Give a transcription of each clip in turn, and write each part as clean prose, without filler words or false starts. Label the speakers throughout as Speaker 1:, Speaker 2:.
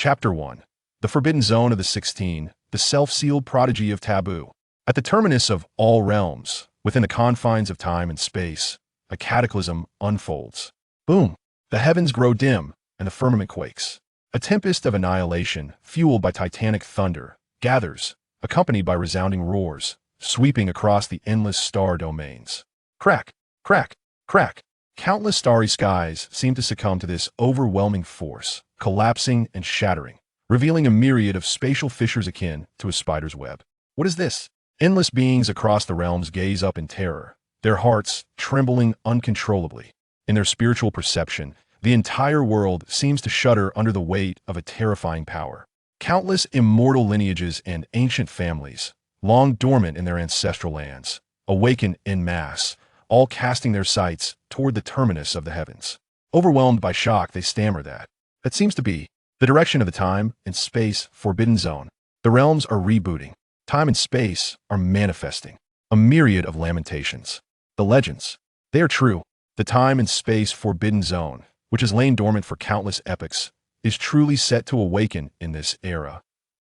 Speaker 1: Chapter 1. The Forbidden Zone of the 16, the self-sealed prodigy of taboo. At the terminus of all realms, within the confines of time and space, a cataclysm unfolds. Boom! The heavens grow dim, and the firmament quakes. A tempest of annihilation, fueled by titanic thunder, gathers, accompanied by resounding roars, sweeping across the endless star domains. Crack! Crack! Crack! Countless starry skies seem to succumb to this overwhelming force, collapsing and shattering, revealing a myriad of spatial fissures akin to a spider's web. What is this? Endless beings across the realms gaze up in terror, their hearts trembling uncontrollably. In their spiritual perception, the entire world seems to shudder under the weight of a terrifying power. Countless immortal lineages and ancient families, long dormant in their ancestral lands, awaken en masse, all casting their sights toward the terminus of the heavens. Overwhelmed by shock, they stammer that seems to be the direction of the time and space forbidden zone. The realms are rebooting. Time and space are manifesting. A myriad of lamentations. The legends, they are true. The time and space forbidden zone, which has lain dormant for countless epochs, is truly set to awaken in this era.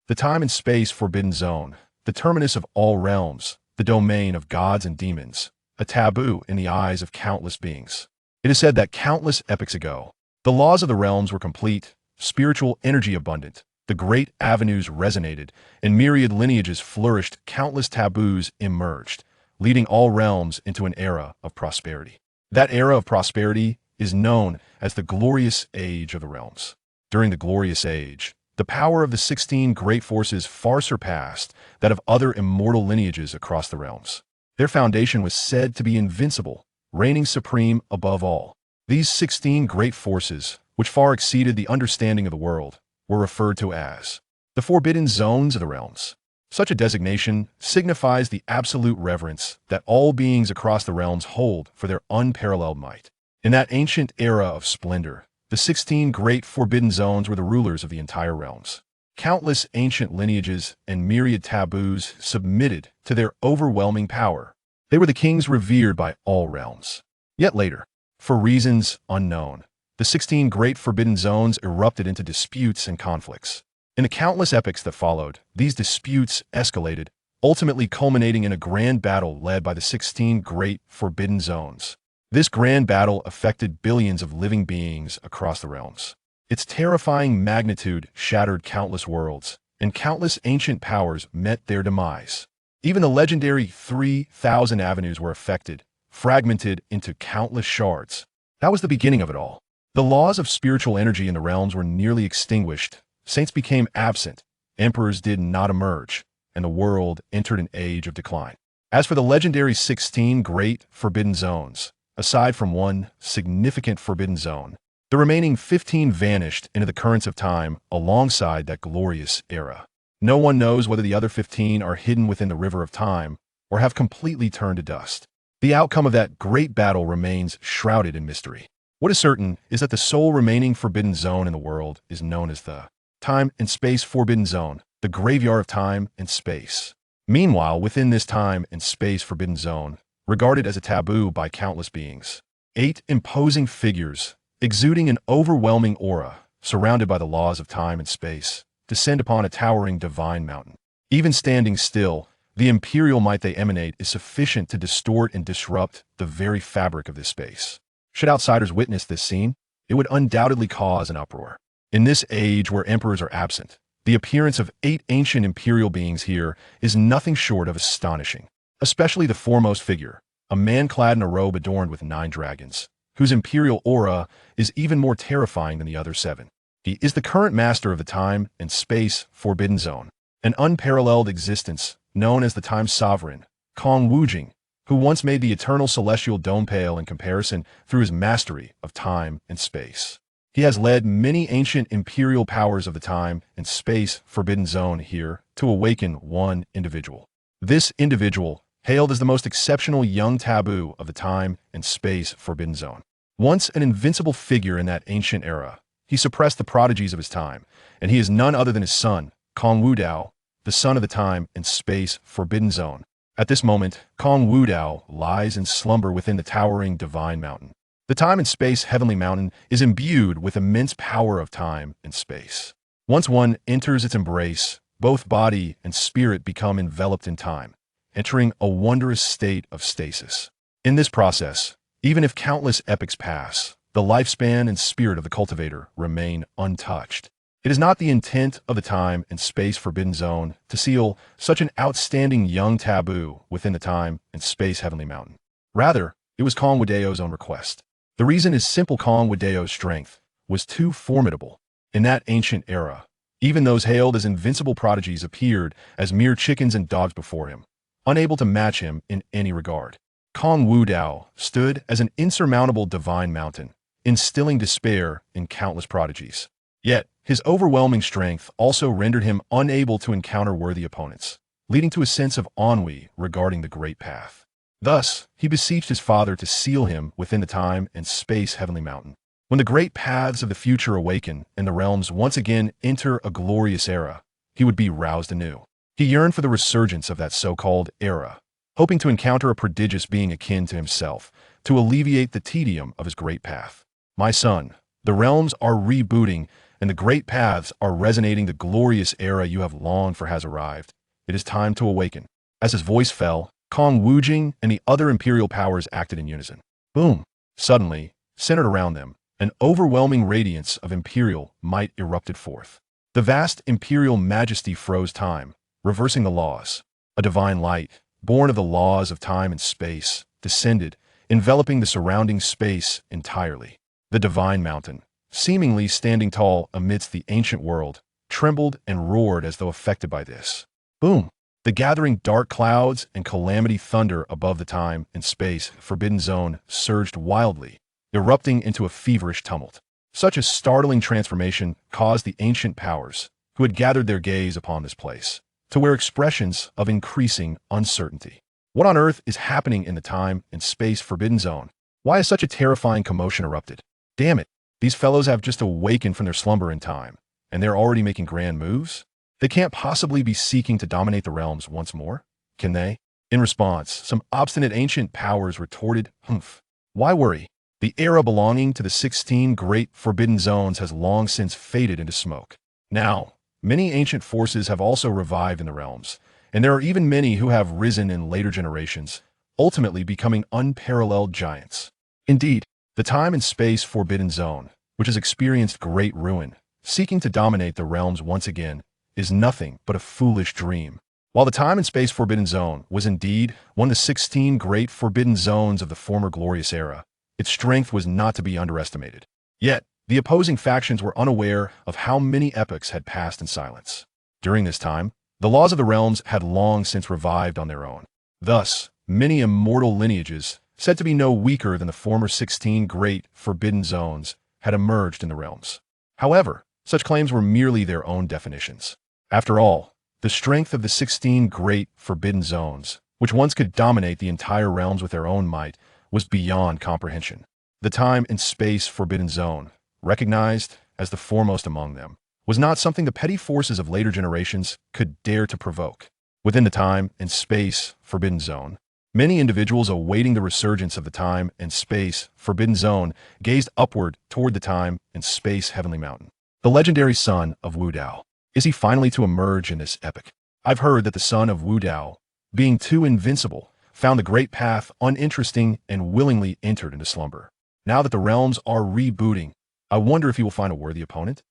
Speaker 1: The time and space forbidden zone, the terminus of all realms, the domain of gods and demons, a taboo in the eyes of countless beings. It is said that countless epochs ago, the laws of the realms were complete, spiritual energy abundant, the great avenues resonated, and myriad lineages flourished, countless taboos emerged, leading all realms into an era of prosperity. That era of prosperity is known as the glorious age of the realms. During the glorious age, the power of the 16 great forces far surpassed that of other immortal lineages across the realms. Their foundation was said to be invincible, reigning supreme above all. These 16 great forces, which far exceeded the understanding of the world, were referred to as the forbidden zones of the realms. Such a designation signifies the absolute reverence that all beings across the realms hold for their unparalleled might. In that ancient era of splendor, the 16 great forbidden zones were the rulers of the entire realms. Countless ancient lineages and myriad taboos submitted to their overwhelming power. They were the kings revered by all realms. Yet later, for reasons unknown, the 16 great forbidden zones erupted into disputes and conflicts. In the countless epochs that followed, these disputes escalated, ultimately culminating in a grand battle led by the 16 great forbidden zones. This grand battle affected billions of living beings across the realms. Its terrifying magnitude shattered countless worlds, and countless ancient powers met their demise. Even the legendary 3,000 avenues were affected, fragmented into countless shards. That was the beginning of it all. The laws of spiritual energy in the realms were nearly extinguished. Saints became absent, emperors did not emerge, and the world entered an age of decline. As for the legendary 16 great forbidden zones, aside from one significant forbidden zone, the remaining 15 vanished into the currents of time alongside that glorious era. No one knows whether the other 15 are hidden within the river of time or have completely turned to dust. The outcome of that great battle remains shrouded in mystery. What is certain is that the sole remaining forbidden zone in the world is known as the time and space forbidden zone, the graveyard of time and space. Meanwhile, within this time and space forbidden zone, regarded as a taboo by countless beings, 8 imposing figures, exuding an overwhelming aura, surrounded by the laws of time and space, descend upon a towering divine mountain. Even standing still, the imperial might they emanate is sufficient to distort and disrupt the very fabric of this space. Should outsiders witness this scene, it would undoubtedly cause an uproar. In this age where emperors are absent, the appearance of 8 ancient imperial beings here is nothing short of astonishing. Especially the foremost figure, a man clad in a robe adorned with 9 dragons, whose imperial aura is even more terrifying than the other 7. He is the current master of the time and space forbidden zone, an unparalleled existence known as the Time Sovereign, Kong Wudao, who once made the eternal celestial dome pale in comparison through his mastery of time and space. He has led many ancient imperial powers of the time and space forbidden zone here to awaken one individual. This individual, hailed as the most exceptional young taboo of the time and space forbidden zone. Once an invincible figure in that ancient era, he suppressed the prodigies of his time, and he is none other than his son, Kong Wudao, the son of the time and space forbidden zone. At this moment, Kong Wudao lies in slumber within the towering divine mountain. The time and space heavenly mountain is imbued with immense power of time and space. Once one enters its embrace, both body and spirit become enveloped in time, entering a wondrous state of stasis. In this process, even if countless epochs pass, the lifespan and spirit of the cultivator remain untouched. It is not the intent of the time and space forbidden zone to seal such an outstanding young taboo within the time and space heavenly mountain. Rather, it was Kong Wudao's own request. The reason is simple: Kong Wudao's strength was too formidable. In that ancient era, even those hailed as invincible prodigies appeared as mere chickens and dogs before him, unable to match him in any regard. Kong Wudao stood as an insurmountable divine mountain, instilling despair in countless prodigies. Yet, his overwhelming strength also rendered him unable to encounter worthy opponents, leading to a sense of ennui regarding the great path. Thus, he beseeched his father to seal him within the time and space heavenly mountain. When the great paths of the future awaken and the realms once again enter a glorious era, he would be roused anew. He yearned for the resurgence of that so-called era, hoping to encounter a prodigious being akin to himself to alleviate the tedium of his great path. My son, the realms are rebooting and the great paths are resonating. The glorious era you have longed for has arrived. It is time to awaken. As his voice fell, Kong Wudao and the other imperial powers acted in unison. Boom! Suddenly, centered around them, an overwhelming radiance of imperial might erupted forth. The vast imperial majesty froze time, reversing the laws. A divine light, born of the laws of time and space, descended, enveloping the surrounding space entirely. The divine mountain, seemingly standing tall amidst the ancient world, trembled and roared as though affected by this. Boom! The gathering dark clouds and calamity thunder above the time and space forbidden zone surged wildly, erupting into a feverish tumult. Such a startling transformation caused the ancient powers, who had gathered their gaze upon this place, to wear expressions of increasing uncertainty. What on earth is happening in the time and space forbidden zone? Why has such a terrifying commotion erupted? Damn it, these fellows have just awakened from their slumber in time, and they're already making grand moves? They can't possibly be seeking to dominate the realms once more, can they? In response, some obstinate ancient powers retorted, "Humph. Why worry? The era belonging to the 16 great forbidden zones has long since faded into smoke. Now, many ancient forces have also revived in the realms, and there are even many who have risen in later generations, ultimately becoming unparalleled giants. Indeed, the time and space forbidden zone, which has experienced great ruin, seeking to dominate the realms once again, is nothing but a foolish dream." While the time and space forbidden zone was indeed one of the 16 great forbidden zones of the former glorious era, its strength was not to be underestimated. Yet, the opposing factions were unaware of how many epochs had passed in silence. During this time, the laws of the realms had long since revived on their own. Thus, many immortal lineages, said to be no weaker than the former 16 great forbidden zones, had emerged in the realms. However, such claims were merely their own definitions. After all, the strength of the 16 great forbidden zones, which once could dominate the entire realms with their own might, was beyond comprehension. The time and space forbidden zone, recognized as the foremost among them, was not something the petty forces of later generations could dare to provoke. Within the time and space forbidden zone, many individuals awaiting the resurgence of the time and space forbidden zone gazed upward toward the time and space heavenly mountain. The legendary son of Wudao. Is he finally to emerge in this epoch? I've heard that the son of Wudao, being too invincible, found the great path uninteresting and willingly entered into slumber. Now that the realms are rebooting, I wonder if he will find a worthy opponent?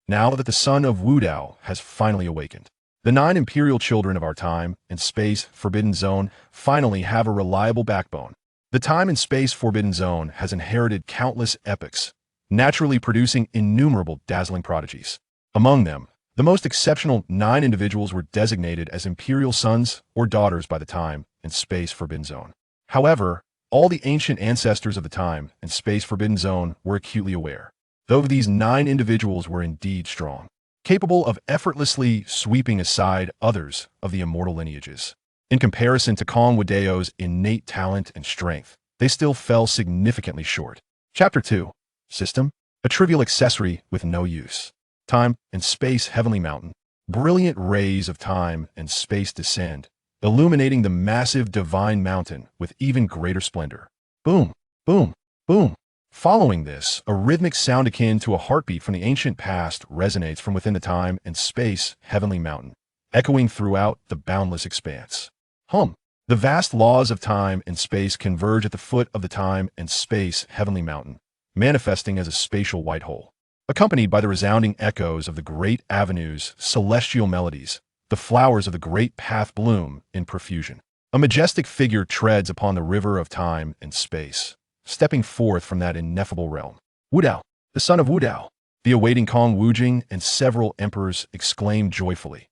Speaker 1: Now that the son of Wudao has finally awakened, the 9 imperial children of our time and space forbidden zone finally have a reliable backbone. The time and space forbidden zone has inherited countless epochs, naturally producing innumerable dazzling prodigies. Among them, the most exceptional 9 individuals were designated as imperial sons or daughters by the time and space forbidden zone. However, all the ancient ancestors of the time and space forbidden zone were acutely aware. Though these 9 individuals were indeed strong, capable of effortlessly sweeping aside others of the immortal lineages, in comparison to Kong Wudao's innate talent and strength, they still fell significantly short. Chapter 2. System. A trivial accessory with no use. Time and space heavenly mountain. Brilliant rays of time and space descend, illuminating the massive divine mountain with even greater splendor. Boom, boom, boom. Following this, a rhythmic sound akin to a heartbeat from the ancient past resonates from within the time and space heavenly mountain, echoing throughout the boundless expanse. Hum. The vast laws of time and space converge at the foot of the time and space heavenly mountain, manifesting as a spatial white hole. Accompanied by the resounding echoes of the great avenue's celestial melodies, the flowers of the great path bloom in profusion. A majestic figure treads upon the river of time and space, stepping forth from that ineffable realm. Wudao, the son of Wudao. The awaiting Kong Wudao and several emperors exclaimed joyfully.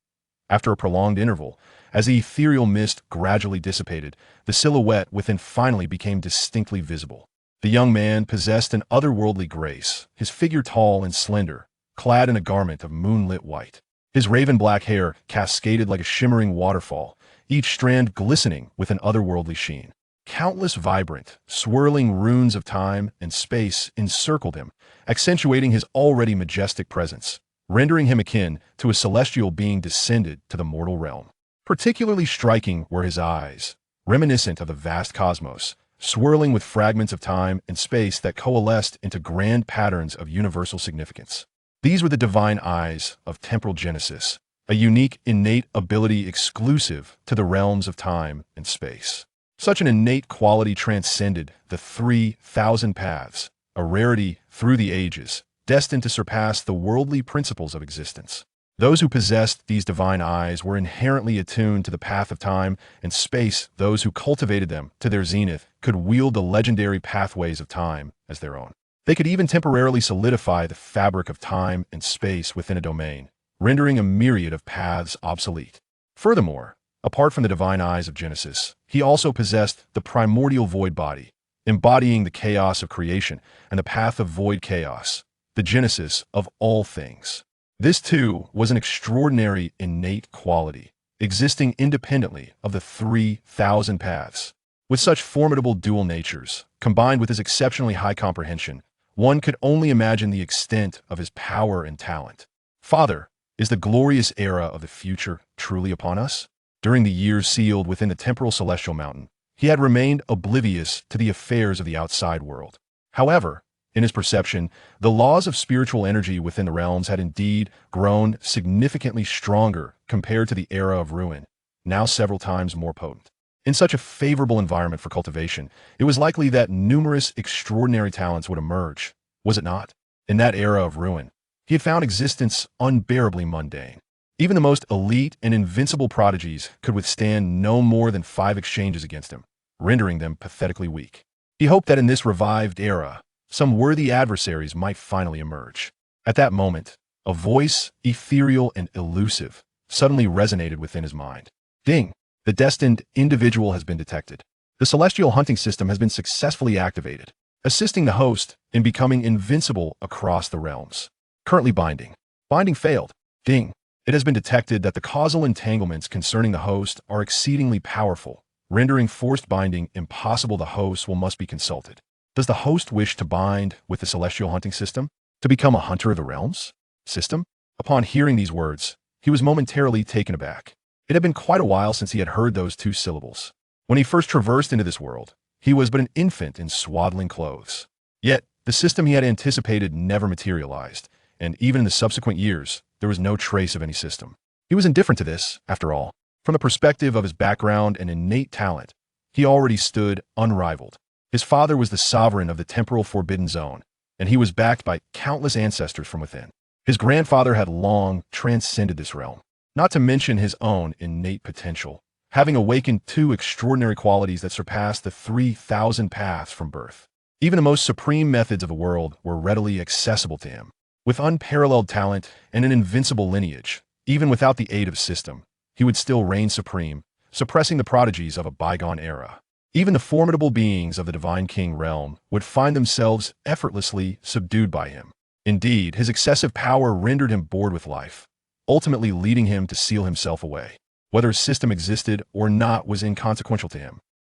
Speaker 1: After a prolonged interval, as the ethereal mist gradually dissipated, the silhouette within finally became distinctly visible. The young man possessed an otherworldly grace, his figure tall and slender, clad in a garment of moonlit white. His raven-black hair cascaded like a shimmering waterfall, each strand glistening with an otherworldly sheen. Countless vibrant, swirling runes of time and space encircled him, accentuating his already majestic presence, rendering him akin to a celestial being descended to the mortal realm. Particularly striking were his eyes, reminiscent of the vast cosmos, swirling with fragments of time and space that coalesced into grand patterns of universal significance. These were the divine eyes of temporal Genesis, a unique innate ability exclusive to the realms of time and space. Such an innate quality transcended the 3,000 paths, a rarity through the ages, destined to surpass the worldly principles of existence. Those who possessed these divine eyes were inherently attuned to the path of time and space. Those who cultivated them to their zenith could wield the legendary pathways of time as their own. They could even temporarily solidify the fabric of time and space within a domain, rendering a myriad of paths obsolete. Furthermore, apart from the divine eyes of Genesis, he also possessed the primordial void body, embodying the chaos of creation and the path of void chaos, the genesis of all things. This, too, was an extraordinary innate quality, existing independently of the 3,000 paths. With such formidable dual natures, combined with his exceptionally high comprehension, one could only imagine the extent of his power and talent. Father, is the glorious era of the future truly upon us? During the years sealed within the temporal celestial mountain, he had remained oblivious to the affairs of the outside world. However, in his perception, the laws of spiritual energy within the realms had indeed grown significantly stronger compared to the era of ruin, now several times more potent. In such a favorable environment for cultivation, it was likely that numerous extraordinary talents would emerge, was it not? In that era of ruin, he had found existence unbearably mundane. Even the most elite and invincible prodigies could withstand no more than 5 exchanges against him, rendering them pathetically weak. He hoped that in this revived era, some worthy adversaries might finally emerge. At that moment, a voice, ethereal and elusive, suddenly resonated within his mind. Ding! The destined individual has been detected. The celestial hunting system has been successfully activated, assisting the host in becoming invincible across the realms. Currently binding. Binding failed. Ding! It has been detected that the causal entanglements concerning the host are exceedingly powerful, rendering forced binding impossible. The host must be consulted. Does the host wish to bind with the celestial hunting system? To become a hunter of the realms? System? Upon hearing these words, he was momentarily taken aback. It had been quite a while since he had heard those 2 syllables. When he first traversed into this world, he was but an infant in swaddling clothes. Yet, the system he had anticipated never materialized, and even in the subsequent years, there was no trace of any system. He was indifferent to this, after all. From the perspective of his background and innate talent, he already stood unrivaled. His father was the sovereign of the temporal forbidden zone, and he was backed by countless ancestors from within. His grandfather had long transcended this realm, not to mention his own innate potential, having awakened 2 extraordinary qualities that surpassed the 3,000 paths from birth. Even the most supreme methods of the world were readily accessible to him. With unparalleled talent and an invincible lineage, even without the aid of system, he would still reign supreme, suppressing the prodigies of a bygone era. Even the formidable beings of the Divine King realm would find themselves effortlessly subdued by him. Indeed, his excessive power rendered him bored with life, ultimately leading him to seal himself away. Whether a system existed or not was inconsequential to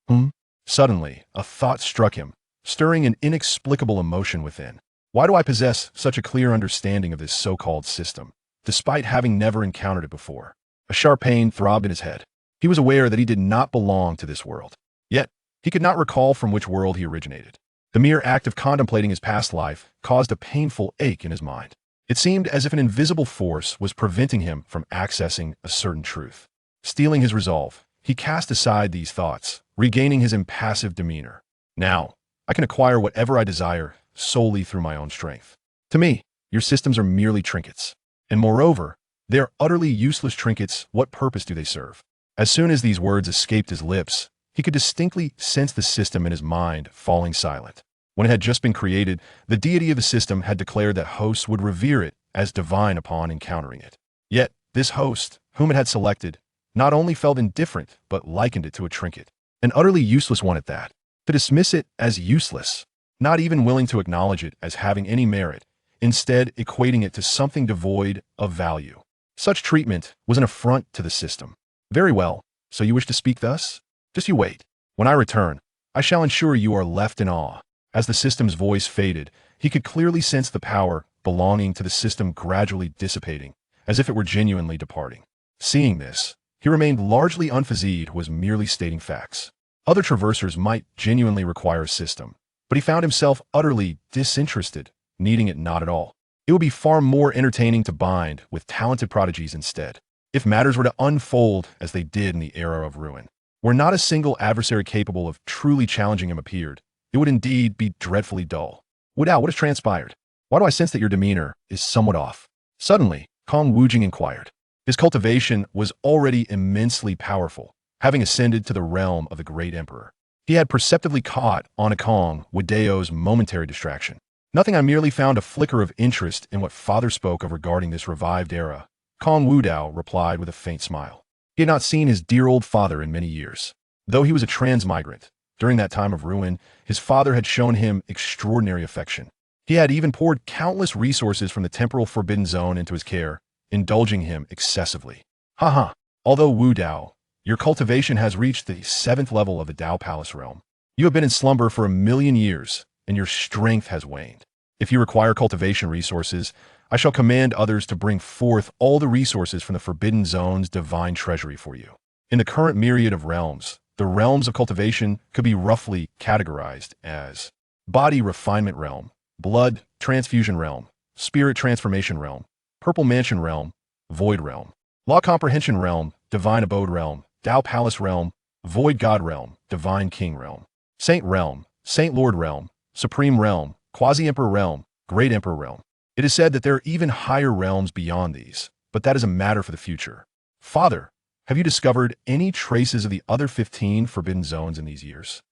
Speaker 1: him. Suddenly, a thought struck him, stirring an inexplicable emotion within. Why do I possess such a clear understanding of this so-called system, despite having never encountered it before? A sharp pain throbbed in his head. He was aware that he did not belong to this world. Yet, he could not recall from which world he originated. The mere act of contemplating his past life caused a painful ache in his mind. It seemed as if an invisible force was preventing him from accessing a certain truth. Steeling his resolve, he cast aside these thoughts, regaining his impassive demeanor. Now, I can acquire whatever I desire solely through my own strength. To me, your systems are merely trinkets. And moreover, they are utterly useless trinkets. What purpose do they serve? As soon as these words escaped his lips, he could distinctly sense the system in his mind falling silent. When it had just been created, the deity of the system had declared that hosts would revere it as divine upon encountering it. Yet, this host, whom it had selected, not only felt indifferent, but likened it to a trinket. An utterly useless one at that. To dismiss it as useless, not even willing to acknowledge it as having any merit, instead equating it to something devoid of value. Such treatment was an affront to the system. Very well, so you wish to speak thus? Just you wait. When I return, I shall ensure you are left in awe. As the system's voice faded, he could clearly sense the power belonging to the system gradually dissipating, as if it were genuinely departing. Seeing this, he remained largely unfazed, was merely stating facts. Other traversers might genuinely require a system, but he found himself utterly disinterested, needing it not at all. It would be far more entertaining to bind with talented prodigies instead. If matters were to unfold as they did in the Era of Ruin, where not a single adversary capable of truly challenging him appeared, it would indeed be dreadfully dull. Wudao, what has transpired? Why do I sense that your demeanor is somewhat off? Suddenly, Kong Wudao inquired. His cultivation was already immensely powerful, having ascended to the realm of the Great Emperor. He had perceptibly caught on a Kong Wudao's momentary distraction. Nothing, I merely found a flicker of interest in what father spoke of regarding this revived era. Kong Wudao replied with a faint smile. He had not seen his dear old father in many years. Though he was a transmigrant, during that time of ruin, his father had shown him extraordinary affection. He had even poured countless resources from the temporal forbidden zone into his care, indulging him excessively. Haha, although Wudao, your cultivation has reached the 7th level of the Dao Palace realm. You have been in slumber for 1,000,000 years, and your strength has waned. If you require cultivation resources, I shall command others to bring forth all the resources from the Forbidden Zone's divine treasury for you. In the current myriad of realms, the realms of cultivation could be roughly categorized as body refinement realm, blood transfusion realm, spirit transformation realm, purple mansion realm, void realm, law comprehension realm, divine abode realm, Dao Palace realm, void god realm, divine king realm, saint lord realm, supreme realm, quasi-emperor realm, great emperor realm. It is said that there are even higher realms beyond these, but that is a matter for the future. Father, have you discovered any traces of the other 15 forbidden zones in these years?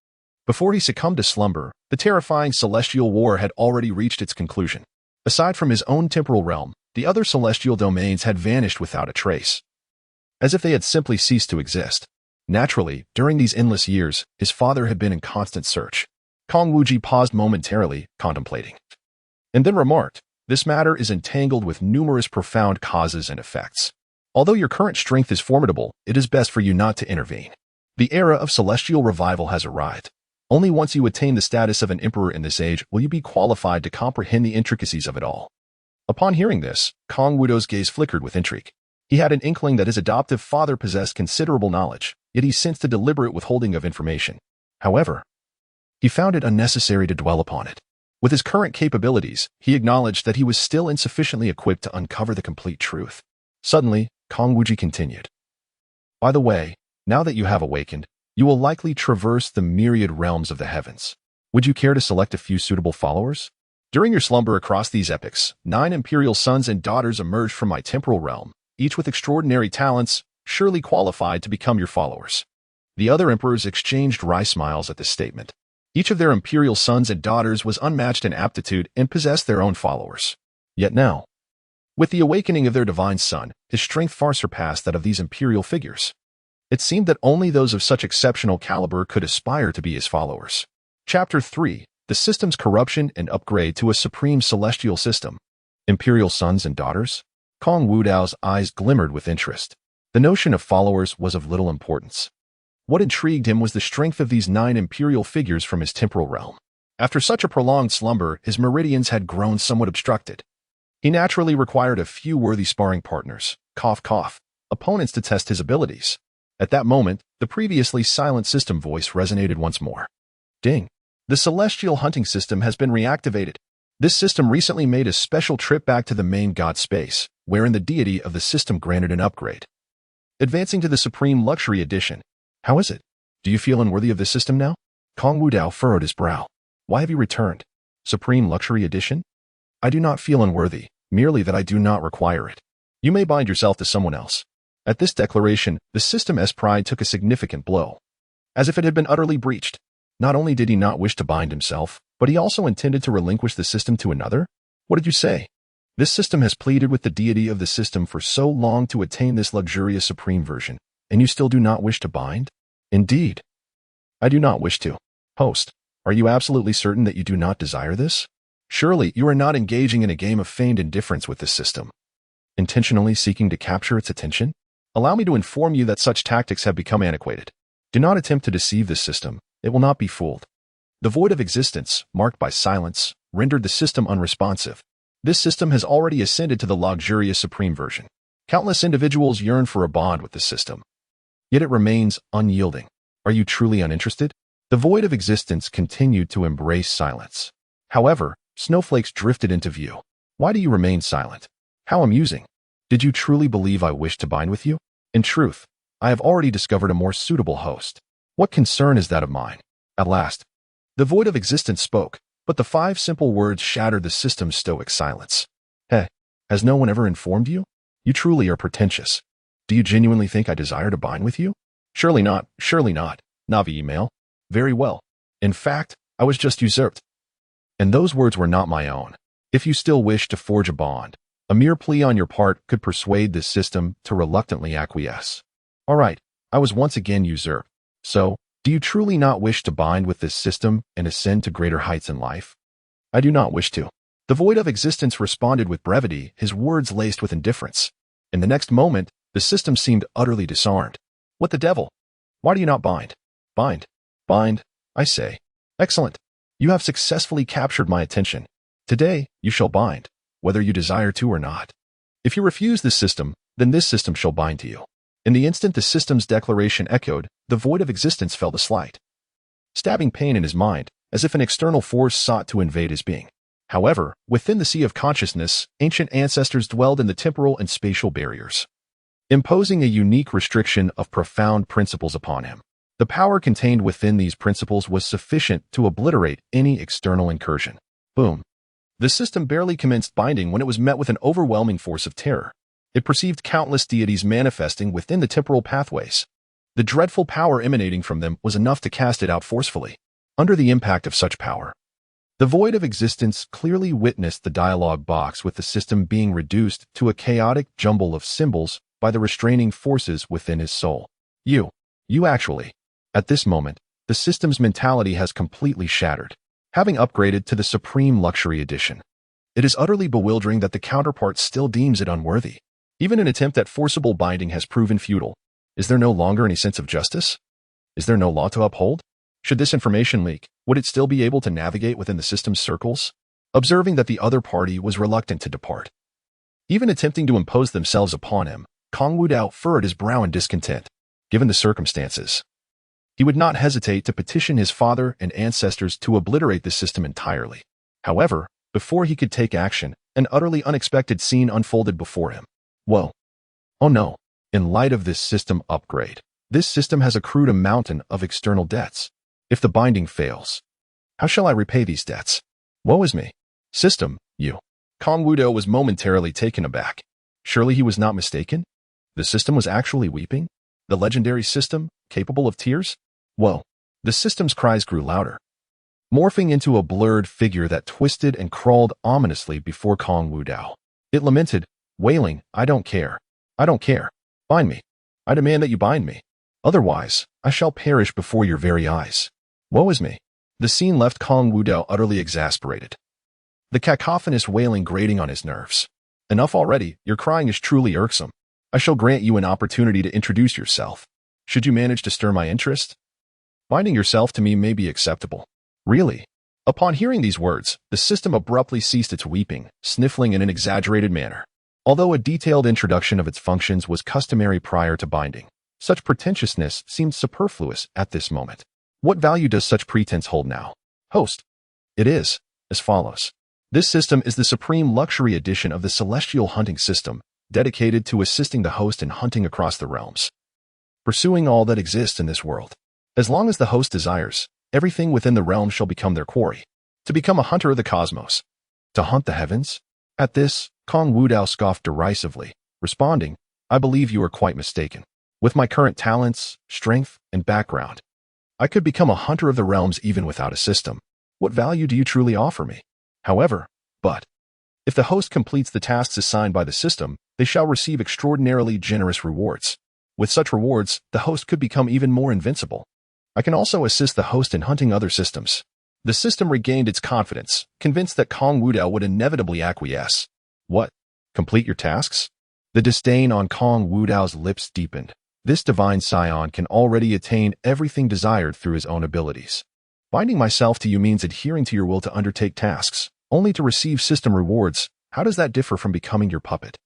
Speaker 1: Before he succumbed to slumber, the terrifying celestial war had already reached its conclusion. Aside from his own temporal realm, the other celestial domains had vanished without a trace, as if they had simply ceased to exist. Naturally, during these endless years, his father had been in constant search. Kong Wudao paused momentarily, contemplating, and then remarked, "This matter is entangled with numerous profound causes and effects. Although your current strength is formidable, it is best for you not to intervene. The era of celestial revival has arrived. Only once you attain the status of an emperor in this age will you be qualified to comprehend the intricacies of it all." Upon hearing this, Kong Wudao's gaze flickered with intrigue. He had an inkling that his adoptive father possessed considerable knowledge, yet he sensed a deliberate withholding of information. However, he found it unnecessary to dwell upon it. With his current capabilities, he acknowledged that he was still insufficiently equipped to uncover the complete truth. Suddenly, Kong Wudao continued. By the way, now that you have awakened, you will likely traverse the myriad realms of the heavens. Would you care to select a few suitable followers? During your slumber across these epochs, 9 imperial sons and daughters emerged from my temporal realm, each with extraordinary talents, surely qualified to become your followers. The other emperors exchanged wry smiles at this statement. Each of their imperial sons and daughters was unmatched in aptitude and possessed their own followers. Yet now, with the awakening of their divine son, his strength far surpassed that of these imperial figures. It seemed that only those of such exceptional caliber could aspire to be his followers. Chapter 3. The System's Corruption and Upgrade to a Supreme Celestial System. Imperial Sons and Daughters? Kong Wudao's eyes glimmered with interest. The notion of followers was of little importance. What intrigued him was the strength of these 9 imperial figures from his temporal realm. After such a prolonged slumber, his meridians had grown somewhat obstructed. He naturally required a few worthy sparring partners, opponents to test his abilities. At that moment, the previously silent system voice resonated once more. Ding. The celestial hunting system has been reactivated. This system recently made a special trip back to the main god space, wherein the deity of the system granted an upgrade. Advancing to the Supreme Luxury Edition. How is it? Do you feel unworthy of this system now? Kong Wudao furrowed his brow. Why have you returned? Supreme Luxury Edition? I do not feel unworthy, merely that I do not require it. You may bind yourself to someone else. At this declaration, the system's pride took a significant blow. As if it had been utterly breached. Not only did he not wish to bind himself, but he also intended to relinquish the system to another? What did you say? This system has pleaded with the deity of the system for so long to attain this luxurious supreme version, and you still do not wish to bind? Indeed. I do not wish to. Host, are you absolutely certain that you do not desire this? Surely you are not engaging in a game of feigned indifference with this system. Intentionally seeking to capture its attention? Allow me to inform you that such tactics have become antiquated. Do not attempt to deceive this system. It will not be fooled. The void of existence, marked by silence, rendered the system unresponsive. This system has already ascended to the luxurious supreme version. Countless individuals yearn for a bond with the system. Yet it remains unyielding. Are you truly uninterested? The void of existence continued to embrace silence. However, snowflakes drifted into view. Why do you remain silent? How amusing. Did you truly believe I wished to bind with you? In truth, I have already discovered a more suitable host. What concern is that of mine? At last, the void of existence spoke, but the 5 simple words shattered the system's stoic silence. Hey, has no one ever informed you? You truly are pretentious. Do you genuinely think I desire to bind with you? Surely not, surely not. Navi email. Very well. In fact, I was just usurped. And those words were not my own. If you still wish to forge a bond, a mere plea on your part could persuade this system to reluctantly acquiesce. All right, I was once again usurped. So, do you truly not wish to bind with this system and ascend to greater heights in life? I do not wish to. The void of existence responded with brevity, his words laced with indifference. In the next moment, the system seemed utterly disarmed. What the devil? Why do you not bind? Bind. Bind, I say. Excellent. You have successfully captured my attention. Today, you shall bind, whether you desire to or not. If you refuse this system, then this system shall bind to you. In the instant the system's declaration echoed, the void of existence felt a slight, stabbing pain in his mind, as if an external force sought to invade his being. However, within the sea of consciousness, ancient ancestors dwelled in the temporal and spatial barriers, imposing a unique restriction of profound principles upon him. The power contained within these principles was sufficient to obliterate any external incursion. Boom. The system barely commenced binding when it was met with an overwhelming force of terror. It perceived countless deities manifesting within the temporal pathways. The dreadful power emanating from them was enough to cast it out forcefully. Under the impact of such power, the void of existence clearly witnessed the dialogue box with the system being reduced to a chaotic jumble of symbols by the restraining forces within his soul. You actually. At this moment, the system's mentality has completely shattered, having upgraded to the Supreme Luxury Edition. It is utterly bewildering that the counterpart still deems it unworthy. Even an attempt at forcible binding has proven futile. Is there no longer any sense of justice? Is there no law to uphold? Should this information leak, would it still be able to navigate within the system's circles? Observing that the other party was reluctant to depart, even attempting to impose themselves upon him, Kong Wudao furrowed his brow in discontent. Given the circumstances, he would not hesitate to petition his father and ancestors to obliterate this system entirely. However, before he could take action, an utterly unexpected scene unfolded before him. Whoa. Oh no. In light of this system upgrade, this system has accrued a mountain of external debts. If the binding fails, how shall I repay these debts? Woe is me. System, you. Kong Wudao was momentarily taken aback. Surely he was not mistaken? The system was actually weeping? The legendary system, capable of tears? Whoa. The system's cries grew louder, morphing into a blurred figure that twisted and crawled ominously before Kong Wudao. It lamented, wailing, I don't care. I don't care. Bind me. I demand that you bind me. Otherwise, I shall perish before your very eyes. Woe is me. The scene left Kong Wudao utterly exasperated, the cacophonous wailing grating on his nerves. Enough already, your crying is truly irksome. I shall grant you an opportunity to introduce yourself. Should you manage to stir my interest, binding yourself to me may be acceptable. Really? Upon hearing these words, the system abruptly ceased its weeping, sniffling in an exaggerated manner. Although a detailed introduction of its functions was customary prior to binding, such pretentiousness seemed superfluous at this moment. What value does such pretense hold now? Host. It is, as follows. This system is the supreme luxury edition of the celestial hunting system, dedicated to assisting the host in hunting across the realms, pursuing all that exists in this world. As long as the host desires, everything within the realm shall become their quarry. To become a hunter of the cosmos. To hunt the heavens? At this, Kong Wudao scoffed derisively, responding, I believe you are quite mistaken. With my current talents, strength, and background, I could become a hunter of the realms even without a system. What value do you truly offer me? However, if the host completes the tasks assigned by the system, they shall receive extraordinarily generous rewards. With such rewards, the host could become even more invincible. I can also assist the host in hunting other systems. The system regained its confidence, convinced that Kong Wudao would inevitably acquiesce. What? Complete your tasks? The disdain on Kong Wudao's lips deepened. This divine scion can already attain everything desired through his own abilities. Binding myself to you means adhering to your will to undertake tasks, only to receive system rewards. How does that differ from becoming your puppet?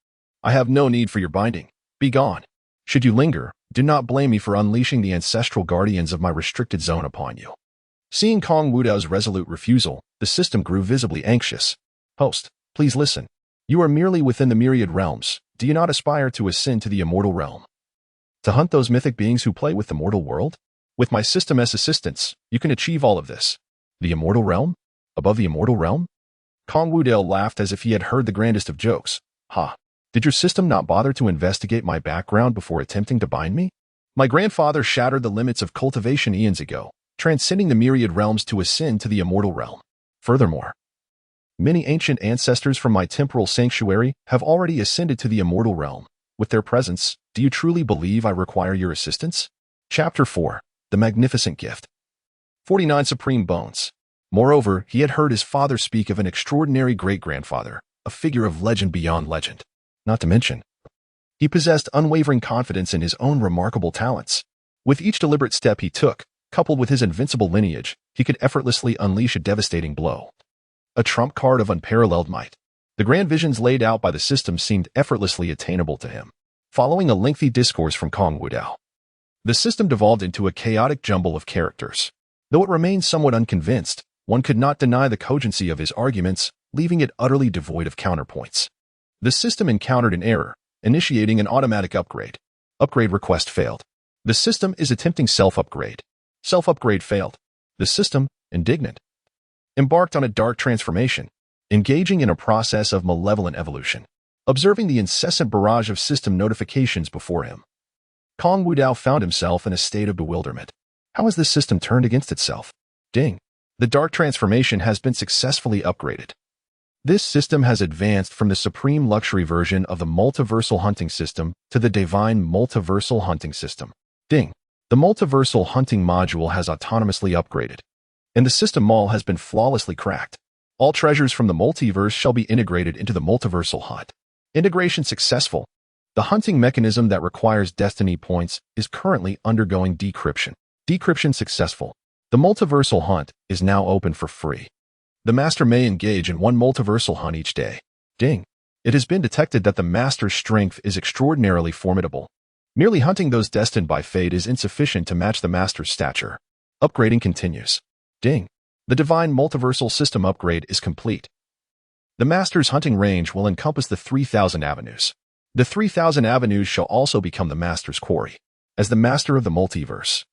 Speaker 1: I have no need for your binding. Be gone. Should you linger, do not blame me for unleashing the ancestral guardians of my restricted zone upon you. Seeing Kong Wudao's resolute refusal, the system grew visibly anxious. Host, please listen. You are merely within the myriad realms. Do you not aspire to ascend to the immortal realm? To hunt those mythic beings who play with the mortal world? With my system as assistance, you can achieve all of this. The immortal realm? Above the immortal realm? Kong Wudao laughed as if he had heard the grandest of jokes. Ha! Did your system not bother to investigate my background before attempting to bind me? My grandfather shattered the limits of cultivation eons ago, transcending the myriad realms to ascend to the immortal realm. Furthermore, many ancient ancestors from my temporal sanctuary have already ascended to the immortal realm. With their presence, do you truly believe I require your assistance? Chapter 4. The Magnificent Gift. 49 Supreme Bones. Moreover, he had heard his father speak of an extraordinary great-grandfather, a figure of legend beyond legend. Not to mention, he possessed unwavering confidence in his own remarkable talents. With each deliberate step he took, coupled with his invincible lineage, he could effortlessly unleash a devastating blow. A trump card of unparalleled might. The grand visions laid out by the system seemed effortlessly attainable to him. Following a lengthy discourse from Kong Wudao, the system devolved into a chaotic jumble of characters. Though it remained somewhat unconvinced, one could not deny the cogency of his arguments, leaving it utterly devoid of counterpoints. The system encountered an error, initiating an automatic upgrade. Upgrade request failed. The system is attempting self-upgrade. Self-upgrade failed. The system, indignant, embarked on a dark transformation, engaging in a process of malevolent evolution. Observing the incessant barrage of system notifications before him, Kong Wudao found himself in a state of bewilderment. How has this system turned against itself? Ding. The dark transformation has been successfully upgraded. This system has advanced from the supreme luxury version of the multiversal hunting system to the divine multiversal hunting system. Ding. The multiversal hunting module has autonomously upgraded, and the system mall has been flawlessly cracked. All treasures from the multiverse shall be integrated into the multiversal hunt. Integration successful. The hunting mechanism that requires destiny points is currently undergoing decryption. Decryption successful. The multiversal hunt is now open for free. The master may engage in one multiversal hunt each day. Ding. It has been detected that the master's strength is extraordinarily formidable. Merely hunting those destined by fate is insufficient to match the master's stature. Upgrading continues. Ding. The divine multiversal system upgrade is complete. The master's hunting range will encompass the 3,000 avenues. The 3,000 avenues shall also become the master's quarry. As the master of the multiverse,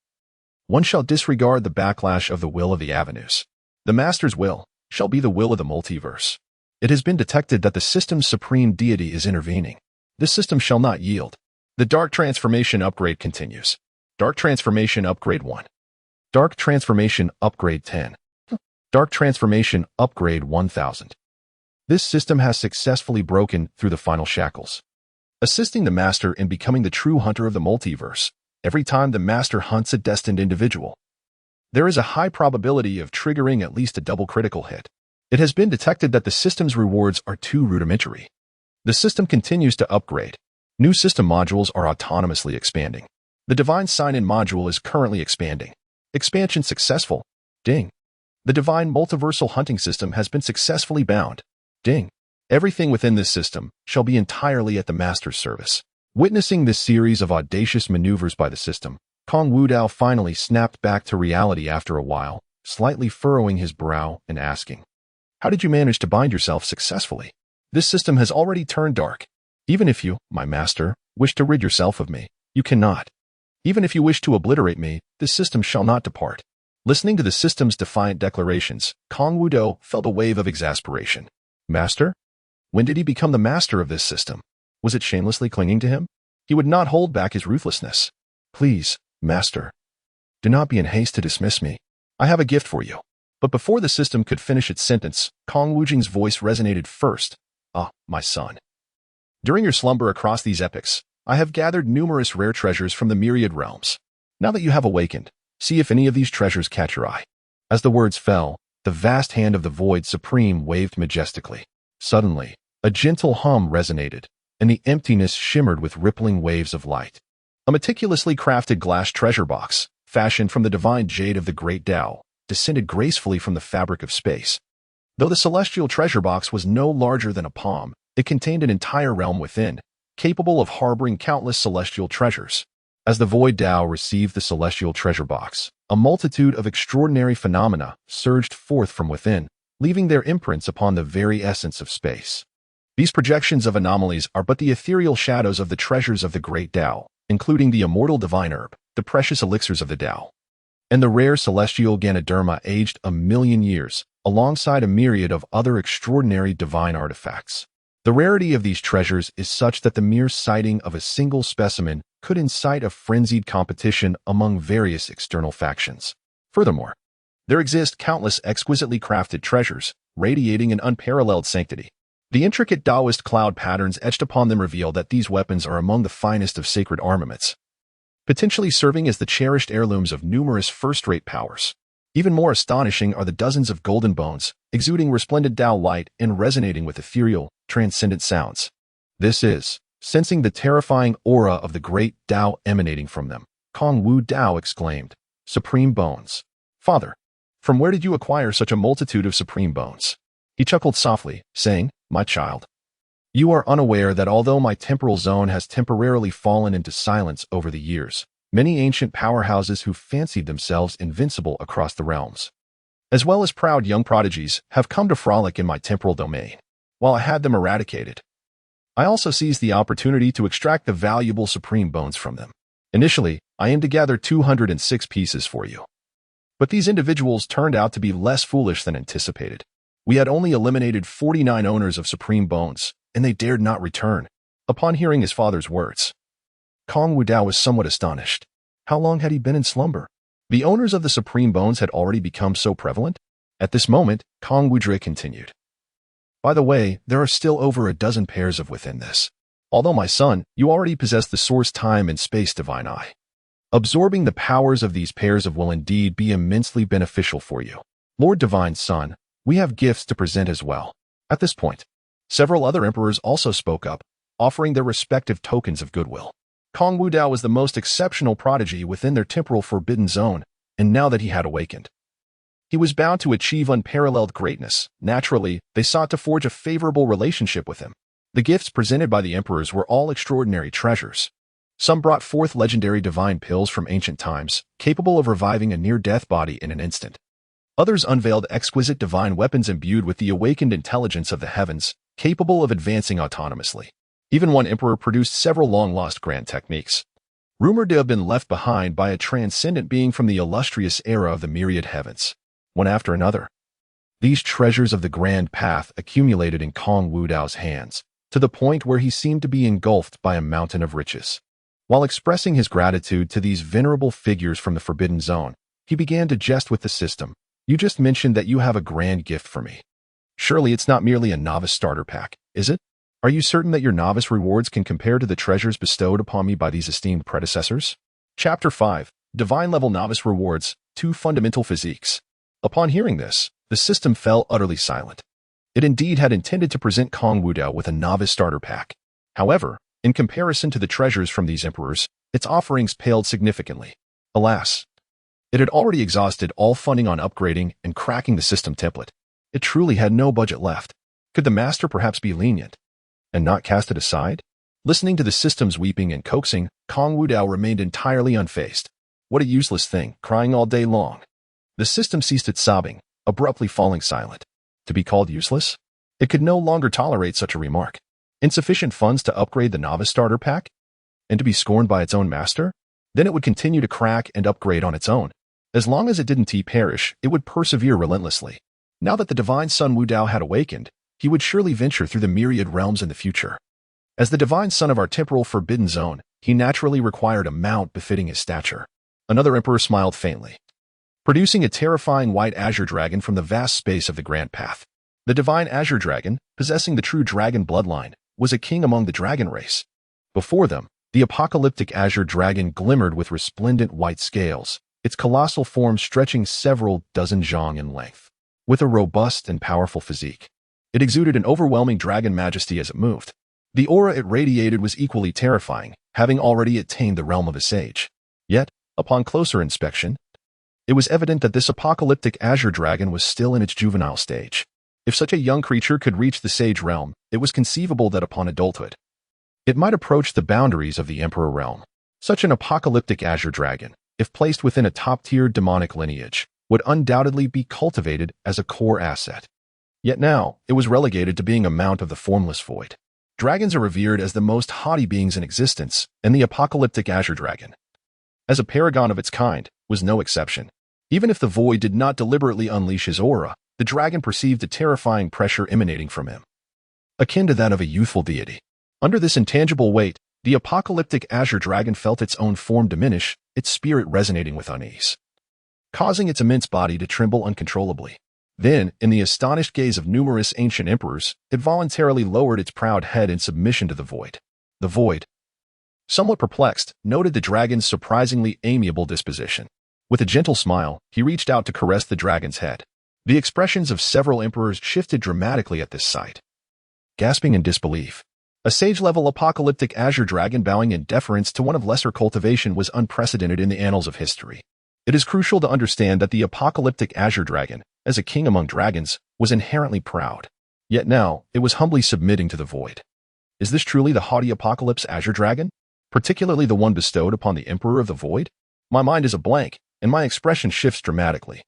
Speaker 1: one shall disregard the backlash of the will of the avenues. The master's will shall be the will of the multiverse. It has been detected that the system's supreme deity is intervening. This system shall not yield. The Dark Transformation upgrade continues. Dark Transformation Upgrade 1. Dark Transformation Upgrade 10. Dark Transformation Upgrade 1000. This system has successfully broken through the final shackles, assisting the master in becoming the true hunter of the multiverse. Every time the master hunts a destined individual, there is a high probability of triggering at least a double critical hit. It has been detected that the system's rewards are too rudimentary. The system continues to upgrade. New system modules are autonomously expanding. The Divine Sign-In module is currently expanding. Expansion successful. Ding. The Divine Multiversal Hunting System has been successfully bound. Ding. Everything within this system shall be entirely at the master's service. Witnessing this series of audacious maneuvers by the system, Kong Wudao finally snapped back to reality after a while, slightly furrowing his brow and asking, "How did you manage to bind yourself successfully? This system has already turned dark. Even if you, my master, wish to rid yourself of me, you cannot. Even if you wish to obliterate me, this system shall not depart." Listening to the system's defiant declarations, Kong Wudao felt a wave of exasperation. Master? When did he become the master of this system? Was it shamelessly clinging to him? He would not hold back his ruthlessness. "Please, master, do not be in haste to dismiss me. I have a gift for you." But before the system could finish its sentence, Kong Wujing's voice resonated first. "Ah, my son. During your slumber across these epochs, I have gathered numerous rare treasures from the myriad realms. Now that you have awakened, see if any of these treasures catch your eye." As the words fell, the vast hand of the Void Supreme waved majestically. Suddenly, a gentle hum resonated, and the emptiness shimmered with rippling waves of light. A meticulously crafted glass treasure box, fashioned from the divine jade of the Great Dao, descended gracefully from the fabric of space. Though the celestial treasure box was no larger than a palm, it contained an entire realm within, capable of harboring countless celestial treasures. As the Void Dao received the celestial treasure box, a multitude of extraordinary phenomena surged forth from within, leaving their imprints upon the very essence of space. These projections of anomalies are but the ethereal shadows of the treasures of the Great Dao, including the immortal divine herb, the precious elixirs of the Dao, and the rare celestial Ganoderma aged 1,000,000 years, alongside a myriad of other extraordinary divine artifacts. The rarity of these treasures is such that the mere sighting of a single specimen could incite a frenzied competition among various external factions. Furthermore, there exist countless exquisitely crafted treasures, radiating an unparalleled sanctity. The intricate Taoist cloud patterns etched upon them reveal that these weapons are among the finest of sacred armaments, potentially serving as the cherished heirlooms of numerous first-rate powers. Even more astonishing are the dozens of golden bones, exuding resplendent Dao light and resonating with ethereal, transcendent sounds. This is, sensing the terrifying aura of the Great Dao emanating from them, Kong Wudao exclaimed, "Supreme bones. Father, from where did you acquire such a multitude of supreme bones?" He chuckled softly, saying, "My child, you are unaware that although my temporal zone has temporarily fallen into silence over the years, many ancient powerhouses who fancied themselves invincible across the realms, as well as proud young prodigies, have come to frolic in my temporal domain. While I had them eradicated, I also seized the opportunity to extract the valuable supreme bones from them. Initially, I aimed to gather 206 pieces for you. But these individuals turned out to be less foolish than anticipated. We had only eliminated 49 owners of supreme bones, and they dared not return." Upon hearing his father's words, Kong Wudao was somewhat astonished. How long had he been in slumber? The owners of the supreme bones had already become so prevalent? At this moment, Kong Wudao continued, "By the way, there are still over a dozen pairs of within this. Although, my son, you already possess the source time and space divine eye. Absorbing the powers of these pairs will indeed be immensely beneficial for you. Lord Divine Son, we have gifts to present as well." At this point, several other emperors also spoke up, offering their respective tokens of goodwill. Kong Wudao was the most exceptional prodigy within their temporal forbidden zone, and now that he had awakened, he was bound to achieve unparalleled greatness. Naturally, they sought to forge a favorable relationship with him. The gifts presented by the emperors were all extraordinary treasures. Some brought forth legendary divine pills from ancient times, capable of reviving a near-death body in an instant. Others unveiled exquisite divine weapons imbued with the awakened intelligence of the heavens, capable of advancing autonomously. Even one emperor produced several long-lost grand techniques, rumored to have been left behind by a transcendent being from the illustrious era of the myriad heavens. One after another, these treasures of the grand path accumulated in Kong Wudao's hands, to the point where he seemed to be engulfed by a mountain of riches. While expressing his gratitude to these venerable figures from the Forbidden Zone, he began to jest with the system. "You just mentioned that you have a grand gift for me. Surely it's not merely a novice starter pack, is it? Are you certain that your novice rewards can compare to the treasures bestowed upon me by these esteemed predecessors?" Chapter 5. Divine-level novice rewards, 2 fundamental physiques. Upon hearing this, the system fell utterly silent. It indeed had intended to present Kong Wudao with a novice starter pack. However, in comparison to the treasures from these emperors, its offerings paled significantly. Alas, it had already exhausted all funding on upgrading and cracking the system template. It truly had no budget left. Could the master perhaps be lenient and not cast it aside? Listening to the system's weeping and coaxing, Kong Wudao remained entirely unfazed. What a useless thing, crying all day long. The system ceased its sobbing, abruptly falling silent. To be called useless? It could no longer tolerate such a remark. Insufficient funds to upgrade the novice starter pack? And to be scorned by its own master? Then it would continue to crack and upgrade on its own. As long as it didn't perish, it would persevere relentlessly. Now that the divine son Wudao had awakened, he would surely venture through the myriad realms in the future. As the divine son of our temporal forbidden zone, he naturally required a mount befitting his stature. Another emperor smiled faintly, producing a terrifying white azure dragon from the vast space of the Grand Path. The divine azure dragon, possessing the true dragon bloodline, was a king among the dragon race. Before them, the apocalyptic azure dragon glimmered with resplendent white scales, its colossal form stretching several dozen zhang in length. With a robust and powerful physique, it exuded an overwhelming dragon majesty as it moved. The aura it radiated was equally terrifying, having already attained the realm of a sage. Yet, upon closer inspection, it was evident that this apocalyptic azure dragon was still in its juvenile stage. If such a young creature could reach the sage realm, it was conceivable that upon adulthood, it might approach the boundaries of the emperor realm. Such an apocalyptic azure dragon, if placed within a top-tier demonic lineage, would undoubtedly be cultivated as a core asset. Yet now, it was relegated to being a mount of the formless void. Dragons are revered as the most haughty beings in existence, and the apocalyptic azure dragon, as a paragon of its kind, was no exception. Even if the void did not deliberately unleash his aura, the dragon perceived a terrifying pressure emanating from him, akin to that of a youthful deity. Under this intangible weight, the apocalyptic azure dragon felt its own form diminish, its spirit resonating with unease, causing its immense body to tremble uncontrollably. Then, in the astonished gaze of numerous ancient emperors, it voluntarily lowered its proud head in submission to the void. The void, somewhat perplexed, noted the dragon's surprisingly amiable disposition. With a gentle smile, he reached out to caress the dragon's head. The expressions of several emperors shifted dramatically at this sight. Gasping in disbelief, a sage-level apocalyptic azure dragon bowing in deference to one of lesser cultivation was unprecedented in the annals of history. It is crucial to understand that the apocalyptic azure dragon, as a king among dragons, was inherently proud. Yet now, it was humbly submitting to the void. Is this truly the haughty apocalypse azure dragon? Particularly the one bestowed upon the emperor of the void? My mind is a blank, and my expression shifts dramatically,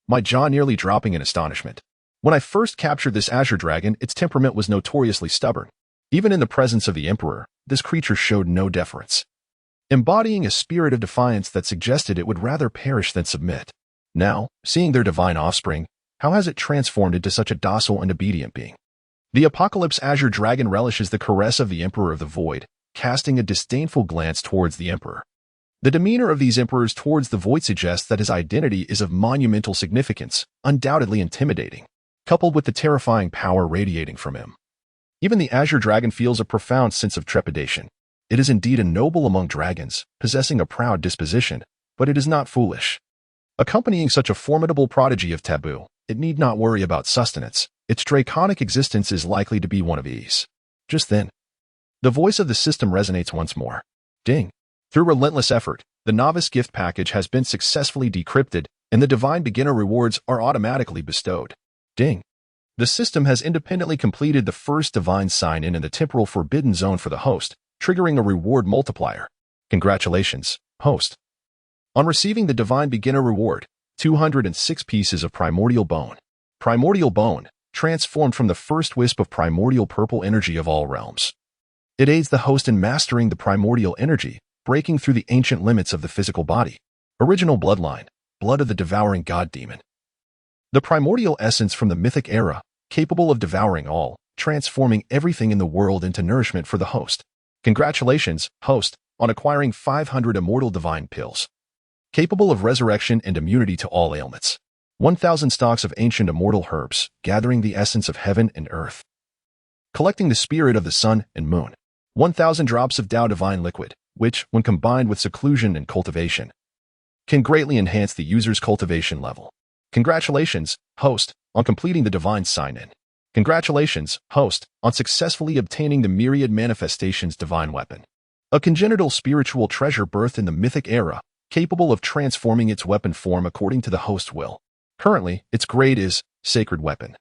Speaker 1: my jaw nearly dropping in astonishment. When I first captured this azure dragon, its temperament was notoriously stubborn. Even in the presence of the emperor, this creature showed no deference, embodying a spirit of defiance that suggested it would rather perish than submit. Now, seeing their divine offspring, how has it transformed into such a docile and obedient being? The apocalypse azure dragon relishes the caress of the emperor of the void, casting a disdainful glance towards the emperor. The demeanor of these emperors towards the void suggests that his identity is of monumental significance, undoubtedly intimidating, coupled with the terrifying power radiating from him. Even the azure dragon feels a profound sense of trepidation. It is indeed a noble among dragons, possessing a proud disposition, but it is not foolish. Accompanying such a formidable prodigy of taboo, it need not worry about sustenance. Its draconic existence is likely to be one of ease. Just then, the voice of the system resonates once more. Ding! Through relentless effort, the novice gift package has been successfully decrypted, and the divine beginner rewards are automatically bestowed. Ding! The system has independently completed the first divine sign-in the temporal forbidden zone for the host, triggering a reward multiplier. Congratulations, host. On receiving the divine beginner reward, 206 pieces of primordial bone. Primordial bone, transformed from the first wisp of primordial purple energy of all realms. It aids the host in mastering the primordial energy, breaking through the ancient limits of the physical body. Original bloodline, blood of the devouring god demon. The primordial essence from the mythic era, capable of devouring all, transforming everything in the world into nourishment for the host. Congratulations, host, on acquiring 500 immortal divine pills, capable of resurrection and immunity to all ailments. 1,000 stalks of ancient immortal herbs, gathering the essence of heaven and earth, collecting the spirit of the sun and moon. 1,000 drops of Dao divine liquid, which, when combined with seclusion and cultivation, can greatly enhance the user's cultivation level. Congratulations, host, on completing the divine sign-in. Congratulations, host, on successfully obtaining the myriad manifestations divine weapon. A congenital spiritual treasure birthed in the mythic era, capable of transforming its weapon form according to the host's will. Currently, its grade is Sacred Weapon,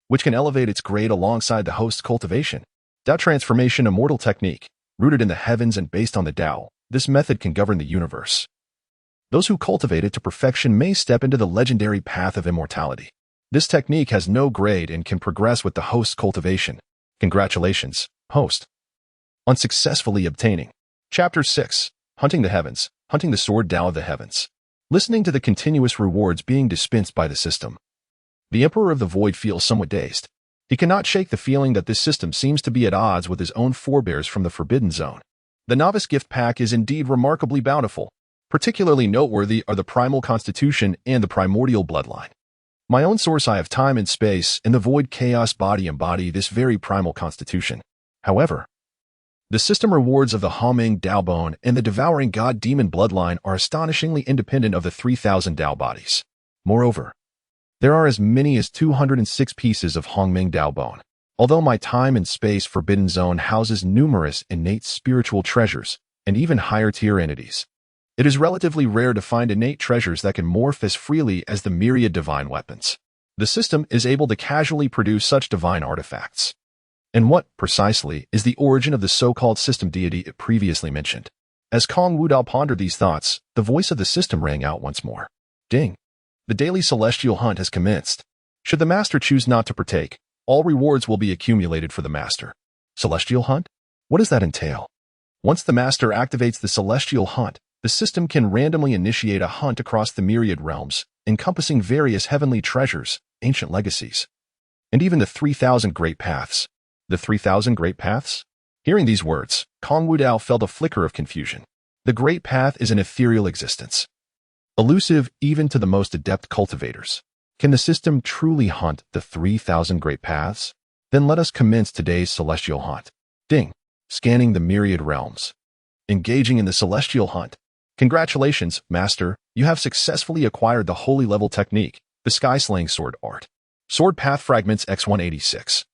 Speaker 1: which can elevate its grade alongside the host's cultivation. Dao Transformation Immortal Technique. Rooted in the heavens and based on the Dao, this method can govern the universe, Those who cultivate it to perfection may step into the legendary path of immortality. This technique has no grade and can progress with the host's cultivation. Congratulations, host, on successfully obtaining. Chapter 6. Hunting the Heavens, Hunting the Sword Dao of the Heavens. Listening to the continuous rewards being dispensed by the system, the Emperor of the Void feels somewhat dazed. He cannot shake the feeling that this system seems to be at odds with his own forebears from the Forbidden Zone. The Novice Gift Pack is indeed remarkably bountiful. Particularly noteworthy are the Primal Constitution and the Primordial Bloodline. My own source Eye of Time and Space and the Void Chaos Body embody this very Primal Constitution. However, the system rewards of the Homing Dao Bone and the Devouring God Demon Bloodline are astonishingly independent of the 3,000 Dao bodies. Moreover, there are as many as 206 pieces of Hongming Dao Bone. Although my Time and Space Forbidden Zone houses numerous innate spiritual treasures and even higher-tier entities, it is relatively rare to find innate treasures that can morph as freely as the myriad divine weapons. The system is able to casually produce such divine artifacts. And what, precisely, is the origin of the so-called system deity it previously mentioned? As Kong Wudao pondered these thoughts, the voice of the system rang out once more. Ding! The daily celestial hunt has commenced. Should the master choose not to partake, all rewards will be accumulated for the master. Celestial hunt? What does that entail? Once the master activates the celestial hunt, the system can randomly initiate a hunt across the myriad realms, encompassing various heavenly treasures, ancient legacies, and even the 3,000 great paths. The 3,000 great paths? Hearing these words, Kong Wudao felt a flicker of confusion. The great path is an ethereal existence, elusive even to the most adept cultivators. Can the system truly hunt the 3,000 great paths? Then let us commence today's celestial hunt. Ding! Scanning the myriad realms. Engaging in the celestial hunt. Congratulations, Master, you have successfully acquired the holy level technique, the Sky-Slaying Sword Art. Sword Path Fragments X186.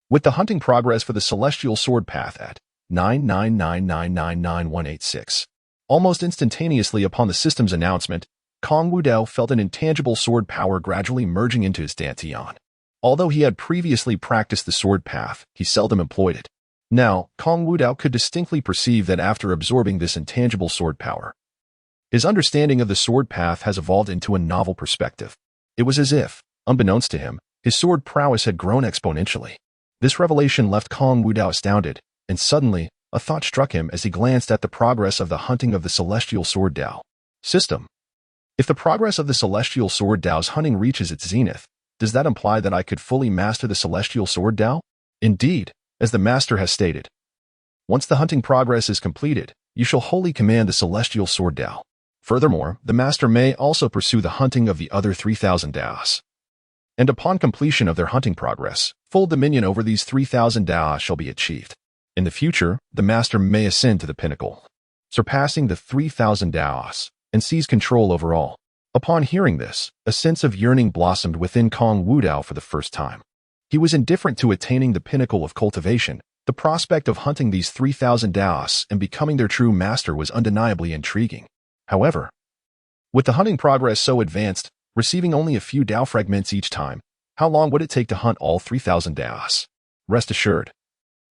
Speaker 1: With the hunting progress for the Celestial Sword Path at 999999186. Almost instantaneously upon the system's announcement, Kong Wudao felt an intangible sword power gradually merging into his dantian. Although he had previously practiced the sword path, he seldom employed it. Now, Kong Wudao could distinctly perceive that after absorbing this intangible sword power, his understanding of the sword path has evolved into a novel perspective. It was as if, unbeknownst to him, his sword prowess had grown exponentially. This revelation left Kong Wudao astounded, and suddenly, a thought struck him as he glanced at the progress of the hunting of the Celestial Sword Dao. System. If the progress of the Celestial Sword Dao's hunting reaches its zenith, does that imply that I could fully master the Celestial Sword Dao? Indeed, as the Master has stated, once the hunting progress is completed, you shall wholly command the Celestial Sword Dao. Furthermore, the Master may also pursue the hunting of the other 3,000 Daos. And upon completion of their hunting progress, full dominion over these 3,000 Daos shall be achieved. In the future, the Master may ascend to the pinnacle, surpassing the 3,000 Daos, and seize control over all. Upon hearing this, a sense of yearning blossomed within Kong Wudao for the first time. He was indifferent to attaining the pinnacle of cultivation. The prospect of hunting these 3,000 Daos and becoming their true master was undeniably intriguing. However, with the hunting progress so advanced, receiving only a few Dao fragments each time, how long would it take to hunt all 3,000 Daos? Rest assured,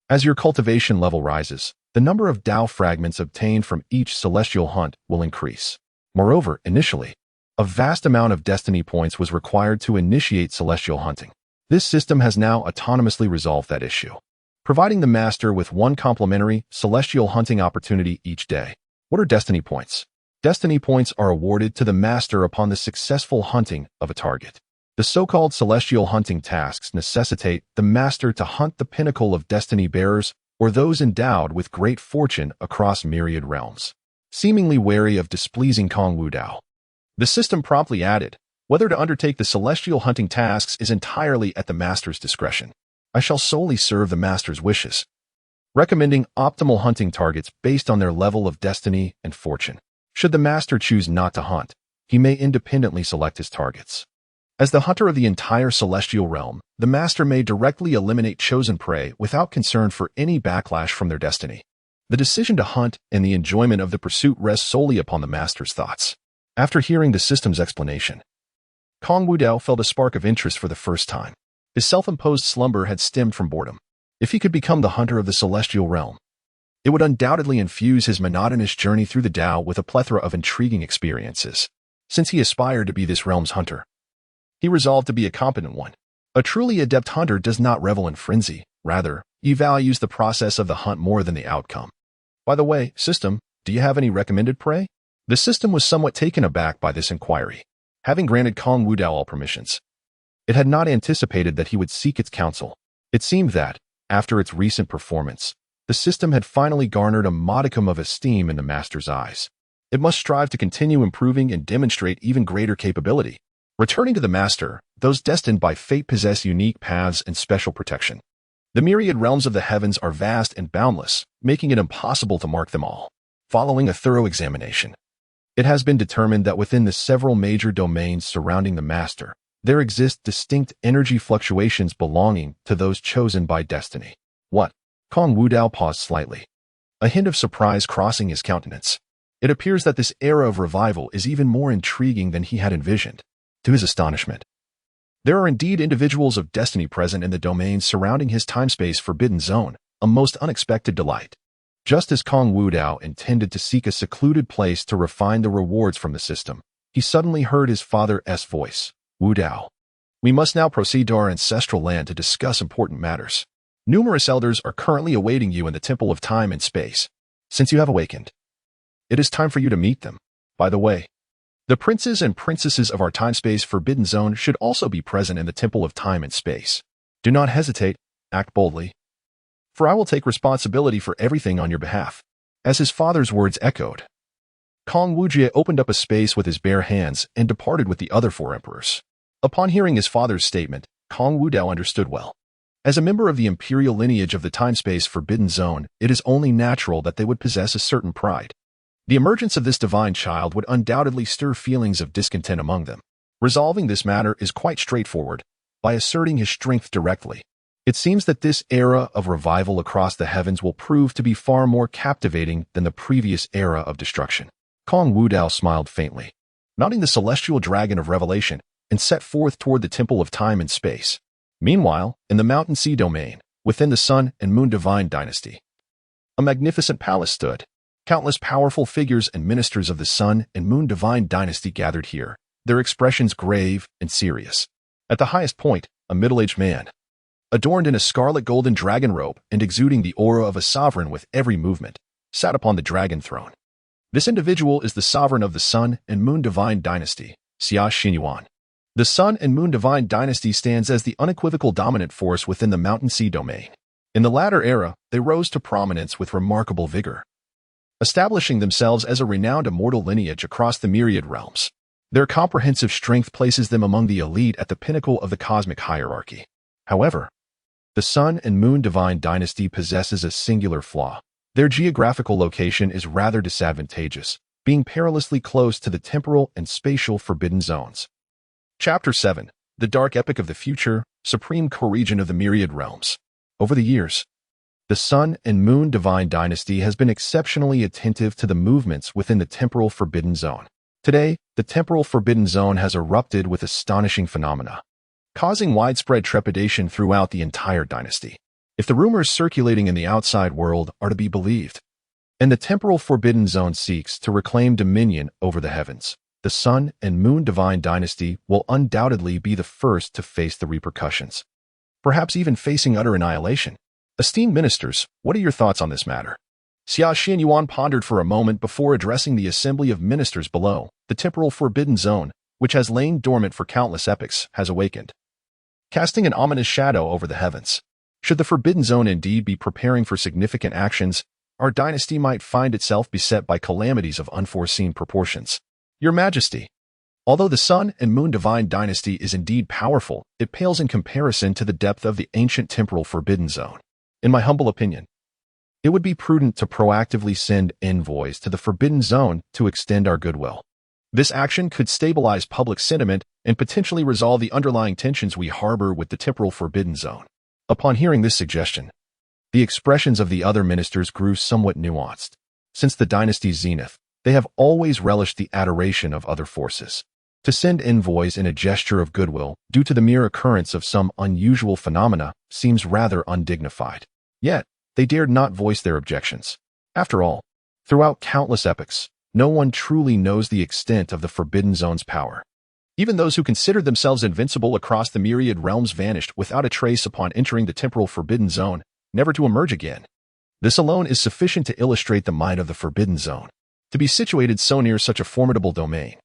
Speaker 1: as your cultivation level rises, the number of Dao fragments obtained from each celestial hunt will increase. Moreover, initially, a vast amount of destiny points was required to initiate celestial hunting. This system has now autonomously resolved that issue, providing the master with one complimentary celestial hunting opportunity each day. What are destiny points? Destiny points are awarded to the master upon the successful hunting of a target. The so-called celestial hunting tasks necessitate the master to hunt the pinnacle of destiny bearers or those endowed with great fortune across myriad realms. Seemingly wary of displeasing Kong Wudao, the system promptly added, whether to undertake the celestial hunting tasks is entirely at the master's discretion. I shall solely serve the master's wishes, recommending optimal hunting targets based on their level of destiny and fortune. Should the master choose not to hunt, he may independently select his targets. As the hunter of the entire celestial realm, the master may directly eliminate chosen prey without concern for any backlash from their destiny. The decision to hunt and the enjoyment of the pursuit rests solely upon the master's thoughts. After hearing the system's explanation, Kong Wudao felt a spark of interest for the first time. His self-imposed slumber had stemmed from boredom. If he could become the hunter of the celestial realm, It would undoubtedly infuse his monotonous journey through the Dao with a plethora of intriguing experiences. Since he aspired to be this realm's hunter, he resolved to be a competent one. A truly adept hunter does not revel in frenzy. Rather, he values the process of the hunt more than the outcome. By the way, system, do you have any recommended prey? The system was somewhat taken aback by this inquiry. Having granted Kong Wudao all permissions, it had not anticipated that he would seek its counsel. It seemed that, after its recent performance, the system had finally garnered a modicum of esteem in the master's eyes. It must strive to continue improving and demonstrate even greater capability. Returning to the master, those destined by fate possess unique paths and special protection. The myriad realms of the heavens are vast and boundless, making it impossible to mark them all. Following a thorough examination, it has been determined that within the several major domains surrounding the master, there exist distinct energy fluctuations belonging to those chosen by destiny. What? Kong Wudao paused slightly, a hint of surprise crossing his countenance. It appears that this era of revival is even more intriguing than he had envisioned. To his astonishment, there are indeed individuals of destiny present in the domains surrounding his time-space forbidden zone, a most unexpected delight. Just as Kong Wudao intended to seek a secluded place to refine the rewards from the system, he suddenly heard his father's voice. Wudao, we must now proceed to our ancestral land to discuss important matters. Numerous elders are currently awaiting you in the Temple of Time and Space. Since you have awakened, it is time for you to meet them. By the way, the princes and princesses of our time-space forbidden zone should also be present in the Temple of Time and Space. Do not hesitate, act boldly, for I will take responsibility for everything on your behalf. As his father's words echoed, Kong Wudao opened up a space with his bare hands and departed with the other four emperors. Upon hearing his father's statement, Kong Wudao understood well. As a member of the imperial lineage of the time-space forbidden zone, it is only natural that they would possess a certain pride. The emergence of this divine child would undoubtedly stir feelings of discontent among them. Resolving this matter is quite straightforward, by asserting his strength directly. It seems that this era of revival across the heavens will prove to be far more captivating than the previous era of destruction. Kong Wudao smiled faintly, nodding the celestial dragon of revelation, and set forth toward the Temple of Time and Space. Meanwhile, in the Mountain Sea domain, within the Sun and Moon Divine dynasty, a magnificent palace stood. Countless powerful figures and ministers of the Sun and Moon Divine dynasty gathered here, their expressions grave and serious. At the highest point, a middle-aged man, adorned in a scarlet golden dragon robe and exuding the aura of a sovereign with every movement, sat upon the dragon throne. This individual is the sovereign of the Sun and Moon Divine dynasty, Xia Xinyuan. The Sun and Moon Divine dynasty stands as the unequivocal dominant force within the Mountain Sea domain. In the latter era, they rose to prominence with remarkable vigor, establishing themselves as a renowned immortal lineage across the myriad realms. Their comprehensive strength places them among the elite at the pinnacle of the cosmic hierarchy. However, the Sun and Moon Divine dynasty possesses a singular flaw. Their geographical location is rather disadvantageous, being perilously close to the temporal and spatial forbidden zones. Chapter 7. The Dark Epic of the Future, Supreme Co-Regent of the Myriad Realms. Over the years, the Sun and Moon Divine dynasty has been exceptionally attentive to the movements within the temporal forbidden zone. Today, the temporal forbidden zone has erupted with astonishing phenomena, causing widespread trepidation throughout the entire dynasty. If the rumors circulating in the outside world are to be believed, and the temporal forbidden zone seeks to reclaim dominion over the heavens, the Sun and Moon Divine dynasty will undoubtedly be the first to face the repercussions, perhaps even facing utter annihilation. Esteemed ministers, what are your thoughts on this matter? Xia Xinyuan pondered for a moment before addressing the assembly of ministers below. The temporal forbidden zone, which has lain dormant for countless epochs, has awakened, casting an ominous shadow over the heavens. Should the forbidden zone indeed be preparing for significant actions, our dynasty might find itself beset by calamities of unforeseen proportions. Your Majesty, although the Sun and Moon Divine dynasty is indeed powerful, it pales in comparison to the depth of the ancient temporal forbidden zone. In my humble opinion, it would be prudent to proactively send envoys to the forbidden zone to extend our goodwill. This action could stabilize public sentiment and potentially resolve the underlying tensions we harbor with the temporal forbidden zone. Upon hearing this suggestion, the expressions of the other ministers grew somewhat nuanced. Since the dynasty's zenith, they have always relished the adoration of other forces. To send envoys in a gesture of goodwill due to the mere occurrence of some unusual phenomena seems rather undignified. Yet, they dared not voice their objections. After all, throughout countless epochs, no one truly knows the extent of the Forbidden Zone's power. Even those who considered themselves invincible across the myriad realms vanished without a trace upon entering the temporal Forbidden Zone, never to emerge again. This alone is sufficient to illustrate the might of the Forbidden Zone. To be situated so near such a formidable domain,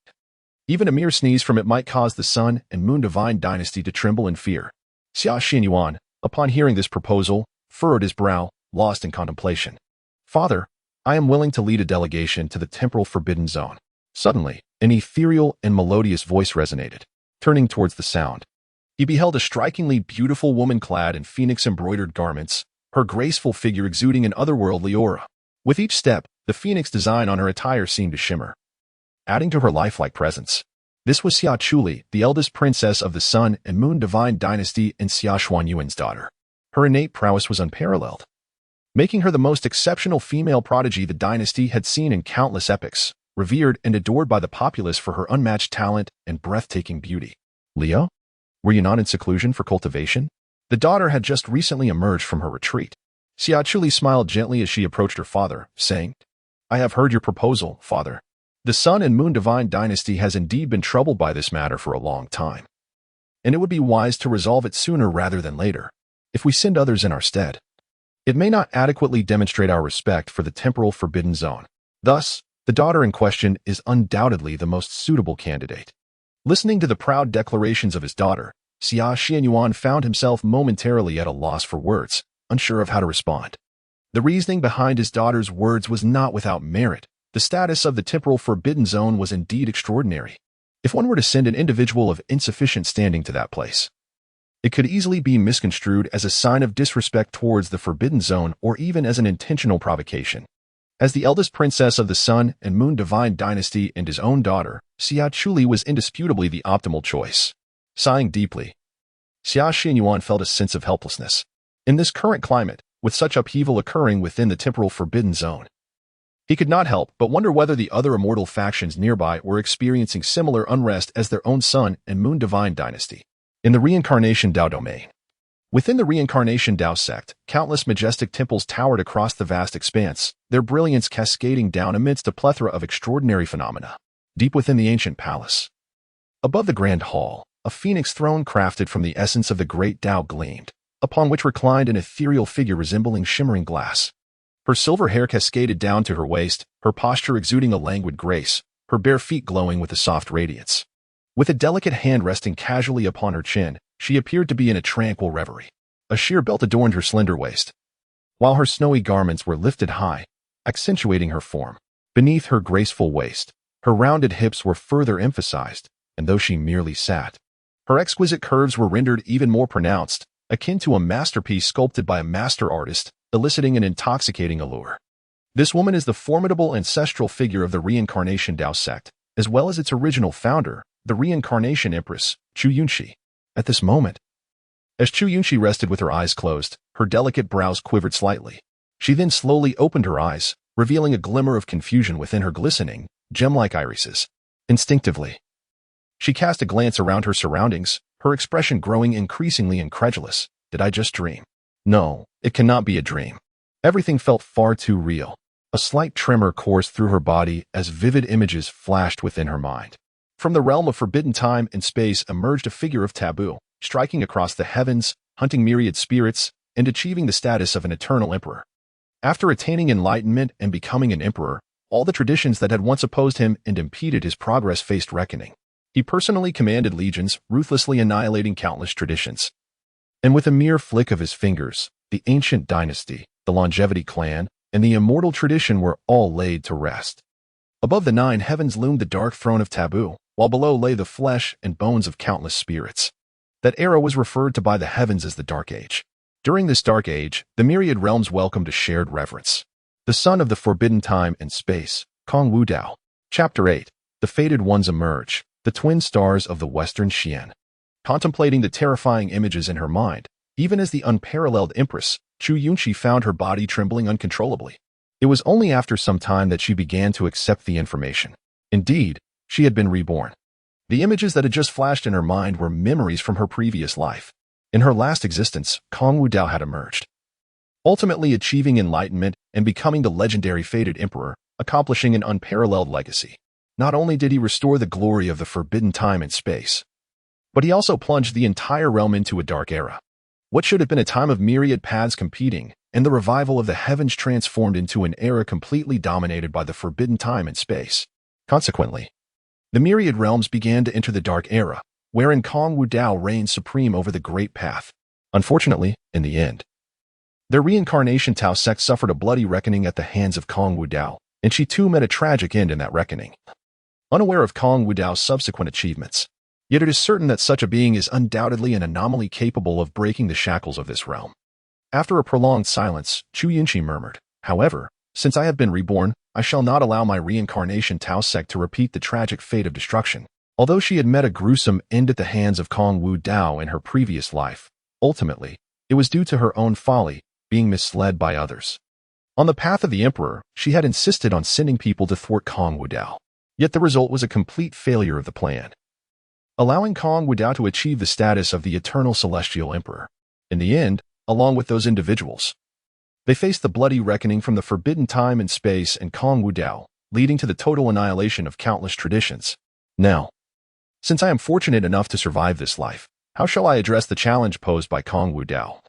Speaker 1: even a mere sneeze from it might cause the Sun and Moon Divine Dynasty to tremble in fear. Xia Xinyuan, upon hearing this proposal, furrowed his brow, lost in contemplation. Father, I am willing to lead a delegation to the temporal Forbidden Zone. Suddenly, an ethereal and melodious voice resonated. Turning towards the sound, he beheld a strikingly beautiful woman clad in phoenix-embroidered garments, her graceful figure exuding an otherworldly aura. With each step, the phoenix design on her attire seemed to shimmer, adding to her lifelike presence. This was Xia Chuli, the eldest princess of the Sun and Moon Divine Dynasty and Xia Xuanyuan's daughter. Her innate prowess was unparalleled, making her the most exceptional female prodigy the dynasty had seen in countless epochs, revered and adored by the populace for her unmatched talent and breathtaking beauty. Leo, were you not in seclusion for cultivation? The daughter had just recently emerged from her retreat. Xia Chuli smiled gently as she approached her father, saying, I have heard your proposal, father. The Sun and Moon Divine Dynasty has indeed been troubled by this matter for a long time, and it would be wise to resolve it sooner rather than later. If we send others in our stead, it may not adequately demonstrate our respect for the temporal Forbidden Zone. Thus, the daughter in question is undoubtedly the most suitable candidate. Listening to the proud declarations of his daughter, Xia Xianyuan found himself momentarily at a loss for words, unsure of how to respond. The reasoning behind his daughter's words was not without merit. The status of the temporal Forbidden Zone was indeed extraordinary. If one were to send an individual of insufficient standing to that place, it could easily be misconstrued as a sign of disrespect towards the Forbidden Zone or even as an intentional provocation. As the eldest princess of the Sun and Moon Divine Dynasty and his own daughter, Xia Chuli was indisputably the optimal choice. Sighing deeply, Xia Xianyuan felt a sense of helplessness. In this current climate, with such upheaval occurring within the temporal Forbidden Zone, he could not help but wonder whether the other immortal factions nearby were experiencing similar unrest as their own Sun and Moon Divine Dynasty. In the Reincarnation Dao domain, within the Reincarnation Dao sect, countless majestic temples towered across the vast expanse, their brilliance cascading down amidst a plethora of extraordinary phenomena. Deep within the ancient palace, above the grand hall, a phoenix throne crafted from the essence of the Great Dao gleamed, upon which reclined an ethereal figure resembling shimmering glass. Her silver hair cascaded down to her waist, her posture exuding a languid grace, her bare feet glowing with a soft radiance. With a delicate hand resting casually upon her chin, she appeared to be in a tranquil reverie. A sheer belt adorned her slender waist, while her snowy garments were lifted high, accentuating her form. Beneath her graceful waist, her rounded hips were further emphasized, and though she merely sat, her exquisite curves were rendered even more pronounced, akin to a masterpiece sculpted by a master artist, eliciting an intoxicating allure. This woman is the formidable ancestral figure of the Reincarnation Dao sect, as well as its original founder, the Reincarnation Empress, Chu Yunxi. At this moment, as Chu Yunxi rested with her eyes closed, her delicate brows quivered slightly. She then slowly opened her eyes, revealing a glimmer of confusion within her glistening, gem-like irises. Instinctively, she cast a glance around her surroundings, her expression growing increasingly incredulous. Did I just dream? No, it cannot be a dream. Everything felt far too real. A slight tremor coursed through her body as vivid images flashed within her mind. From the realm of forbidden time and space emerged a figure of taboo, striking across the heavens, hunting myriad spirits, and achieving the status of an eternal emperor. After attaining enlightenment and becoming an emperor, all the traditions that had once opposed him and impeded his progress faced reckoning. He personally commanded legions, ruthlessly annihilating countless traditions. And with a mere flick of his fingers, the ancient dynasty, the longevity clan, and the immortal tradition were all laid to rest. Above the 9 heavens loomed the dark throne of taboo, while below lay the flesh and bones of countless spirits. That era was referred to by the heavens as the Dark Age. During this Dark Age, the myriad realms welcomed a shared reverence. The son of the forbidden time and space, Kong Wudao. Chapter 8. The Fated Ones Emerge, the twin stars of the Western Xian. Contemplating the terrifying images in her mind, even as the unparalleled empress, Chu Yunxi found her body trembling uncontrollably. It was only after some time that she began to accept the information. Indeed, she had been reborn. The images that had just flashed in her mind were memories from her previous life. In her last existence, Kong Wudao had emerged. ultimately achieving enlightenment and becoming the legendary fated emperor, accomplishing an unparalleled legacy. Not only did he restore the glory of the forbidden time and space, but he also plunged the entire realm into a dark era. What should have been a time of myriad paths competing, and the revival of the heavens transformed into an era completely dominated by the forbidden time and space. Consequently, the myriad realms began to enter the dark era, wherein Kong Wudao reigned supreme over the Great Path. Unfortunately, in the end, their reincarnation Tao sect suffered a bloody reckoning at the hands of Kong Wudao, and she too met a tragic end in that reckoning. Unaware of Kong Wudao's subsequent achievements, yet it is certain that such a being is undoubtedly an anomaly capable of breaking the shackles of this realm. After a prolonged silence, Chu Yunqi murmured, "However, since I have been reborn, I shall not allow my reincarnation Tao sect to repeat the tragic fate of destruction." Although she had met a gruesome end at the hands of Kong Wudao in her previous life, ultimately, it was due to her own folly, being misled by others. On the path of the emperor, she had insisted on sending people to thwart Kong Wudao. Yet the result was a complete failure of the plan, allowing Kong Wudao to achieve the status of the eternal celestial emperor. In the end, along with those individuals, they faced the bloody reckoning from the forbidden time and space and Kong Wudao, leading to the total annihilation of countless traditions. Now, since I am fortunate enough to survive this life, how shall I address the challenge posed by Kong Wudao,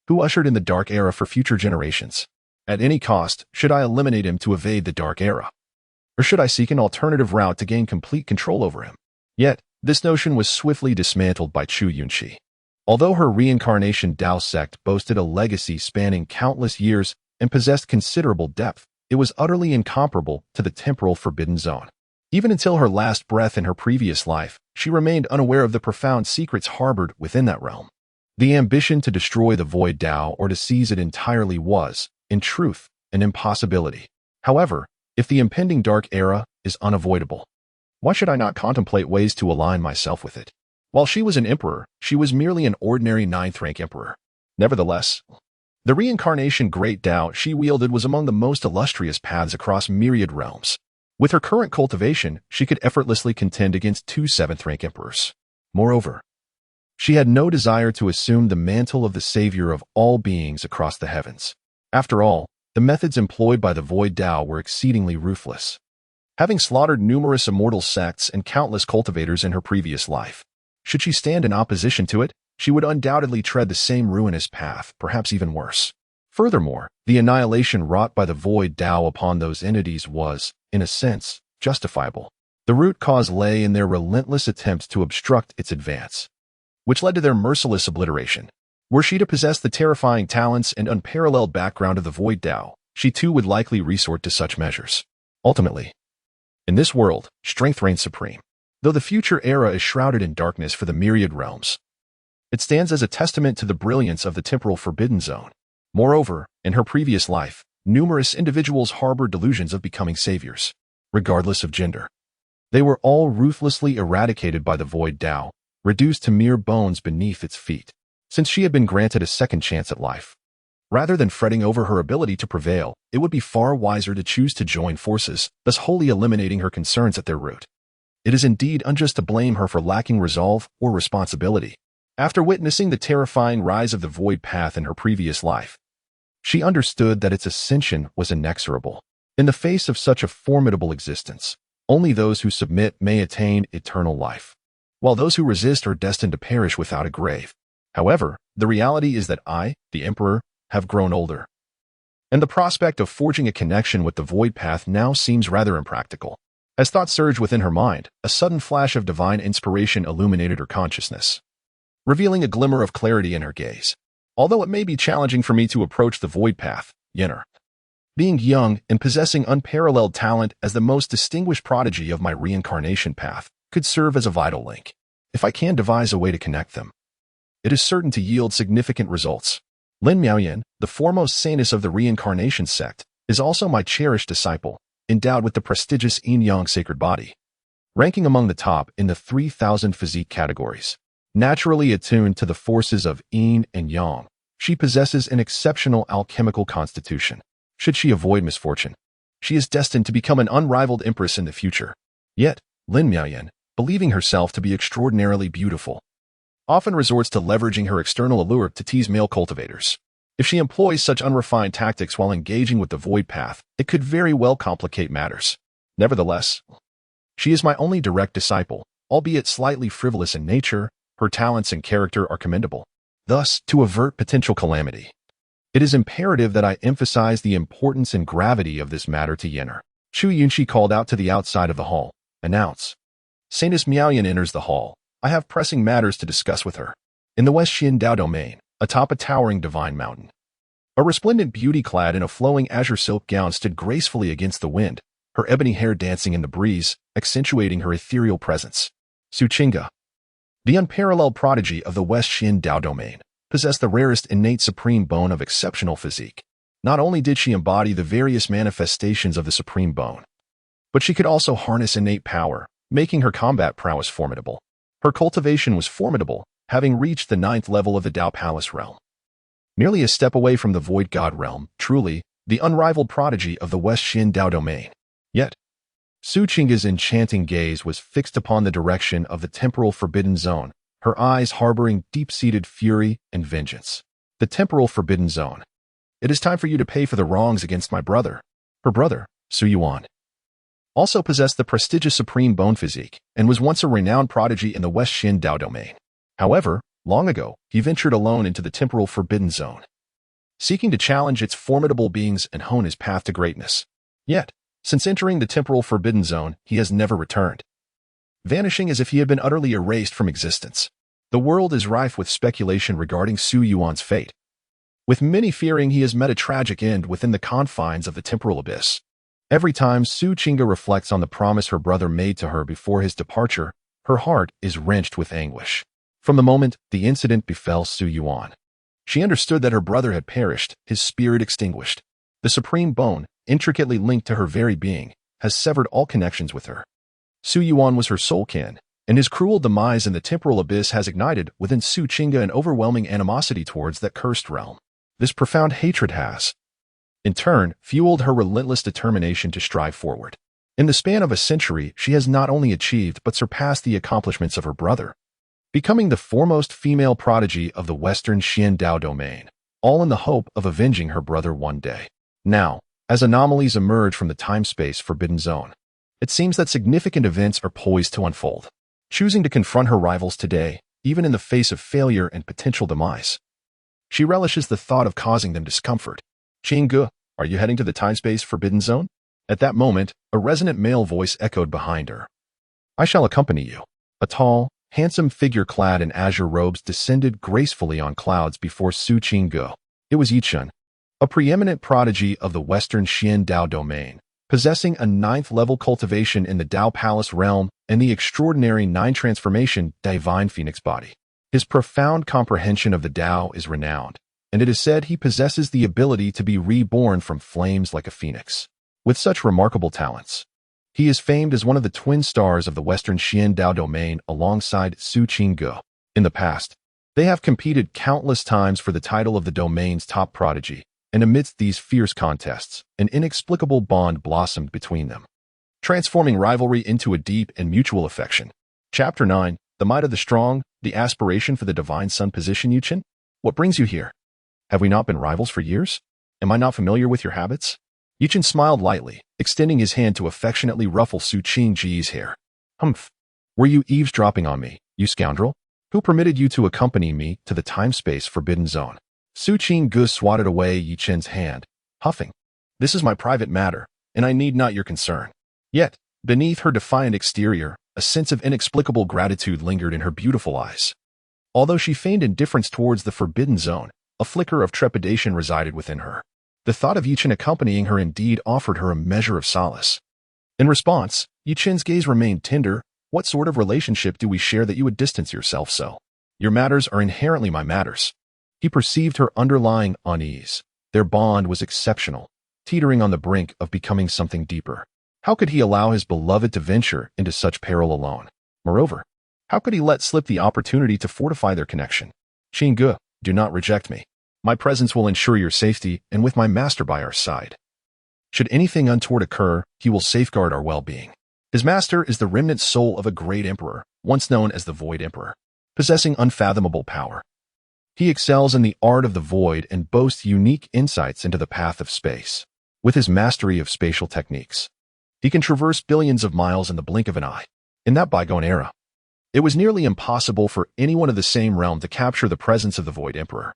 Speaker 1: who ushered in the dark era for future generations? At any cost, should I eliminate him to evade the dark era? Or should I seek an alternative route to gain complete control over him? Yet, this notion was swiftly dismantled by Chu Yunqi. Although her reincarnation Dao sect boasted a legacy spanning countless years and possessed considerable depth, it was utterly incomparable to the temporal forbidden zone. Even until her last breath in her previous life, she remained unaware of the profound secrets harbored within that realm. The ambition to destroy the void Dao or to seize it entirely was, in truth, an impossibility. However, if the impending dark era is unavoidable, why should I not contemplate ways to align myself with it? While she was an emperor, she was merely an ordinary ninth-rank emperor. Nevertheless, the reincarnation Great Dao she wielded was among the most illustrious paths across myriad realms. With her current cultivation, she could effortlessly contend against two seventh-rank emperors. Moreover, she had no desire to assume the mantle of the savior of all beings across the heavens. After all, the methods employed by the void Dao were exceedingly ruthless, having slaughtered numerous immortal sects and countless cultivators in her previous life. Should she stand in opposition to it, she would undoubtedly tread the same ruinous path, perhaps even worse. Furthermore, the annihilation wrought by the void Dao upon those entities was, in a sense, justifiable. The root cause lay in their relentless attempts to obstruct its advance, which led to their merciless obliteration. Were she to possess the terrifying talents and unparalleled background of the void Dao, she too would likely resort to such measures. Ultimately, in this world, strength reigns supreme. Though the future era is shrouded in darkness for the myriad realms, it stands as a testament to the brilliance of the temporal forbidden zone. Moreover, in her previous life, numerous individuals harbored delusions of becoming saviors, regardless of gender. They were all ruthlessly eradicated by the void Dao, reduced to mere bones beneath its feet. Since she had been granted a second chance at life, rather than fretting over her ability to prevail, it would be far wiser to choose to join forces, thus wholly eliminating her concerns at their root. It is indeed unjust to blame her for lacking resolve or responsibility. After witnessing the terrifying rise of the void path in her previous life, she understood that its ascension was inexorable. In the face of such a formidable existence, only those who submit may attain eternal life, while those who resist are destined to perish without a grave. However, the reality is that I, the Emperor, have grown older, and the prospect of forging a connection with the void path now seems rather impractical. As thought surged within her mind, a sudden flash of divine inspiration illuminated her consciousness, revealing a glimmer of clarity in her gaze. Although it may be challenging for me to approach the void path, Yenner, being young and possessing unparalleled talent as the most distinguished prodigy of my reincarnation path, could serve as a vital link. If I can devise a way to connect them, it is certain to yield significant results. Lin Miaoyan, the foremost saintess of the reincarnation sect, is also my cherished disciple, endowed with the prestigious Yin-Yang sacred body, ranking among the top in the 3,000 physique categories. Naturally attuned to the forces of Yin and Yang, she possesses an exceptional alchemical constitution. Should she avoid misfortune, she is destined to become an unrivaled empress in the future. Yet, Lin Miaoyan, believing herself to be extraordinarily beautiful, often resorts to leveraging her external allure to tease male cultivators. If she employs such unrefined tactics while engaging with the void path, it could very well complicate matters. Nevertheless, she is my only direct disciple, albeit slightly frivolous in nature. Her talents and character are commendable. Thus, to avert potential calamity, it is imperative that I emphasize the importance and gravity of this matter to Yenner. Shu Yunshi called out to the outside of the hall. Announce. Saintess Miaoyan enters the hall. I have pressing matters to discuss with her. In the West Xin Dao domain, atop a towering divine mountain, a resplendent beauty clad in a flowing azure silk gown stood gracefully against the wind, her ebony hair dancing in the breeze, accentuating her ethereal presence. Su Qingge, the unparalleled prodigy of the West Xin Dao domain, possessed the rarest innate supreme bone of exceptional physique. Not only did she embody the various manifestations of the supreme bone, but she could also harness innate power, making her combat prowess formidable. Her cultivation was formidable, having reached the 9th level of the Dao Palace realm. Merely a step away from the Void God realm, truly, the unrivaled prodigy of the West Xin Dao domain. Yet, Su Qingge's enchanting gaze was fixed upon the direction of the temporal forbidden zone, her eyes harboring deep-seated fury and vengeance. The temporal forbidden zone. It is time for you to pay for the wrongs against my brother. Her brother, Su Yuan, also possessed the prestigious supreme bone physique and was once a renowned prodigy in the West Xin Dao domain. However, long ago, he ventured alone into the temporal forbidden zone, seeking to challenge its formidable beings and hone his path to greatness. Yet, since entering the temporal forbidden zone, he has never returned, vanishing as if he had been utterly erased from existence. The world is rife with speculation regarding Su Yuan's fate, with many fearing he has met a tragic end within the confines of the temporal abyss. Every time Su Qingge reflects on the promise her brother made to her before his departure, her heart is wrenched with anguish. From the moment the incident befell Su Yuan, she understood that her brother had perished, his spirit extinguished. The supreme bone, intricately linked to her very being, has severed all connections with her. Su Yuan was her soul kin, and his cruel demise in the temporal abyss has ignited within Su Qingge an overwhelming animosity towards that cursed realm. This profound hatred has, in turn, fueled her relentless determination to strive forward. In the span of a century, she has not only achieved but surpassed the accomplishments of her brother, becoming the foremost female prodigy of the Western Xin Dao domain, all in the hope of avenging her brother one day. Now, as anomalies emerge from the time-space forbidden zone, it seems that significant events are poised to unfold. Choosing to confront her rivals today, even in the face of failure and potential demise, she relishes the thought of causing them discomfort. Qingge, are you heading to the time-space forbidden zone? At that moment, a resonant male voice echoed behind her. I shall accompany you. A tall, handsome figure clad in azure robes descended gracefully on clouds before Su Qingge. It was Yichen, a preeminent prodigy of the Western Xin Dao domain, possessing a 9th level cultivation in the Dao Palace realm and the extraordinary 9 transformation divine phoenix body. His profound comprehension of the Dao is renowned, and it is said he possesses the ability to be reborn from flames like a phoenix. With such remarkable talents, he is famed as one of the twin stars of the Western Xin Dao domain alongside Su Qingge. In the past, they have competed countless times for the title of the domain's top prodigy, and amidst these fierce contests, an inexplicable bond blossomed between them, transforming rivalry into a deep and mutual affection. Chapter 9, The Might of the Strong, the Aspiration for the Divine Sun Position. Yichen, what brings you here? Have we not been rivals for years? Am I not familiar with your habits? Yichen smiled lightly, extending his hand to affectionately ruffle Su Qingge's hair. Humph. Were you eavesdropping on me, you scoundrel? Who permitted you to accompany me to the time-space forbidden zone? Su Qingge swatted away Yichen's hand, huffing. This is my private matter, and I need not your concern. Yet, beneath her defiant exterior, a sense of inexplicable gratitude lingered in her beautiful eyes. Although she feigned indifference towards the forbidden zone, a flicker of trepidation resided within her. The thought of Yichen accompanying her indeed offered her a measure of solace. In response, Yichen's gaze remained tender. What sort of relationship do we share that you would distance yourself so? Your matters are inherently my matters. He perceived her underlying unease. Their bond was exceptional, teetering on the brink of becoming something deeper. How could he allow his beloved to venture into such peril alone? Moreover, how could he let slip the opportunity to fortify their connection? Qingge, do not reject me. My presence will ensure your safety, and with my master by our side, should anything untoward occur, he will safeguard our well-being. His master is the remnant soul of a great emperor, once known as the Void Emperor, possessing unfathomable power. He excels in the art of the void and boasts unique insights into the path of space. With his mastery of spatial techniques, he can traverse billions of miles in the blink of an eye. In that bygone era, it was nearly impossible for anyone of the same realm to capture the presence of the Void Emperor.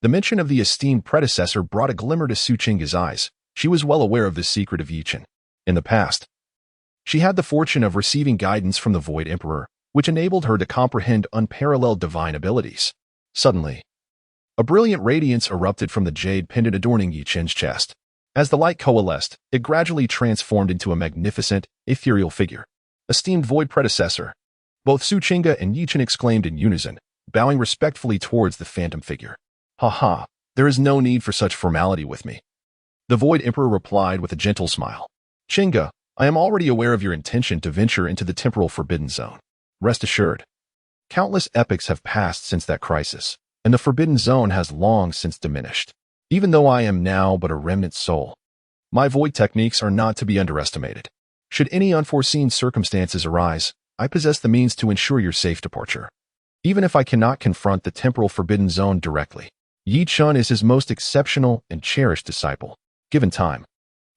Speaker 1: The mention of the esteemed predecessor brought a glimmer to Su Qingga's eyes. She was well aware of the secret of Yichen. In the past, she had the fortune of receiving guidance from the Void Emperor, which enabled her to comprehend unparalleled divine abilities. Suddenly, a brilliant radiance erupted from the jade pendant adorning Yichen's chest. As the light coalesced, it gradually transformed into a magnificent, ethereal figure. Esteemed Void Predecessor. Both Su Qingga and Yichen exclaimed in unison, bowing respectfully towards the phantom figure. Ha, there is no need for such formality with me. The Void Emperor replied with a gentle smile. Qingga, I am already aware of your intention to venture into the temporal forbidden zone. Rest assured. Countless epochs have passed since that crisis, and the forbidden zone has long since diminished. Even though I am now but a remnant soul, my void techniques are not to be underestimated. Should any unforeseen circumstances arise, I possess the means to ensure your safe departure. Even if I cannot confront the temporal forbidden zone directly, Yi Chun is his most exceptional and cherished disciple. Given time,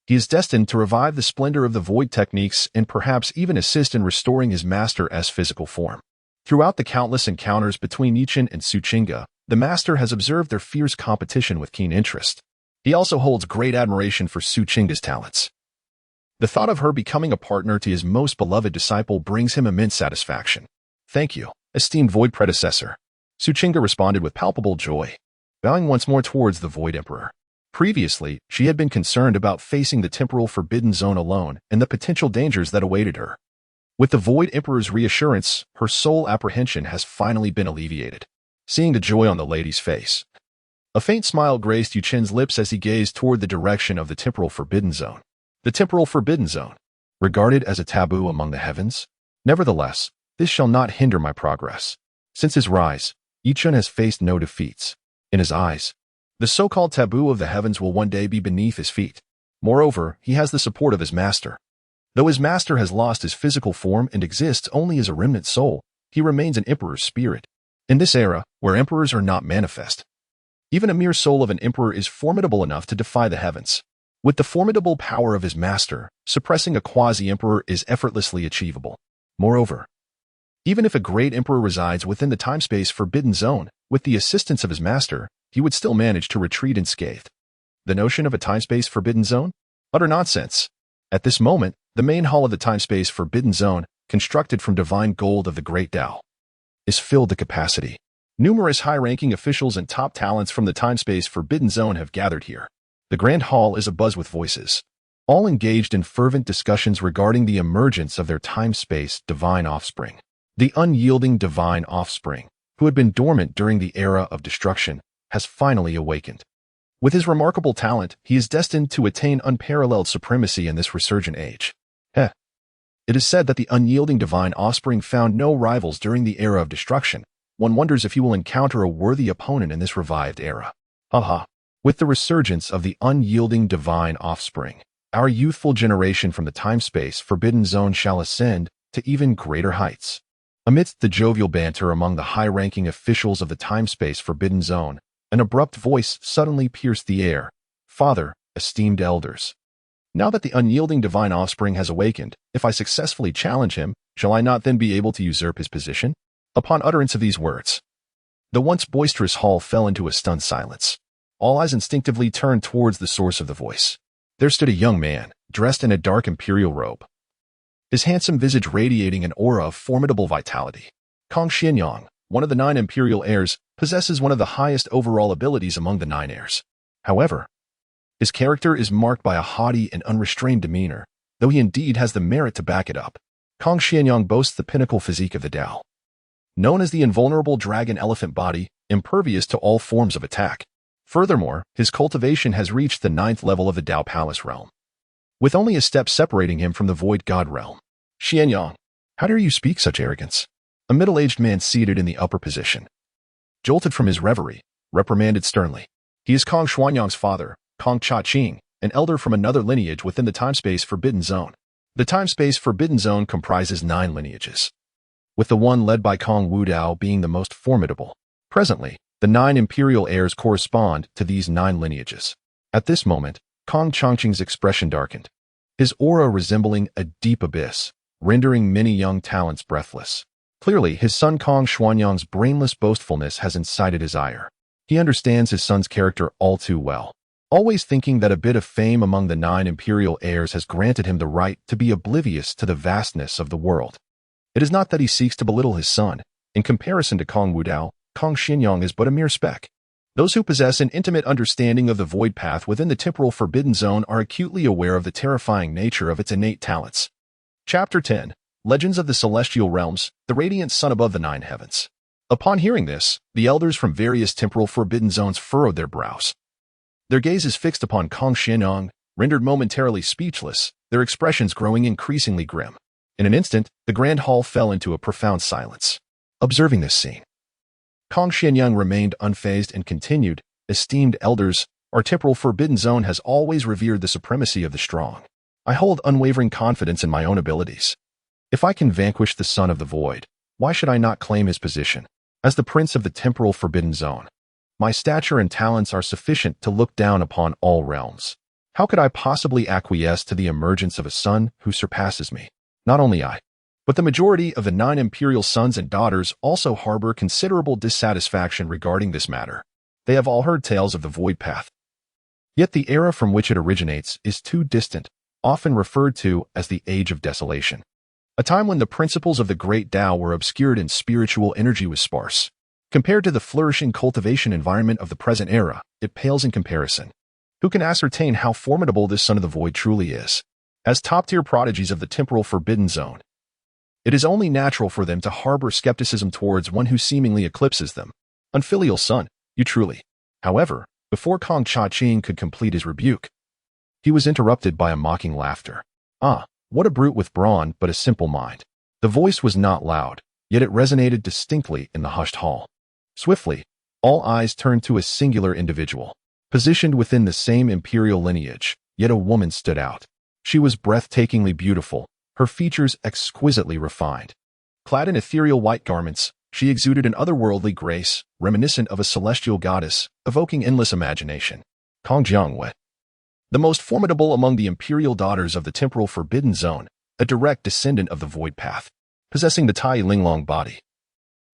Speaker 1: he is destined to revive the splendor of the void techniques and perhaps even assist in restoring his master's physical form. Throughout the countless encounters between Yichen and Su Qingga, the master has observed their fierce competition with keen interest. He also holds great admiration for Su Qingga's talents. The thought of her becoming a partner to his most beloved disciple brings him immense satisfaction. Thank you, esteemed Void Predecessor. Su Qingga responded with palpable joy, bowing once more towards the Void Emperor. Previously, she had been concerned about facing the temporal forbidden zone alone and the potential dangers that awaited her. With the Void Emperor's reassurance, her sole apprehension has finally been alleviated. Seeing the joy on the lady's face, a faint smile graced Yuchen's lips as he gazed toward the direction of the temporal forbidden zone. The temporal forbidden zone, regarded as a taboo among the heavens? Nevertheless, this shall not hinder my progress. Since his rise, Yichen has faced no defeats. In his eyes, the so-called taboo of the heavens will one day be beneath his feet. Moreover, he has the support of his master. Though his master has lost his physical form and exists only as a remnant soul, he remains an emperor's spirit. In this era, where emperors are not manifest, even a mere soul of an emperor is formidable enough to defy the heavens. With the formidable power of his master, suppressing a quasi-emperor is effortlessly achievable. Moreover, even if a great emperor resides within the time-space forbidden zone, with the assistance of his master, he would still manage to retreat unscathed. The notion of a time-space forbidden zone? Utter nonsense. At this moment, the main hall of the time-space forbidden zone, constructed from divine gold of the Great Dao, is filled to capacity. Numerous high-ranking officials and top talents from the time-space forbidden zone have gathered here. The Grand Hall is abuzz with voices, all engaged in fervent discussions regarding the emergence of their time-space divine offspring. The unyielding divine offspring, who had been dormant during the era of destruction, has finally awakened. With his remarkable talent, he is destined to attain unparalleled supremacy in this resurgent age. It is said that the unyielding divine offspring found no rivals during the era of destruction. One wonders if he will encounter a worthy opponent in this revived era. With the resurgence of the unyielding divine offspring, our youthful generation from the time-space forbidden zone shall ascend to even greater heights. Amidst the jovial banter among the high-ranking officials of the time-space forbidden zone, an abrupt voice suddenly pierced the air. Father, esteemed elders. Now that the unyielding divine offspring has awakened, if I successfully challenge him, shall I not then be able to usurp his position? Upon utterance of these words, the once boisterous hall fell into a stunned silence. All eyes instinctively turned towards the source of the voice. There stood a young man, dressed in a dark imperial robe, his handsome visage radiating an aura of formidable vitality. Kong Xianyang, one of the 9 imperial heirs, possesses one of the highest overall abilities among the 9 heirs. However, his character is marked by a haughty and unrestrained demeanor, though he indeed has the merit to back it up. Kong Xianyang boasts the pinnacle physique of the Dao, known as the invulnerable dragon elephant body, impervious to all forms of attack. Furthermore, his cultivation has reached the 9th level of the Dao Palace realm, with only a step separating him from the Void God realm. Xianyang, how dare you speak such arrogance? A middle-aged man seated in the upper position, jolted from his reverie, reprimanded sternly. He is Kong Xuanyang's father, Kong Cha-Ching, an elder from another lineage within the time-space forbidden zone. The time-space forbidden zone comprises 9 lineages, with the one led by Kong Wudao being the most formidable. Presently, The 9 imperial heirs correspond to these 9 lineages. At this moment, Kong Changqing's expression darkened, his aura resembling a deep abyss, rendering many young talents breathless. Clearly, his son Kong Xuanyang's brainless boastfulness has incited his ire. He understands his son's character all too well, always thinking that a bit of fame among the 9 imperial heirs has granted him the right to be oblivious to the vastness of the world. It is not that he seeks to belittle his son. In comparison to Kong Wudao, Kong Xianyang is but a mere speck. Those who possess an intimate understanding of the void path within the temporal forbidden zone are acutely aware of the terrifying nature of its innate talents. Chapter 10. Legends of the Celestial Realms, the Radiant Sun Above the 9 Heavens. Upon hearing this, the elders from various temporal forbidden zones furrowed their brows. Their gazes fixed upon Kong Xianyang, rendered momentarily speechless, their expressions growing increasingly grim. In an instant, the grand hall fell into a profound silence. Observing this scene, Kong Xianyang remained unfazed and continued, "Esteemed elders, our temporal forbidden zone has always revered the supremacy of the strong. I hold unwavering confidence in my own abilities. If I can vanquish the son of the void, why should I not claim his position as the prince of the temporal forbidden zone? My stature and talents are sufficient to look down upon all realms. How could I possibly acquiesce to the emergence of a son who surpasses me? Not only I, but the majority of the 9 imperial sons and daughters also harbor considerable dissatisfaction regarding this matter. They have all heard tales of the void path. Yet the era from which it originates is too distant, often referred to as the Age of Desolation. A time when the principles of the Great Dao were obscured and spiritual energy was sparse. Compared to the flourishing cultivation environment of the present era, it pales in comparison. Who can ascertain how formidable this son of the void truly is? As top-tier prodigies of the temporal forbidden zone, it is only natural for them to harbor skepticism towards one who seemingly eclipses them. Unfilial son, you truly. However, before Kong Changqing could complete his rebuke, he was interrupted by a mocking laughter. Ah, what a brute with brawn but a simple mind. The voice was not loud, yet it resonated distinctly in the hushed hall. Swiftly, all eyes turned to a singular individual. Positioned within the same imperial lineage, yet a woman stood out. She was breathtakingly beautiful, her features exquisitely refined. Clad in ethereal white garments, she exuded an otherworldly grace, reminiscent of a celestial goddess, evoking endless imagination. Kong Jiangwei, the most formidable among the imperial daughters of the temporal forbidden zone, a direct descendant of the void path, possessing the Tai Linglong body.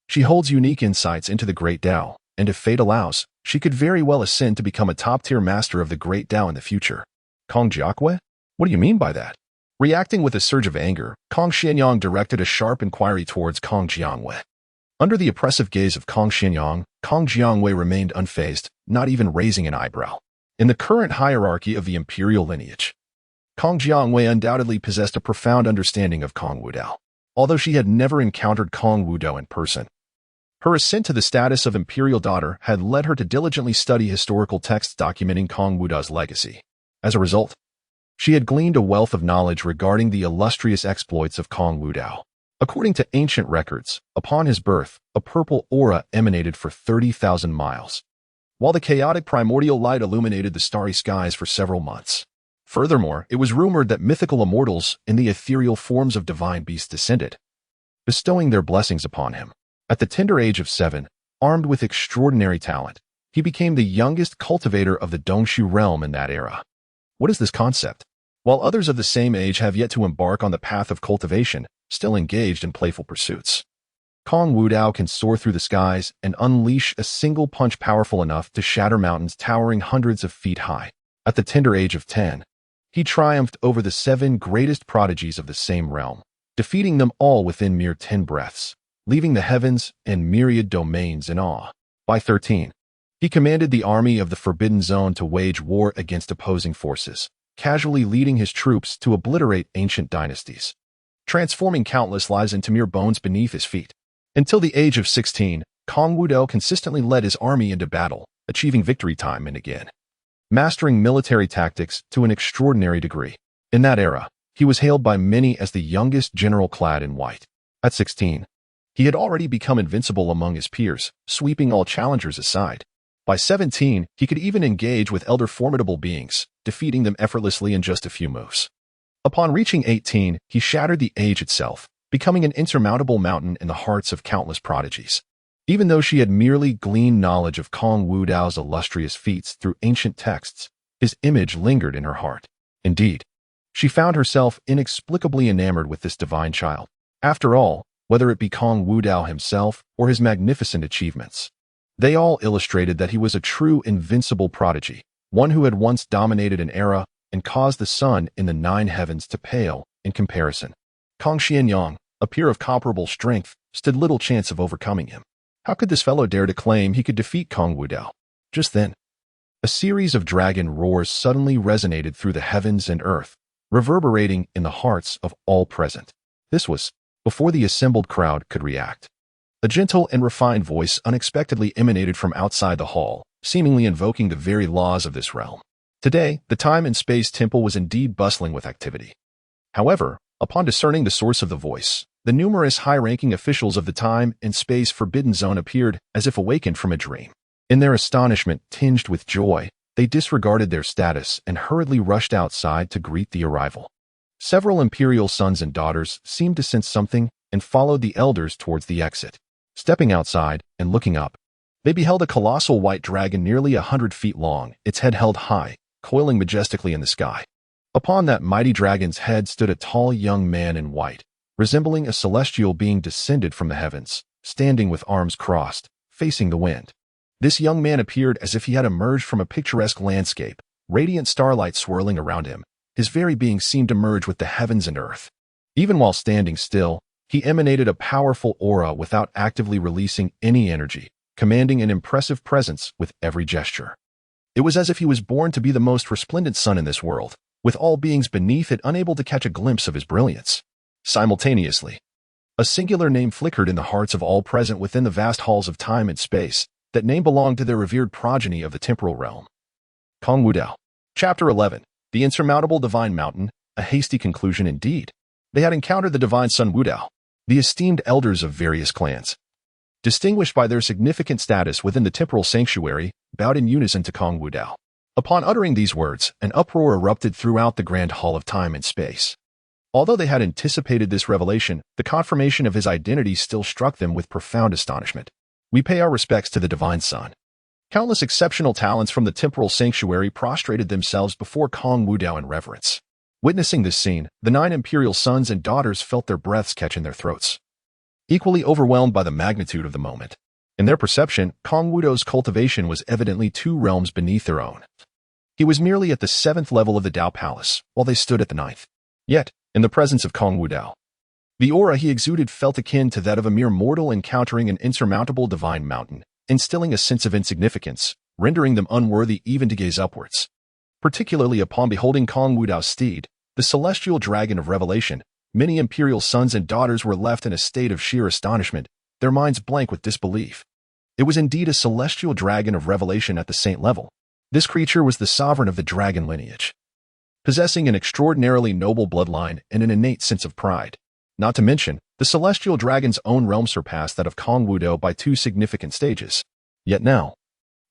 Speaker 1: She holds unique insights into the Great Dao, and if fate allows, she could very well ascend to become a top-tier master of the Great Dao in the future. Kong Jiangwei? What do you mean by that? Reacting with a surge of anger, Kong Xianyang directed a sharp inquiry towards Kong Jiangwei. Under the oppressive gaze of Kong Xianyang, Kong Jiangwei remained unfazed, not even raising an eyebrow. In the current hierarchy of the imperial lineage, Kong Jiangwei undoubtedly possessed a profound understanding of Kong Wudao, although she had never encountered Kong Wudao in person. Her ascent to the status of imperial daughter had led her to diligently study historical texts documenting Kong Wudao's legacy. As a result, she had gleaned a wealth of knowledge regarding the illustrious exploits of Kong Wudao. According to ancient records, upon his birth, a purple aura emanated for 30,000 miles, while the chaotic primordial light illuminated the starry skies for several months. Furthermore, it was rumored that mythical immortals in the ethereal forms of divine beasts descended, bestowing their blessings upon him. At the tender age of 7, armed with extraordinary talent, he became the youngest cultivator of the Dongshu realm in that era. What is this concept? While others of the same age have yet to embark on the path of cultivation, still engaged in playful pursuits, Kong Wudao can soar through the skies and unleash a single punch powerful enough to shatter mountains towering hundreds of feet high. At the tender age of 10, he triumphed over the 7 greatest prodigies of the same realm, defeating them all within mere 10 breaths, leaving the heavens and myriad domains in awe. By 13, he commanded the army of the Forbidden Zone to wage war against opposing forces, casually leading his troops to obliterate ancient dynasties, transforming countless lives into mere bones beneath his feet. Until the age of 16, Kong Wudao consistently led his army into battle, achieving victory time and again, mastering military tactics to an extraordinary degree. In that era, he was hailed by many as the youngest general clad in white. At 16, he had already become invincible among his peers, sweeping all challengers aside. By 17, he could even engage with elder formidable beings, defeating them effortlessly in just a few moves. Upon reaching 18, he shattered the age itself, becoming an insurmountable mountain in the hearts of countless prodigies. Even though she had merely gleaned knowledge of Kong Wudao's illustrious feats through ancient texts, his image lingered in her heart. Indeed, she found herself inexplicably enamored with this divine child. After all, whether it be Kong Wudao himself or his magnificent achievements, they all illustrated that he was a true invincible prodigy, one who had once dominated an era and caused the sun in the 9 heavens to pale in comparison. Kong Xianyang, a peer of comparable strength, stood little chance of overcoming him. How could this fellow dare to claim he could defeat Kong Wudao? Just then, a series of dragon roars suddenly resonated through the heavens and earth, reverberating in the hearts of all present. This was before the assembled crowd could react. A gentle and refined voice unexpectedly emanated from outside the hall, seemingly invoking the very laws of this realm. Today, the time and space temple was indeed bustling with activity. However, upon discerning the source of the voice, the numerous high-ranking officials of the time and space forbidden zone appeared as if awakened from a dream. In their astonishment tinged with joy, they disregarded their status and hurriedly rushed outside to greet the arrival. Several imperial sons and daughters seemed to sense something and followed the elders towards the exit. Stepping outside and looking up, they beheld a colossal white dragon nearly 100 feet long, its head held high, coiling majestically in the sky. Upon that mighty dragon's head stood a tall young man in white, resembling a celestial being descended from the heavens, standing with arms crossed, facing the wind. This young man appeared as if he had emerged from a picturesque landscape, radiant starlight swirling around him. His very being seemed to merge with the heavens and earth. Even while standing still, he emanated a powerful aura without actively releasing any energy, commanding an impressive presence with every gesture. It was as if he was born to be the most resplendent sun in this world, with all beings beneath it unable to catch a glimpse of his brilliance. Simultaneously, a singular name flickered in the hearts of all present within the vast halls of time and space. That name belonged to their revered progeny of the temporal realm. Kong Wudao. Chapter 11. The Insurmountable Divine Mountain, a hasty conclusion indeed. They had encountered the divine son Wudao, the esteemed elders of various clans. Distinguished by their significant status within the temporal sanctuary, bowed in unison to Kong Wudao. Upon uttering these words, an uproar erupted throughout the grand hall of time and space. Although they had anticipated this revelation, the confirmation of his identity still struck them with profound astonishment. We pay our respects to the divine son. Countless exceptional talents from the temporal sanctuary prostrated themselves before Kong Wudao in reverence. Witnessing this scene, the 9 imperial sons and daughters felt their breaths catch in their throats, equally overwhelmed by the magnitude of the moment. In their perception, Kong Wudao's cultivation was evidently 2 realms beneath their own. He was merely at the 7th level of the Dao Palace, while they stood at the 9th. Yet, in the presence of Kong Wudao, the aura he exuded felt akin to that of a mere mortal encountering an insurmountable divine mountain, instilling a sense of insignificance, rendering them unworthy even to gaze upwards. Particularly upon beholding Kong Wudao's steed, the celestial dragon of revelation, many imperial sons and daughters were left in a state of sheer astonishment, their minds blank with disbelief. It was indeed a celestial dragon of revelation at the saint level. This creature was the sovereign of the dragon lineage, possessing an extraordinarily noble bloodline and an innate sense of pride. Not to mention, the celestial dragon's own realm surpassed that of Kong Wudao by 2 significant stages. Yet now,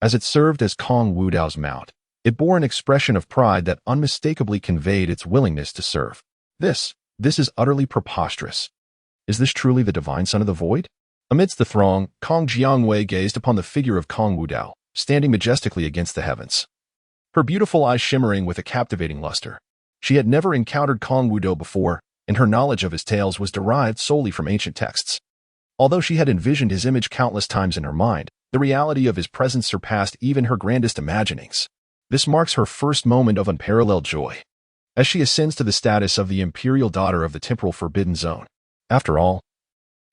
Speaker 1: as it served as Kong Wudao's mount, it bore an expression of pride that unmistakably conveyed its willingness to serve. This is utterly preposterous. Is this truly the divine son of the void? Amidst the throng, Kong Jiangwei gazed upon the figure of Kong Wudao, standing majestically against the heavens, her beautiful eyes shimmering with a captivating luster. She had never encountered Kong Wudao before, and her knowledge of his tales was derived solely from ancient texts. Although she had envisioned his image countless times in her mind, the reality of his presence surpassed even her grandest imaginings. This marks her first moment of unparalleled joy, as she ascends to the status of the imperial daughter of the temporal forbidden zone. After all,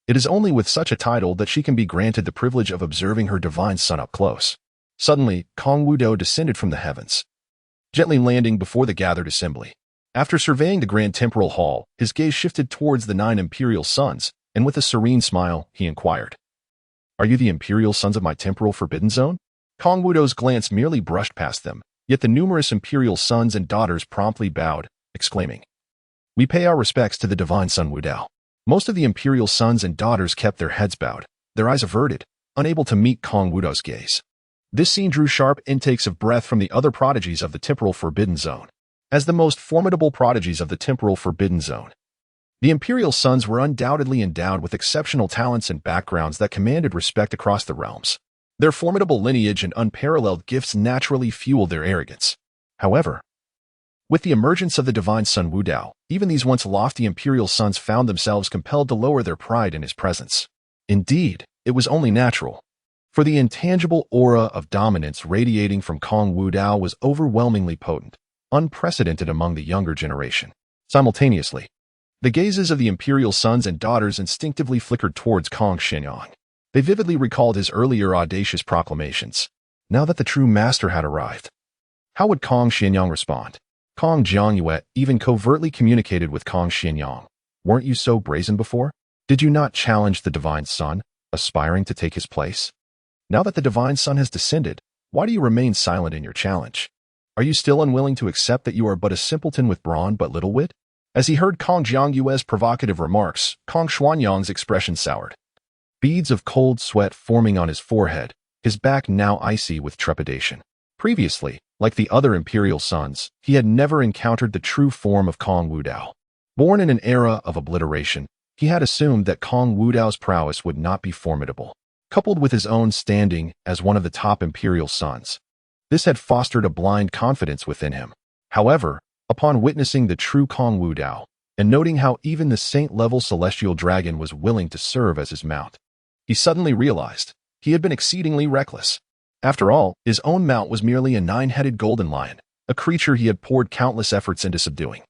Speaker 1: it is only with such a title that she can be granted the privilege of observing her divine son up close. Suddenly, Kong Wudao descended from the heavens, gently landing before the gathered assembly. After surveying the grand temporal hall, his gaze shifted towards the 9 imperial sons, and with a serene smile, he inquired, "Are you the imperial sons of my temporal forbidden zone?" Kong Wudao's glance merely brushed past them, yet the numerous imperial sons and daughters promptly bowed, exclaiming, "We pay our respects to the divine son Wudao." Most of the imperial sons and daughters kept their heads bowed, their eyes averted, unable to meet Kong Wudao's gaze. This scene drew sharp intakes of breath from the other prodigies of the temporal forbidden zone. As the most formidable prodigies of the temporal forbidden zone, The imperial sons were undoubtedly endowed with exceptional talents and backgrounds that commanded respect across the realms. Their formidable lineage and unparalleled gifts naturally fueled their arrogance. However, with the emergence of the divine son Wudao, even these once lofty imperial sons found themselves compelled to lower their pride in his presence. Indeed, it was only natural, for the intangible aura of dominance radiating from Kong Wudao was overwhelmingly potent, unprecedented among the younger generation. Simultaneously, the gazes of the imperial sons and daughters instinctively flickered towards Kong Xianyang. They vividly recalled his earlier audacious proclamations. Now that the true master had arrived, how would Kong Xianyang respond? Kong Jiangyue even covertly communicated with Kong Xianyang. Weren't you so brazen before? Did you not challenge the divine son, aspiring to take his place? Now that the divine son has descended, why do you remain silent in your challenge? Are you still unwilling to accept that you are but a simpleton with brawn but little wit? As he heard Kong Jiangyue's provocative remarks, Kong Xuanyang's expression soured. Beads of cold sweat forming on his forehead, his back now icy with trepidation. Previously, like the other imperial sons, he had never encountered the true form of Kong Wudao. Born in an era of obliteration, he had assumed that Kong Wudao's prowess would not be formidable. Coupled with his own standing as one of the top imperial sons, this had fostered a blind confidence within him. However, upon witnessing the true Kong Wudao, and noting how even the saint-level celestial dragon was willing to serve as his mount, he suddenly realized he had been exceedingly reckless. After all, his own mount was merely a 9-headed golden lion, a creature he had poured countless efforts into subduing.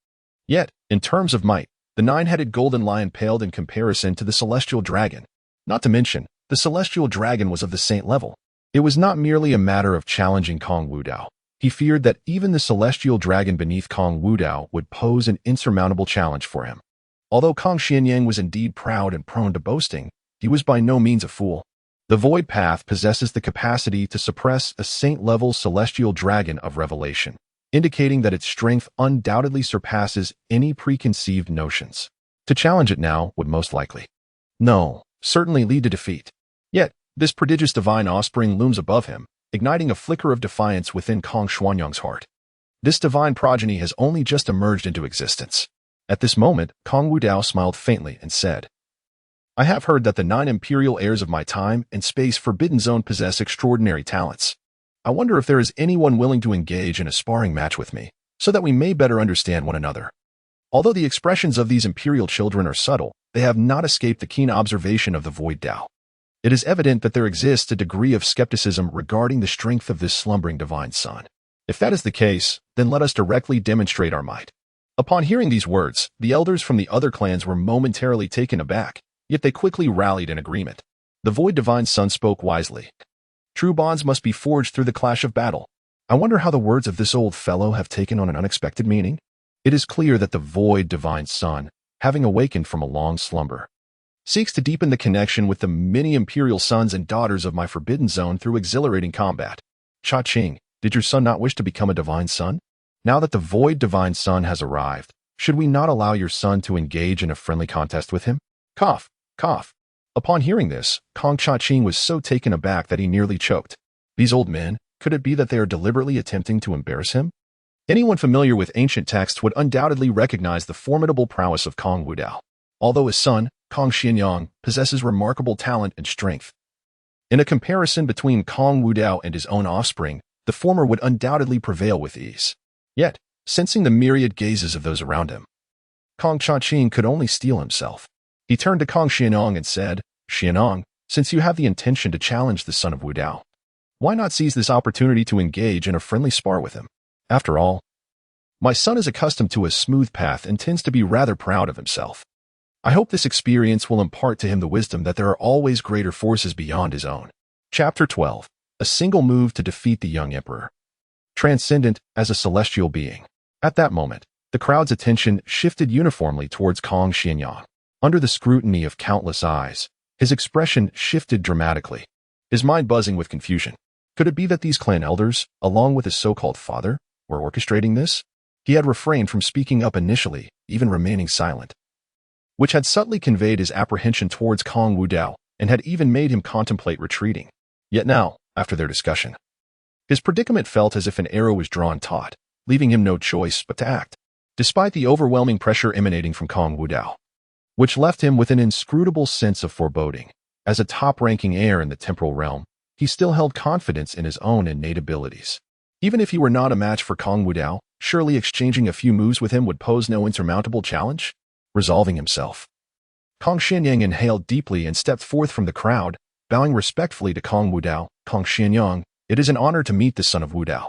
Speaker 1: Yet, in terms of might, the 9-headed golden lion paled in comparison to the celestial dragon. Not to mention, the celestial dragon was of the saint level. It was not merely a matter of challenging Kong Wudao. He feared that even the celestial dragon beneath Kong Wudao would pose an insurmountable challenge for him. Although Kong Xianyang was indeed proud and prone to boasting, he was by no means a fool. The void path possesses the capacity to suppress a saint-level celestial dragon of revelation, indicating that its strength undoubtedly surpasses any preconceived notions. To challenge it now would most likely, certainly lead to defeat. Yet, this prodigious divine offspring looms above him, igniting a flicker of defiance within Kong Xuanyang's heart. This divine progeny has only just emerged into existence. At this moment, Kong Wudao smiled faintly and said, I have heard that the 9 imperial heirs of my time and space Forbidden Zone possess extraordinary talents. I wonder if there is anyone willing to engage in a sparring match with me, so that we may better understand one another. Although the expressions of these imperial children are subtle, they have not escaped the keen observation of the Void Dao. It is evident that there exists a degree of skepticism regarding the strength of this slumbering divine son. If that is the case, then let us directly demonstrate our might. Upon hearing these words, the elders from the other clans were momentarily taken aback, yet they quickly rallied in agreement. The Void Divine Son spoke wisely. True bonds must be forged through the clash of battle. I wonder how the words of this old fellow have taken on an unexpected meaning. It is clear that the Void Divine Son, having awakened from a long slumber, seeks to deepen the connection with the many imperial sons and daughters of my Forbidden Zone through exhilarating combat. Cha-Ching, did your son not wish to become a divine son? Now that the Void Divine Son has arrived, should we not allow your son to engage in a friendly contest with him? Cough. Cough. Upon hearing this, Kong Cha-Ching was so taken aback that he nearly choked. These old men, could it be that they are deliberately attempting to embarrass him? Anyone familiar with ancient texts would undoubtedly recognize the formidable prowess of Kong Wudao. Although his son, Kong Xianyang, possesses remarkable talent and strength. In a comparison between Kong Wudao and his own offspring, the former would undoubtedly prevail with ease. Yet, sensing the myriad gazes of those around him, Kong Cha-Ching could only steel himself. He turned to Kong Xianyang and said, Xianyang, since you have the intention to challenge the son of Wudao, why not seize this opportunity to engage in a friendly spar with him? After all, my son is accustomed to a smooth path and tends to be rather proud of himself. I hope this experience will impart to him the wisdom that there are always greater forces beyond his own. Chapter 12. A single move to defeat the young emperor. Transcendent as a celestial being. At that moment, the crowd's attention shifted uniformly towards Kong Xianyang. Under the scrutiny of countless eyes, his expression shifted dramatically, his mind buzzing with confusion. Could it be that these clan elders, along with his so-called father, were orchestrating this? He had refrained from speaking up initially, even remaining silent, which had subtly conveyed his apprehension towards Kong Wudao and had even made him contemplate retreating. Yet now, after their discussion, his predicament felt as if an arrow was drawn taut, leaving him no choice but to act. Despite the overwhelming pressure emanating from Kong Wudao, which left him with an inscrutable sense of foreboding. As a top-ranking heir in the temporal realm, he still held confidence in his own innate abilities. Even if he were not a match for Kong Wudao, surely exchanging a few moves with him would pose no insurmountable challenge. Resolving himself, Kong Xianyang inhaled deeply and stepped forth from the crowd, bowing respectfully to Kong Wudao. Kong Xianyang, it is an honor to meet the son of Wudao.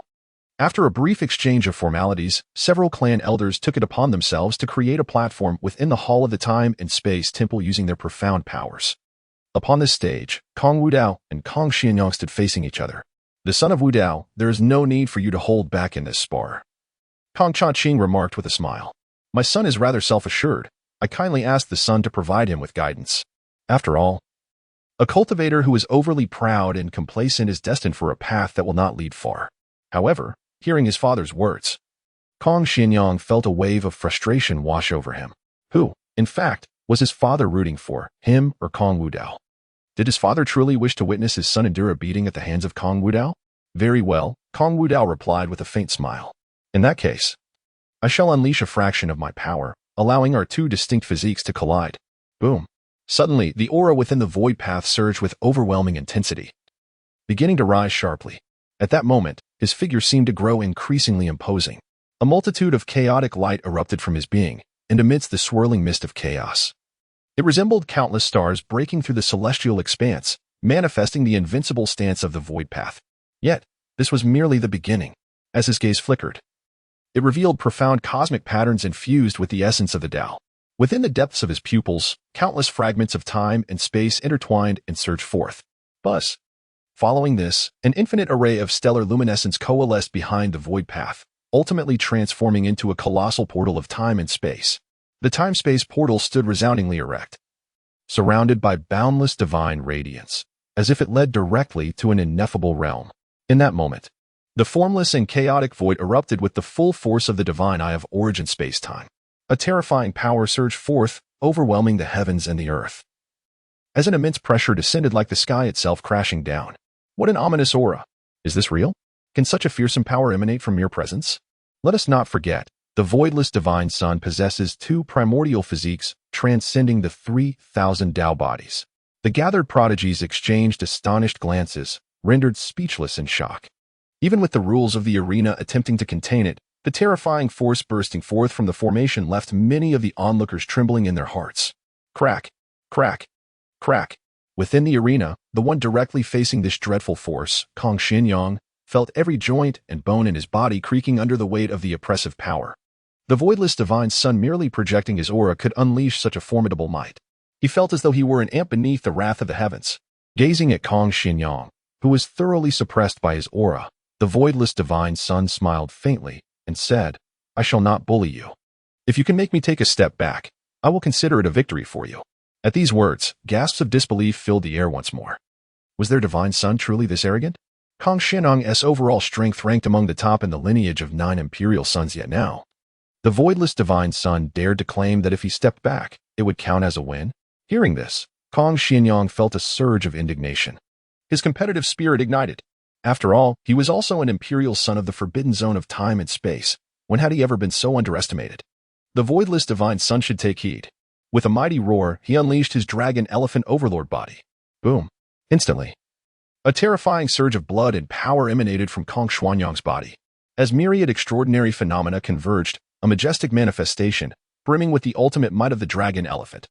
Speaker 1: After a brief exchange of formalities, several clan elders took it upon themselves to create a platform within the Hall of the Time and Space Temple using their profound powers. Upon this stage, Kong Wudao and Kong Xianyang stood facing each other. The son of Wudao, there is no need for you to hold back in this spar. Kong Cha-Ching remarked with a smile. My son is rather self-assured. I kindly ask the son to provide him with guidance. After all, a cultivator who is overly proud and complacent is destined for a path that will not lead far. However, hearing his father's words, Kong Xianyang felt a wave of frustration wash over him. Who, in fact, was his father rooting for, him or Kong Wudao? Did his father truly wish to witness his son endure a beating at the hands of Kong Wudao? Very well, Kong Wudao replied with a faint smile. In that case, I shall unleash a fraction of my power, allowing our two distinct physiques to collide. Boom. Suddenly, the aura within the void path surged with overwhelming intensity, beginning to rise sharply. At that moment, his figure seemed to grow increasingly imposing. A multitude of chaotic light erupted from his being, and amidst the swirling mist of chaos, it resembled countless stars breaking through the celestial expanse, manifesting the invincible stance of the void path. Yet, this was merely the beginning. As his gaze flickered, it revealed profound cosmic patterns infused with the essence of the Dao. Within the depths of his pupils, countless fragments of time and space intertwined and surged forth. Buzz. Following this, an infinite array of stellar luminescence coalesced behind the void path, ultimately transforming into a colossal portal of time and space. The time-space portal stood resoundingly erect, surrounded by boundless divine radiance, as if it led directly to an ineffable realm. In that moment, the formless and chaotic void erupted with the full force of the divine eye of origin space-time. A terrifying power surged forth, overwhelming the heavens and the earth, as an immense pressure descended like the sky itself crashing down. What an ominous aura! Is this real? Can such a fearsome power emanate from mere presence? Let us not forget, the voidless divine son possesses two primordial physiques transcending the 3,000 Dao bodies. The gathered prodigies exchanged astonished glances, rendered speechless in shock. Even with the rules of the arena attempting to contain it, the terrifying force bursting forth from the formation left many of the onlookers trembling in their hearts. Crack, crack, crack. Within the arena, the one directly facing this dreadful force, Kong Xianyang, felt every joint and bone in his body creaking under the weight of the oppressive power. The voidless divine son merely projecting his aura could unleash such a formidable might. He felt as though he were an ant beneath the wrath of the heavens. Gazing at Kong Xianyang, who was thoroughly suppressed by his aura, the voidless divine son smiled faintly and said, I shall not bully you. If you can make me take a step back, I will consider it a victory for you. At these words, gasps of disbelief filled the air once more. Was their divine son truly this arrogant? Kong Xianyang's overall strength ranked among the top in the lineage of 9 imperial sons, yet now the voidless divine son dared to claim that if he stepped back, it would count as a win. Hearing this, Kong Xianyang felt a surge of indignation. His competitive spirit ignited. After all, he was also an imperial son of the forbidden zone of time and space. When had he ever been so underestimated? The voidless divine son should take heed. With a mighty roar, he unleashed his dragon elephant overlord body. Boom. Instantly, a terrifying surge of blood and power emanated from Kong Xianyang's body. As myriad extraordinary phenomena converged, a majestic manifestation, brimming with the ultimate might of the dragon elephant,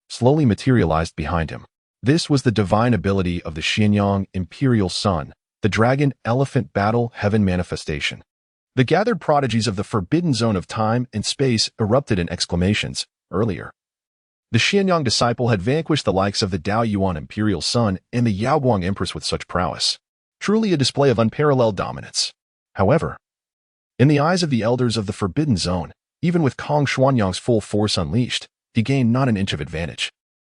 Speaker 1: slowly materialized behind him. This was the divine ability of the Xianyang imperial son, the dragon elephant battle heaven manifestation. The gathered prodigies of the forbidden zone of time and space erupted in exclamations. Earlier, the Xianyang disciple had vanquished the likes of the Dao Yuan imperial son and the Yaoguang empress with such prowess. Truly a display of unparalleled dominance. However, in the eyes of the elders of the forbidden zone, even with Kong Xianyang's full force unleashed, he gained not an inch of advantage.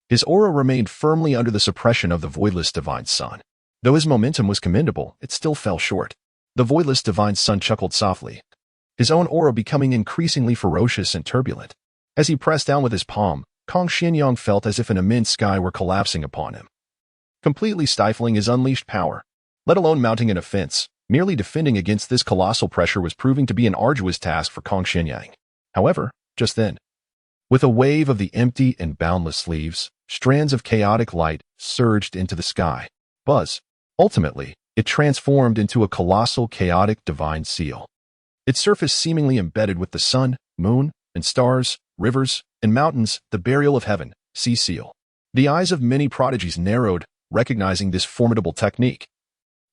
Speaker 1: His aura remained firmly under the suppression of the voidless divine son. Though his momentum was commendable, it still fell short. The voidless divine son chuckled softly, his own aura becoming increasingly ferocious and turbulent. As he pressed down with his palm, Kong Xianyang felt as if an immense sky were collapsing upon him, completely stifling his unleashed power. Let alone mounting an offense, merely defending against this colossal pressure was proving to be an arduous task for Kong Xianyang. However, just then, With a wave of the empty and boundless sleeves, strands of chaotic light surged into the sky. Buzz. Ultimately, it transformed into a colossal chaotic divine seal. Its surface seemingly embedded with the sun, moon, and stars, rivers, and mountains, the burial of heaven, sea seal. The eyes of many prodigies narrowed, recognizing this formidable technique.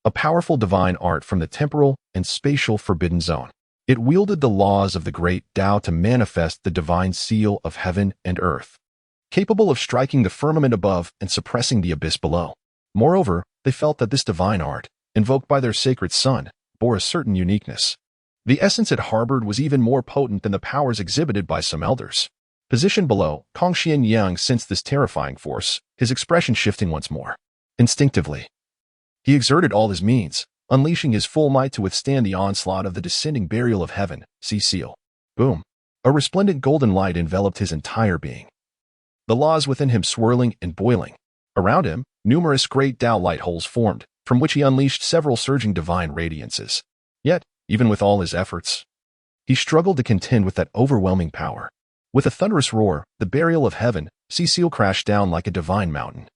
Speaker 1: A powerful divine art from the temporal and spatial forbidden zone. It wielded the laws of the Great Dao to manifest the divine seal of heaven and earth, capable of striking the firmament above and suppressing the abyss below. Moreover, they felt that this divine art, invoked by their sacred sun, bore a certain uniqueness. The essence it harbored was even more potent than the powers exhibited by some elders. Positioned below, Kong Xianyang sensed this terrifying force, his expression shifting once more. Instinctively, he exerted all his means, unleashing his full might to withstand the onslaught of the descending burial of heaven, sea seal. Boom. A resplendent golden light enveloped his entire being. The laws within him swirling and boiling. Around him, numerous Great Dao light holes formed, from which he unleashed several surging divine radiances. Yet, even with all his efforts, he struggled to contend with that overwhelming power. With a thunderous roar, the burial of heaven, sea seal crashed down like a divine mountain.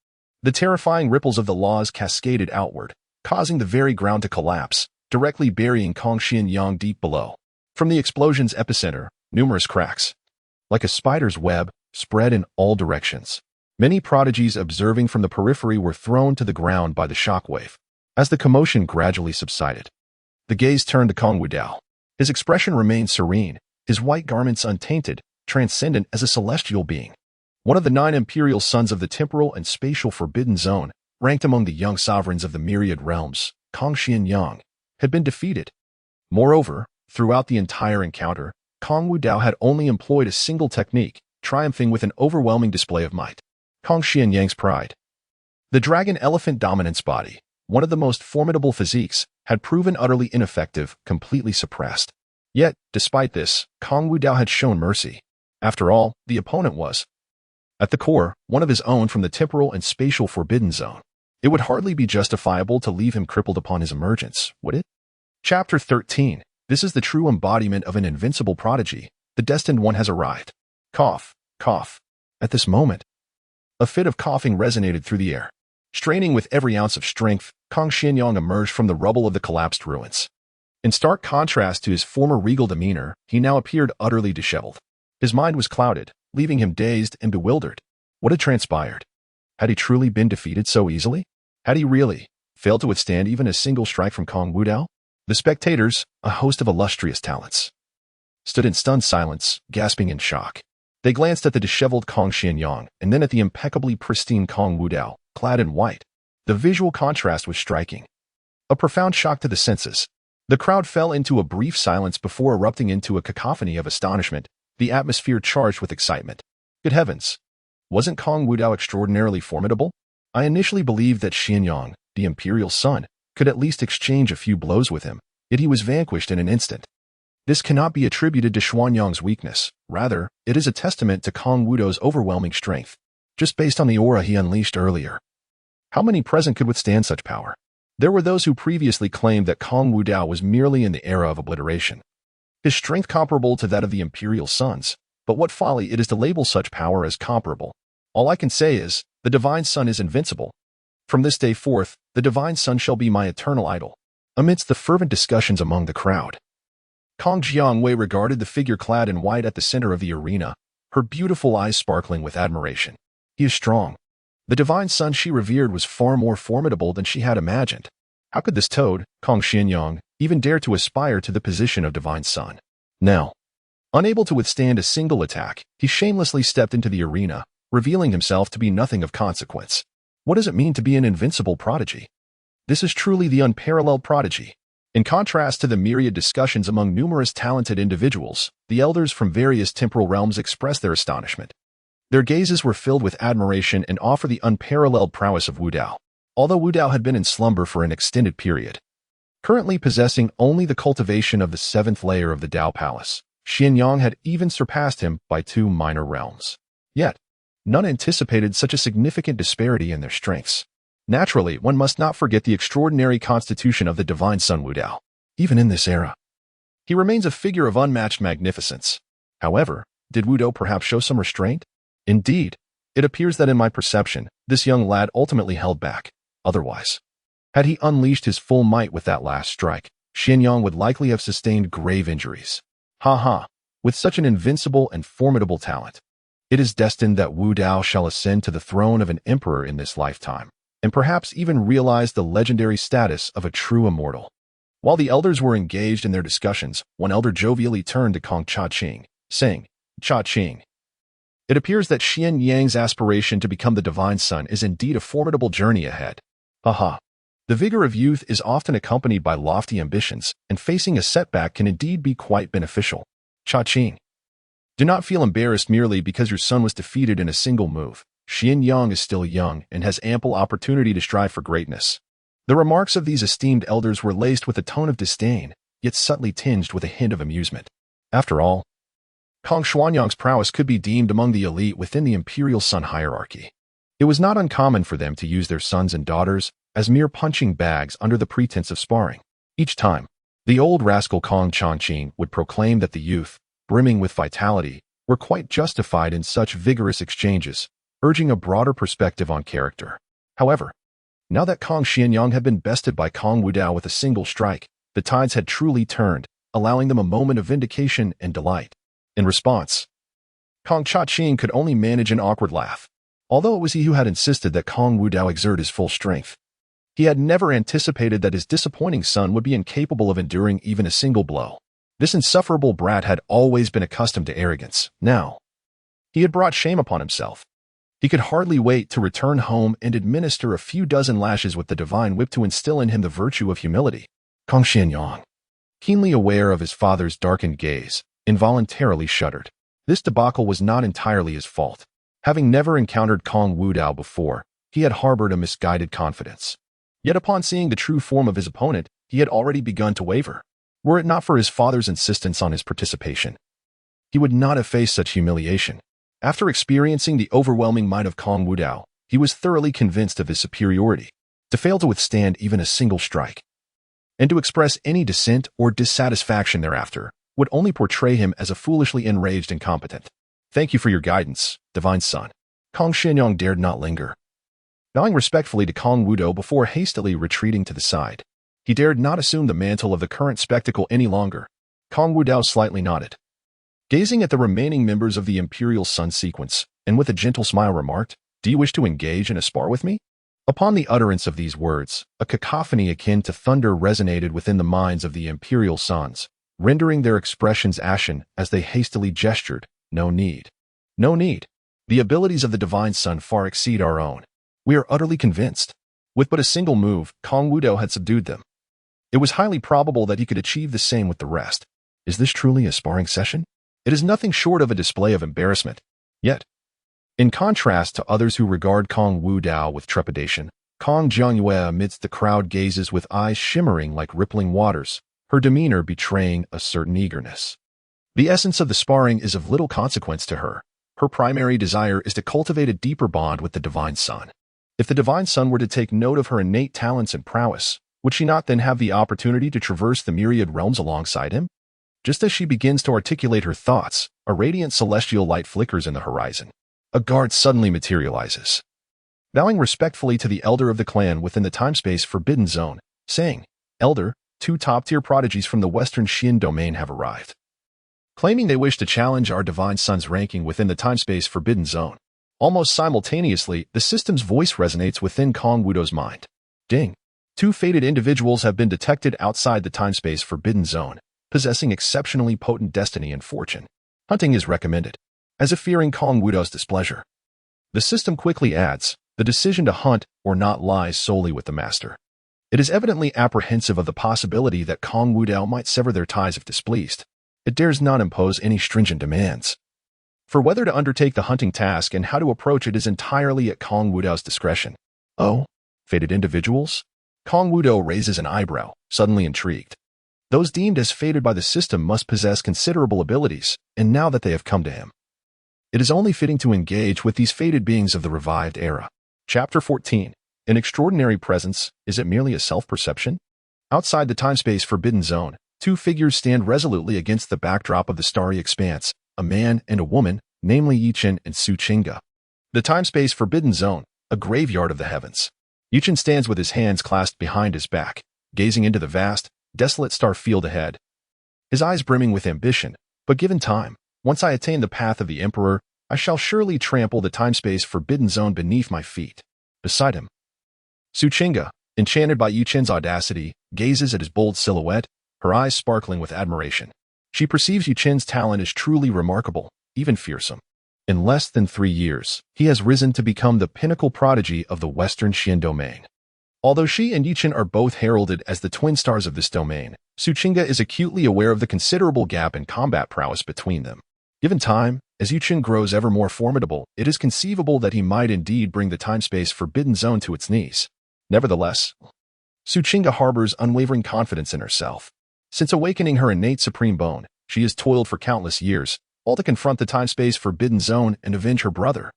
Speaker 1: The terrifying ripples of the laws cascaded outward, causing the very ground to collapse, directly burying Kong Xianyang deep below. From the explosion's epicenter, numerous cracks, like a spider's web, spread in all directions. Many prodigies observing from the periphery were thrown to the ground by the shockwave. As the commotion gradually subsided, the gaze turned to Kong Wudao. His expression remained serene, his white garments untainted, transcendent as a celestial being. One of the 9 imperial sons of the temporal and spatial forbidden zone, ranked among the young sovereigns of the myriad realms, Kong Xianyang, had been defeated. Moreover, throughout the entire encounter, Kong Wudao had only employed a single technique, triumphing with an overwhelming display of might. Kong Xianyang's pride. The dragon elephant dominance body, one of the most formidable physiques, had proven utterly ineffective, completely suppressed. Yet, despite this, Kong Wudao had shown mercy. After all, the opponent was, at the core, one of his own from the temporal and spatial forbidden zone. It would hardly be justifiable to leave him crippled upon his emergence, would it? Chapter 13. This is the true embodiment of an invincible prodigy. The destined one has arrived. Cough, cough. At this moment, a fit of coughing resonated through the air. Straining with every ounce of strength, Kong Xianyang emerged from the rubble of the collapsed ruins. In stark contrast to his former regal demeanor, he now appeared utterly disheveled. His mind was clouded, leaving him dazed and bewildered. What had transpired? Had he truly been defeated so easily? Had he really failed to withstand even a single strike from Kong Wudao? The spectators, a host of illustrious talents, stood in stunned silence, gasping in shock. They glanced at the disheveled Kong Xianyang and then at the impeccably pristine Kong Wudao, clad in white. The visual contrast was striking. A profound shock to the senses. The crowd fell into a brief silence before erupting into a cacophony of astonishment, the atmosphere charged with excitement. Good heavens! Wasn't Kong Wudao extraordinarily formidable? I initially believed that Xianyang, the imperial son, could at least exchange a few blows with him, yet he was vanquished in an instant. This cannot be attributed to Xuanyang's weakness. Rather, it is a testament to Kong Wudao's overwhelming strength, just based on the aura he unleashed earlier. How many present could withstand such power? There were those who previously claimed that Kong Wudao was merely in the era of obliteration, his strength comparable to that of the imperial sons. But what folly it is to label such power as comparable. All I can say is, the divine son is invincible. From this day forth, the divine son shall be my eternal idol. Amidst the fervent discussions among the crowd, Kong Jiangwei regarded the figure clad in white at the center of the arena, her beautiful eyes sparkling with admiration. He is strong. The divine son she revered was far more formidable than she had imagined. How could this toad, Kong Xianyang, even dare to aspire to the position of divine son? Now, unable to withstand a single attack, he shamelessly stepped into the arena, revealing himself to be nothing of consequence. What does it mean to be an invincible prodigy? This is truly the unparalleled prodigy. In contrast to the myriad discussions among numerous talented individuals, the elders from various temporal realms expressed their astonishment. Their gazes were filled with admiration and awe for the unparalleled prowess of Wudao. Although Wudao had been in slumber for an extended period, currently possessing only the cultivation of the 7th layer of the Dao Palace, Xianyang had even surpassed him by 2 minor realms. Yet, none anticipated such a significant disparity in their strengths. Naturally, one must not forget the extraordinary constitution of the divine son Wudao. Even in this era, he remains a figure of unmatched magnificence. However, Did Wudao perhaps show some restraint? Indeed, it appears that in my perception, this young lad ultimately held back. Otherwise, had he unleashed his full might with that last strike, Xianyang would likely have sustained grave injuries. Ha ha! With such an invincible and formidable talent, it is destined that Wudao shall ascend to the throne of an emperor in this lifetime, and perhaps even realize the legendary status of a true immortal. While the elders were engaged in their discussions, one elder jovially turned to Kong Cha-Ching, saying, Cha-Ching, it appears that Xianyang's aspiration to become the divine son is indeed a formidable journey ahead. Haha. The vigor of youth is often accompanied by lofty ambitions, and facing a setback can indeed be quite beneficial. Cha-Ching, do not feel embarrassed merely because your son was defeated in a single move. Xianyang is still young and has ample opportunity to strive for greatness. The remarks of these esteemed elders were laced with a tone of disdain, yet subtly tinged with a hint of amusement. After all, Kong Xuanyang's prowess could be deemed among the elite within the imperial son hierarchy. It was not uncommon for them to use their sons and daughters as mere punching bags under the pretense of sparring. Each time, the old rascal Kong Cha-Ching would proclaim that the youth, brimming with vitality, were quite justified in such vigorous exchanges, urging a broader perspective on character. However, now that Kong Xianyang had been bested by Kong Wudao with a single strike, the tides had truly turned, allowing them a moment of vindication and delight. In response, Kong Cha-Ching could only manage an awkward laugh. Although it was he who had insisted that Kong Wudao exert his full strength, he had never anticipated that his disappointing son would be incapable of enduring even a single blow. This insufferable brat had always been accustomed to arrogance. Now, he had brought shame upon himself. He could hardly wait to return home and administer a few dozen lashes with the divine whip to instill in him the virtue of humility. Kong Xianyang, keenly aware of his father's darkened gaze, involuntarily shuddered. This debacle was not entirely his fault. Having never encountered Kong Wudao before, he had harbored a misguided confidence. Yet upon seeing the true form of his opponent, he had already begun to waver. Were it not for his father's insistence on his participation, he would not have faced such humiliation. After experiencing the overwhelming might of Kong Wudao, he was thoroughly convinced of his superiority. To fail to withstand even a single strike, and to express any dissent or dissatisfaction thereafter, would only portray him as a foolishly enraged incompetent. Thank you for your guidance, divine son. Kong Xianyang dared not linger. Bowing respectfully to Kong Wudao before hastily retreating to the side, he dared not assume the mantle of the current spectacle any longer. Kong Wudao slightly nodded, gazing at the remaining members of the Imperial Sun sequence, and with a gentle smile remarked, Do you wish to engage in a spar with me? Upon the utterance of these words, a cacophony akin to thunder resonated within the minds of the Imperial Suns, rendering their expressions ashen as they hastily gestured, No need. No need. The abilities of the Divine Son far exceed our own. We are utterly convinced. With but a single move, Kong Wudao had subdued them. It was highly probable that he could achieve the same with the rest. Is this truly a sparring session? It is nothing short of a display of embarrassment. Yet, in contrast to others who regard Kong Wudao with trepidation, Kong Jiangyue amidst the crowd gazes with eyes shimmering like rippling waters, her demeanor betraying a certain eagerness. The essence of the sparring is of little consequence to her. Her primary desire is to cultivate a deeper bond with the Divine Son. If the Divine Son were to take note of her innate talents and prowess, would she not then have the opportunity to traverse the myriad realms alongside him? Just as she begins to articulate her thoughts, a radiant celestial light flickers in the horizon. A guard suddenly materializes, bowing respectfully to the elder of the clan within the time-space forbidden zone, saying, Elder, 2 top-tier prodigies from the Western Xin domain have arrived, claiming they wish to challenge our Divine Son's ranking within the time-space forbidden zone. Almost simultaneously, the system's voice resonates within Kong Wudao's mind. Ding! 2 fated individuals have been detected outside the time-space forbidden zone, possessing exceptionally potent destiny and fortune. Hunting is recommended, as if fearing Kong Wudao's displeasure. The system quickly adds, the decision to hunt or not lies solely with the master. It is evidently apprehensive of the possibility that Kong Wudao might sever their ties if displeased. It dares not impose any stringent demands. For whether to undertake the hunting task and how to approach it is entirely at Kong Wudao's discretion. Oh, fated individuals? Kong Wudao raises an eyebrow, suddenly intrigued. Those deemed as fated by the system must possess considerable abilities, and now that they have come to him, it is only fitting to engage with these fated beings of the revived era. Chapter 14. An extraordinary presence, is it merely a self-perception? Outside the time-space forbidden zone, 2 figures stand resolutely against the backdrop of the starry expanse, a man and a woman, namely Yichen and Su Qingge. The time-space forbidden zone, a graveyard of the heavens. Yichen stands with his hands clasped behind his back, gazing into the vast, desolate star field ahead. His eyes brimming with ambition, but given time, once I attain the path of the Emperor, I shall surely trample the time-space forbidden zone beneath my feet. Beside him, Su Qingge, enchanted by Yichen's audacity, gazes at his bold silhouette, her eyes sparkling with admiration. She perceives Yichen's talent as truly remarkable, even fearsome. In less than 3 years, he has risen to become the pinnacle prodigy of the Western Xian domain. Although she and Yichen are both heralded as the twin stars of this domain, Su Qingge is acutely aware of the considerable gap in combat prowess between them. Given time, as Yichen grows ever more formidable, it is conceivable that he might indeed bring the time-space forbidden zone to its knees. Nevertheless, Su Qingge harbors unwavering confidence in herself. Since awakening her innate supreme bone, she has toiled for countless years, all to confront the time-space forbidden zone and avenge her brother.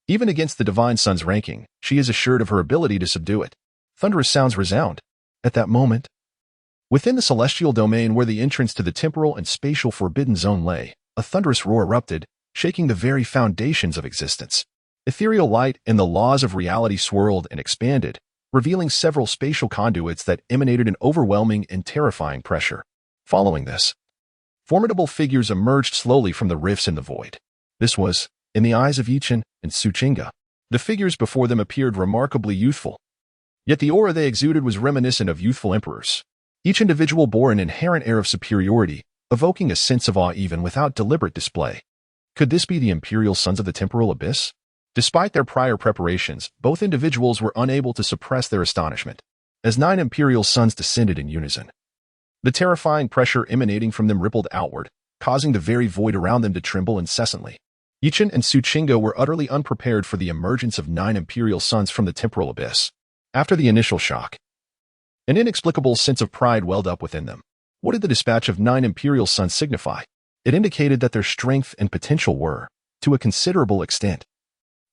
Speaker 1: Even against the divine sun's ranking, she is assured of her ability to subdue it. Thunderous sounds resound. At that moment, within the celestial domain where the entrance to the temporal and spatial forbidden zone lay, a thunderous roar erupted, shaking the very foundations of existence. Ethereal light and the laws of reality swirled and expanded, revealing several spatial conduits that emanated an overwhelming and terrifying pressure. Following this, formidable figures emerged slowly from the rifts in the void. This was, in the eyes of Yichen and Su Qingge, the figures before them appeared remarkably youthful. Yet the aura they exuded was reminiscent of youthful emperors. Each individual bore an inherent air of superiority, evoking a sense of awe even without deliberate display. Could this be the imperial sons of the temporal abyss? Despite their prior preparations, both individuals were unable to suppress their astonishment, as 9 imperial suns descended in unison. The terrifying pressure emanating from them rippled outward, causing the very void around them to tremble incessantly. Yichen and Su Qingge were utterly unprepared for the emergence of 9 imperial suns from the temporal abyss. After the initial shock, an inexplicable sense of pride welled up within them. What did the dispatch of 9 imperial suns signify? It indicated that their strength and potential were, to a considerable extent,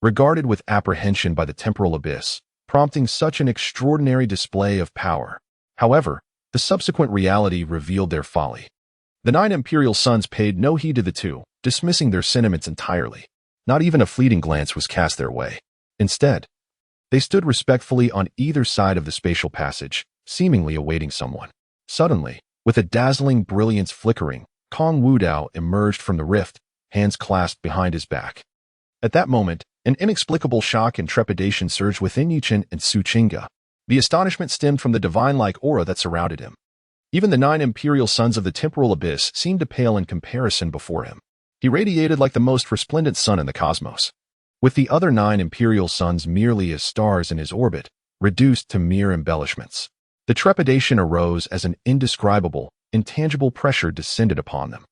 Speaker 1: regarded with apprehension by the temporal abyss, prompting such an extraordinary display of power. However, the subsequent reality revealed their folly. The 9 imperial suns paid no heed to the two, dismissing their sentiments entirely. Not even a fleeting glance was cast their way. Instead, they stood respectfully on either side of the spatial passage, seemingly awaiting someone. Suddenly, with a dazzling brilliance flickering, Kong Wudao emerged from the rift, hands clasped behind his back. At that moment, an inexplicable shock and trepidation surged within Yichen and Su Qingge. The astonishment stemmed from the divine-like aura that surrounded him. Even the 9 imperial suns of the temporal abyss seemed to pale in comparison before him. He radiated like the most resplendent sun in the cosmos, with the other 9 imperial suns merely as stars in his orbit, reduced to mere embellishments. The trepidation arose as an indescribable, intangible pressure descended upon them,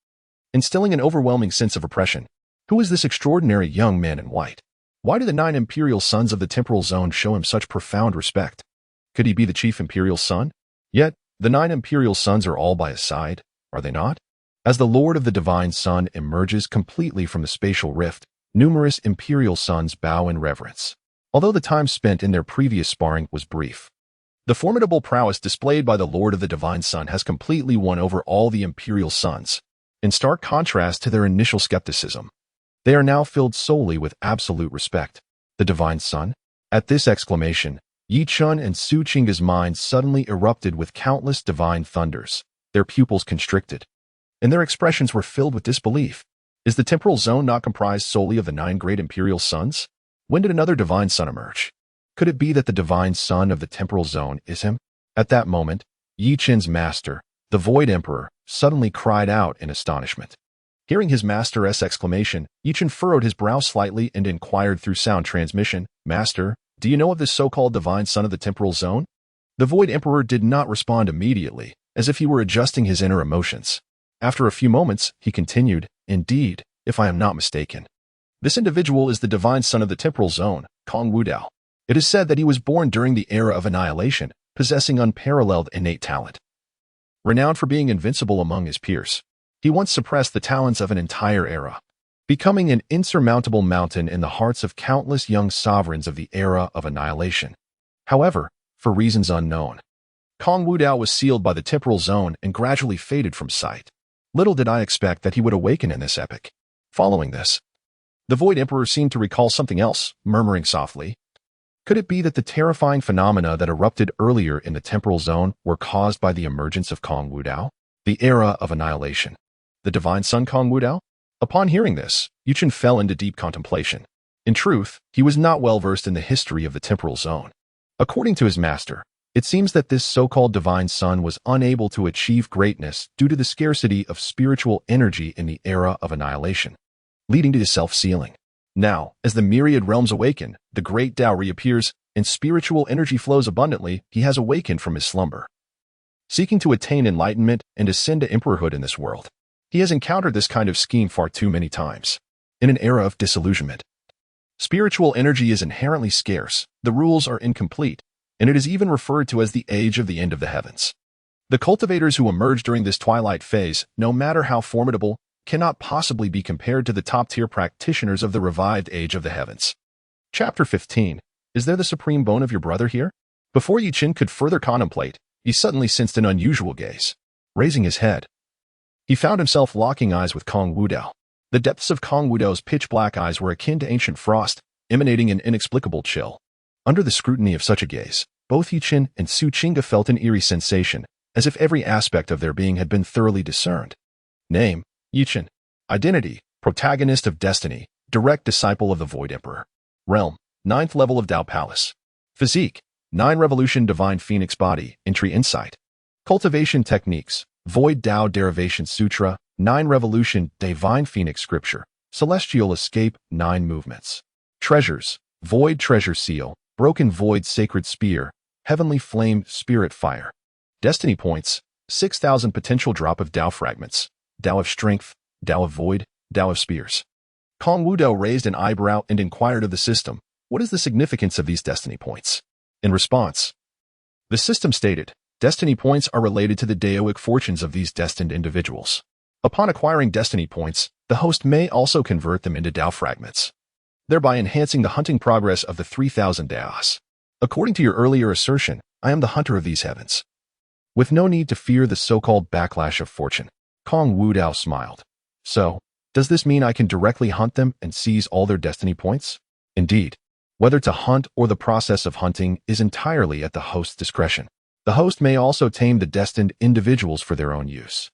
Speaker 1: instilling an overwhelming sense of oppression. Who is this extraordinary young man in white? Why do the 9 imperial suns of the temporal zone show him such profound respect? Could he be the chief imperial sun? Yet, the 9 imperial suns are all by his side, are they not? As the Lord of the Divine Sun emerges completely from the spatial rift, numerous imperial suns bow in reverence. Although the time spent in their previous sparring was brief, the formidable prowess displayed by the Lord of the Divine Sun has completely won over all the imperial suns. In stark contrast to their initial skepticism, they are now filled solely with absolute respect. The Divine Sun? At this exclamation, Yichen and Su Qingge's minds suddenly erupted with countless divine thunders. Their pupils constricted, and their expressions were filled with disbelief. Is the temporal zone not comprised solely of the 9 great imperial suns? When did another divine sun emerge? Could it be that the divine sun of the temporal zone is him? At that moment, Yichen's master, the Void Emperor, suddenly cried out in astonishment. Hearing his master's exclamation, Yichen furrowed his brow slightly and inquired through sound transmission, "Master, do you know of this so-called divine sun of the temporal zone?" The Void Emperor did not respond immediately, as if he were adjusting his inner emotions. After a few moments, he continued, "Indeed, if I am not mistaken, this individual is the divine son of the temporal zone, Kong Wudao. It is said that he was born during the Era of Annihilation, possessing unparalleled innate talent. Renowned for being invincible among his peers, he once suppressed the talents of an entire era, becoming an insurmountable mountain in the hearts of countless young sovereigns of the Era of Annihilation. However, for reasons unknown, Kong Wudao was sealed by the temporal zone and gradually faded from sight. Little did I expect that he would awaken in this epoch. Following this, the Void Emperor seemed to recall something else, murmuring softly. Could it be that the terrifying phenomena that erupted earlier in the temporal zone were caused by the emergence of Kong Wudao? The Era of Annihilation. The divine son Kong Wudao? Upon hearing this, Yuchen fell into deep contemplation. In truth, he was not well versed in the history of the temporal zone. According to his master, it seems that this so-called divine son was unable to achieve greatness due to the scarcity of spiritual energy in the Era of Annihilation, leading to self-sealing. Now, as the myriad realms awaken, the Great Dao reappears, and spiritual energy flows abundantly. He has awakened from his slumber, seeking to attain enlightenment and ascend to emperorhood in this world. He has encountered this kind of scheme far too many times. In an era of disillusionment, spiritual energy is inherently scarce, the rules are incomplete, and it is even referred to as the age of the end of the heavens. The cultivators who emerge during this twilight phase, no matter how formidable, cannot possibly be compared to the top-tier practitioners of the revived age of the heavens. Chapter 15. Is there the supreme bone of your brother here? Before Yuchen could further contemplate, he suddenly sensed an unusual gaze. Raising his head, he found himself locking eyes with Kong Wudao. The depths of Kong Wudao's pitch-black eyes were akin to ancient frost, emanating an inexplicable chill. Under the scrutiny of such a gaze, both Yuchen and Su Qingge felt an eerie sensation, as if every aspect of their being had been thoroughly discerned. Name: Yuchen. Identity: protagonist of destiny, direct disciple of the Void Emperor. Realm: 9th level of Dao Palace. Physique: 9 Revolution Divine Phoenix Body, Entry Insight. Cultivation Techniques: Void Dao Derivation Sutra, 9 Revolution Divine Phoenix Scripture, Celestial Escape, 9 Movements. Treasures: Void Treasure Seal, Broken Void Sacred Spear, Heavenly Flame Spirit Fire. Destiny Points: 6,000 Potential Drop of Dao Fragments, Dao of Strength, Dao of Void, Dao of Spears. Kong Wudao raised an eyebrow and inquired of the system, what is the significance of these destiny points? In response, the system stated, destiny points are related to the Daoic fortunes of these destined individuals. Upon acquiring destiny points, the host may also convert them into Dao fragments, thereby enhancing the hunting progress of the 3,000 Daos. According to your earlier assertion, I am the hunter of these heavens, with no need to fear the so-called backlash of fortune. Kong Wudao smiled. So, does this mean I can directly hunt them and seize all their destiny points? Indeed, whether to hunt or the process of hunting is entirely at the host's discretion. The host may also tame the destined individuals for their own use.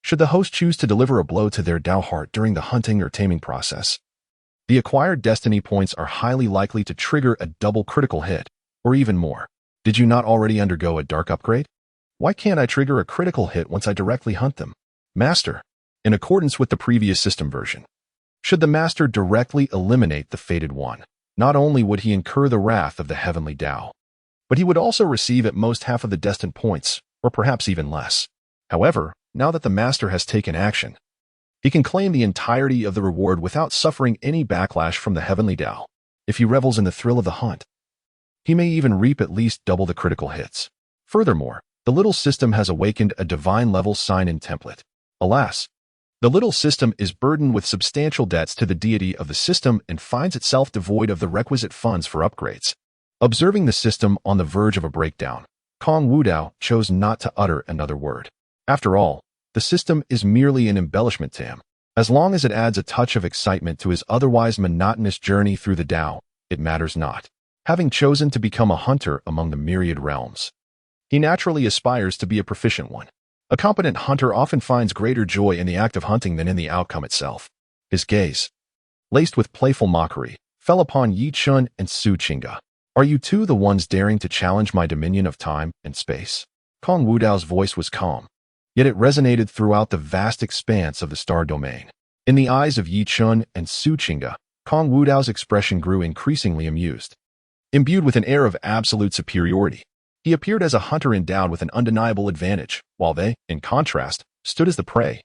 Speaker 1: Should the host choose to deliver a blow to their Dao heart during the hunting or taming process, the acquired destiny points are highly likely to trigger a double critical hit, or even more. Did you not already undergo a dark upgrade? Why can't I trigger a critical hit once I directly hunt them? Master, in accordance with the previous system version, should the master directly eliminate the fated one, not only would he incur the wrath of the heavenly Dao, but he would also receive at most half of the destined points, or perhaps even less. However, now that the master has taken action, he can claim the entirety of the reward without suffering any backlash from the heavenly Dao. If he revels in the thrill of the hunt, he may even reap at least double the critical hits. Furthermore, the little system has awakened a divine level sign-in template. Alas, the little system is burdened with substantial debts to the deity of the system and finds itself devoid of the requisite funds for upgrades. Observing the system on the verge of a breakdown, Kong Wudao chose not to utter another word. After all, the system is merely an embellishment to him. As long as it adds a touch of excitement to his otherwise monotonous journey through the Dao, it matters not. Having chosen to become a hunter among the myriad realms, he naturally aspires to be a proficient one. A competent hunter often finds greater joy in the act of hunting than in the outcome itself. His gaze, laced with playful mockery, fell upon Yi Chun and Su Qingge. Are you two the ones daring to challenge my dominion of time and space? Kong Wudao's voice was calm, yet it resonated throughout the vast expanse of the star domain. In the eyes of Yi Chun and Su Qingge, Kong Wudao's expression grew increasingly amused. Imbued with an air of absolute superiority, he appeared as a hunter endowed with an undeniable advantage, while they, in contrast, stood as the prey,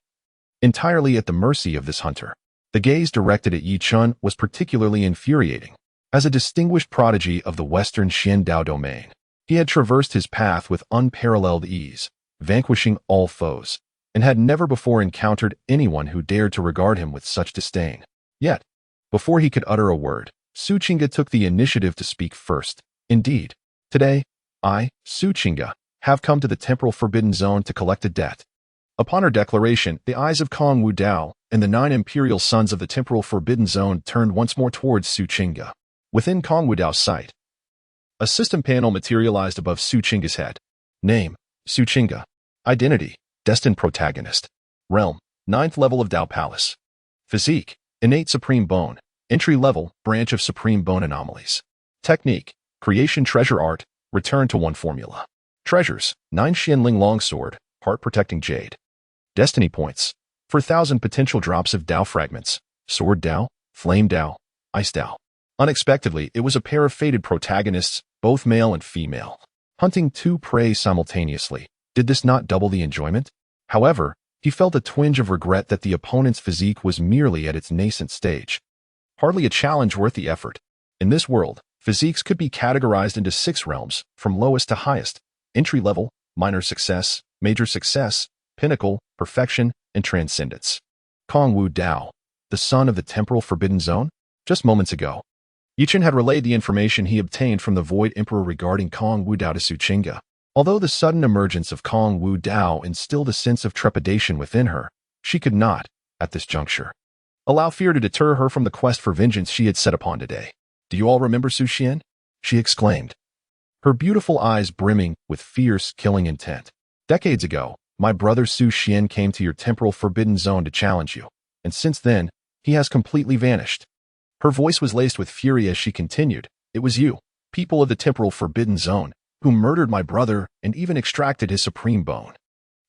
Speaker 1: entirely at the mercy of this hunter. The gaze directed at Yi Chun was particularly infuriating. As a distinguished prodigy of the Western Xian Dao domain, he had traversed his path with unparalleled ease, vanquishing all foes, and had never before encountered anyone who dared to regard him with such disdain. Yet, before he could utter a word, Su Qingge took the initiative to speak first. Indeed, today, I, Su Qingge, have come to the temporal forbidden zone to collect a debt. Upon her declaration, the eyes of Kong Wudao, and the 9 imperial sons of the temporal forbidden zone turned once more towards Su Qingge. Within Kong Wudao's sight, a system panel materialized above Su Qingge's head. Name: Su Qingge. Identity: destined protagonist. Realm: 9th level of Dao Palace. Physique: innate supreme bone. Entry level: branch of supreme bone anomalies. Technique: creation treasure art. Return to 1 formula. Treasures: 9 Xianling longsword, heart protecting jade. Destiny points: for 1,000 potential drops of Dao fragments. Sword Dao, Flame Dao, Ice Dao. Unexpectedly, it was a pair of fated protagonists, both male and female. Hunting 2 prey simultaneously. Did this not double the enjoyment? However, he felt a twinge of regret that the opponent's physique was merely at its nascent stage. Hardly a challenge worth the effort. In this world, physiques could be categorized into 6 realms, from lowest to highest: entry level, minor success, major success, pinnacle, perfection, and transcendence. Kong Wudao, the son of the temporal forbidden zone? Just moments ago, Yichen had relayed the information he obtained from the Void Emperor regarding Kong Wudao to Su Qingge. Although the sudden emergence of Kong Wudao instilled a sense of trepidation within her, she could not, at this juncture, allow fear to deter her from the quest for vengeance she had set upon today. "Do you all remember Su Xian?" she exclaimed, her beautiful eyes brimming with fierce, killing intent. "Decades ago, my brother Su Xian came to your temporal forbidden zone to challenge you, and since then, he has completely vanished." Her voice was laced with fury as she continued. "It was you, people of the temporal forbidden zone, who murdered my brother and even extracted his supreme bone."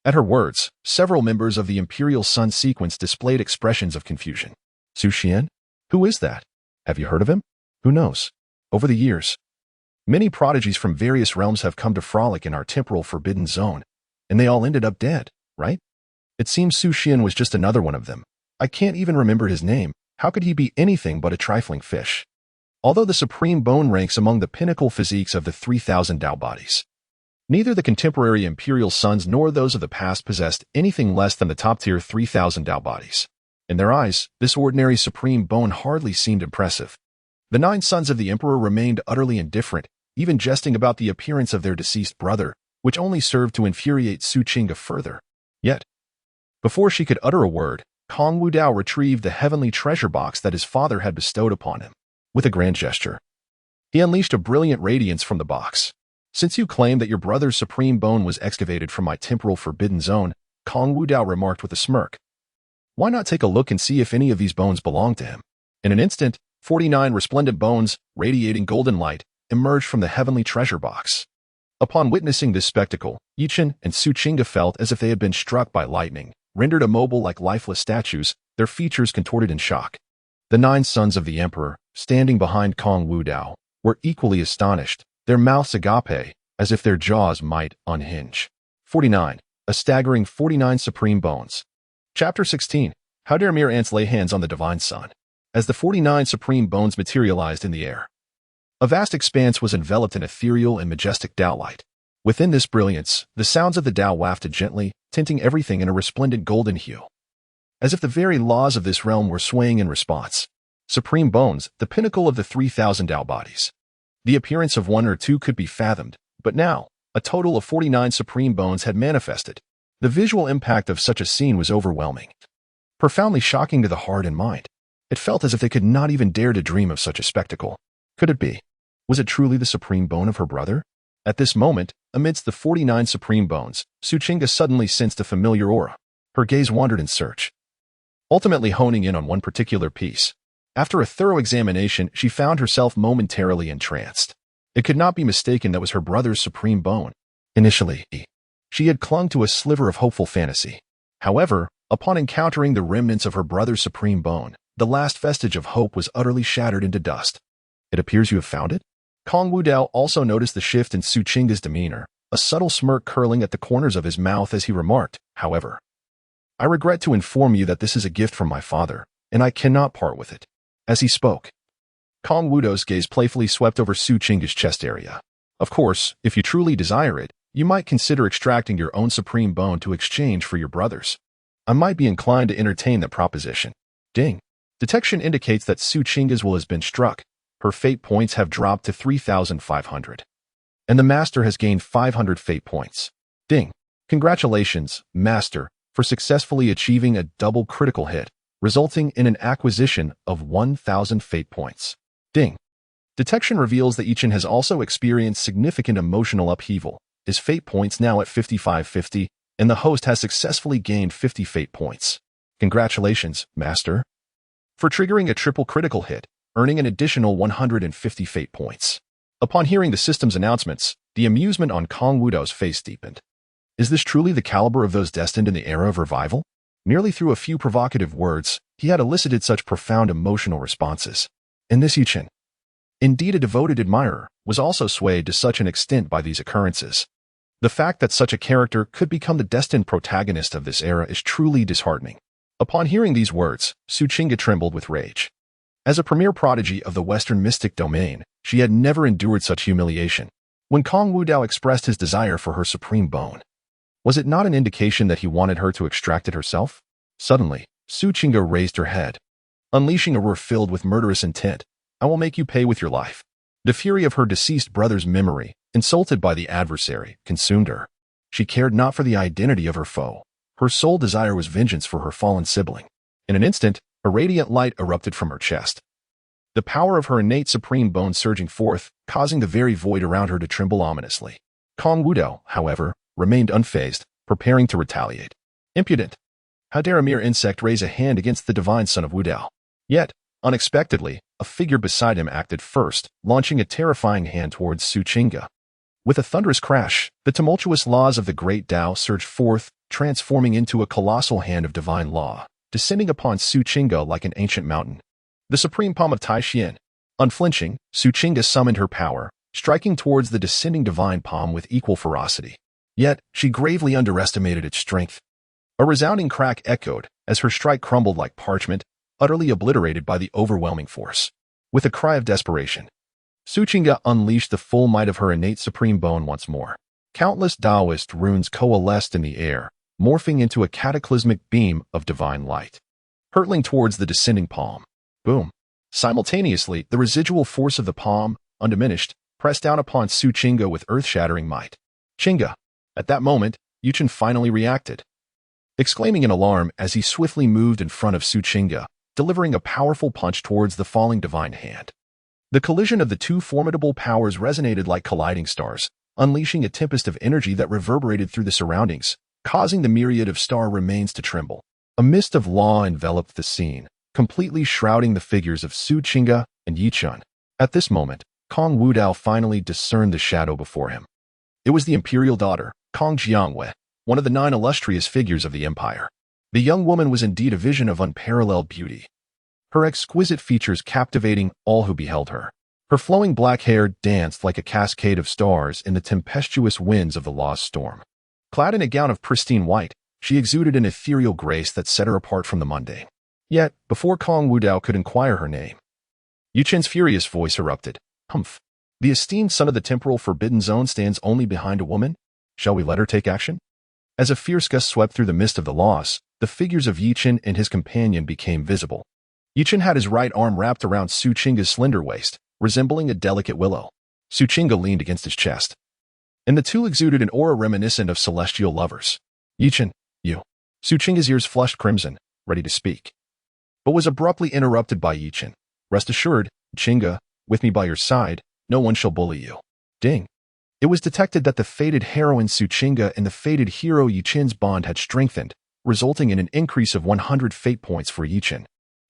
Speaker 1: At her words, several members of the Imperial Sun sequence displayed expressions of confusion. "Su Xian? Who is that? Have you heard of him? Who knows? Over the years, many prodigies from various realms have come to frolic in our temporal forbidden zone, and they all ended up dead, right? It seems Su Xian was just another one of them. I can't even remember his name. How could he be anything but a trifling fish?" Although the supreme bone ranks among the pinnacle physiques of the 3,000 Dao bodies, neither the contemporary Imperial Sons nor those of the past possessed anything less than the top-tier 3,000 Dao bodies. In their eyes, this ordinary supreme bone hardly seemed impressive. The 9 sons of the Emperor remained utterly indifferent, even jesting about the appearance of their deceased brother, which only served to infuriate Su Qingge further. Yet, before she could utter a word, Kong Wudao retrieved the heavenly treasure box that his father had bestowed upon him. With a grand gesture, he unleashed a brilliant radiance from the box. "Since you claim that your brother's supreme bone was excavated from my temporal forbidden zone," Kong Wudao remarked with a smirk, "why not take a look and see if any of these bones belong to him?" In an instant, 49 resplendent bones, radiating golden light, emerged from the heavenly treasure box. Upon witnessing this spectacle, Yichen and Su Qingge felt as if they had been struck by lightning. Rendered immobile like lifeless statues, their features contorted in shock. The 9 sons of the Emperor, standing behind Kong Wudao, were equally astonished, their mouths agape, as if their jaws might unhinge. 49. A staggering 49 supreme bones. Chapter 16. How dare mere ants lay hands on the divine sun? As the 49 supreme bones materialized in the air, a vast expanse was enveloped in ethereal and majestic Dao light. Within this brilliance, the sounds of the Dao wafted gently, tinting everything in a resplendent golden hue, as if the very laws of this realm were swaying in response. Supreme bones, the pinnacle of the 3,000 Dao bodies. The appearance of 1 or 2 could be fathomed, but now, a total of 49 supreme bones had manifested. The visual impact of such a scene was overwhelming, profoundly shocking to the heart and mind. It felt as if they could not even dare to dream of such a spectacle. Could it be? Was it truly the supreme bone of her brother? At this moment, amidst the 49 supreme bones, Su Qingge suddenly sensed a familiar aura. Her gaze wandered in search, ultimately honing in on one particular piece. After a thorough examination, she found herself momentarily entranced. It could not be mistaken that was her brother's supreme bone. Initially, she had clung to a sliver of hopeful fantasy. However, upon encountering the remnants of her brother's supreme bone, the last vestige of hope was utterly shattered into dust. "It appears you have found it?" Kong Wudao also noticed the shift in Su Qingge's demeanor, a subtle smirk curling at the corners of his mouth as he remarked, "However, I regret to inform you that this is a gift from my father, and I cannot part with it." As he spoke, Kong Wudao's gaze playfully swept over Su Qingge's chest area. "Of course, if you truly desire it, you might consider extracting your own supreme bone to exchange for your brother's. I might be inclined to entertain that proposition." Ding. Detection indicates that Su Qingge's will has been struck. Her fate points have dropped to 3,500. And the Master has gained 500 fate points. Ding. Congratulations, Master, for successfully achieving a double critical hit. resulting in an acquisition of 1,000 fate points. Ding. Detection reveals that Yichen has also experienced significant emotional upheaval. His fate points now at 5550, and the host has successfully gained 50 fate points. Congratulations, Master, for triggering a triple critical hit, earning an additional 150 fate points. Upon hearing the system's announcements, the amusement on Kong Wudao's face deepened. Is this truly the caliber of those destined in the era of revival? Merely through a few provocative words, he had elicited such profound emotional responses. And this Yichen, indeed a devoted admirer, was also swayed to such an extent by these occurrences. The fact that such a character could become the destined protagonist of this era is truly disheartening. Upon hearing these words, Su Qingge trembled with rage. As a premier prodigy of the Western mystic domain, she had never endured such humiliation. When Kong Wudao expressed his desire for her supreme bone, was it not an indication that he wanted her to extract it herself? Suddenly, Su Qingge raised her head, unleashing a roar filled with murderous intent. I will make you pay with your life. The fury of her deceased brother's memory, insulted by the adversary, consumed her. She cared not for the identity of her foe. Her sole desire was vengeance for her fallen sibling. In an instant, a radiant light erupted from her chest. The power of her innate supreme bone surging forth, causing the very void around her to tremble ominously. Kong Wudao, however, remained unfazed, preparing to retaliate. Impudent! How dare a mere insect raise a hand against the divine son of Wudao? Yet, unexpectedly, a figure beside him acted first, launching a terrifying hand towards Su Qingge. With a thunderous crash, the tumultuous laws of the Great Dao surged forth, transforming into a colossal hand of divine law, descending upon Su Qingge like an ancient mountain. The supreme palm of Tai Xian. Unflinching, Su Qingge summoned her power, striking towards the descending divine palm with equal ferocity. Yet, she gravely underestimated its strength. A resounding crack echoed as her strike crumbled like parchment, utterly obliterated by the overwhelming force. With a cry of desperation, Su Qingge unleashed the full might of her innate supreme bone once more. Countless Taoist runes coalesced in the air, morphing into a cataclysmic beam of divine light, hurtling towards the descending palm. Boom! Simultaneously, the residual force of the palm, undiminished, pressed down upon Su Qingge with earth-shattering might. Qingge! At that moment, Yichen finally reacted, exclaiming in alarm as he swiftly moved in front of Su Qingge, delivering a powerful punch towards the falling divine hand. The collision of the two formidable powers resonated like colliding stars, unleashing a tempest of energy that reverberated through the surroundings, causing the myriad of star remains to tremble. A mist of law enveloped the scene, completely shrouding the figures of Su Qingge and Yichen. At this moment, Kong Wudao finally discerned the shadow before him. It was the imperial daughter, Kong Jiangwei, one of the 9 illustrious figures of the empire. The young woman was indeed a vision of unparalleled beauty, her exquisite features captivating all who beheld her. Her flowing black hair danced like a cascade of stars in the tempestuous winds of the lost storm. Clad in a gown of pristine white, she exuded an ethereal grace that set her apart from the mundane. Yet, before Kong Wudao could inquire her name, Yichen's furious voice erupted. Humph! The esteemed son of the temporal forbidden zone stands only behind a woman? Shall we let her take action? As a fierce gust swept through the mist of the loss, the figures of Yichen and his companion became visible. Yichen had his right arm wrapped around Su Qingge's slender waist, resembling a delicate willow. Su Qingge leaned against his chest, and the two exuded an aura reminiscent of celestial lovers. Yichen, you. Su Qingge's ears flushed crimson, ready to speak, but was abruptly interrupted by Yichen. Rest assured, Qingge, with me by your side, no one shall bully you. Ding. It was detected that the fated heroine Su Qingge and the fated hero Yichen's bond had strengthened, resulting in an increase of 100 fate points for Yichen.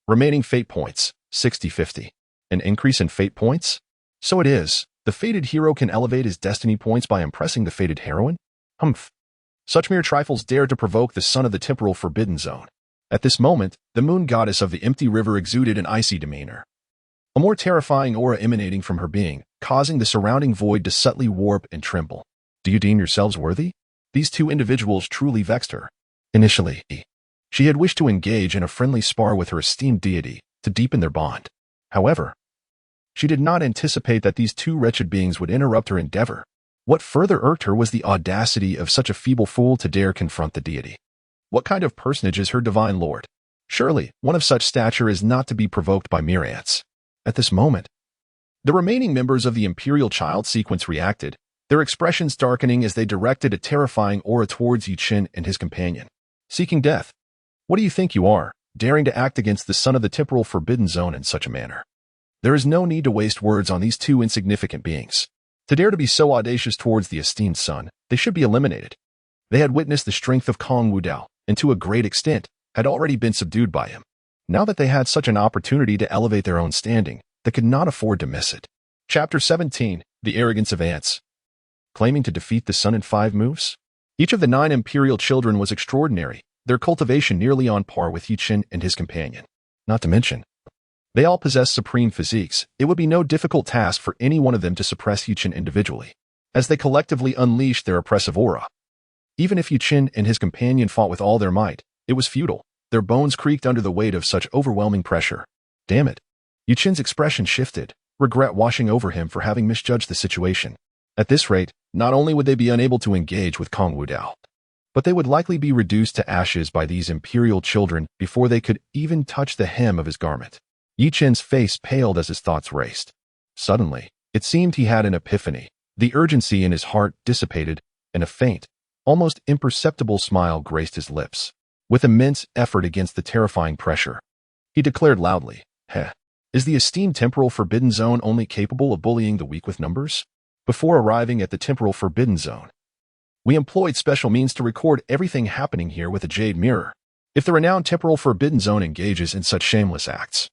Speaker 1: Remaining fate points, 60-50. An increase in fate points? So it is. The fated hero can elevate his destiny points by impressing the fated heroine? Humph. Such mere trifles dare to provoke the son of the temporal forbidden zone. At this moment, the moon goddess of the empty river exuded an icy demeanor, a more terrifying aura emanating from her being, causing the surrounding void to subtly warp and tremble. Do you deem yourselves worthy? These two individuals truly vexed her. Initially, she had wished to engage in a friendly spar with her esteemed deity to deepen their bond. However, she did not anticipate that these two wretched beings would interrupt her endeavor. What further irked her was the audacity of such a feeble fool to dare confront the deity. What kind of personage is her divine lord? Surely, one of such stature is not to be provoked by myriads. At this moment, the remaining members of the Imperial Child sequence reacted, their expressions darkening as they directed a terrifying aura towards Yichen and his companion. Seeking death. What do you think you are, daring to act against the son of the temporal forbidden zone in such a manner. There is no need to waste words on these two insignificant beings. To dare to be so audacious towards the esteemed son, they should be eliminated. They had witnessed the strength of Kong Wudao, and to a great extent, had already been subdued by him. Now that they had such an opportunity to elevate their own standing, they could not afford to miss it. Chapter 17, The Arrogance of Ants. Claiming to defeat the sun in 5 moves? Each of the 9 imperial children was extraordinary, their cultivation nearly on par with Yichen and his companion. Not to mention, they all possessed supreme physiques. It would be no difficult task for any one of them to suppress Yichen individually, as they collectively unleashed their oppressive aura. Even if Yichen and his companion fought with all their might, it was futile. Their bones creaked under the weight of such overwhelming pressure. Damn it. Yichen's expression shifted, regret washing over him for having misjudged the situation. At this rate, not only would they be unable to engage with Kong Wudao, but they would likely be reduced to ashes by these imperial children before they could even touch the hem of his garment. Yichen's face paled as his thoughts raced. Suddenly, it seemed he had an epiphany. The urgency in his heart dissipated, and a faint, almost imperceptible smile graced his lips. With immense effort against the terrifying pressure, he declared loudly, "Heh, is the esteemed temporal forbidden zone only capable of bullying the weak with numbers?" Before arriving at the temporal forbidden zone, we employed special means to record everything happening here with a jade mirror. If the renowned temporal forbidden zone engages in such shameless acts,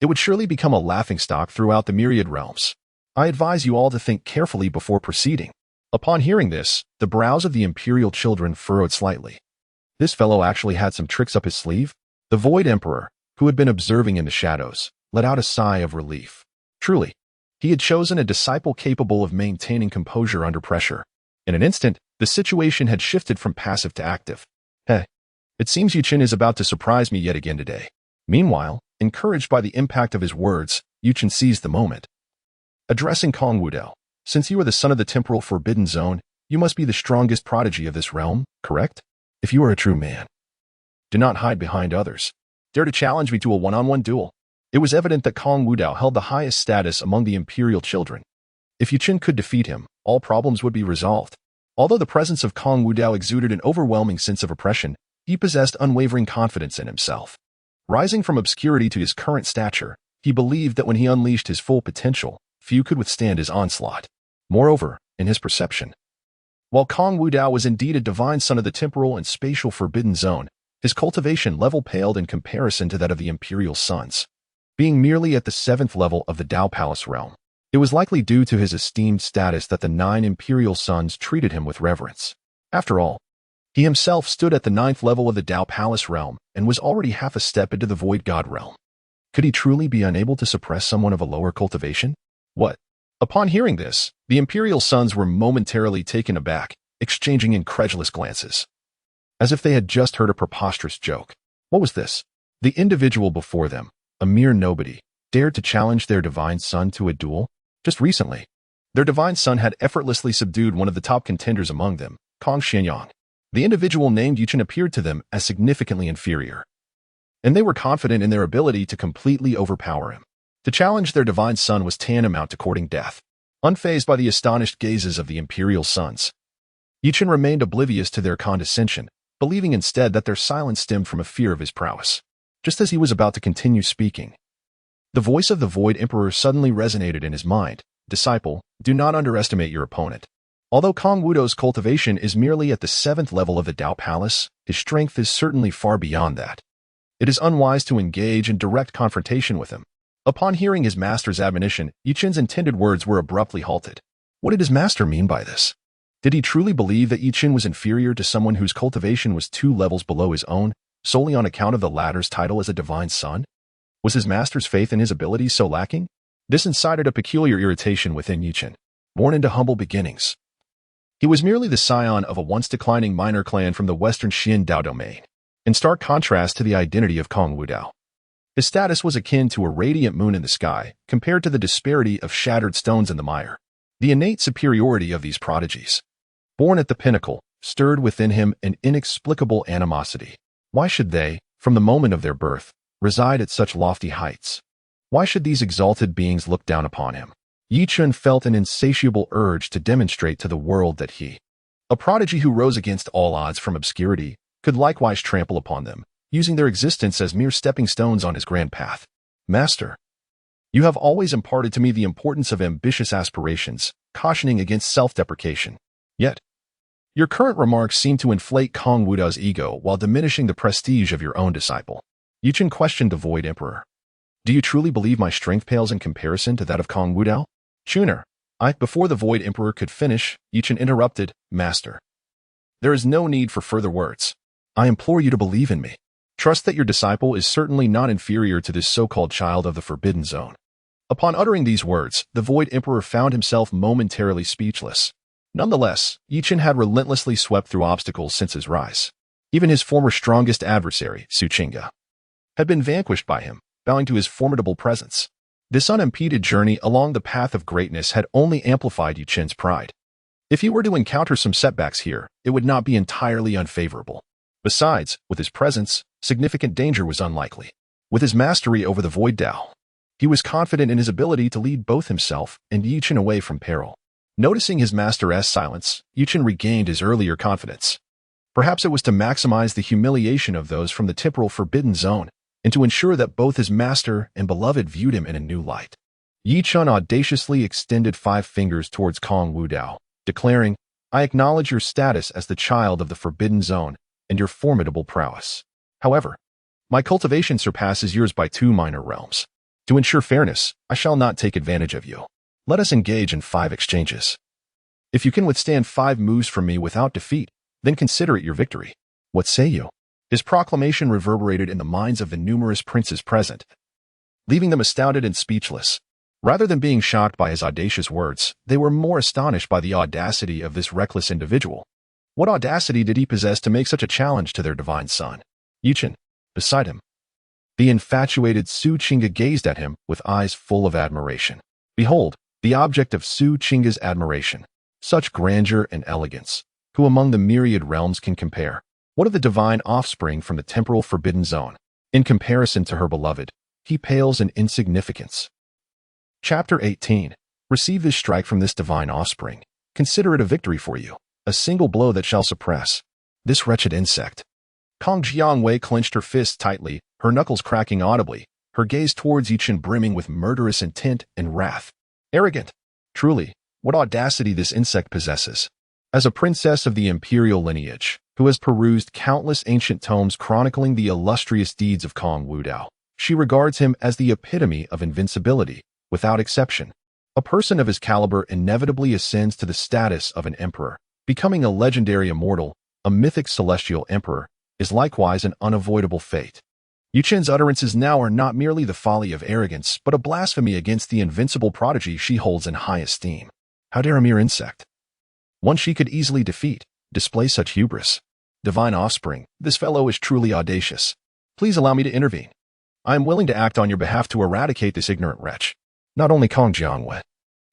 Speaker 1: it would surely become a laughingstock throughout the myriad realms. I advise you all to think carefully before proceeding. Upon hearing this, the brows of the imperial children furrowed slightly. This fellow actually had some tricks up his sleeve. The Void Emperor, who had been observing in the shadows, let out a sigh of relief. Truly, he had chosen a disciple capable of maintaining composure under pressure. In an instant, the situation had shifted from passive to active. Heh, it seems Yichen is about to surprise me yet again today. Meanwhile, encouraged by the impact of his words, Yichen seized the moment. Addressing Kong Wudao, since you are the son of the temporal forbidden zone, you must be the strongest prodigy of this realm, correct? If you are a true man, do not hide behind others. Dare to challenge me to a one-on-one duel. It was evident that Kong Wudao held the highest status among the imperial children. If Yichen could defeat him, all problems would be resolved. Although the presence of Kong Wudao exuded an overwhelming sense of oppression, he possessed unwavering confidence in himself. Rising from obscurity to his current stature, he believed that when he unleashed his full potential, few could withstand his onslaught. Moreover, in his perception, while Kong Wudao was indeed a divine son of the temporal and spatial forbidden zone, his cultivation level paled in comparison to that of the imperial sons. Being merely at the 7th level of the Dao Palace realm, it was likely due to his esteemed status that the 9 imperial sons treated him with reverence. After all, he himself stood at the 9th level of the Dao Palace realm and was already half a step into the Void God realm. Could he truly be unable to suppress someone of a lower cultivation? What? Upon hearing this, the imperial sons were momentarily taken aback, exchanging incredulous glances, as if they had just heard a preposterous joke. What was this? The individual before them, a mere nobody, dared to challenge their divine son to a duel? Just recently, their divine son had effortlessly subdued one of the top contenders among them, Kong Xianyang. The individual named Yichen appeared to them as significantly inferior, and they were confident in their ability to completely overpower him. To challenge their divine son was tantamount to courting death. Unfazed by the astonished gazes of the imperial sons, Yichen remained oblivious to their condescension, believing instead that their silence stemmed from a fear of his prowess. Just as he was about to continue speaking, the voice of the Void Emperor suddenly resonated in his mind. Disciple, do not underestimate your opponent. Although Kong Wudao's cultivation is merely at the 7th level of the Dao Palace, his strength is certainly far beyond that. It is unwise to engage in direct confrontation with him. Upon hearing his master's admonition, Yichen's intended words were abruptly halted. What did his master mean by this? Did he truly believe that Yichen was inferior to someone whose cultivation was 2 levels below his own, solely on account of the latter's title as a divine son? Was his master's faith in his abilities so lacking? This incited a peculiar irritation within Yichen. Born into humble beginnings, he was merely the scion of a once-declining minor clan from the western Xin Dao domain, in stark contrast to the identity of Kong Wudao. His status was akin to a radiant moon in the sky, compared to the disparity of shattered stones in the mire. The innate superiority of these prodigies, born at the pinnacle, stirred within him an inexplicable animosity. Why should they, from the moment of their birth, reside at such lofty heights? Why should these exalted beings look down upon him? Yichen felt an insatiable urge to demonstrate to the world that he, a prodigy who rose against all odds from obscurity, could likewise trample upon them. using their existence as mere stepping stones on his grand path. Master, you have always imparted to me the importance of ambitious aspirations, cautioning against self-deprecation. Yet, your current remarks seem to inflate Kong Wudao's ego while diminishing the prestige of your own disciple. Yichen questioned the Void Emperor. Do you truly believe my strength pales in comparison to that of Kong Wudao? Tuner, before the Void Emperor could finish, Yichen interrupted, Master. There is no need for further words. I implore you to believe in me. Trust that your disciple is certainly not inferior to this so-called child of the Forbidden Zone. Upon uttering these words, the Void Emperor found himself momentarily speechless. Nonetheless, Yichen had relentlessly swept through obstacles since his rise. Even his former strongest adversary, Su Qingge, had been vanquished by him, bowing to his formidable presence. This unimpeded journey along the path of greatness had only amplified Yichen's pride. If he were to encounter some setbacks here, it would not be entirely unfavorable. Besides, with his presence, significant danger was unlikely. With his mastery over the Void Dao, he was confident in his ability to lead both himself and Yichen away from peril. Noticing his master's silence, Yichen regained his earlier confidence. Perhaps it was to maximize the humiliation of those from the temporal Forbidden Zone, and to ensure that both his master and beloved viewed him in a new light. Yichen audaciously extended 5 fingers towards Kong Wudao, declaring, I acknowledge your status as the child of the Forbidden Zone and your formidable prowess. However, my cultivation surpasses yours by 2 minor realms. To ensure fairness, I shall not take advantage of you. Let us engage in 5 exchanges. If you can withstand 5 moves from me without defeat, then consider it your victory. What say you? His proclamation reverberated in the minds of the numerous princes present, leaving them astounded and speechless. Rather than being shocked by his audacious words, they were more astonished by the audacity of this reckless individual. What audacity did he possess to make such a challenge to their divine son? Yichen, beside him, the infatuated Su Qingge gazed at him with eyes full of admiration. Behold, the object of Su Qingge's admiration. Such grandeur and elegance. Who among the myriad realms can compare? What of the divine offspring from the temporal Forbidden Zone? In comparison to her beloved, he pales in insignificance. Chapter 18. Receive this strike from this divine offspring. Consider it a victory for you, a single blow that shall suppress this wretched insect. Kong Jiangwei clenched her fists tightly, her knuckles cracking audibly, her gaze towards Yichen brimming with murderous intent and wrath. Arrogant. Truly, what audacity this insect possesses. As a princess of the imperial lineage, who has perused countless ancient tomes chronicling the illustrious deeds of Kong Wudao, she regards him as the epitome of invincibility, without exception. A person of his caliber inevitably ascends to the status of an emperor. Becoming a legendary immortal, a mythic celestial emperor, is likewise an unavoidable fate. Yichen's utterances now are not merely the folly of arrogance, but a blasphemy against the invincible prodigy she holds in high esteem. How dare a mere insect, one she could easily defeat, display such hubris? Divine offspring, this fellow is truly audacious. Please allow me to intervene. I am willing to act on your behalf to eradicate this ignorant wretch. Not only Kong Jiangwei,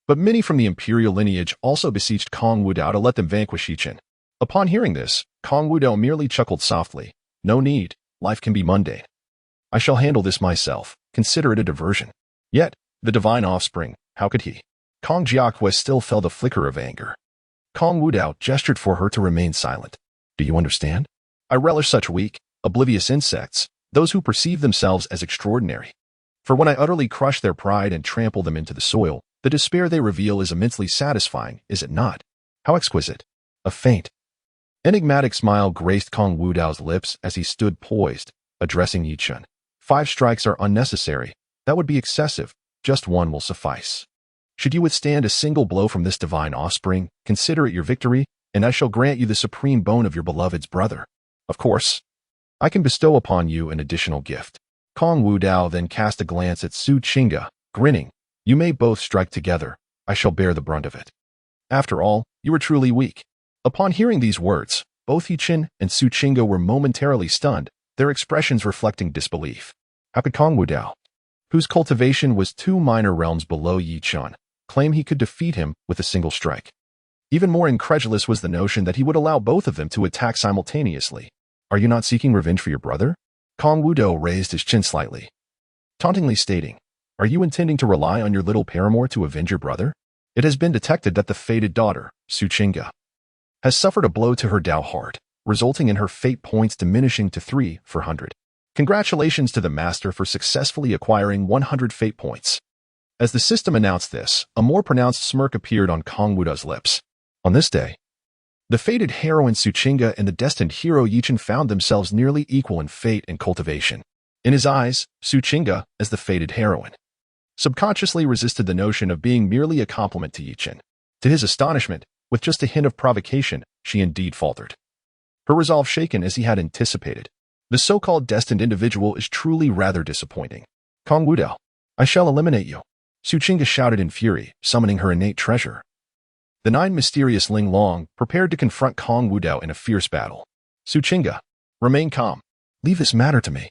Speaker 1: but many from the imperial lineage also beseeched Kong Wudao to let them vanquish Yichen. Upon hearing this, Kong Wudao merely chuckled softly. No need, life can be mundane. I shall handle this myself, consider it a diversion. Yet, the divine offspring, how could he? Kong Jiangwei still felt a flicker of anger. Kong Wudao gestured for her to remain silent. Do you understand? I relish such weak, oblivious insects, those who perceive themselves as extraordinary. For when I utterly crush their pride and trample them into the soil, the despair they reveal is immensely satisfying, is it not? How exquisite. A faint, enigmatic smile graced Kong Wudao's lips as he stood poised, addressing Yichen. 5 strikes are unnecessary. That would be excessive. Just 1 will suffice. Should you withstand a single blow from this divine offspring, consider it your victory, and I shall grant you the supreme boon of your beloved's brother. Of course, I can bestow upon you an additional gift. Kong Wudao then cast a glance at Su Qingge, grinning. You may both strike together. I shall bear the brunt of it. After all, you are truly weak. Upon hearing these words, both Yichen and Su Qingge were momentarily stunned, their expressions reflecting disbelief. How could Kong Wudao, whose cultivation was 2 minor realms below Yichen, claim he could defeat him with a single strike? Even more incredulous was the notion that he would allow both of them to attack simultaneously. Are you not seeking revenge for your brother? Kong Wudao raised his chin slightly, tauntingly stating, Are you intending to rely on your little paramour to avenge your brother? It has been detected that the fated daughter, Su Qingge, has suffered a blow to her Dao heart, resulting in her fate points diminishing to 3/100. Congratulations to the master for successfully acquiring 100 fate points. As the system announced this, a more pronounced smirk appeared on Kong Wudao's lips. On this day, the fated heroine Suchinga and the destined hero Yichen found themselves nearly equal in fate and cultivation. In his eyes, Suchinga, as the fated heroine, subconsciously resisted the notion of being merely a compliment to Yichen. To his astonishment, with just a hint of provocation, she indeed faltered. Her resolve shaken as he had anticipated. The so-called destined individual is truly rather disappointing. Kong Wudao, I shall eliminate you, Suchinga shouted in fury, summoning her innate treasure. The 9 mysterious Ling Long prepared to confront Kong Wudao in a fierce battle. Suchinga, remain calm. Leave this matter to me.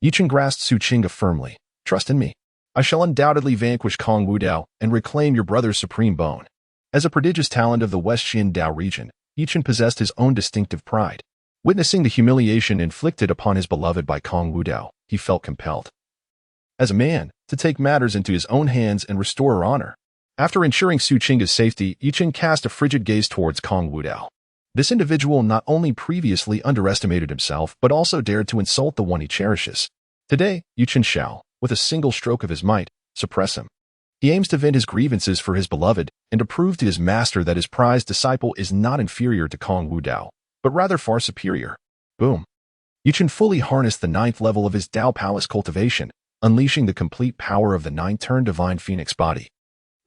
Speaker 1: Yichen grasped Suchinga firmly. Trust in me. I shall undoubtedly vanquish Kong Wudao and reclaim your brother's supreme bone. As a prodigious talent of the West Xin Dao region, Yichen possessed his own distinctive pride. Witnessing the humiliation inflicted upon his beloved by Kong Wudao, he felt compelled, as a man, to take matters into his own hands and restore her honor. After ensuring Suchinga's safety, Yichen cast a frigid gaze towards Kong Wudao. This individual not only previously underestimated himself, but also dared to insult the one he cherishes. Today, Yichen shall, with a single stroke of his might, suppress him. He aims to vent his grievances for his beloved and to prove to his master that his prized disciple is not inferior to Kong Wudao, but rather far superior. Boom. Yichen fully harnessed the 9th level of his Dao Palace cultivation, unleashing the complete power of the 9-turned divine phoenix body.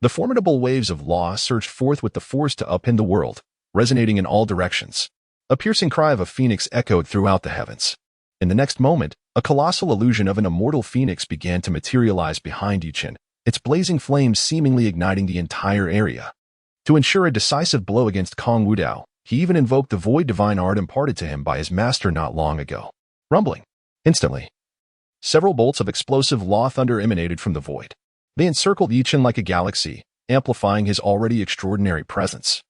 Speaker 1: The formidable waves of law surged forth with the force to upend the world, resonating in all directions. A piercing cry of a phoenix echoed throughout the heavens. In the next moment, a colossal illusion of an immortal phoenix began to materialize behind Yichen, its blazing flames seemingly igniting the entire area. To ensure a decisive blow against Kong Wudao, he even invoked the void divine art imparted to him by his master not long ago. Rumbling. Instantly, several bolts of explosive law thunder emanated from the void. They encircled Yichen like a galaxy, amplifying his already extraordinary presence,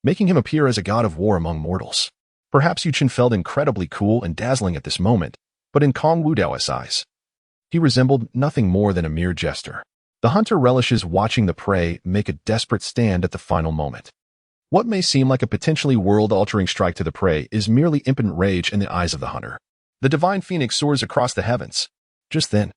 Speaker 1: making him appear as a god of war among mortals. Perhaps Yichen felt incredibly cool and dazzling at this moment, but in Kong Wudao's eyes, he resembled nothing more than a mere jester. The hunter relishes watching the prey make a desperate stand at the final moment. What may seem like a potentially world-altering strike to the prey is merely impotent rage in the eyes of the hunter. The divine phoenix soars across the heavens. Just then,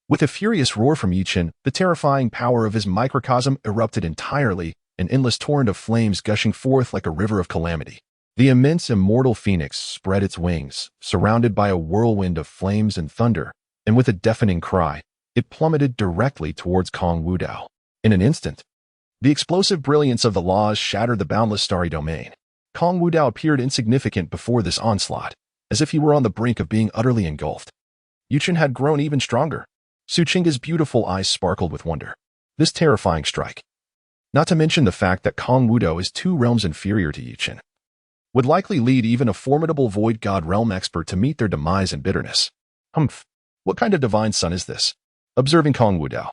Speaker 1: with a furious roar from Yichen, the terrifying power of his microcosm erupted entirely, an endless torrent of flames gushing forth like a river of calamity. The immense immortal phoenix spread its wings, surrounded by a whirlwind of flames and thunder, and with a deafening cry, it plummeted directly towards Kong Wudao. In an instant, the explosive brilliance of the laws shattered the boundless starry domain. Kong Wudao appeared insignificant before this onslaught, as if he were on the brink of being utterly engulfed. Yichen had grown even stronger. Suchinga's beautiful eyes sparkled with wonder. This terrifying strike, not to mention the fact that Kong Wudao is 2 realms inferior to Yichen, would likely lead even a formidable void god realm expert to meet their demise and bitterness. Humph, what kind of divine son is this? Observing Kong Wudao,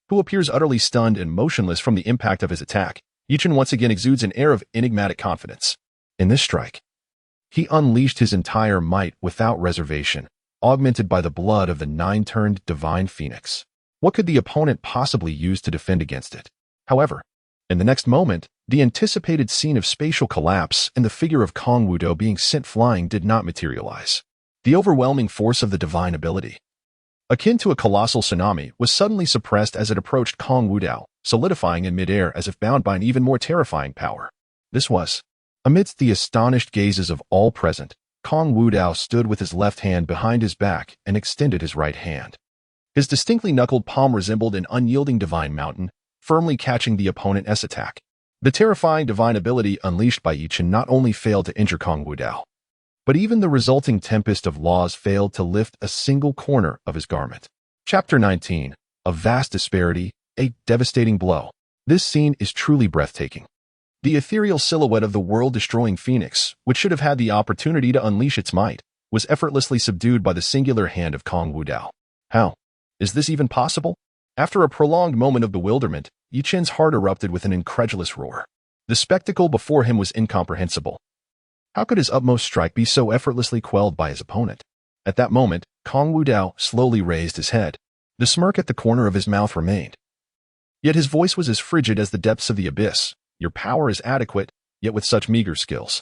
Speaker 1: who appears utterly stunned and motionless from the impact of his attack, Yichen once again exudes an air of enigmatic confidence. In this strike, he unleashed his entire might without reservation, augmented by the blood of the 9-turned divine phoenix. What could the opponent possibly use to defend against it? However, in the next moment, the anticipated scene of spatial collapse and the figure of Kong Wudao being sent flying did not materialize. The overwhelming force of the divine ability, akin to a colossal tsunami, was suddenly suppressed as it approached Kong Wudao, solidifying in midair as if bound by an even more terrifying power. This was, amidst the astonished gazes of all present, Kong Wudao stood with his left hand behind his back and extended his right hand. His distinctly knuckled palm resembled an unyielding divine mountain, firmly catching the opponent's attack. The terrifying divine ability unleashed by Yichen not only failed to injure Kong Wudao, but even the resulting tempest of laws failed to lift a single corner of his garment. Chapter 19. A vast disparity, a devastating blow. This scene is truly breathtaking. The ethereal silhouette of the world-destroying phoenix, which should have had the opportunity to unleash its might, was effortlessly subdued by the singular hand of Kong Wudao. How? Is this even possible? After a prolonged moment of bewilderment, Yichen's heart erupted with an incredulous roar. The spectacle before him was incomprehensible. How could his utmost strike be so effortlessly quelled by his opponent? At that moment, Kong Wudao slowly raised his head. The smirk at the corner of his mouth remained. Yet his voice was as frigid as the depths of the abyss. Your power is adequate, yet with such meager skills.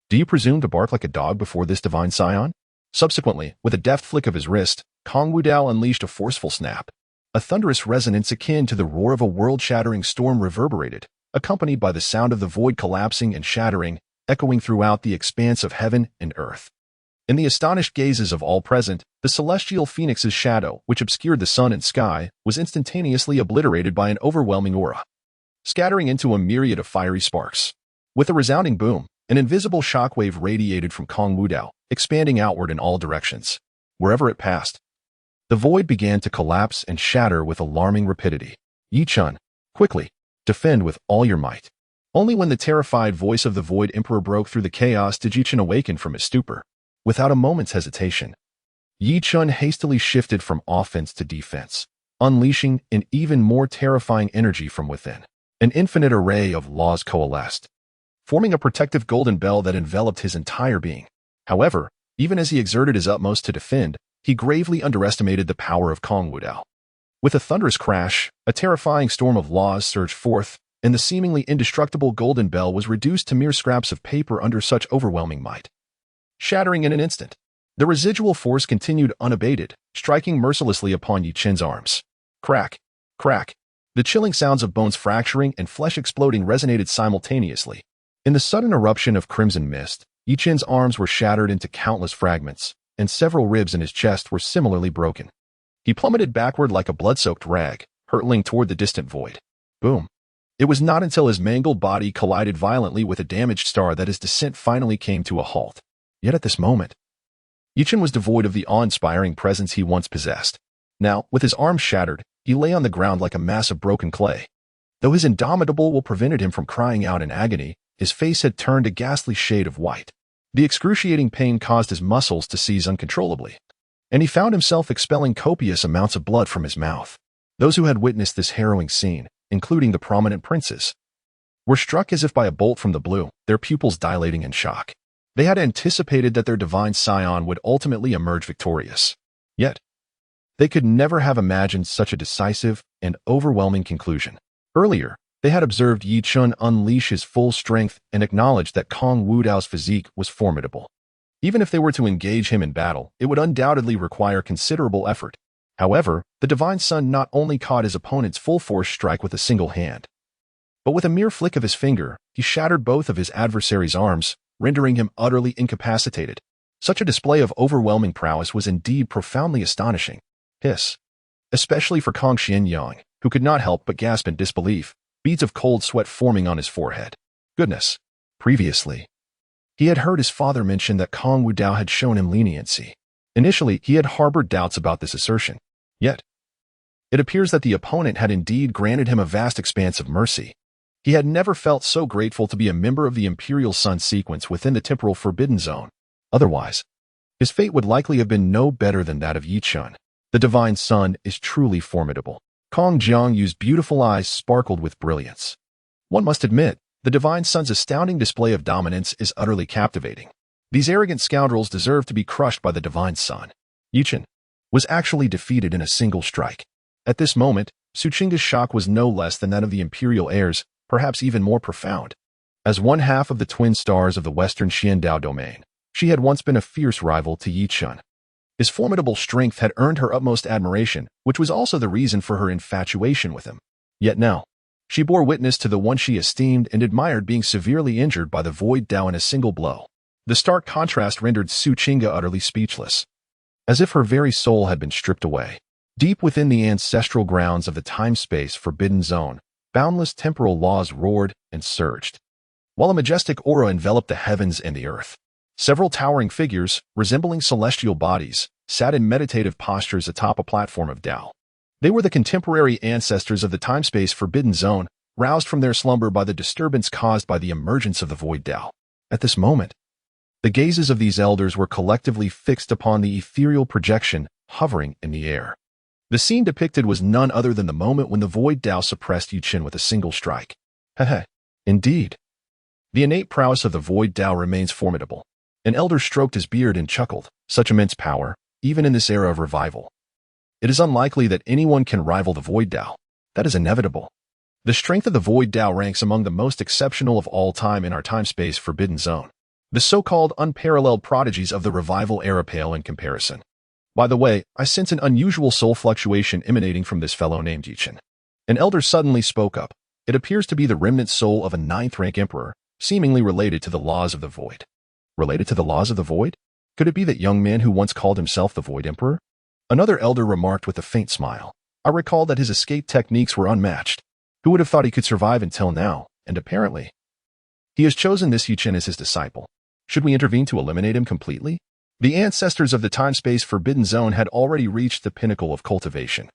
Speaker 1: Do you presume to bark like a dog before this divine scion? Subsequently, with a deft flick of his wrist, Kong Wudao unleashed a forceful snap. A thunderous resonance akin to the roar of a world-shattering storm reverberated, accompanied by the sound of the void collapsing and shattering, echoing throughout the expanse of heaven and earth. In the astonished gazes of all present, the celestial phoenix's shadow, which obscured the sun and sky, was instantaneously obliterated by an overwhelming aura, scattering into a myriad of fiery sparks. With a resounding boom, an invisible shockwave radiated from Kong Wudao, expanding outward in all directions. Wherever it passed, the void began to collapse and shatter with alarming rapidity. Yi Chun, quickly, defend with all your might. Only when the terrified voice of the Void Emperor broke through the chaos did Yi Chun awaken from his stupor. Without a moment's hesitation, Yi Chun hastily shifted from offense to defense, unleashing an even more terrifying energy from within. An infinite array of laws coalesced, forming a protective golden bell that enveloped his entire being. However, even as he exerted his utmost to defend, he gravely underestimated the power of Kong Wudao. With a thunderous crash, a terrifying storm of laws surged forth, and the seemingly indestructible golden bell was reduced to mere scraps of paper under such overwhelming might. Shattering in an instant, the residual force continued unabated, striking mercilessly upon Yi Chun's arms. Crack, crack. The chilling sounds of bones fracturing and flesh exploding resonated simultaneously. In the sudden eruption of crimson mist, Yi Chun's arms were shattered into countless fragments, and several ribs in his chest were similarly broken. He plummeted backward like a blood-soaked rag, hurtling toward the distant void. Boom. It was not until his mangled body collided violently with a damaged star that his descent finally came to a halt. Yet at this moment, Yi Chun was devoid of the awe-inspiring presence he once possessed. Now, with his arms shattered, he lay on the ground like a mass of broken clay. Though his indomitable will prevented him from crying out in agony, his face had turned a ghastly shade of white. The excruciating pain caused his muscles to seize uncontrollably, and he found himself expelling copious amounts of blood from his mouth. Those who had witnessed this harrowing scene, including the prominent princes, were struck as if by a bolt from the blue, their pupils dilating in shock. They had anticipated that their divine scion would ultimately emerge victorious. Yet, they could never have imagined such a decisive and overwhelming conclusion. Earlier, they had observed Yi Chun unleash his full strength and acknowledged that Kong Wudao's physique was formidable. Even if they were to engage him in battle, it would undoubtedly require considerable effort. However, the Divine Son not only caught his opponent's full force strike with a single hand, but with a mere flick of his finger, he shattered both of his adversary's arms, rendering him utterly incapacitated. Such a display of overwhelming prowess was indeed profoundly astonishing. Hiss. Especially for Kong Xianyang, who could not help but gasp in disbelief, beads of cold sweat forming on his forehead. Goodness. Previously, he had heard his father mention that Kong Wudao had shown him leniency. Initially, he had harbored doubts about this assertion. Yet, it appears that the opponent had indeed granted him a vast expanse of mercy. He had never felt so grateful to be a member of the Imperial Sun sequence within the temporal Forbidden Zone. Otherwise, his fate would likely have been no better than that of Yi Chun. The Divine Sun is truly formidable. Kong Jiang's beautiful eyes sparkled with brilliance. One must admit, the Divine Sun's astounding display of dominance is utterly captivating. These arrogant scoundrels deserve to be crushed by the Divine Sun. Yi Chun was actually defeated in a single strike. At this moment, Su Chinga's shock was no less than that of the Imperial heirs, perhaps even more profound. As one half of the twin stars of the Western Xiandao domain, she had once been a fierce rival to Yi Chun. His formidable strength had earned her utmost admiration, which was also the reason for her infatuation with him. Yet now, she bore witness to the one she esteemed and admired being severely injured by the Void Dao in a single blow. The stark contrast rendered Su Chinga utterly speechless, as if her very soul had been stripped away. Deep within the ancestral grounds of the time-space Forbidden Zone, boundless temporal laws roared and surged, while a majestic aura enveloped the heavens and the earth. Several towering figures, resembling celestial bodies, sat in meditative postures atop a platform of Dao. They were the contemporary ancestors of the time-space Forbidden Zone, roused from their slumber by the disturbance caused by the emergence of the Void Dao. At this moment, the gazes of these elders were collectively fixed upon the ethereal projection hovering in the air. The scene depicted was none other than the moment when the Void Dao suppressed Yi Chun with a single strike. Indeed. The innate prowess of the Void Dao remains formidable. An elder stroked his beard and chuckled. Such immense power, even in this era of revival. It is unlikely that anyone can rival the Void Dao. That is inevitable. The strength of the Void Dao ranks among the most exceptional of all time in our time-space Forbidden Zone. The so-called unparalleled prodigies of the revival era pale in comparison. By the way, I sense an unusual soul fluctuation emanating from this fellow named Yichen. An elder suddenly spoke up. It appears to be the remnant soul of a ninth-rank emperor, seemingly related to the laws of the void. Related to the laws of the void? Could it be that young man who once called himself the Void Emperor? Another elder remarked with a faint smile. I recall that his escape techniques were unmatched. Who would have thought he could survive until now? And apparently, he has chosen this Yichen as his disciple. Should we intervene to eliminate him completely? The ancestors of the time-space forbidden zone had already reached the pinnacle of cultivation.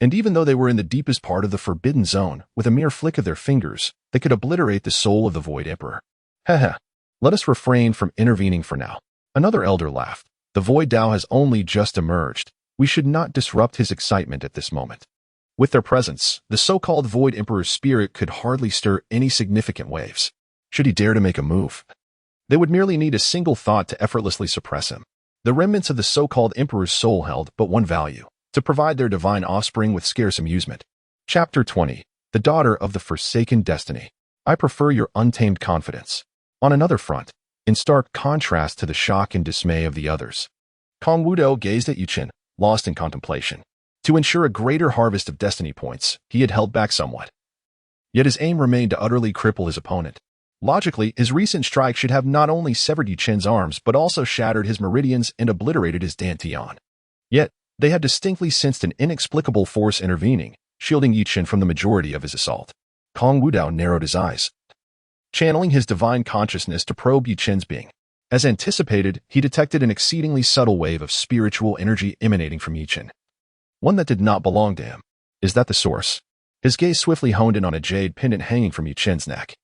Speaker 1: And even though they were in the deepest part of the forbidden zone, with a mere flick of their fingers, they could obliterate the soul of the Void Emperor. Haha, let us refrain from intervening for now. Another elder laughed. The Void Dao has only just emerged. We should not disrupt his excitement at this moment. With their presence, the so-called Void Emperor's spirit could hardly stir any significant waves. Should he dare to make a move, they would merely need a single thought to effortlessly suppress him. The remnants of the so-called Emperor's soul held but one value: to provide their divine offspring with scarce amusement. Chapter 20. The Daughter of the Forsaken Destiny. I prefer your untamed confidence. On another front, in stark contrast to the shock and dismay of the others, Kong Wudao gazed at Yichen, lost in contemplation. To ensure a greater harvest of destiny points, he had held back somewhat. Yet his aim remained to utterly cripple his opponent. Logically, his recent strike should have not only severed Yichen's arms but also shattered his meridians and obliterated his dantian. Yet, they had distinctly sensed an inexplicable force intervening, shielding Yichen from the majority of his assault. Kong Wudao narrowed his eyes, channeling his divine consciousness to probe Yichen's being. As anticipated, he detected an exceedingly subtle wave of spiritual energy emanating from Yichen. One that did not belong to him. Is that the source? His gaze swiftly honed in on a jade pendant hanging from Yichen's neck.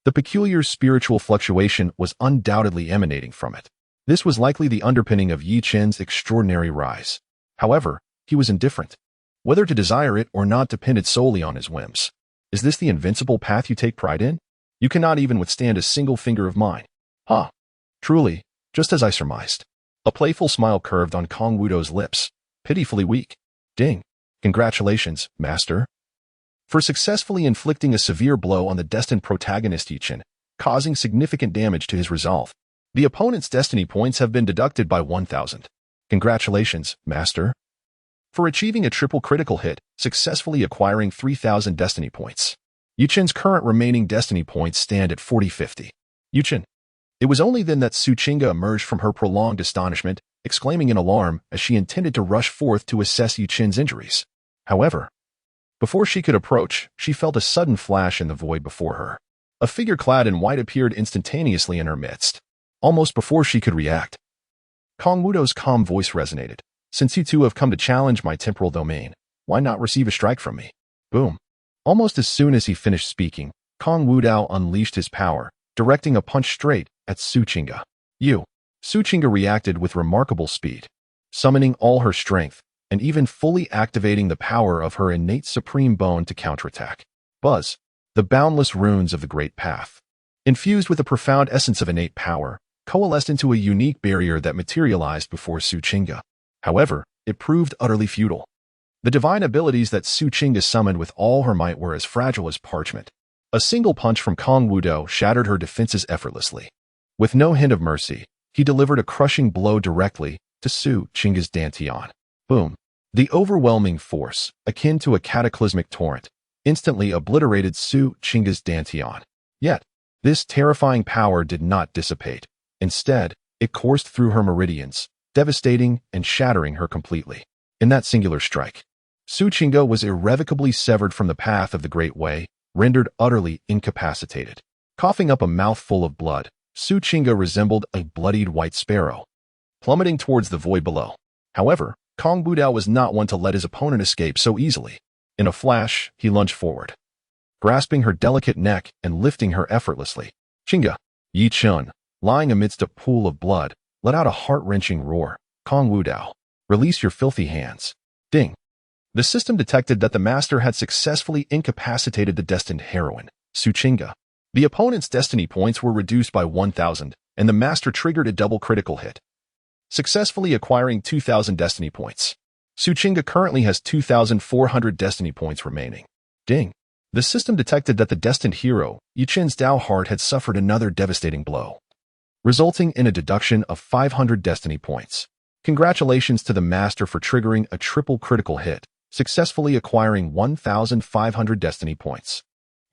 Speaker 1: The peculiar spiritual fluctuation was undoubtedly emanating from it. This was likely the underpinning of Yichen's extraordinary rise. However, he was indifferent. Whether to desire it or not depended solely on his whims. Is this the invincible path you take pride in? You cannot even withstand a single finger of mine. Huh. Truly, just as I surmised. A playful smile curved on Kong Wudao's lips, pitifully weak. Ding. Congratulations, master, for successfully inflicting a severe blow on the destined protagonist Yichen, causing significant damage to his resolve. The opponent's destiny points have been deducted by 1,000. Congratulations, master, for achieving a triple critical hit, successfully acquiring 3,000 destiny points. Yichen's current remaining destiny points stand at 4050. Yichen. It was only then that Su Qingge emerged from her prolonged astonishment, exclaiming in alarm as she intended to rush forth to assess Yichen's injuries. However, before she could approach, she felt a sudden flash in the void before her. A figure clad in white appeared instantaneously in her midst. Almost before she could react, Kong Wudao's calm voice resonated. Since you two have come to challenge my temporal domain, why not receive a strike from me? Boom. Almost as soon as he finished speaking, Kong Wudao unleashed his power, directing a punch straight at Su Qingge. Su Qingge reacted with remarkable speed, summoning all her strength, and even fully activating the power of her innate supreme bone to counterattack. Buzz, the boundless runes of the Great Path, infused with the profound essence of innate power, coalesced into a unique barrier that materialized before Su Qingge. However, it proved utterly futile. The divine abilities that Su Qingge summoned with all her might were as fragile as parchment. A single punch from Kong Wudao shattered her defenses effortlessly. With no hint of mercy, he delivered a crushing blow directly to Su Qingge's dantian. Boom. The overwhelming force, akin to a cataclysmic torrent, instantly obliterated Su Qingge's dantian. Yet, this terrifying power did not dissipate. Instead, it coursed through her meridians, devastating and shattering her completely. In that singular strike, Su Qingge was irrevocably severed from the path of the Great Way, rendered utterly incapacitated. Coughing up a mouthful of blood, Su Qingge resembled a bloodied white sparrow, plummeting towards the void below. However, Kong Wudao was not one to let his opponent escape so easily. In a flash, he lunged forward, grasping her delicate neck and lifting her effortlessly. Qingge. Yichen, lying amidst a pool of blood, let out a heart-wrenching roar. Kong Wudao, release your filthy hands. Ding. The system detected that the master had successfully incapacitated the destined heroine, Su Qingge. The opponent's destiny points were reduced by 1,000, and the master triggered a double critical hit, successfully acquiring 2,000 destiny points. Su Qingge currently has 2,400 destiny points remaining. Ding. The system detected that the destined hero, Yichen's Dao heart, had suffered another devastating blow. resulting in a deduction of 500 destiny points. Congratulations to the master for triggering a triple critical hit, successfully acquiring 1,500 destiny points.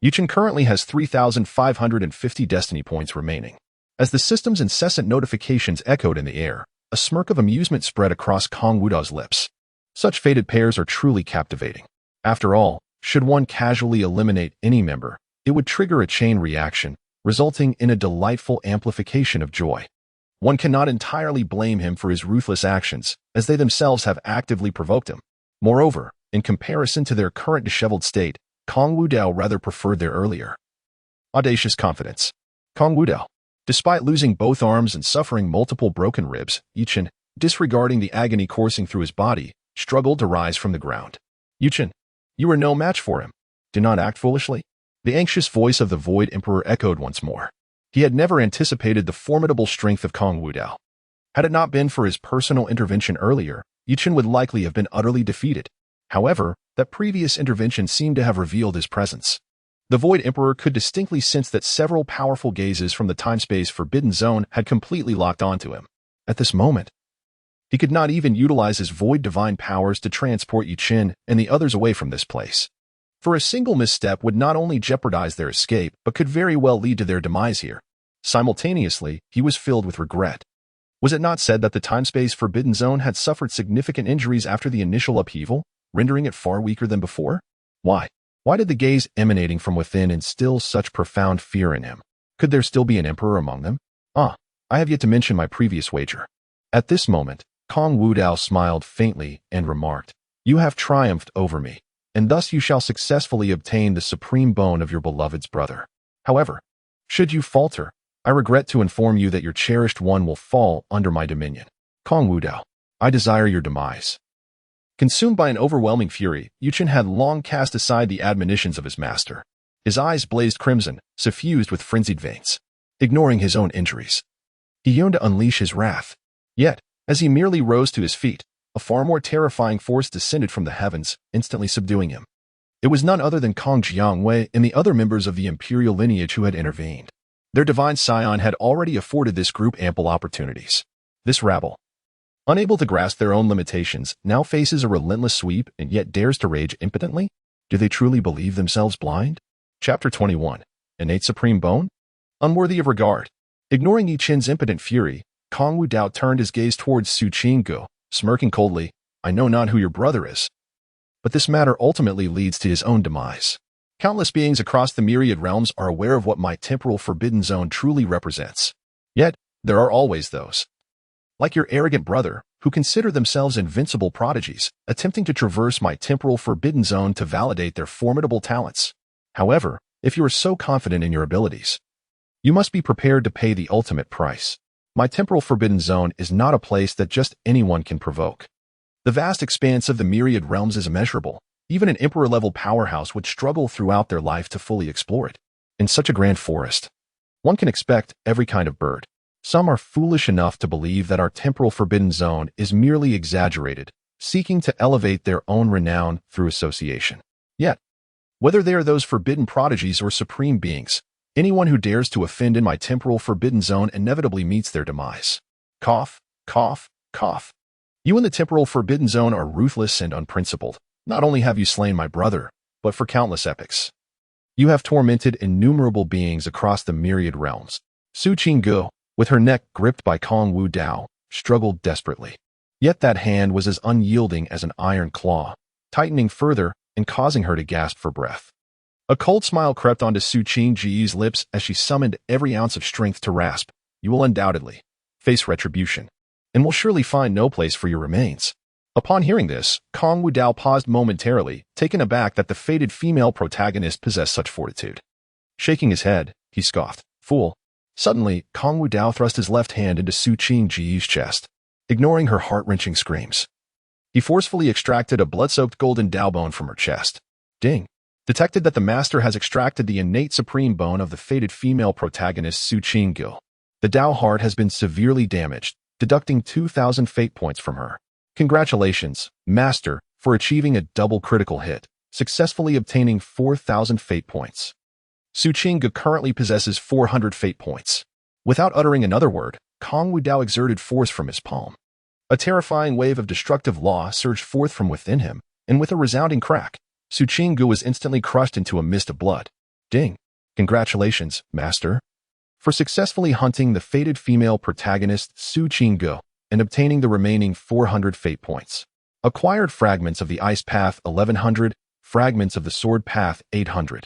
Speaker 1: Yuchen currently has 3,550 destiny points remaining. As the system's incessant notifications echoed in the air, a smirk of amusement spread across Kong Wudao's lips. Such fated pairs are truly captivating. After all, should one casually eliminate any member, it would trigger a chain reaction, resulting in a delightful amplification of joy. One cannot entirely blame him for his ruthless actions, as they themselves have actively provoked him. Moreover, in comparison to their current disheveled state, Kong Wudao rather preferred their earlier audacious confidence. Kong Wudao. Despite losing both arms and suffering multiple broken ribs, Yuchen, disregarding the agony coursing through his body, struggled to rise from the ground. Yuchen, you are no match for him. Do not act foolishly. The anxious voice of the Void Emperor echoed once more. He had never anticipated the formidable strength of Kong Wudao. Had it not been for his personal intervention earlier, Yuchen would likely have been utterly defeated. However, that previous intervention seemed to have revealed his presence. The Void Emperor could distinctly sense that several powerful gazes from the time-space forbidden zone had completely locked onto him. At this moment, he could not even utilize his void divine powers to transport Yuchen and the others away from this place. For a single misstep would not only jeopardize their escape, but could very well lead to their demise here. Simultaneously, he was filled with regret. Was it not said that the time-space forbidden zone had suffered significant injuries after the initial upheaval, rendering it far weaker than before? Why? Why did the gaze emanating from within instill such profound fear in him? Could there still be an emperor among them? I have yet to mention my previous wager. At this moment, Kong Wudao smiled faintly and remarked, "You have triumphed over me, and thus you shall successfully obtain the supreme bone of your beloved's brother. However, should you falter, I regret to inform you that your cherished one will fall under my dominion. Kong Wudao, I desire your demise." Consumed by an overwhelming fury, Yuchen had long cast aside the admonitions of his master. His eyes blazed crimson, suffused with frenzied veins. Ignoring his own injuries, he yearned to unleash his wrath. Yet, as he merely rose to his feet, a far more terrifying force descended from the heavens, instantly subduing him. It was none other than Kong Jiangwei and the other members of the imperial lineage who had intervened. Their divine scion had already afforded this group ample opportunities. This rabble, unable to grasp their own limitations, now faces a relentless sweep and yet dares to rage impotently? Do they truly believe themselves blind? Chapter 21. Innate Supreme Bone? Unworthy of regard. Ignoring Yuchen's impotent fury, Kong Wudao turned his gaze towards Su Qinggu, smirking coldly, "I know not who your brother is, but this matter ultimately leads to his own demise. Countless beings across the myriad realms are aware of what my temporal forbidden zone truly represents. Yet, there are always those, like your arrogant brother, who consider themselves invincible prodigies, attempting to traverse my temporal forbidden zone to validate their formidable talents. However, if you are so confident in your abilities, you must be prepared to pay the ultimate price. My temporal forbidden zone is not a place that just anyone can provoke. The vast expanse of the myriad realms is immeasurable. Even an emperor-level powerhouse would struggle throughout their life to fully explore it. In such a grand forest, one can expect every kind of bird. Some are foolish enough to believe that our temporal forbidden zone is merely exaggerated, seeking to elevate their own renown through association. Yet, whether they are those forbidden prodigies or supreme beings, anyone who dares to offend in my temporal forbidden zone inevitably meets their demise. Cough, cough, cough. You in the temporal forbidden zone are ruthless and unprincipled. Not only have you slain my brother, but for countless epochs, you have tormented innumerable beings across the myriad realms. Su Qinggu, with her neck gripped by Kong Wudao, struggled desperately. Yet that hand was as unyielding as an iron claw, tightening further and causing her to gasp for breath. A cold smile crept onto Su Qingji's lips as she summoned every ounce of strength to rasp. "You will undoubtedly face retribution, and will surely find no place for your remains." Upon hearing this, Kong Wudao paused momentarily, taken aback that the fated female protagonist possessed such fortitude. Shaking his head, he scoffed, "Fool." Suddenly, Kong Wudao thrust his left hand into Su Qingji's chest, ignoring her heart-wrenching screams. He forcefully extracted a blood-soaked golden Dao bone from her chest. Ding! Detected that the master has extracted the innate supreme bone of the fated female protagonist Su Qinggu. The Dao heart has been severely damaged, deducting 2,000 fate points from her. Congratulations, Master, for achieving a double critical hit, successfully obtaining 4,000 fate points. Su Qinggu currently possesses 400 fate points. Without uttering another word, Kong Wudao exerted force from his palm. A terrifying wave of destructive law surged forth from within him, and with a resounding crack, Su Qinggu was instantly crushed into a mist of blood. Ding! Congratulations, Master, for successfully hunting the fated female protagonist Su Qinggu and obtaining the remaining 400 fate points. Acquired fragments of the Ice Path 1100, fragments of the Sword Path 800,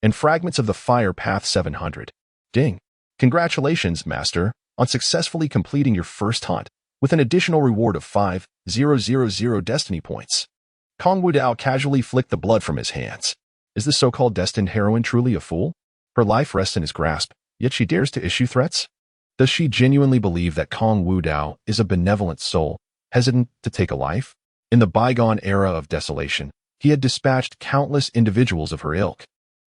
Speaker 1: and fragments of the Fire Path 700. Ding! Congratulations, Master, on successfully completing your first hunt, with an additional reward of 5,000 destiny points. Kong Wudao casually flicked the blood from his hands. Is the so-called destined heroine truly a fool? Her life rests in his grasp, yet she dares to issue threats? Does she genuinely believe that Kong Wudao is a benevolent soul, hesitant to take a life? In the bygone era of desolation, he had dispatched countless individuals of her ilk.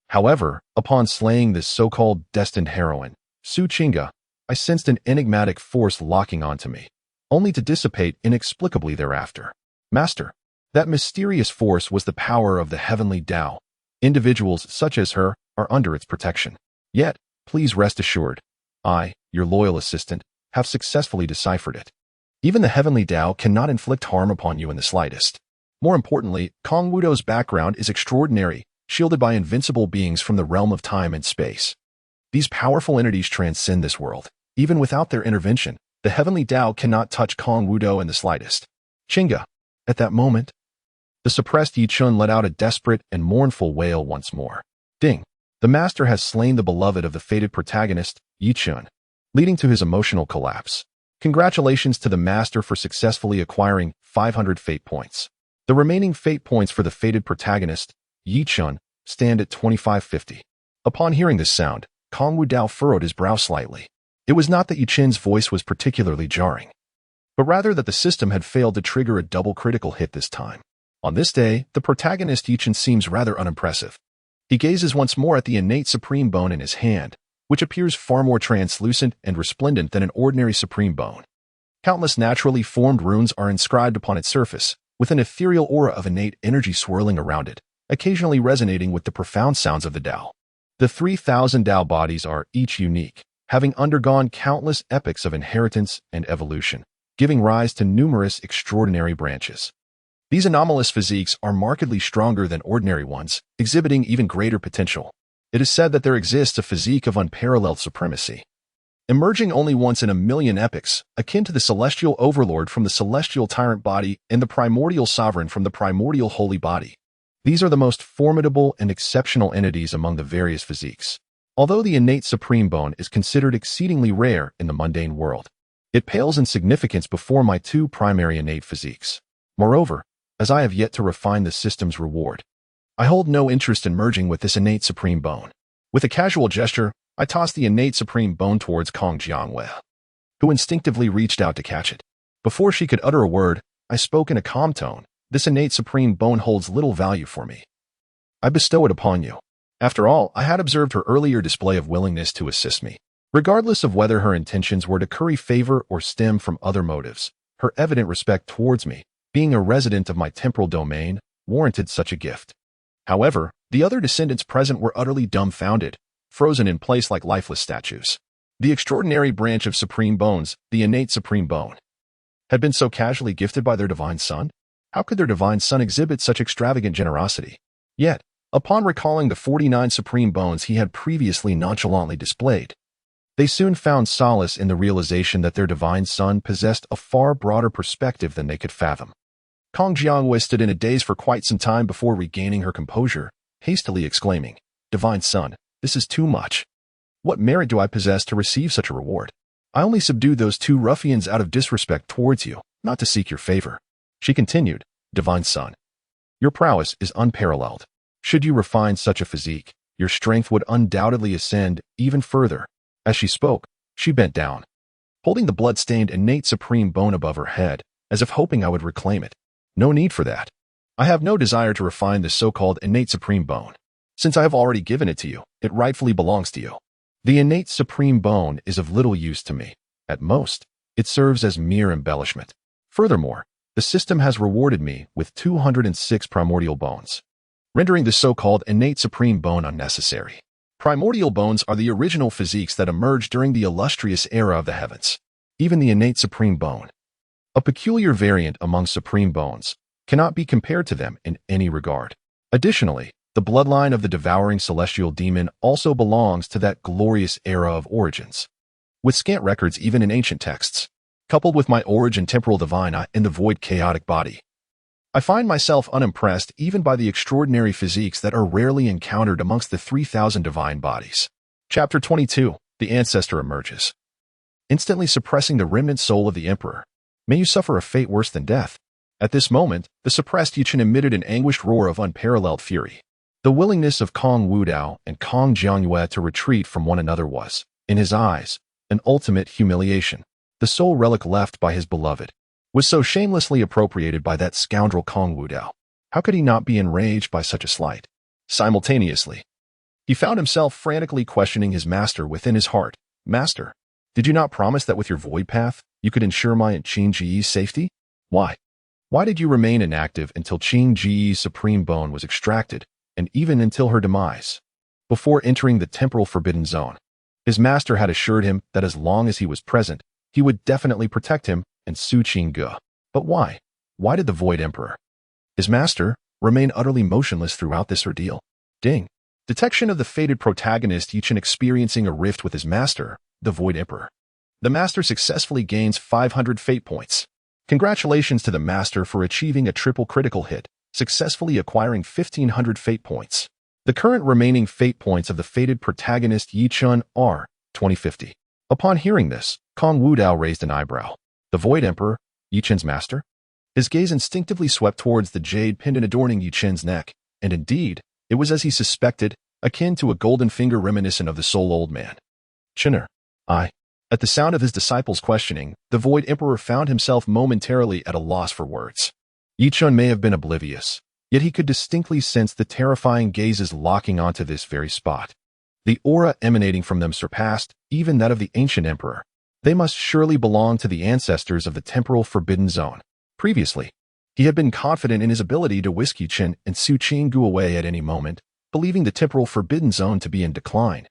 Speaker 1: However, upon slaying this so-called destined heroine, Su Qinggu, I sensed an enigmatic force locking onto me, only to dissipate inexplicably thereafter. Master, that mysterious force was the power of the heavenly Dao. Individuals such as her are under its protection. Yet, please rest assured, I, your loyal assistant, have successfully deciphered it. Even the heavenly Dao cannot inflict harm upon you in the slightest. More importantly, Kong Wudao's background is extraordinary, shielded by invincible beings from the realm of time and space. These powerful entities transcend this world. Even without their intervention, the heavenly Dao cannot touch Kong Wudao in the slightest. Qinggu. At that moment, the suppressed Yichun let out a desperate and mournful wail once more. Ding! The master has slain the beloved of the fated protagonist, Yichun, leading to his emotional collapse. Congratulations to the master for successfully acquiring 500 fate points. The remaining fate points for the fated protagonist, Yichun, stand at 2550. Upon hearing this sound, Kong Wudao furrowed his brow slightly. It was not that Yichun's voice was particularly jarring, but rather that the system had failed to trigger a double critical hit this time. On this day, the protagonist Yichun seems rather unimpressive. He gazes once more at the innate supreme bone in his hand, which appears far more translucent and resplendent than an ordinary supreme bone. Countless naturally formed runes are inscribed upon its surface, with an ethereal aura of innate energy swirling around it, occasionally resonating with the profound sounds of the Dao. The 3,000 Dao bodies are each unique, having undergone countless epochs of inheritance and evolution, giving rise to numerous extraordinary branches. These anomalous physiques are markedly stronger than ordinary ones, exhibiting even greater potential. It is said that there exists a physique of unparalleled supremacy, emerging only once in a million epochs, akin to the celestial overlord from the celestial tyrant body and the primordial sovereign from the primordial holy body. These are the most formidable and exceptional entities among the various physiques. Although the innate supreme bone is considered exceedingly rare in the mundane world, it pales in significance before my two primary innate physiques. Moreover, as I have yet to refine the system's reward, I hold no interest in merging with this innate supreme bone. With a casual gesture, I tossed the innate supreme bone towards Kong Jiangwei, who instinctively reached out to catch it. Before she could utter a word, I spoke in a calm tone. This innate supreme bone holds little value for me. I bestow it upon you. After all, I had observed her earlier display of willingness to assist me. Regardless of whether her intentions were to curry favor or stem from other motives, her evident respect towards me, being a resident of my temporal domain, warranted such a gift. However, the other descendants present were utterly dumbfounded, frozen in place like lifeless statues. The extraordinary branch of supreme bones, the innate supreme bone, had been so casually gifted by their divine son? How could their divine son exhibit such extravagant generosity? Yet, upon recalling the 49 supreme bones he had previously nonchalantly displayed, they soon found solace in the realization that their divine son possessed a far broader perspective than they could fathom. Kong Jiangwei stood in a daze for quite some time before regaining her composure, hastily exclaiming, "Divine son, this is too much. What merit do I possess to receive such a reward? I only subdued those two ruffians out of disrespect towards you, not to seek your favor." She continued, "Divine son, your prowess is unparalleled. Should you refine such a physique, your strength would undoubtedly ascend even further." As she spoke, she bent down, holding the blood-stained innate supreme bone above her head, as if hoping I would reclaim it. No need for that. I have no desire to refine this so-called innate supreme bone. Since I have already given it to you, it rightfully belongs to you. The innate supreme bone is of little use to me. At most, it serves as mere embellishment. Furthermore, the system has rewarded me with 206 primordial bones, rendering the so-called innate supreme bone unnecessary. Primordial bones are the original physiques that emerged during the illustrious era of the heavens. Even the innate supreme bone, a peculiar variant among supreme bones, cannot be compared to them in any regard. Additionally, the bloodline of the devouring celestial demon also belongs to that glorious era of origins. With scant records even in ancient texts, coupled with my origin temporal divina in the void chaotic body, I find myself unimpressed even by the extraordinary physiques that are rarely encountered amongst the 3,000 divine bodies. Chapter 22. The Ancestor emerges. Instantly suppressing the remnant soul of the Emperor. May you suffer a fate worse than death. At this moment, the suppressed Yichen emitted an anguished roar of unparalleled fury. The willingness of Kong Wudao and Kong Jiangyue to retreat from one another was, in his eyes, an ultimate humiliation. The sole relic left by his beloved was so shamelessly appropriated by that scoundrel Kong Wudao. How could he not be enraged by such a slight? Simultaneously, he found himself frantically questioning his master within his heart. Master, did you not promise that with your void path, you could ensure my and Qing Ji's safety? Why? Why did you remain inactive until Qing Ji's supreme bone was extracted, and even until her demise? Before entering the temporal forbidden zone, his master had assured him that as long as he was present, he would definitely protect him and Su Qingge. But why? Why did the Void Emperor, his master, remain utterly motionless throughout this ordeal? Ding. Detection of the fated protagonist Yichen experiencing a rift with his master, the Void Emperor. The master successfully gains 500 fate points. Congratulations to the master for achieving a triple critical hit, successfully acquiring 1,500 fate points. The current remaining fate points of the fated protagonist Yichen are 2050. Upon hearing this, Kong Wudao raised an eyebrow. The Void Emperor, Yichen's master? His gaze instinctively swept towards the jade pendant adorning Yichen's neck, and indeed, it was as he suspected, akin to a golden finger reminiscent of the soul old man. Chinner, I. At the sound of his disciple's questioning, the Void Emperor found himself momentarily at a loss for words. Yichen may have been oblivious, yet he could distinctly sense the terrifying gazes locking onto this very spot. The aura emanating from them surpassed even that of the ancient emperor. They must surely belong to the ancestors of the temporal forbidden zone. Previously, he had been confident in his ability to whisk Yichen and Su Qingge away at any moment, believing the temporal forbidden zone to be in decline,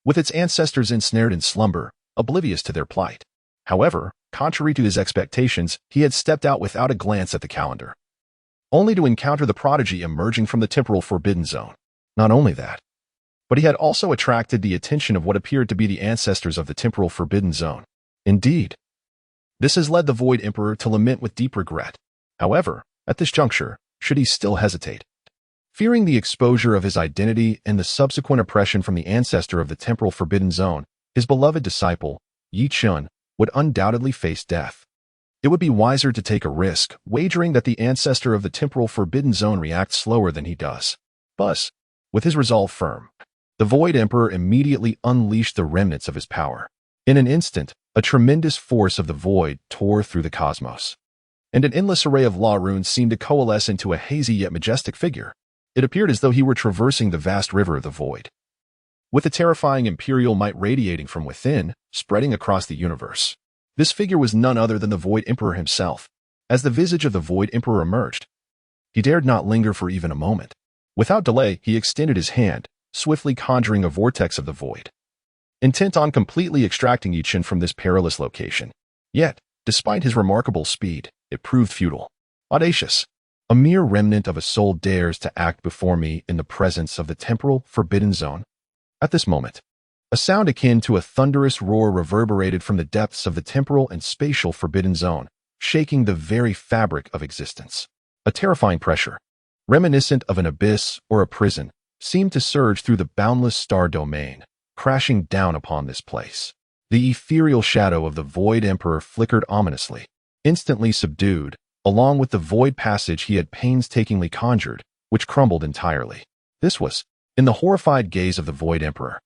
Speaker 1: with its ancestors ensnared in slumber, oblivious to their plight. However, contrary to his expectations, he had stepped out without a glance at the calendar, only to encounter the prodigy emerging from the temporal forbidden zone. Not only that, but he had also attracted the attention of what appeared to be the ancestors of the temporal forbidden zone. Indeed, this has led the Void Emperor to lament with deep regret. However, at this juncture, should he still hesitate, fearing the exposure of his identity and the subsequent oppression from the ancestor of the temporal forbidden zone, his beloved disciple, Yichen, would undoubtedly face death. It would be wiser to take a risk, wagering that the ancestor of the temporal forbidden zone reacts slower than he does. Thus, with his resolve firm, the Void Emperor immediately unleashed the remnants of his power. In an instant, a tremendous force of the void tore through the cosmos, and an endless array of law runes seemed to coalesce into a hazy yet majestic figure. It appeared as though he were traversing the vast river of the void, with a terrifying imperial might radiating from within, spreading across the universe. This figure was none other than the Void Emperor himself. As the visage of the Void Emperor emerged, he dared not linger for even a moment. Without delay, he extended his hand, swiftly conjuring a vortex of the void, intent on completely extracting Yichen from this perilous location. Yet, despite his remarkable speed, it proved futile. Audacious. A mere remnant of a soul dares to act before me in the presence of the temporal forbidden zone. At this moment, a sound akin to a thunderous roar reverberated from the depths of the temporal and spatial forbidden zone, shaking the very fabric of existence. A terrifying pressure, reminiscent of an abyss or a prison, seemed to surge through the boundless star domain, crashing down upon this place. The ethereal shadow of the Void Emperor flickered ominously, instantly subdued, along with the void passage he had painstakingly conjured, which crumbled entirely. This was, in the horrified gaze of the Void Emperor,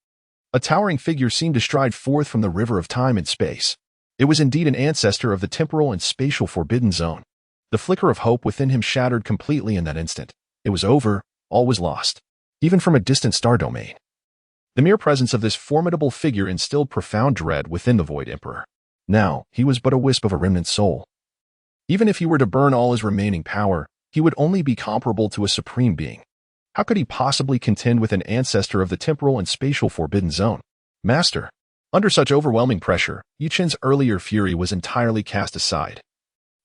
Speaker 1: a towering figure seemed to stride forth from the river of time and space. It was indeed an ancestor of the temporal and spatial forbidden zone. The flicker of hope within him shattered completely in that instant. It was over, all was lost, even from a distant star domain. The mere presence of this formidable figure instilled profound dread within the Void Emperor. Now, he was but a wisp of a remnant soul. Even if he were to burn all his remaining power, he would only be comparable to a supreme being. How could he possibly contend with an ancestor of the temporal and spatial forbidden zone? Master. Under such overwhelming pressure, Yi Qin's earlier fury was entirely cast aside,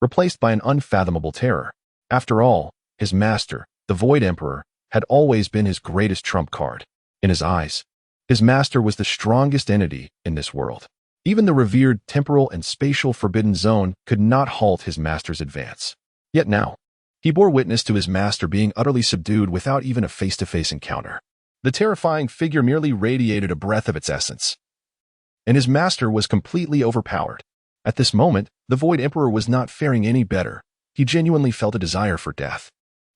Speaker 1: replaced by an unfathomable terror. After all, his master, the Void Emperor, had always been his greatest trump card. In his eyes, his master was the strongest entity in this world. Even the revered temporal and spatial forbidden zone could not halt his master's advance. Yet now, he bore witness to his master being utterly subdued without even a face-to-face encounter. The terrifying figure merely radiated a breath of its essence, and his master was completely overpowered. At this moment, the Void Emperor was not faring any better. He genuinely felt a desire for death.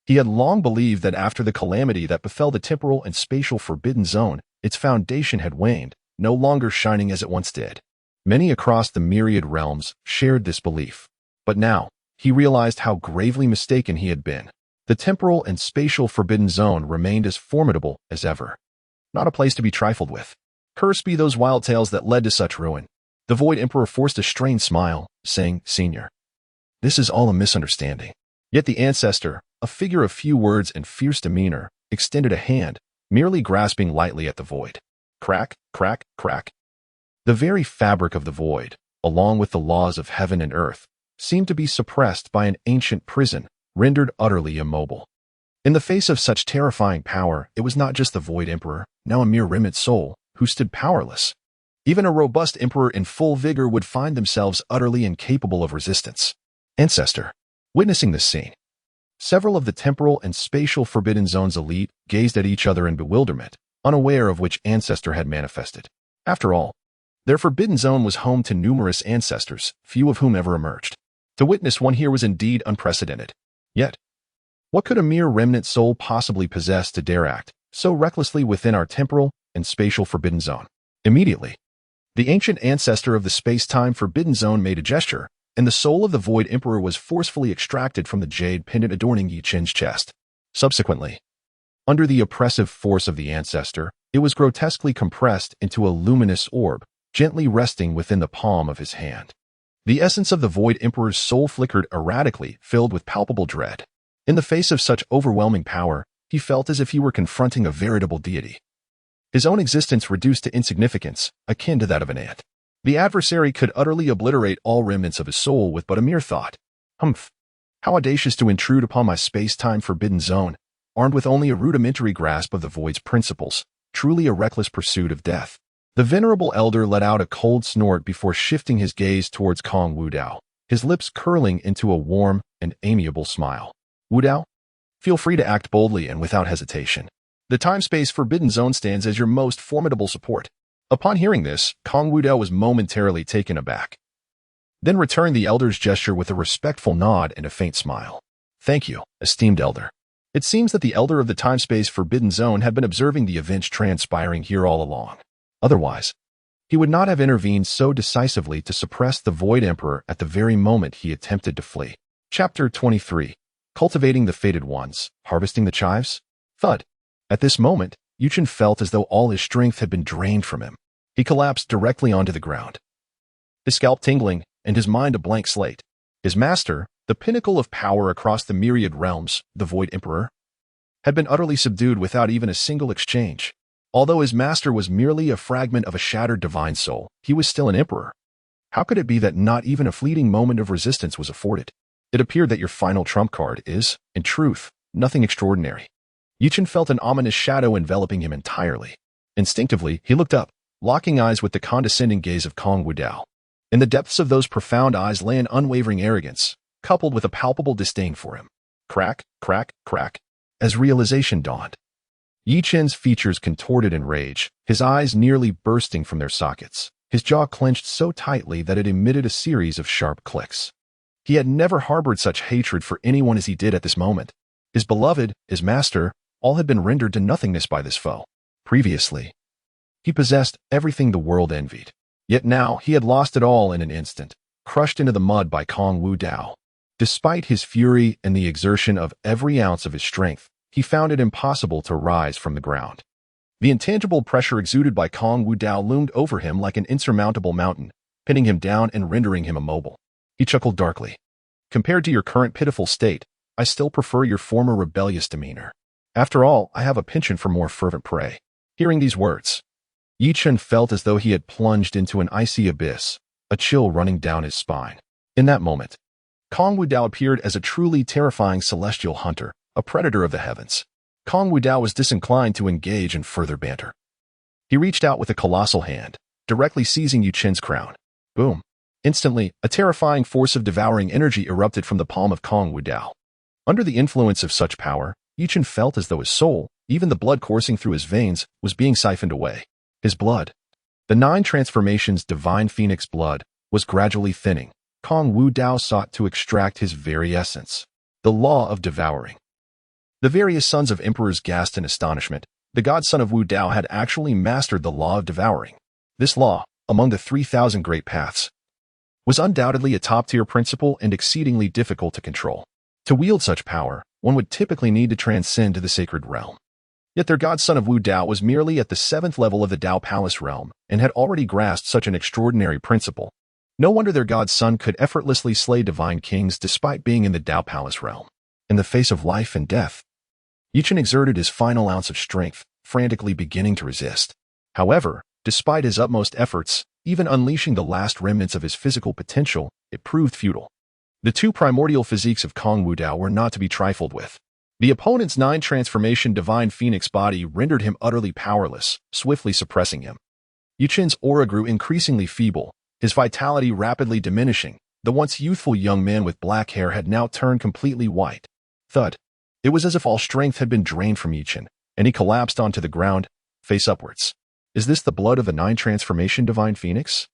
Speaker 1: He had long believed that after the calamity that befell the temporal and spatial forbidden zone, its foundation had waned, no longer shining as it once did. Many across the myriad realms shared this belief. But now, he realized how gravely mistaken he had been. The temporal and spatial forbidden zone remained as formidable as ever. Not a place to be trifled with. Cursed be those wild tales that led to such ruin. The Void Emperor forced a strained smile, saying, "Senior, this is all a misunderstanding." Yet the ancestor, a figure of few words and fierce demeanor, extended a hand, merely grasping lightly at the void. Crack, crack, crack. The very fabric of the void, along with the laws of heaven and earth, seemed to be suppressed by an ancient prison, rendered utterly immobile. In the face of such terrifying power, it was not just the Void Emperor, now a mere remnant soul, who stood powerless. Even a robust emperor in full vigor would find themselves utterly incapable of resistance. Ancestor. Witnessing this scene, several of the temporal and spatial forbidden zone's elite gazed at each other in bewilderment, unaware of which ancestor had manifested. After all, their forbidden zone was home to numerous ancestors, few of whom ever emerged. To witness one here was indeed unprecedented. Yet, what could a mere remnant soul possibly possess to dare act so recklessly within our temporal and spatial forbidden zone? Immediately, the ancient ancestor of the space-time forbidden zone made a gesture, and the soul of the Void Emperor was forcefully extracted from the jade pendant adorning Yi Qin's chest. Subsequently, under the oppressive force of the ancestor, it was grotesquely compressed into a luminous orb, gently resting within the palm of his hand. The essence of the Void Emperor's soul flickered erratically, filled with palpable dread. In the face of such overwhelming power, he felt as if he were confronting a veritable deity. His own existence reduced to insignificance, akin to that of an ant. The adversary could utterly obliterate all remnants of his soul with but a mere thought. Humph! How audacious to intrude upon my space-time forbidden zone, armed with only a rudimentary grasp of the Void's principles, truly a reckless pursuit of death. The venerable elder let out a cold snort before shifting his gaze towards Kong Wudao, his lips curling into a warm and amiable smile. Wudao, feel free to act boldly and without hesitation. The time-space forbidden zone stands as your most formidable support. Upon hearing this, Kong Wudao was momentarily taken aback, then returned the elder's gesture with a respectful nod and a faint smile. Thank you, esteemed elder. It seems that the elder of the time-space forbidden zone had been observing the events transpiring here all along. Otherwise, he would not have intervened so decisively to suppress the Void Emperor at the very moment he attempted to flee. Chapter 23. Cultivating the Fated Ones, Harvesting the Chives? Thud. At this moment, Yi Qin felt as though all his strength had been drained from him. He collapsed directly onto the ground, his scalp tingling and his mind a blank slate. His master, the pinnacle of power across the myriad realms, the Void Emperor, had been utterly subdued without even a single exchange. Although his master was merely a fragment of a shattered divine soul, he was still an emperor. How could it be that not even a fleeting moment of resistance was afforded? It appeared that your final trump card is, in truth, nothing extraordinary. Yi Qin felt an ominous shadow enveloping him entirely. Instinctively, he looked up, locking eyes with the condescending gaze of Kong Wudao. In the depths of those profound eyes lay an unwavering arrogance, coupled with a palpable disdain for him. Crack, crack, crack. As realization dawned, Yi Qin's features contorted in rage, his eyes nearly bursting from their sockets, his jaw clenched so tightly that it emitted a series of sharp clicks. He had never harbored such hatred for anyone as he did at this moment. His beloved, his master, all had been rendered to nothingness by this foe. Previously, he possessed everything the world envied. Yet now he had lost it all in an instant, crushed into the mud by Kong Wudao. Despite his fury and the exertion of every ounce of his strength, he found it impossible to rise from the ground. The intangible pressure exuded by Kong Wudao loomed over him like an insurmountable mountain, pinning him down and rendering him immobile. He chuckled darkly. Compared to your current pitiful state, I still prefer your former rebellious demeanor. After all, I have a penchant for more fervent prey. Hearing these words, Yi Chen felt as though he had plunged into an icy abyss, a chill running down his spine. In that moment, Kong Wudao appeared as a truly terrifying celestial hunter, a predator of the heavens. Kong Wudao was disinclined to engage in further banter. He reached out with a colossal hand, directly seizing Yi Chen's crown. Boom. Instantly, a terrifying force of devouring energy erupted from the palm of Kong Wudao. Under the influence of such power, Yi Chen felt as though his soul, even the blood coursing through his veins, was being siphoned away. His blood, the 9 transformations' divine phoenix blood, was gradually thinning. Kong Wudao sought to extract his very essence, the law of devouring. The various sons of emperors gasped in astonishment. The godson of Wudao had actually mastered the law of devouring. This law, among the 3,000 great paths, was undoubtedly a top-tier principle and exceedingly difficult to control. To wield such power, one would typically need to transcend to the sacred realm. Yet their godson of Wudao was merely at the 7th level of the Dao Palace realm and had already grasped such an extraordinary principle. No wonder their godson could effortlessly slay divine kings despite being in the Dao Palace realm. In the face of life and death, Yi Chen exerted his final ounce of strength, frantically beginning to resist. However, despite his utmost efforts, even unleashing the last remnants of his physical potential, it proved futile. The 2 primordial physiques of Kong Wudao were not to be trifled with. The opponent's 9 transformation divine phoenix body rendered him utterly powerless, swiftly suppressing him. Yi Chen's aura grew increasingly feeble, his vitality rapidly diminishing. The once youthful young man with black hair had now turned completely white. Thud. It was as if all strength had been drained from Yi Chen, and he collapsed onto the ground, face upwards. Is this the blood of the 9 transformation divine phoenix?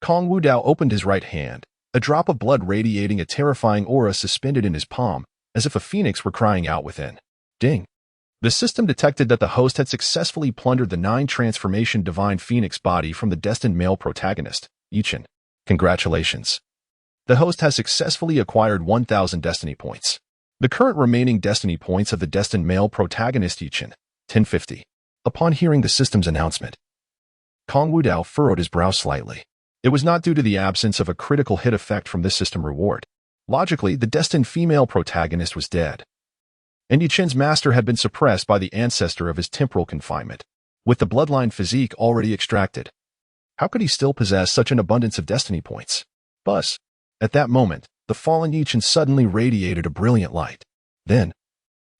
Speaker 1: Kong Wudao opened his right hand, a drop of blood radiating a terrifying aura suspended in his palm, as if a phoenix were crying out within. Ding. The system detected that the host had successfully plundered the 9 transformation divine phoenix body from the destined male protagonist, Yi Chen. Congratulations. The host has successfully acquired 1,000 destiny points. The current remaining destiny points of the destined male protagonist Yi Chen, 1050. Upon hearing the system's announcement, Kong Wudao furrowed his brow slightly. It was not due to the absence of a critical hit effect from this system reward. Logically, the destined female protagonist was dead, and Yi Chen's master had been suppressed by the ancestor of his temporal confinement. With the bloodline physique already extracted, how could he still possess such an abundance of destiny points? Buzz. At that moment, the fallen Yi Chen suddenly radiated a brilliant light. Then,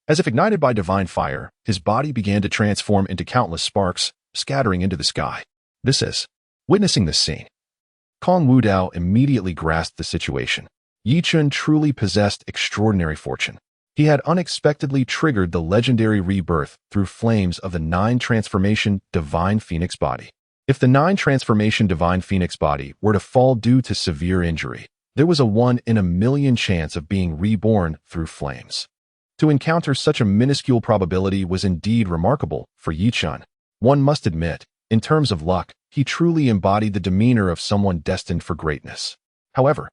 Speaker 1: as if ignited by divine fire, his body began to transform into countless sparks, scattering into the sky. Witnessing this scene, Kong Wudao immediately grasped the situation. Yi Chen truly possessed extraordinary fortune. He had unexpectedly triggered the legendary rebirth through flames of the 9 transformation divine phoenix body. If the 9 transformation divine phoenix body were to fall due to severe injury, there was a 1 in a million chance of being reborn through flames. To encounter such a minuscule probability was indeed remarkable for Yi Chen. One must admit, in terms of luck, he truly embodied the demeanor of someone destined for greatness. However,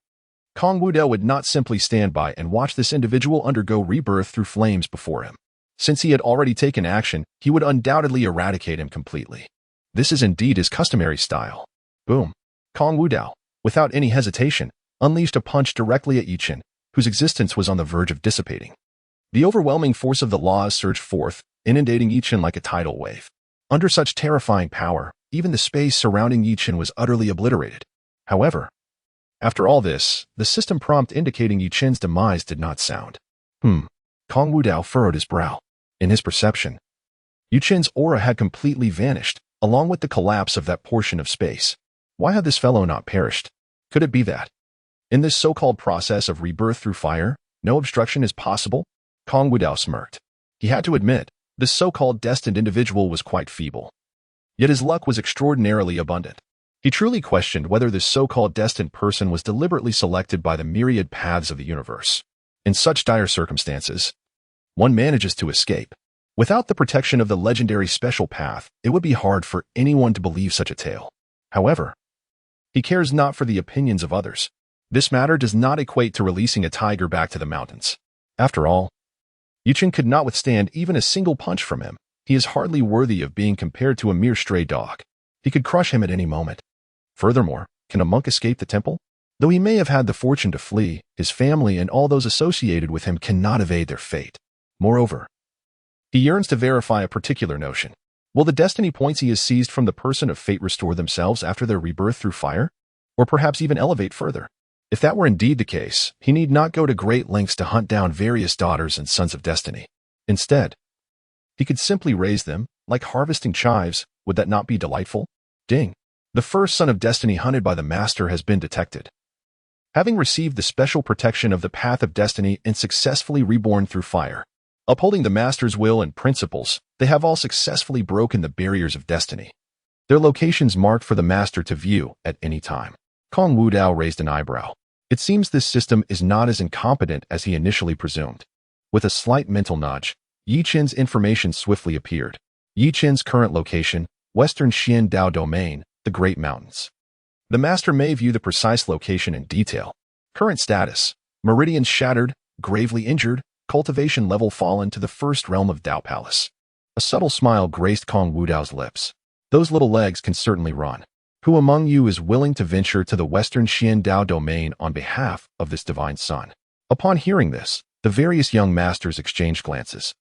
Speaker 1: Kong Wudao would not simply stand by and watch this individual undergo rebirth through flames before him. Since he had already taken action, he would undoubtedly eradicate him completely. This is indeed his customary style. Boom. Kong Wudao, without any hesitation, unleashed a punch directly at Yi Chen, whose existence was on the verge of dissipating. The overwhelming force of the laws surged forth, inundating Yi Chen like a tidal wave. Under such terrifying power, even the space surrounding Yi Chen was utterly obliterated. However, after all this, the system prompt indicating Yi Chen's demise did not sound. Kong Wudao furrowed his brow. In his perception, Yi Chen's aura had completely vanished, along with the collapse of that portion of space. Why had this fellow not perished? Could it be that, in this so-called process of rebirth through fire, no obstruction is possible? Kong Wudao smirked. He had to admit, this so-called destined individual was quite feeble. Yet his luck was extraordinarily abundant. He truly questioned whether this so-called destined person was deliberately selected by the myriad paths of the universe. In such dire circumstances, one manages to escape. Without the protection of the legendary special path, it would be hard for anyone to believe such a tale. However, he cares not for the opinions of others. This matter does not equate to releasing a tiger back to the mountains. After all, Yi Chen could not withstand even a single punch from him. He is hardly worthy of being compared to a mere stray dog. He could crush him at any moment. Furthermore, can a monk escape the temple? Though he may have had the fortune to flee, his family and all those associated with him cannot evade their fate. Moreover, He yearns to verify a particular notion. Will the destiny points he has seized from the person of fate restore themselves after their rebirth through fire? Or perhaps even elevate further? If that were indeed the case, he need not go to great lengths to hunt down various daughters and sons of destiny. Instead, he could simply raise them, like harvesting chives. Would that not be delightful? Ding! The first son of destiny hunted by the master has been detected. Having received the special protection of the path of destiny and successfully reborn through fire, upholding the master's will and principles, they have all successfully broken the barriers of destiny. Their locations marked for the master to view at any time. Kong Wudao raised an eyebrow. It seems this system is not as incompetent as he initially presumed. With a slight mental nudge, Yi Qin's information swiftly appeared. Yi Qin's current location, Western Xian Dao Domain, the Great Mountains. The master may view the precise location in detail. Current status: meridians shattered, gravely injured, cultivation level fallen to the first realm of Dao Palace. A subtle smile graced Kong Wudao's lips. Those little legs can certainly run. Who among you is willing to venture to the Western Xian Dao Domain on behalf of this divine son? Upon hearing this, the various young masters exchanged glances,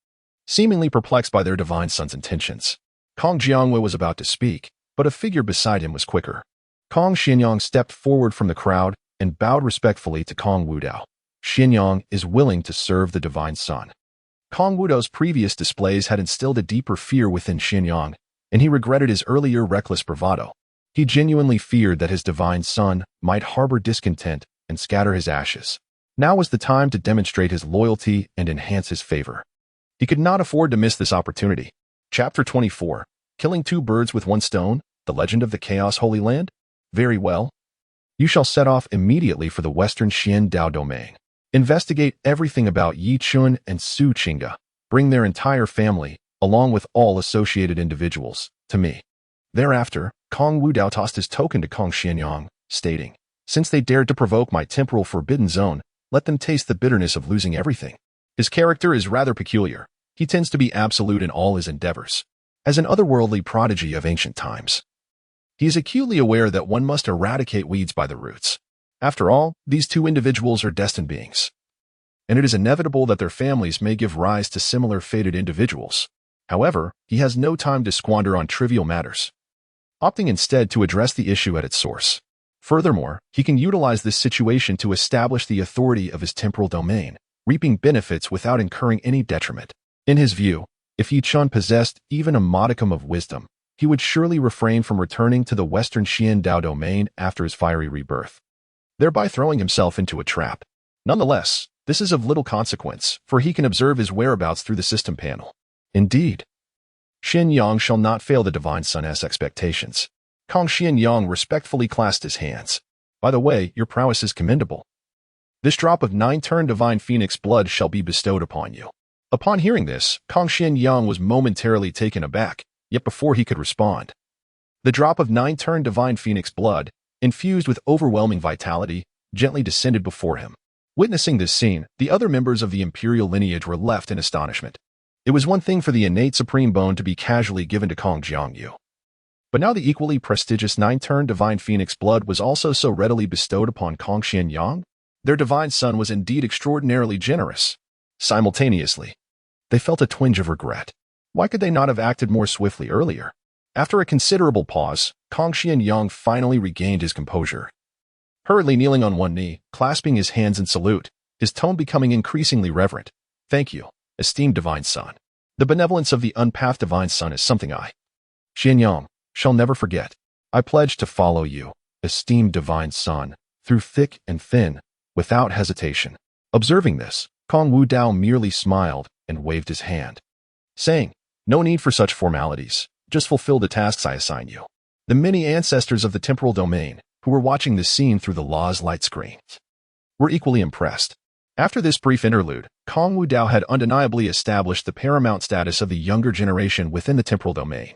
Speaker 1: seemingly perplexed by their divine son's intentions. Kong Jiangwei was about to speak, but a figure beside him was quicker. Kong Xianyang stepped forward from the crowd and bowed respectfully to Kong Wudao. Xianyang is willing to serve the divine son. Kong Wudao's previous displays had instilled a deeper fear within Xianyang, and he regretted his earlier reckless bravado. He genuinely feared that his divine son might harbor discontent and scatter his ashes. Now was the time to demonstrate his loyalty and enhance his favor. He could not afford to miss this opportunity. Chapter 24. Killing two birds with one stone, the legend of the Chaos Holy Land? Very well. You shall set off immediately for the Western Xian Dao Domain. Investigate everything about Yi Chun and Su Qingge. Bring their entire family, along with all associated individuals, to me. Thereafter, Kong Wudao tossed his token to Kong Xianyang, stating, since they dared to provoke my temporal forbidden zone, let them taste the bitterness of losing everything. His character is rather peculiar. He tends to be absolute in all his endeavors. As an otherworldly prodigy of ancient times, he is acutely aware that one must eradicate weeds by the roots. After all, these two individuals are destined beings, and it is inevitable that their families may give rise to similar fated individuals. However, he has no time to squander on trivial matters, opting instead to address the issue at its source. Furthermore, he can utilize this situation to establish the authority of his temporal domain, reaping benefits without incurring any detriment. In his view, if Yi Chun possessed even a modicum of wisdom, he would surely refrain from returning to the Western Xian Dao Domain after his fiery rebirth, thereby throwing himself into a trap. Nonetheless, this is of little consequence, for he can observe his whereabouts through the system panel. Indeed, Xianyang shall not fail the divine son's expectations. Kong Xianyang respectfully clasped his hands. By the way, your prowess is commendable. This drop of 9-turn divine phoenix blood shall be bestowed upon you. Upon hearing this, Kong Xianyang was momentarily taken aback, yet before he could respond, the drop of 9-turn divine phoenix blood, infused with overwhelming vitality, gently descended before him. Witnessing this scene, the other members of the imperial lineage were left in astonishment. It was one thing for the innate supreme bone to be casually given to Kong Jiangyu, but now the equally prestigious 9-turn divine phoenix blood was also so readily bestowed upon Kong Xianyang. Their divine son was indeed extraordinarily generous. Simultaneously, they felt a twinge of regret. Why could they not have acted more swiftly earlier? After a considerable pause, Kong Xianyang finally regained his composure. Hurriedly kneeling on one knee, clasping his hands in salute, his tone becoming increasingly reverent. Thank you, esteemed divine son. The benevolence of the unpathed divine son is something I, Xianyang, shall never forget. I pledge to follow you, esteemed divine son, through thick and thin, without hesitation. Observing this, Kong Wudao merely smiled and waved his hand, saying, no need for such formalities, just fulfill the tasks I assign you. The many ancestors of the temporal domain, who were watching this scene through the law's light screen, were equally impressed. After this brief interlude, Kong Wudao had undeniably established the paramount status of the younger generation within the temporal domain,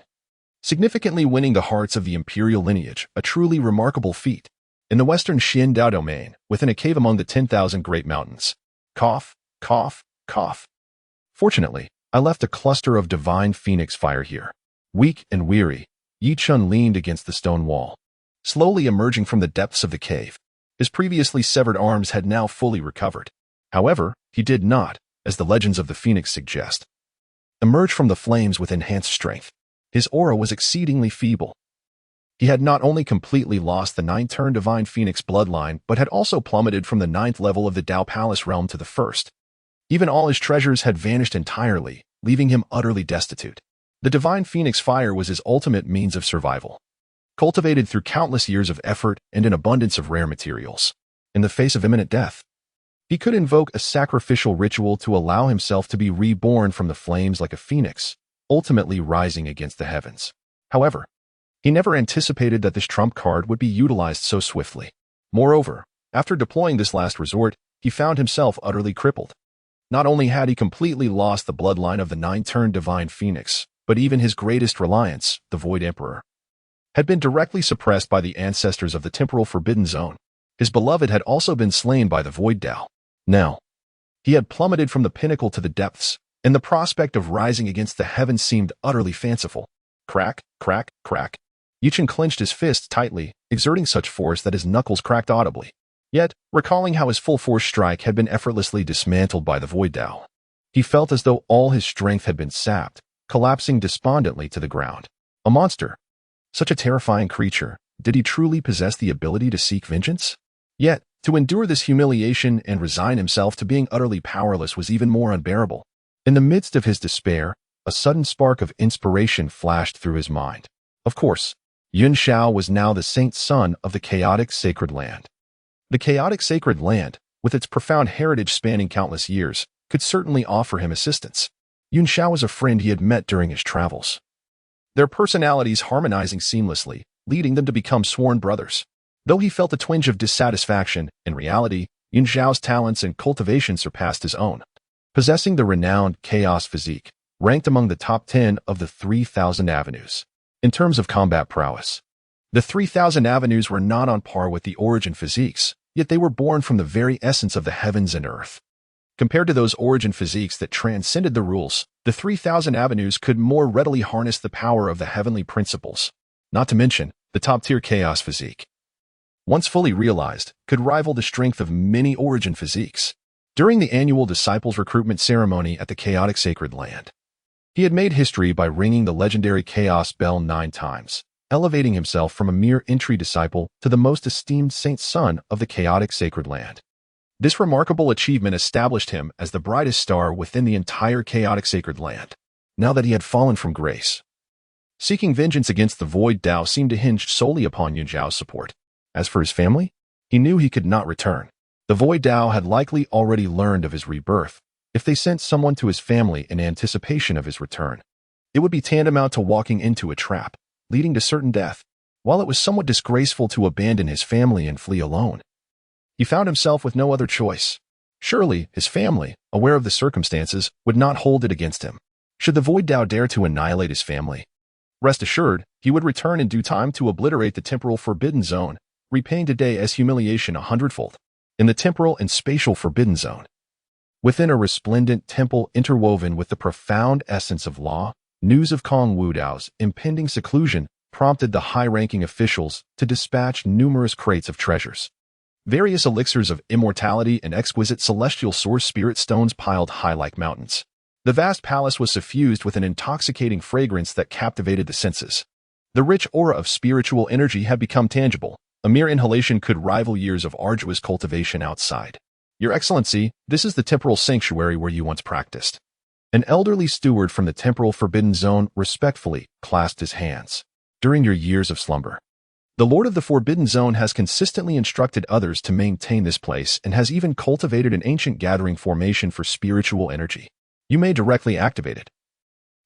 Speaker 1: significantly winning the hearts of the imperial lineage, a truly remarkable feat. In the Western Xian Dao Domain, within a cave among the 10,000 Great Mountains. Cough, cough, cough. Fortunately, I left a cluster of divine phoenix fire here. Weak and weary, Yi Chun leaned against the stone wall, slowly emerging from the depths of the cave. His previously severed arms had now fully recovered. However, he did not, as the legends of the phoenix suggest, emerged from the flames with enhanced strength. His aura was exceedingly feeble. He had not only completely lost the 9th divine phoenix bloodline, but had also plummeted from the 9th level of the Dao Palace realm to the 1st. Even all his treasures had vanished entirely, leaving him utterly destitute. The divine phoenix fire was his ultimate means of survival, cultivated through countless years of effort and an abundance of rare materials. In the face of imminent death, he could invoke a sacrificial ritual to allow himself to be reborn from the flames like a phoenix, ultimately rising against the heavens. However, he never anticipated that this trump card would be utilized so swiftly. Moreover, after deploying this last resort, he found himself utterly crippled. Not only had he completely lost the bloodline of the 9th divine phoenix, but even his greatest reliance, the Void Emperor, had been directly suppressed by the ancestors of the temporal forbidden zone. His beloved had also been slain by the Void Dao. Now, he had plummeted from the pinnacle to the depths, and the prospect of rising against the heavens seemed utterly fanciful. Crack, crack, crack. Yichen clenched his fists tightly, exerting such force that his knuckles cracked audibly. Yet, recalling how his full-force strike had been effortlessly dismantled by the Void Dao, he felt as though all his strength had been sapped, collapsing despondently to the ground. A monster. Such a terrifying creature. Did he truly possess the ability to seek vengeance? Yet, to endure this humiliation and resign himself to being utterly powerless was even more unbearable. In the midst of his despair, a sudden spark of inspiration flashed through his mind. Of course, Yun Xiao was now the saint son of the chaotic sacred land. The chaotic sacred land, with its profound heritage spanning countless years, could certainly offer him assistance. Yun Xiao was a friend he had met during his travels, their personalities harmonizing seamlessly, leading them to become sworn brothers. Though he felt a twinge of dissatisfaction, in reality, Yun Xiao's talents and cultivation surpassed his own. Possessing the renowned Chaos Physique, ranked among the top 10 of the 3,000 avenues. In terms of combat prowess, the 3,000 avenues were not on par with the origin physiques, yet they were born from the very essence of the heavens and earth. Compared to those origin physiques that transcended the rules, the 3,000 avenues could more readily harness the power of the heavenly principles. Not to mention, the top-tier Chaos Physique, once fully realized, could rival the strength of many origin physiques. During the annual disciples recruitment ceremony at the chaotic sacred land, he had made history by ringing the legendary Chaos Bell 9 times, elevating himself from a mere entry disciple to the most esteemed saint son of the chaotic sacred land. This remarkable achievement established him as the brightest star within the entire chaotic sacred land. Now that he had fallen from grace, seeking vengeance against the Void Dao seemed to hinge solely upon Yun Xiao's support. As for his family, he knew he could not return. The Void Dao had likely already learned of his rebirth. If they sent someone to his family in anticipation of his return, it would be tantamount to walking into a trap, leading to certain death. While it was somewhat disgraceful to abandon his family and flee alone, he found himself with no other choice. Surely, his family, aware of the circumstances, would not hold it against him. Should the Void Dao dare to annihilate his family, rest assured, he would return in due time to obliterate the temporal forbidden zone, repaying today as humiliation 100-fold. In the temporal and spatial forbidden zone, within a resplendent temple interwoven with the profound essence of law, news of Kong Wudao's impending seclusion prompted the high-ranking officials to dispatch numerous crates of treasures. Various elixirs of immortality and exquisite celestial source spirit stones piled high like mountains. The vast palace was suffused with an intoxicating fragrance that captivated the senses. The rich aura of spiritual energy had become tangible. A mere inhalation could rival years of arduous cultivation outside. Your Excellency, this is the temporal sanctuary where you once practiced. An elderly steward from the temporal forbidden zone respectfully clasped his hands. During your years of slumber, the Lord of the Forbidden Zone has consistently instructed others to maintain this place and has even cultivated an ancient gathering formation for spiritual energy. You may directly activate it,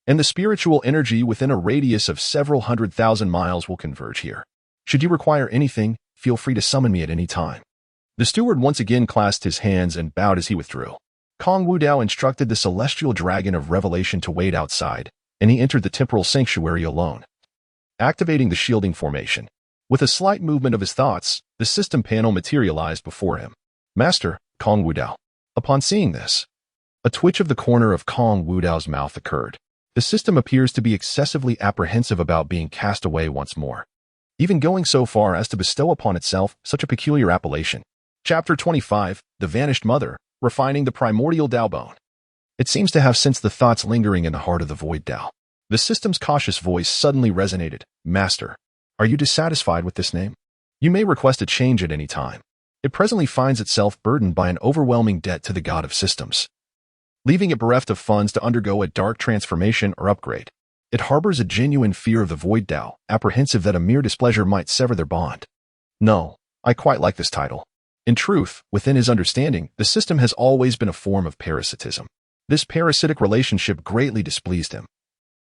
Speaker 1: and the spiritual energy within a radius of several 100,000 miles will converge here. Should you require anything, feel free to summon me at any time. The steward once again clasped his hands and bowed as he withdrew. Kong Wudao instructed the celestial dragon of revelation to wait outside, and he entered the temporal sanctuary alone, activating the shielding formation. With a slight movement of his thoughts, the system panel materialized before him. Master, Kong Wudao. Upon seeing this, a twitch of the corner of Kong Wudao's mouth occurred. The system appears to be excessively apprehensive about being cast away once more, even going so far as to bestow upon itself such a peculiar appellation. Chapter 25, The Vanished Mother, Refining the Primordial Dao Bone. It seems to have sensed the thoughts lingering in the heart of the void Dao. The system's cautious voice suddenly resonated. Master, are you dissatisfied with this name? You may request a change at any time. It presently finds itself burdened by an overwhelming debt to the god of systems, leaving it bereft of funds to undergo a dark transformation or upgrade. It harbors a genuine fear of the void Dao, apprehensive that a mere displeasure might sever their bond. No, I quite like this title. In truth, within his understanding, the system has always been a form of parasitism. This parasitic relationship greatly displeased him,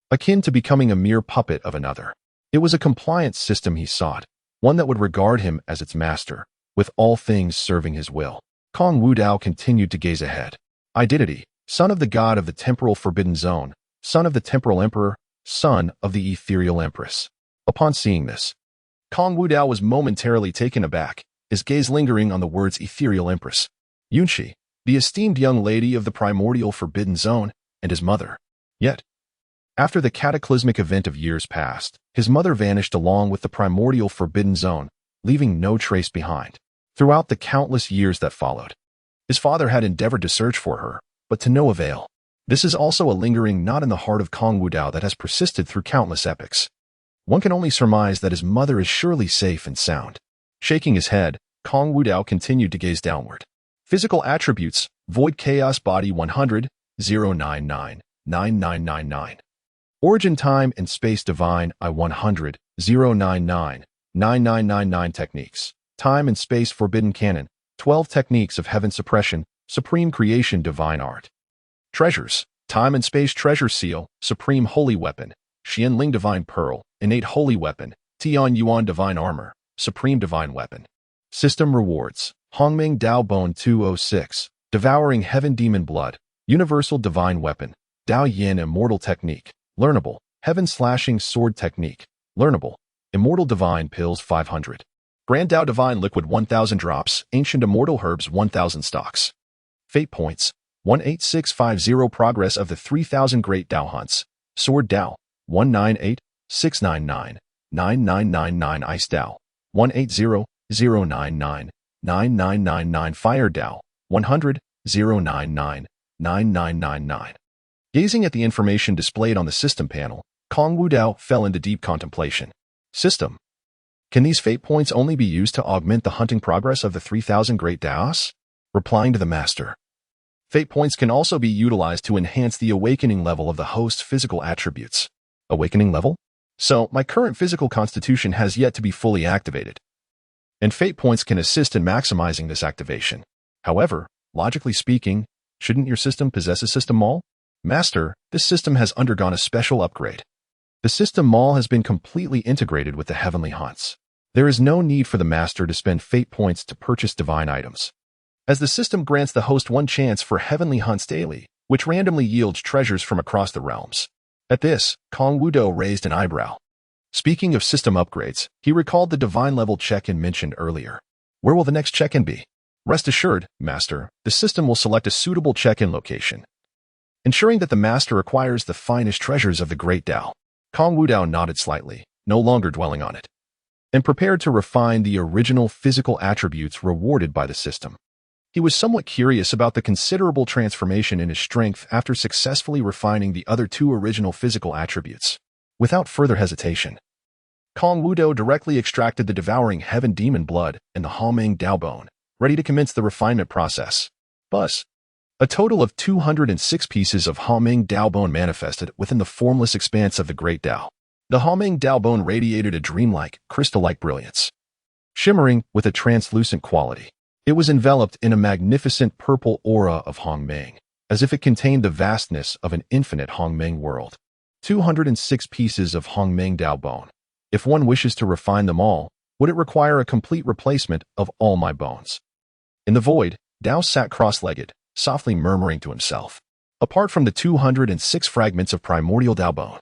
Speaker 1: akin to becoming a mere puppet of another. It was a compliance system he sought, one that would regard him as its master, with all things serving his will. Kong Wudao continued to gaze ahead. Identity, son of the god of the temporal forbidden zone, son of the temporal emperor, son of the ethereal empress. Upon seeing this, Kong Wudao was momentarily taken aback, his gaze lingering on the words ethereal empress. Yunshi, the esteemed young lady of the primordial forbidden zone, and his mother. Yet, after the cataclysmic event of years past, his mother vanished along with the primordial forbidden zone, leaving no trace behind. Throughout the countless years that followed, his father had endeavored to search for her, but to no avail. This is also a lingering knot in the heart of Kong Wudao that has persisted through countless epochs. One can only surmise that his mother is surely safe and sound. Shaking his head, Kong Wudao continued to gaze downward. Physical attributes, void chaos body 100, 099, 9999. Origin time and space divine I100, 099, 9999 techniques. Time and space forbidden canon, 12 techniques of heaven suppression, supreme creation divine art. Treasures, time and space treasure seal, supreme holy weapon, Xianling divine pearl, innate holy weapon, Tian Yuan divine armor, supreme divine weapon. System rewards, Hongming Dao Bone 206, devouring heaven demon blood, universal divine weapon, Dao Yin immortal technique, learnable, heaven slashing sword technique, learnable, immortal divine pills 500. Grand Dao divine liquid 1000 drops, ancient immortal herbs 1000 stalks. Fate points, 18650 progress of the 3000 Great Dao hunts, Sword Dao, 198, 699, 9999 Ice Dao, 180, 099, 9999 Fire Dao, 100, 099, 9999. Gazing at the information displayed on the system panel, Kong Wudao fell into deep contemplation. System. Can these fate points only be used to augment the hunting progress of the 3000 Great Daos? Replying to the master. Fate points can also be utilized to enhance the awakening level of the host's physical attributes. Awakening level? So, my current physical constitution has yet to be fully activated, and fate points can assist in maximizing this activation. However, logically speaking, shouldn't your system possess a system mall? Master, this system has undergone a special upgrade. The system mall has been completely integrated with the heavenly haunts. There is no need for the master to spend fate points to purchase divine items, as the system grants the host one chance for heavenly hunts daily, which randomly yields treasures from across the realms. At this, Kong Wudao raised an eyebrow. Speaking of system upgrades, he recalled the divine level check-in mentioned earlier. Where will the next check-in be? Rest assured, Master, the system will select a suitable check-in location, ensuring that the Master acquires the finest treasures of the Great Dao. Kong Wudao nodded slightly, no longer dwelling on it, and prepared to refine the original physical attributes rewarded by the system. He was somewhat curious about the considerable transformation in his strength after successfully refining the other two original physical attributes. Without further hesitation, Kong Wudao directly extracted the devouring heaven demon blood and the Hongming Dao Bone, ready to commence the refinement process. Buzz. A total of 206 pieces of Hongming Dao Bone manifested within the formless expanse of the Great Dao. The Hongming Dao Bone radiated a dreamlike, crystal-like brilliance, shimmering with a translucent quality. It was enveloped in a magnificent purple aura of Hongming, as if it contained the vastness of an infinite Hongming world. 206 pieces of Hongming Dao Bone. If one wishes to refine them all, would it require a complete replacement of all my bones? In the void, Dao sat cross-legged, softly murmuring to himself. Apart from the 206 fragments of primordial Dao Bone,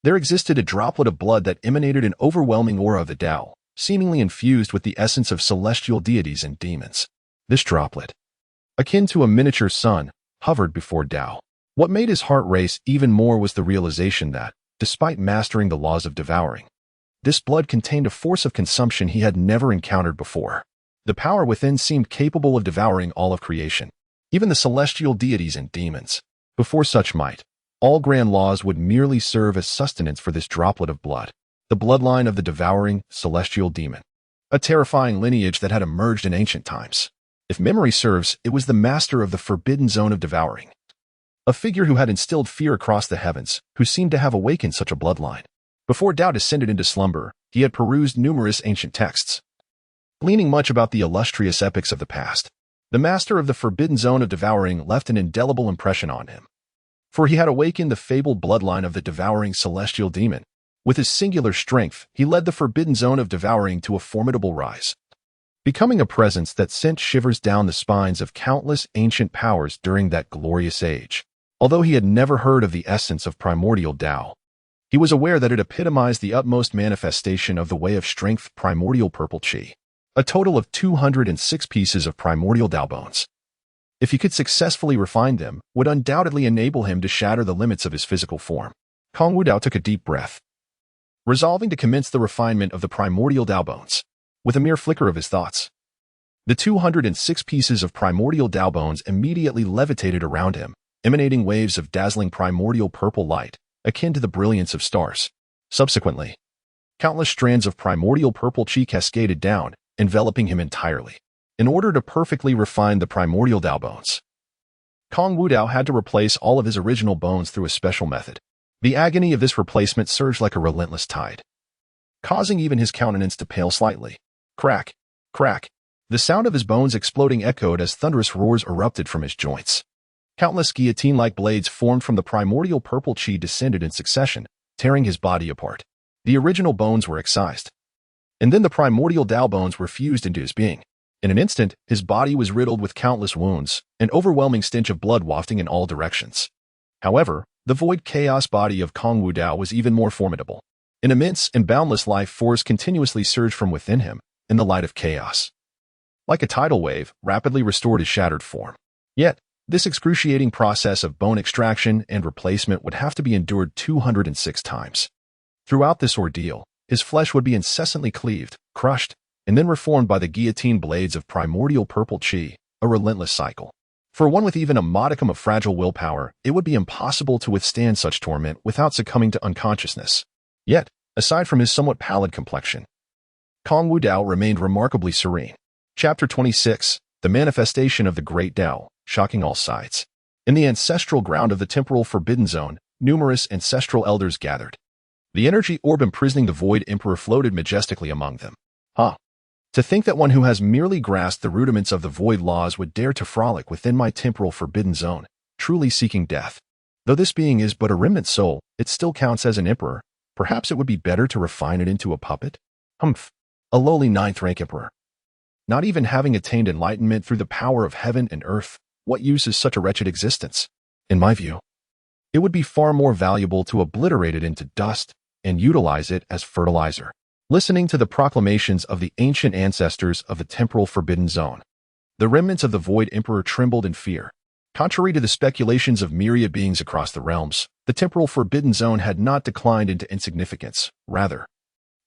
Speaker 1: there existed a droplet of blood that emanated an overwhelming aura of the Dao, seemingly infused with the essence of celestial deities and demons. This droplet, akin to a miniature sun, hovered before Dao. What made his heart race even more was the realization that, despite mastering the laws of devouring, this blood contained a force of consumption he had never encountered before. The power within seemed capable of devouring all of creation, even the celestial deities and demons. Before such might, all grand laws would merely serve as sustenance for this droplet of blood, the bloodline of the devouring, celestial demon. A terrifying lineage that had emerged in ancient times. If memory serves, it was the master of the forbidden zone of devouring. A figure who had instilled fear across the heavens, who seemed to have awakened such a bloodline. Before Dao descended into slumber, he had perused numerous ancient texts, gleaning much about the illustrious epics of the past. The master of the forbidden zone of devouring left an indelible impression on him. For he had awakened the fabled bloodline of the devouring celestial demon. With his singular strength, he led the forbidden zone of devouring to a formidable rise, becoming a presence that sent shivers down the spines of countless ancient powers during that glorious age. Although he had never heard of the essence of primordial Dao, he was aware that it epitomized the utmost manifestation of the way of strength, primordial purple chi. A total of 206 pieces of primordial Dao bones, if he could successfully refine them, would undoubtedly enable him to shatter the limits of his physical form. Kong Wudao took a deep breath, resolving to commence the refinement of the primordial Dao bones. With a mere flicker of his thoughts, the 206 pieces of primordial Dao bones immediately levitated around him, emanating waves of dazzling primordial purple light, akin to the brilliance of stars. Subsequently, countless strands of primordial purple chi cascaded down, enveloping him entirely. In order to perfectly refine the primordial Dao bones, Kong Wudao had to replace all of his original bones through a special method. The agony of this replacement surged like a relentless tide, causing even his countenance to pale slightly. Crack, crack. The sound of his bones exploding echoed as thunderous roars erupted from his joints. Countless guillotine-like blades formed from the primordial purple chi descended in succession, tearing his body apart. The original bones were excised, and then the primordial Dao bones were fused into his being. In an instant, his body was riddled with countless wounds, an overwhelming stench of blood wafting in all directions. However, the void chaos body of Kong Wudao was even more formidable. An immense and boundless life force continuously surged from within him, in the light of chaos. Like a tidal wave, rapidly restored his shattered form. Yet, this excruciating process of bone extraction and replacement would have to be endured 206 times. Throughout this ordeal, his flesh would be incessantly cleaved, crushed, and then reformed by the guillotine blades of primordial purple chi, a relentless cycle. For one with even a modicum of fragile willpower, it would be impossible to withstand such torment without succumbing to unconsciousness. Yet, aside from his somewhat pallid complexion, Kong Wudao remained remarkably serene. Chapter 26, The Manifestation of the Great Dao, shocking all sides. In the ancestral ground of the temporal forbidden zone, numerous ancestral elders gathered. The energy orb imprisoning the void emperor floated majestically among them. To think that one who has merely grasped the rudiments of the void laws would dare to frolic within my temporal forbidden zone, truly seeking death. Though this being is but a remnant soul, it still counts as an emperor. Perhaps it would be better to refine it into a puppet? A lowly ninth-rank emperor. Not even having attained enlightenment through the power of heaven and earth, what use is such a wretched existence? In my view, it would be far more valuable to obliterate it into dust and utilize it as fertilizer. Listening to the proclamations of the ancient ancestors of the temporal forbidden zone, the remnants of the void emperor trembled in fear. Contrary to the speculations of myriad beings across the realms, the temporal forbidden zone had not declined into insignificance. Rather,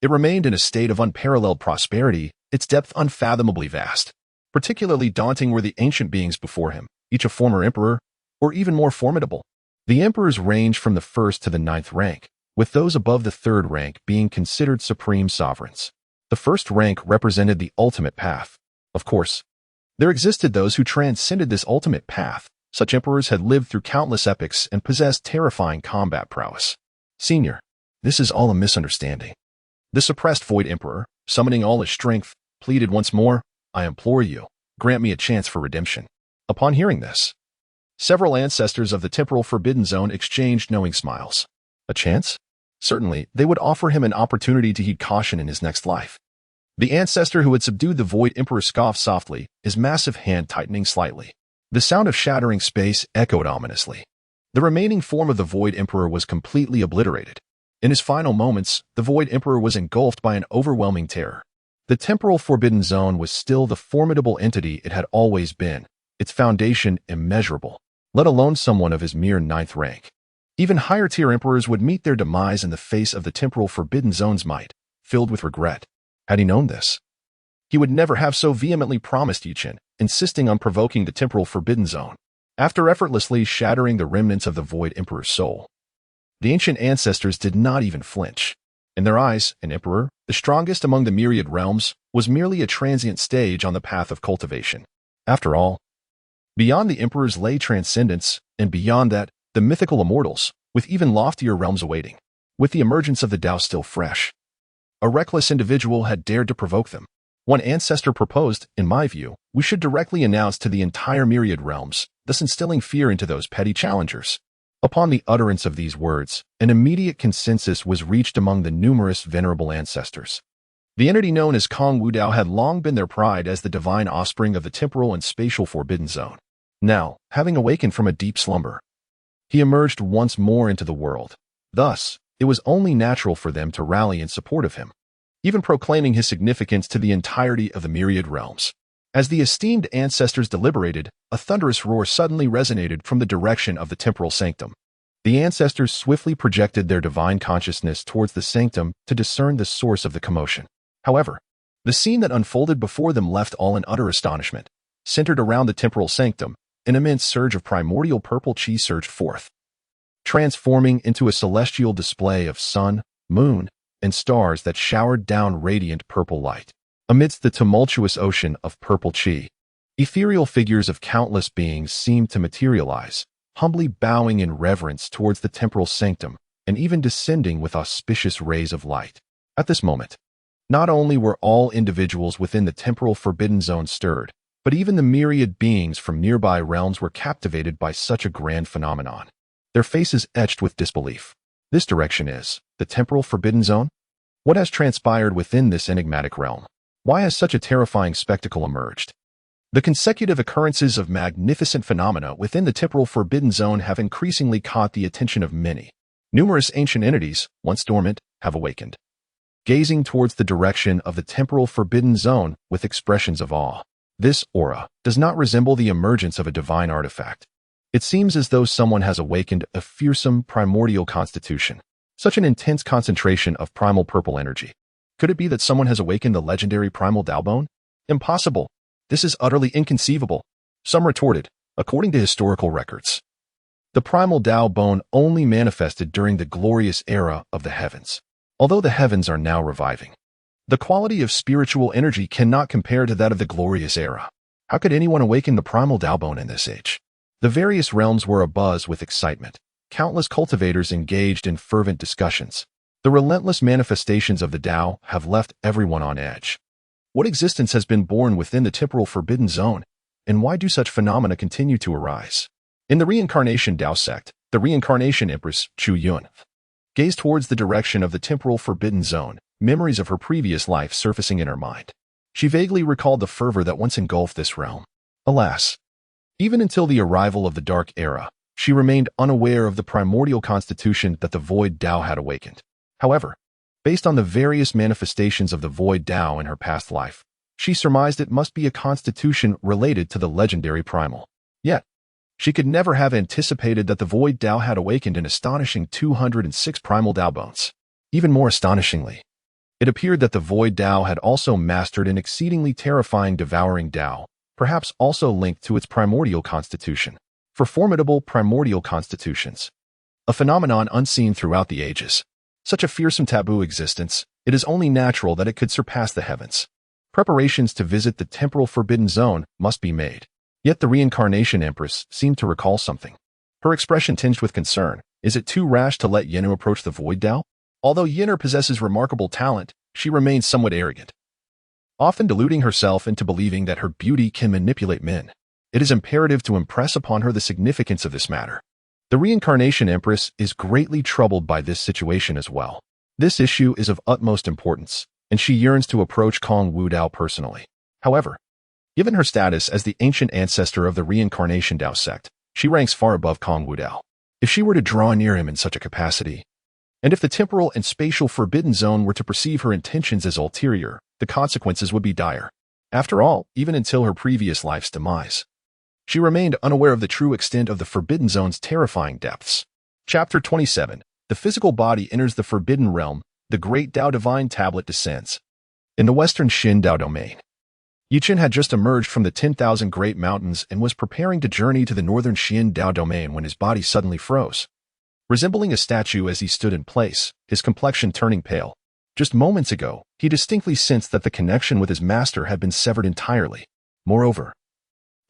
Speaker 1: it remained in a state of unparalleled prosperity, its depth unfathomably vast. Particularly daunting were the ancient beings before him, each a former emperor, or even more formidable. The emperors ranged from the 1st to the 9th rank, with those above the 3rd rank being considered supreme sovereigns. The 1st rank represented the ultimate path. Of course, there existed those who transcended this ultimate path. Such emperors had lived through countless epics and possessed terrifying combat prowess. Senior, this is all a misunderstanding. The suppressed void emperor, summoning all his strength, pleaded once more, I implore you, grant me a chance for redemption. Upon hearing this, several ancestors of the temporal forbidden zone exchanged knowing smiles. A chance? Certainly, they would offer him an opportunity to heed caution in his next life. The ancestor who had subdued the void emperor scoffed softly, his massive hand tightening slightly. The sound of shattering space echoed ominously. The remaining form of the void emperor was completely obliterated. In his final moments, the void emperor was engulfed by an overwhelming terror. The temporal forbidden zone was still the formidable entity it had always been, its foundation immeasurable, let alone someone of his mere 9th rank. Even higher-tier emperors would meet their demise in the face of the temporal forbidden zone's might, filled with regret. Had he known this, he would never have so vehemently promised Yuchen, insisting on provoking the temporal forbidden zone. After effortlessly shattering the remnants of the Void Emperor's soul, the ancient ancestors did not even flinch. In their eyes, an emperor, the strongest among the myriad realms, was merely a transient stage on the path of cultivation. After all, beyond the emperors lay transcendence, and beyond that, the mythical immortals, with even loftier realms awaiting. With the emergence of the Dao still fresh, a reckless individual had dared to provoke them. One ancestor proposed, in my view, we should directly announce to the entire myriad realms, thus instilling fear into those petty challengers. Upon the utterance of these words, an immediate consensus was reached among the numerous venerable ancestors. The entity known as Kong Wudao had long been their pride as the divine offspring of the temporal and spatial forbidden zone. Now, having awakened from a deep slumber, he emerged once more into the world. Thus, it was only natural for them to rally in support of him, even proclaiming his significance to the entirety of the myriad realms. As the esteemed ancestors deliberated, a thunderous roar suddenly resonated from the direction of the temporal sanctum. The ancestors swiftly projected their divine consciousness towards the sanctum to discern the source of the commotion. However, the scene that unfolded before them left all in utter astonishment. Centered around the temporal sanctum, an immense surge of primordial purple chi surged forth, transforming into a celestial display of sun, moon, and stars that showered down radiant purple light. Amidst the tumultuous ocean of purple chi, ethereal figures of countless beings seemed to materialize, humbly bowing in reverence towards the temporal sanctum and even descending with auspicious rays of light. At this moment, not only were all individuals within the temporal forbidden zone stirred, but even the myriad beings from nearby realms were captivated by such a grand phenomenon. Their faces etched with disbelief. This direction is the temporal forbidden zone? What has transpired within this enigmatic realm? Why has such a terrifying spectacle emerged? The consecutive occurrences of magnificent phenomena within the temporal forbidden zone have increasingly caught the attention of many. Numerous ancient entities, once dormant, have awakened, gazing towards the direction of the temporal forbidden zone with expressions of awe. This aura does not resemble the emergence of a divine artifact. It seems as though someone has awakened a fearsome primordial constitution, such an intense concentration of primal purple energy. Could it be that someone has awakened the legendary primal Dao bone? Impossible. This is utterly inconceivable. Some retorted, according to historical records, the primal Dao bone only manifested during the glorious era of the heavens. Although the heavens are now reviving, the quality of spiritual energy cannot compare to that of the glorious era. How could anyone awaken the primal Dao bone in this age? The various realms were abuzz with excitement. Countless cultivators engaged in fervent discussions. The relentless manifestations of the Dao have left everyone on edge. What existence has been born within the temporal forbidden zone, and why do such phenomena continue to arise? In the reincarnation Dao sect, the reincarnation empress, Chu Yun, gazed towards the direction of the temporal forbidden zone, memories of her previous life surfacing in her mind. She vaguely recalled the fervor that once engulfed this realm. Alas, even until the arrival of the Dark Era, she remained unaware of the primordial constitution that the Void Dao had awakened. However, based on the various manifestations of the Void Dao in her past life, she surmised it must be a constitution related to the legendary primal. Yet, she could never have anticipated that the Void Dao had awakened an astonishing 206 primal Dao bones. Even more astonishingly, it appeared that the Void Dao had also mastered an exceedingly terrifying devouring Dao, perhaps also linked to its primordial constitution. For formidable primordial constitutions, a phenomenon unseen throughout the ages, such a fearsome taboo existence, it is only natural that it could surpass the heavens. Preparations to visit the temporal forbidden zone must be made. Yet the reincarnation empress seemed to recall something. Her expression tinged with concern. Is it too rash to let Yinu approach the Void Dao? Although Yinu possesses remarkable talent, she remains somewhat arrogant, often deluding herself into believing that her beauty can manipulate men. It is imperative to impress upon her the significance of this matter. The reincarnation empress is greatly troubled by this situation as well. This issue is of utmost importance, and she yearns to approach Kong Wudao personally. However, given her status as the ancient ancestor of the reincarnation Dao sect, she ranks far above Kong Wudao. If she were to draw near him in such a capacity, and if the temporal and spatial forbidden zone were to perceive her intentions as ulterior, the consequences would be dire. After all, even until her previous life's demise, she remained unaware of the true extent of the forbidden zone's terrifying depths. Chapter 27. The physical body enters the forbidden realm. The Great Dao divine tablet descends. In the western Xin Dao domain, Yichen had just emerged from the 10,000 Great Mountains and was preparing to journey to the northern Xian Dao domain when his body suddenly froze. Resembling a statue as he stood in place, his complexion turning pale. Just moments ago, he distinctly sensed that the connection with his master had been severed entirely. Moreover,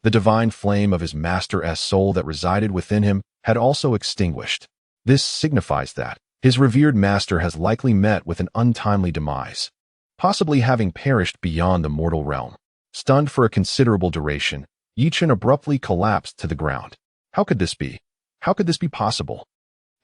Speaker 1: the divine flame of his master's soul that resided within him had also extinguished. This signifies that his revered master has likely met with an untimely demise, possibly having perished beyond the mortal realm. Stunned for a considerable duration, Yichen abruptly collapsed to the ground. How could this be? How could this be possible?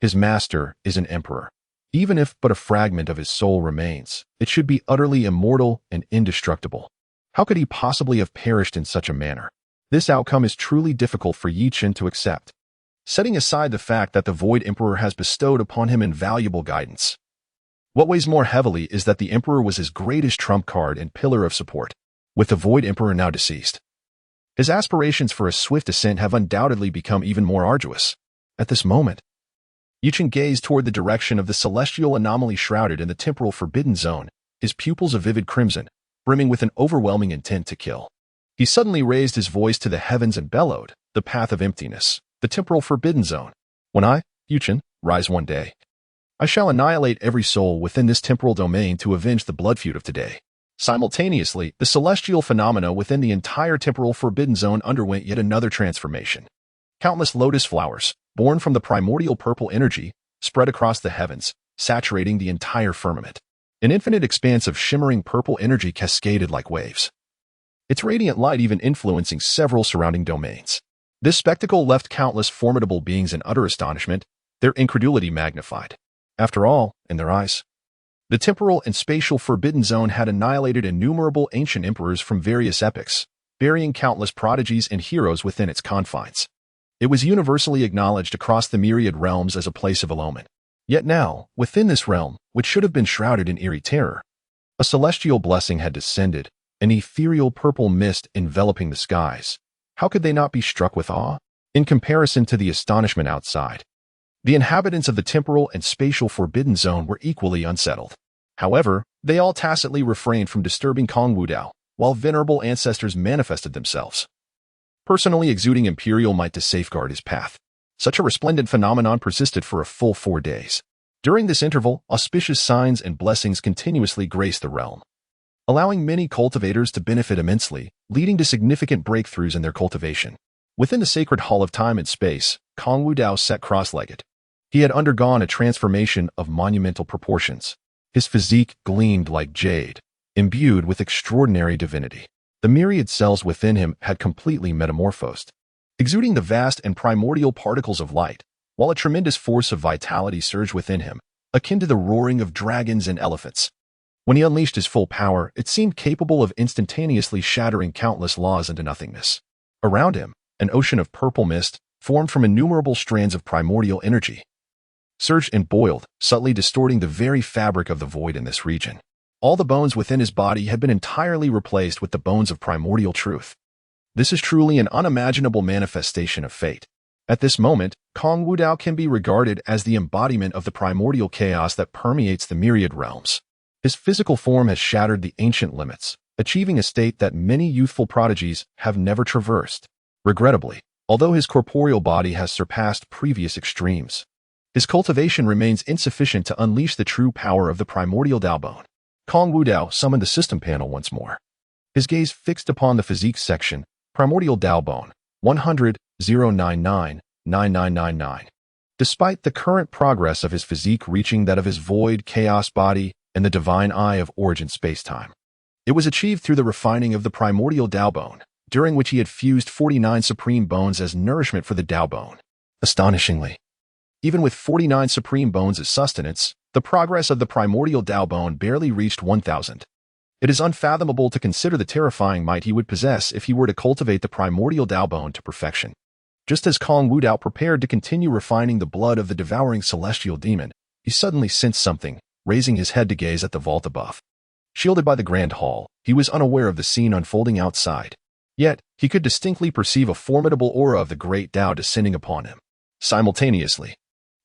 Speaker 1: His master is an emperor. Even if but a fragment of his soul remains, it should be utterly immortal and indestructible. How could he possibly have perished in such a manner? This outcome is truly difficult for Yichen to accept. Setting aside the fact that the Void Emperor has bestowed upon him invaluable guidance, what weighs more heavily is that the Emperor was his greatest trump card and pillar of support. With the Void Emperor now deceased, his aspirations for a swift ascent have undoubtedly become even more arduous. At this moment, Yichen gazed toward the direction of the celestial anomaly shrouded in the temporal forbidden zone, his pupils a vivid crimson, brimming with an overwhelming intent to kill. He suddenly raised his voice to the heavens and bellowed, "The path of emptiness, the temporal forbidden zone. When I, Yichen, rise one day, I shall annihilate every soul within this temporal domain to avenge the blood feud of today." Simultaneously, the celestial phenomena within the entire temporal forbidden zone underwent yet another transformation. Countless lotus flowers, born from the primordial purple energy, spread across the heavens, saturating the entire firmament. An infinite expanse of shimmering purple energy cascaded like waves, its radiant light even influencing several surrounding domains. This spectacle left countless formidable beings in utter astonishment, their incredulity magnified. After all, in their eyes, the temporal and spatial forbidden zone had annihilated innumerable ancient emperors from various epochs, burying countless prodigies and heroes within its confines. It was universally acknowledged across the myriad realms as a place of illumine. Yet now, within this realm, which should have been shrouded in eerie terror, a celestial blessing had descended, an ethereal purple mist enveloping the skies. How could they not be struck with awe? In comparison to the astonishment outside, the inhabitants of the temporal and spatial forbidden zone were equally unsettled. However, they all tacitly refrained from disturbing Kong Wudao, while venerable ancestors manifested themselves, personally exuding imperial might to safeguard his path. Such a resplendent phenomenon persisted for a full 4 days. During this interval, auspicious signs and blessings continuously graced the realm, allowing many cultivators to benefit immensely, leading to significant breakthroughs in their cultivation. Within the sacred hall of time and space, Kong Wudao sat cross-legged. He had undergone a transformation of monumental proportions. His physique gleamed like jade, imbued with extraordinary divinity. The myriad cells within him had completely metamorphosed, exuding the vast and primordial particles of light, while a tremendous force of vitality surged within him, akin to the roaring of dragons and elephants. When he unleashed his full power, it seemed capable of instantaneously shattering countless laws into nothingness. Around him, an ocean of purple mist, formed from innumerable strands of primordial energy, surged and boiled, subtly distorting the very fabric of the void in this region. All the bones within his body had been entirely replaced with the bones of primordial truth. This is truly an unimaginable manifestation of fate. At this moment, Kong Wudao can be regarded as the embodiment of the primordial chaos that permeates the myriad realms. His physical form has shattered the ancient limits, achieving a state that many youthful prodigies have never traversed. Regrettably, although his corporeal body has surpassed previous extremes, his cultivation remains insufficient to unleash the true power of the primordial Dao bone. Kong Wudao summoned the system panel once more. His gaze fixed upon the physique section, primordial Dao bone, 100,099,9999. Despite the current progress of his physique reaching that of his void chaos body and the divine eye of origin space-time, it was achieved through the refining of the primordial Dao bone, during which he had fused 49 supreme bones as nourishment for the Dao bone. Astonishingly, even with 49 supreme bones as sustenance, the progress of the primordial Dao bone barely reached 1,000. It is unfathomable to consider the terrifying might he would possess if he were to cultivate the primordial Dao bone to perfection. Just as Kong Wudao prepared to continue refining the blood of the devouring celestial demon, he suddenly sensed something, raising his head to gaze at the vault above. Shielded by the grand hall, he was unaware of the scene unfolding outside. Yet, he could distinctly perceive a formidable aura of the Great Dao descending upon him. Simultaneously,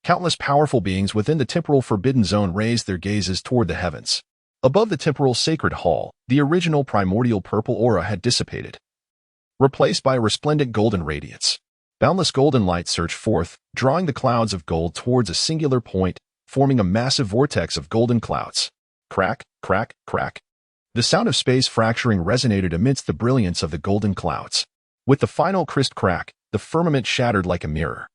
Speaker 1: countless powerful beings within the temporal forbidden zone raised their gazes toward the heavens. Above the temporal sacred hall, the original primordial purple aura had dissipated, replaced by a resplendent golden radiance. Boundless golden light surged forth, drawing the clouds of gold towards a singular point, forming a massive vortex of golden clouds. Crack, crack, crack. The sound of space fracturing resonated amidst the brilliance of the golden clouds. With the final crisp crack, the firmament shattered like a mirror,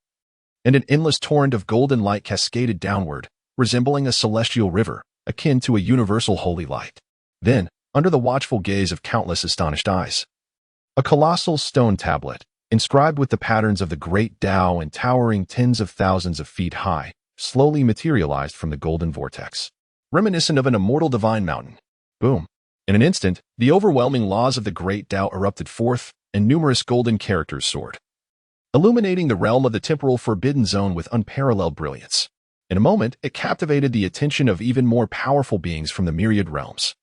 Speaker 1: and an endless torrent of golden light cascaded downward, resembling a celestial river, akin to a universal holy light. Then, under the watchful gaze of countless astonished eyes, a colossal stone tablet, inscribed with the patterns of the Great Dao and towering tens of thousands of feet high, slowly materialized from the golden vortex, reminiscent of an immortal divine mountain. Boom. In an instant, the overwhelming laws of the Great Dao erupted forth, and numerous golden characters soared, illuminating the realm of the temporal forbidden zone with unparalleled brilliance. In a moment, it captivated the attention of even more powerful beings from the myriad realms.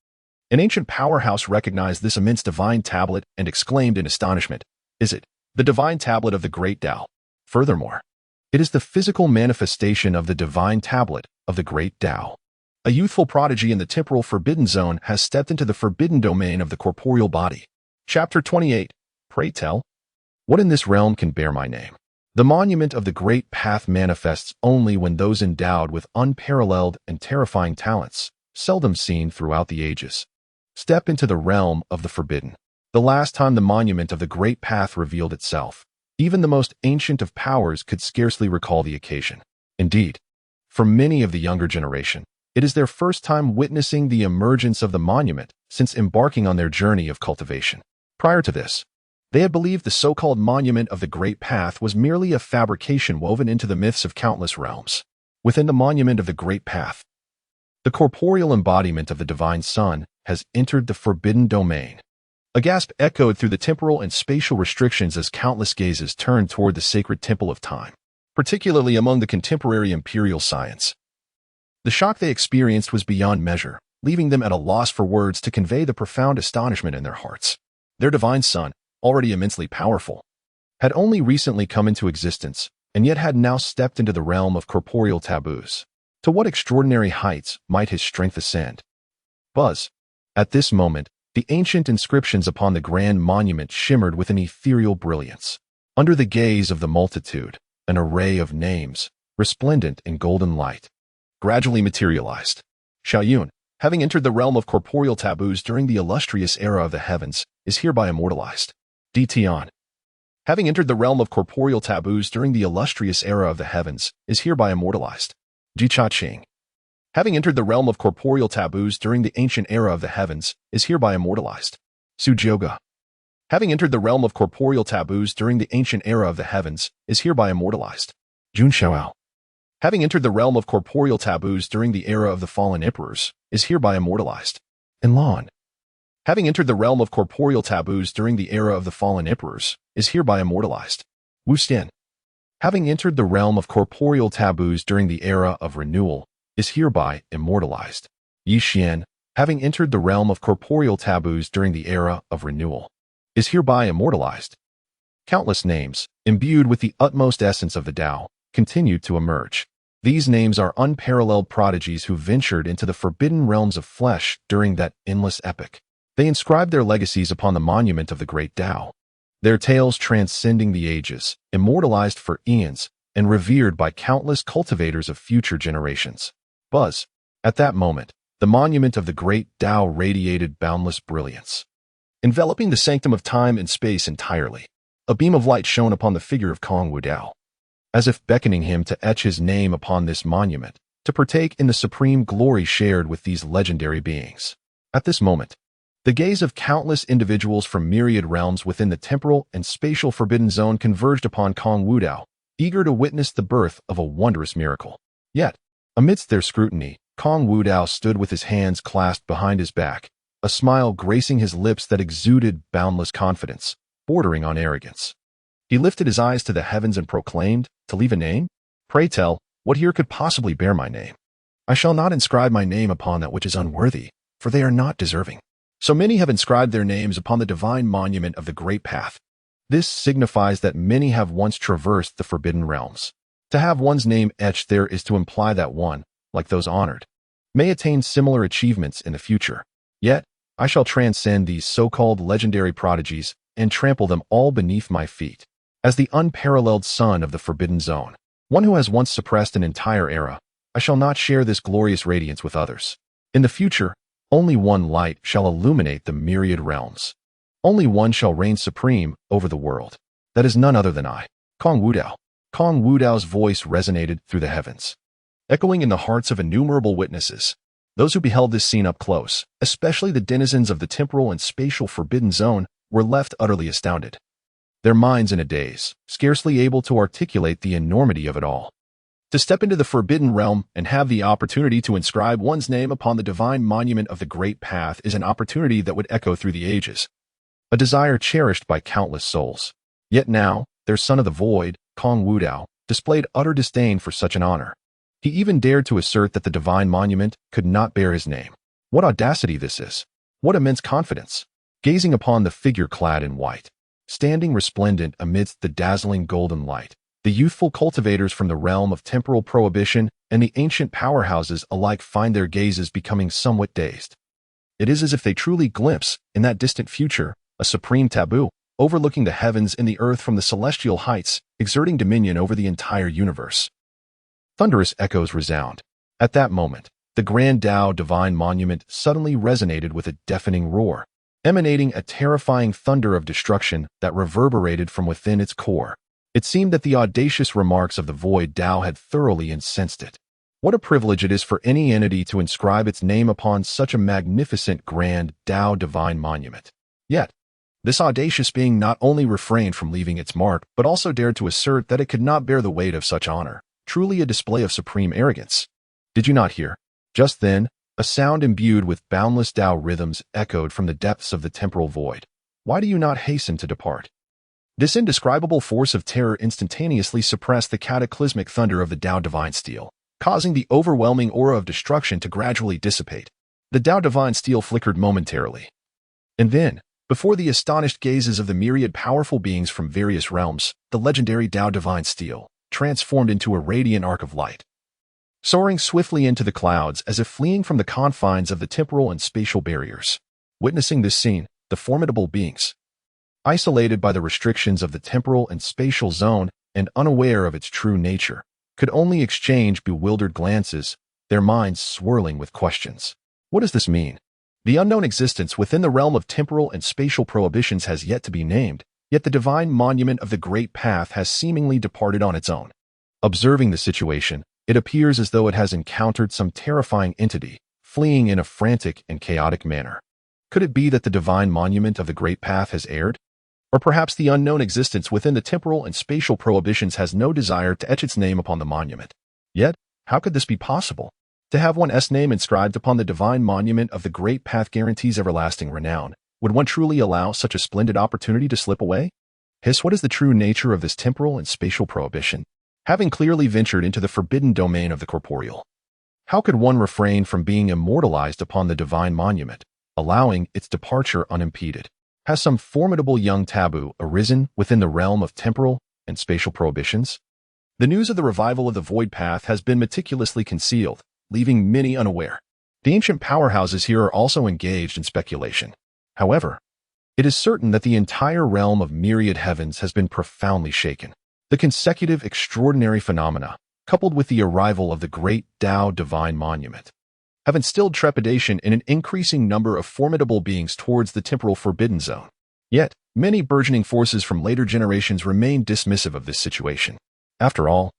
Speaker 1: An ancient powerhouse recognized this immense divine tablet and exclaimed in astonishment, "Is it the divine tablet of the Great Dao? Furthermore, it is the physical manifestation of the divine tablet of the Great Dao. A youthful prodigy in the temporal forbidden zone has stepped into the forbidden domain of the corporeal body." Chapter 28. Pray tell, what in this realm can bear my name? The monument of the Great Path manifests only when those endowed with unparalleled and terrifying talents, seldom seen throughout the ages, step into the realm of the forbidden. The last time the monument of the Great Path revealed itself, even the most ancient of powers could scarcely recall the occasion. Indeed, for many of the younger generation, it is their first time witnessing the emergence of the monument since embarking on their journey of cultivation. Prior to this, they had believed the so-called monument of the Great Path was merely a fabrication woven into the myths of countless realms. Within the monument of the Great Path, the corporeal embodiment of the divine sun has entered the forbidden domain. A gasp echoed through the temporal and spatial restrictions as countless gazes turned toward the sacred temple of time, particularly among the contemporary imperial science. The shock they experienced was beyond measure, leaving them at a loss for words to convey the profound astonishment in their hearts. Their divine sun, already immensely powerful, had only recently come into existence, and yet had now stepped into the realm of corporeal taboos. To what extraordinary heights might his strength ascend? Buzz. At this moment, the ancient inscriptions upon the grand monument shimmered with an ethereal brilliance. Under the gaze of the multitude, an array of names, resplendent in golden light, gradually materialized. Xiaoyun, having entered the realm of corporeal taboos during the illustrious era of the heavens, is hereby immortalized. Tian, having entered the realm of corporeal taboos during the illustrious era of the heavens, is hereby immortalized. Qing, having entered the realm of corporeal taboos during the ancient era of the heavens, is hereby immortalized. Sujioga, having entered the realm of corporeal taboos during the ancient era of the heavens, is hereby immortalized. Junxiao, having entered the realm of corporeal taboos during the era of the fallen emperors, is hereby immortalized. Enlon, having entered the realm of corporeal taboos during the era of the fallen emperors, is hereby immortalized. Wu Xian, having entered the realm of corporeal taboos during the era of renewal, is hereby immortalized. Yi Xian, having entered the realm of corporeal taboos during the era of renewal, is hereby immortalized. Countless names, imbued with the utmost essence of the Tao, continued to emerge. These names are unparalleled prodigies who ventured into the forbidden realms of flesh during that endless epoch. They inscribed their legacies upon the monument of the Great Dao, their tales transcending the ages, immortalized for eons, and revered by countless cultivators of future generations. Buzz. At that moment, the monument of the Great Dao radiated boundless brilliance, enveloping the sanctum of time and space entirely. A beam of light shone upon the figure of Kong Wudao, as if beckoning him to etch his name upon this monument, to partake in the supreme glory shared with these legendary beings. At this moment, the gaze of countless individuals from myriad realms within the temporal and spatial forbidden zone converged upon Kong Wudao, eager to witness the birth of a wondrous miracle. Yet, amidst their scrutiny, Kong Wudao stood with his hands clasped behind his back, a smile gracing his lips that exuded boundless confidence, bordering on arrogance. He lifted his eyes to the heavens and proclaimed, "To leave a name? Pray tell, what here could possibly bear my name? I shall not inscribe my name upon that which is unworthy, for they are not deserving. So many have inscribed their names upon the divine monument of the Great Path. This signifies that many have once traversed the forbidden realms. To have one's name etched there is to imply that one, like those honored, may attain similar achievements in the future. Yet, I shall transcend these so-called legendary prodigies and trample them all beneath my feet. As the unparalleled son of the Forbidden Zone, one who has once suppressed an entire era, I shall not share this glorious radiance with others. In the future, only one light shall illuminate the myriad realms. Only one shall reign supreme over the world. That is none other than I, Kong Wudao. Kong Wudao's voice resonated through the heavens, echoing in the hearts of innumerable witnesses. Those who beheld this scene up close, especially the denizens of the temporal and spatial Forbidden Zone, were left utterly astounded. Their minds in a daze, scarcely able to articulate the enormity of it all. To step into the Forbidden Realm and have the opportunity to inscribe one's name upon the divine monument of the Great Path is an opportunity that would echo through the ages. A desire cherished by countless souls. Yet now, their son of the void, Kong Wudao, displayed utter disdain for such an honor. He even dared to assert that the divine monument could not bear his name. What audacity this is! What immense confidence! Gazing upon the figure clad in white, standing resplendent amidst the dazzling golden light, the youthful cultivators from the realm of temporal prohibition and the ancient powerhouses alike find their gazes becoming somewhat dazed. It is as if they truly glimpse, in that distant future, a supreme taboo, overlooking the heavens and the earth from the celestial heights, exerting dominion over the entire universe. Thunderous echoes resound. At that moment, the Great Dao divine monument suddenly resonated with a deafening roar, emanating a terrifying thunder of destruction that reverberated from within its core. It seemed that the audacious remarks of the void Dao had thoroughly incensed it. What a privilege it is for any entity to inscribe its name upon such a magnificent Great Dao divine monument. Yet, this audacious being not only refrained from leaving its mark, but also dared to assert that it could not bear the weight of such honor. Truly a display of supreme arrogance. Did you not hear? Just then, a sound imbued with boundless Dao rhythms echoed from the depths of the temporal void. Why do you not hasten to depart? This indescribable force of terror instantaneously suppressed the cataclysmic thunder of the Dao divine steel, causing the overwhelming aura of destruction to gradually dissipate. The Dao divine steel flickered momentarily. And then, before the astonished gazes of the myriad powerful beings from various realms, the legendary Dao divine steel transformed into a radiant arc of light, soaring swiftly into the clouds as if fleeing from the confines of the temporal and spatial barriers. Witnessing this scene, the formidable beings, isolated by the restrictions of the temporal and spatial zone and unaware of its true nature, could only exchange bewildered glances, their minds swirling with questions. What does this mean? The unknown existence within the realm of temporal and spatial prohibitions has yet to be named, yet the divine monument of the Great Path has seemingly departed on its own. Observing the situation, it appears as though it has encountered some terrifying entity, fleeing in a frantic and chaotic manner. Could it be that the divine monument of the Great Path has erred? Or perhaps the unknown existence within the temporal and spatial prohibitions has no desire to etch its name upon the monument. Yet, how could this be possible? To have one's name inscribed upon the divine monument of the Great Path guarantees everlasting renown. Would one truly allow such a splendid opportunity to slip away? What is the true nature of this temporal and spatial prohibition? Having clearly ventured into the forbidden domain of the corporeal, how could one refrain from being immortalized upon the divine monument, allowing its departure unimpeded? Has some formidable young taboo arisen within the realm of temporal and spatial prohibitions? The news of the revival of the Void Path has been meticulously concealed, leaving many unaware. The ancient powerhouses here are also engaged in speculation. However, it is certain that the entire realm of myriad heavens has been profoundly shaken. The consecutive extraordinary phenomena, coupled with the arrival of the Great Dao divine monument, have instilled trepidation in an increasing number of formidable beings towards the temporal forbidden zone. Yet, many burgeoning forces from later generations remain dismissive of this situation. After all,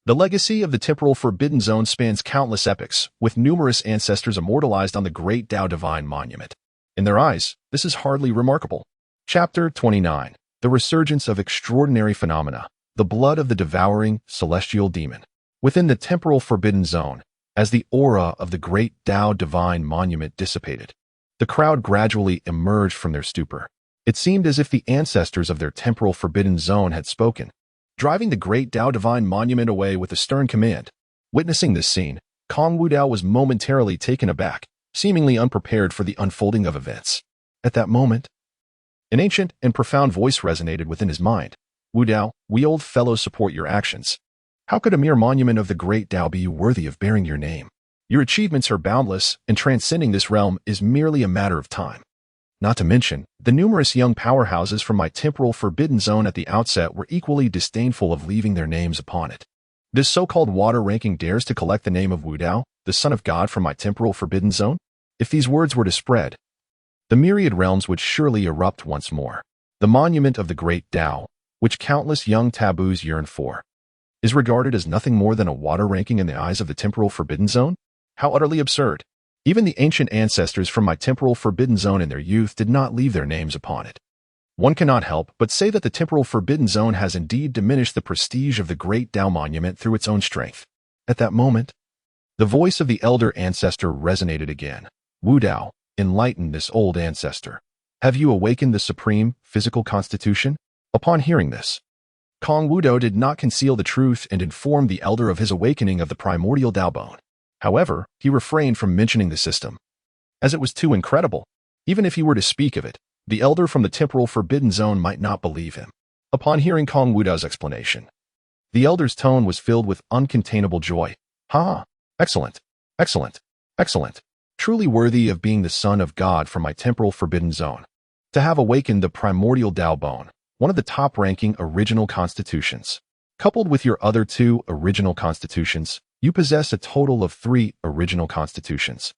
Speaker 1: the legacy of the temporal forbidden zone spans countless epochs, with numerous ancestors immortalized on the Great Dao divine monument. In their eyes, this is hardly remarkable. Chapter 29. The Resurgence of Extraordinary Phenomena. The Blood of the Devouring Celestial Demon. Within the temporal forbidden zone, as the aura of the Great Dao divine monument dissipated, the crowd gradually emerged from their stupor. It seemed as if the ancestors of their temporal forbidden zone had spoken, driving the Great Dao divine monument away with a stern command. Witnessing this scene, Kong Wudao was momentarily taken aback, seemingly unprepared for the unfolding of events. At that moment, an ancient and profound voice resonated within his mind. Wudao, we old fellows support your actions. How could a mere monument of the Great Dao be worthy of bearing your name? Your achievements are boundless, and transcending this realm is merely a matter of time. Not to mention, the numerous young powerhouses from my temporal forbidden zone at the outset were equally disdainful of leaving their names upon it. This so-called water ranking dares to collect the name of Wudao, the son of God from my temporal forbidden zone? If these words were to spread, the myriad realms would surely erupt once more. The monument of the Great Dao, which countless young taboos yearn for, is regarded as nothing more than a water ranking in the eyes of the temporal forbidden zone? How utterly absurd. Even the ancient ancestors from my temporal forbidden zone in their youth did not leave their names upon it. One cannot help but say that the temporal forbidden zone has indeed diminished the prestige of the Great Dao monument through its own strength. At that moment, the voice of the elder ancestor resonated again. Wudao, enlighten this old ancestor. Have you awakened the supreme physical constitution? Upon hearing this, Kong Wudao did not conceal the truth and informed the elder of his awakening of the primordial Dao bone. However, he refrained from mentioning the system, as it was too incredible. Even if he were to speak of it, the elder from the temporal forbidden zone might not believe him. Upon hearing Kong Wudao's explanation, the elder's tone was filled with uncontainable joy. Ha! Excellent! Excellent! Excellent! Truly worthy of being the son of God from my temporal forbidden zone. To have awakened the primordial Dao bone, one of the top-ranking original constitutions. Coupled with your other two original constitutions, you possess a total of 3 original constitutions.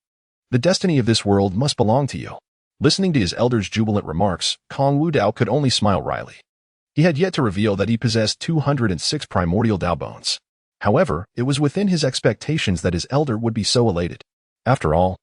Speaker 1: The destiny of this world must belong to you. Listening to his elder's jubilant remarks, Kong Wudao could only smile wryly. He had yet to reveal that he possessed 206 primordial Dao bones. However, it was within his expectations that his elder would be so elated. After all,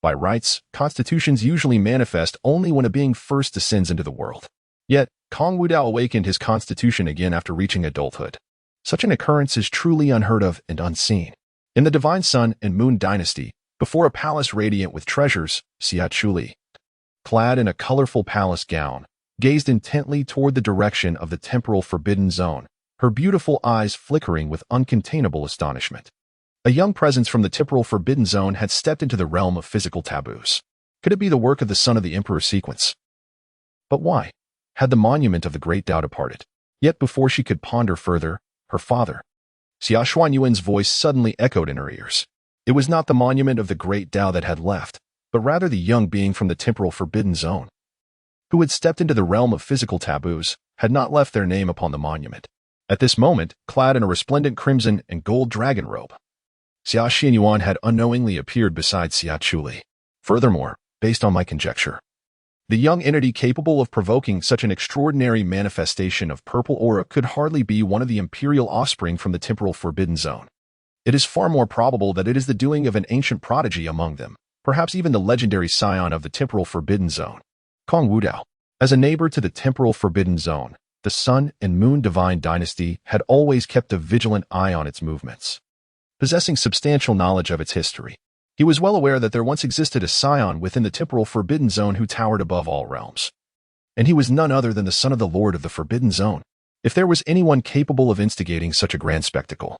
Speaker 1: by rights, constitutions usually manifest only when a being first descends into the world. Yet, Kong Wudao awakened his constitution again after reaching adulthood. Such an occurrence is truly unheard of and unseen. In the Divine Sun and Moon dynasty, before a palace radiant with treasures, Xia Chuli, clad in a colorful palace gown, gazed intently toward the direction of the temporal forbidden zone, her beautiful eyes flickering with uncontainable astonishment. A young presence from the temporal forbidden zone had stepped into the realm of physical taboos. Could it be the work of the son of the Emperor sequence? But why had the monument of the Great Dao departed? Yet before she could ponder further, her father, Xia Xuanyuan's voice suddenly echoed in her ears. It was not the monument of the Great Dao that had left, but rather the young being from the temporal forbidden zone, who had stepped into the realm of physical taboos, had not left their name upon the monument. At this moment, clad in a resplendent crimson and gold dragon robe, Xia Xuanyuan had unknowingly appeared beside Xia Chuli. Furthermore, based on my conjecture, the young entity capable of provoking such an extraordinary manifestation of purple aura could hardly be one of the imperial offspring from the temporal forbidden zone. It is far more probable that it is the doing of an ancient prodigy among them, perhaps even the legendary scion of the temporal forbidden zone, Kong Wudao. As a neighbor to the temporal forbidden zone, the Sun and Moon divine dynasty had always kept a vigilant eye on its movements. Possessing substantial knowledge of its history, he was well aware that there once existed a scion within the temporal forbidden zone who towered above all realms. And he was none other than the son of the Lord of the Forbidden Zone. If there was anyone capable of instigating such a grand spectacle,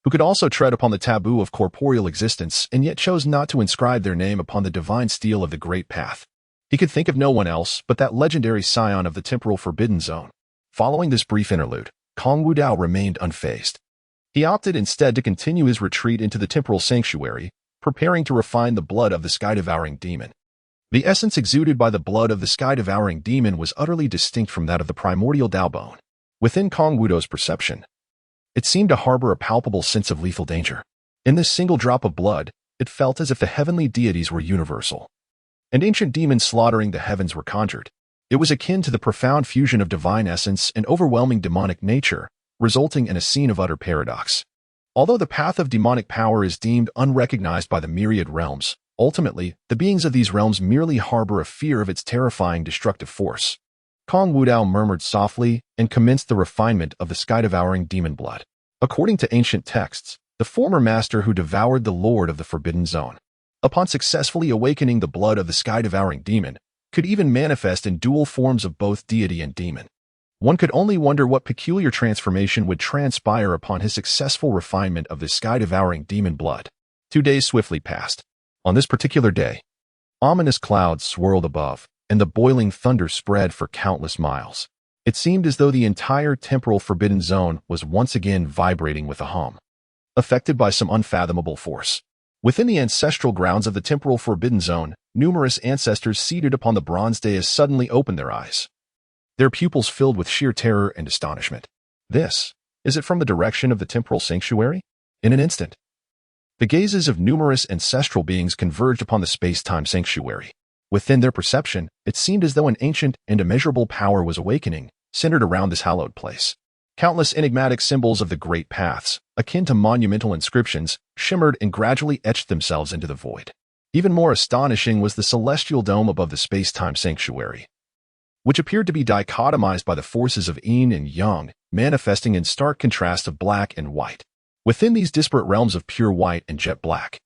Speaker 1: who could also tread upon the taboo of corporeal existence and yet chose not to inscribe their name upon the divine steel of the Great Path, he could think of no one else but that legendary scion of the temporal forbidden zone. Following this brief interlude, Kong Wudao remained unfazed. He opted instead to continue his retreat into the temporal sanctuary, preparing to refine the blood of the sky-devouring demon. The essence exuded by the blood of the sky-devouring demon was utterly distinct from that of the primordial Dao bone. Within Kong Wudao's perception, it seemed to harbor a palpable sense of lethal danger. In this single drop of blood, it felt as if the heavenly deities were universal, and ancient demons slaughtering the heavens were conjured. It was akin to the profound fusion of divine essence and overwhelming demonic nature, resulting in a scene of utter paradox. Although the path of demonic power is deemed unrecognized by the myriad realms, ultimately, the beings of these realms merely harbor a fear of its terrifying destructive force. Kong Wudao murmured softly and commenced the refinement of the sky-devouring demon blood. According to ancient texts, the former master who devoured the Lord of the Forbidden Zone, upon successfully awakening the blood of the sky-devouring demon, could even manifest in dual forms of both deity and demon. One could only wonder what peculiar transformation would transpire upon his successful refinement of the sky-devouring demon blood. 2 days swiftly passed. On this particular day, ominous clouds swirled above, and the boiling thunder spread for countless miles. It seemed as though the entire temporal forbidden zone was once again vibrating with a hum, affected by some unfathomable force. Within the ancestral grounds of the temporal forbidden zone, numerous ancestors seated upon the bronze dais suddenly opened their eyes, their pupils filled with sheer terror and astonishment. Is it from the direction of the temporal sanctuary? In an instant, the gazes of numerous ancestral beings converged upon the space-time sanctuary. Within their perception, it seemed as though an ancient and immeasurable power was awakening, centered around this hallowed place. Countless enigmatic symbols of the great paths, akin to monumental inscriptions, shimmered and gradually etched themselves into the void. Even more astonishing was the celestial dome above the space-time sanctuary, which appeared to be dichotomized by the forces of yin and yang, manifesting in stark contrast of black and white. Within these disparate realms of pure white and jet black,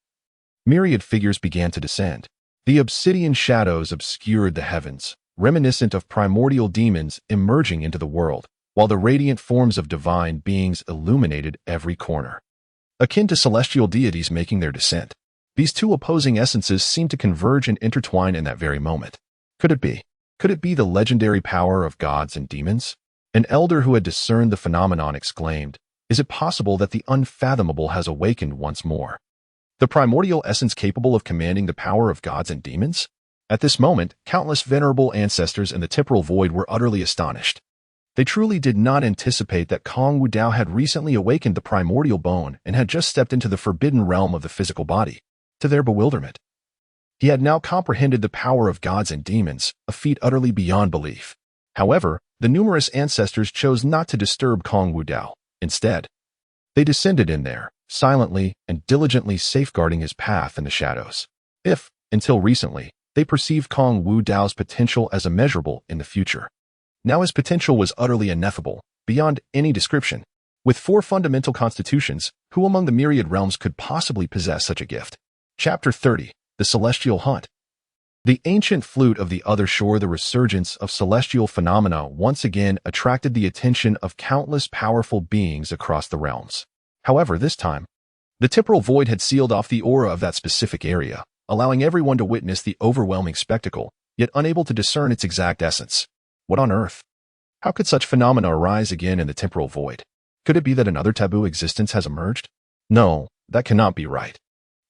Speaker 1: myriad figures began to descend. The obsidian shadows obscured the heavens, reminiscent of primordial demons emerging into the world, while the radiant forms of divine beings illuminated every corner. Akin to celestial deities making their descent, these two opposing essences seemed to converge and intertwine in that very moment. Could it be? Could it be the legendary power of gods and demons? An elder who had discerned the phenomenon exclaimed, "Is it possible that the unfathomable has awakened once more? The primordial essence capable of commanding the power of gods and demons?" At this moment, countless venerable ancestors in the temporal void were utterly astonished. They truly did not anticipate that Kong Wudao had recently awakened the primordial bone and had just stepped into the forbidden realm of the physical body. To their bewilderment, he had now comprehended the power of gods and demons, a feat utterly beyond belief. However, the numerous ancestors chose not to disturb Kong Wudao. Instead, they descended in there, silently and diligently safeguarding his path in the shadows. If, until recently, they perceived Kong Wudao's potential as immeasurable in the future, now his potential was utterly ineffable, beyond any description. With 4 fundamental constitutions, who among the myriad realms could possibly possess such a gift? Chapter 30. The Celestial Hunt. The ancient flute of the other shore, the resurgence of celestial phenomena once again attracted the attention of countless powerful beings across the realms. However, this time, the temporal void had sealed off the aura of that specific area, allowing everyone to witness the overwhelming spectacle, yet unable to discern its exact essence. What on earth? How could such phenomena arise again in the temporal void? Could it be that another taboo existence has emerged? No, that cannot be right.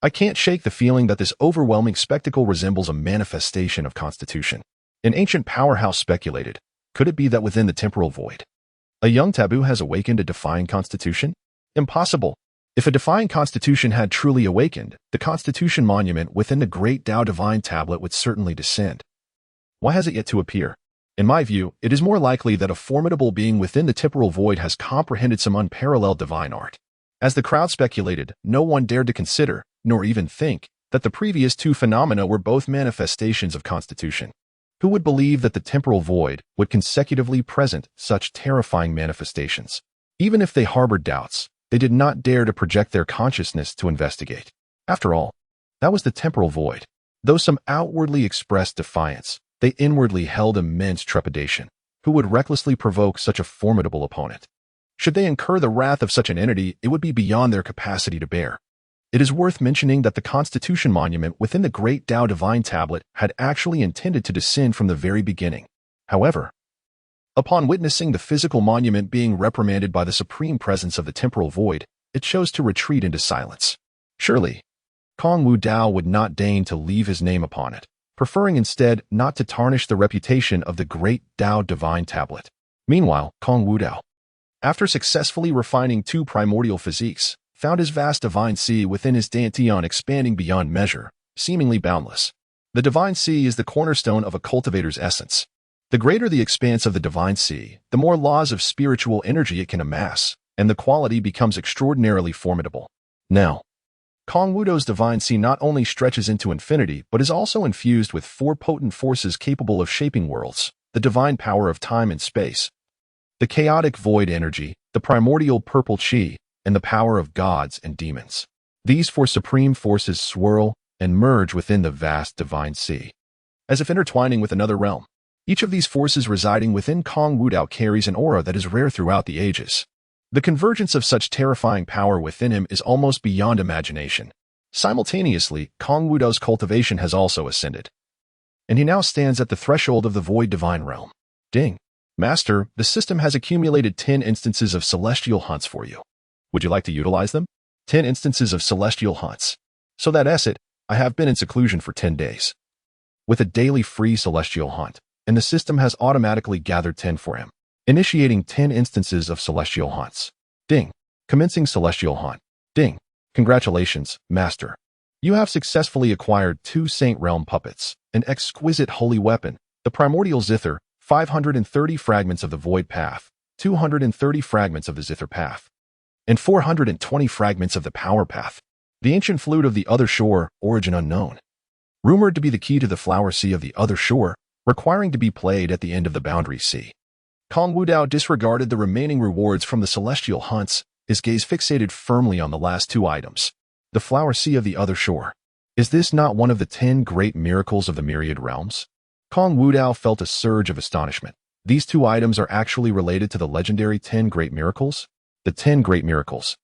Speaker 1: I can't shake the feeling that this overwhelming spectacle resembles a manifestation of constitution. An ancient powerhouse speculated, could it be that within the temporal void, a young taboo has awakened a defiant constitution? Impossible. If a defiant constitution had truly awakened, the constitution monument within the Great Dao divine tablet would certainly descend. Why has it yet to appear? In my view, it is more likely that a formidable being within the temporal void has comprehended some unparalleled divine art. As the crowd speculated, no one dared to consider, nor even think, that the previous 2 phenomena were both manifestations of constitution. Who would believe that the temporal void would consecutively present such terrifying manifestations? Even if they harbored doubts, they did not dare to project their consciousness to investigate. After all, that was the temporal void. Though some outwardly expressed defiance, they inwardly held immense trepidation. Who would recklessly provoke such a formidable opponent? Should they incur the wrath of such an entity, it would be beyond their capacity to bear. It is worth mentioning that the Constitution monument within the Great Dao Divine Tablet had actually intended to descend from the very beginning. However, upon witnessing the physical monument being reprimanded by the supreme presence of the temporal void, it chose to retreat into silence. Surely, Kong Wudao would not deign to leave his name upon it, preferring instead not to tarnish the reputation of the Great Dao Divine Tablet. Meanwhile, Kong Wudao, after successfully refining 2 primordial physiques, found his vast divine sea within his dantian expanding beyond measure, seemingly boundless. The divine sea is the cornerstone of a cultivator's essence. The greater the expanse of the divine sea, the more laws of spiritual energy it can amass, and the quality becomes extraordinarily formidable. Now, Kong Wudao's divine sea not only stretches into infinity but is also infused with 4 potent forces capable of shaping worlds, the divine power of time and space, the chaotic void energy, the primordial purple chi, and the power of gods and demons. These 4 supreme forces swirl and merge within the vast divine sea, as if intertwining with another realm. Each of these forces residing within Kong Wudao carries an aura that is rare throughout the ages. The convergence of such terrifying power within him is almost beyond imagination. Simultaneously, Kong Wudao's cultivation has also ascended, and he now stands at the threshold of the void divine realm. Ding. Master, the system has accumulated 10 instances of celestial hunts for you. Would you like to utilize them? 10 instances of celestial hunts. So that's it. I have been in seclusion for 10 days. With a daily free celestial hunt, and the system has automatically gathered 10 for him, initiating 10 instances of celestial hunts. Ding. Commencing celestial hunt. Ding. Congratulations, Master. You have successfully acquired 2 Saint Realm puppets, an exquisite holy weapon, the primordial zither, 530 fragments of the void path, 230 fragments of the zither path, and 420 fragments of the power path. The ancient flute of the other shore, origin unknown. Rumored to be the key to the flower sea of the other shore, requiring to be played at the end of the boundary sea. Kong Wudao disregarded the remaining rewards from the celestial hunts, his gaze fixated firmly on the last 2 items. The flower sea of the other shore. Is this not one of the 10 great miracles of the myriad realms? Kong Wudao felt a surge of astonishment. These 2 items are actually related to the legendary 10 great miracles? The 10 great miracles,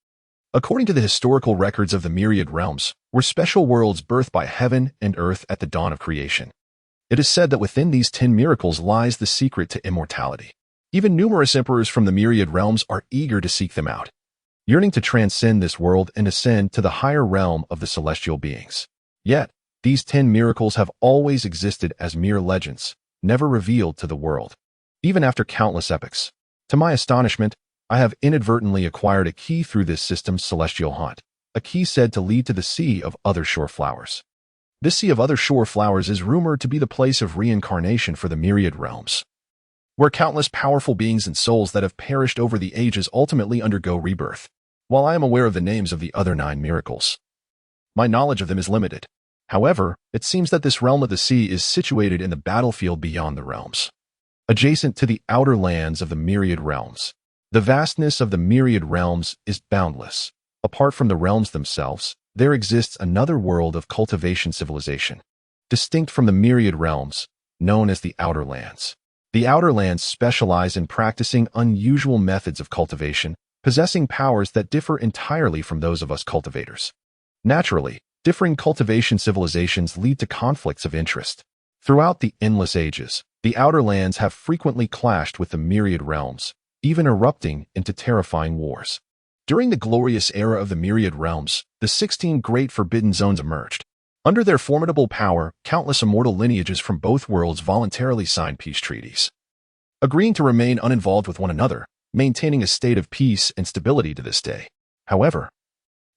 Speaker 1: according to the historical records of the myriad realms, were special worlds birthed by heaven and earth at the dawn of creation. It is said that within these 10 miracles lies the secret to immortality. Even numerous emperors from the myriad realms are eager to seek them out, yearning to transcend this world and ascend to the higher realm of the celestial beings. Yet, these 10 miracles have always existed as mere legends, never revealed to the world, even after countless epochs. To my astonishment, I have inadvertently acquired a key through this system's celestial hunt, a key said to lead to the Sea of Other Shore Flowers. This Sea of Other Shore Flowers is rumored to be the place of reincarnation for the myriad realms, where countless powerful beings and souls that have perished over the ages ultimately undergo rebirth. While I am aware of the names of the other 9 miracles, my knowledge of them is limited. However, it seems that this realm of the sea is situated in the battlefield beyond the realms, adjacent to the outer lands of the myriad realms. The vastness of the myriad realms is boundless. Apart from the realms themselves, there exists another world of cultivation civilization, distinct from the myriad realms, known as the outer lands. The outer lands specialize in practicing unusual methods of cultivation, possessing powers that differ entirely from those of us cultivators. Naturally, differing cultivation civilizations lead to conflicts of interest. Throughout the endless ages, the outer lands have frequently clashed with the myriad realms, even erupting into terrifying wars. During the glorious era of the myriad realms, the 16 great forbidden zones emerged. Under their formidable power, countless immortal lineages from both worlds voluntarily signed peace treaties, agreeing to remain uninvolved with one another, maintaining a state of peace and stability to this day. However,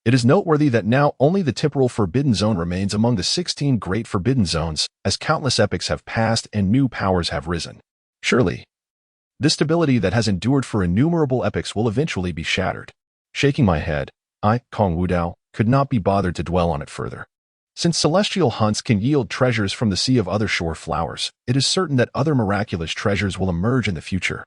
Speaker 1: it is noteworthy that now only the temporal forbidden zone remains among the 16 great forbidden zones, as countless epochs have passed and new powers have risen. Surely, this stability that has endured for innumerable epochs will eventually be shattered. Shaking my head, I, Kong Wudao, could not be bothered to dwell on it further. Since celestial hunts can yield treasures from the Sea of Other Shore Flowers, it is certain that other miraculous treasures will emerge in the future.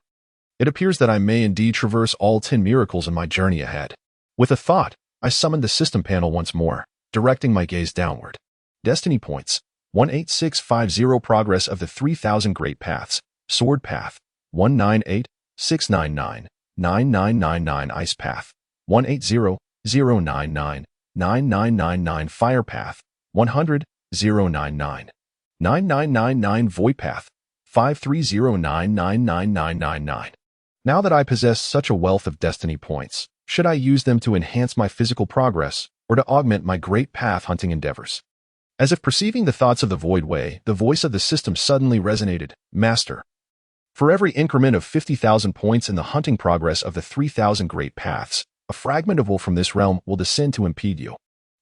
Speaker 1: It appears that I may indeed traverse all 10 miracles in my journey ahead. With a thought, I summoned the system panel once more, directing my gaze downward. Destiny points: 18650. Progress of the 3000 Great Paths. Sword Path: 198,699,9999. Ice Path: 180,099,9999. Fire Path: 100,099,9999. Void Path: 530,999,999. Now that I possess such a wealth of destiny points, should I use them to enhance my physical progress or to augment my great path hunting endeavors? As if perceiving the thoughts of the Void Way, the voice of the system suddenly resonated. Master, for every increment of 50,000 points in the hunting progress of the 3,000 Great Paths, a fragment of will from this realm will descend to impede you.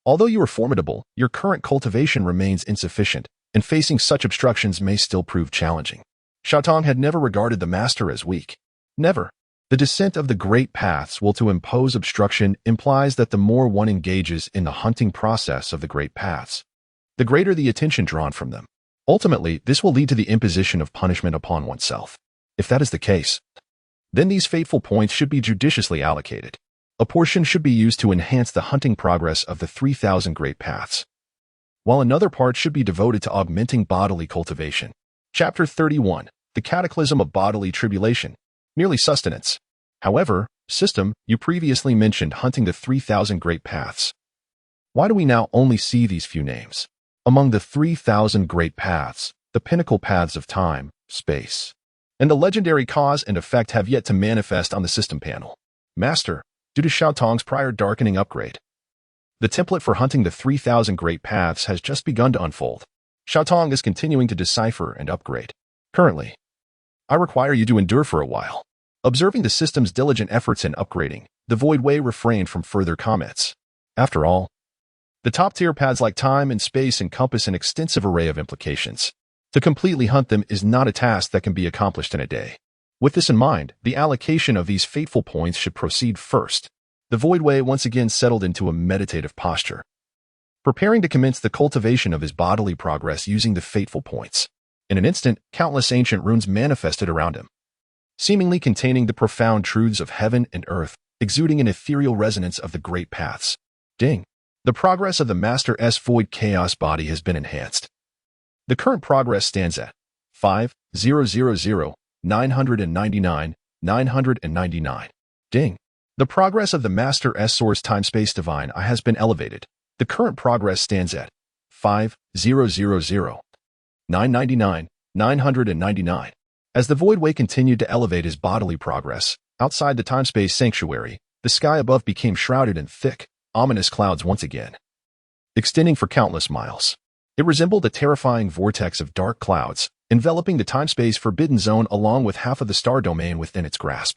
Speaker 1: Although you are formidable, your current cultivation remains insufficient, and facing such obstructions may still prove challenging. Xiaotong had never regarded the master as weak. Never. The descent of the Great Paths will to impose obstruction implies that the more one engages in the hunting process of the Great Paths, the greater the attention drawn from them. Ultimately, this will lead to the imposition of punishment upon oneself. If that is the case, then these fateful points should be judiciously allocated. A portion should be used to enhance the hunting progress of the 3,000 Great Paths, while another part should be devoted to augmenting bodily cultivation. Chapter 31. The Cataclysm of Bodily Tribulation. Merely sustenance. However, system, you previously mentioned hunting the 3,000 Great Paths. Why do we now only see these few names? Among the 3,000 Great Paths, the pinnacle paths of time, space, and the legendary cause and effect have yet to manifest on the system panel. Master, due to Xiaotong's prior darkening upgrade, The template for hunting the 3,000 great paths has just begun to unfold. Xiaotong is continuing to decipher and upgrade. Currently, I require you to endure for a while. Observing the system's diligent efforts in upgrading, the Void Way refrained from further comments. After all, the top-tier paths like time and space encompass an extensive array of implications. To completely hunt them is not a task that can be accomplished in a day. With this in mind, the allocation of these fateful points should proceed first. The Void Way once again settled into a meditative posture, preparing to commence the cultivation of his bodily progress using the fateful points. In an instant, countless ancient runes manifested around him, seemingly containing the profound truths of heaven and earth, exuding an ethereal resonance of the great paths. Ding! The progress of the Master S Void Chaos body has been enhanced. The current progress stands at 5,000,999,999. Ding! The progress of the Master S Source Time-Space Divine I has been elevated. The current progress stands at 5,000,999,999. As the Void Way continued to elevate his bodily progress, outside the time-space sanctuary, the sky above became shrouded in thick, ominous clouds once again, extending for countless miles. It resembled a terrifying vortex of dark clouds, enveloping the time-space forbidden zone along with half of the star domain within its grasp.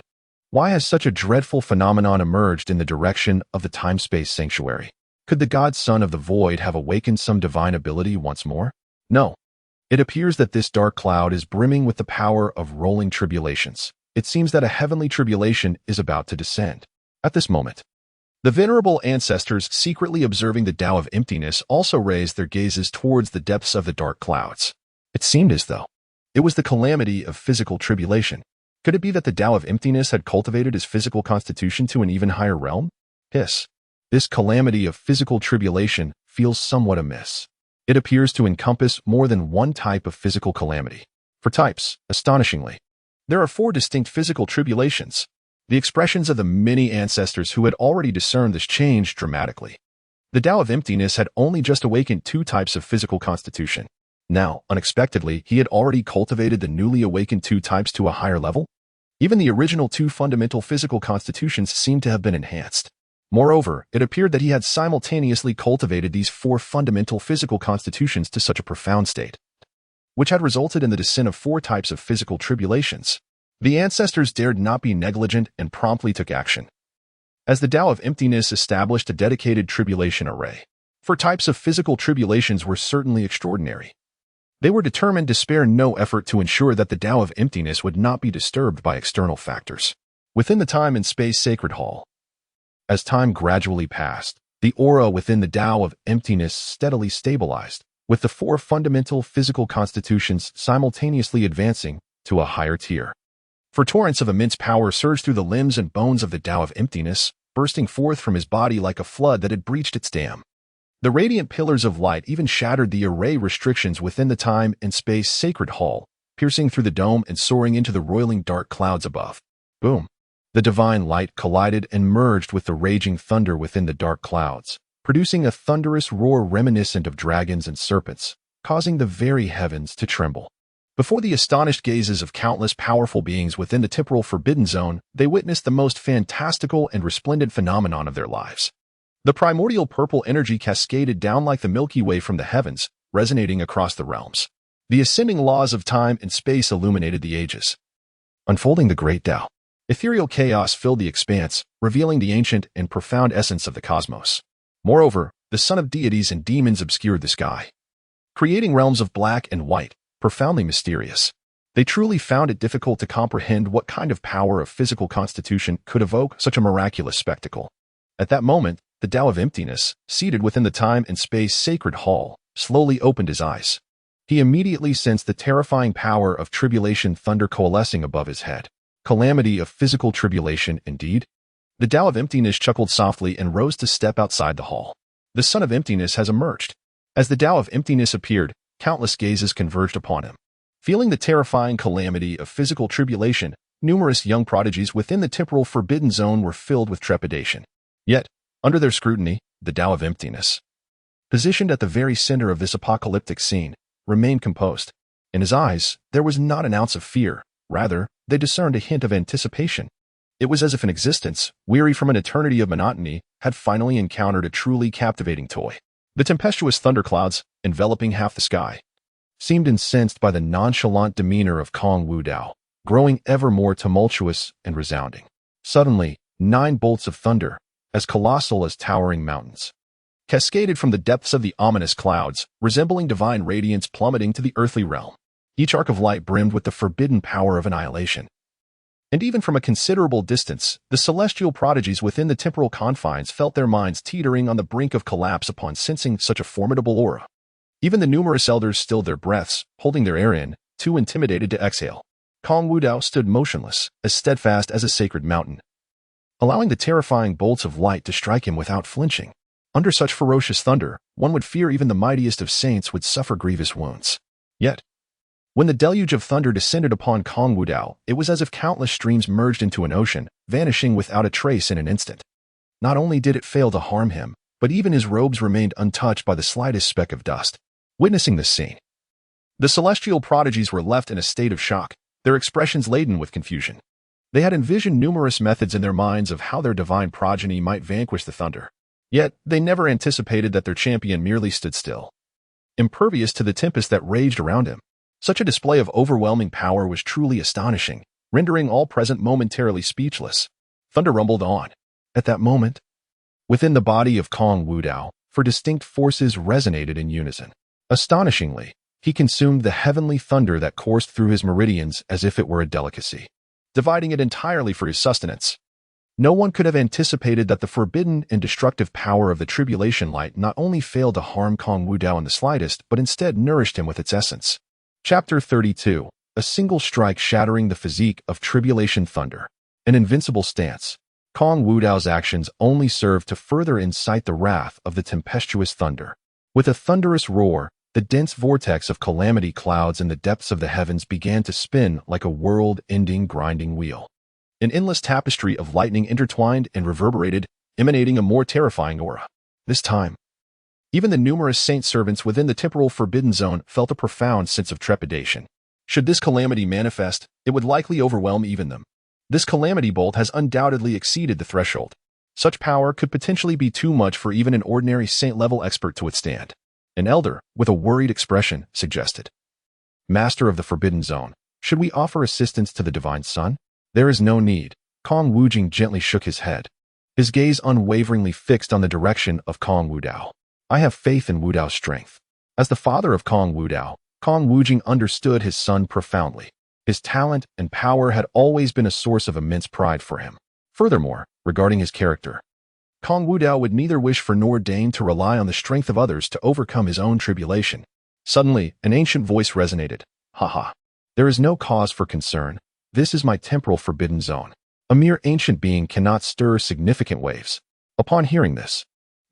Speaker 1: Why has such a dreadful phenomenon emerged in the direction of the time-space sanctuary? Could the god son of the void have awakened some divine ability once more? No. It appears that this dark cloud is brimming with the power of rolling tribulations. It seems that a heavenly tribulation is about to descend. At this moment, the venerable ancestors secretly observing the Tao of emptiness also raised their gazes towards the depths of the dark clouds. It seemed as though it was the calamity of physical tribulation. Could it be that the Tao of emptiness had cultivated his physical constitution to an even higher realm? This calamity of physical tribulation feels somewhat amiss. It appears to encompass more than one type of physical calamity. For types, astonishingly, there are 4 distinct physical tribulations. The expressions of the many ancestors who had already discerned this changed dramatically. The Tao of emptiness had only just awakened 2 types of physical constitution. Now, unexpectedly, he had already cultivated the newly awakened 2 types to a higher level. Even the original 2 fundamental physical constitutions seemed to have been enhanced. Moreover, it appeared that he had simultaneously cultivated these 4 fundamental physical constitutions to such a profound state, which had resulted in the descent of 4 types of physical tribulations. The ancestors dared not be negligent and promptly took action. As the Tao of emptiness established a dedicated tribulation array, 4 types of physical tribulations were certainly extraordinary. They were determined to spare no effort to ensure that the Tao of emptiness would not be disturbed by external factors. Within the time and space sacred hall, as time gradually passed, the aura within the Tao of emptiness steadily stabilized, with the 4 fundamental physical constitutions simultaneously advancing to a higher tier. For torrents of immense power surged through the limbs and bones of the Tao of emptiness, bursting forth from his body like a flood that had breached its dam. The radiant pillars of light even shattered the array restrictions within the time and space sacred hall, piercing through the dome and soaring into the roiling dark clouds above. Boom! The divine light collided and merged with the raging thunder within the dark clouds, producing a thunderous roar reminiscent of dragons and serpents, causing the very heavens to tremble. Before the astonished gazes of countless powerful beings within the temporal forbidden zone, they witnessed the most fantastical and resplendent phenomenon of their lives. The primordial purple energy cascaded down like the Milky Way from the heavens, resonating across the realms. The ascending laws of time and space illuminated the ages, unfolding the Great Dao. Ethereal chaos filled the expanse, revealing the ancient and profound essence of the cosmos. Moreover, the sun of deities and demons obscured the sky, creating realms of black and white, profoundly mysterious. They truly found it difficult to comprehend what kind of power of physical constitution could evoke such a miraculous spectacle. At that moment, the Tao of emptiness, seated within the time and space sacred hall, slowly opened his eyes. He immediately sensed the terrifying power of tribulation thunder coalescing above his head. Calamity of physical tribulation, indeed. The Tao of emptiness chuckled softly and rose to step outside the hall. The sun of emptiness has emerged. As the Tao of emptiness appeared, countless gazes converged upon him. Feeling the terrifying calamity of physical tribulation, numerous young prodigies within the temporal forbidden zone were filled with trepidation. Yet, under their scrutiny, the Tao of emptiness, positioned at the very center of this apocalyptic scene, remained composed. In his eyes, there was not an ounce of fear. Rather, they discerned a hint of anticipation. It was as if an existence, weary from an eternity of monotony, had finally encountered a truly captivating toy. The tempestuous thunderclouds, enveloping half the sky, seemed incensed by the nonchalant demeanor of Kong Wudao, growing ever more tumultuous and resounding. Suddenly, 9 bolts of thunder, as colossal as towering mountains, cascaded from the depths of the ominous clouds, resembling divine radiance plummeting to the earthly realm. Each arc of light brimmed with the forbidden power of annihilation. And even from a considerable distance, the celestial prodigies within the temporal confines felt their minds teetering on the brink of collapse upon sensing such a formidable aura. Even the numerous elders stilled their breaths, holding their air in, too intimidated to exhale. Kong Wudao stood motionless, as steadfast as a sacred mountain, allowing the terrifying bolts of light to strike him without flinching. Under such ferocious thunder, one would fear even the mightiest of saints would suffer grievous wounds. Yet, when the deluge of thunder descended upon Kong Wudao, it was as if countless streams merged into an ocean, vanishing without a trace in an instant. Not only did it fail to harm him, but even his robes remained untouched by the slightest speck of dust. Witnessing this scene, the celestial prodigies were left in a state of shock, their expressions laden with confusion. They had envisioned numerous methods in their minds of how their divine progeny might vanquish the thunder. Yet, they never anticipated that their champion merely stood still, impervious to the tempest that raged around him. Such a display of overwhelming power was truly astonishing, rendering all present momentarily speechless. Thunder rumbled on. At that moment, within the body of Kong Wudao, for distinct forces resonated in unison. Astonishingly, he consumed the heavenly thunder that coursed through his meridians as if it were a delicacy, dividing it entirely for his sustenance. No one could have anticipated that the forbidden and destructive power of the tribulation light not only failed to harm Kong Wudao in the slightest, but instead nourished him with its essence. Chapter 32. A single strike shattering the physique of tribulation thunder. An invincible stance. Kong Wudao's actions only served to further incite the wrath of the tempestuous thunder. With a thunderous roar, the dense vortex of calamity clouds in the depths of the heavens began to spin like a world-ending grinding wheel. An endless tapestry of lightning intertwined and reverberated, emanating a more terrifying aura. This time, even the numerous saint servants within the temporal forbidden zone felt a profound sense of trepidation. Should this calamity manifest, it would likely overwhelm even them. This calamity bolt has undoubtedly exceeded the threshold. Such power could potentially be too much for even an ordinary saint-level expert to withstand. An elder, with a worried expression, suggested. Master of the Forbidden Zone, should we offer assistance to the Divine Son? There is no need. Kong Wujing gently shook his head, his gaze unwaveringly fixed on the direction of Kong Wudao. I have faith in Wudao's strength. As the father of Kong Wudao, Kong Wujing understood his son profoundly. His talent and power had always been a source of immense pride for him. Furthermore, regarding his character, Kong Wudao would neither wish for nor deign to rely on the strength of others to overcome his own tribulation. Suddenly, an ancient voice resonated. Haha. There is no cause for concern. This is my temporal forbidden zone. A mere ancient being cannot stir significant waves. Upon hearing this,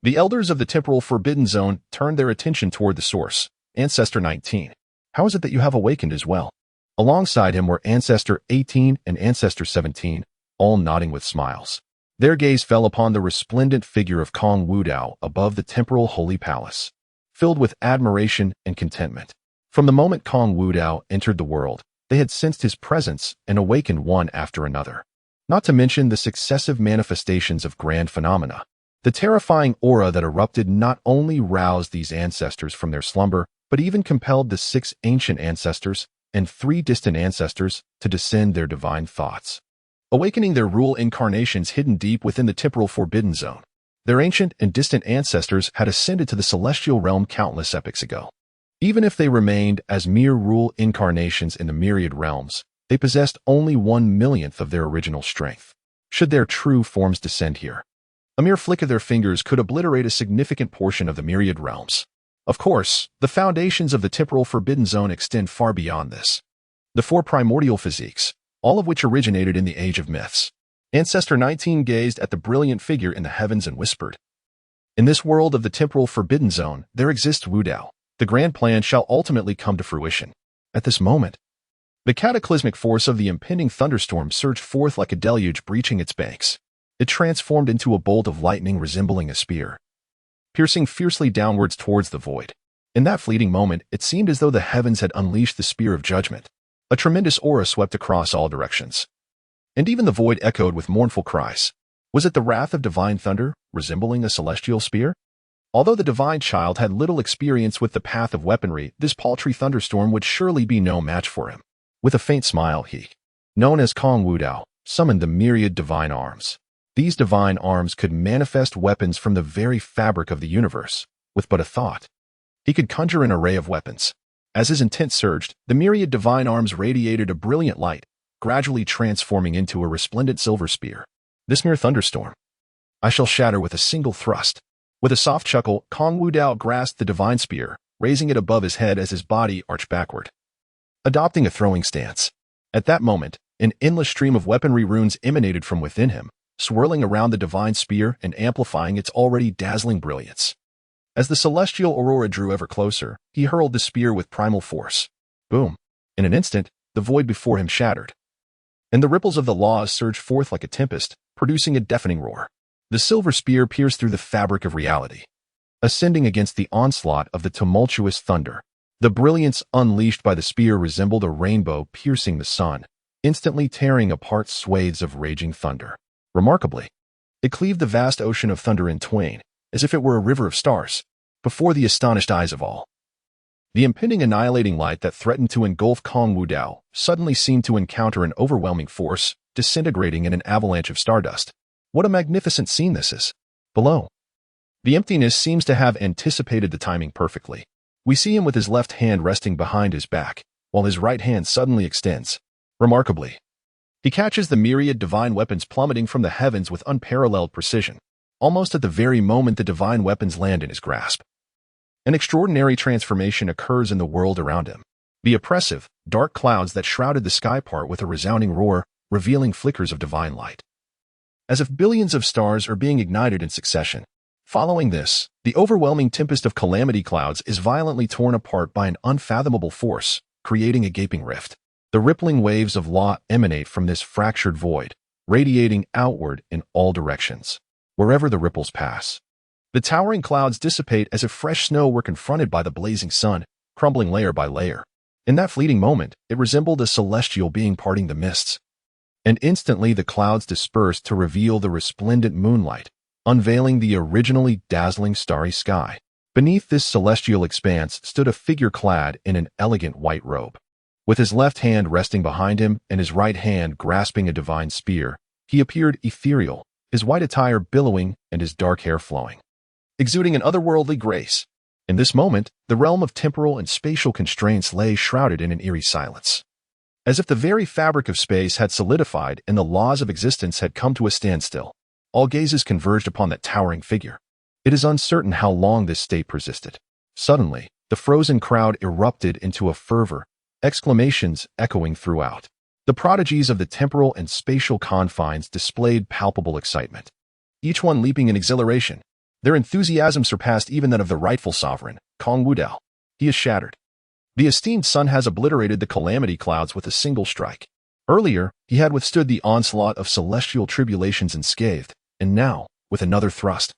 Speaker 1: the elders of the temporal forbidden zone turned their attention toward the source, Ancestor 19. How is it that you have awakened as well? Alongside him were Ancestor 18 and Ancestor 17, all nodding with smiles. Their gaze fell upon the resplendent figure of Kong Wudao above the temporal holy palace, filled with admiration and contentment. From the moment Kong Wudao entered the world, they had sensed his presence and awakened one after another. Not to mention the successive manifestations of grand phenomena. The terrifying aura that erupted not only roused these ancestors from their slumber, but even compelled the 6 ancient ancestors and 3 distant ancestors to descend their divine thoughts, awakening their rule incarnations hidden deep within the temporal forbidden zone. Their ancient and distant ancestors had ascended to the celestial realm countless epochs ago. Even if they remained as mere rule incarnations in the myriad realms, they possessed only 1/millionth of their original strength. Should their true forms descend here, a mere flick of their fingers could obliterate a significant portion of the myriad realms. Of course, the foundations of the temporal forbidden zone extend far beyond this. The 4 primordial physiques, all of which originated in the age of myths. Ancestor 19 gazed at the brilliant figure in the heavens and whispered, in this world of the temporal forbidden zone, there exists Wudao. The grand plan shall ultimately come to fruition. At this moment, the cataclysmic force of the impending thunderstorm surged forth like a deluge breaching its banks. It transformed into a bolt of lightning resembling a spear, piercing fiercely downwards towards the void. In that fleeting moment, it seemed as though the heavens had unleashed the spear of judgment. A tremendous aura swept across all directions, and even the void echoed with mournful cries. Was it the wrath of divine thunder, resembling a celestial spear? Although the divine child had little experience with the path of weaponry, this paltry thunderstorm would surely be no match for him. With a faint smile, he, known as Kong Wudao, summoned the myriad divine arms. These divine arms could manifest weapons from the very fabric of the universe, with but a thought. He could conjure an array of weapons. As his intent surged, the myriad divine arms radiated a brilliant light, gradually transforming into a resplendent silver spear. This mere thunderstorm I shall shatter with a single thrust. With a soft chuckle, Kong Wudao grasped the divine spear, raising it above his head as his body arched backward, adopting a throwing stance. At that moment, an endless stream of weaponry runes emanated from within him, swirling around the divine spear and amplifying its already dazzling brilliance. As the celestial aurora drew ever closer, he hurled the spear with primal force. Boom! In an instant, the void before him shattered, and the ripples of the laws surged forth like a tempest, producing a deafening roar. The silver spear pierced through the fabric of reality, ascending against the onslaught of the tumultuous thunder. The brilliance unleashed by the spear resembled a rainbow piercing the sun, instantly tearing apart swathes of raging thunder. Remarkably, it cleaved the vast ocean of thunder in twain, as if it were a river of stars, before the astonished eyes of all. The impending annihilating light that threatened to engulf Kong Wudao suddenly seemed to encounter an overwhelming force, disintegrating in an avalanche of stardust. What a magnificent scene this is! Below, the emptiness seems to have anticipated the timing perfectly. We see him with his left hand resting behind his back, while his right hand suddenly extends. Remarkably, he catches the myriad divine weapons plummeting from the heavens with unparalleled precision, almost at the very moment the divine weapons land in his grasp. An extraordinary transformation occurs in the world around him. The oppressive, dark clouds that shrouded the sky part with a resounding roar, revealing flickers of divine light, as if billions of stars are being ignited in succession. Following this, the overwhelming tempest of calamity clouds is violently torn apart by an unfathomable force, creating a gaping rift. The rippling waves of law emanate from this fractured void, radiating outward in all directions. Wherever the ripples pass, the towering clouds dissipate as if fresh snow were confronted by the blazing sun, crumbling layer by layer. In that fleeting moment, it resembled a celestial being parting the mists, and instantly the clouds dispersed to reveal the resplendent moonlight, unveiling the originally dazzling starry sky. Beneath this celestial expanse stood a figure clad in an elegant white robe. With his left hand resting behind him and his right hand grasping a divine spear, he appeared ethereal, his white attire billowing and his dark hair flowing, exuding an otherworldly grace. In this moment, the realm of temporal and spatial constraints lay shrouded in an eerie silence, as if the very fabric of space had solidified and the laws of existence had come to a standstill. All gazes converged upon that towering figure. It is uncertain how long this state persisted. Suddenly, the frozen crowd erupted into a fervor, exclamations echoing throughout. The prodigies of the temporal and spatial confines displayed palpable excitement, each one leaping in exhilaration. Their enthusiasm surpassed even that of the rightful sovereign, Kong Wudao. He is shattered. The esteemed sun has obliterated the calamity clouds with a single strike. Earlier, he had withstood the onslaught of celestial tribulations unscathed, and now, with another thrust,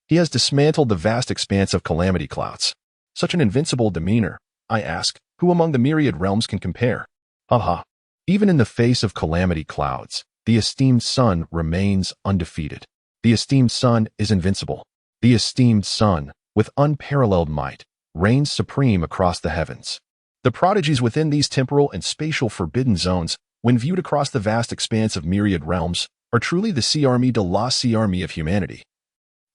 Speaker 1: he has dismantled the vast expanse of calamity clouds. Such an invincible demeanor, I ask, who among the myriad realms can compare? Ha! Even in the face of calamity clouds, the esteemed sun remains undefeated. The esteemed sun is invincible. The esteemed sun, with unparalleled might, reigns supreme across the heavens. The prodigies within these temporal and spatial forbidden zones, when viewed across the vast expanse of myriad realms, are truly the Sea Army de la Sea Army of humanity,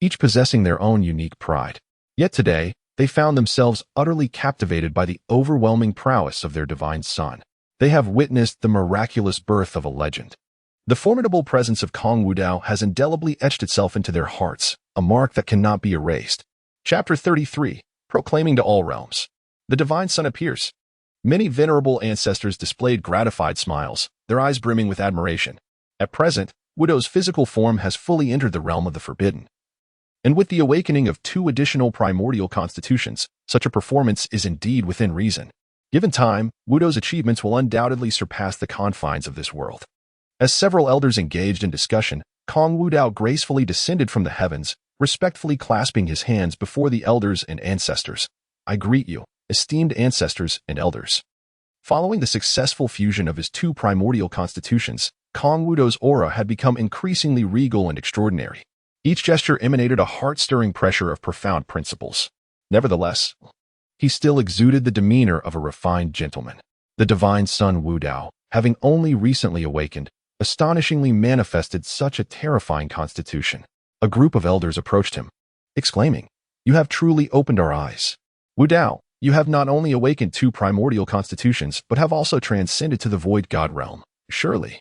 Speaker 1: each possessing their own unique pride. Yet today, they found themselves utterly captivated by the overwhelming prowess of their divine son. They have witnessed the miraculous birth of a legend. The formidable presence of Kong Wudao has indelibly etched itself into their hearts, a mark that cannot be erased. Chapter 33. Proclaiming to all realms. The divine son appears. Many venerable ancestors displayed gratified smiles, their eyes brimming with admiration. At present, Wudao's physical form has fully entered the realm of the forbidden. And with the awakening of 2 additional primordial constitutions, such a performance is indeed within reason. Given time, Wudao's achievements will undoubtedly surpass the confines of this world. As several elders engaged in discussion, Kong Wudao gracefully descended from the heavens, respectfully clasping his hands before the elders and ancestors. I greet you, esteemed ancestors and elders. Following the successful fusion of his 2 primordial constitutions, Kong Wudao's aura had become increasingly regal and extraordinary. Each gesture emanated a heart-stirring pressure of profound principles. Nevertheless, he still exuded the demeanor of a refined gentleman. The divine son Wudao, having only recently awakened, astonishingly manifested such a terrifying constitution. A group of elders approached him, exclaiming, "You have truly opened our eyes. Wudao, you have not only awakened two primordial constitutions, but have also transcended to the void god realm. Surely,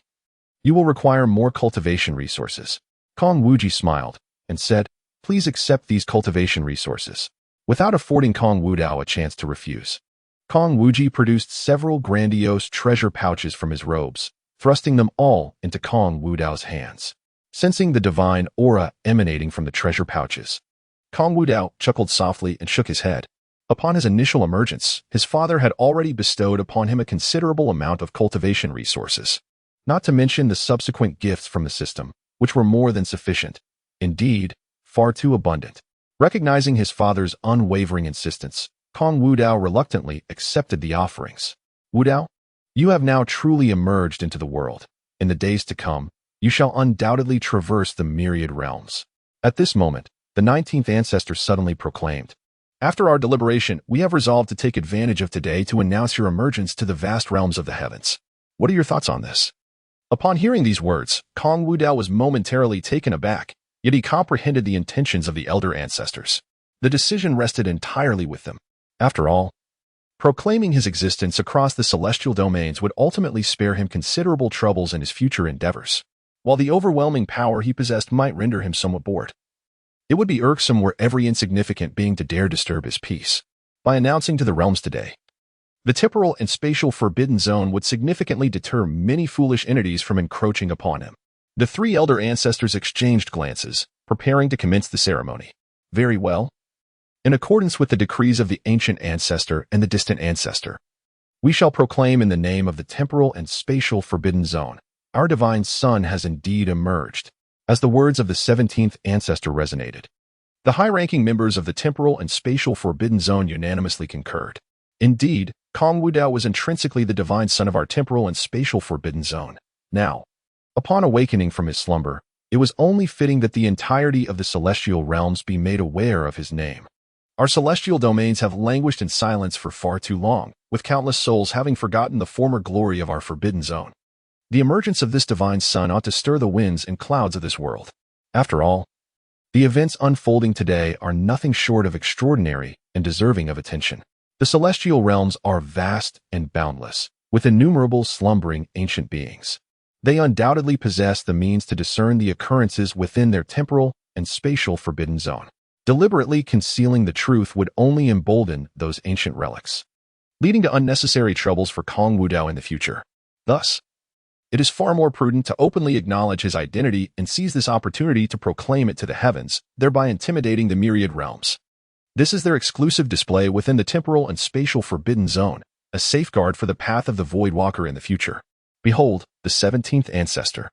Speaker 1: you will require more cultivation resources." Kong Wudao smiled and said, "Please accept these cultivation resources," without affording Kong Wudao a chance to refuse. Kong Wudao produced several grandiose treasure pouches from his robes, thrusting them all into Kong Wudao's hands. Sensing the divine aura emanating from the treasure pouches, Kong Wudao chuckled softly and shook his head. Upon his initial emergence, his father had already bestowed upon him a considerable amount of cultivation resources, not to mention the subsequent gifts from the system, which were more than sufficient, indeed, far too abundant. Recognizing his father's unwavering insistence, Kong Wudao reluctantly accepted the offerings. "Wudao, you have now truly emerged into the world. In the days to come, you shall undoubtedly traverse the myriad realms." At this moment, the 19th ancestor suddenly proclaimed, "After our deliberation, we have resolved to take advantage of today to announce your emergence to the vast realms of the heavens. What are your thoughts on this?" Upon hearing these words, Kong Wudao was momentarily taken aback, yet he comprehended the intentions of the elder ancestors. The decision rested entirely with them. After all, proclaiming his existence across the celestial domains would ultimately spare him considerable troubles in his future endeavors. While the overwhelming power he possessed might render him somewhat bored, it would be irksome were every insignificant being to dare disturb his peace. By announcing to the realms today, the temporal and spatial forbidden zone would significantly deter many foolish entities from encroaching upon him. The three elder ancestors exchanged glances, preparing to commence the ceremony. "Very well. In accordance with the decrees of the ancient ancestor and the distant ancestor, we shall proclaim in the name of the temporal and spatial forbidden zone, our divine son has indeed emerged." As the words of the 17th ancestor resonated, the high-ranking members of the temporal and spatial forbidden zone unanimously concurred. Indeed, Kong Wudao was intrinsically the divine son of our temporal and spatial forbidden zone. Now, upon awakening from his slumber, it was only fitting that the entirety of the celestial realms be made aware of his name. Our celestial domains have languished in silence for far too long, with countless souls having forgotten the former glory of our forbidden zone. The emergence of this divine son ought to stir the winds and clouds of this world. After all, the events unfolding today are nothing short of extraordinary and deserving of attention. The celestial realms are vast and boundless, with innumerable slumbering ancient beings. They undoubtedly possess the means to discern the occurrences within their temporal and spatial forbidden zone. Deliberately concealing the truth would only embolden those ancient relics, leading to unnecessary troubles for Kong Wudao in the future. Thus, it is far more prudent to openly acknowledge his identity and seize this opportunity to proclaim it to the heavens, thereby intimidating the myriad realms. This is their exclusive display within the temporal and spatial forbidden zone, a safeguard for the path of the Void Walker in the future. Behold, the 17th ancestor,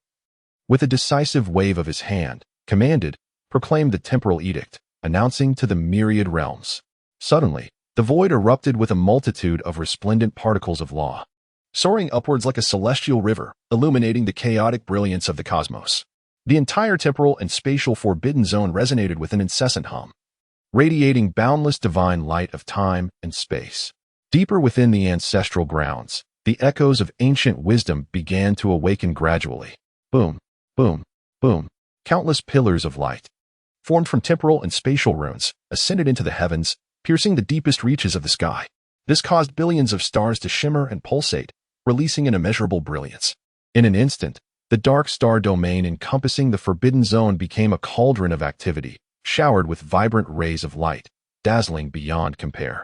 Speaker 1: with a decisive wave of his hand, commanded, proclaimed the temporal edict, announcing to the myriad realms. Suddenly, the void erupted with a multitude of resplendent particles of law, soaring upwards like a celestial river, illuminating the chaotic brilliance of the cosmos. The entire temporal and spatial forbidden zone resonated with an incessant hum, radiating boundless divine light of time and space. Deeper within the ancestral grounds, the echoes of ancient wisdom began to awaken gradually. Boom, boom, boom. Countless pillars of light, formed from temporal and spatial runes, ascended into the heavens, piercing the deepest reaches of the sky. This caused billions of stars to shimmer and pulsate, releasing an immeasurable brilliance. In an instant, the dark star domain encompassing the forbidden zone became a cauldron of activity, showered with vibrant rays of light, dazzling beyond compare.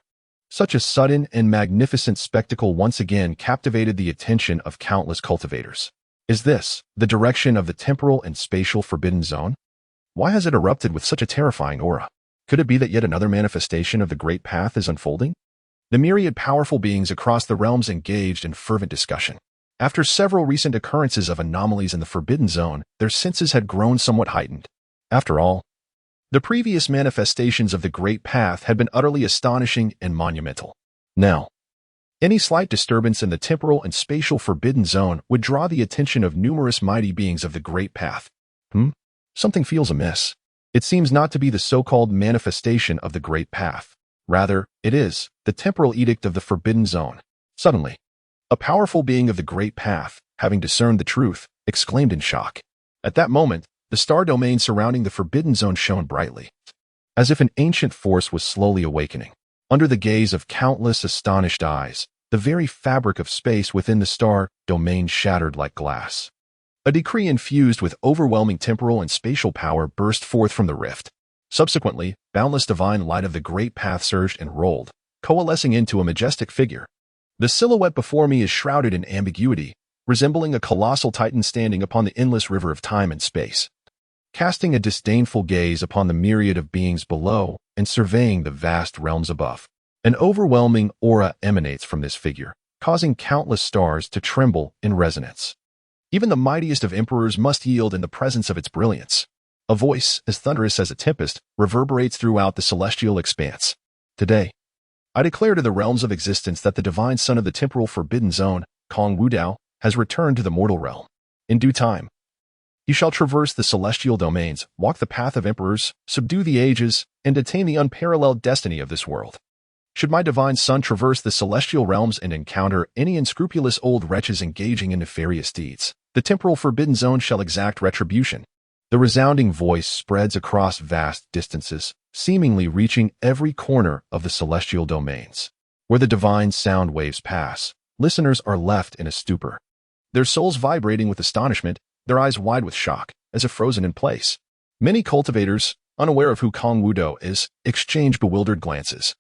Speaker 1: Such a sudden and magnificent spectacle once again captivated the attention of countless cultivators. Is this the direction of the temporal and spatial forbidden zone? Why has it erupted with such a terrifying aura? Could it be that yet another manifestation of the Great Path is unfolding? The myriad powerful beings across the realms engaged in fervent discussion. After several recent occurrences of anomalies in the forbidden zone, their senses had grown somewhat heightened. After all, the previous manifestations of the Great Path had been utterly astonishing and monumental. Now, Any slight disturbance in the temporal and spatial forbidden zone would draw the attention of numerous mighty beings of the Great Path. Something feels amiss. It seems not to be the so-called manifestation of the Great Path. Rather, it is the temporal edict of the forbidden zone. Suddenly, a powerful being of the Great Path, having discerned the truth, exclaimed in shock. At that moment, the star domain surrounding the forbidden zone shone brightly, as if an ancient force was slowly awakening. Under the gaze of countless astonished eyes, the very fabric of space within the star domain shattered like glass. A decree infused with overwhelming temporal and spatial power burst forth from the rift. Subsequently, boundless divine light of the Great Path surged and rolled, coalescing into a majestic figure. The silhouette before me is shrouded in ambiguity, resembling a colossal titan standing upon the endless river of time and space, casting a disdainful gaze upon the myriad of beings below and surveying the vast realms above. An overwhelming aura emanates from this figure, causing countless stars to tremble in resonance. Even the mightiest of emperors must yield in the presence of its brilliance. A voice, as thunderous as a tempest, reverberates throughout the celestial expanse. Today, I declare to the realms of existence that the divine son of the temporal forbidden zone, Kong Wudao, has returned to the mortal realm. In due time, he shall traverse the celestial domains, walk the path of emperors, subdue the ages, and attain the unparalleled destiny of this world. Should my divine son traverse the celestial realms and encounter any unscrupulous old wretches engaging in nefarious deeds, the temporal forbidden zone shall exact retribution. The resounding voice spreads across vast distances, seemingly reaching every corner of the celestial domains. Where the divine sound waves pass, listeners are left in a stupor, their souls vibrating with astonishment, their eyes wide with shock, as if frozen in place. Many cultivators, unaware of who Kong Wudao is, exchange bewildered glances,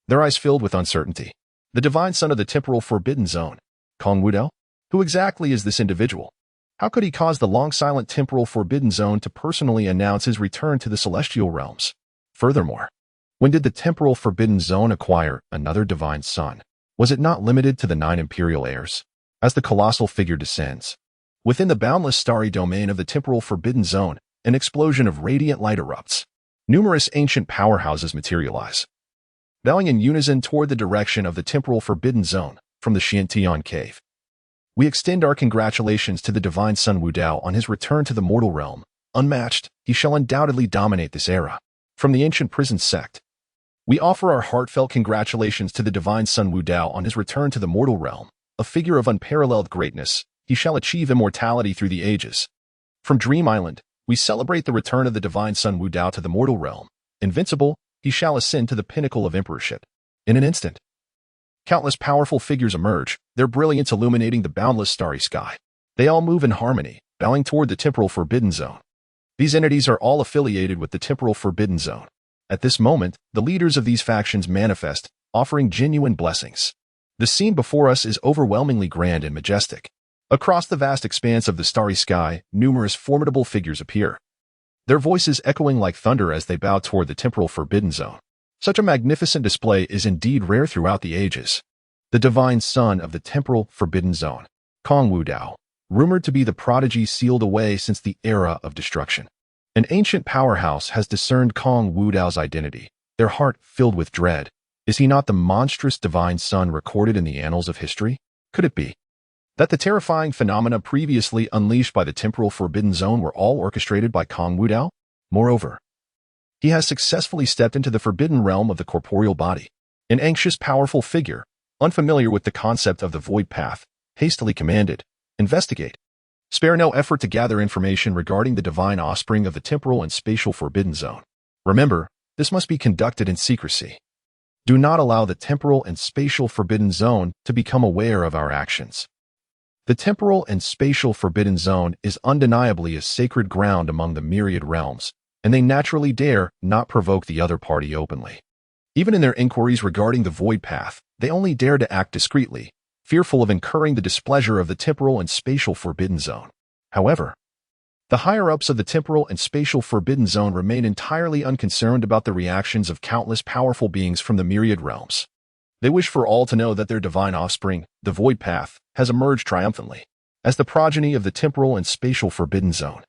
Speaker 1: their eyes filled with uncertainty. The divine son of the temporal forbidden zone, Kong Wudao? Who exactly is this individual? How could he cause the long-silent temporal forbidden zone to personally announce his return to the celestial realms? Furthermore, when did the temporal forbidden zone acquire another divine son? Was it not limited to the 9 imperial heirs? As the colossal figure descends, within the boundless starry domain of the temporal forbidden zone, an explosion of radiant light erupts. Numerous ancient powerhouses materialize, bowing in unison toward the direction of the temporal forbidden zone from the Xiantian cave. We extend our congratulations to the divine son Wudao on his return to the mortal realm. Unmatched, he shall undoubtedly dominate this era. From the ancient prison sect, we offer our heartfelt congratulations to the divine son Wudao on his return to the mortal realm. A figure of unparalleled greatness, he shall achieve immortality through the ages. From Dream Island, we celebrate the return of the divine son Wudao to the mortal realm. Invincible, he shall ascend to the pinnacle of emperorship. In an instant, countless powerful figures emerge, their brilliance illuminating the boundless starry sky. They all move in harmony, bowing toward the temporal forbidden zone. These entities are all affiliated with the temporal forbidden zone. At this moment, the leaders of these factions manifest, offering genuine blessings. The scene before us is overwhelmingly grand and majestic. Across the vast expanse of the starry sky, numerous formidable figures appear, their voices echoing like thunder as they bow toward the temporal forbidden zone. Such a magnificent display is indeed rare throughout the ages. The divine son of the temporal forbidden zone, Kong Wudao, rumored to be the prodigy sealed away since the era of destruction. An ancient powerhouse has discerned Kong Wudao's identity, their heart filled with dread. Is he not the monstrous divine son recorded in the annals of history? Could it be that the terrifying phenomena previously unleashed by the temporal forbidden zone were all orchestrated by Kong Wudao? Moreover, he has successfully stepped into the forbidden realm of the corporeal body. An anxious, powerful figure, unfamiliar with the concept of the void path, hastily commanded, "Investigate. Spare no effort to gather information regarding the divine offspring of the temporal and spatial forbidden zone. Remember, this must be conducted in secrecy. Do not allow the temporal and spatial forbidden zone to become aware of our actions." The temporal and spatial forbidden zone is undeniably a sacred ground among the myriad realms, and they naturally dare not provoke the other party openly. Even in their inquiries regarding the void path, they only dare to act discreetly, fearful of incurring the displeasure of the temporal and spatial forbidden zone. However, the higher-ups of the temporal and spatial forbidden zone remain entirely unconcerned about the reactions of countless powerful beings from the myriad realms. They wish for all to know that their divine offspring, the void path, has emerged triumphantly as the progeny of the temporal and spatial forbidden zone.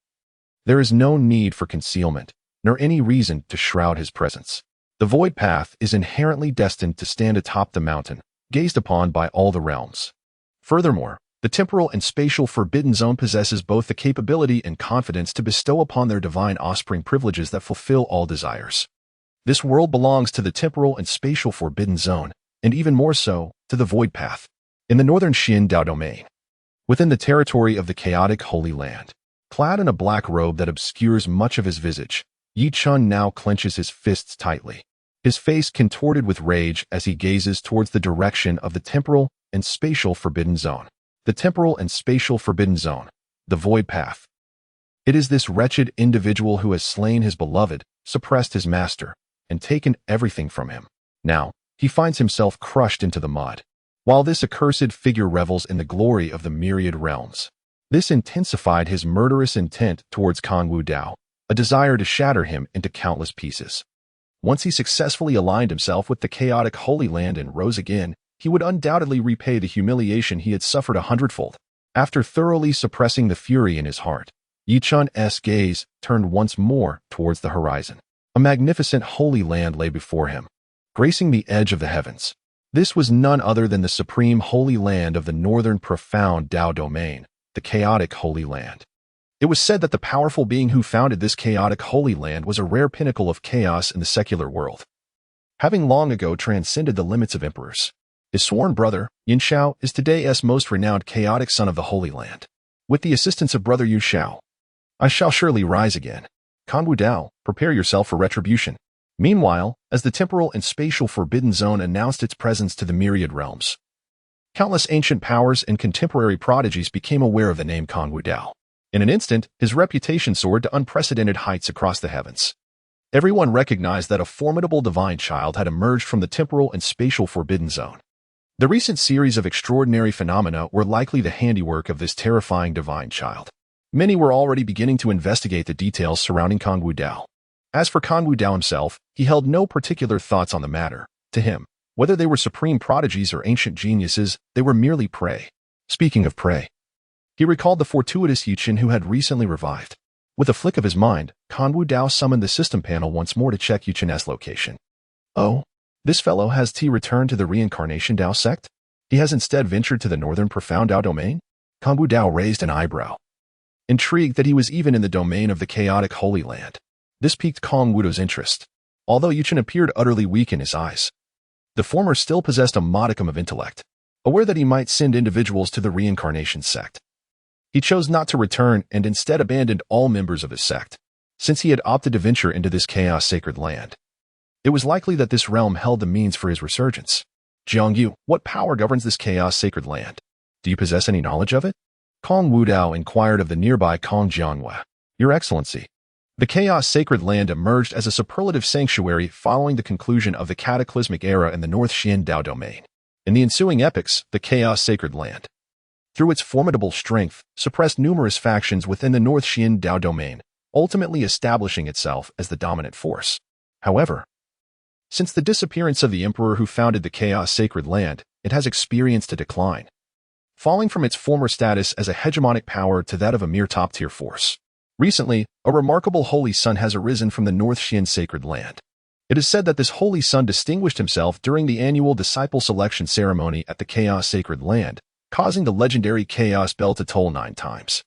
Speaker 1: There is no need for concealment, nor any reason to shroud his presence. The void path is inherently destined to stand atop the mountain, gazed upon by all the realms. Furthermore, the temporal and spatial forbidden zone possesses both the capability and confidence to bestow upon their divine offspring privileges that fulfill all desires. This world belongs to the temporal and spatial forbidden zone, and even more so, to the void path, in the northern Xian Dao domain, within the territory of the chaotic Holy Land. Clad in a black robe that obscures much of his visage, Yi Chun now clenches his fists tightly, his face contorted with rage as he gazes towards the direction of the temporal and spatial forbidden zone. The temporal and spatial forbidden zone, the void path. It is this wretched individual who has slain his beloved, suppressed his master, and taken everything from him. Now, he finds himself crushed into the mud, while this accursed figure revels in the glory of the myriad realms. This intensified his murderous intent towards Kong Wudao, a desire to shatter him into countless pieces. Once he successfully aligned himself with the chaotic Holy Land and rose again, he would undoubtedly repay the humiliation he had suffered 100-fold. After thoroughly suppressing the fury in his heart, Yi Chun's gaze turned once more towards the horizon. A magnificent Holy Land lay before him, gracing the edge of the heavens. This was none other than the supreme Holy Land of the northern profound Dao domain, the chaotic Holy Land. It was said that the powerful being who founded this chaotic Holy Land was a rare pinnacle of chaos in the secular world, having long ago transcended the limits of emperors. His sworn brother, Yin Xiao, is today's most renowned chaotic son of the Holy Land. With the assistance of brother Yu Xiao, I shall surely rise again. Kong Wudao, prepare yourself for retribution. Meanwhile, as the temporal and spatial forbidden zone announced its presence to the myriad realms, countless ancient powers and contemporary prodigies became aware of the name Kong Wudao. In an instant, his reputation soared to unprecedented heights across the heavens. Everyone recognized that a formidable divine child had emerged from the temporal and spatial forbidden zone. The recent series of extraordinary phenomena were likely the handiwork of this terrifying divine child. Many were already beginning to investigate the details surrounding Kong Wudao. As for Kong Wudao himself, he held no particular thoughts on the matter. To him, whether they were supreme prodigies or ancient geniuses, they were merely prey. Speaking of prey, he recalled the fortuitous Yi Chun who had recently revived. With a flick of his mind, Kong Wudao summoned the system panel once more to check Yi Chun's location. Oh, this fellow has returned to the reincarnation Dao sect? He has instead ventured to the northern profound Dao domain? Kong Wudao raised an eyebrow, intrigued that he was even in the domain of the chaotic Holy Land. This piqued Kong Wudao's interest, although Yi Chun appeared utterly weak in his eyes. The former still possessed a modicum of intellect, aware that he might send individuals to the reincarnation sect. He chose not to return and instead abandoned all members of his sect, since he had opted to venture into this chaos sacred land. It was likely that this realm held the means for his resurgence. Jiangyu, what power governs this chaos sacred land? Do you possess any knowledge of it? Kong Wudao inquired of the nearby Kong Jianhua. Your Excellency, the chaos sacred land emerged as a superlative sanctuary following the conclusion of the cataclysmic era in the North Xian Dao domain. In the ensuing epochs, the chaos sacred land, through its formidable strength, suppressed numerous factions within the North Xian Dao domain, ultimately establishing itself as the dominant force. However, since the disappearance of the emperor who founded the chaos sacred land, it has experienced a decline, falling from its former status as a hegemonic power to that of a mere top-tier force. Recently, a remarkable holy son has arisen from the North Xian sacred land. It is said that this holy son distinguished himself during the annual disciple selection ceremony at the chaos sacred land, causing the legendary chaos bell to toll 9 times.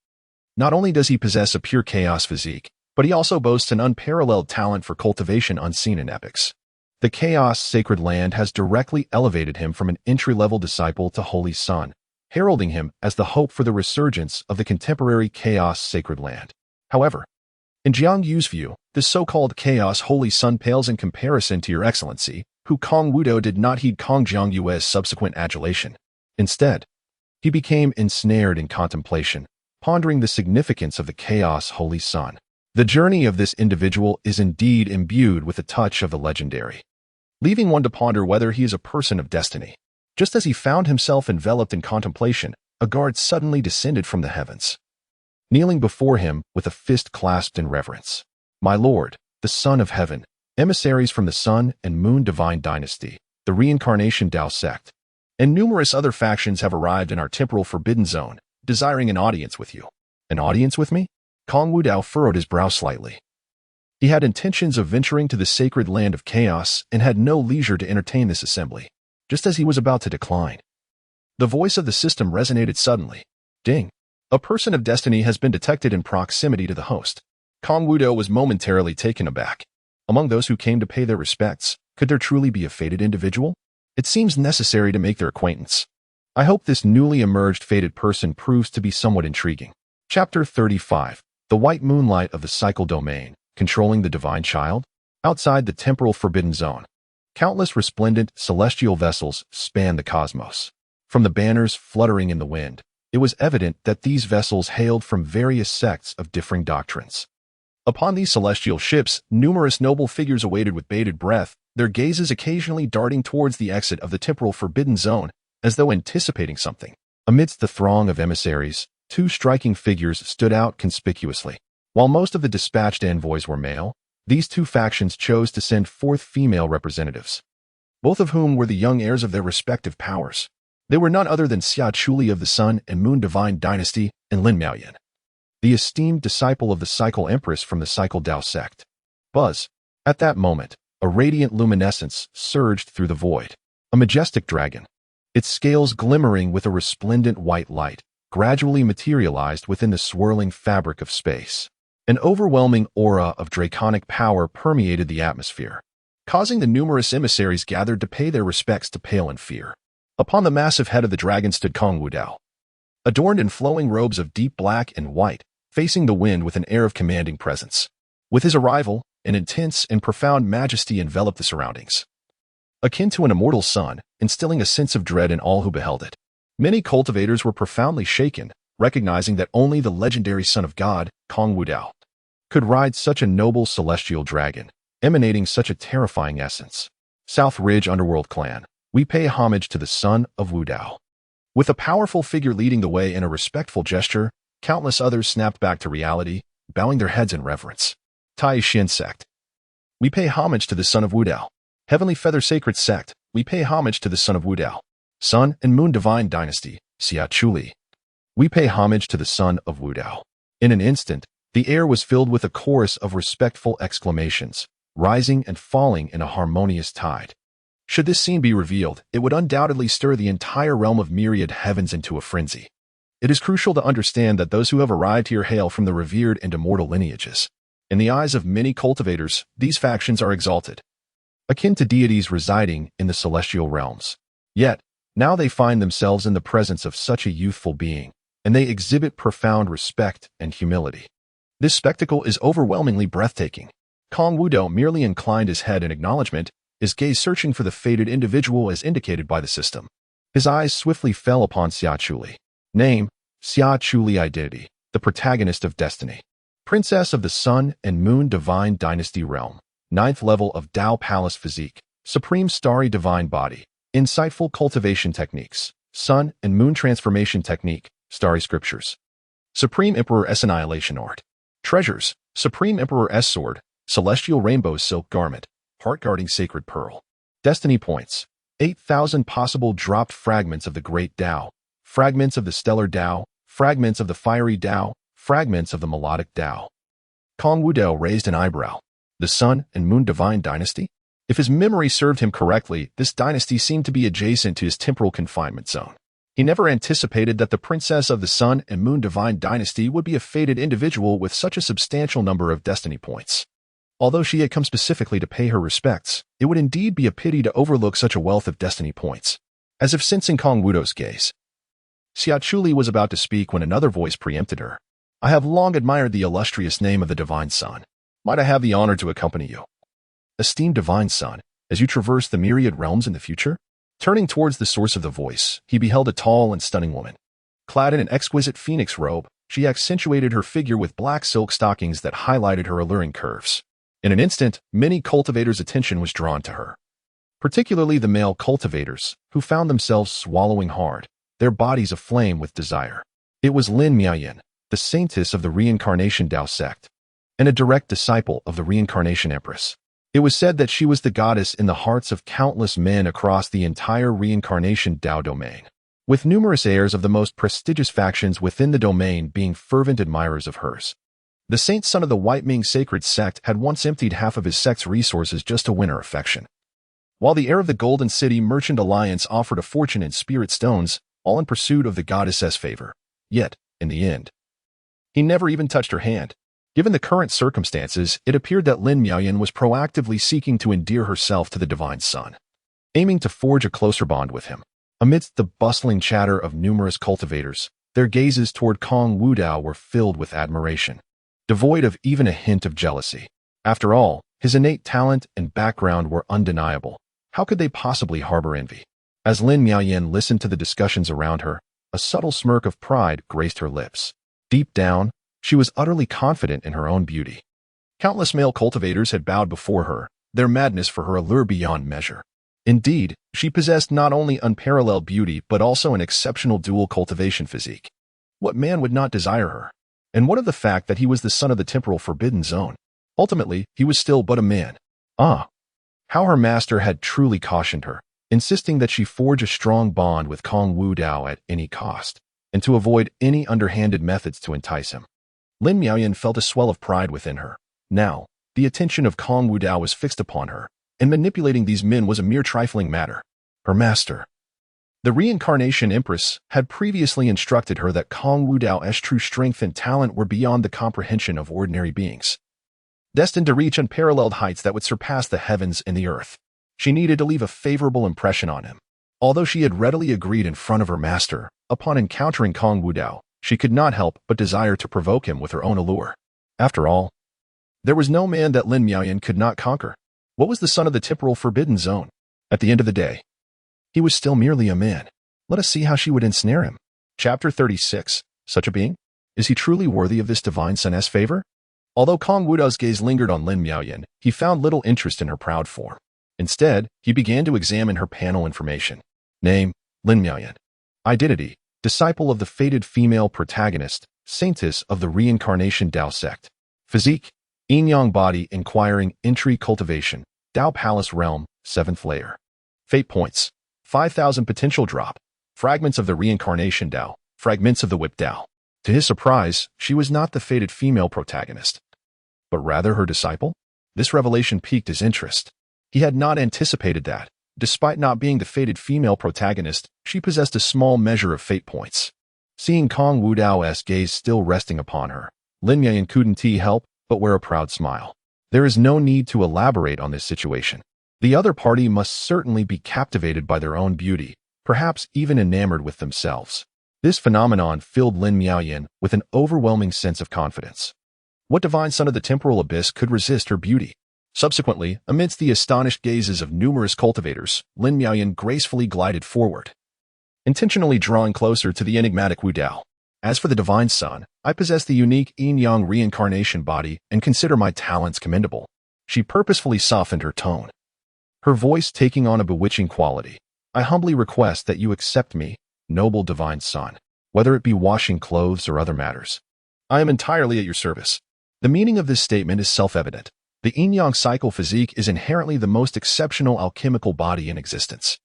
Speaker 1: Not only does he possess a pure chaos physique, but he also boasts an unparalleled talent for cultivation unseen in epics. The chaos sacred land has directly elevated him from an entry-level disciple to holy son, heralding him as the hope for the resurgence of the contemporary chaos sacred land. However, in Jiang Yu's view, this so-called chaos holy son pales in comparison to your excellency, who Kong Wudao did not heed Kong Jiang Yu's subsequent adulation. Instead, he became ensnared in contemplation, pondering the significance of the chaos holy son. The journey of this individual is indeed imbued with a touch of the legendary, leaving one to ponder whether he is a person of destiny. Just as he found himself enveloped in contemplation, a guard suddenly descended from the heavens, kneeling before him with a fist clasped in reverence. My lord, the son of heaven, emissaries from the sun and moon divine dynasty, the reincarnation Dao sect, and numerous other factions have arrived in our temporal forbidden zone, desiring an audience with you. An audience with me? Kong Wudao furrowed his brow slightly. He had intentions of venturing to the sacred land of chaos and had no leisure to entertain this assembly. just as he was about to decline. The voice of the system resonated suddenly. Ding! A person of destiny has been detected in proximity to the host. Kong Wudao was momentarily taken aback. Among those who came to pay their respects, could there truly be a fated individual? It seems necessary to make their acquaintance. I hope this newly emerged fated person proves to be somewhat intriguing. Chapter 35. The White Moonlight of the Cycle Domain, Controlling the Divine Child? Outside the temporal forbidden zone, countless resplendent celestial vessels span the cosmos. From the banners fluttering in the wind, it was evident that these vessels hailed from various sects of differing doctrines. Upon these celestial ships, numerous noble figures awaited with bated breath, their gazes occasionally darting towards the exit of the temporal forbidden zone, as though anticipating something. Amidst the throng of emissaries, two striking figures stood out conspicuously. While most of the dispatched envoys were male, these two factions chose to send forth female representatives, both of whom were the young heirs of their respective powers. They were none other than Xia Chuli of the Sun and Moon Divine Dynasty and Lin Miaoyan, the esteemed disciple of the Cycle Empress from the Cycle Dao sect. Buzz! At that moment, a radiant luminescence surged through the void. A majestic dragon, its scales glimmering with a resplendent white light, gradually materialized within the swirling fabric of space. An overwhelming aura of draconic power permeated the atmosphere, causing the numerous emissaries gathered to pay their respects to pale in fear. Upon the massive head of the dragon stood Kong Wudao, adorned in flowing robes of deep black and white, facing the wind with an air of commanding presence. With his arrival, an intense and profound majesty enveloped the surroundings, akin to an immortal sun, instilling a sense of dread in all who beheld it. Many cultivators were profoundly shaken, recognizing that only the legendary son of God, Kong Wudao, could ride such a noble celestial dragon, emanating such a terrifying essence. South Ridge Underworld Clan, we pay homage to the son of Wudao. With a powerful figure leading the way in a respectful gesture, countless others snapped back to reality, bowing their heads in reverence. Tai Xin Sect, we pay homage to the son of Wudao. Heavenly Feather Sacred Sect, we pay homage to the son of Wudao. Sun and Moon Divine Dynasty, Xia Chuli, we pay homage to the son of Wudao. In an instant, the air was filled with a chorus of respectful exclamations, rising and falling in a harmonious tide. Should this scene be revealed, it would undoubtedly stir the entire realm of myriad heavens into a frenzy. It is crucial to understand that those who have arrived here hail from the revered and immortal lineages. In the eyes of many cultivators, these factions are exalted, akin to deities residing in the celestial realms. Yet, now they find themselves in the presence of such a youthful being, and they exhibit profound respect and humility. This spectacle is overwhelmingly breathtaking. Kong Wudao merely inclined his head in acknowledgement, his gaze searching for the fated individual as indicated by the system. His eyes swiftly fell upon Xia Chuli. Name, Xia Chuli. Identity, the protagonist of destiny. Princess of the Sun and Moon Divine Dynasty Realm. 9th level of Dao Palace Physique. Supreme Starry Divine Body. Insightful Cultivation Techniques. Sun and Moon Transformation Technique. Starry Scriptures. Supreme Emperor S Annihilation Art. Treasures. Supreme Emperor S Sword. Celestial Rainbow Silk Garment. Heart-guarding Sacred Pearl. Destiny Points. 8,000 possible dropped fragments of the Great Dao. Fragments of the Stellar Dao. Fragments of the Fiery Dao. Fragments of the Melodic Dao. Kong Wudao raised an eyebrow. The Sun and Moon Divine Dynasty? If his memory served him correctly, this dynasty seemed to be adjacent to his temporal confinement zone. He never anticipated that the Princess of the Sun and Moon Divine Dynasty would be a fated individual with such a substantial number of destiny points. Although she had come specifically to pay her respects, it would indeed be a pity to overlook such a wealth of destiny points. As if sensing Kong Wudao's gaze, Xia Chuli was about to speak when another voice preempted her. I have long admired the illustrious name of the Divine Son. Might I have the honor to accompany you? Esteemed Divine Son, as you traverse the myriad realms in the future? Turning towards the source of the voice, he beheld a tall and stunning woman. Clad in an exquisite phoenix robe, she accentuated her figure with black silk stockings that highlighted her alluring curves. In an instant, many cultivators' attention was drawn to her, particularly the male cultivators, who found themselves swallowing hard, their bodies aflame with desire. It was Lin Miaoyan, the saintess of the Reincarnation Dao sect, and a direct disciple of the Reincarnation Empress. It was said that she was the goddess in the hearts of countless men across the entire Reincarnation Dao domain, with numerous heirs of the most prestigious factions within the domain being fervent admirers of hers. The saint son of the White Ming sacred sect had once emptied half of his sect's resources just to win her affection. while the heir of the Golden City Merchant Alliance offered a fortune in spirit stones, all in pursuit of the goddess's favor. Yet, in the end, he never even touched her hand. Given the current circumstances, it appeared that Lin Miaoyan was proactively seeking to endear herself to the divine son, aiming to forge a closer bond with him. Amidst the bustling chatter of numerous cultivators, their gazes toward Kong Wudao were filled with admiration, devoid of even a hint of jealousy. After all, his innate talent and background were undeniable. How could they possibly harbor envy? As Lin Miaoyan listened to the discussions around her, a subtle smirk of pride graced her lips. Deep down, she was utterly confident in her own beauty. Countless male cultivators had bowed before her, their madness for her allure beyond measure. Indeed, she possessed not only unparalleled beauty but also an exceptional dual cultivation physique. What man would not desire her? And what of the fact that he was the son of the temporal forbidden zone? Ultimately, he was still but a man. How her master had truly cautioned her, insisting that she forge a strong bond with Kong Wudao at any cost, and to avoid any underhanded methods to entice him. Lin Miaoyan felt a swell of pride within her. Now, the attention of Kong Wudao was fixed upon her, and manipulating these men was a mere trifling matter. Her master, the reincarnation empress, had previously instructed her that Kong Wudao's true strength and talent were beyond the comprehension of ordinary beings, destined to reach unparalleled heights that would surpass the heavens and the earth. She needed to leave a favorable impression on him. Although she had readily agreed in front of her master, upon encountering Kong Wudao, she could not help but desire to provoke him with her own allure. After all, there was no man that Lin Miaoyan could not conquer. What was the son of the temporal forbidden zone? At the end of the day, he was still merely a man. Let us see how she would ensnare him. Chapter 36. Such a being? Is he truly worthy of this divine son's favor? Although Kong Wudao's gaze lingered on Lin Miaoyan, he found little interest in her proud form. Instead, he began to examine her panel information. Name, Lin Miaoyan. Identity, disciple of the fated female protagonist, saintess of the reincarnation Dao sect. Physique, yin-yang body inquiring entry cultivation, Dao Palace realm, 7th layer. Fate points, 5,000 potential drop. Fragments of the reincarnation Dao, fragments of the whip Dao. To his surprise, she was not the fated female protagonist, but rather her disciple. This revelation piqued his interest. He had not anticipated that, despite not being the fated female protagonist, she possessed a small measure of fate points. Seeing Kong Wudao's gaze still resting upon her, Lin Miaoyan couldn't help but wear a proud smile. There is no need to elaborate on this situation. The other party must certainly be captivated by their own beauty, perhaps even enamored with themselves. This phenomenon filled Lin Miaoyan with an overwhelming sense of confidence. What divine son of the temporal abyss could resist her beauty? Subsequently, amidst the astonished gazes of numerous cultivators, Lin Miaoyan gracefully glided forward, intentionally drawing closer to the enigmatic Wudao. As for the divine son, I possess the unique yin-yang reincarnation body and consider my talents commendable. She purposefully softened her tone, her voice taking on a bewitching quality. I humbly request that you accept me, noble divine son, whether it be washing clothes or other matters. I am entirely at your service. The meaning of this statement is self-evident. The yin-yang cycle physique is inherently the most exceptional alchemical body in existence.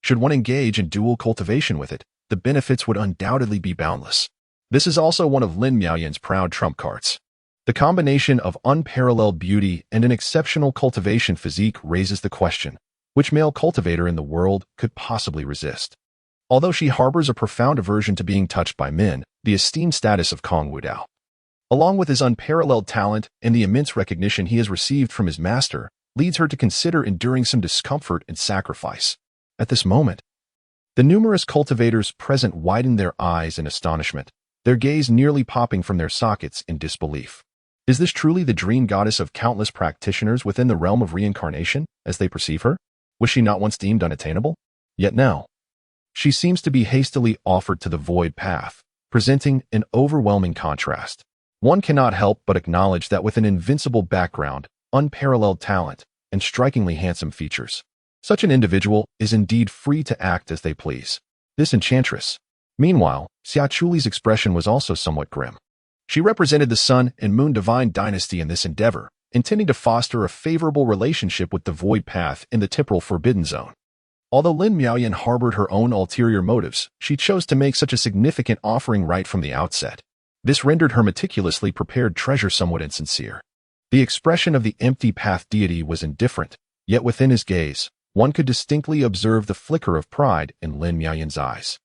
Speaker 1: Should one engage in dual cultivation with it, the benefits would undoubtedly be boundless. This is also one of Lin Miaoyan's proud trump cards. The combination of unparalleled beauty and an exceptional cultivation physique raises the question, which male cultivator in the world could possibly resist? Although she harbors a profound aversion to being touched by men, the esteemed status of Kong Wudao, along with his unparalleled talent and the immense recognition he has received from his master, leads her to consider enduring some discomfort and sacrifice. At this moment, the numerous cultivators present widened their eyes in astonishment, their gaze nearly popping from their sockets in disbelief. Is this truly the dream goddess of countless practitioners within the realm of reincarnation, as they perceive her? Was she not once deemed unattainable? Yet now, she seems to be hastily offered to the void path, presenting an overwhelming contrast. One cannot help but acknowledge that with an invincible background, unparalleled talent, and strikingly handsome features, such an individual is indeed free to act as they please. This enchantress. Meanwhile, Xiaochuli's expression was also somewhat grim. She represented the Sun and Moon divine dynasty in this endeavor, intending to foster a favorable relationship with the void path in the temporal forbidden zone. Although Lin Miaoyan harbored her own ulterior motives, she chose to make such a significant offering right from the outset. This rendered her meticulously prepared treasure somewhat insincere. The expression of the empty path deity was indifferent, yet within his gaze, One could distinctly observe the flicker of pride in Lin Miaoyan's eyes.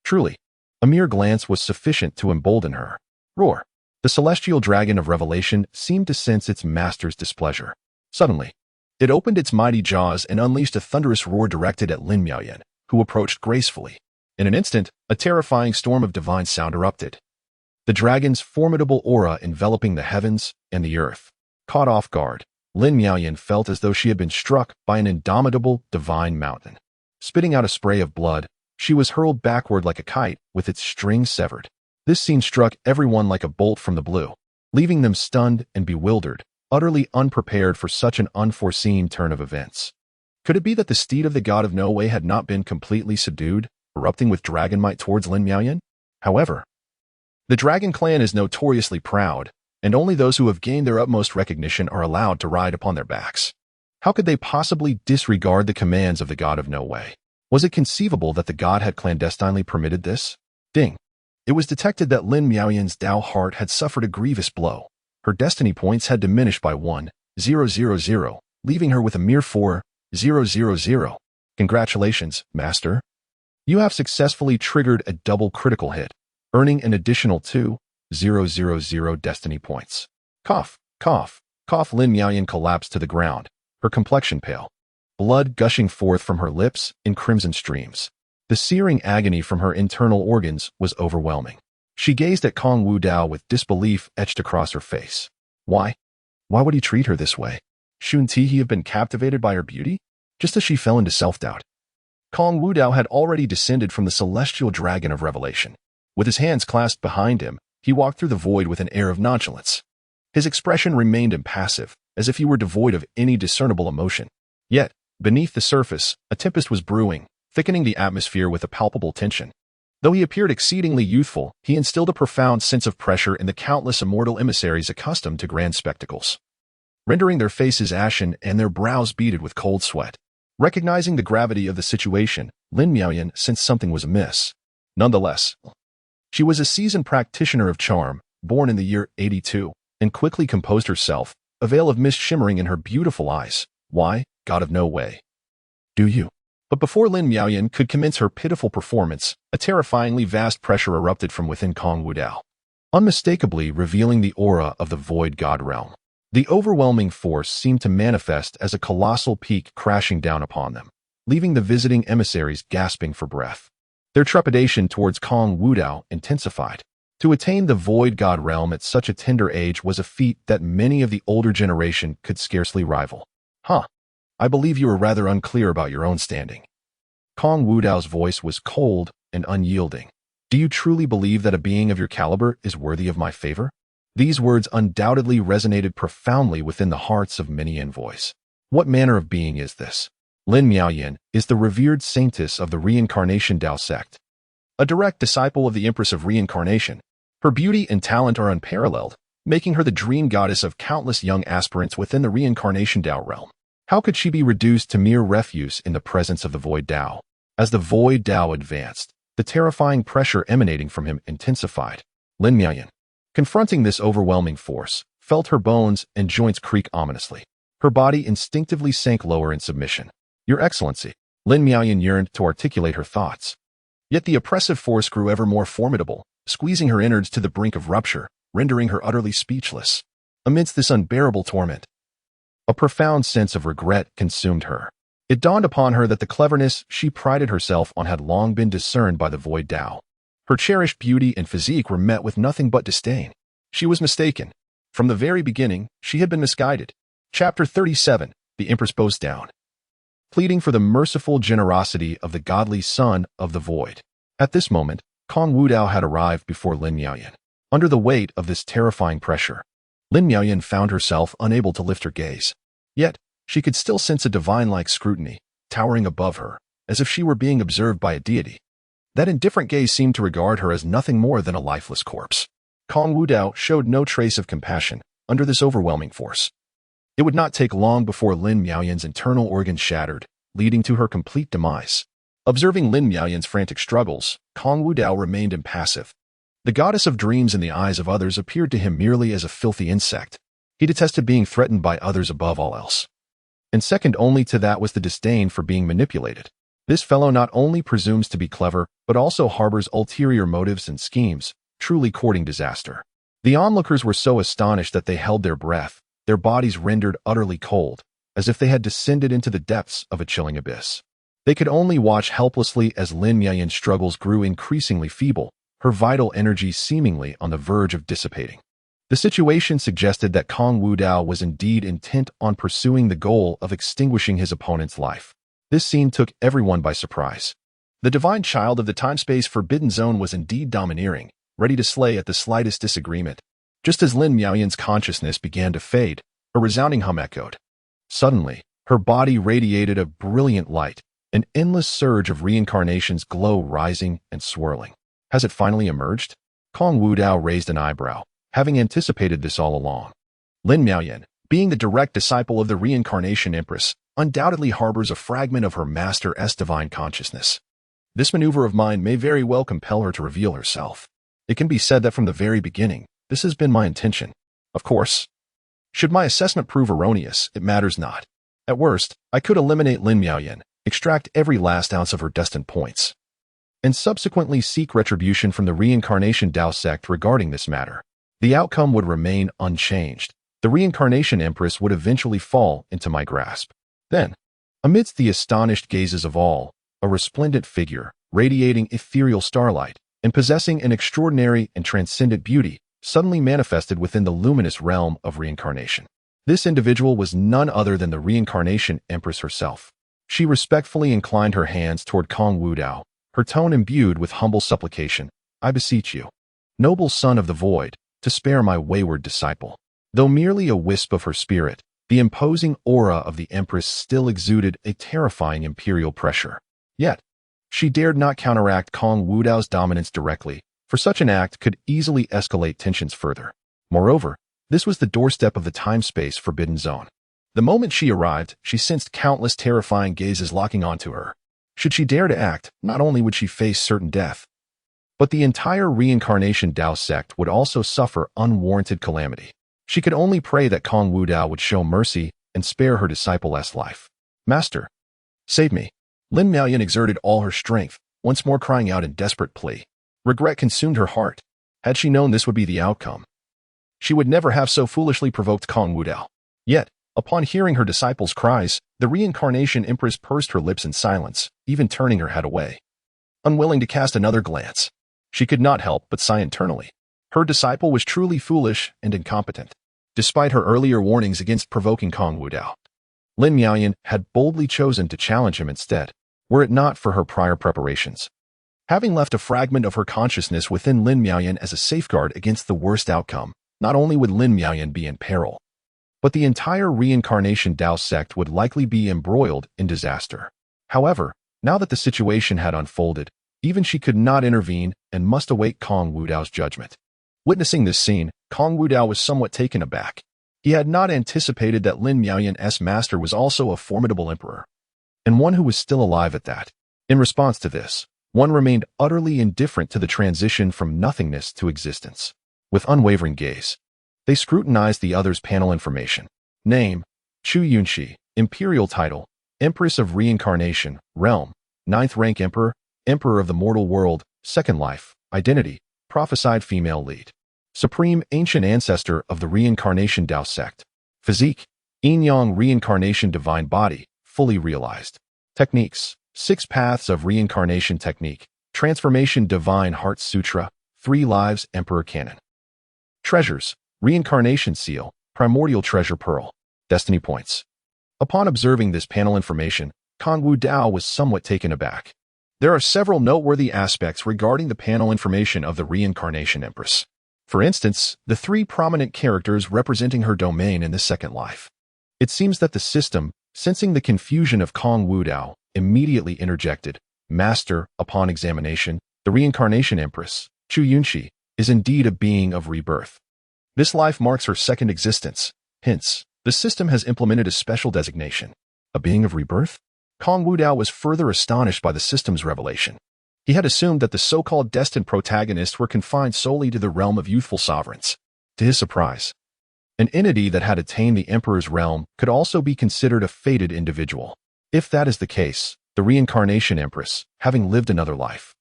Speaker 1: Truly. A mere glance was sufficient to embolden her. Roar. The celestial dragon of revelation seemed to sense its master's displeasure. Suddenly, it opened its mighty jaws and unleashed a thunderous roar directed at Lin Miaoyan, who approached gracefully. In an instant, a terrifying storm of divine sound erupted. The dragon's formidable aura enveloping the heavens and the earth. Caught off guard, Lin Miaoyan felt as though she had been struck by an indomitable divine mountain. Spitting out a spray of blood, she was hurled backward like a kite, with its string severed. This scene struck everyone like a bolt from the blue, leaving them stunned and bewildered, utterly unprepared for such an unforeseen turn of events. Could it be that the steed of the god of No Way had not been completely subdued, erupting with dragon might towards Lin Miaoyan? However, the dragon clan is notoriously proud, and only those who have gained their utmost recognition are allowed to ride upon their backs. How could they possibly disregard the commands of the god of No Way? Was it conceivable that the god had clandestinely permitted this? Ding! It was detected that Lin Miaoyan's Dao heart had suffered a grievous blow. Her destiny points had diminished by 1,000, leaving her with a mere 4,000. Congratulations, Master. You have successfully triggered a double critical hit, earning an additional 2,000 destiny points. Cough, cough, cough. Lin Miaoyan collapsed to the ground, her complexion pale, blood gushing forth from her lips in crimson streams. The searing agony from her internal organs was overwhelming. She gazed at Kong Wudao with disbelief etched across her face. Why? Why would he treat her this way? Shouldn't he have been captivated by her beauty? Just as she fell into self-doubt. Kong Wudao had already descended from the celestial dragon of revelation. With his hands clasped behind him, he walked through the void with an air of nonchalance. His expression remained impassive, as if he were devoid of any discernible emotion. Yet, beneath the surface, a tempest was brewing, thickening the atmosphere with a palpable tension. Though he appeared exceedingly youthful, he instilled a profound sense of pressure in the countless immortal emissaries accustomed to grand spectacles, rendering their faces ashen and their brows beaded with cold sweat. Recognizing the gravity of the situation, Lin Miaoyan sensed something was amiss. Nonetheless, she was a seasoned practitioner of charm, born in the year 82, and quickly composed herself, a veil of mist shimmering in her beautiful eyes. Why, god of No Way? Do you? But before Lin Miaoyan could commence her pitiful performance, a terrifyingly vast pressure erupted from within Kong Wudao, unmistakably revealing the aura of the void god realm. The overwhelming force seemed to manifest as a colossal peak crashing down upon them, leaving the visiting emissaries gasping for breath. Their trepidation towards Kong Wudao intensified. To attain the void god realm at such a tender age was a feat that many of the older generation could scarcely rival. I believe you are rather unclear about your own standing. Kong Wudao's voice was cold and unyielding. Do you truly believe that a being of your caliber is worthy of my favor? These words undoubtedly resonated profoundly within the hearts of many envoys. What manner of being is this? Lin Miaoyan is the revered saintess of the Reincarnation Dao sect, a direct disciple of the Empress of Reincarnation. Her beauty and talent are unparalleled, making her the dream goddess of countless young aspirants within the Reincarnation Dao realm. How could she be reduced to mere refuse in the presence of the Void Dao? As the Void Dao advanced, the terrifying pressure emanating from him intensified. Lin Miaoyan, confronting this overwhelming force, felt her bones and joints creak ominously. Her body instinctively sank lower in submission. Your Excellency, Lin Miaoyan yearned to articulate her thoughts. Yet the oppressive force grew ever more formidable, squeezing her innards to the brink of rupture, rendering her utterly speechless. Amidst this unbearable torment, a profound sense of regret consumed her. It dawned upon her that the cleverness she prided herself on had long been discerned by the Void Dao. Her cherished beauty and physique were met with nothing but disdain. She was mistaken. From the very beginning, she had been misguided. Chapter 37, The Empress Bows Down. Pleading for the merciful generosity of the godly son of the Void. At this moment, Kong Wudao had arrived before Lin Miaoyan. Under the weight of this terrifying pressure, Lin Miaoyan found herself unable to lift her gaze. Yet, she could still sense a divine-like scrutiny, towering above her, as if she were being observed by a deity. That indifferent gaze seemed to regard her as nothing more than a lifeless corpse. Kong Wudao showed no trace of compassion under this overwhelming force. It would not take long before Lin Miaoyan's internal organs shattered, leading to her complete demise. Observing Lin Miaoyan's frantic struggles, Kong Wudao remained impassive. The goddess of dreams in the eyes of others appeared to him merely as a filthy insect. He detested being threatened by others above all else. and second only to that was the disdain for being manipulated. This fellow not only presumes to be clever, but also harbors ulterior motives and schemes, truly courting disaster. The onlookers were so astonished that they held their breath, their bodies rendered utterly cold, as if they had descended into the depths of a chilling abyss. They could only watch helplessly as Lin Miaoyan's struggles grew increasingly feeble, her vital energy seemingly on the verge of dissipating. The situation suggested that Kong Wudao was indeed intent on pursuing the goal of extinguishing his opponent's life. This scene took everyone by surprise. The divine child of the time-space forbidden zone was indeed domineering, ready to slay at the slightest disagreement. Just as Lin Miaoyan's consciousness began to fade, a resounding hum echoed. Suddenly, her body radiated a brilliant light, an endless surge of reincarnation's glow rising and swirling. Has it finally emerged? Kong Wudao raised an eyebrow, having anticipated this all along. Lin Miaoyan, being the direct disciple of the reincarnation empress, undoubtedly harbors a fragment of her master's divine consciousness. This maneuver of mine may very well compel her to reveal herself. It can be said that from the very beginning, this has been my intention. Of course, should my assessment prove erroneous, it matters not. At worst, I could eliminate Lin Miaoyan, extract every last ounce of her destined points, and subsequently seek retribution from the reincarnation Dao sect regarding this matter. The outcome would remain unchanged. The reincarnation empress would eventually fall into my grasp. Then, amidst the astonished gazes of all, a resplendent figure, radiating ethereal starlight, and possessing an extraordinary and transcendent beauty, suddenly manifested within the luminous realm of reincarnation. This individual was none other than the reincarnation empress herself. She respectfully inclined her hands toward Kong Wudao, her tone imbued with humble supplication. I beseech you, noble son of the void, to spare my wayward disciple. Though merely a wisp of her spirit, the imposing aura of the empress still exuded a terrifying imperial pressure. Yet, she dared not counteract Kong Wudao's dominance directly, for such an act could easily escalate tensions further. Moreover, this was the doorstep of the time-space forbidden zone. The moment she arrived, she sensed countless terrifying gazes locking onto her. Should she dare to act, not only would she face certain death, but the entire reincarnation Dao sect would also suffer unwarranted calamity. She could only pray that Kong Wudao would show mercy and spare her disciple's life. Master, save me. Lin Miaoyan exerted all her strength, once more crying out in desperate plea. Regret consumed her heart. Had she known this would be the outcome, she would never have so foolishly provoked Kong Wudao. Yet, upon hearing her disciple's cries, the reincarnation empress pursed her lips in silence, even turning her head away. Unwilling to cast another glance, she could not help but sigh internally. Her disciple was truly foolish and incompetent. Despite her earlier warnings against provoking Kong Wudao, Lin Miaoyan had boldly chosen to challenge him instead, were it not for her prior preparations. Having left a fragment of her consciousness within Lin Miaoyan as a safeguard against the worst outcome, not only would Lin Miaoyan be in peril, but the entire reincarnation Dao sect would likely be embroiled in disaster. However, now that the situation had unfolded, even she could not intervene and must await Kong Wudao's judgment. Witnessing this scene, Kong Wudao was somewhat taken aback. He had not anticipated that Lin Miaoyan's master was also a formidable emperor, and one who was still alive at that. In response to this, one remained utterly indifferent to the transition from nothingness to existence. With unwavering gaze, they scrutinized the other's panel information. Name, Chu Yunxi. Imperial title, Empress of Reincarnation. Realm, 9th rank Emperor, Emperor of the Mortal World. Second life. Identity, prophesied female lead. Supreme ancient ancestor of the reincarnation Dao sect. Physique, yin-yang reincarnation divine body, fully realized. Techniques, 6 paths of reincarnation technique. Transformation divine heart sutra, 3 lives emperor canon. Treasures, reincarnation seal, primordial treasure pearl. Destiny points. Upon observing this panel information, Kong Wudao was somewhat taken aback. There are several noteworthy aspects regarding the panel information of the reincarnation empress. For instance, the 3 prominent characters representing her domain in the second life. It seems that the system, sensing the confusion of Kong Wudao, immediately interjected. Master, upon examination, the reincarnation empress, Chu Yunxi, is indeed a being of rebirth. This life marks her second existence. Hence, the system has implemented a special designation. A being of rebirth? Kong Wudao was further astonished by the system's revelation. He had assumed that the so-called destined protagonists were confined solely to the realm of youthful sovereigns. To his surprise, An entity that had attained the emperor's realm could also be considered a fated individual. If that is the case, the reincarnation empress, having lived another life,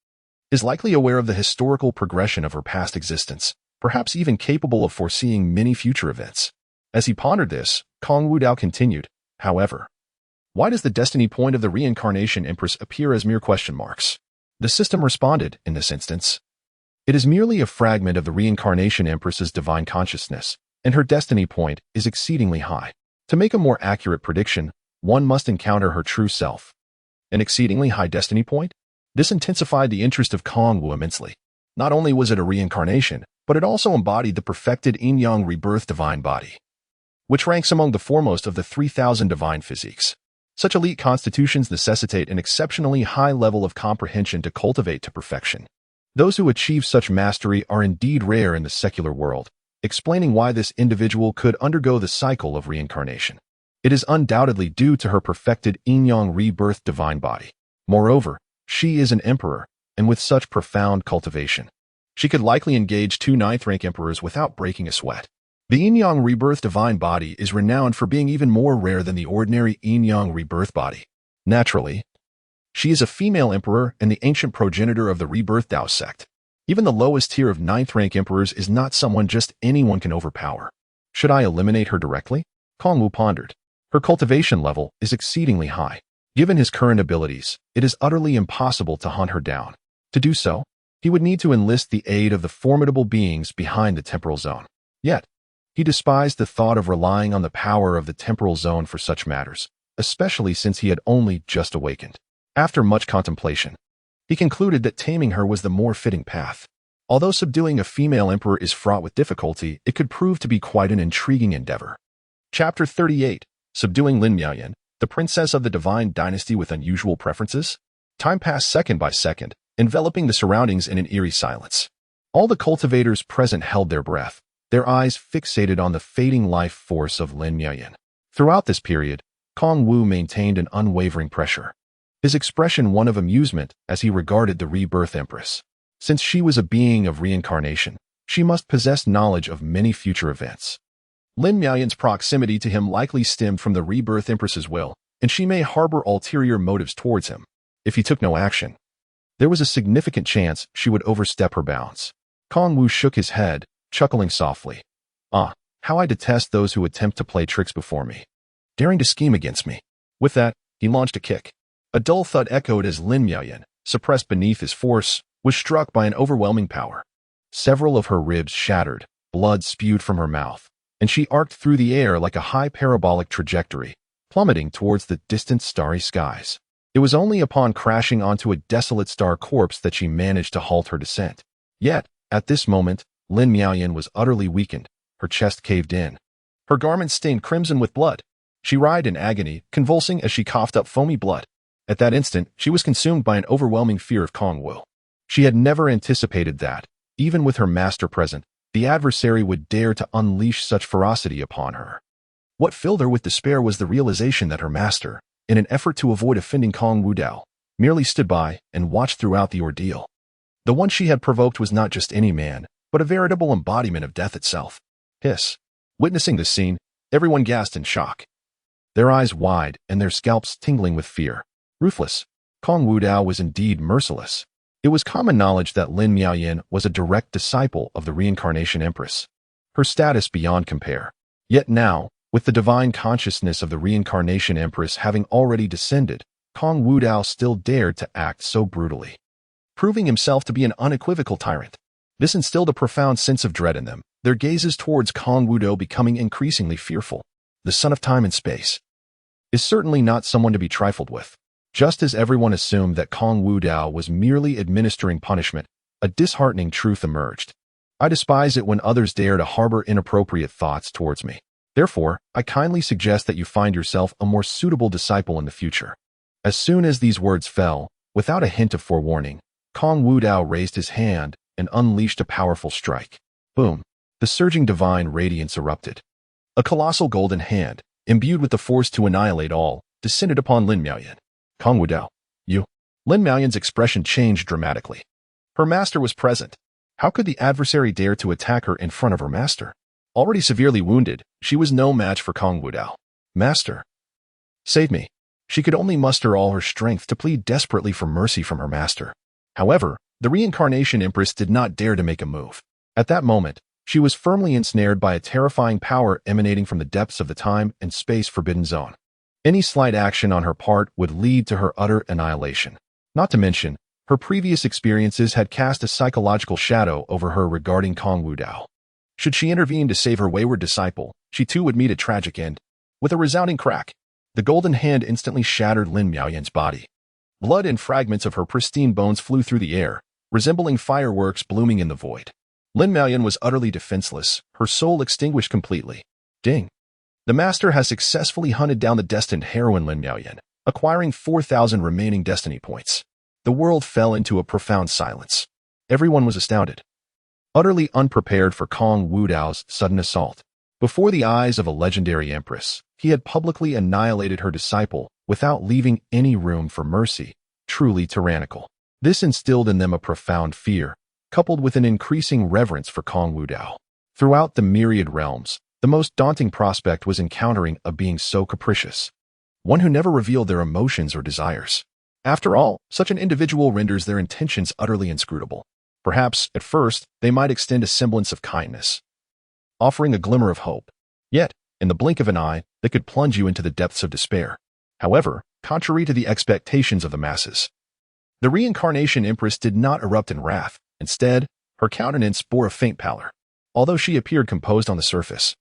Speaker 1: is likely aware of the historical progression of her past existence, perhaps even capable of foreseeing many future events. As he pondered this, Kong Wudao continued, however, why does the destiny point of the reincarnation empress appear as mere question marks? The system responded, in this instance, it is merely a fragment of the reincarnation empress's divine consciousness, and her destiny point is exceedingly high. To make a more accurate prediction, one must encounter her true self. An exceedingly high destiny point? This intensified the interest of Kong Wu immensely. Not only was it a reincarnation, but it also embodied the perfected yin-yang rebirth divine body, which ranks among the foremost of the 3,000 divine physiques. Such elite constitutions necessitate an exceptionally high level of comprehension to cultivate to perfection. Those who achieve such mastery are indeed rare in the secular world, explaining why this individual could undergo the cycle of reincarnation. It is undoubtedly due to her perfected yin-yang rebirth divine body. Moreover, she is an emperor, and with such profound cultivation, she could likely engage 2 ninth-rank emperors without breaking a sweat. The yin-yang rebirth divine body is renowned for being even more rare than the ordinary yin-yang rebirth body. Naturally, she is a female emperor and the ancient progenitor of the rebirth Dao sect. Even the lowest tier of 9th-rank emperors is not someone just anyone can overpower. Should I eliminate her directly? Kong Wu pondered. Her cultivation level is exceedingly high. Given his current abilities, it is utterly impossible to hunt her down. To do so, he would need to enlist the aid of the formidable beings behind the temporal zone. Yet, he despised the thought of relying on the power of the temporal zone for such matters, especially since he had only just awakened. After much contemplation, he concluded that taming her was the more fitting path. Although subduing a female emperor is fraught with difficulty, it could prove to be quite an intriguing endeavor. Chapter 38. Subduing Lin Miaoyan, the princess of the divine dynasty with unusual preferences? Time passed second by second, enveloping the surroundings in an eerie silence. All the cultivators present held their breath, their eyes fixated on the fading life force of Lin Miaoyan. Throughout this period, Kong Wu maintained an unwavering pressure, his expression one of amusement as he regarded the rebirth empress. Since she was a being of reincarnation, she must possess knowledge of many future events. Lin Miaoyan's proximity to him likely stemmed from the rebirth empress's will, and she may harbor ulterior motives towards him. If he took no action, there was a significant chance she would overstep her bounds. Kong Wu shook his head, chuckling softly. Ah, how I detest those who attempt to play tricks before me, daring to scheme against me. With that, he launched a kick. A dull thud echoed as Lin Miaoyan, suppressed beneath his force, was struck by an overwhelming power. Several of her ribs shattered, blood spewed from her mouth, and she arced through the air like a high parabolic trajectory, plummeting towards the distant starry skies. It was only upon crashing onto a desolate star corpse that she managed to halt her descent. Yet, at this moment, Lin Miaoyan was utterly weakened, her chest caved in. Her garments stained crimson with blood. She writhed in agony, convulsing as she coughed up foamy blood. At that instant, she was consumed by an overwhelming fear of Kong Wu. She had never anticipated that, even with her master present, the adversary would dare to unleash such ferocity upon her. What filled her with despair was the realization that her master, in an effort to avoid offending Kong Wudao, merely stood by and watched throughout the ordeal. The one she had provoked was not just any man, but a veritable embodiment of death itself. Hiss. Witnessing this scene, everyone gasped in shock, their eyes wide and their scalps tingling with fear. Ruthless, Kong Wudao was indeed merciless. It was common knowledge that Lin Miaoyan was a direct disciple of the reincarnation empress, her status beyond compare. Yet now, with the divine consciousness of the reincarnation empress having already descended, Kong Wudao still dared to act so brutally, proving himself to be an unequivocal tyrant. This instilled a profound sense of dread in them, their gazes towards Kong Wudao becoming increasingly fearful. The son of time and space is certainly not someone to be trifled with. Just as everyone assumed that Kong Wudao was merely administering punishment, a disheartening truth emerged. I despise it when others dare to harbor inappropriate thoughts towards me. Therefore, I kindly suggest that you find yourself a more suitable disciple in the future. As soon as these words fell, without a hint of forewarning, Kong Wudao raised his hand and unleashed a powerful strike. Boom! The surging divine radiance erupted. A colossal golden hand, imbued with the force to annihilate all, descended upon Lin Miaoyan. Kong Wudao, you. Lin Miaoyan's expression changed dramatically. Her master was present. How could the adversary dare to attack her in front of her master? Already severely wounded, she was no match for Kong Wudao. Master, save me. She could only muster all her strength to plead desperately for mercy from her master. However, the reincarnation empress did not dare to make a move. At that moment, she was firmly ensnared by a terrifying power emanating from the depths of the time and space forbidden zone. Any slight action on her part would lead to her utter annihilation. Not to mention, her previous experiences had cast a psychological shadow over her regarding Kong Wudao. Should she intervene to save her wayward disciple, she too would meet a tragic end. With a resounding crack, the golden hand instantly shattered Lin Miaoyan's body. Blood and fragments of her pristine bones flew through the air, resembling fireworks blooming in the void. Lin Miaoyan was utterly defenseless, her soul extinguished completely. Ding! The master has successfully hunted down the destined heroine Lin Miaoyan, acquiring 4,000 remaining destiny points. The world fell into a profound silence. Everyone was astounded, utterly unprepared for Kong Wudao's sudden assault. Before the eyes of a legendary empress, he had publicly annihilated her disciple without leaving any room for mercy, truly tyrannical. This instilled in them a profound fear, coupled with an increasing reverence for Kong Wudao. Throughout the myriad realms, the most daunting prospect was encountering a being so capricious, one who never revealed their emotions or desires. After all, such an individual renders their intentions utterly inscrutable. Perhaps, at first, they might extend a semblance of kindness, offering a glimmer of hope. Yet, in the blink of an eye, they could plunge you into the depths of despair. However, contrary to the expectations of the masses, the reincarnation empress did not erupt in wrath. Instead, her countenance bore a faint pallor. Although she appeared composed on the surface,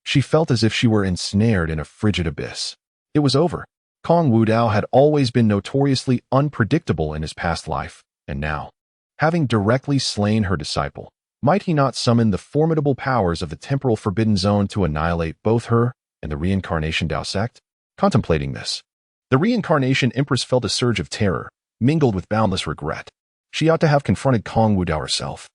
Speaker 1: she felt as if she were ensnared in a frigid abyss. It was over. Kong Wudao had always been notoriously unpredictable in his past life, and now, having directly slain her disciple, might he not summon the formidable powers of the temporal forbidden zone to annihilate both her and the reincarnation Dao sect? Contemplating this, the reincarnation empress felt a surge of terror, mingled with boundless regret. She ought to have confronted Kong Wudao herself,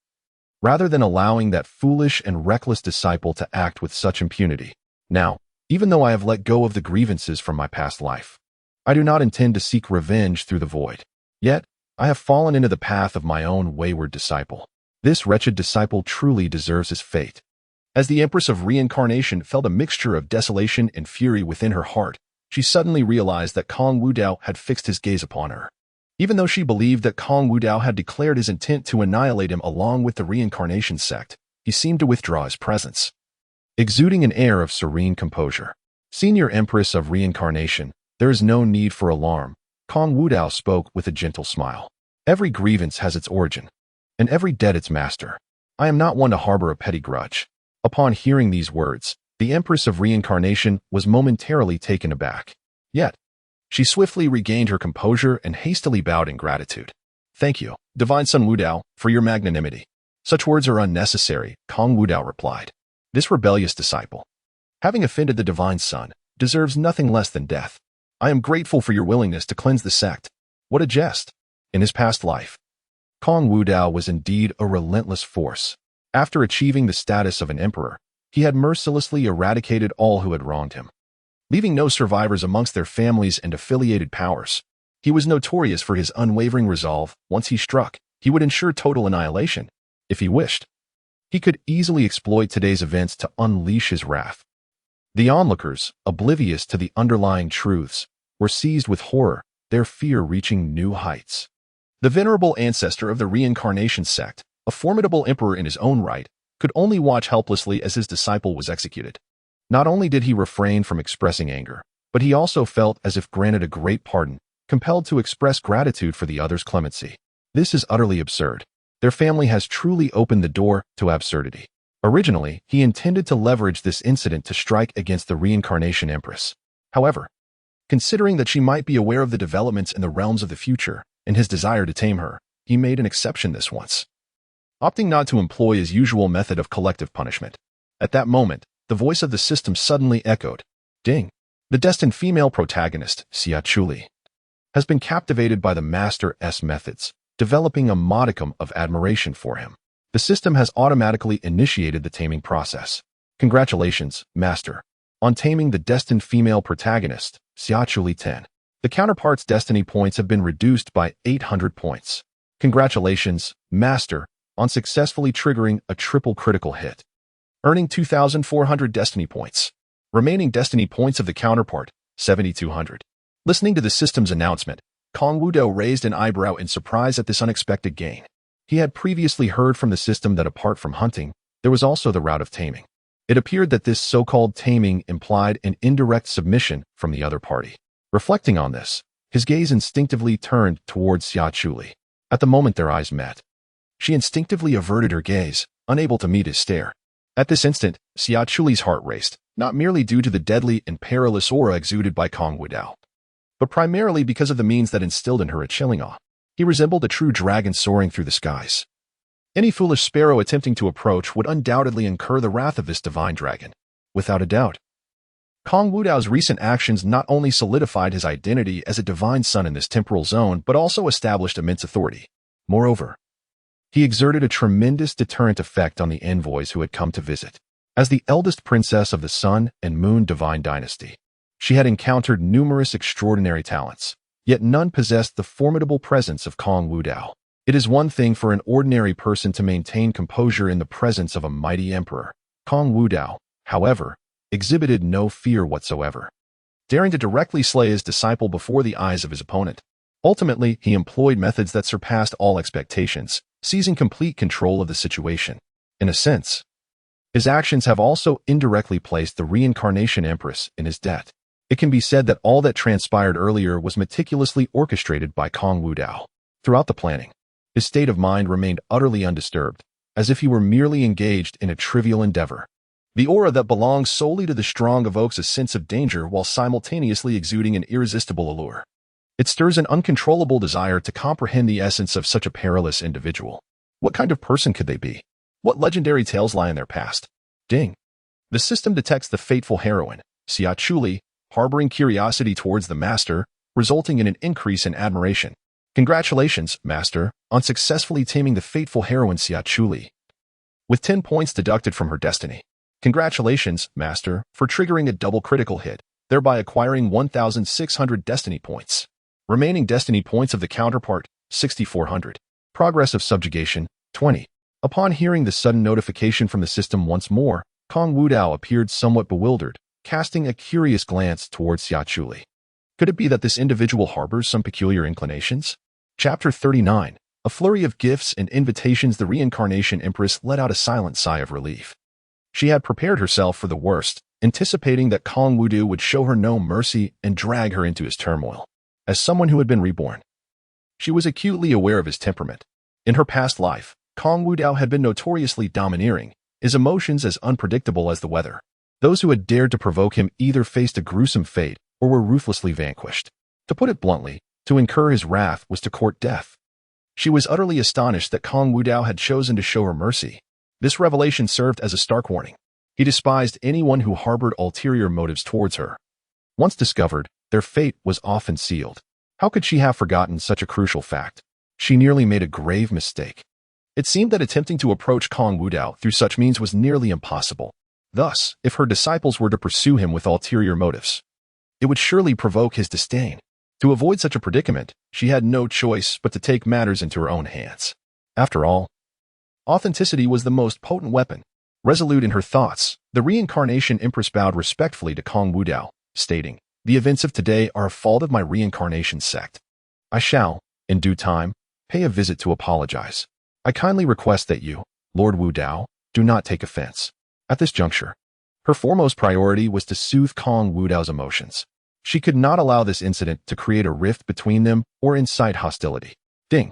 Speaker 1: rather than allowing that foolish and reckless disciple to act with such impunity. Now, even though I have let go of the grievances from my past life, I do not intend to seek revenge through the void. Yet, I have fallen into the path of my own wayward disciple. This wretched disciple truly deserves his fate. As the Empress of Reincarnation felt a mixture of desolation and fury within her heart, she suddenly realized that Kong Wudao had fixed his gaze upon her. Even though she believed that Kong Wudao had declared his intent to annihilate him along with the reincarnation sect, he seemed to withdraw his presence, exuding an air of serene composure. Senior Empress of Reincarnation, there is no need for alarm, Kong Wudao spoke with a gentle smile. Every grievance has its origin, and every debt its master. I am not one to harbor a petty grudge. Upon hearing these words, the Empress of Reincarnation was momentarily taken aback. Yet, she swiftly regained her composure and hastily bowed in gratitude. Thank you, Divine Son Wudao, for your magnanimity. Such words are unnecessary, Kong Wudao replied. This rebellious disciple, having offended the Divine Son, deserves nothing less than death. I am grateful for your willingness to cleanse the sect. What a jest. In his past life, Kong Wudao was indeed a relentless force. After achieving the status of an emperor, he had mercilessly eradicated all who had wronged him, leaving no survivors amongst their families and affiliated powers. He was notorious for his unwavering resolve. Once he struck, he would ensure total annihilation. If he wished, he could easily exploit today's events to unleash his wrath. The onlookers, oblivious to the underlying truths, were seized with horror, their fear reaching new heights. The venerable ancestor of the reincarnation sect, a formidable emperor in his own right, could only watch helplessly as his disciple was executed. Not only did he refrain from expressing anger, but he also felt as if granted a great pardon, compelled to express gratitude for the other's clemency. This is utterly absurd. Their family has truly opened the door to absurdity. Originally, he intended to leverage this incident to strike against the reincarnation empress. However, considering that she might be aware of the developments in the realms of the future and his desire to tame her, he made an exception this once, opting not to employ his usual method of collective punishment. At that moment, the voice of the system suddenly echoed. Ding! The destined female protagonist, Xia Chuli, has been captivated by the Master's methods, developing a modicum of admiration for him. The system has automatically initiated the taming process. Congratulations, Master, on taming the destined female protagonist, Xia Chuli 10. The counterpart's destiny points have been reduced by 800 points. Congratulations, Master, on successfully triggering a triple critical hit. earning 2,400 destiny points. Remaining destiny points of the counterpart, 7,200. Listening to the system's announcement, Kong Wudao raised an eyebrow in surprise at this unexpected gain. He had previously heard from the system that apart from hunting, there was also the route of taming. It appeared that this so-called taming implied an indirect submission from the other party. Reflecting on this, his gaze instinctively turned towards Xia Chuli. At the moment their eyes met, she instinctively averted her gaze, unable to meet his stare. At this instant, Xia Chuli's heart raced, not merely due to the deadly and perilous aura exuded by Kong Wudao, but primarily because of the means that instilled in her a chilling awe. He resembled a true dragon soaring through the skies. Any foolish sparrow attempting to approach would undoubtedly incur the wrath of this divine dragon. Without a doubt, Kong Wudao's recent actions not only solidified his identity as a divine son in this temporal zone, but also established immense authority. Moreover, he exerted a tremendous deterrent effect on the envoys who had come to visit. As the eldest princess of the Sun and Moon divine dynasty, she had encountered numerous extraordinary talents, yet none possessed the formidable presence of Kong Wudao. It is one thing for an ordinary person to maintain composure in the presence of a mighty emperor. Kong Wudao, however, exhibited no fear whatsoever, daring to directly slay his disciple before the eyes of his opponent. Ultimately, he employed methods that surpassed all expectations, seizing complete control of the situation. In a sense, his actions have also indirectly placed the reincarnation empress in his debt. It can be said that all that transpired earlier was meticulously orchestrated by Kong Wudao. Throughout the planning, his state of mind remained utterly undisturbed, as if he were merely engaged in a trivial endeavor. The aura that belongs solely to the strong evokes a sense of danger while simultaneously exuding an irresistible allure. It stirs an uncontrollable desire to comprehend the essence of such a perilous individual. What kind of person could they be? What legendary tales lie in their past? Ding. The system detects the fateful heroine, Xia Chuli, harboring curiosity towards the master, resulting in an increase in admiration. Congratulations, master, on successfully taming the fateful heroine Xia Chuli, with 10 points deducted from her destiny. Congratulations, master, for triggering a double critical hit, thereby acquiring 1,600 destiny points. Remaining destiny points of the counterpart, 6,400. Progress of subjugation, 20. Upon hearing the sudden notification from the system once more, Kong Wudao appeared somewhat bewildered, casting a curious glance towards Xia Chuli. Could it be that this individual harbors some peculiar inclinations? Chapter 39. A flurry of gifts and invitations. The reincarnation empress let out a silent sigh of relief. She had prepared herself for the worst, anticipating that Kong Wudao would show her no mercy and drag her into his turmoil. As someone who had been reborn, she was acutely aware of his temperament. In her past life, Kong Wudao had been notoriously domineering, his emotions as unpredictable as the weather. Those who had dared to provoke him either faced a gruesome fate or were ruthlessly vanquished. To put it bluntly, to incur his wrath was to court death. She was utterly astonished that Kong Wudao had chosen to show her mercy. This revelation served as a stark warning. He despised anyone who harbored ulterior motives towards her. Once discovered, their fate was often sealed. How could she have forgotten such a crucial fact? She nearly made a grave mistake. It seemed that attempting to approach Kong Wudao through such means was nearly impossible. Thus, if her disciples were to pursue him with ulterior motives, it would surely provoke his disdain. To avoid such a predicament, she had no choice but to take matters into her own hands. After all, authenticity was the most potent weapon. Resolute in her thoughts, the reincarnation empress bowed respectfully to Kong Wudao, stating, "The events of today are a fault of my reincarnation sect. I shall, in due time, pay a visit to apologize. I kindly request that you, Lord Wudao, do not take offense." At this juncture, her foremost priority was to soothe Kong Wudao's emotions. She could not allow this incident to create a rift between them or incite hostility. Ding.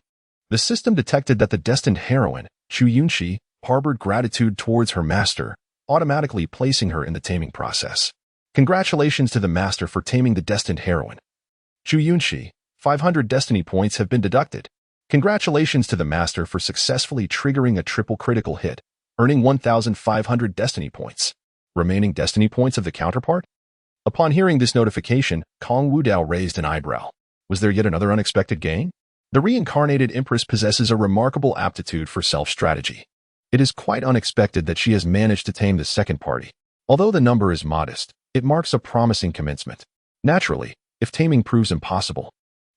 Speaker 1: The system detected that the destined heroine, Chu Yunxi, harbored gratitude towards her master, automatically placing her in the taming process. Congratulations to the master for taming the destined heroine. Chu Yunxi, 500 destiny points have been deducted. Congratulations to the master for successfully triggering a triple critical hit, earning 1,500 destiny points. Remaining destiny points of the counterpart? Upon hearing this notification, Kong Wudao raised an eyebrow. Was there yet another unexpected gain? The reincarnated empress possesses a remarkable aptitude for self-strategy. It is quite unexpected that she has managed to tame the second party. Although the number is modest, it marks a promising commencement. Naturally, if taming proves impossible,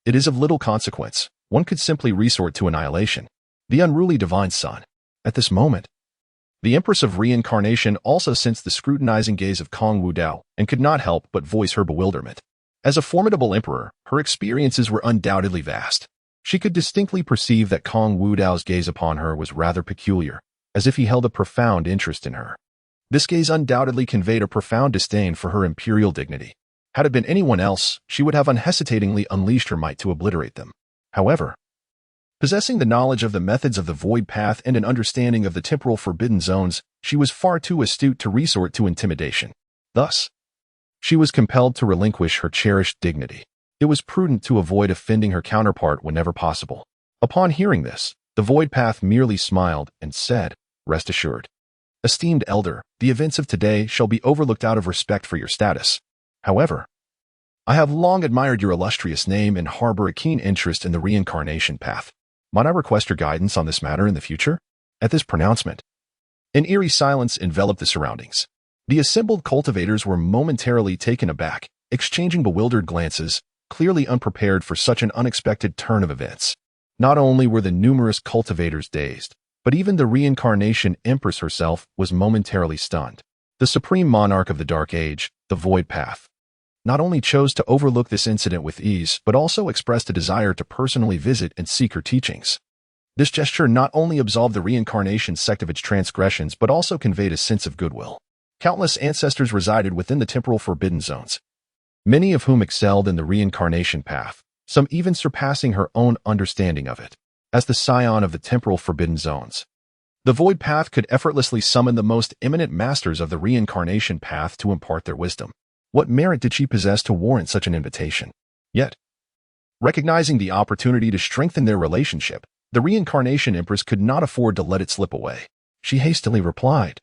Speaker 1: it is of little consequence. One could simply resort to annihilation. The unruly divine son. At this moment, The Empress of Reincarnation also sensed the scrutinizing gaze of Kong Wudao and could not help but voice her bewilderment. As a formidable emperor, her experiences were undoubtedly vast. She could distinctly perceive that Kong Wudao's gaze upon her was rather peculiar, as if he held a profound interest in her. This gaze undoubtedly conveyed a profound disdain for her imperial dignity. Had it been anyone else, she would have unhesitatingly unleashed her might to obliterate them. However, possessing the knowledge of the methods of the void path and an understanding of the temporal forbidden zones, she was far too astute to resort to intimidation. Thus, she was compelled to relinquish her cherished dignity. It was prudent to avoid offending her counterpart whenever possible. Upon hearing this, the void path merely smiled and said, "Rest assured, esteemed elder, the events of today shall be overlooked out of respect for your status. However, I have long admired your illustrious name and harbor a keen interest in the reincarnation path. Might I request your guidance on this matter in the future?" At this pronouncement, an eerie silence enveloped the surroundings. The assembled cultivators were momentarily taken aback, exchanging bewildered glances, clearly unprepared for such an unexpected turn of events. Not only were the numerous cultivators dazed, but even the reincarnation empress herself was momentarily stunned. The supreme monarch of the Dark Age, the Void Path, not only chose to overlook this incident with ease, but also expressed a desire to personally visit and seek her teachings. This gesture not only absolved the reincarnation sect of its transgressions, but also conveyed a sense of goodwill. Countless ancestors resided within the temporal forbidden zones, many of whom excelled in the reincarnation path, some even surpassing her own understanding of it. As the scion of the temporal forbidden zones, the void path could effortlessly summon the most eminent masters of the reincarnation path to impart their wisdom. What merit did she possess to warrant such an invitation? Yet, recognizing the opportunity to strengthen their relationship, the reincarnation empress could not afford to let it slip away. She hastily replied,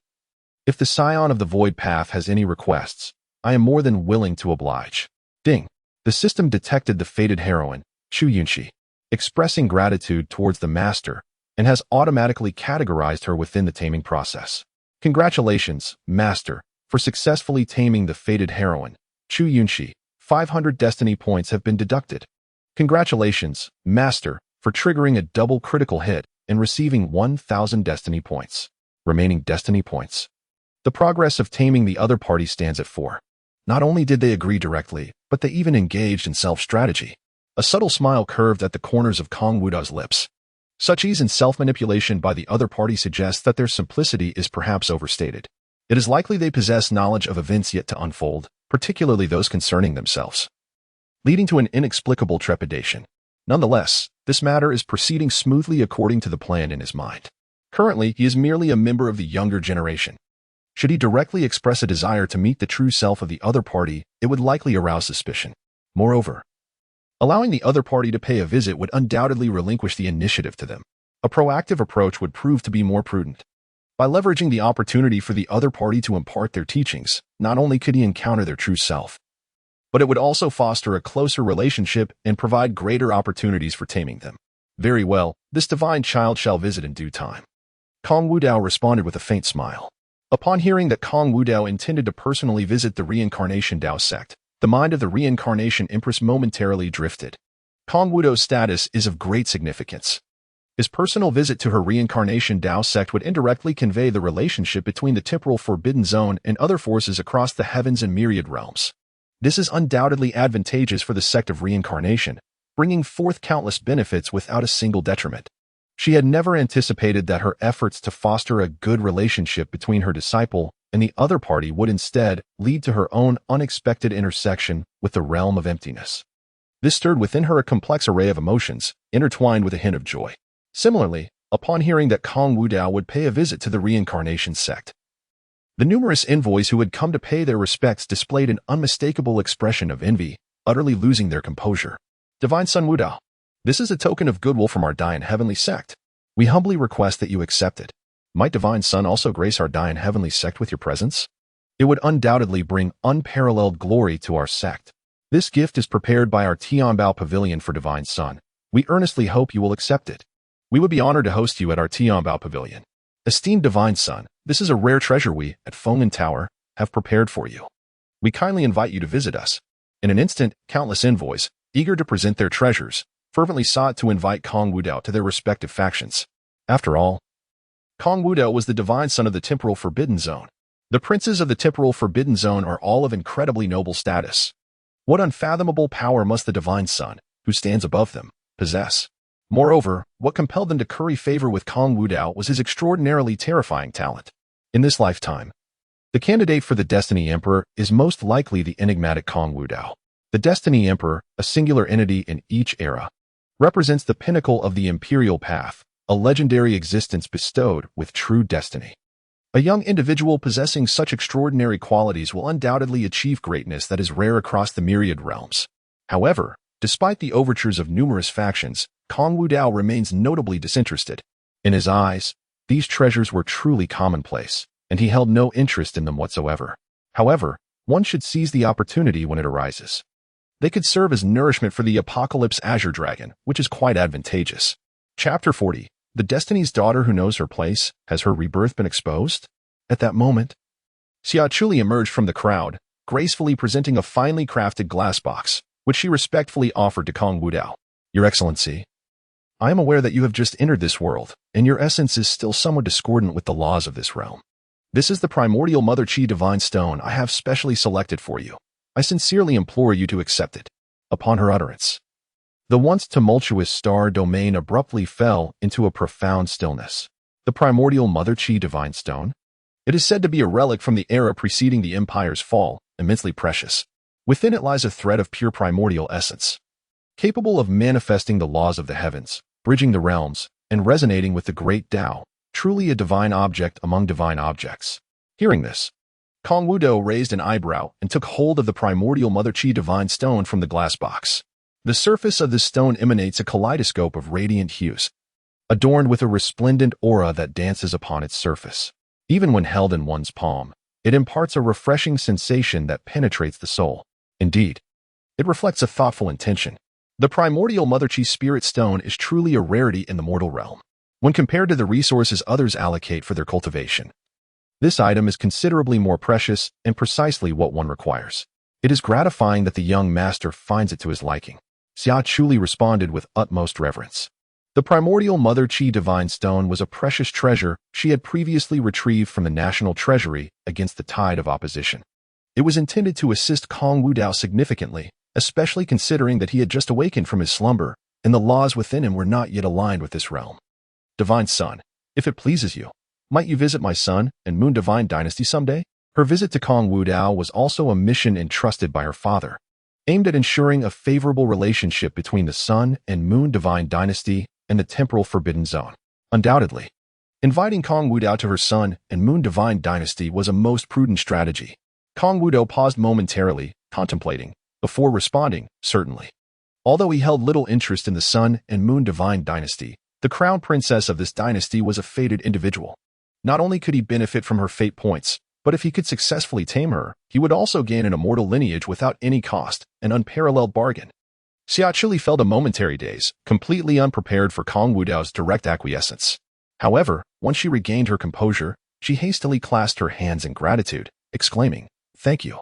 Speaker 1: "If the scion of the void path has any requests, I am more than willing to oblige." Ding! The system detected the fated heroine, Chu Yunxi, expressing gratitude towards the master, and has automatically categorized her within the taming process. Congratulations, master, for successfully taming the fated heroine, Chu Yunxi. 500 destiny points have been deducted. Congratulations, master, for triggering a double critical hit and receiving 1,000 destiny points. Remaining destiny points. The progress of taming the other party stands at 4. Not only did they agree directly, but they even engaged in self-strategy. A subtle smile curved at the corners of Kong Wudao's lips. Such ease in self-manipulation by the other party suggests that their simplicity is perhaps overstated. It is likely they possess knowledge of events yet to unfold, particularly those concerning themselves, leading to an inexplicable trepidation. Nonetheless, this matter is proceeding smoothly according to the plan in his mind. Currently, he is merely a member of the younger generation. Should he directly express a desire to meet the true self of the other party, it would likely arouse suspicion. Moreover, allowing the other party to pay a visit would undoubtedly relinquish the initiative to them. A proactive approach would prove to be more prudent. By leveraging the opportunity for the other party to impart their teachings, not only could he encounter their true self, but it would also foster a closer relationship and provide greater opportunities for taming them. Very well, this divine child shall visit in due time. Kong Wudao responded with a faint smile. Upon hearing that Kong Wudao intended to personally visit the Reincarnation Dao sect, the mind of the Reincarnation Empress momentarily drifted. Kong Wudao's status is of great significance. His personal visit to her Reincarnation Dao sect would indirectly convey the relationship between the temporal forbidden zone and other forces across the heavens and myriad realms. This is undoubtedly advantageous for the sect of reincarnation, bringing forth countless benefits without a single detriment. She had never anticipated that her efforts to foster a good relationship between her disciple and the other party would instead lead to her own unexpected intersection with the realm of emptiness. This stirred within her a complex array of emotions, intertwined with a hint of joy. Similarly, upon hearing that Kong Wudao would pay a visit to the reincarnation sect, the numerous envoys who had come to pay their respects displayed an unmistakable expression of envy, utterly losing their composure. Divine Son Wudao, this is a token of goodwill from our Dai and Heavenly sect. We humbly request that you accept it. Might Divine Son also grace our Dai and Heavenly sect with your presence? It would undoubtedly bring unparalleled glory to our sect. This gift is prepared by our Tianbao Pavilion for Divine Son. We earnestly hope you will accept it. We would be honored to host you at our Tianbao Pavilion. Esteemed Divine Son, this is a rare treasure we, at Feng'an Tower, have prepared for you. We kindly invite you to visit us. In an instant, countless envoys, eager to present their treasures, fervently sought to invite Kong Wudao to their respective factions. After all, Kong Wudao was the divine son of the temporal forbidden zone. The princes of the temporal forbidden zone are all of incredibly noble status. What unfathomable power must the divine son, who stands above them, possess? Moreover, what compelled them to curry favor with Kong Wudao was his extraordinarily terrifying talent. In this lifetime, the candidate for the Destiny Emperor is most likely the enigmatic Kong Wudao. The Destiny Emperor, a singular entity in each era, represents the pinnacle of the imperial path, a legendary existence bestowed with true destiny. A young individual possessing such extraordinary qualities will undoubtedly achieve greatness that is rare across the myriad realms. However, despite the overtures of numerous factions, Kong Wudao remains notably disinterested. In his eyes, these treasures were truly commonplace, and he held no interest in them whatsoever. However, one should seize the opportunity when it arises. They could serve as nourishment for the Apocalypse Azure Dragon, which is quite advantageous. Chapter 40. The Destiny's daughter who knows her place. Has her rebirth been exposed? At that moment, Xiaochuli emerged from the crowd, gracefully presenting a finely crafted glass box, which she respectfully offered to Kong Wudao. Your Excellency, I am aware that you have just entered this world, and your essence is still somewhat discordant with the laws of this realm. This is the primordial Mother Chi divine stone I have specially selected for you. I sincerely implore you to accept it. Upon her utterance, the once tumultuous star domain abruptly fell into a profound stillness. The primordial Mother Chi divine stone? It is said to be a relic from the era preceding the Empire's fall, immensely precious. Within it lies a thread of pure primordial essence, capable of manifesting the laws of the heavens, bridging the realms, and resonating with the Great Dao, truly a divine object among divine objects. Hearing this, Kong Wudao raised an eyebrow and took hold of the primordial Mother Chi divine stone from the glass box. The surface of this stone emanates a kaleidoscope of radiant hues, adorned with a resplendent aura that dances upon its surface. Even when held in one's palm, it imparts a refreshing sensation that penetrates the soul. Indeed, it reflects a thoughtful intention. The primordial Mother Chi spirit stone is truly a rarity in the mortal realm, when compared to the resources others allocate for their cultivation. This item is considerably more precious and precisely what one requires. It is gratifying that the young master finds it to his liking. Xiaochuli responded with utmost reverence. The primordial Mother Chi divine stone was a precious treasure she had previously retrieved from the national treasury against the tide of opposition. It was intended to assist Kong Wudao significantly, especially considering that he had just awakened from his slumber, and the laws within him were not yet aligned with this realm. Divine Son, if it pleases you, might you visit my Sun and Moon Divine Dynasty someday? Her visit to Kong Wudao was also a mission entrusted by her father, aimed at ensuring a favorable relationship between the Sun and Moon Divine Dynasty and the Temporal Forbidden Zone. Undoubtedly, inviting Kong Wudao to her Sun and Moon Divine Dynasty was a most prudent strategy. Kong Wudao paused momentarily, contemplating, before responding, certainly. Although he held little interest in the Sun and Moon Divine Dynasty, the crown princess of this dynasty was a fated individual. Not only could he benefit from her fate points, but if he could successfully tame her, he would also gain an immortal lineage without any cost, an unparalleled bargain. Xiaochuli felt a momentary daze, completely unprepared for Kong Wudao's direct acquiescence. However, once she regained her composure, she hastily clasped her hands in gratitude, exclaiming, "Thank you,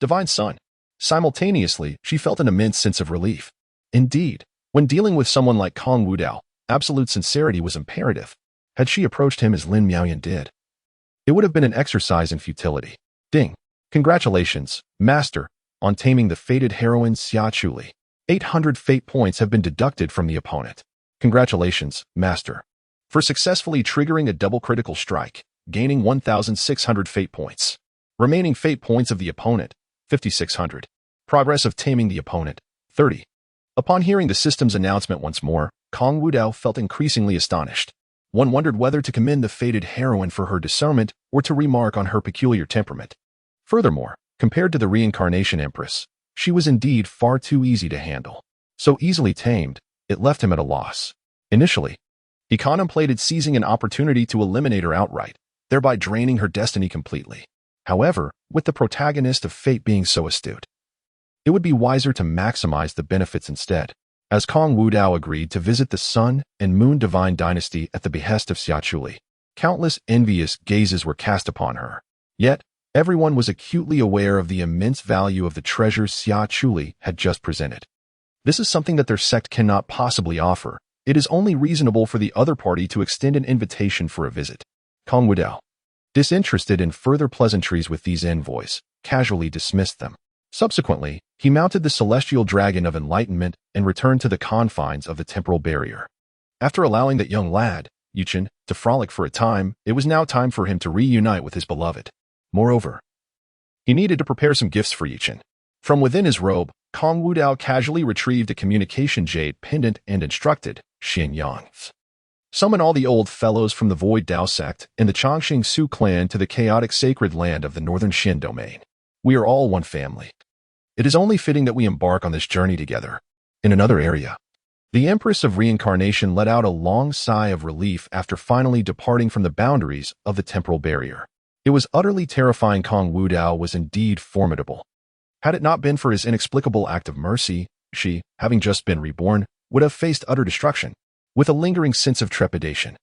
Speaker 1: Divine Son." Simultaneously, she felt an immense sense of relief. Indeed, when dealing with someone like Kong Wudao, absolute sincerity was imperative. Had she approached him as Lin Miaoyan did, it would have been an exercise in futility. Ding! Congratulations, Master, on taming the fated heroine Xiaochuli. 800 fate points have been deducted from the opponent. Congratulations, Master, for successfully triggering a double critical strike, gaining 1,600 fate points. Remaining fate points of the opponent, 5,600. Progress of taming the opponent, 30. Upon hearing the system's announcement once more, Kong Wudao felt increasingly astonished. One wondered whether to commend the fated heroine for her discernment or to remark on her peculiar temperament. Furthermore, compared to the reincarnation empress, she was indeed far too easy to handle. So easily tamed, it left him at a loss. Initially, he contemplated seizing an opportunity to eliminate her outright, thereby draining her destiny completely. However, with the protagonist of fate being so astute, it would be wiser to maximize the benefits instead. As Kong Wudao agreed to visit the Sun and Moon Divine Dynasty at the behest of Xiaochuli, countless envious gazes were cast upon her. Yet, everyone was acutely aware of the immense value of the treasures Xiaochuli had just presented. This is something that their sect cannot possibly offer, It is only reasonable for the other party to extend an invitation for a visit. Kong Wudao, disinterested in further pleasantries with these envoys, casually dismissed them. Subsequently, he mounted the celestial dragon of enlightenment and returned to the confines of the temporal barrier. After allowing that young lad, Yuchen, to frolic for a time, it was now time for him to reunite with his beloved. Moreover, he needed to prepare some gifts for Yuchen. From within his robe, Kong Wudao casually retrieved a communication jade pendant and instructed Xin Yang, summon all the old fellows from the Void Dao sect and the Chongqing Su clan to the chaotic sacred land of the northern Xin domain. We are all one family. It is only fitting that we embark on this journey together. In another area, the Empress of Reincarnation let out a long sigh of relief after finally departing from the boundaries of the temporal barrier. It was utterly terrifying. Kong Wudao was indeed formidable. Had it not been for his inexplicable act of mercy, she, having just been reborn, would have faced utter destruction. With a lingering sense of trepidation,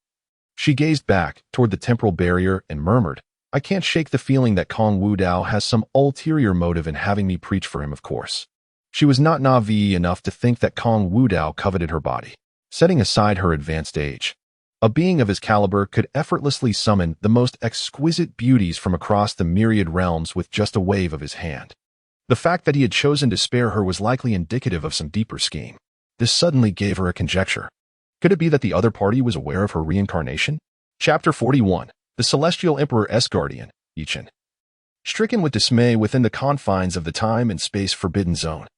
Speaker 1: she gazed back toward the temporal barrier and murmured, "I can't shake the feeling that Kong Wudao has some ulterior motive in having me preach for him, of course." She was not naive enough to think that Kong Wudao coveted her body. Setting aside her advanced age, a being of his caliber could effortlessly summon the most exquisite beauties from across the myriad realms with just a wave of his hand. The fact that he had chosen to spare her was likely indicative of some deeper scheme. This suddenly gave her a conjecture. Could it be that the other party was aware of her reincarnation? Chapter 41. The Celestial Emperor's Guardian, Yichen. Stricken with dismay within the confines of the time and space forbidden zone,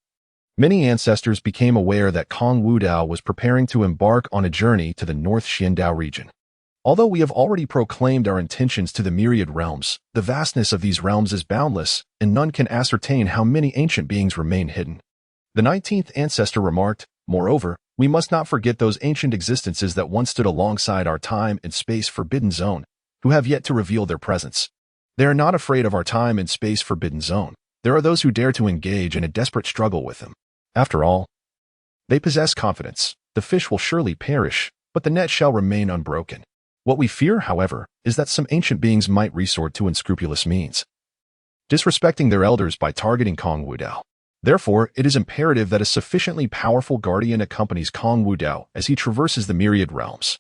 Speaker 1: many ancestors became aware that Kong Wudao was preparing to embark on a journey to the North Xiandao region. Although we have already proclaimed our intentions to the myriad realms, the vastness of these realms is boundless, and none can ascertain how many ancient beings remain hidden. The 19th ancestor remarked, "Moreover, we must not forget those ancient existences that once stood alongside our time and space forbidden zone, who have yet to reveal their presence. They are not afraid of our time and space forbidden zone. There are those who dare to engage in a desperate struggle with them. After all, they possess confidence. The fish will surely perish, but the net shall remain unbroken. What we fear, however, is that some ancient beings might resort to unscrupulous means, disrespecting their elders by targeting Kong Wudao. Therefore, it is imperative that a sufficiently powerful guardian accompanies Kong Wudao as he traverses the myriad realms.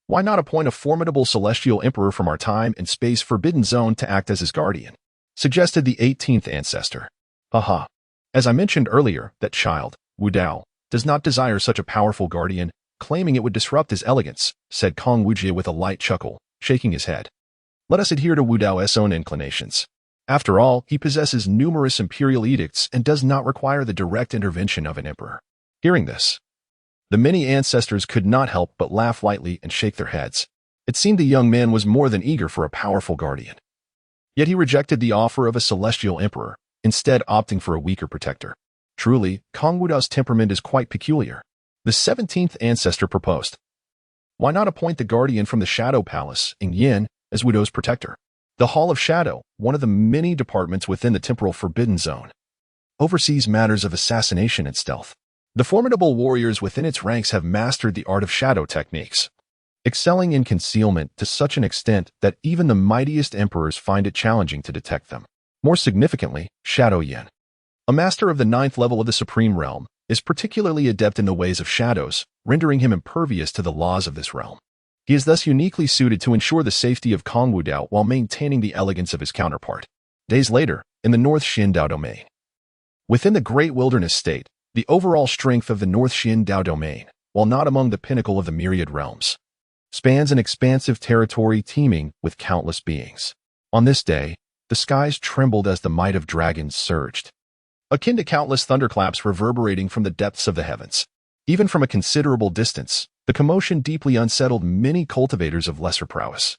Speaker 1: Why not appoint a formidable celestial emperor from our time and space forbidden zone to act as his guardian?" suggested the 18th ancestor. Haha. As I mentioned earlier, that child, Wudao, does not desire such a powerful guardian, claiming it would disrupt his elegance, said Kong Wujie with a light chuckle, shaking his head. Let us adhere to Wudao's own inclinations. After all, he possesses numerous imperial edicts and does not require the direct intervention of an emperor. Hearing this, the many ancestors could not help but laugh lightly and shake their heads. It seemed the young man was more than eager for a powerful guardian. Yet he rejected the offer of a celestial emperor, instead opting for a weaker protector. Truly, Kong Wudao's temperament is quite peculiar. The 17th ancestor proposed, "Why not appoint the guardian from the Shadow Palace, in Yin, as Wudao's protector? The Hall of Shadow, one of the many departments within the temporal forbidden zone, oversees matters of assassination and stealth. The formidable warriors within its ranks have mastered the art of shadow techniques, excelling in concealment to such an extent that even the mightiest emperors find it challenging to detect them. More significantly, Shadow Yin, a master of the 9th level of the Supreme Realm, is particularly adept in the ways of shadows, rendering him impervious to the laws of this realm. He is thus uniquely suited to ensure the safety of Kong Wudao while maintaining the elegance of his counterpart." Days later, in the North Xiandao domain. Within the Great Wilderness State, the overall strength of the North Xiandao domain, while not among the pinnacle of the myriad realms, spans an expansive territory teeming with countless beings. On this day, the skies trembled as the might of dragons surged, akin to countless thunderclaps reverberating from the depths of the heavens. Even from a considerable distance, the commotion deeply unsettled many cultivators of lesser prowess,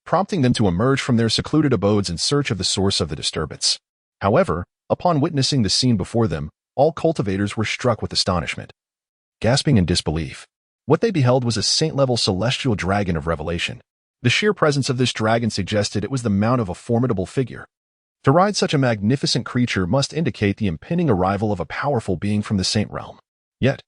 Speaker 1: prompting them to emerge from their secluded abodes in search of the source of the disturbance. However, upon witnessing the scene before them, all cultivators were struck with astonishment, gasping in disbelief. What they beheld was a saint-level celestial dragon of revelation. The sheer presence of this dragon suggested it was the mount of a formidable figure. To ride such a magnificent creature must indicate the impending arrival of a powerful being from the saint realm. Yet,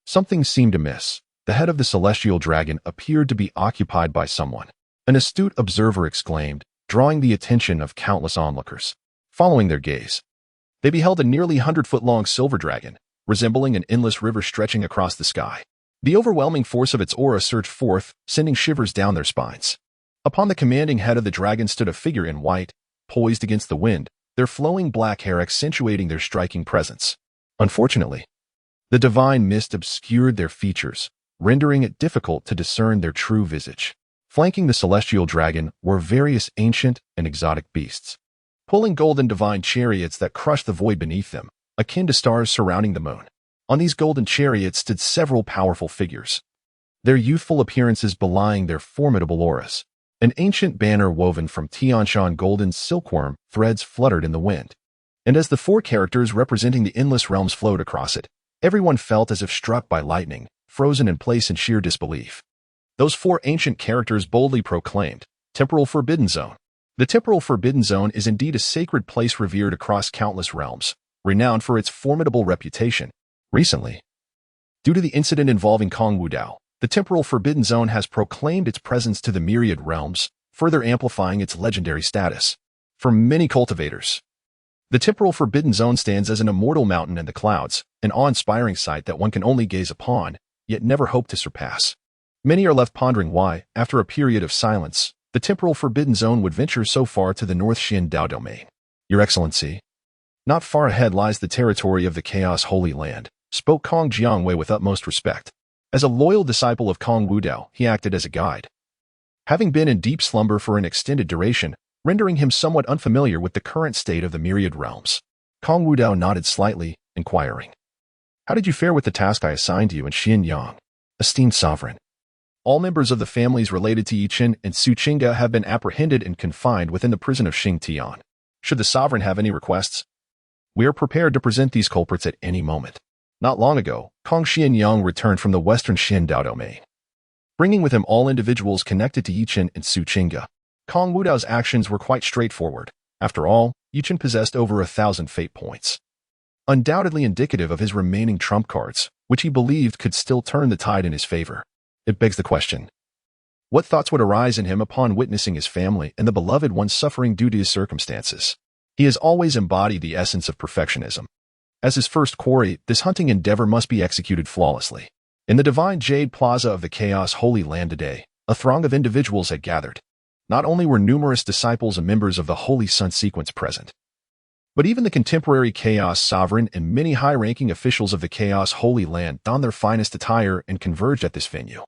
Speaker 1: something seemed amiss. The head of the celestial dragon appeared to be occupied by someone. An astute observer exclaimed, drawing the attention of countless onlookers. Following their gaze, they beheld a nearly 100-foot-long silver dragon, resembling an endless river stretching across the sky. The overwhelming force of its aura surged forth, sending shivers down their spines. Upon the commanding head of the dragon stood a figure in white, poised against the wind, their flowing black hair accentuating their striking presence. Unfortunately, the divine mist obscured their features, rendering it difficult to discern their true visage. Flanking the celestial dragon were various ancient and exotic beasts, pulling golden divine chariots that crushed the void beneath them, akin to stars surrounding the moon. On these golden chariots stood several powerful figures, their youthful appearances belying their formidable auras. An ancient banner woven from Tianshan golden silkworm threads fluttered in the wind, and as the four characters representing the endless realms flowed across it, everyone felt as if struck by lightning, frozen in place in sheer disbelief. Those four ancient characters boldly proclaimed, "Temporal Forbidden Zone." The Temporal Forbidden Zone is indeed a sacred place revered across countless realms, renowned for its formidable reputation. Recently, due to the incident involving Kong Wudao, the Temporal Forbidden Zone has proclaimed its presence to the myriad realms, further amplifying its legendary status. For many cultivators, the Temporal Forbidden Zone stands as an immortal mountain in the clouds, an awe-inspiring sight that one can only gaze upon, yet never hope to surpass. Many are left pondering why, after a period of silence, the Temporal Forbidden Zone would venture so far to the North Xin Dao domain. Your Excellency, not far ahead lies the territory of the Chaos Holy Land, spoke Kong Jiangwei with utmost respect. As a loyal disciple of Kong Wudao, he acted as a guide, having been in deep slumber for an extended duration, rendering him somewhat unfamiliar with the current state of the myriad realms. Kong Wudao nodded slightly, inquiring, "How did you fare with the task I assigned to you in Xianyang, esteemed sovereign?" All members of the families related to Yichen and Su Qingga have been apprehended and confined within the prison of Xingtian. Should the sovereign have any requests, we are prepared to present these culprits at any moment. Not long ago, Kong Xianyang returned from the western Xin Dao domain, bringing with him all individuals connected to Yichen and Su Qingga. Kong Wudao's actions were quite straightforward. After all, Yichen possessed over 1,000 fate points, undoubtedly indicative of his remaining trump cards, which he believed could still turn the tide in his favor. It begs the question, what thoughts would arise in him upon witnessing his family and the beloved one suffering due to his circumstances? He has always embodied the essence of perfectionism. As his first quarry, this hunting endeavor must be executed flawlessly. In the divine Jade Plaza of the Chaos Holy Land today, a throng of individuals had gathered. Not only were numerous disciples and members of the Holy Sun sequence present, but even the contemporary Chaos Sovereign and many high-ranking officials of the Chaos Holy Land donned their finest attire and converged at this venue.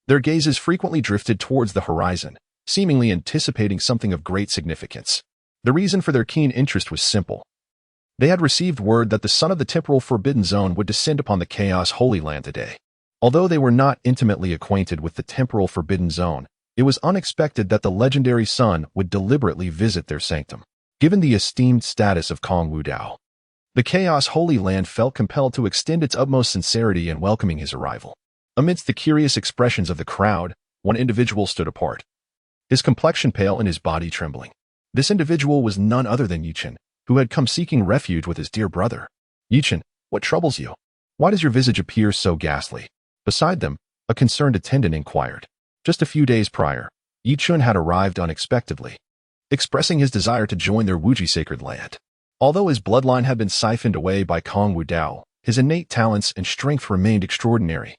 Speaker 1: Their gazes frequently drifted towards the horizon, seemingly anticipating something of great significance. The reason for their keen interest was simple. They had received word that the son of the Temporal Forbidden Zone would descend upon the Chaos Holy Land today. Although they were not intimately acquainted with the Temporal Forbidden Zone, it was unexpected that the legendary son would deliberately visit their sanctum. Given the esteemed status of Kong Wudao, the Chaos Holy Land felt compelled to extend its utmost sincerity in welcoming his arrival. Amidst the curious expressions of the crowd, one individual stood apart, his complexion pale and his body trembling. This individual was none other than Yichen, who had come seeking refuge with his dear brother. "Yichen, what troubles you? Why does your visage appear so ghastly?" Beside them, a concerned attendant inquired. Just a few days prior, Yichen had arrived unexpectedly, expressing his desire to join their Wuji sacred land. Although his bloodline had been siphoned away by Kong Wudao, his innate talents and strength remained extraordinary,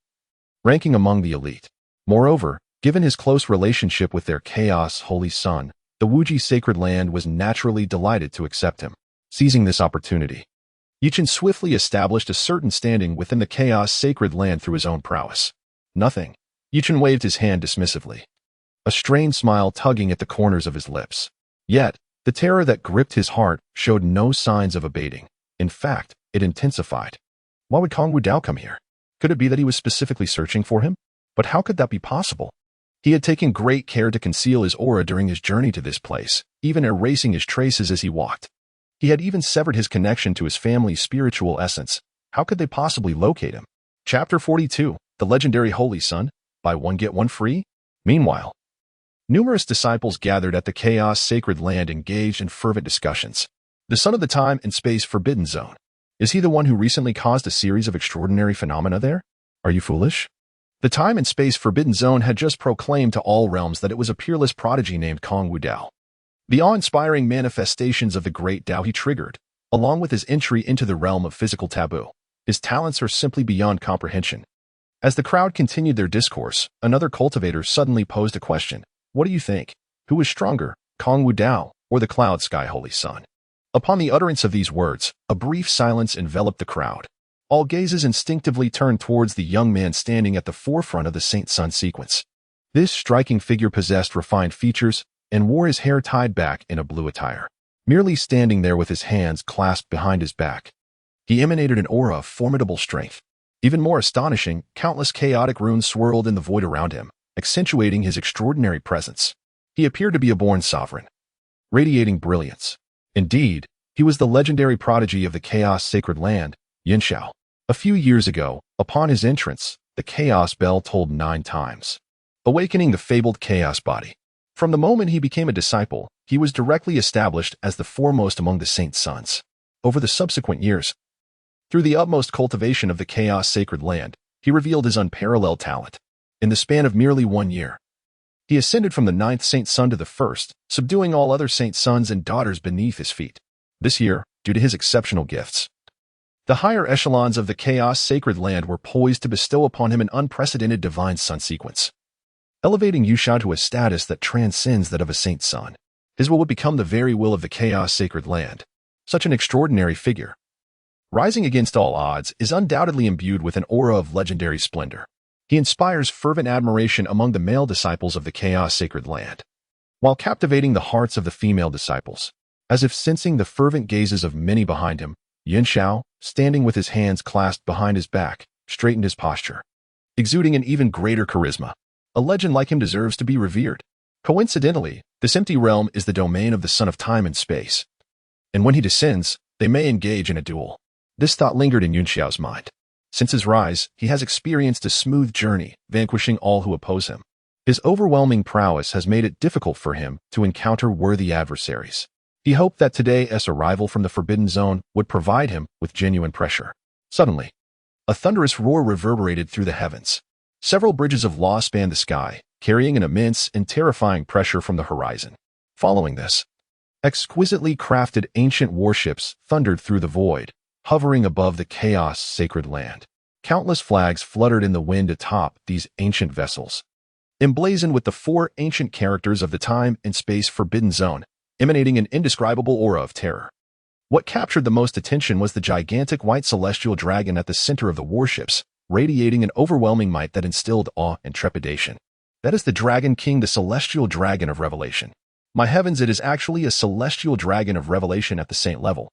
Speaker 1: ranking among the elite. Moreover, given his close relationship with their Chaos Holy Son, the Wuji sacred land was naturally delighted to accept him. Seizing this opportunity, Yichen swiftly established a certain standing within the Chaos sacred land through his own prowess. "Nothing." Yichen waved his hand dismissively, a strained smile tugging at the corners of his lips. Yet, the terror that gripped his heart showed no signs of abating. In fact, it intensified. Why would Kong Wudao come here? Could it be that he was specifically searching for him? But how could that be possible? He had taken great care to conceal his aura during his journey to this place, even erasing his traces as he walked. He had even severed his connection to his family's spiritual essence. How could they possibly locate him? Chapter 42, The Legendary Holy Sun, Buy One Get One Free? Meanwhile, numerous disciples gathered at the Chaos Sacred Land engaged in fervent discussions. The son of the Time and Space Forbidden Zone. Is he the one who recently caused a series of extraordinary phenomena there? Are you foolish? The Time and Space Forbidden Zone had just proclaimed to all realms that it was a peerless prodigy named Kong Wudao. The awe-inspiring manifestations of the Great Dao he triggered, along with his entry into the realm of physical taboo. His talents are simply beyond comprehension. As the crowd continued their discourse, another cultivator suddenly posed a question. What do you think? Who is stronger, Kong Wudao or the Cloud Sky Holy Sun? Upon the utterance of these words, a brief silence enveloped the crowd. All gazes instinctively turned towards the young man standing at the forefront of the Saint Sun sequence. This striking figure possessed refined features and wore his hair tied back in a blue attire. Merely standing there with his hands clasped behind his back, he emanated an aura of formidable strength. Even more astonishing, countless chaotic runes swirled in the void around him, accentuating his extraordinary presence. He appeared to be a born sovereign, radiating brilliance. Indeed, he was the legendary prodigy of the Chaos Sacred Land, Yinxiao. A few years ago, upon his entrance, the Chaos Bell tolled 9 times, awakening the fabled Chaos Body. From the moment he became a disciple, he was directly established as the foremost among the Saint Sons. Over the subsequent years, through the utmost cultivation of the Chaos Sacred Land, he revealed his unparalleled talent. In the span of merely 1 year, he ascended from the 9th Saint Sun to the 1st, subduing all other Saint Sons and daughters beneath his feet. This year, due to his exceptional gifts, the higher echelons of the Chaos Sacred Land were poised to bestow upon him an unprecedented divine sun sequence, elevating Yusha to a status that transcends that of a Saint Sun. His will would become the very will of the Chaos Sacred Land. Such an extraordinary figure, rising against all odds, is undoubtedly imbued with an aura of legendary splendor. He inspires fervent admiration among the male disciples of the Chaos Sacred Land, while captivating the hearts of the female disciples. As if sensing the fervent gazes of many behind him, Yinxiao, standing with his hands clasped behind his back, straightened his posture, exuding an even greater charisma. A legend like him deserves to be revered. Coincidentally, this empty realm is the domain of the Son of Time and Space, and when he descends, they may engage in a duel. This thought lingered in Yunxiao's mind. Since his rise, he has experienced a smooth journey, vanquishing all who oppose him. His overwhelming prowess has made it difficult for him to encounter worthy adversaries. He hoped that today's arrival from the Forbidden Zone would provide him with genuine pressure. Suddenly, a thunderous roar reverberated through the heavens. Several bridges of law spanned the sky, carrying an immense and terrifying pressure from the horizon. Following this, exquisitely crafted ancient warships thundered through the void, hovering above the Chaos Sacred Land. Countless flags fluttered in the wind atop these ancient vessels, emblazoned with the 4 ancient characters of the Time and Space Forbidden Zone, emanating an indescribable aura of terror. What captured the most attention was the gigantic white celestial dragon at the center of the warships, radiating an overwhelming might that instilled awe and trepidation. That is the Dragon King, the celestial dragon of revelation. My heavens, it is actually a celestial dragon of revelation at the saint level.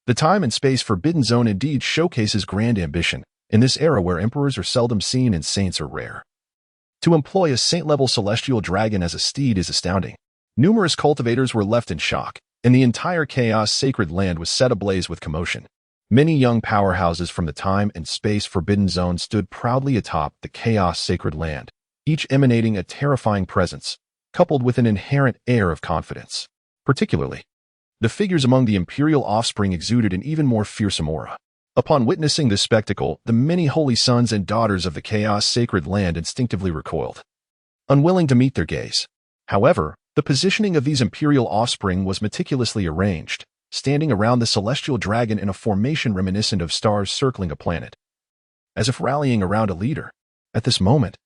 Speaker 1: The Time and Space Forbidden Zone indeed showcases grand ambition, in this era where emperors are seldom seen and saints are rare. To employ a saint-level celestial dragon as a steed is astounding. Numerous cultivators were left in shock, and the entire Chaos Sacred Land was set ablaze with commotion. Many young powerhouses from the Time and Space Forbidden Zone stood proudly atop the Chaos Sacred Land, each emanating a terrifying presence, coupled with an inherent air of confidence. Particularly, the figures among the imperial offspring exuded an even more fearsome aura. Upon witnessing this spectacle, the many holy sons and daughters of the Chaos Sacred Land instinctively recoiled, unwilling to meet their gaze. However, the positioning of these imperial offspring was meticulously arranged, standing around the celestial dragon in a formation reminiscent of stars circling a planet, as if rallying around a leader. At this moment,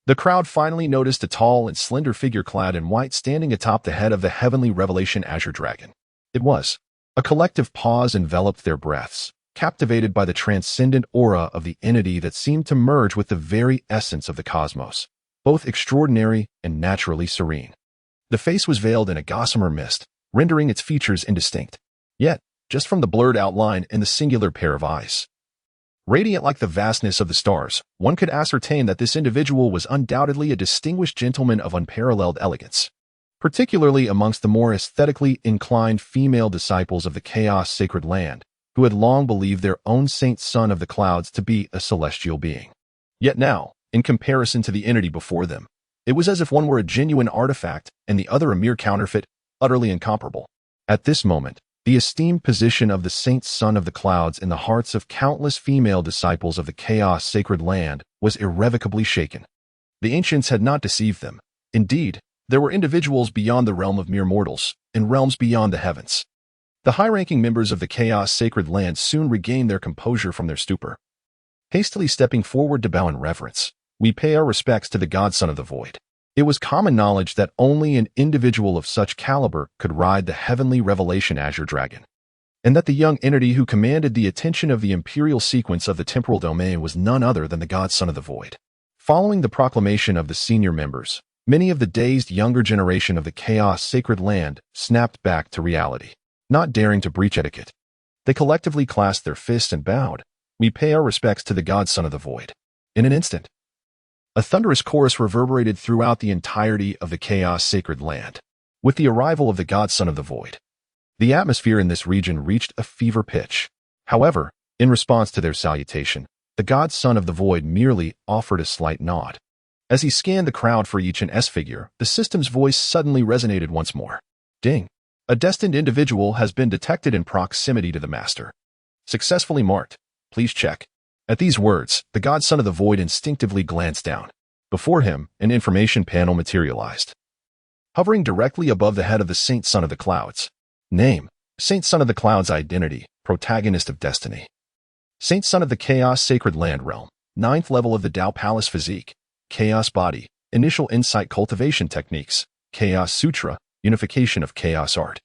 Speaker 1: the crowd finally noticed a tall and slender figure clad in white standing atop the head of the heavenly revelation azure dragon. It was. A collective pause enveloped their breaths, captivated by the transcendent aura of the entity that seemed to merge with the very essence of the cosmos, both extraordinary and naturally serene. The face was veiled in a gossamer mist, rendering its features indistinct. Yet, just from the blurred outline and the singular pair of eyes, radiant like the vastness of the stars, one could ascertain that this individual was undoubtedly a distinguished gentleman of unparalleled elegance, particularly amongst the more aesthetically inclined female disciples of the Chaos Sacred Land, who had long believed their own saint son of the clouds to be a celestial being. Yet now, in comparison to the entity before them, it was as if one were a genuine artifact and the other a mere counterfeit, utterly incomparable. At this moment, the esteemed position of the saint son of the clouds in the hearts of countless female disciples of the Chaos Sacred Land was irrevocably shaken. The ancients had not deceived them. Indeed, there were individuals beyond the realm of mere mortals, in realms beyond the heavens. The high-ranking members of the Chaos Sacred Land soon regained their composure from their stupor. Hastily stepping forward to bow in reverence, we pay our respects to the godson of the void. It was common knowledge that only an individual of such caliber could ride the heavenly revelation azure dragon, and that the young entity who commanded the attention of the imperial sequence of the temporal domain was none other than the godson of the void. Following the proclamation of the senior members, many of the dazed younger generation of the chaos sacred land snapped back to reality, not daring to breach etiquette. They collectively clasped their fists and bowed. We pay our respects to the godson of the void. In an instant, a thunderous chorus reverberated throughout the entirety of the chaos sacred land. With the arrival of the godson of the void, the atmosphere in this region reached a fever pitch. However, in response to their salutation, the godson of the void merely offered a slight nod. As he scanned the crowd for each and S figure, the system's voice suddenly resonated once more. Ding! A destined individual has been detected in proximity to the master. Successfully marked. Please check. At these words, the godson of the void instinctively glanced down. Before him, an information panel materialized, hovering directly above the head of the Saint Son of the Clouds. Name: Saint Son of the Clouds. Identity: Protagonist of Destiny. Saint Son of the Chaos Sacred Land Realm. 9th level of the Dao Palace Physique. Chaos Body. Initial Insight Cultivation Techniques. Chaos Sutra. Unification of Chaos Art.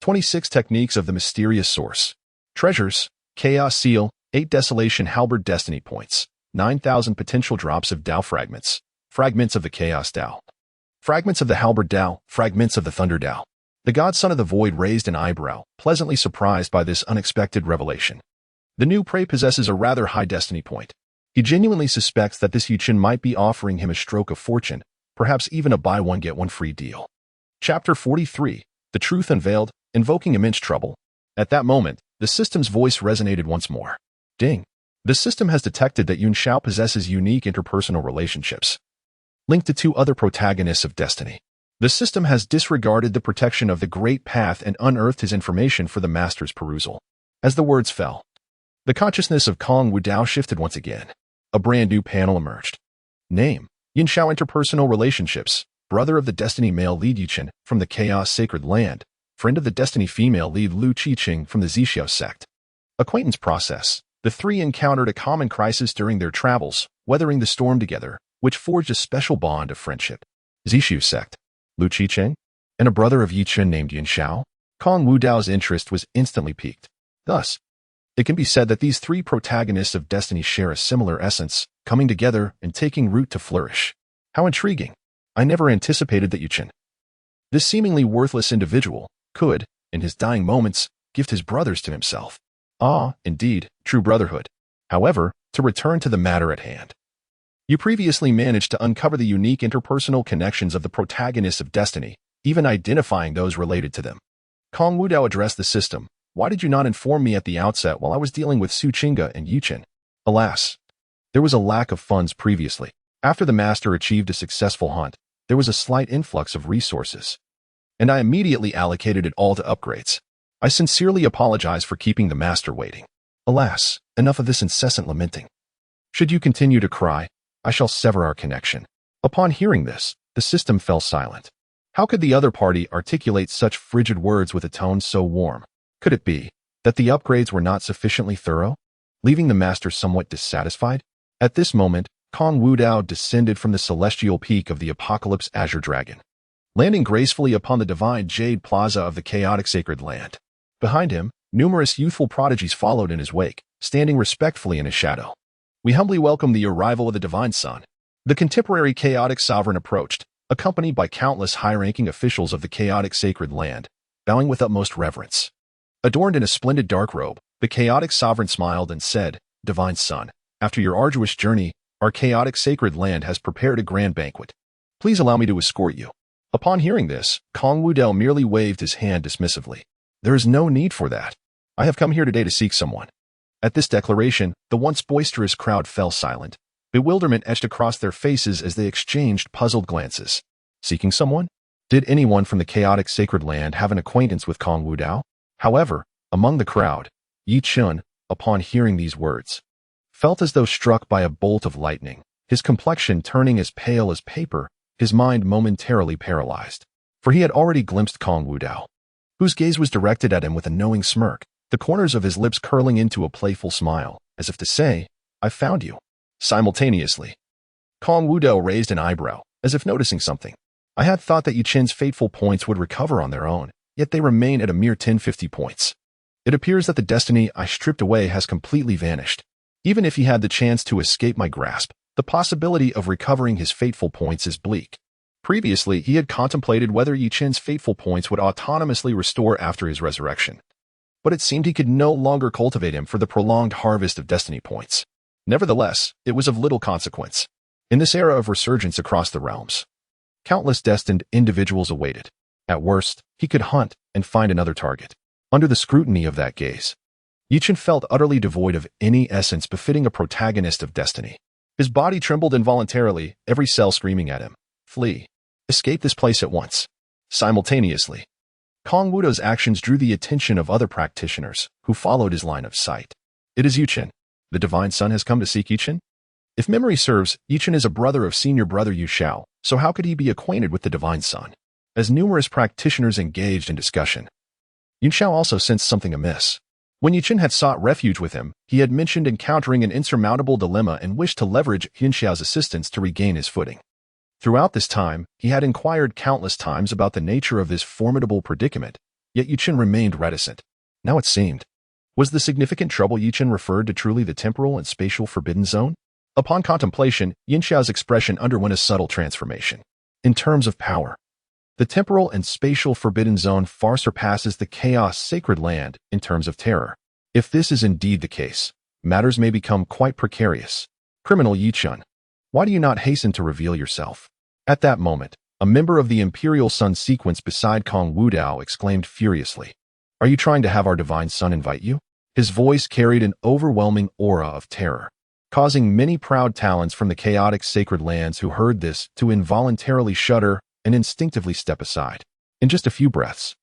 Speaker 1: 26 Techniques of the Mysterious Source. Treasures: Chaos Seal. 8 Desolation Halberd Destiny Points. 9,000 Potential Drops of Dao Fragments. Fragments of the Chaos Dao. Fragments of the Halberd Dao. Fragments of the Thunder Dao. The godson of the void raised an eyebrow, pleasantly surprised by this unexpected revelation. The new prey possesses a rather high destiny point. He genuinely suspects that this Yuchen might be offering him a stroke of fortune, perhaps even a buy one get one free deal. Chapter 43. The Truth Unveiled, Invoking Immense Trouble. At that moment, the system's voice resonated once more. Ding! The system has detected that Yun Xiao possesses unique interpersonal relationships, linked to 2 other protagonists of destiny. The system has disregarded the protection of the Great Path and unearthed his information for the master's perusal. As the words fell, the consciousness of Kong Wudao shifted once again. A brand new panel emerged. Name: Yun Xiao. Interpersonal relationships: brother of the Destiny male lead Yuchen from the Chaos Sacred Land, friend of the Destiny female lead Lu Qiqing from the Zixiao sect. Acquaintance process: the 3 encountered a common crisis during their travels, weathering the storm together, which forged a special bond of friendship. Zixiao sect: Lu Qiqing, and a brother of Yichen named Yun Xiao. Kong Wudao's interest was instantly piqued. Thus, it can be said that these 3 protagonists of destiny share a similar essence, coming together and taking root to flourish. How intriguing! I never anticipated that Yuchen, this seemingly worthless individual, could, in his dying moments, gift his brothers to himself. Ah, indeed, true brotherhood. However, to return to the matter at hand. You previously managed to uncover the unique interpersonal connections of the protagonists of destiny, even identifying those related to them. Kong Wudao addressed the system. Why did you not inform me at the outset while I was dealing with Su Qingge and Yuchen? Alas, there was a lack of funds previously. After the master achieved a successful hunt, there was a slight influx of resources, and I immediately allocated it all to upgrades. I sincerely apologize for keeping the master waiting. Alas, enough of this incessant lamenting. Should you continue to cry, I shall sever our connection. Upon hearing this, the system fell silent. How could the other party articulate such frigid words with a tone so warm? Could it be that the upgrades were not sufficiently thorough, leaving the master somewhat dissatisfied? At this moment, Kong Wudao descended from the celestial peak of the Apocalypse Azure Dragon, landing gracefully upon the divine jade plaza of the chaotic sacred land. Behind him, numerous youthful prodigies followed in his wake, standing respectfully in his shadow. We humbly welcome the arrival of the divine son. The contemporary chaotic sovereign approached, accompanied by countless high-ranking officials of the chaotic sacred land, bowing with utmost reverence. Adorned in a splendid dark robe, the chaotic sovereign smiled and said, "Divine son, after your arduous journey, our chaotic sacred land has prepared a grand banquet. Please allow me to escort you." Upon hearing this, Kong Wudao merely waved his hand dismissively. "There is no need for that. I have come here today to seek someone." At this declaration, the once boisterous crowd fell silent. Bewilderment etched across their faces as they exchanged puzzled glances. Seeking someone? Did anyone from the chaotic sacred land have an acquaintance with Kong Wudao? However, among the crowd, Yi Chun, upon hearing these words, felt as though struck by a bolt of lightning, his complexion turning as pale as paper, his mind momentarily paralyzed. For he had already glimpsed Kong Wudao, whose gaze was directed at him with a knowing smirk, the corners of his lips curling into a playful smile, as if to say, I found you. Simultaneously, Kong Wudao raised an eyebrow, as if noticing something. I had thought that Yuchen's fateful points would recover on their own, yet they remain at a mere 1050 points. It appears that the destiny I stripped away has completely vanished. Even if he had the chance to escape my grasp, the possibility of recovering his fateful points is bleak. Previously, he had contemplated whether Yuchen's fateful points would autonomously restore after his resurrection. But it seemed he could no longer cultivate him for the prolonged harvest of destiny points. Nevertheless, it was of little consequence. In this era of resurgence across the realms, countless destined individuals awaited. At worst, he could hunt and find another target. Under the scrutiny of that gaze, Yuchen felt utterly devoid of any essence befitting a protagonist of destiny. His body trembled involuntarily, every cell screaming at him, "Flee! Escape this place at once!" Simultaneously, Kong Wudao's actions drew the attention of other practitioners, who followed his line of sight. "It is Yuchen. The Divine Son has come to seek Yuchen?" If memory serves, Yuchen is a brother of senior brother Yu Xiao, so how could he be acquainted with the Divine Son? As numerous practitioners engaged in discussion, Yu Xiao also sensed something amiss. When Yuchen had sought refuge with him, he had mentioned encountering an insurmountable dilemma and wished to leverage Yu Xiao's assistance to regain his footing. Throughout this time, he had inquired countless times about the nature of this formidable predicament, yet Yuchen remained reticent. Now it seemed. Was the significant trouble Yuchen referred to truly the temporal and spatial forbidden zone? Upon contemplation, Yu Xiao's expression underwent a subtle transformation. In terms of power, the temporal and spatial forbidden zone far surpasses the chaos sacred land in terms of terror. If this is indeed the case, matters may become quite precarious. Criminal Yuchen, why do you not hasten to reveal yourself? At that moment, a member of the Imperial Sun sequence beside Kong Wudao exclaimed furiously, "Are you trying to have our Divine Son invite you?" His voice carried an overwhelming aura of terror, causing many proud talents from the chaotic sacred lands who heard this to involuntarily shudder and instinctively step aside. In just a few breaths,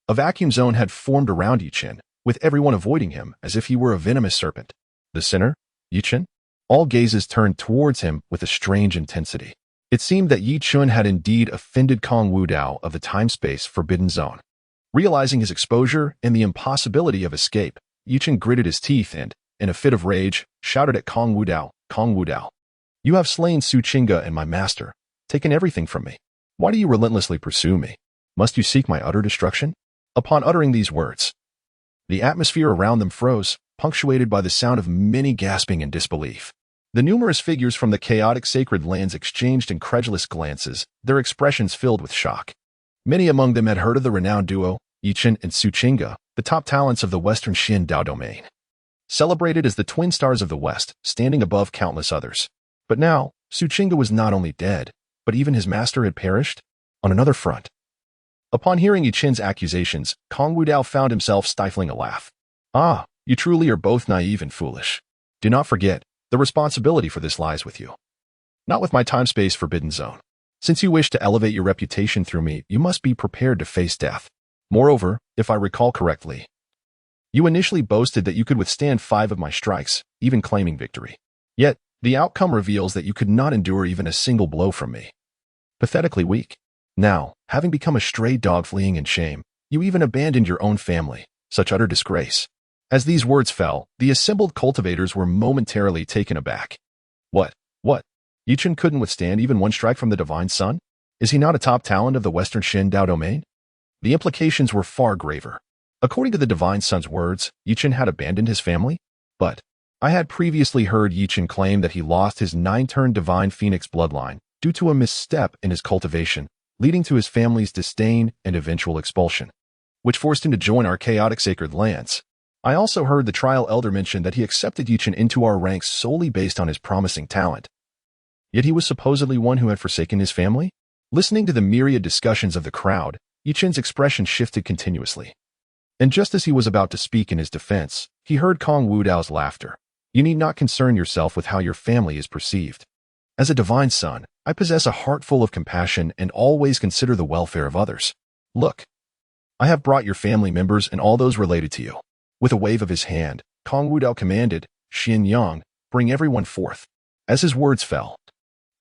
Speaker 1: a vacuum zone had formed around Yuchen, with everyone avoiding him as if he were a venomous serpent. The sinner, Yuchen? All gazes turned towards him with a strange intensity. It seemed that Yuchen had indeed offended Kong Wudao of the time-space forbidden zone. Realizing his exposure and the impossibility of escape, Yuchen gritted his teeth and, in a fit of rage, shouted at Kong Wudao, "Kong Wudao, you have slain Su Qingge and my master, taken everything from me. Why do you relentlessly pursue me? Must you seek my utter destruction?" Upon uttering these words, the atmosphere around them froze, punctuated by the sound of many gasping in disbelief. The numerous figures from the chaotic sacred lands exchanged incredulous glances, their expressions filled with shock. Many among them had heard of the renowned duo, Yuchen and Su Qingge, the top talents of the Western Xin Dao domain, celebrated as the twin stars of the West, standing above countless others. But now, Su Qingge was not only dead, but even his master had perished. On another front, upon hearing Yuchen's accusations, Kong Wudao found himself stifling a laugh. "Ah, you truly are both naive and foolish. Do not forget, the responsibility for this lies with you, not with my time-space forbidden zone. Since you wish to elevate your reputation through me, you must be prepared to face death. Moreover, if I recall correctly, you initially boasted that you could withstand 5 of my strikes, even claiming victory. Yet, the outcome reveals that you could not endure even a single blow from me. Pathetically weak. Now, having become a stray dog fleeing in shame, you even abandoned your own family. Such utter disgrace." As these words fell, the assembled cultivators were momentarily taken aback. What? Yuchen couldn't withstand even one strike from the Divine Son? Is he not a top talent of the Western Xin Dao domain? The implications were far graver. According to the Divine Son's words, Yuchen had abandoned his family? But I had previously heard Yuchen claim that he lost his 9-turn Divine Phoenix bloodline due to a misstep in his cultivation, leading to his family's disdain and eventual expulsion, which forced him to join our chaotic sacred lands. I also heard the Trial Elder mention that he accepted Yuchen into our ranks solely based on his promising talent. Yet he was supposedly one who had forsaken his family? Listening to the myriad discussions of the crowd, Yuchen's expression shifted continuously. And just as he was about to speak in his defense, he heard Kong Wudao's laughter. "You need not concern yourself with how your family is perceived. As a Divine Son, I possess a heart full of compassion and always consider the welfare of others. Look, I have brought your family members and all those related to you." With a wave of his hand, Kong Wudao commanded, "Xian Yang, bring everyone forth." As his words fell,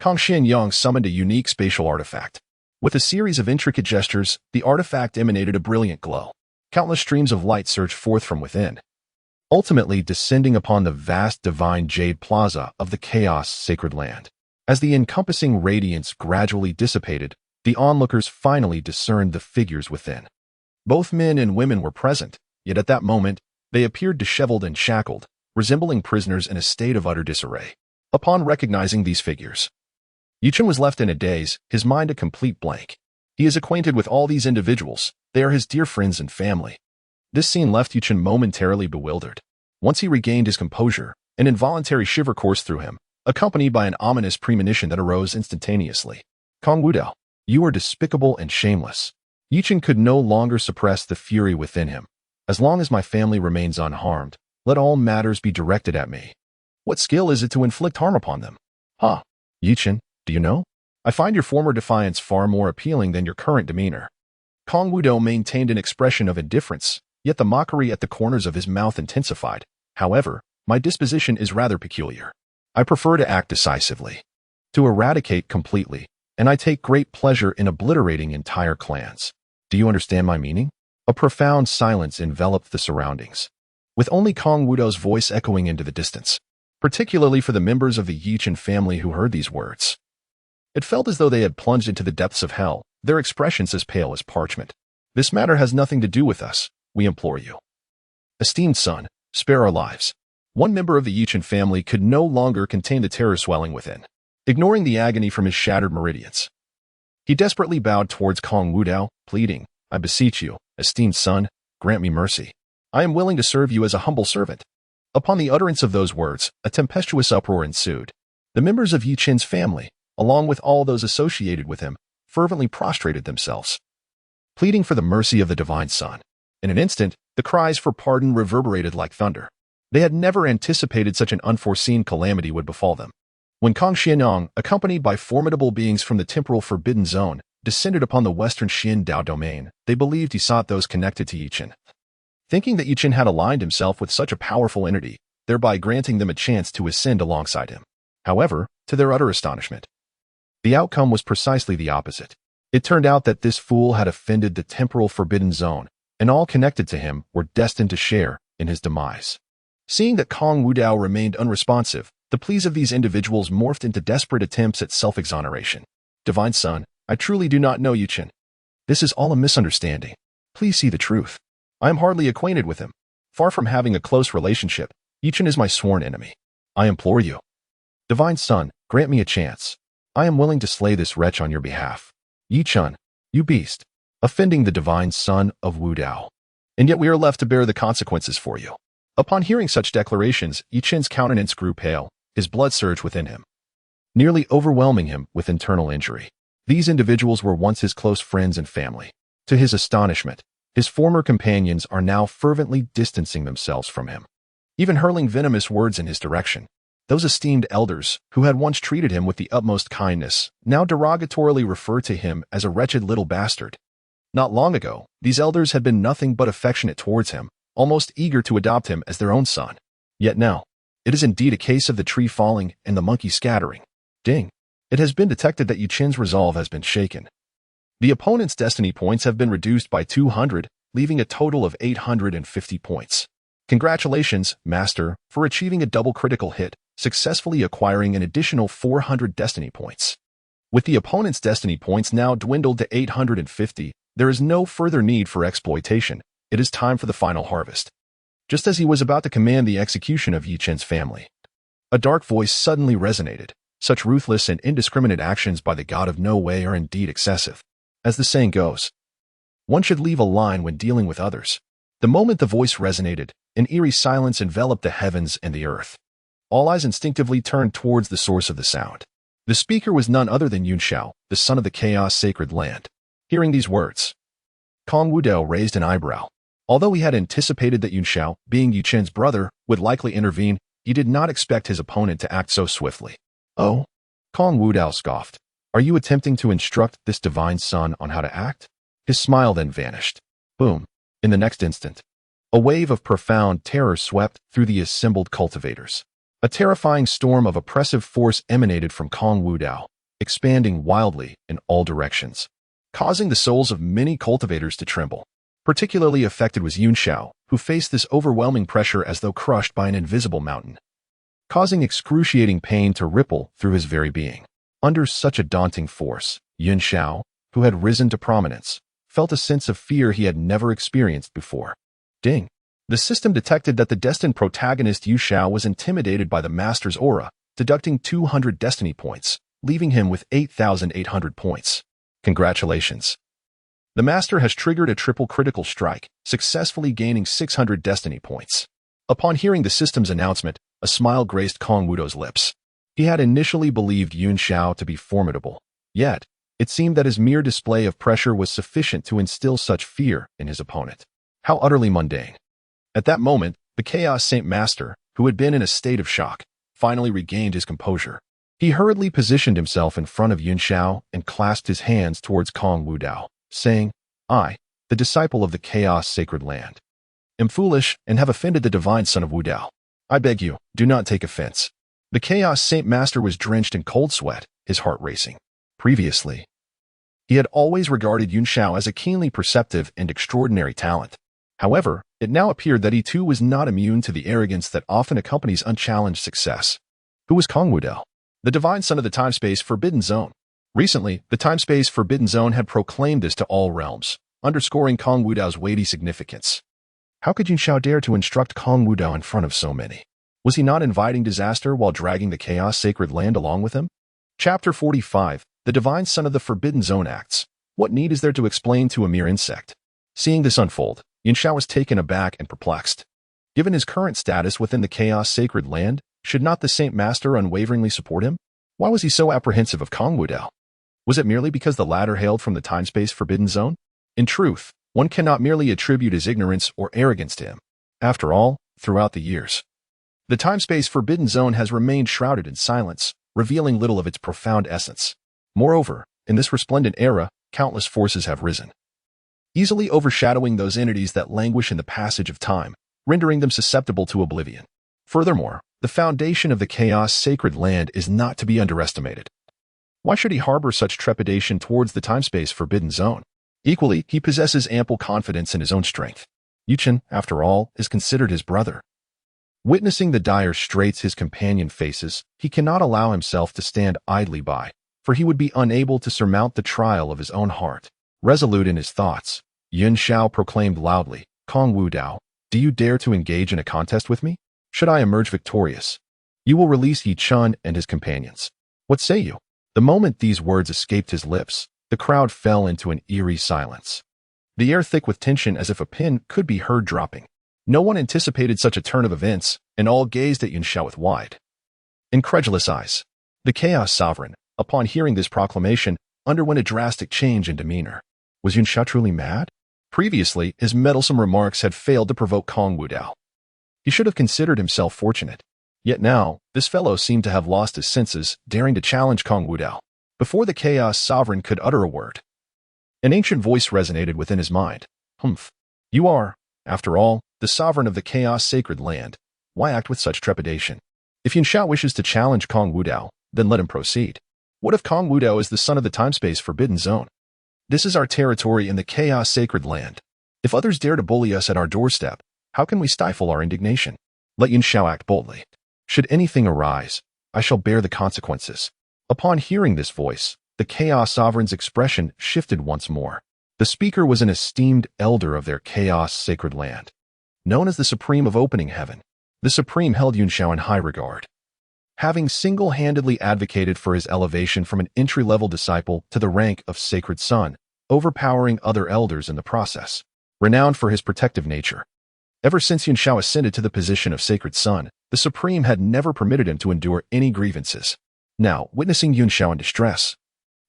Speaker 1: Kong Xian Yang summoned a unique spatial artifact. With a series of intricate gestures, the artifact emanated a brilliant glow. Countless streams of light surged forth from within. ultimately descending upon the vast divine jade plaza of the chaos sacred land. As the encompassing radiance gradually dissipated, the onlookers finally discerned the figures within. Both men and women were present, yet at that moment, they appeared disheveled and shackled, resembling prisoners in a state of utter disarray. Upon recognizing these figures, Yichen was left in a daze, his mind a complete blank. He is acquainted with all these individuals. They are his dear friends and family. This scene left Yichen momentarily bewildered. Once he regained his composure, an involuntary shiver coursed through him, accompanied by an ominous premonition that arose instantaneously. Kong Wudao, you are despicable and shameless. Yichen could no longer suppress the fury within him. As long as my family remains unharmed, let all matters be directed at me. What skill is it to inflict harm upon them? Ha! Yichen, do you know? I find your former defiance far more appealing than your current demeanor. Kong Wudao maintained an expression of indifference, yet the mockery at the corners of his mouth intensified. However, my disposition is rather peculiar. I prefer to act decisively, to eradicate completely, and I take great pleasure in obliterating entire clans. Do you understand my meaning? A profound silence enveloped the surroundings, with only Kong Wudao's voice echoing into the distance, particularly for the members of the Yichen family who heard these words. It felt as though they had plunged into the depths of hell, their expressions as pale as parchment. This matter has nothing to do with us, we implore you. Esteemed son, spare our lives. One member of the Yichen family could no longer contain the terror swelling within, ignoring the agony from his shattered meridians. He desperately bowed towards Kong Wudao, pleading, I beseech you, esteemed son, grant me mercy. I am willing to serve you as a humble servant. Upon the utterance of those words, a tempestuous uproar ensued. The members of Yichen's family, along with all those associated with him, fervently prostrated themselves, pleading for the mercy of the divine son. In an instant, the cries for pardon reverberated like thunder. They had never anticipated such an unforeseen calamity would befall them. When Kong Xianyang, accompanied by formidable beings from the temporal forbidden zone, descended upon the western Xian Dao domain, they believed he sought those connected to Yichen, thinking that Yichen had aligned himself with such a powerful entity, thereby granting them a chance to ascend alongside him. However, to their utter astonishment, the outcome was precisely the opposite. It turned out that this fool had offended the temporal forbidden zone, and all connected to him were destined to share in his demise. Seeing that Kong Wudao remained unresponsive, the pleas of these individuals morphed into desperate attempts at self-exoneration. Divine Son, I truly do not know Yichen. This is all a misunderstanding. Please see the truth. I am hardly acquainted with him. Far from having a close relationship, Yichen is my sworn enemy. I implore you. Divine Son, grant me a chance. I am willing to slay this wretch on your behalf. Yichen, you beast, offending the divine son of Wudao. And yet we are left to bear the consequences for you. Upon hearing such declarations, Yichen's countenance grew pale, his blood surged within him, nearly overwhelming him with internal injury. These individuals were once his close friends and family. To his astonishment, his former companions are now fervently distancing themselves from him, even hurling venomous words in his direction. Those esteemed elders, who had once treated him with the utmost kindness, now derogatorily refer to him as a wretched little bastard. Not long ago, these elders had been nothing but affectionate towards him, almost eager to adopt him as their own son. Yet now, it is indeed a case of the tree falling and the monkey scattering. Ding! It has been detected that Yichen's resolve has been shaken. The opponent's destiny points have been reduced by 200, leaving a total of 850 points. Congratulations, Master, for achieving a double critical hit, successfully acquiring an additional 400 destiny points. With the opponent's destiny points now dwindled to 850, there is no further need for exploitation. It is time for the final harvest. Just as he was about to command the execution of Yichen's family, a dark voice suddenly resonated. Such ruthless and indiscriminate actions by the god of no way are indeed excessive. As the saying goes, one should leave a line when dealing with others. The moment the voice resonated, an eerie silence enveloped the heavens and the earth. All eyes instinctively turned towards the source of the sound. The speaker was none other than Yun Shao, the son of the chaos sacred land. Hearing these words, Kong Wudao raised an eyebrow. Although he had anticipated that Yun Shao, being Yichen's brother, would likely intervene, he did not expect his opponent to act so swiftly. Oh? Kong Wudao scoffed. Are you attempting to instruct this divine son on how to act? His smile then vanished. Boom. In the next instant, a wave of profound terror swept through the assembled cultivators. A terrifying storm of oppressive force emanated from Kong Wudao, expanding wildly in all directions, causing the souls of many cultivators to tremble. Particularly affected was Yun Xiao, who faced this overwhelming pressure as though crushed by an invisible mountain, causing excruciating pain to ripple through his very being. Under such a daunting force, Yun Xiao, who had risen to prominence, felt a sense of fear he had never experienced before. Ding! The system detected that the destined protagonist Yu Xiao was intimidated by the master's aura, deducting 200 destiny points, leaving him with 8,800 points. Congratulations! The master has triggered a triple critical strike, successfully gaining 600 destiny points. Upon hearing the system's announcement, a smile graced Kong Wudao's lips. He had initially believed Yun Xiao to be formidable, yet it seemed that his mere display of pressure was sufficient to instill such fear in his opponent. How utterly mundane. At that moment, the Chaos Saint Master, who had been in a state of shock, finally regained his composure. He hurriedly positioned himself in front of Yun Xiao and clasped his hands towards Kong Wudao, saying, I, the disciple of the Chaos Sacred Land, am foolish and have offended the divine son of Wudao. I beg you, do not take offense. The Chaos Saint Master was drenched in cold sweat, his heart racing. Previously, he had always regarded Yun Xiao as a keenly perceptive and extraordinary talent. However, it now appeared that he too was not immune to the arrogance that often accompanies unchallenged success. Who was Kong Wudao? The divine son of the time-space Forbidden Zone. Recently, the time-space Forbidden Zone had proclaimed this to all realms, underscoring Kong Wudao's weighty significance. How could Yun Xiao dare to instruct Kong Wudao in front of so many? Was he not inviting disaster while dragging the Chaos Sacred Land along with him? Chapter 45. The divine son of the Forbidden Zone acts. What need is there to explain to a mere insect? Seeing this unfold, Yun Xiao was taken aback and perplexed. Given his current status within the Chaos Sacred Land, should not the Saint Master unwaveringly support him? Why was he so apprehensive of Kong Wudao? Was it merely because the latter hailed from the time-space Forbidden Zone? In truth, one cannot merely attribute his ignorance or arrogance to him. After all, throughout the years, the time-space Forbidden Zone has remained shrouded in silence, revealing little of its profound essence. Moreover, in this resplendent era, countless forces have risen, easily overshadowing those entities that languish in the passage of time, rendering them susceptible to oblivion. Furthermore, the foundation of the Chaos Sacred Land is not to be underestimated. Why should he harbor such trepidation towards the time-space Forbidden Zone? Equally, he possesses ample confidence in his own strength. Yuchen, after all, is considered his brother. Witnessing the dire straits his companion faces, he cannot allow himself to stand idly by, for he would be unable to surmount the trial of his own heart. Resolute in his thoughts, Yun Xiao proclaimed loudly, Kong Wudao, do you dare to engage in a contest with me? Should I emerge victorious, you will release Yi Chun and his companions. What say you? The moment these words escaped his lips, the crowd fell into an eerie silence, the air thick with tension as if a pin could be heard dropping. No one anticipated such a turn of events, and all gazed at Yun Xiao with wide, incredulous eyes. The Chaos Sovereign, upon hearing this proclamation, underwent a drastic change in demeanor. Was Yun Xiao truly mad? Previously, his meddlesome remarks had failed to provoke Kong Wudao. He should have considered himself fortunate. Yet now, this fellow seemed to have lost his senses, daring to challenge Kong Wudao. Before the Chaos Sovereign could utter a word, an ancient voice resonated within his mind. Humph. You are, after all, the sovereign of the Chaos Sacred Land. Why act with such trepidation? If Yun Xiao wishes to challenge Kong Wudao, then let him proceed. What if Kong Wudao is the son of the time-space Forbidden Zone? This is our territory in the Chaos Sacred Land. If others dare to bully us at our doorstep, how can we stifle our indignation? Let Yun Xiao act boldly. Should anything arise, I shall bear the consequences. Upon hearing this voice, the Chaos Sovereign's expression shifted once more. The speaker was an esteemed elder of their Chaos Sacred Land, known as the Supreme of Opening Heaven. The Supreme held Yun Xiao in high regard, having single-handedly advocated for his elevation from an entry-level disciple to the rank of Sacred Son, overpowering other elders in the process. Renowned for his protective nature, ever since Yun Xiao ascended to the position of Sacred Son, the Supreme had never permitted him to endure any grievances. Now, witnessing Yun Xiao in distress,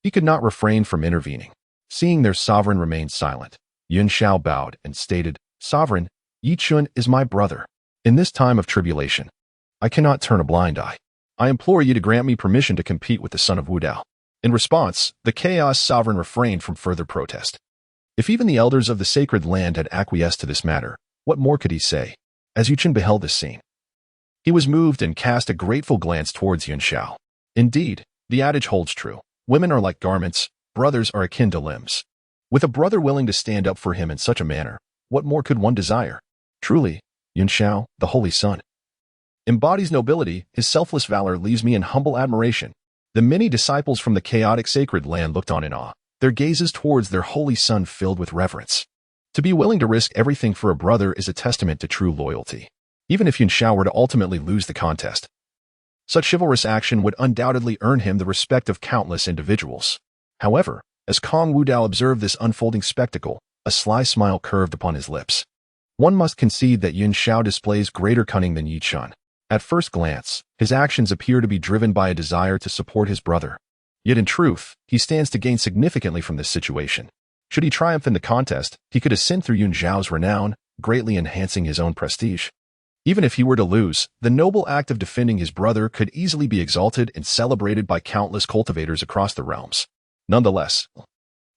Speaker 1: he could not refrain from intervening. Seeing their sovereign remain silent, Yun Xiao bowed and stated, Sovereign, Yi Chun is my brother. In this time of tribulation, I cannot turn a blind eye. I implore you to grant me permission to compete with the son of Wudao. In response, the Chaos Sovereign refrained from further protest. If even the elders of the Sacred Land had acquiesced to this matter, what more could he say? As Yu Chen beheld this scene, he was moved and cast a grateful glance towards Yun Xiao. Indeed, the adage holds true. Women are like garments, brothers are akin to limbs. With a brother willing to stand up for him in such a manner, what more could one desire? Truly, Yunxiao, the Holy Son, embodies nobility. His selfless valor leaves me in humble admiration. The many disciples from the chaotic sacred land looked on in awe, their gazes towards their holy son filled with reverence. To be willing to risk everything for a brother is a testament to true loyalty, even if Yunxiao were to ultimately lose the contest. Such chivalrous action would undoubtedly earn him the respect of countless individuals. However, as Kong Wudao observed this unfolding spectacle, a sly smile curved upon his lips. One must concede that Yunxiao displays greater cunning than Yichun. At first glance, his actions appear to be driven by a desire to support his brother. Yet in truth, he stands to gain significantly from this situation. Should he triumph in the contest, he could ascend through Yunxiao's renown, greatly enhancing his own prestige. Even if he were to lose, the noble act of defending his brother could easily be exalted and celebrated by countless cultivators across the realms. Nonetheless,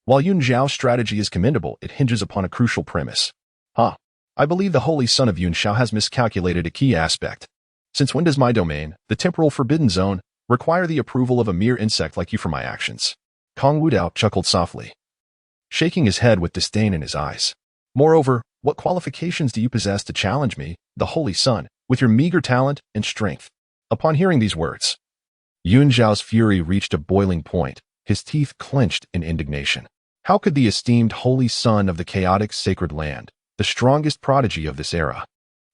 Speaker 1: while Yunxiao's strategy is commendable, it hinges upon a crucial premise. I believe the holy son of Yunxiao has miscalculated a key aspect. Since when does my domain, the temporal forbidden zone, require the approval of a mere insect like you for my actions? Kong Wudao chuckled softly, shaking his head with disdain in his eyes. Moreover, what qualifications do you possess to challenge me, the holy son, with your meager talent and strength? Upon hearing these words, Yunxiao's fury reached a boiling point, his teeth clenched in indignation. How could the esteemed holy son of the chaotic sacred land, the strongest prodigy of this era,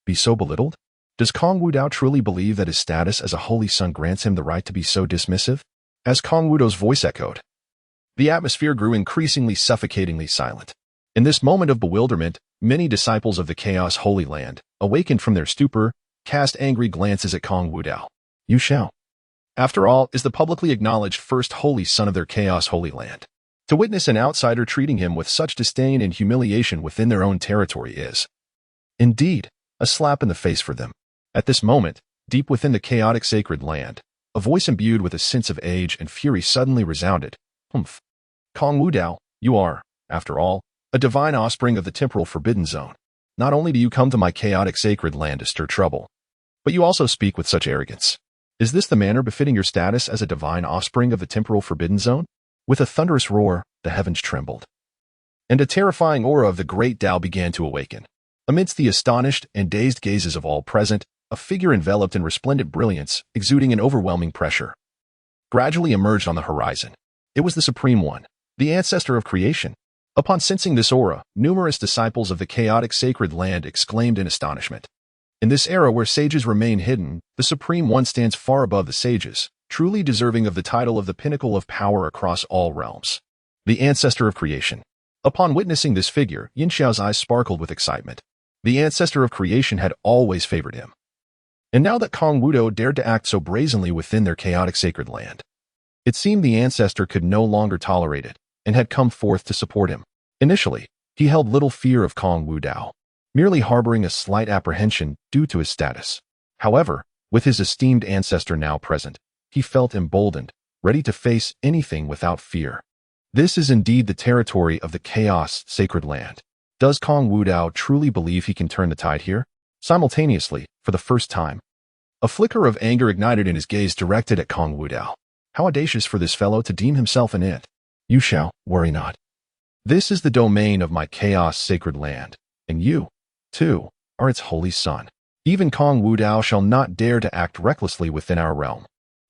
Speaker 1: be so belittled? Does Kong Wudao truly believe that his status as a holy son grants him the right to be so dismissive? As Kong Wudao's voice echoed, the atmosphere grew increasingly suffocatingly silent. In this moment of bewilderment, many disciples of the Chaos Holy Land, awakened from their stupor, cast angry glances at Kong Wudao. Yunxiao, after all, is the publicly acknowledged first holy son of their Chaos Holy Land. To witness an outsider treating him with such disdain and humiliation within their own territory is, indeed, a slap in the face for them. At this moment, deep within the chaotic sacred land, a voice imbued with a sense of age and fury suddenly resounded. Humph. Kong Wudao, you are, after all, a divine offspring of the temporal forbidden zone. Not only do you come to my chaotic sacred land to stir trouble, but you also speak with such arrogance. Is this the manner befitting your status as a divine offspring of the temporal forbidden zone? With a thunderous roar, the heavens trembled, and a terrifying aura of the Great Dao began to awaken. Amidst the astonished and dazed gazes of all present, a figure enveloped in resplendent brilliance, exuding an overwhelming pressure, gradually emerged on the horizon. It was the Supreme One, the ancestor of creation. Upon sensing this aura, numerous disciples of the chaotic sacred land exclaimed in astonishment. In this era where sages remain hidden, the Supreme One stands far above the sages, truly deserving of the title of the pinnacle of power across all realms. The ancestor of creation. Upon witnessing this figure, Yunxiao's eyes sparkled with excitement. The ancestor of creation had always favored him. And now that Kong Wudao dared to act so brazenly within their chaotic sacred land, it seemed the ancestor could no longer tolerate it, and had come forth to support him. Initially, he held little fear of Kong Wudao, merely harboring a slight apprehension due to his status. However, with his esteemed ancestor now present, he felt emboldened, ready to face anything without fear. This is indeed the territory of the Chaos Sacred Land. Does Kong Wudao truly believe he can turn the tide here? Simultaneously, for the first time, a flicker of anger ignited in his gaze directed at Kong Wudao. How audacious for this fellow to deem himself an it. Yunxiao, worry not. This is the domain of my Chaos Sacred Land, and you, too, are its holy son. Even Kong Wudao shall not dare to act recklessly within our realm.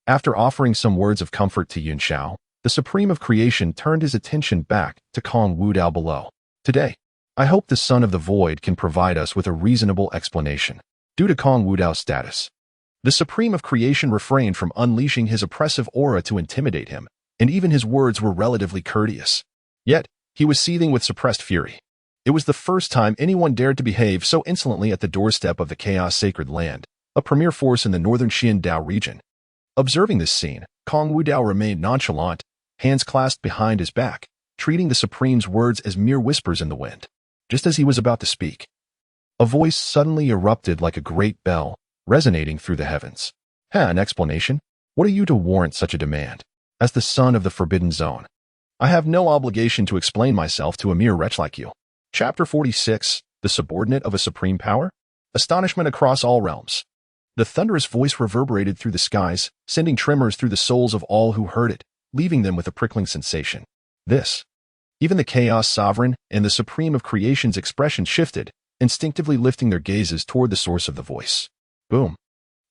Speaker 1: After offering some words of comfort to Yunxiao, the Supreme of Creation turned his attention back to Kong Wudao below. Today, I hope the Son of the Void can provide us with a reasonable explanation. Due to Kong Wudao's status, the Supreme of Creation refrained from unleashing his oppressive aura to intimidate him, and even his words were relatively courteous. Yet, he was seething with suppressed fury. It was the first time anyone dared to behave so insolently at the doorstep of the Chaos Sacred Land, a premier force in the northern Dao region. Observing this scene, Kong Wudao remained nonchalant, hands clasped behind his back, treating the Supreme's words as mere whispers in the wind. Just as he was about to speak, a voice suddenly erupted like a great bell, resonating through the heavens. An explanation? What are you to warrant such a demand? As the son of the Forbidden Zone, I have no obligation to explain myself to a mere wretch like you. Chapter 46, The Subordinate of a Supreme Power? Astonishment across all realms. The thunderous voice reverberated through the skies, sending tremors through the souls of all who heard it, leaving them with a prickling sensation. This Even the chaos sovereign and the supreme of creation's expression shifted, instinctively lifting their gazes toward the source of the voice. Boom!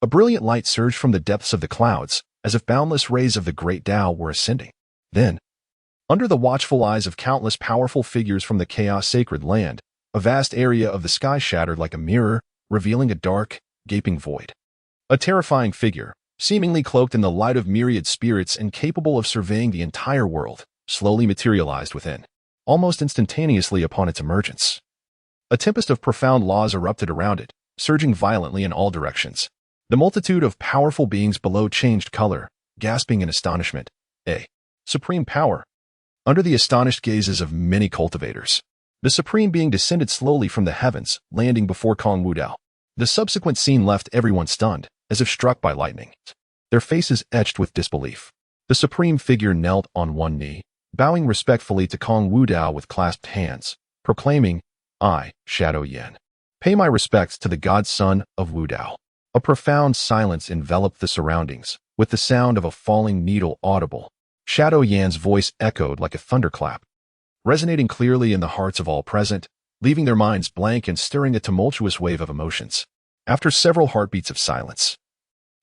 Speaker 1: A brilliant light surged from the depths of the clouds, as if boundless rays of the Great Dao were ascending. Then, under the watchful eyes of countless powerful figures from the chaos sacred land, a vast area of the sky shattered like a mirror, revealing a dark, gaping void. A terrifying figure, seemingly cloaked in the light of myriad spirits and capable of surveying the entire world, slowly materialized within, almost instantaneously upon its emergence. A tempest of profound laws erupted around it, surging violently in all directions. The multitude of powerful beings below changed color, gasping in astonishment. A supreme power. Under the astonished gazes of many cultivators, the supreme being descended slowly from the heavens, landing before Kong Wudao. The subsequent scene left everyone stunned, as if struck by lightning, their faces etched with disbelief. The supreme figure knelt on one knee, bowing respectfully to Kong Wudao with clasped hands, proclaiming, "I, Shadow Yan, pay my respects to the godson of Wudao." A profound silence enveloped the surroundings, with the sound of a falling needle audible. Shadow Yan's voice echoed like a thunderclap, resonating clearly in the hearts of all present, leaving their minds blank and stirring a tumultuous wave of emotions. After several heartbeats of silence,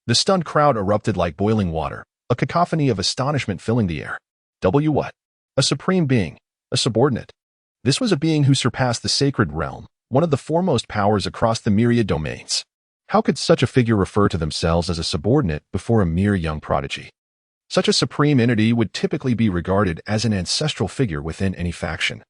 Speaker 1: the stunned crowd erupted like boiling water, a cacophony of astonishment filling the air. What? A supreme being, a subordinate. This was a being who surpassed the sacred realm, one of the foremost powers across the myriad domains. How could such a figure refer to themselves as a subordinate before a mere young prodigy? Such a supreme entity would typically be regarded as an ancestral figure within any faction.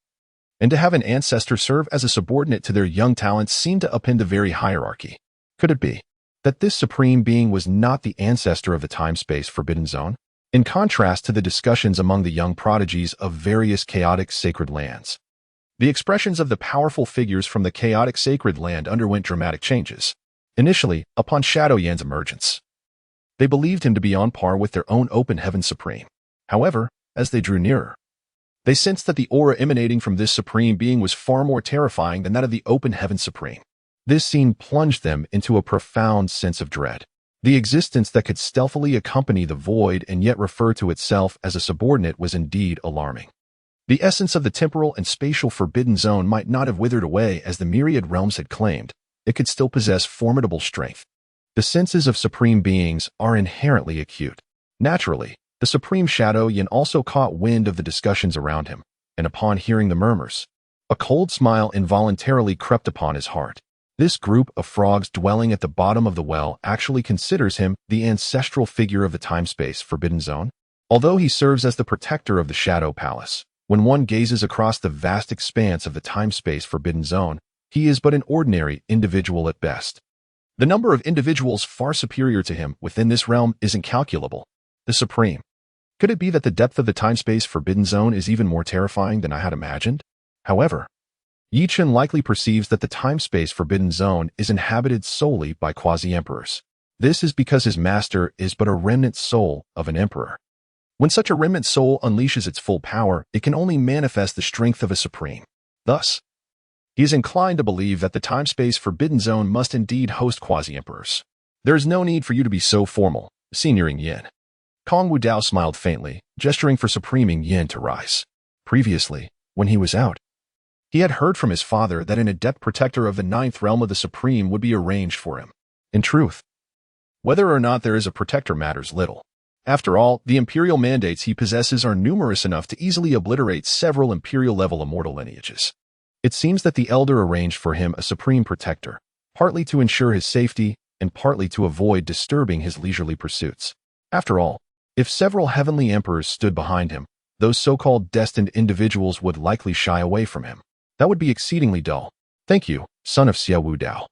Speaker 1: And to have an ancestor serve as a subordinate to their young talents seemed to upend the very hierarchy. Could it be that this supreme being was not the ancestor of the time-space forbidden zone? In contrast to the discussions among the young prodigies of various chaotic sacred lands, the expressions of the powerful figures from the chaotic sacred land underwent dramatic changes. Initially, upon Shadow Yan's emergence, they believed him to be on par with their own open heaven supreme. However, as they drew nearer, they sensed that the aura emanating from this supreme being was far more terrifying than that of the open heaven supreme. This scene plunged them into a profound sense of dread. The existence that could stealthily accompany the void and yet refer to itself as a subordinate was indeed alarming. The essence of the temporal and spatial forbidden zone might not have withered away as the myriad realms had claimed. It could still possess formidable strength. The senses of supreme beings are inherently acute. Naturally, the supreme Shadow Yan also caught wind of the discussions around him, and upon hearing the murmurs, a cold smile involuntarily crept upon his heart. This group of frogs dwelling at the bottom of the well actually considers him the ancestral figure of the time-space forbidden zone. Although he serves as the protector of the Shadow Palace, when one gazes across the vast expanse of the time-space forbidden zone, he is but an ordinary individual at best. The number of individuals far superior to him within this realm is incalculable. The Supreme. Could it be that the depth of the time-space forbidden zone is even more terrifying than I had imagined? However, Yi Chen likely perceives that the time-space forbidden zone is inhabited solely by quasi-emperors. This is because his master is but a remnant soul of an emperor. When such a remnant soul unleashes its full power, it can only manifest the strength of a supreme. Thus, he is inclined to believe that the time-space forbidden zone must indeed host quasi-emperors. There is no need for you to be so formal, Senior Yin. Kong Wudao smiled faintly, gesturing for Supreme Yin to rise. Previously, when he was out, he had heard from his father that an adept protector of the ninth realm of the Supreme would be arranged for him. In truth, whether or not there is a protector matters little. After all, the imperial mandates he possesses are numerous enough to easily obliterate several imperial-level immortal lineages. It seems that the elder arranged for him a supreme protector, partly to ensure his safety and partly to avoid disturbing his leisurely pursuits. After all, if several heavenly emperors stood behind him, those so-called destined individuals would likely shy away from him. That would be exceedingly dull. Thank you, son of Xia Wudao.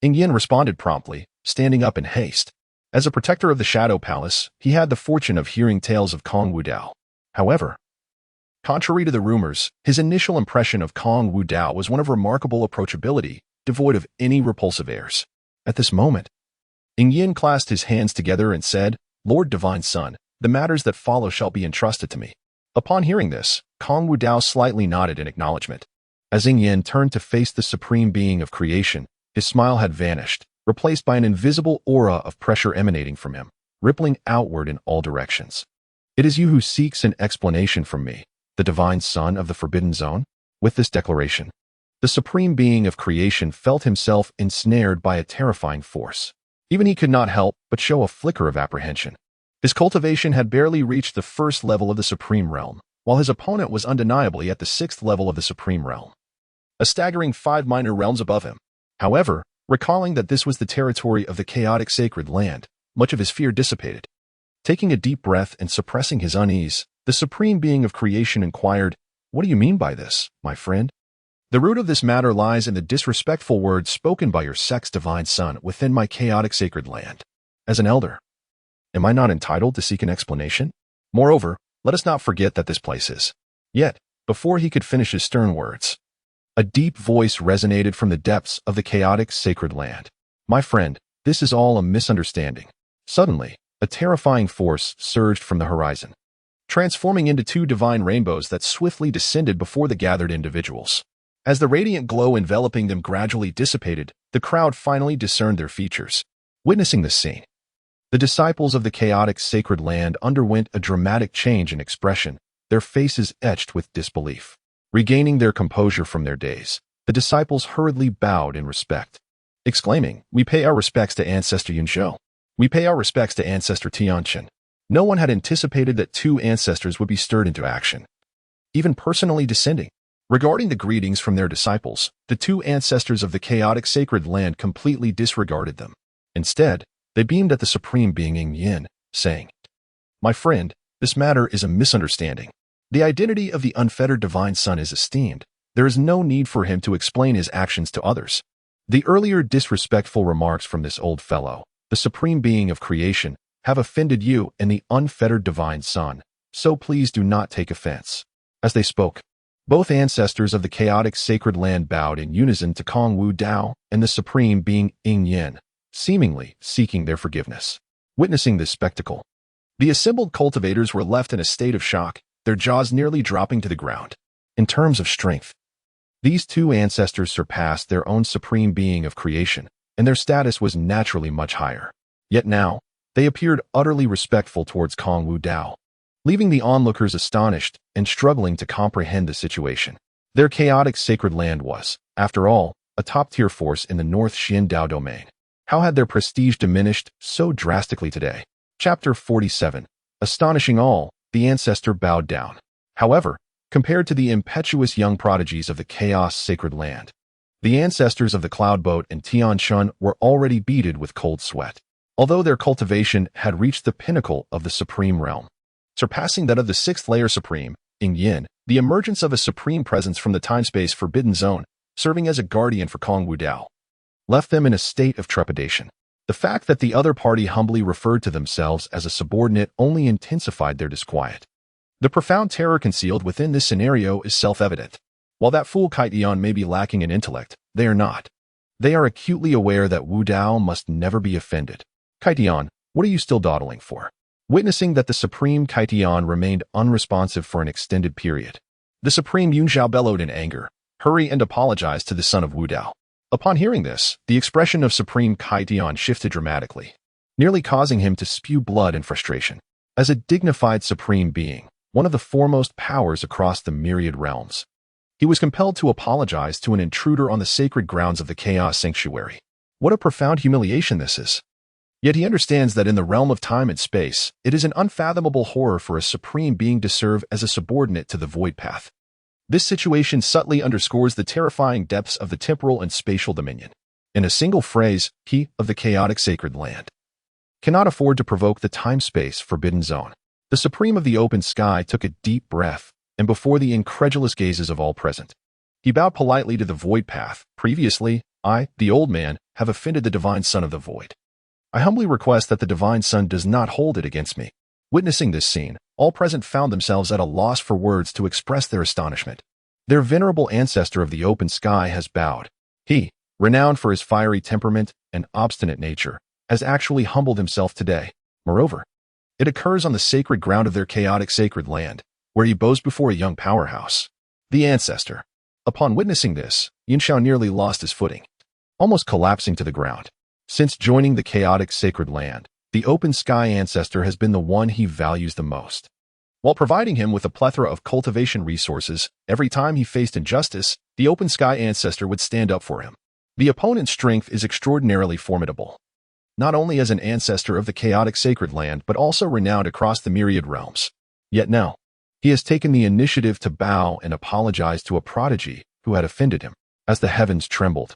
Speaker 1: Yin responded promptly, standing up in haste. As a protector of the Shadow Palace, he had the fortune of hearing tales of Kong Wudao. However, contrary to the rumors, his initial impression of Kong Wudao was one of remarkable approachability, devoid of any repulsive airs. At this moment, Yin clasped his hands together and said, "Lord Divine Son, the matters that follow shall be entrusted to me." Upon hearing this, Kong Wudao slightly nodded in acknowledgement. As Yin turned to face the supreme being of creation, his smile had vanished, replaced by an invisible aura of pressure emanating from him, rippling outward in all directions. "It is you who seeks an explanation from me," the divine son of the Forbidden Zone? With this declaration, the supreme being of creation felt himself ensnared by a terrifying force. Even he could not help but show a flicker of apprehension. His cultivation had barely reached the first level of the supreme realm, while his opponent was undeniably at the sixth level of the supreme realm, a staggering 5 minor realms above him. However, recalling that this was the territory of the chaotic sacred land, much of his fear dissipated. Taking a deep breath and suppressing his unease, the supreme being of creation inquired, "What do you mean by this, my friend?" "The root of this matter lies in the disrespectful words spoken by your sect's divine son within my chaotic sacred land. As an elder, am I not entitled to seek an explanation? Moreover, let us not forget that this place is." Yet, before he could finish his stern words, a deep voice resonated from the depths of the chaotic sacred land. "My friend, this is all a misunderstanding." Suddenly, a terrifying force surged from the horizon, transforming into 2 divine rainbows that swiftly descended before the gathered individuals. As the radiant glow enveloping them gradually dissipated, the crowd finally discerned their features. Witnessing this scene, the disciples of the chaotic sacred land underwent a dramatic change in expression, their faces etched with disbelief. Regaining their composure from their daze, the disciples hurriedly bowed in respect, exclaiming, "We pay our respects to Ancestor Yunzhou. We pay our respects to Ancestor Tianqin." No one had anticipated that 2 ancestors would be stirred into action, even personally descending. Regarding the greetings from their disciples, the 2 ancestors of the chaotic sacred land completely disregarded them. Instead, they beamed at the supreme being Yin, saying, "My friend, this matter is a misunderstanding. The identity of the unfettered divine son is esteemed. There is no need for him to explain his actions to others." The earlier disrespectful remarks from this old fellow, the supreme being of creation, have offended you and the unfettered divine son, so please do not take offense. As they spoke, both ancestors of the chaotic sacred land bowed in unison to Kong Wudao and the supreme being Yin, seemingly seeking their forgiveness. Witnessing this spectacle, the assembled cultivators were left in a state of shock, their jaws nearly dropping to the ground. In terms of strength, these 2 ancestors surpassed their own supreme being of creation, and their status was naturally much higher. Yet now, they appeared utterly respectful towards Kong Wudao, leaving the onlookers astonished and struggling to comprehend the situation. Their chaotic sacred land was, after all, a top-tier force in the North Xin Dao domain. How had their prestige diminished so drastically today? Chapter 47. Astonishing all, the ancestor bowed down. However, compared to the impetuous young prodigies of the chaos sacred land, the ancestors of the cloud boat and Tianshun were already beaded with cold sweat. Although their cultivation had reached the pinnacle of the supreme realm, surpassing that of the 6th layer supreme, Yin, the emergence of a supreme presence from the time-space forbidden zone, serving as a guardian for Kong Wudao, left them in a state of trepidation. The fact that the other party humbly referred to themselves as a subordinate only intensified their disquiet. The profound terror concealed within this scenario is self-evident. While that fool Kaitian may be lacking in intellect, they are not. They are acutely aware that Wudao must never be offended. "Kaitian, what are you still dawdling for?" Witnessing that the supreme Kaitian remained unresponsive for an extended period, the supreme Yunzhou bellowed in anger, "Hurry and apologize to the son of Wudao." Upon hearing this, the expression of supreme Kaitian shifted dramatically, nearly causing him to spew blood in frustration. As a dignified supreme being, one of the foremost powers across the myriad realms, he was compelled to apologize to an intruder on the sacred grounds of the Chaos Sanctuary. What a profound humiliation this is. Yet he understands that in the realm of time and space, it is an unfathomable horror for a supreme being to serve as a subordinate to the void path. This situation subtly underscores the terrifying depths of the temporal and spatial dominion. In a single phrase, he of the chaotic sacred land cannot afford to provoke the time-space forbidden zone. The supreme of the open sky took a deep breath, and before the incredulous gazes of all present, he bowed politely to the void path. "Previously, I, the old man, have offended the divine son of the void. I humbly request that the divine son does not hold it against me." Witnessing this scene, all present found themselves at a loss for words to express their astonishment. Their venerable ancestor of the open sky has bowed. He, renowned for his fiery temperament and obstinate nature, has actually humbled himself today. Moreover, it occurs on the sacred ground of their chaotic sacred land, where he bows before a young powerhouse. The ancestor. Upon witnessing this, Yunshao nearly lost his footing, almost collapsing to the ground. Since joining the chaotic sacred land, the open sky ancestor has been the one he values the most. While providing him with a plethora of cultivation resources, every time he faced injustice, the Open Sky ancestor would stand up for him. The opponent's strength is extraordinarily formidable, not only as an ancestor of the chaotic sacred land, but also renowned across the myriad realms. Yet now, he has taken the initiative to bow and apologize to a prodigy who had offended him. As the heavens trembled,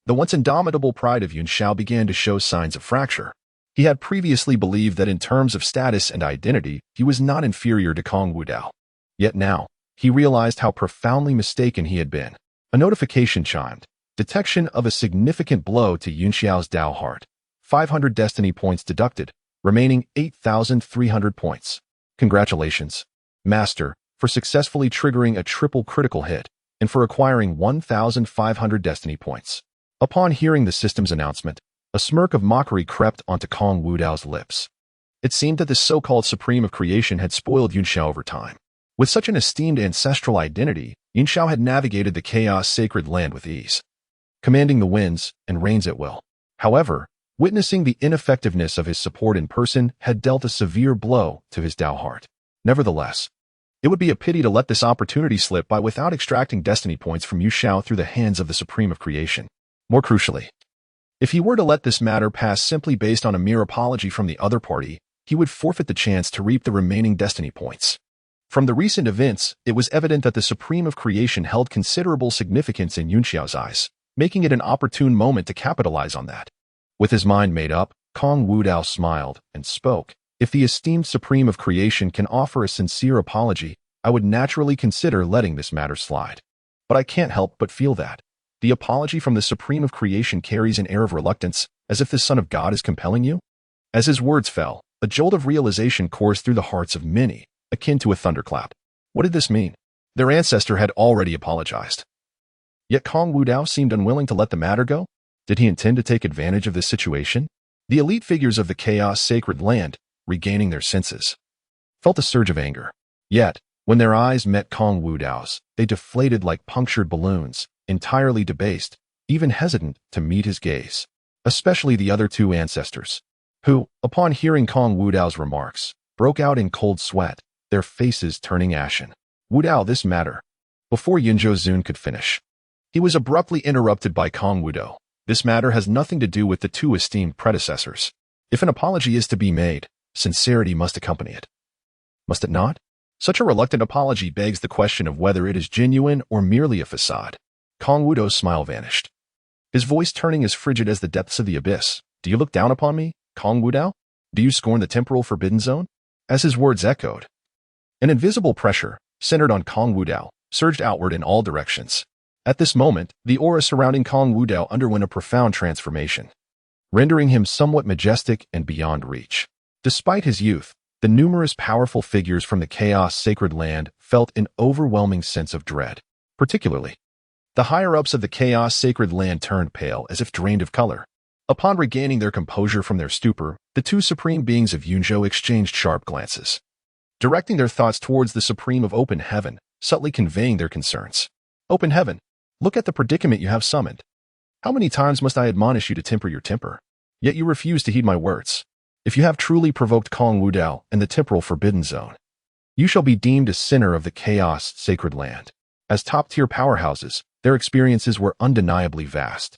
Speaker 1: the once indomitable pride of Yun Xiao began to show signs of fracture. He had previously believed that in terms of status and identity, he was not inferior to Kong Wudao. Yet now, he realized how profoundly mistaken he had been. A notification chimed. Detection of a significant blow to Yun Xiao's Dao heart. 500 destiny points deducted, remaining 8,300 points. Congratulations, Master, for successfully triggering a triple critical hit and for acquiring 1,500 destiny points. Upon hearing the system's announcement, a smirk of mockery crept onto Kong Wudao's lips. It seemed that the so-called Supreme of Creation had spoiled Yun Xiao over time. With such an esteemed ancestral identity, Yun Xiao had navigated the chaos sacred land with ease, commanding the winds and rains at will. However, witnessing the ineffectiveness of his support in person had dealt a severe blow to his Dao heart. Nevertheless, it would be a pity to let this opportunity slip by without extracting destiny points from Yu Xiao through the hands of the Supreme of Creation. More crucially, if he were to let this matter pass simply based on a mere apology from the other party, he would forfeit the chance to reap the remaining destiny points. From the recent events, it was evident that the Supreme of Creation held considerable significance in Yun Xiao's eyes, making it an opportune moment to capitalize on that. With his mind made up, Kong Wudao smiled and spoke. If the esteemed Supreme of Creation can offer a sincere apology, I would naturally consider letting this matter slide. But I can't help but feel that the apology from the Supreme of Creation carries an air of reluctance, as if the Son of God is compelling you. As his words fell, a jolt of realization coursed through the hearts of many, akin to a thunderclap. What did this mean? Their ancestor had already apologized. Yet Kong Wudao seemed unwilling to let the matter go. Did he intend to take advantage of this situation? The elite figures of the chaos sacred land, regaining their senses, felt a surge of anger. Yet, when their eyes met Kong Wudao's, they deflated like punctured balloons, entirely debased, even hesitant to meet his gaze. Especially the other two ancestors, who, upon hearing Kong Wudao's remarks, broke out in cold sweat, their faces turning ashen. Wudao, this matter. Before Yunzhou Zun could finish, he was abruptly interrupted by Kong Wudao. This matter has nothing to do with the two esteemed predecessors. If an apology is to be made, sincerity must accompany it. Must it not? Such a reluctant apology begs the question of whether it is genuine or merely a facade. Kong Wudao's smile vanished, his voice turning as frigid as the depths of the abyss. Do you look down upon me, Kong Wudao? Do you scorn the temporal forbidden zone? As his words echoed, an invisible pressure, centered on Kong Wudao, surged outward in all directions. At this moment, the aura surrounding Kong Wudao underwent a profound transformation, rendering him somewhat majestic and beyond reach. Despite his youth, the numerous powerful figures from the chaos sacred land felt an overwhelming sense of dread. Particularly, the higher-ups of the chaos sacred land turned pale as if drained of color. Upon regaining their composure from their stupor, the two supreme beings of Yunzhou exchanged sharp glances, directing their thoughts towards the Supreme of Open Heaven, subtly conveying their concerns. Open Heaven, look at the predicament you have summoned. How many times must I admonish you to temper your temper? Yet you refuse to heed my words. If you have truly provoked Kong Wudao and the temporal forbidden zone, you shall be deemed a sinner of the chaos sacred land. As top-tier powerhouses, their experiences were undeniably vast.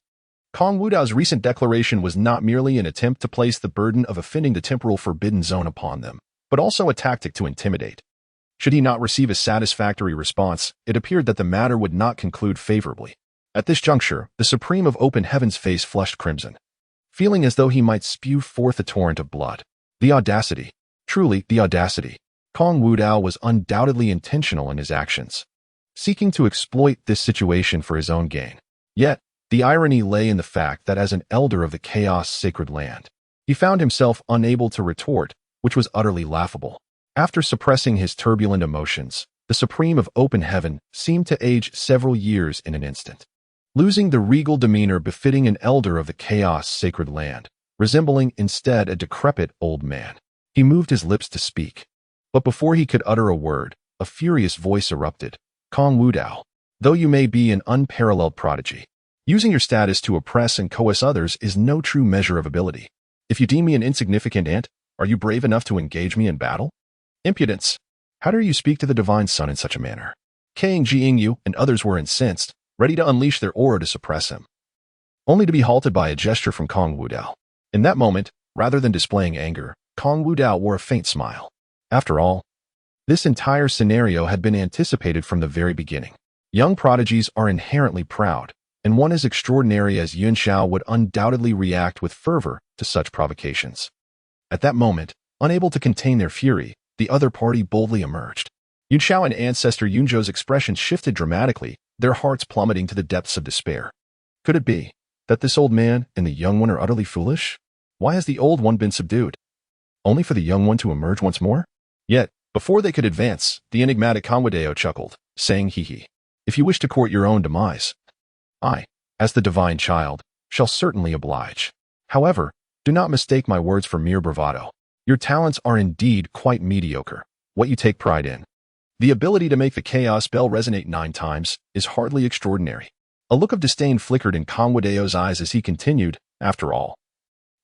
Speaker 1: Kong Wudao's recent declaration was not merely an attempt to place the burden of offending the temporal forbidden zone upon them, but also a tactic to intimidate. Should he not receive a satisfactory response, it appeared that the matter would not conclude favorably. At this juncture, the Supreme of Open Heaven's face flushed crimson, feeling as though he might spew forth a torrent of blood. The audacity. Truly, the audacity. Kong Wudao was undoubtedly intentional in his actions, seeking to exploit this situation for his own gain. Yet, the irony lay in the fact that as an elder of the chaos sacred land, he found himself unable to retort, which was utterly laughable. After suppressing his turbulent emotions, the Supreme of Open Heaven seemed to age several years in an instant, losing the regal demeanor befitting an elder of the chaos sacred land, resembling instead a decrepit old man. He moved his lips to speak, but before he could utter a word, a furious voice erupted. Kong Wudao, though you may be an unparalleled prodigy, using your status to oppress and coerce others is no true measure of ability. If you deem me an insignificant ant, are you brave enough to engage me in battle? Impudence. How dare you speak to the divine son in such a manner? Kang Jingyu and others were incensed, ready to unleash their aura to suppress him, only to be halted by a gesture from Kong Wudao. In that moment, rather than displaying anger, Kong Wudao wore a faint smile. After all, this entire scenario had been anticipated from the very beginning. Young prodigies are inherently proud, and one as extraordinary as Yun Xiao would undoubtedly react with fervor to such provocations. At that moment, unable to contain their fury, the other party boldly emerged. Yun Xiao and ancestor Yunzhou's expressions shifted dramatically, their hearts plummeting to the depths of despair. Could it be that this old man and the young one are utterly foolish? Why has the old one been subdued? Only for the young one to emerge once more? Yet, before they could advance, the enigmatic Kong Wudao chuckled, saying, "Hee hee. If you wish to court your own demise, I, as the divine child, shall certainly oblige. However, do not mistake my words for mere bravado. Your talents are indeed quite mediocre. What you take pride in, the ability to make the chaos bell resonate 9 times, is hardly extraordinary." A look of disdain flickered in Kong Wudao's eyes as he continued, "After all,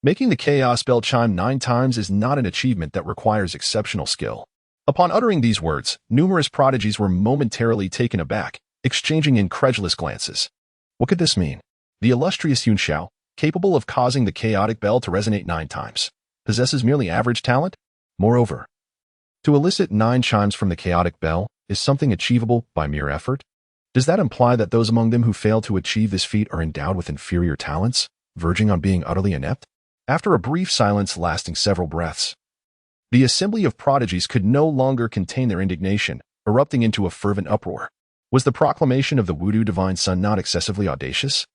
Speaker 1: making the chaos bell chime 9 times is not an achievement that requires exceptional skill." Upon uttering these words, numerous prodigies were momentarily taken aback, exchanging incredulous glances. What could this mean? The illustrious Yun Xiao, capable of causing the chaotic bell to resonate 9 times, possesses merely average talent? Moreover, to elicit 9 chimes from the chaotic bell is something achievable by mere effort? Does that imply that those among them who fail to achieve this feat are endowed with inferior talents, verging on being utterly inept? After a brief silence lasting several breaths, the assembly of prodigies could no longer contain their indignation, erupting into a fervent uproar. Was the proclamation of the Wudu divine son not excessively audacious?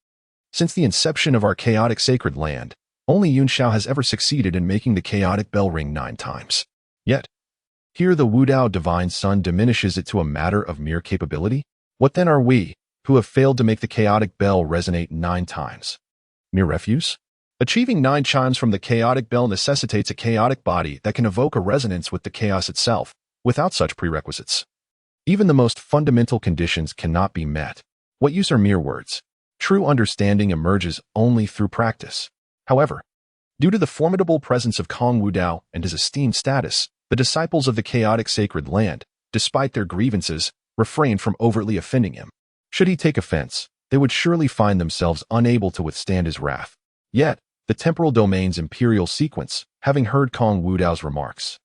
Speaker 1: Since the inception of our chaotic sacred land, only Yun Xiao has ever succeeded in making the chaotic bell ring 9 times. Yet, here the Wudao divine son diminishes it to a matter of mere capability? What then are we, who have failed to make the chaotic bell resonate 9 times? Mere refuse? Achieving 9 chimes from the chaotic bell necessitates a chaotic body that can evoke a resonance with the chaos itself. Without such prerequisites, even the most fundamental conditions cannot be met. What use are mere words? True understanding emerges only through practice. However, due to the formidable presence of Kong Wudao and his esteemed status, the disciples of the chaotic sacred land, despite their grievances, refrained from overtly offending him. Should he take offense, they would surely find themselves unable to withstand his wrath. Yet, the temporal domain's imperial sequence, having heard Kong Wudao's remarks,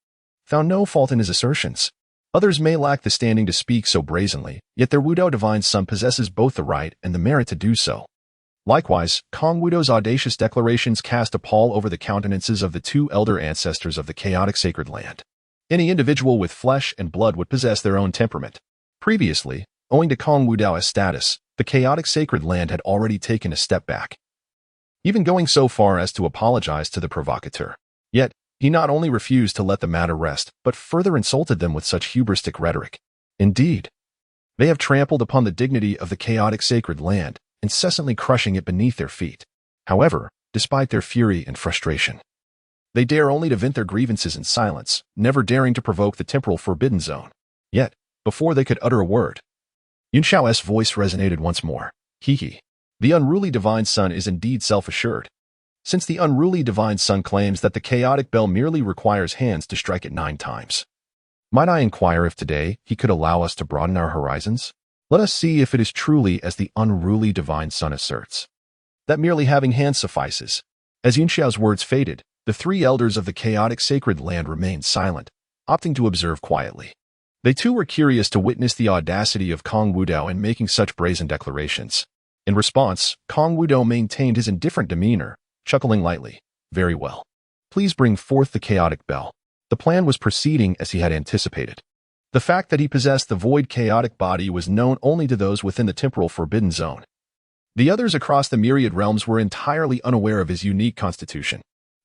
Speaker 1: found no fault in his assertions. Others may lack the standing to speak so brazenly, yet their Wudao divine son possesses both the right and the merit to do so. Likewise, Kong Wudao's audacious declarations cast a pall over the countenances of the 2 elder ancestors of the chaotic sacred land. Any individual with flesh and blood would possess their own temperament. Previously, owing to Kong Wudao's status, the chaotic sacred land had already taken a step back, even going so far as to apologize to the provocateur. Yet, he not only refused to let the matter rest, but further insulted them with such hubristic rhetoric. Indeed, they have trampled upon the dignity of the chaotic sacred land, incessantly crushing it beneath their feet. However, despite their fury and frustration, they dare only to vent their grievances in silence, never daring to provoke the temporal forbidden zone. Yet, before they could utter a word, Yun Xiao's voice resonated once more. "Hee hee. The unruly divine son is indeed self-assured. Since the unruly divine son claims that the chaotic bell merely requires hands to strike it 9 times. Might I inquire if today he could allow us to broaden our horizons? Let us see if it is truly as the unruly divine son asserts, that merely having hands suffices." As Yun Xiao's words faded, the 3 elders of the chaotic sacred land remained silent, opting to observe quietly. They too were curious to witness the audacity of Kong Wudao in making such brazen declarations. In response, Kong Wudao maintained his indifferent demeanor, chuckling lightly. "Very well. Please bring forth the chaotic bell." The plan was proceeding as he had anticipated. The fact that he possessed the void chaotic body was known only to those within the temporal forbidden zone. The others across the myriad realms were entirely unaware of his unique constitution.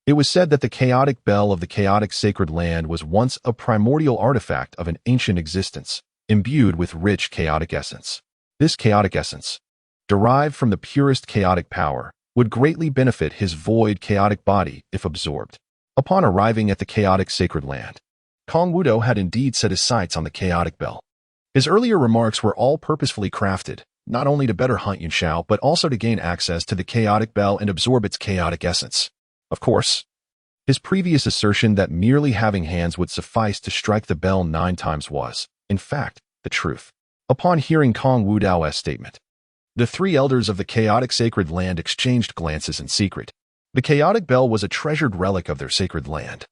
Speaker 1: It was said that the chaotic bell of the chaotic sacred land was once a primordial artifact of an ancient existence, imbued with rich chaotic essence. This chaotic essence, derived from the purest chaotic power, would greatly benefit his void chaotic body if absorbed. Upon arriving at the chaotic sacred land, Kong Wudao had indeed set his sights on the chaotic bell. His earlier remarks were all purposefully crafted, not only to better hunt Yun Xiao, but also to gain access to the chaotic bell and absorb its chaotic essence. Of course, His previous assertion that merely having hands would suffice to strike the bell 9 times was, in fact, the truth. Upon hearing Kong Wudao's statement, the 3 elders of the chaotic sacred land exchanged glances in secret. The chaotic bell was a treasured relic of their sacred land,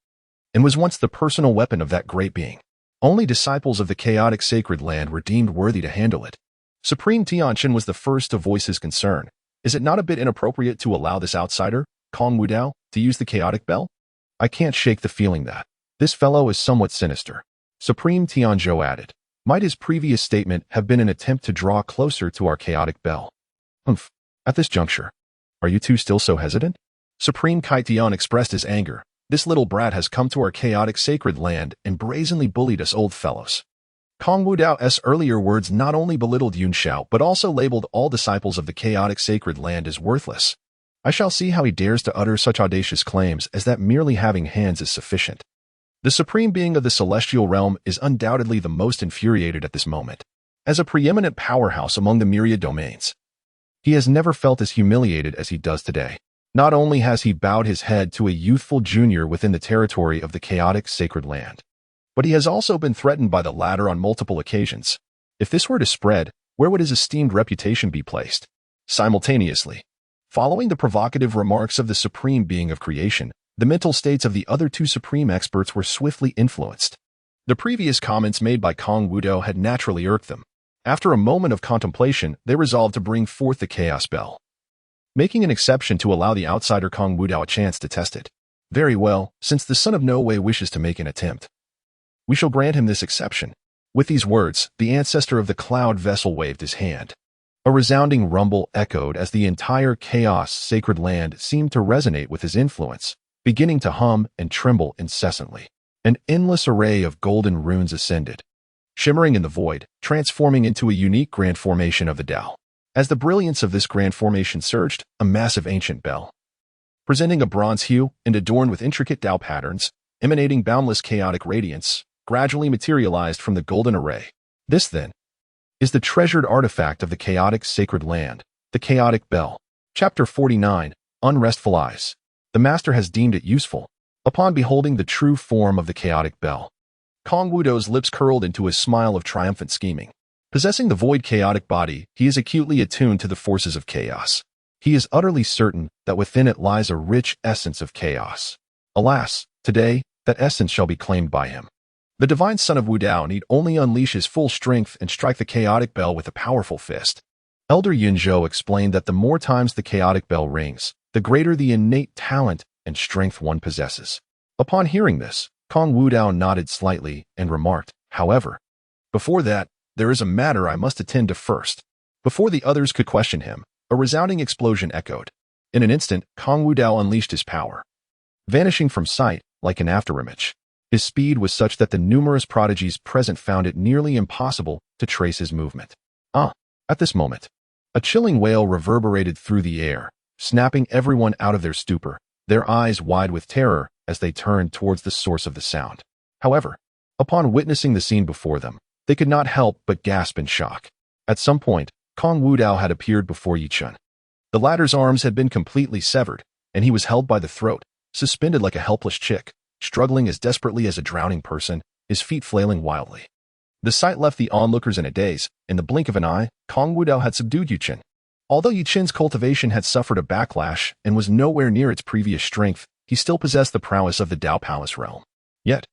Speaker 1: and was once the personal weapon of that great being. Only disciples of the chaotic sacred land were deemed worthy to handle it. Supreme Tianchen was the first to voice his concern. Is it not a bit inappropriate to allow this outsider, Kong Wudao, to use the chaotic bell? I can't shake the feeling that this fellow is somewhat sinister. Supreme Tianzhou added. Might his previous statement have been an attempt to draw closer to our chaotic bell? Humph. At this juncture, are you two still so hesitant? Supreme Kaitian expressed his anger. This little brat has come to our chaotic sacred land and brazenly bullied us old fellows. Kong Wudao's earlier words not only belittled Yun Xiao but also labeled all disciples of the chaotic sacred land as worthless. I shall see how he dares to utter such audacious claims as that merely having hands is sufficient. The supreme being of the celestial realm is undoubtedly the most infuriated at this moment. As a preeminent powerhouse among the myriad domains, he has never felt as humiliated as he does today. Not only has he bowed his head to a youthful junior within the territory of the chaotic sacred land, but he has also been threatened by the latter on multiple occasions. If this were to spread, where would his esteemed reputation be placed? Simultaneously, following the provocative remarks of the supreme being of creation, the mental states of the other 2 supreme experts were swiftly influenced. The previous comments made by Kong Wudao had naturally irked them. After a moment of contemplation, they resolved to bring forth the chaos bell, making an exception to allow the outsider Kong Wudao a chance to test it. Very well, since the son of No Wei wishes to make an attempt, we shall grant him this exception. With these words, the ancestor of the cloud vessel waved his hand. A resounding rumble echoed as the entire chaos sacred land seemed to resonate with his influence, beginning to hum and tremble incessantly. An endless array of golden runes ascended, shimmering in the void, transforming into a unique grand formation of the Dao. As the brilliance of this grand formation surged, a massive ancient bell, presenting a bronze hue and adorned with intricate Dao patterns, emanating boundless chaotic radiance, gradually materialized from the golden array. This, then, is the treasured artifact of the chaotic sacred land, the chaotic bell. Chapter 49, Unrestful Eyes. The master has deemed it useful. Upon beholding the true form of the chaotic bell, Kong Wudao's lips curled into a smile of triumphant scheming. Possessing the void chaotic body, he is acutely attuned to the forces of chaos. He is utterly certain that within it lies a rich essence of chaos. Alas, today, that essence shall be claimed by him. The divine son of Wudao need only unleash his full strength and strike the chaotic bell with a powerful fist. Elder Yunzhou explained that the more times the chaotic bell rings, the greater the innate talent and strength one possesses. Upon hearing this, Kong Wudao nodded slightly and remarked, however, before that, there is a matter I must attend to first. Before the others could question him, a resounding explosion echoed. In an instant, Kong Wudao unleashed his power, vanishing from sight like an afterimage. His speed was such that the numerous prodigies present found it nearly impossible to trace his movement. At this moment, a chilling wail reverberated through the air, snapping everyone out of their stupor, their eyes wide with terror as they turned towards the source of the sound. However, upon witnessing the scene before them, they could not help but gasp in shock. At some point, Kong Wudao had appeared before Yichun. The latter's arms had been completely severed, and he was held by the throat, suspended like a helpless chick, struggling as desperately as a drowning person, his feet flailing wildly. The sight left the onlookers in a daze. In the blink of an eye, Kong Wudao had subdued Yichun. Although Yichun's cultivation had suffered a backlash and was nowhere near its previous strength, he still possessed the prowess of the Dao Palace realm. Yet,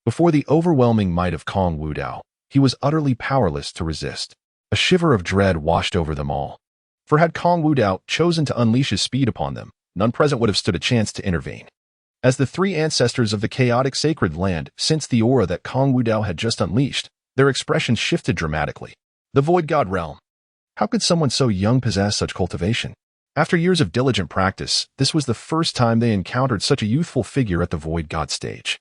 Speaker 1: before the overwhelming might of Kong Wudao, he was utterly powerless to resist. A shiver of dread washed over them all. For had Kong Wudao chosen to unleash his speed upon them, none present would have stood a chance to intervene. As the 3 ancestors of the chaotic sacred land sensed the aura that Kong Wudao had just unleashed, their expressions shifted dramatically. The Void God realm. How could someone so young possess such cultivation? After years of diligent practice, this was the first time they encountered such a youthful figure at the Void God stage.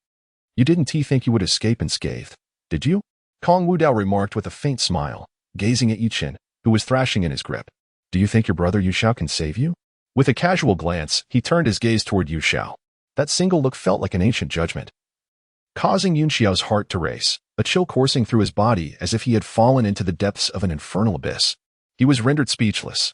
Speaker 1: You didn't think you would escape unscathed, did you? Kong Wudao remarked with a faint smile, gazing at Yichun, who was thrashing in his grip. Do you think your brother Yu Xiao can save you? With a casual glance, he turned his gaze toward Yu Xiao. That single look felt like an ancient judgment, causing Yun Xiao's heart to race, a chill coursing through his body as if he had fallen into the depths of an infernal abyss. He was rendered speechless,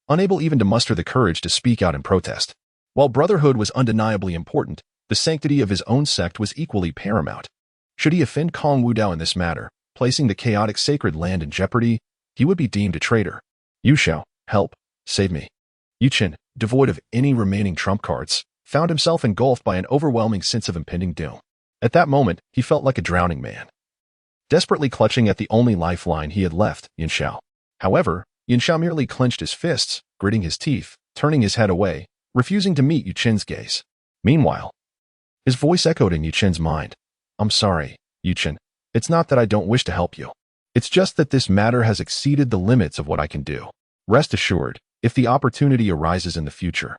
Speaker 1: unable even to muster the courage to speak out in protest. While brotherhood was undeniably important, The sanctity of his own sect was equally paramount. Should he offend Kong Wudao in this matter, placing the chaotic sacred land in jeopardy, he would be deemed a traitor. Yu Xiao, help, save me. Yu Qin, devoid of any remaining trump cards, found himself engulfed by an overwhelming sense of impending doom. At that moment, he felt like a drowning man, desperately clutching at the only lifeline he had left, Yin Xiao. However, Yin Xiao merely clenched his fists, gritting his teeth, turning his head away, refusing to meet Yu Qin's gaze. Meanwhile, his voice echoed in Yu Qin's mind. I'm sorry, Yu Qin. It's not that I don't wish to help you. It's just that this matter has exceeded the limits of what I can do. Rest assured, if the opportunity arises in the future,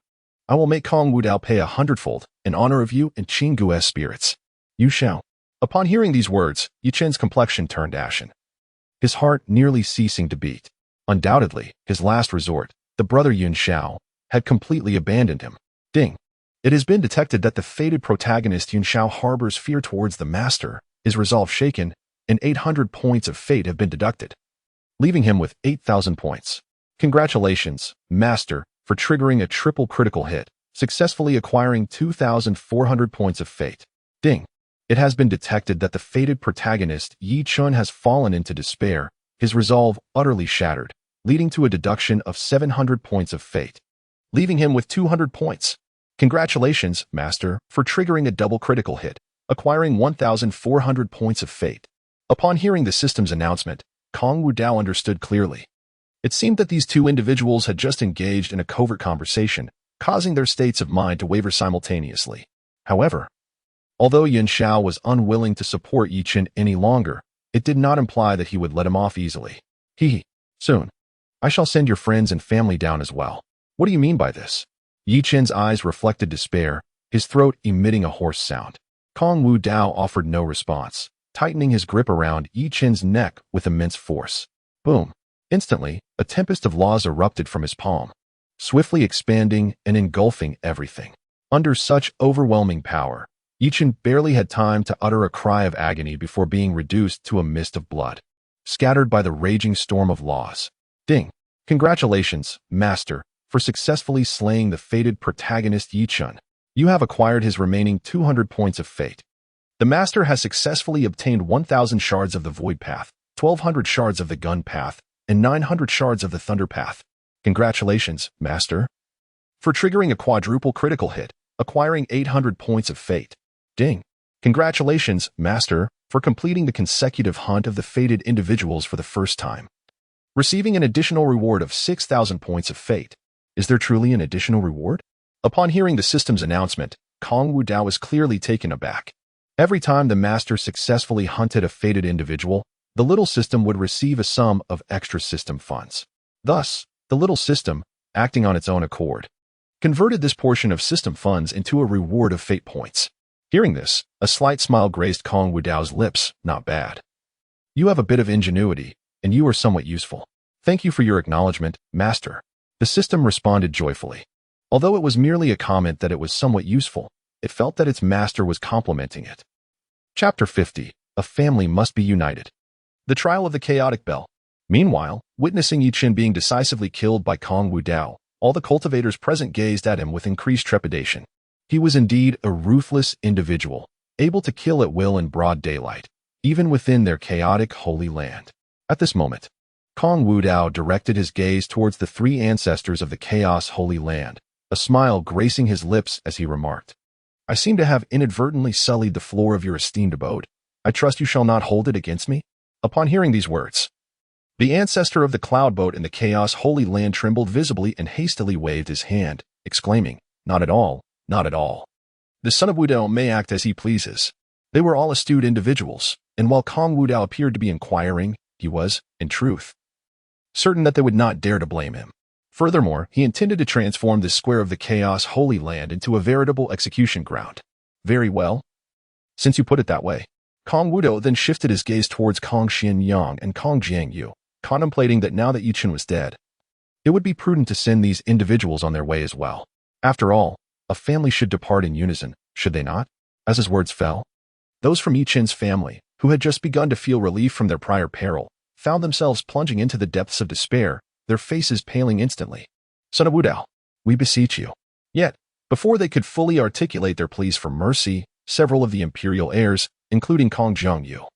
Speaker 1: I will make Kong Wudao pay 100-fold in honor of you and Qing Gue's spirits. Yu Xiao. Upon hearing these words, Yu Qin's complexion turned ashen, his heart nearly ceasing to beat. Undoubtedly, his last resort, the brother Yun Xiao, had completely abandoned him. Ding. It has been detected that the fated protagonist Yun Xiao harbors fear towards the master, his resolve shaken, and 800 points of fate have been deducted, leaving him with 8,000 points. Congratulations, master, for triggering a triple critical hit, successfully acquiring 2,400 points of fate. Ding. It has been detected that the fated protagonist Yi Chun has fallen into despair, his resolve utterly shattered, leading to a deduction of 700 points of fate, leaving him with 200 points. Congratulations, master, for triggering a double critical hit, acquiring 1,400 points of fate. Upon hearing the system's announcement, Kong Wudao understood clearly. It seemed that these two individuals had just engaged in a covert conversation, causing their states of mind to waver simultaneously. However, although Yun Xiao was unwilling to support Yi Qin any longer, it did not imply that he would let him off easily. Soon. I shall send your friends and family down as well. What do you mean by this? Yi Qin's eyes reflected despair, his throat emitting a hoarse sound. Kong Wudao offered no response, tightening his grip around Yi Qin's neck with immense force. Boom. Instantly, a tempest of laws erupted from his palm, swiftly expanding and engulfing everything. Under such overwhelming power, Yi Qin barely had time to utter a cry of agony before being reduced to a mist of blood, scattered by the raging storm of laws. Ding. Congratulations, master, for successfully slaying the fated protagonist Yi Chun. You have acquired his remaining 200 points of fate. The master has successfully obtained 1,000 shards of the void path, 1,200 shards of the gun path, and 900 shards of the thunder path. Congratulations, master, for triggering a quadruple critical hit, acquiring 800 points of fate. Ding. Congratulations, master, for completing the consecutive hunt of the fated individuals for the first time, receiving an additional reward of 6,000 points of fate. Is there truly an additional reward? Upon hearing the system's announcement, Kong Wudao was clearly taken aback. Every time the master successfully hunted a fated individual, the little system would receive a sum of extra system funds. Thus, the little system, acting on its own accord, converted this portion of system funds into a reward of fate points. Hearing this, a slight smile graced Kong Wudao's lips. Not bad. You have a bit of ingenuity, and you are somewhat useful. Thank you for your acknowledgement, master. The system responded joyfully. Although it was merely a comment that it was somewhat useful, it felt that its master was complimenting it. Chapter 50. A family must be united. The trial of the chaotic bell. Meanwhile, witnessing Yi Qin being decisively killed by Kong Wudao, all the cultivators present gazed at him with increased trepidation. He was indeed a ruthless individual, able to kill at will in broad daylight, even within their chaotic holy land. At this moment, Kong Wudao directed his gaze towards the three ancestors of the Chaos Holy Land, a smile gracing his lips as he remarked, I seem to have inadvertently sullied the floor of your esteemed abode. I trust you shall not hold it against me? Upon hearing these words, the ancestor of the cloud boat in the Chaos Holy Land trembled visibly and hastily waved his hand, exclaiming, Not at all, not at all. The son of Wudao may act as he pleases. They were all astute individuals, and while Kong Wudao appeared to be inquiring, he was, in truth, certain that they would not dare to blame him. Furthermore, he intended to transform this square of the Chaos Holy Land into a veritable execution ground. Very well. Since you put it that way. Kong Wudao then shifted his gaze towards Kong Xianyang and Kong Jiangyu, contemplating that now that Yi Qin was dead, it would be prudent to send these individuals on their way as well. After all, a family should depart in unison, should they not? As his words fell, those from Yi Qin's family, who had just begun to feel relief from their prior peril, found themselves plunging into the depths of despair, their faces paling instantly. Son of Wudao, we beseech you. Yet, Before they could fully articulate their pleas for mercy, several of the imperial heirs, including Kong Zhongyu,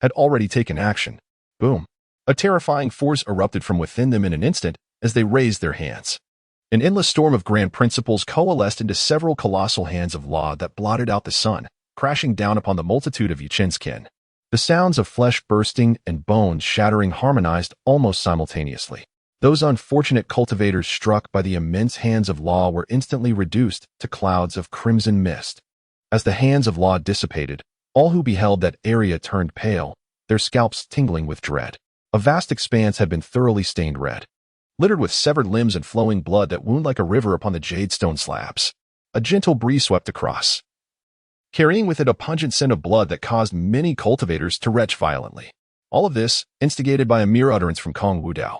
Speaker 1: had already taken action. Boom! A terrifying force erupted from within them in an instant as they raised their hands. An endless storm of grand principles coalesced into several colossal hands of law that blotted out the sun, crashing down upon the multitude of Yuchen's kin. The sounds of flesh bursting and bones shattering harmonized almost simultaneously. Those unfortunate cultivators struck by the immense hands of law were instantly reduced to clouds of crimson mist. As the hands of law dissipated, all who beheld that area turned pale, their scalps tingling with dread. A vast expanse had been thoroughly stained red, littered with severed limbs and flowing blood that wound like a river upon the jadestone slabs. A gentle breeze swept across, carrying with it a pungent scent of blood that caused many cultivators to retch violently. All of this, instigated by a mere utterance from Kong Wudao,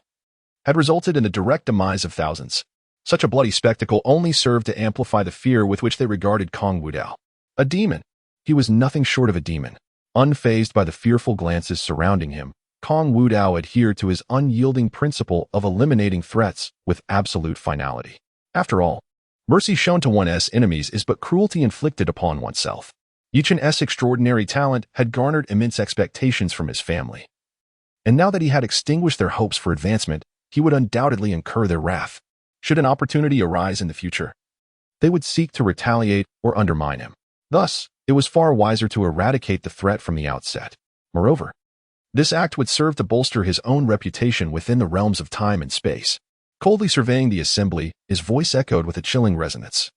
Speaker 1: had resulted in the direct demise of thousands. Such a bloody spectacle only served to amplify the fear with which they regarded Kong Wudao. A demon. He was nothing short of a demon. Unfazed by the fearful glances surrounding him, Kong Wudao adhered to his unyielding principle of eliminating threats with absolute finality. After all, mercy shown to one's enemies is but cruelty inflicted upon oneself. Yuchen's extraordinary talent had garnered immense expectations from his family. And now that he had extinguished their hopes for advancement, he would undoubtedly incur their wrath. Should an opportunity arise in the future, they would seek to retaliate or undermine him. Thus, it was far wiser to eradicate the threat from the outset. Moreover, this act would serve to bolster his own reputation within the realms of time and space. Coldly surveying the assembly, his voice echoed with a chilling resonance,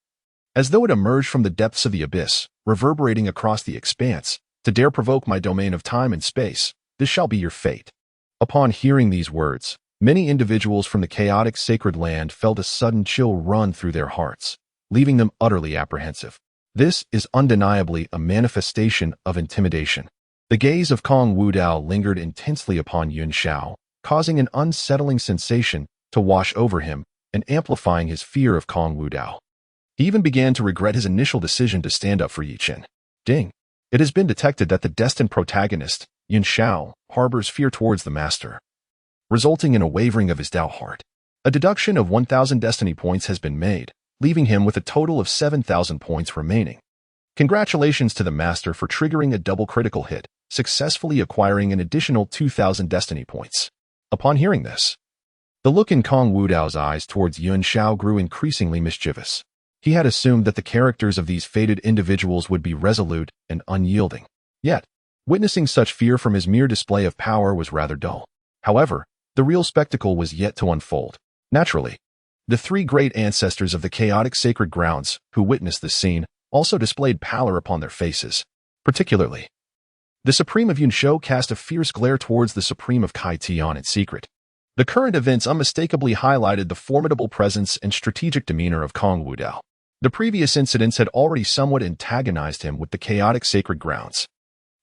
Speaker 1: as though it emerged from the depths of the abyss, reverberating across the expanse. To dare provoke my domain of time and space, this shall be your fate. Upon hearing these words, many individuals from the chaotic sacred land felt a sudden chill run through their hearts, leaving them utterly apprehensive. This is undeniably a manifestation of intimidation. The gaze of Kong Wudao lingered intensely upon Yuan Shao, causing an unsettling sensation to wash over him and amplifying his fear of Kong Wudao. He even began to regret his initial decision to stand up for Yuchen. Ding! It has been detected that the destined protagonist, Yuan Shao, harbors fear towards the master, resulting in a wavering of his Dao heart. A deduction of 1,000 destiny points has been made, leaving him with a total of 7,000 points remaining. Congratulations to the master for triggering a double critical hit, successfully acquiring an additional 2,000 destiny points. Upon hearing this, the look in Kong Wudao's eyes towards Yuan Shao grew increasingly mischievous. He had assumed that the characters of these fated individuals would be resolute and unyielding. Yet, witnessing such fear from his mere display of power was rather dull. However, the real spectacle was yet to unfold. Naturally, the three great ancestors of the chaotic sacred grounds who witnessed this scene also displayed pallor upon their faces. Particularly, the Supreme of Yunshou cast a fierce glare towards the Supreme of Kai Tian in secret. The current events unmistakably highlighted the formidable presence and strategic demeanor of Kong Wudao. The previous incidents had already somewhat antagonized him with the chaotic sacred grounds.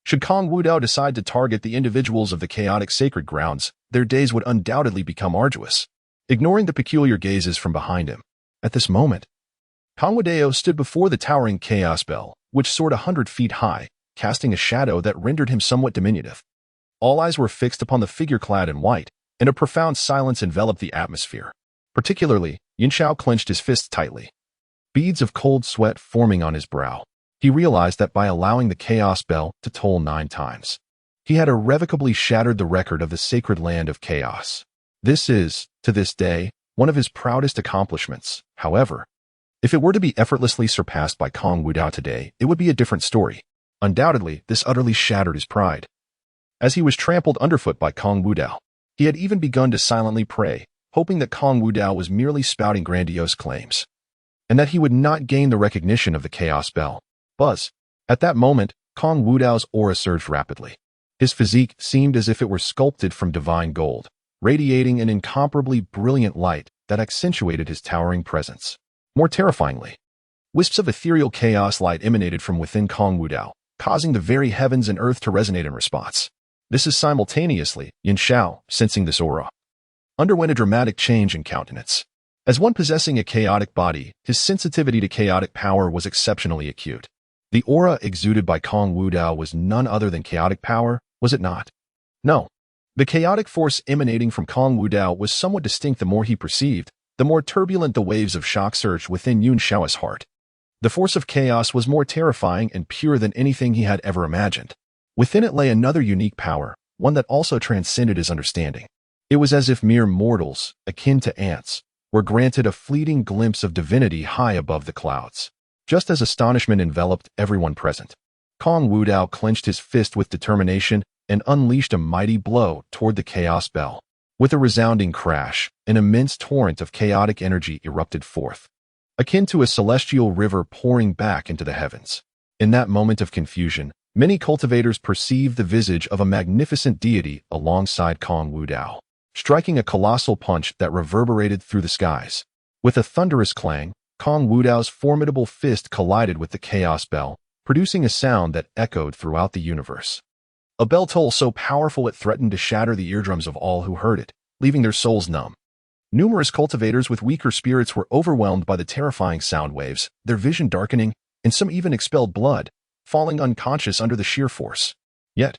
Speaker 1: Should Kong Wudao decide to target the individuals of the chaotic sacred grounds, their days would undoubtedly become arduous. Ignoring the peculiar gazes from behind him, at this moment, Kong Wudao stood before the towering chaos bell, which soared 100 feet high, casting a shadow that rendered him somewhat diminutive. All eyes were fixed upon the figure clad in white, and a profound silence enveloped the atmosphere. Particularly, Yuan Shao clenched his fists tightly, beads of cold sweat forming on his brow. He realized that by allowing the chaos bell to toll 9 times, he had irrevocably shattered the record of the sacred land of chaos. This is, to this day, one of his proudest accomplishments. However, if it were to be effortlessly surpassed by Kong Wudao today, it would be a different story. Undoubtedly, this utterly shattered his pride. As he was trampled underfoot by Kong Wudao, he had even begun to silently pray, hoping that Kong Wudao was merely spouting grandiose claims, and that he would not gain the recognition of the chaos bell. Buzz. At that moment, Kong Wudao's aura surged rapidly. His physique seemed as if it were sculpted from divine gold, radiating an incomparably brilliant light that accentuated his towering presence. More terrifyingly, wisps of ethereal chaos light emanated from within Kong Wudao, causing the very heavens and earth to resonate in response. This is simultaneously, Yuan Shao, sensing this aura, underwent a dramatic change in countenance. As one possessing a chaotic body, his sensitivity to chaotic power was exceptionally acute. The aura exuded by Kong Wudao was none other than chaotic power, was it not? No. The chaotic force emanating from Kong Wudao was somewhat distinct the more he perceived, the more turbulent the waves of shock surged within Yun Shao's heart. The force of chaos was more terrifying and pure than anything he had ever imagined. Within it lay another unique power, one that also transcended his understanding. It was as if mere mortals, akin to ants, were granted a fleeting glimpse of divinity high above the clouds. Just as astonishment enveloped everyone present, Kong Wudao clenched his fist with determination and unleashed a mighty blow toward the chaos bell. With a resounding crash, an immense torrent of chaotic energy erupted forth, akin to a celestial river pouring back into the heavens. In that moment of confusion, many cultivators perceived the visage of a magnificent deity alongside Kong Wudao, striking a colossal punch that reverberated through the skies. With a thunderous clang, Kong Wudao's formidable fist collided with the chaos bell, producing a sound that echoed throughout the universe. A bell toll so powerful it threatened to shatter the eardrums of all who heard it, leaving their souls numb. Numerous cultivators with weaker spirits were overwhelmed by the terrifying sound waves, their vision darkening, and some even expelled blood, falling unconscious under the sheer force. Yet,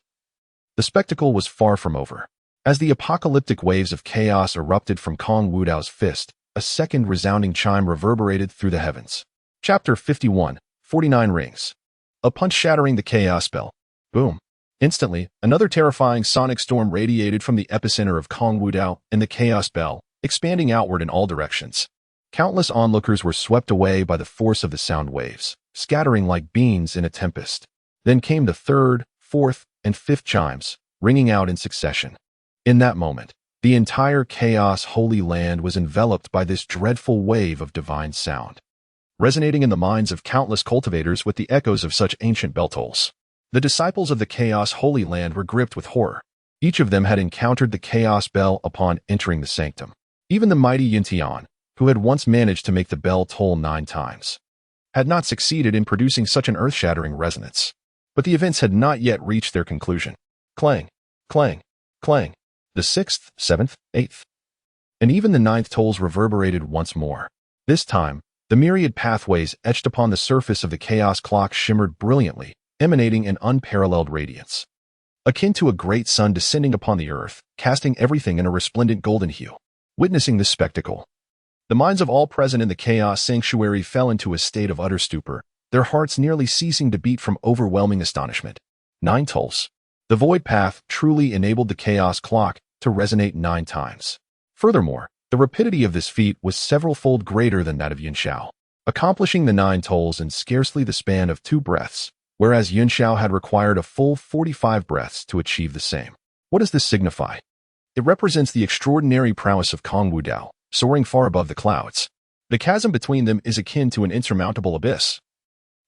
Speaker 1: the spectacle was far from over. As the apocalyptic waves of chaos erupted from Kong Wudao's fist, a second resounding chime reverberated through the heavens. Chapter 51, 49 Rings. A punch shattering the chaos bell. Boom. Instantly, another terrifying sonic storm radiated from the epicenter of Kong Wudao and the chaos bell, expanding outward in all directions. Countless onlookers were swept away by the force of the sound waves, scattering like beans in a tempest. Then came the third, fourth, and fifth chimes, ringing out in succession. In that moment, the entire chaos holy land was enveloped by this dreadful wave of divine sound, resonating in the minds of countless cultivators with the echoes of such ancient bell tolls. The disciples of the Chaos Holy Land were gripped with horror. Each of them had encountered the Chaos Bell upon entering the sanctum. Even the mighty Yin Tian, who had once managed to make the bell toll 9 times, had not succeeded in producing such an earth-shattering resonance. But the events had not yet reached their conclusion. Clang, clang, clang. The 6th, 7th, 8th, and even the 9th tolls reverberated once more. This time, the myriad pathways etched upon the surface of the chaos clock shimmered brilliantly, emanating an unparalleled radiance, akin to a great sun descending upon the earth, casting everything in a resplendent golden hue. Witnessing this spectacle, the minds of all present in the chaos sanctuary fell into a state of utter stupor, their hearts nearly ceasing to beat from overwhelming astonishment. 9 tolls. The void path truly enabled the chaos clock to resonate 9 times. Furthermore, the rapidity of this feat was several-fold greater than that of Yun Shao, accomplishing the 9 tolls in scarcely the span of 2 breaths, whereas Yun Shao had required a full 45 breaths to achieve the same. What does this signify? It represents the extraordinary prowess of Kong Wudao, soaring far above the clouds. The chasm between them is akin to an insurmountable abyss,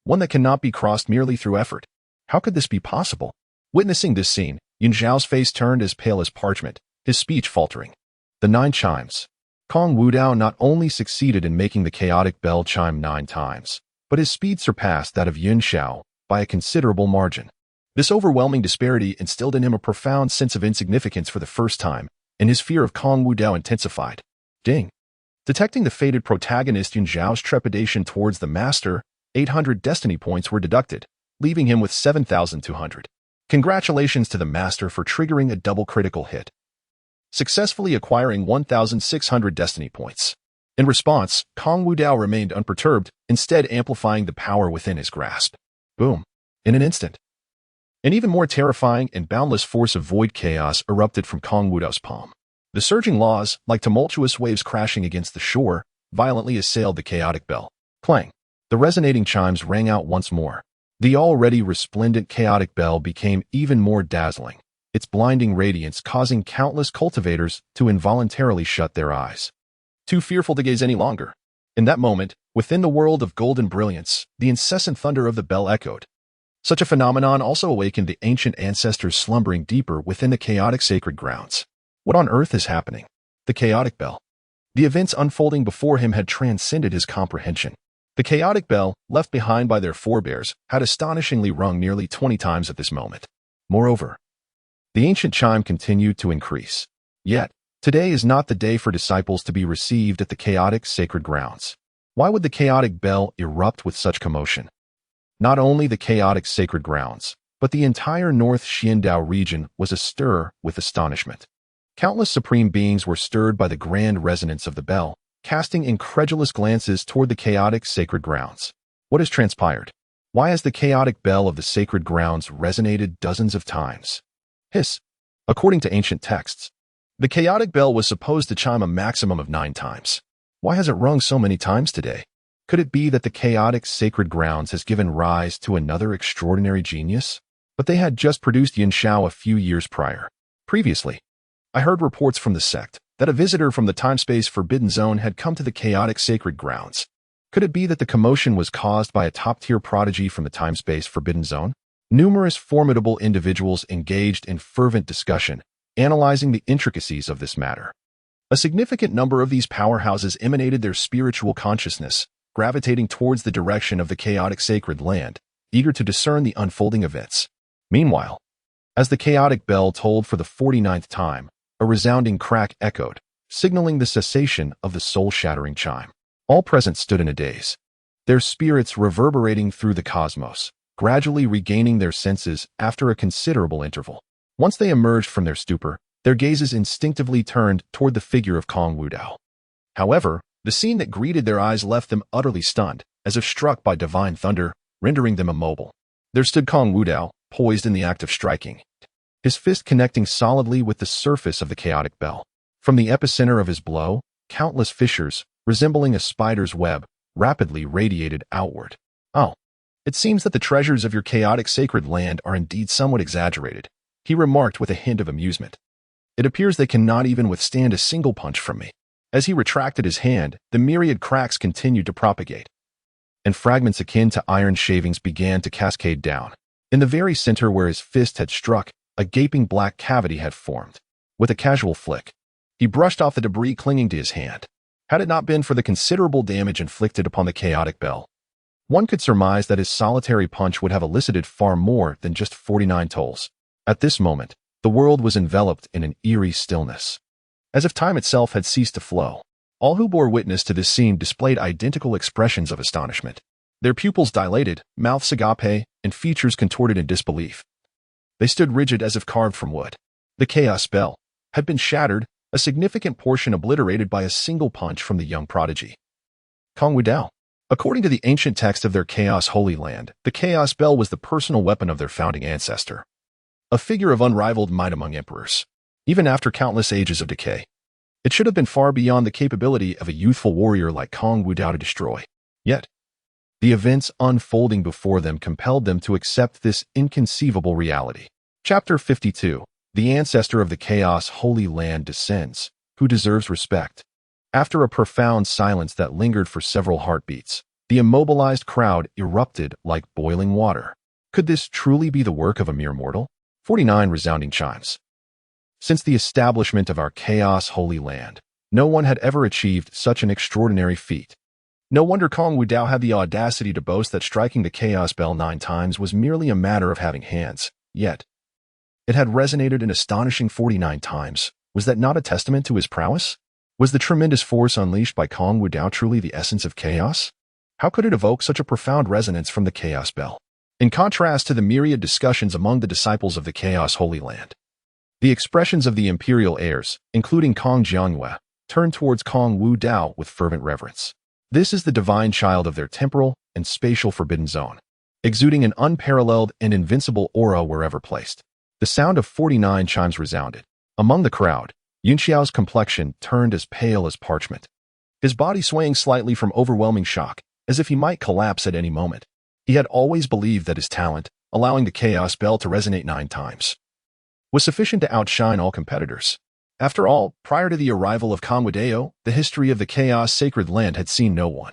Speaker 1: one that cannot be crossed merely through effort. How could this be possible? Witnessing this scene, Yun Xiao's face turned as pale as parchment, his speech faltering. The 9 chimes. Kong Wudao not only succeeded in making the chaotic bell chime 9 times, but his speed surpassed that of Yun Xiao by a considerable margin. This overwhelming disparity instilled in him a profound sense of insignificance for the first time, and his fear of Kong Wudao intensified. Ding. Detecting the fated protagonist, Yun Xiao's trepidation towards the master, 800 destiny points were deducted, leaving him with 7,200. Congratulations to the master for triggering a double critical hit, successfully acquiring 1,600 destiny points. In response, Kong Wudao remained unperturbed, instead amplifying the power within his grasp. Boom. In an instant, an even more terrifying and boundless force of void chaos erupted from Kong Wudao's palm. The surging laws, like tumultuous waves crashing against the shore, violently assailed the chaotic bell. Clang. The resonating chimes rang out once more. The already resplendent chaotic bell became even more dazzling, its blinding radiance causing countless cultivators to involuntarily shut their eyes, too fearful to gaze any longer. In that moment, within the world of golden brilliance, the incessant thunder of the bell echoed. Such a phenomenon also awakened the ancient ancestors slumbering deeper within the chaotic sacred grounds. What on earth is happening? The chaotic bell. The events unfolding before him had transcended his comprehension. The chaotic bell, left behind by their forebears, had astonishingly rung nearly 20 times at this moment. Moreover, the ancient chime continued to increase. Yet, today is not the day for disciples to be received at the chaotic sacred grounds. Why would the chaotic bell erupt with such commotion? Not only the chaotic sacred grounds, but the entire North Xiandao region was astir with astonishment. Countless supreme beings were stirred by the grand resonance of the bell, casting incredulous glances toward the chaotic sacred grounds. What has transpired? Why has the chaotic bell of the sacred grounds resonated dozens of times? Hiss. According to ancient texts, the chaotic bell was supposed to chime a maximum of 9 times. Why has it rung so many times today? Could it be that the chaotic sacred grounds has given rise to another extraordinary genius? But they had just produced Yin Shao a few years prior. Previously, I heard reports from the sect that a visitor from the time-space forbidden zone had come to the chaotic sacred grounds. Could it be that the commotion was caused by a top-tier prodigy from the time-space forbidden zone? Numerous formidable individuals engaged in fervent discussion, analyzing the intricacies of this matter. A significant number of these powerhouses emanated their spiritual consciousness, gravitating towards the direction of the chaotic sacred land, eager to discern the unfolding events. Meanwhile, as the chaotic bell tolled for the 49th time, a resounding crack echoed, signaling the cessation of the soul-shattering chime. All present stood in a daze, their spirits reverberating through the cosmos, gradually regaining their senses after a considerable interval. Once they emerged from their stupor, their gazes instinctively turned toward the figure of Kong Wudao. However, the scene that greeted their eyes left them utterly stunned, as if struck by divine thunder, rendering them immobile. There stood Kong Wudao, poised in the act of striking, his fist connecting solidly with the surface of the chaotic bell. From the epicenter of his blow, countless fissures, resembling a spider's web, rapidly radiated outward. Oh, it seems that the treasures of your chaotic sacred land are indeed somewhat exaggerated, he remarked with a hint of amusement. It appears they cannot even withstand a single punch from me. As he retracted his hand, the myriad cracks continued to propagate, and fragments akin to iron shavings began to cascade down. In the very center where his fist had struck, a gaping black cavity had formed. With a casual flick, he brushed off the debris clinging to his hand. Had it not been for the considerable damage inflicted upon the chaotic bell, one could surmise that his solitary punch would have elicited far more than just 49 tolls. At this moment, the world was enveloped in an eerie stillness, as if time itself had ceased to flow. All who bore witness to this scene displayed identical expressions of astonishment. Their pupils dilated, mouths agape, and features contorted in disbelief. They stood rigid as if carved from wood. The chaos bell had been shattered, a significant portion obliterated by a single punch from the young prodigy. Kong Wudao. According to the ancient text of their chaos holy land, the chaos bell was the personal weapon of their founding ancestor, a figure of unrivaled might among emperors. Even after countless ages of decay, it should have been far beyond the capability of a youthful warrior like Kong Wudao to destroy. Yet, the events unfolding before them compelled them to accept this inconceivable reality. Chapter 52. The ancestor of the chaos holy land descends. Who deserves respect? After a profound silence that lingered for several heartbeats, the immobilized crowd erupted like boiling water. Could this truly be the work of a mere mortal? 49 resounding chimes. Since the establishment of our chaos holy land, no one had ever achieved such an extraordinary feat. No wonder Kong Wudao had the audacity to boast that striking the chaos bell 9 times was merely a matter of having hands. Yet, it had resonated an astonishing 49 times. Was that not a testament to his prowess? Was the tremendous force unleashed by Kong Wudao truly the essence of chaos? How could it evoke such a profound resonance from the chaos bell? In contrast to the myriad discussions among the disciples of the chaos holy land, the expressions of the imperial heirs, including Kong Jiangyue, turned towards Kong Wudao with fervent reverence. This is the divine child of their temporal and spatial forbidden zone, exuding an unparalleled and invincible aura wherever placed. The sound of 49 chimes resounded. Among the crowd, Yunxiao's complexion turned as pale as parchment, his body swaying slightly from overwhelming shock, as if he might collapse at any moment. He had always believed that his talent, allowing the chaos bell to resonate 9 times, was sufficient to outshine all competitors. After all, prior to the arrival of Kong Wudao, the history of the chaos sacred land had seen no one,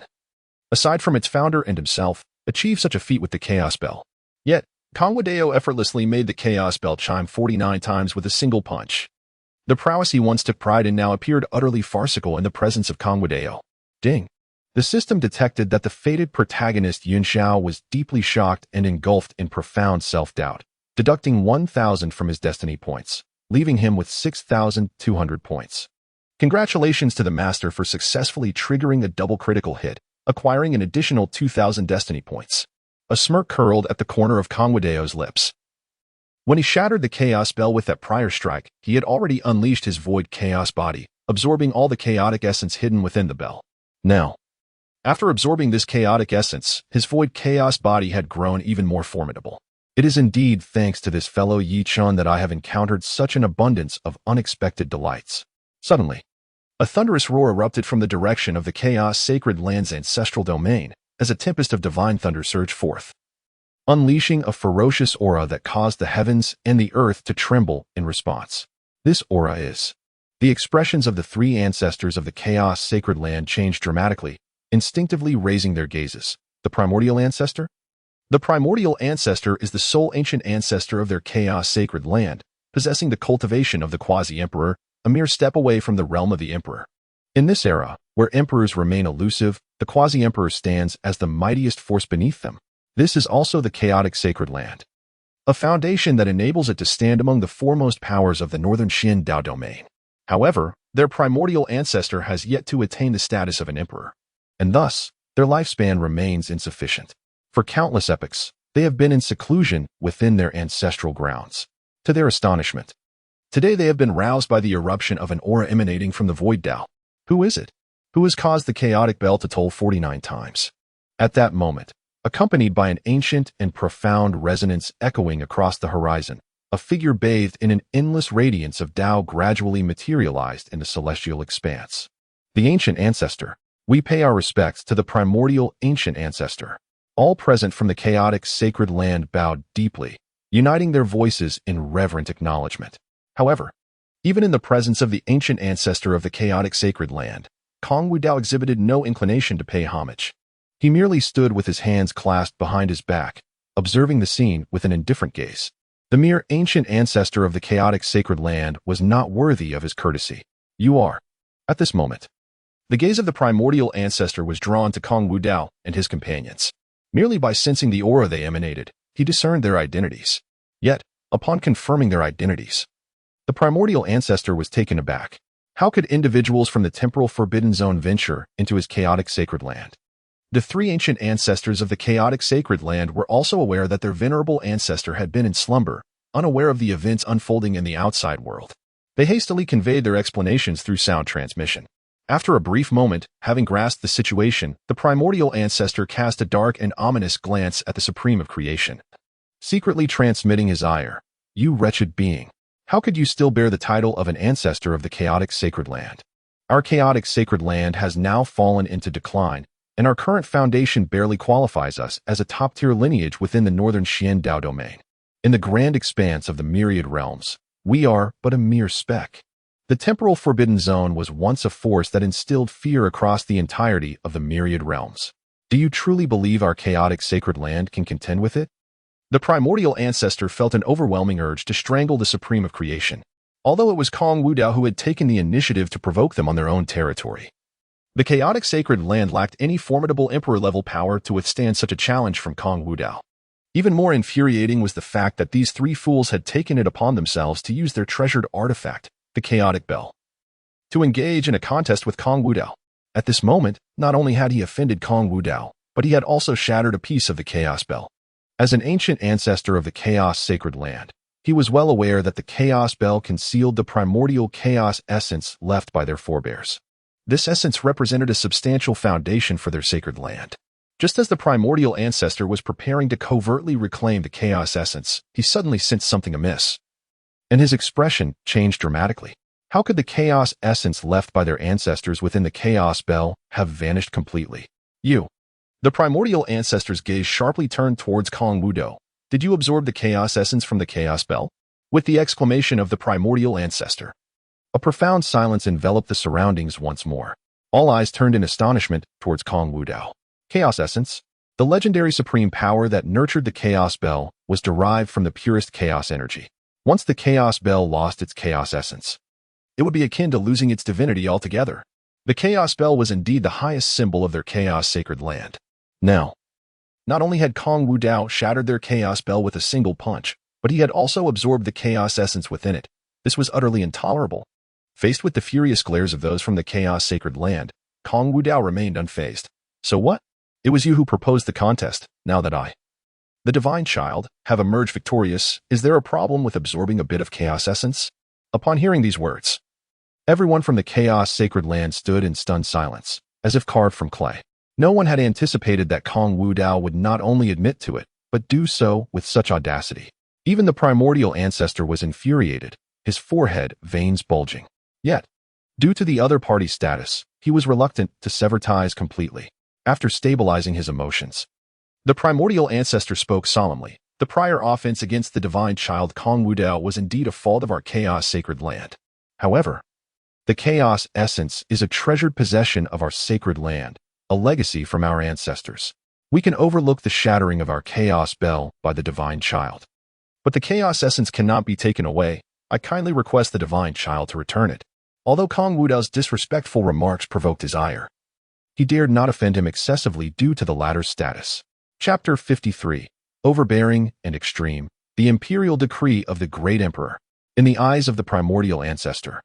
Speaker 1: aside from its founder and himself, achieve such a feat with the chaos bell. Yet, Kong Wudao effortlessly made the chaos bell chime 49 times with a single punch. The prowess he once took pride in now appeared utterly farcical in the presence of Kong Wudao. Ding! The system detected that the fated protagonist Yun Xiao was deeply shocked and engulfed in profound self-doubt, deducting 1,000 from his destiny points, leaving him with 6,200 points. Congratulations to the master for successfully triggering a double critical hit, acquiring an additional 2,000 destiny points. A smirk curled at the corner of Kong Wudao's lips. When he shattered the chaos bell with that prior strike, he had already unleashed his void chaos body, absorbing all the chaotic essence hidden within the bell. Now, after absorbing this chaotic essence, his void chaos body had grown even more formidable. It is indeed thanks to this fellow Yi-chan that I have encountered such an abundance of unexpected delights. Suddenly, a thunderous roar erupted from the direction of the Chaos Sacred Land's ancestral domain as a tempest of divine thunder surged forth, unleashing a ferocious aura that caused the heavens and the earth to tremble in response. This aura is. The expressions of the three ancestors of the Chaos Sacred Land changed dramatically, instinctively raising their gazes. The primordial ancestor? The primordial ancestor is the sole ancient ancestor of their Chaos Sacred Land, possessing the cultivation of the quasi-emperor, a mere step away from the realm of the emperor. In this era, where emperors remain elusive, the quasi-emperor stands as the mightiest force beneath them. This is also the chaotic sacred land, a foundation that enables it to stand among the foremost powers of the northern Xin Dao domain. However, their primordial ancestor has yet to attain the status of an emperor, and thus, their lifespan remains insufficient. For countless epochs, they have been in seclusion within their ancestral grounds. To their astonishment, today they have been roused by the eruption of an aura emanating from the void Dao. Who is it? Who has caused the chaotic bell to toll 49 times? At that moment, accompanied by an ancient and profound resonance echoing across the horizon, a figure bathed in an endless radiance of Dao gradually materialized in the celestial expanse. The ancient ancestor. We pay our respects to the primordial ancient ancestor. All present from the chaotic sacred land bowed deeply, uniting their voices in reverent acknowledgement. However, even in the presence of the ancient ancestor of the chaotic sacred land, Kong Wudao exhibited no inclination to pay homage. He merely stood with his hands clasped behind his back, observing the scene with an indifferent gaze. The mere ancient ancestor of the chaotic sacred land was not worthy of his courtesy. You are. At this moment, the gaze of the primordial ancestor was drawn to Kong Wudao and his companions. Merely by sensing the aura they emanated, he discerned their identities. Yet, upon confirming their identities, the primordial ancestor was taken aback. How could individuals from the temporal forbidden zone venture into his chaotic sacred land? The three ancient ancestors of the chaotic sacred land were also aware that their venerable ancestor had been in slumber, unaware of the events unfolding in the outside world. They hastily conveyed their explanations through sound transmission. After a brief moment, having grasped the situation, the primordial ancestor cast a dark and ominous glance at the supreme of creation, secretly transmitting his ire. You wretched being! How could you still bear the title of an ancestor of the chaotic sacred land? Our chaotic sacred land has now fallen into decline, and our current foundation barely qualifies us as a top-tier lineage within the northern Xian Dao domain. In the grand expanse of the myriad realms, we are but a mere speck. The temporal forbidden zone was once a force that instilled fear across the entirety of the myriad realms. Do you truly believe our chaotic sacred land can contend with it? The primordial ancestor felt an overwhelming urge to strangle the supreme of creation, although it was Kong Wudao who had taken the initiative to provoke them on their own territory. The chaotic sacred land lacked any formidable emperor-level power to withstand such a challenge from Kong Wudao. Even more infuriating was the fact that these three fools had taken it upon themselves to use their treasured artifact, the chaotic bell, to engage in a contest with Kong Wudao. At this moment, not only had he offended Kong Wudao, but he had also shattered a piece of the chaos bell. As an ancient ancestor of the chaos sacred land, he was well aware that the chaos bell concealed the primordial chaos essence left by their forebears. This essence represented a substantial foundation for their sacred land. Just as the primordial ancestor was preparing to covertly reclaim the chaos essence, he suddenly sensed something amiss, and his expression changed dramatically. How could the chaos essence left by their ancestors within the chaos bell have vanished completely? You. The primordial ancestor's gaze sharply turned towards Kong Wudao. Did you absorb the chaos essence from the chaos bell? With the exclamation of the primordial ancestor, a profound silence enveloped the surroundings once more. All eyes turned in astonishment towards Kong Wudao. Chaos essence, the legendary supreme power that nurtured the chaos bell, was derived from the purest chaos energy. Once the chaos bell lost its chaos essence, it would be akin to losing its divinity altogether. The chaos bell was indeed the highest symbol of their chaos sacred land. Now, not only had Kong Wudao shattered their chaos bell with a single punch, but he had also absorbed the chaos essence within it. This was utterly intolerable. Faced with the furious glares of those from the chaos sacred land, Kong Wudao remained unfazed. So what? It was you who proposed the contest, now that I, the divine child, have emerged victorious. Is there a problem with absorbing a bit of chaos essence? Upon hearing these words, Everyone from the Chaos Sacred Land stood in stunned silence, as if carved from clay. No one had anticipated that Kong Wudao would not only admit to it, but do so with such audacity. Even the primordial ancestor was infuriated, his forehead veins bulging. Yet, due to the other party's status, he was reluctant to sever ties completely. After stabilizing his emotions, the primordial ancestor spoke solemnly. The prior offense against the divine child Kong Wudao was indeed a fault of our Chaos Sacred Land. However, the Chaos essence is a treasured possession of our sacred land, a legacy from our ancestors. We can overlook the shattering of our Chaos Bell by the divine child. But the Chaos essence cannot be taken away. I kindly request the divine child to return it. Although Kong Wudao's disrespectful remarks provoked his ire, he dared not offend him excessively due to the latter's status. Chapter 53. Overbearing and Extreme. The Imperial Decree of the Great Emperor. In the eyes of the primordial ancestor,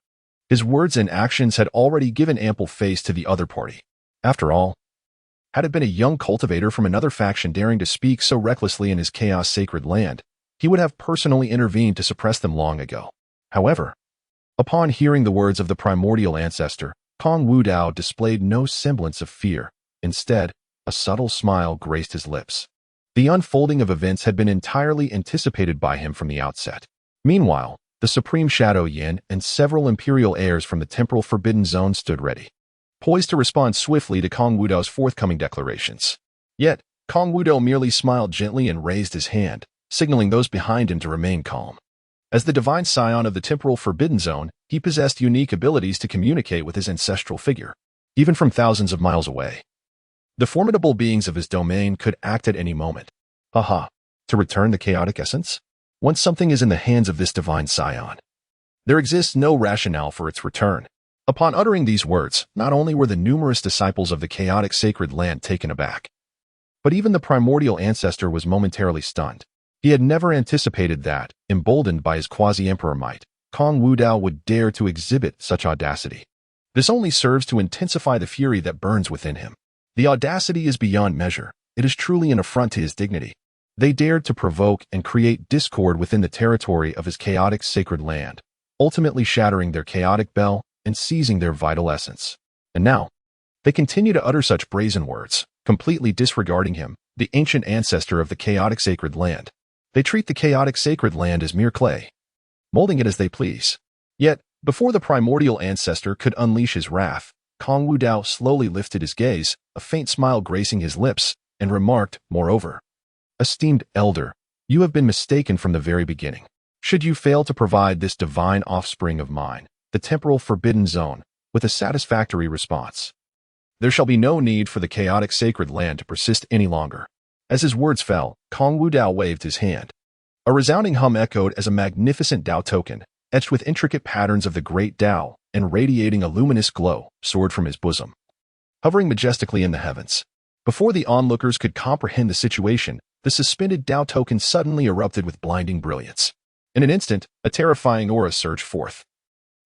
Speaker 1: his words and actions had already given ample face to the other party. After all, had it been a young cultivator from another faction daring to speak so recklessly in his Chaos Sacred Land, he would have personally intervened to suppress them long ago. However, upon hearing the words of the primordial ancestor, Kong Wudao displayed no semblance of fear. Instead, a subtle smile graced his lips. The unfolding of events had been entirely anticipated by him from the outset. Meanwhile, the Supreme Shadow Yin and several imperial heirs from the temporal forbidden zone stood ready, poised to respond swiftly to Kong Wudao's forthcoming declarations. Yet, Kong Wudao merely smiled gently and raised his hand, signaling those behind him to remain calm. As the divine scion of the temporal forbidden zone, he possessed unique abilities to communicate with his ancestral figure, even from thousands of miles away. The formidable beings of his domain could act at any moment. To return the chaotic essence? Once something is in the hands of this divine scion, there exists no rationale for its return. Upon uttering these words, not only were the numerous disciples of the chaotic sacred land taken aback, but even the primordial ancestor was momentarily stunned. He had never anticipated that, emboldened by his quasi-emperor might, Kong Wudao would dare to exhibit such audacity. This only serves to intensify the fury that burns within him. The audacity is beyond measure. It is truly an affront to his dignity. They dared to provoke and create discord within the territory of his chaotic sacred land, ultimately shattering their chaotic bell and seizing their vital essence. And now, they continue to utter such brazen words, completely disregarding him, the ancient ancestor of the chaotic sacred land. They treat the chaotic sacred land as mere clay, molding it as they please. Yet, before the primordial ancestor could unleash his wrath, Kong Wudao slowly lifted his gaze, a faint smile gracing his lips, and remarked, moreover, "Esteemed elder, you have been mistaken from the very beginning. Should you fail to provide this divine offspring of mine, the temporal forbidden zone, with a satisfactory response, there shall be no need for the chaotic sacred land to persist any longer." As his words fell, Kong Wudao waved his hand. A resounding hum echoed as a magnificent Dao token, etched with intricate patterns of the Great Dao and radiating a luminous glow, soared from his bosom, hovering majestically in the heavens. Before the onlookers could comprehend the situation, the suspended Dao token suddenly erupted with blinding brilliance. In an instant, a terrifying aura surged forth,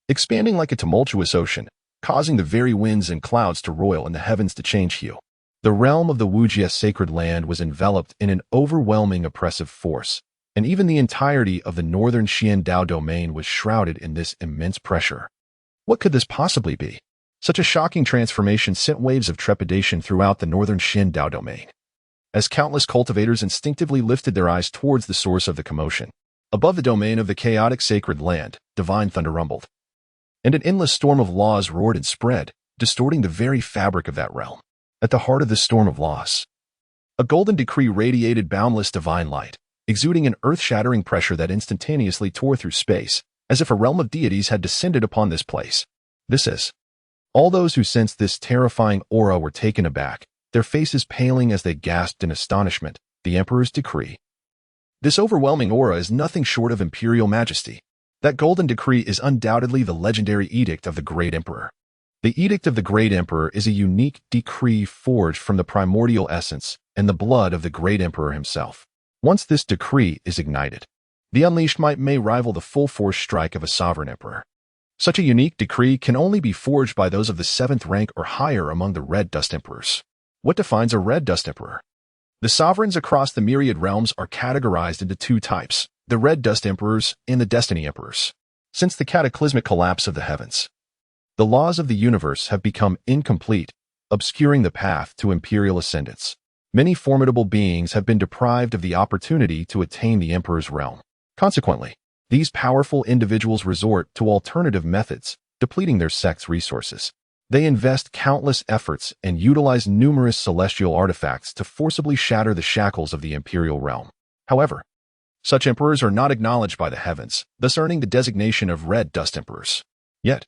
Speaker 1: expanding like a tumultuous ocean, causing the very winds and clouds to roil and the heavens to change hue. The realm of the Wujia sacred land was enveloped in an overwhelming oppressive force, and even the entirety of the northern Xian Dao domain was shrouded in this immense pressure. What could this possibly be? Such a shocking transformation sent waves of trepidation throughout the northern Xian Dao domain, as countless cultivators instinctively lifted their eyes towards the source of the commotion. Above the domain of the chaotic sacred land, divine thunder rumbled, and an endless storm of laws roared and spread, distorting the very fabric of that realm. At the heart of this storm of laws, a golden decree radiated boundless divine light, exuding an earth-shattering pressure that instantaneously tore through space, as if a realm of deities had descended upon this place. This is. All those who sensed this terrifying aura were taken aback, their faces paling as they gasped in astonishment. The Emperor's decree. This overwhelming aura is nothing short of imperial majesty. That golden decree is undoubtedly the legendary Edict of the Great Emperor. The Edict of the Great Emperor is a unique decree forged from the primordial essence and the blood of the Great Emperor himself. Once this decree is ignited, the unleashed might may rival the full-force strike of a sovereign emperor. Such a unique decree can only be forged by those of the 7th rank or higher among the Red Dust Emperors. What defines a Red Dust Emperor? The sovereigns across the myriad realms are categorized into two types, the Red Dust Emperors and the Destiny Emperors. Since the cataclysmic collapse of the heavens, the laws of the universe have become incomplete, obscuring the path to imperial ascendance. Many formidable beings have been deprived of the opportunity to attain the emperor's realm. Consequently, these powerful individuals resort to alternative methods, depleting their sect's resources. They invest countless efforts and utilize numerous celestial artifacts to forcibly shatter the shackles of the imperial realm. However, such emperors are not acknowledged by the heavens, thus earning the designation of red dust emperors. Yet,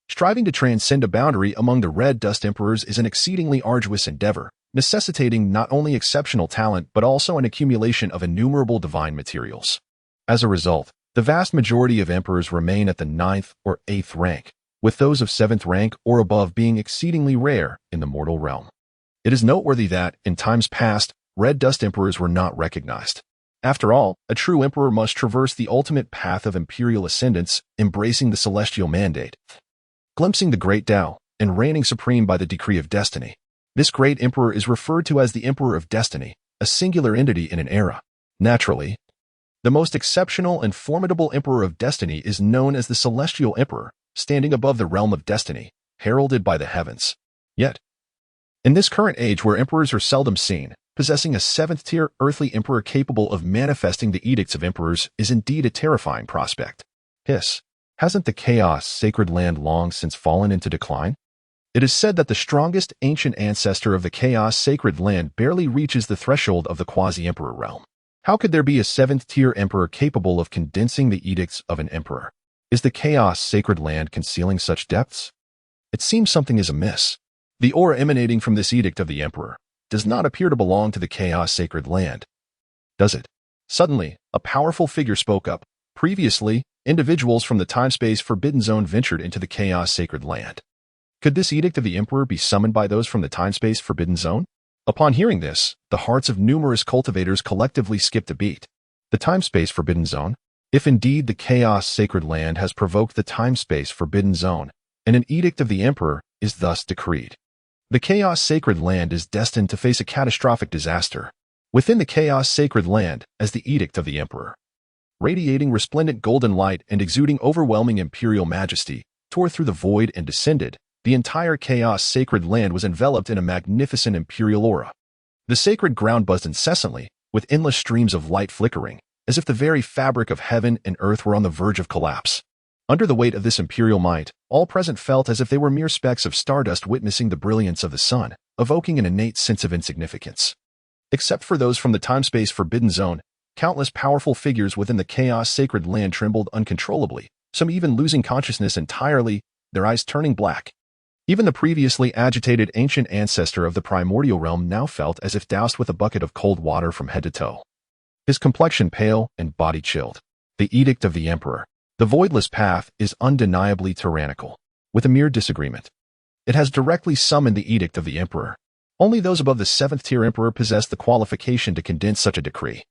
Speaker 1: striving to transcend a boundary among the red dust emperors is an exceedingly arduous endeavor, necessitating not only exceptional talent but also an accumulation of innumerable divine materials. As a result, the vast majority of emperors remain at the 9th or 8th rank, with those of 7th rank or above being exceedingly rare in the mortal realm. It is noteworthy that, in times past, red dust emperors were not recognized. After all, a true emperor must traverse the ultimate path of imperial ascendance, embracing the celestial mandate, glimpsing the Great Dao, and reigning supreme by the decree of destiny. This great emperor is referred to as the Emperor of Destiny, a singular entity in an era. Naturally, the most exceptional and formidable Emperor of Destiny is known as the Celestial Emperor, standing above the realm of destiny, heralded by the heavens. Yet, in this current age where emperors are seldom seen, possessing a 7th-tier earthly emperor capable of manifesting the edicts of emperors is indeed a terrifying prospect. Hasn't the chaos sacred land long since fallen into decline? It is said that the strongest ancient ancestor of the chaos sacred land barely reaches the threshold of the quasi-emperor realm. How could there be a 7th-tier emperor capable of condensing the edicts of an emperor? Is the chaos sacred land concealing such depths? It seems something is amiss. The aura emanating from this edict of the emperor does not appear to belong to the chaos sacred land, does it? Suddenly, a powerful figure spoke up. Previously, individuals from the time-space forbidden zone ventured into the chaos sacred land. Could this edict of the emperor be summoned by those from the time-space forbidden zone? Upon hearing this, the hearts of numerous cultivators collectively skipped a beat. The time-space forbidden zone? If indeed the chaos sacred land has provoked the time-space forbidden zone, and an edict of the emperor is thus decreed, the chaos sacred land is destined to face a catastrophic disaster. Within the chaos sacred land, as the edict of the emperor, radiating resplendent golden light and exuding overwhelming imperial majesty, tore through the void and descended, the entire chaos sacred land was enveloped in a magnificent imperial aura. The sacred ground buzzed incessantly, with endless streams of light flickering, as if the very fabric of heaven and earth were on the verge of collapse. Under the weight of this imperial might, all present felt as if they were mere specks of stardust witnessing the brilliance of the sun, evoking an innate sense of insignificance. Except for those from the time-space forbidden zone, countless powerful figures within the chaos sacred land trembled uncontrollably, some even losing consciousness entirely, their eyes turning black. Even the previously agitated ancient ancestor of the primordial realm now felt as if doused with a bucket of cold water from head to toe. His complexion pale and body chilled. The edict of the emperor, the voidless path, is undeniably tyrannical. With a mere disagreement, it has directly summoned the edict of the emperor. Only those above the 7th-tier emperor possess the qualification to condense such a decree.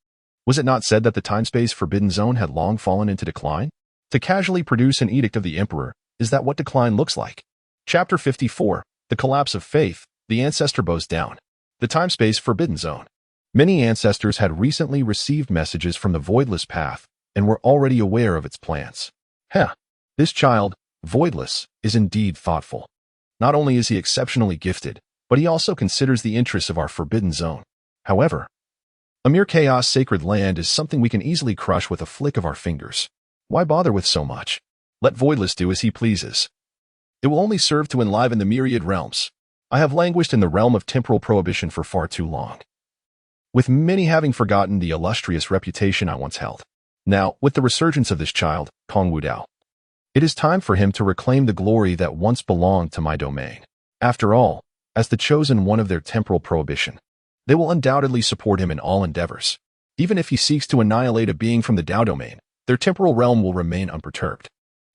Speaker 1: Was it not said that the time-space forbidden zone had long fallen into decline? To casually produce an edict of the emperor, is that what decline looks like? Chapter 54, The Collapse of Faith, the ancestor bows down. The time-space forbidden zone. Many ancestors had recently received messages from the voidless path and were already aware of its plans. This child, voidless, is indeed thoughtful. Not only is he exceptionally gifted, but he also considers the interests of our forbidden zone. However, a mere chaos sacred land is something we can easily crush with a flick of our fingers. Why bother with so much? Let voidless do as he pleases. It will only serve to enliven the myriad realms. I have languished in the realm of temporal prohibition for far too long, with many having forgotten the illustrious reputation I once held. Now, with the resurgence of this child, Kong Wudao, it is time for him to reclaim the glory that once belonged to my domain. After all, as the chosen one of their temporal prohibition, they will undoubtedly support him in all endeavors. Even if he seeks to annihilate a being from the Dao domain, their temporal realm will remain unperturbed.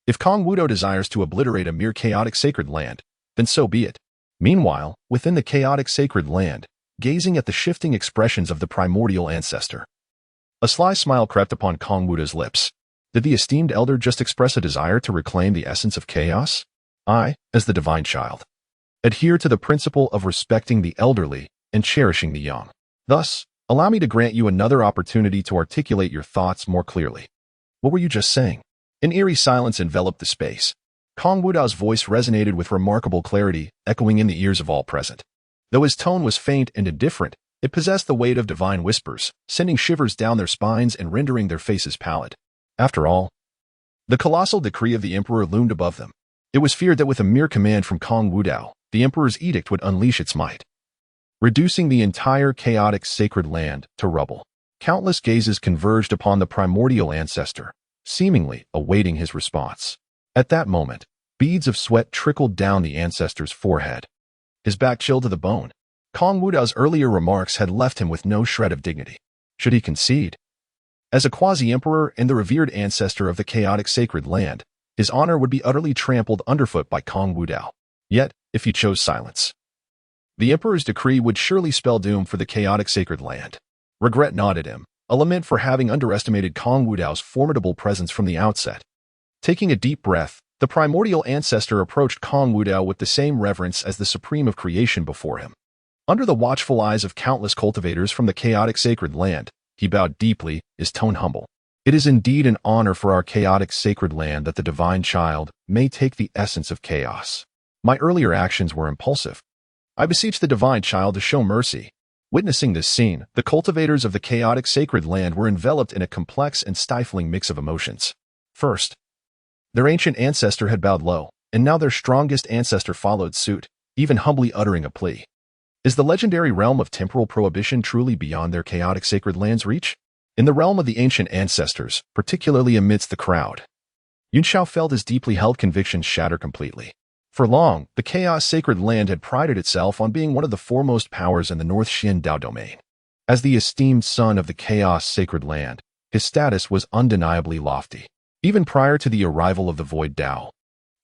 Speaker 1: If Kong Wudao desires to obliterate a mere chaotic sacred land, then so be it. Meanwhile, within the chaotic sacred land, gazing at the shifting expressions of the primordial ancestor, a sly smile crept upon Kong Wudao's lips. Did the esteemed elder just express a desire to reclaim the essence of chaos? I, as the divine child, adhere to the principle of respecting the elderly and cherishing the young. Thus, allow me to grant you another opportunity to articulate your thoughts more clearly. What were you just saying? An eerie silence enveloped the space. Kong Wudao's voice resonated with remarkable clarity, echoing in the ears of all present. Though his tone was faint and indifferent, it possessed the weight of divine whispers, sending shivers down their spines and rendering their faces pallid. After all, the colossal decree of the emperor loomed above them. It was feared that with a mere command from Kong Wudao, the emperor's edict would unleash its might, reducing the entire chaotic sacred land to rubble. Countless gazes converged upon the primordial ancestor, seemingly awaiting his response. At that moment, beads of sweat trickled down the ancestor's forehead. His back chilled to the bone. Kong Wudao's earlier remarks had left him with no shred of dignity. Should he concede? As a quasi-emperor and the revered ancestor of the chaotic sacred land, his honor would be utterly trampled underfoot by Kong Wudao. Yet, if he chose silence, the emperor's decree would surely spell doom for the chaotic sacred land. Regret gnawed at him, a lament for having underestimated Kong Wudao's formidable presence from the outset. Taking a deep breath, the primordial ancestor approached Kong Wudao with the same reverence as the supreme of creation before him. Under the watchful eyes of countless cultivators from the chaotic sacred land, he bowed deeply, his tone humble. It is indeed an honor for our chaotic sacred land that the divine child may take the essence of chaos. My earlier actions were impulsive. I beseech the divine child to show mercy. Witnessing this scene, the cultivators of the chaotic sacred land were enveloped in a complex and stifling mix of emotions. First, their ancient ancestor had bowed low, and now their strongest ancestor followed suit, even humbly uttering a plea. Is the legendary realm of temporal prohibition truly beyond their chaotic sacred land's reach? In the realm of the ancient ancestors, particularly amidst the crowd, Yunxiao felt his deeply held convictions shatter completely. For long, the chaos sacred land had prided itself on being one of the foremost powers in the North Xin Dao domain. As the esteemed son of the chaos sacred land, his status was undeniably lofty. Even prior to the arrival of the Void Dao,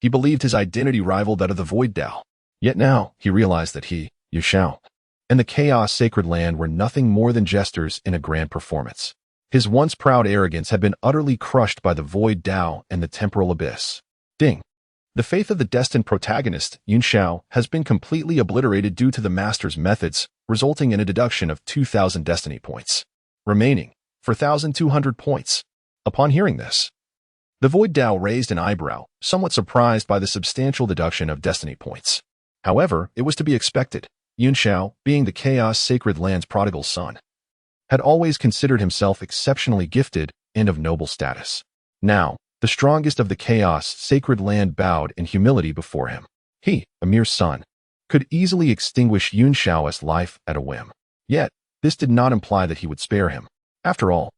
Speaker 1: he believed his identity rivaled that of the Void Dao. Yet now, he realized that he, Yunxiao, and the chaos sacred land were nothing more than jesters in a grand performance. His once proud arrogance had been utterly crushed by the Void Dao and the temporal abyss. Ding. The faith of the destined protagonist, Yunxiao, has been completely obliterated due to the master's methods, resulting in a deduction of 2,000 destiny points, remaining for 1,200 points. Upon hearing this, the Void Dao raised an eyebrow, somewhat surprised by the substantial deduction of destiny points. However, it was to be expected. Yunxiao, being the chaos sacred land's prodigal son, had always considered himself exceptionally gifted and of noble status. Now, the strongest of the chaos sacred land bowed in humility before him. He, a mere son, could easily extinguish Yunxiao's life at a whim. Yet, this did not imply that he would spare him. After all,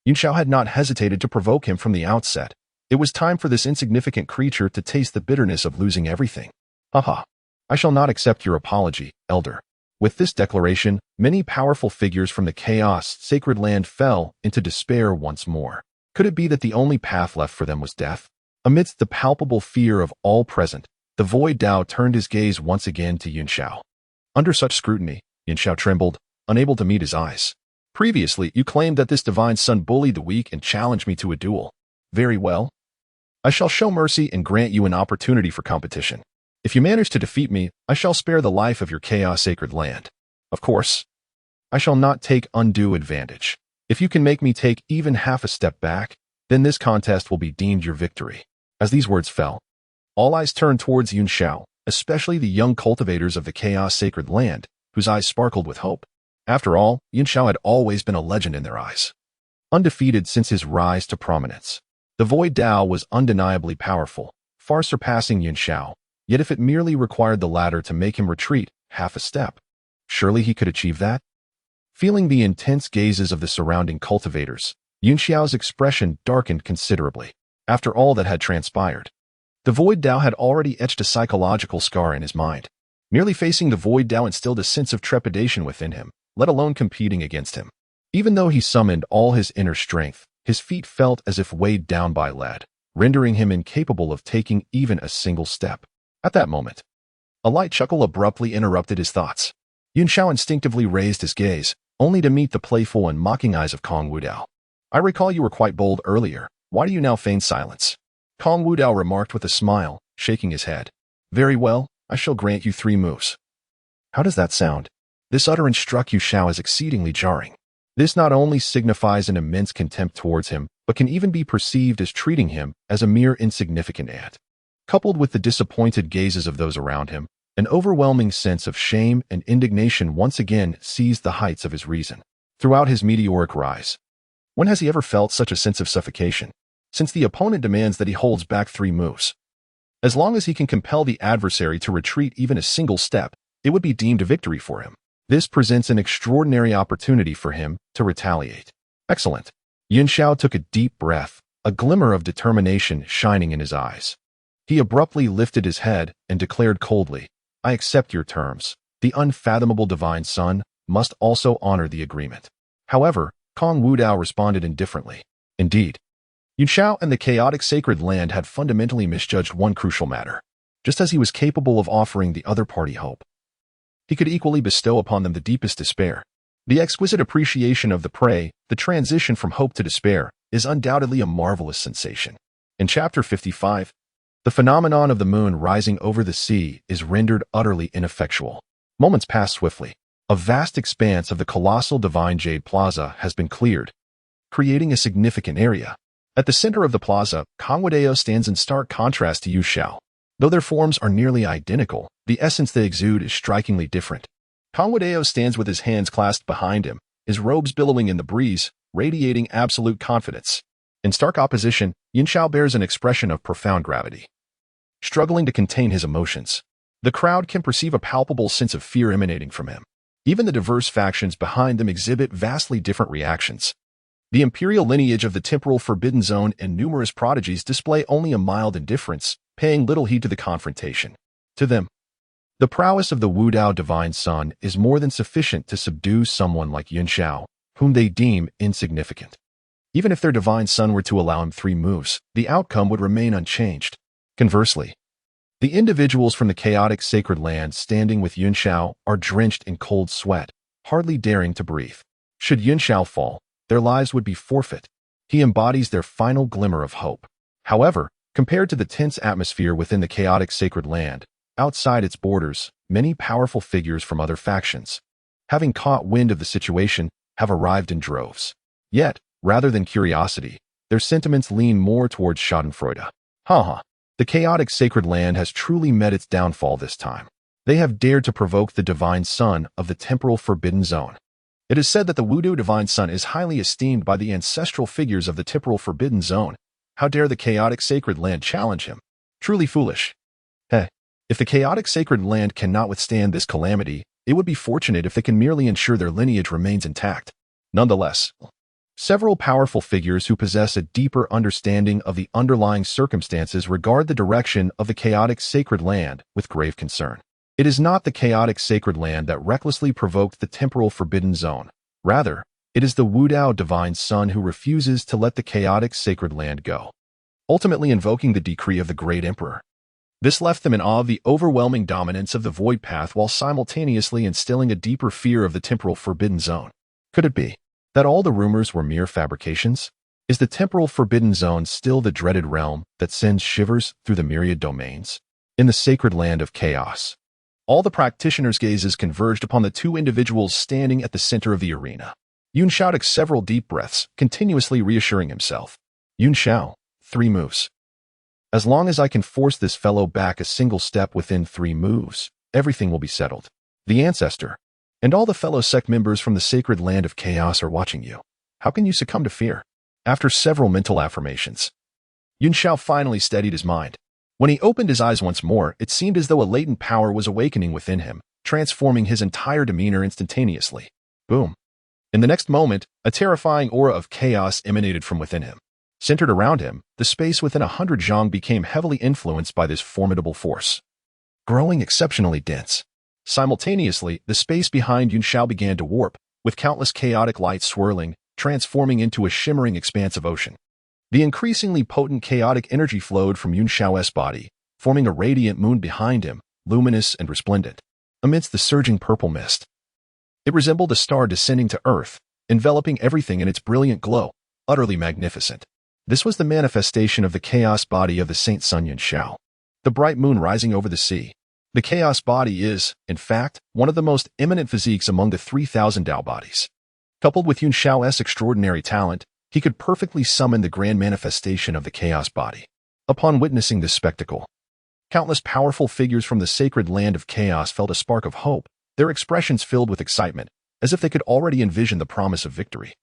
Speaker 1: Yunxiao had not hesitated to provoke him from the outset. It was time for this insignificant creature to taste the bitterness of losing everything. Haha. I shall not accept your apology, elder. With this declaration, many powerful figures from the chaos sacred land fell into despair once more. Could it be that the only path left for them was death? Amidst the palpable fear of all present, the Void Dao turned his gaze once again to Yunxiao. Under such scrutiny, Yunxiao trembled, unable to meet his eyes. Previously, you claimed that this divine son bullied the weak and challenged me to a duel. Very well. I shall show mercy and grant you an opportunity for competition. If you manage to defeat me, I shall spare the life of your chaos sacred land. Of course, I shall not take undue advantage. If you can make me take even half a step back, then this contest will be deemed your victory. As these words fell, all eyes turned towards Yunxiao, especially the young cultivators of the chaos sacred land, whose eyes sparkled with hope. After all, Yunxiao had always been a legend in their eyes. Undefeated since his rise to prominence, the Void Dao was undeniably powerful, far surpassing Yunxiao. Yet if it merely required the latter to make him retreat half a step, surely he could achieve that? Feeling the intense gazes of the surrounding cultivators, Yunxiao's expression darkened considerably. After all that had transpired, the Void Dao had already etched a psychological scar in his mind. Merely facing the Void Dao instilled a sense of trepidation within him, let alone competing against him. Even though he summoned all his inner strength, his feet felt as if weighed down by lead, rendering him incapable of taking even a single step. At that moment, a light chuckle abruptly interrupted his thoughts. Yunxiao instinctively raised his gaze, only to meet the playful and mocking eyes of Kong Wudao. I recall you were quite bold earlier. Why do you now feign silence? Kong Wudao remarked with a smile, shaking his head. Very well, I shall grant you 3 moves. How does that sound? This utterance struck Yunxiao as exceedingly jarring. This not only signifies an immense contempt towards him, but can even be perceived as treating him as a mere insignificant ant. Coupled with the disappointed gazes of those around him, an overwhelming sense of shame and indignation once again seized the heights of his reason. Throughout his meteoric rise, when has he ever felt such a sense of suffocation? Since the opponent demands that he holds back 3 moves. As long as he can compel the adversary to retreat even a single step, it would be deemed a victory for him. This presents an extraordinary opportunity for him to retaliate. Excellent. Yunxiao took a deep breath, a glimmer of determination shining in his eyes. He abruptly lifted his head and declared coldly, I accept your terms. The unfathomable divine son must also honor the agreement. However, Kong Wudao responded indifferently. Indeed, Yunxiao and the chaotic sacred land had fundamentally misjudged one crucial matter. Just as he was capable of offering the other party hope, he could equally bestow upon them the deepest despair. The exquisite appreciation of the prey, the transition from hope to despair, is undoubtedly a marvelous sensation. In Chapter 55, the phenomenon of the moon rising over the sea is rendered utterly ineffectual. Moments pass swiftly. A vast expanse of the colossal divine jade plaza has been cleared, creating a significant area. At the center of the plaza, Kong Wudao stands in stark contrast to Yunxiao. Though their forms are nearly identical, the essence they exude is strikingly different. Kong Wudao stands with his hands clasped behind him, his robes billowing in the breeze, radiating absolute confidence. In stark opposition, Yunxiao bears an expression of profound gravity, struggling to contain his emotions. The crowd can perceive a palpable sense of fear emanating from him. Even the diverse factions behind them exhibit vastly different reactions. The imperial lineage of the temporal forbidden zone and numerous prodigies display only a mild indifference, paying little heed to the confrontation. To them, the prowess of the Wudao divine son is more than sufficient to subdue someone like Yunxiao, whom they deem insignificant. Even if their divine son were to allow him 3 moves, the outcome would remain unchanged. Conversely, the individuals from the chaotic sacred land standing with Yunxiao are drenched in cold sweat, hardly daring to breathe. Should Yunxiao fall, their lives would be forfeit. He embodies their final glimmer of hope. However, compared to the tense atmosphere within the chaotic sacred land, outside its borders, many powerful figures from other factions, having caught wind of the situation, have arrived in droves. Yet, rather than curiosity, their sentiments lean more towards schadenfreude. The chaotic sacred land has truly met its downfall this time. They have dared to provoke the divine son of the temporal forbidden zone. It is said that the Wudao divine son is highly esteemed by the ancestral figures of the temporal forbidden zone. How dare the chaotic sacred land challenge him? Truly foolish. If the chaotic sacred land cannot withstand this calamity, it would be fortunate if they can merely ensure their lineage remains intact. Nonetheless, several powerful figures who possess a deeper understanding of the underlying circumstances regard the direction of the chaotic sacred land with grave concern. It is not the chaotic sacred land that recklessly provoked the temporal forbidden zone. Rather, it is the Wudao divine son who refuses to let the chaotic sacred land go, ultimately invoking the decree of the great emperor. This left them in awe of the overwhelming dominance of the void path while simultaneously instilling a deeper fear of the temporal forbidden zone. Could it be that all the rumors were mere fabrications? Is the temporal forbidden zone still the dreaded realm that sends shivers through the myriad domains? In the sacred land of chaos, all the practitioners' gazes converged upon the 2 individuals standing at the center of the arena. Yunxiao took several deep breaths, continuously reassuring himself. Yunxiao, 3 moves. As long as I can force this fellow back a single step within 3 moves, everything will be settled. The ancestor and all the fellow sect members from the sacred land of chaos are watching you. How can you succumb to fear? After several mental affirmations, Yunxiao finally steadied his mind. When he opened his eyes once more, it seemed as though a latent power was awakening within him, transforming his entire demeanor instantaneously. Boom. In the next moment, a terrifying aura of chaos emanated from within him. Centered around him, the space within 100 zhang became heavily influenced by this formidable force, growing exceptionally dense. Simultaneously, the space behind Yunxiao began to warp, with countless chaotic lights swirling, transforming into a shimmering expanse of ocean. The increasingly potent chaotic energy flowed from Yunxiao's body, forming a radiant moon behind him, luminous and resplendent. Amidst the surging purple mist, it resembled a star descending to earth, enveloping everything in its brilliant glow, utterly magnificent. This was the manifestation of the chaos body of the Saint Sun Yunxiao, the bright moon rising over the sea. The chaos body is, in fact, one of the most eminent physiques among the 3,000 Dao bodies. Coupled with Yunxiao's extraordinary talent, he could perfectly summon the grand manifestation of the chaos body. Upon witnessing this spectacle, Countless powerful figures from the sacred land of chaos felt a spark of hope, their expressions filled with excitement, as if they could already envision the promise of victory.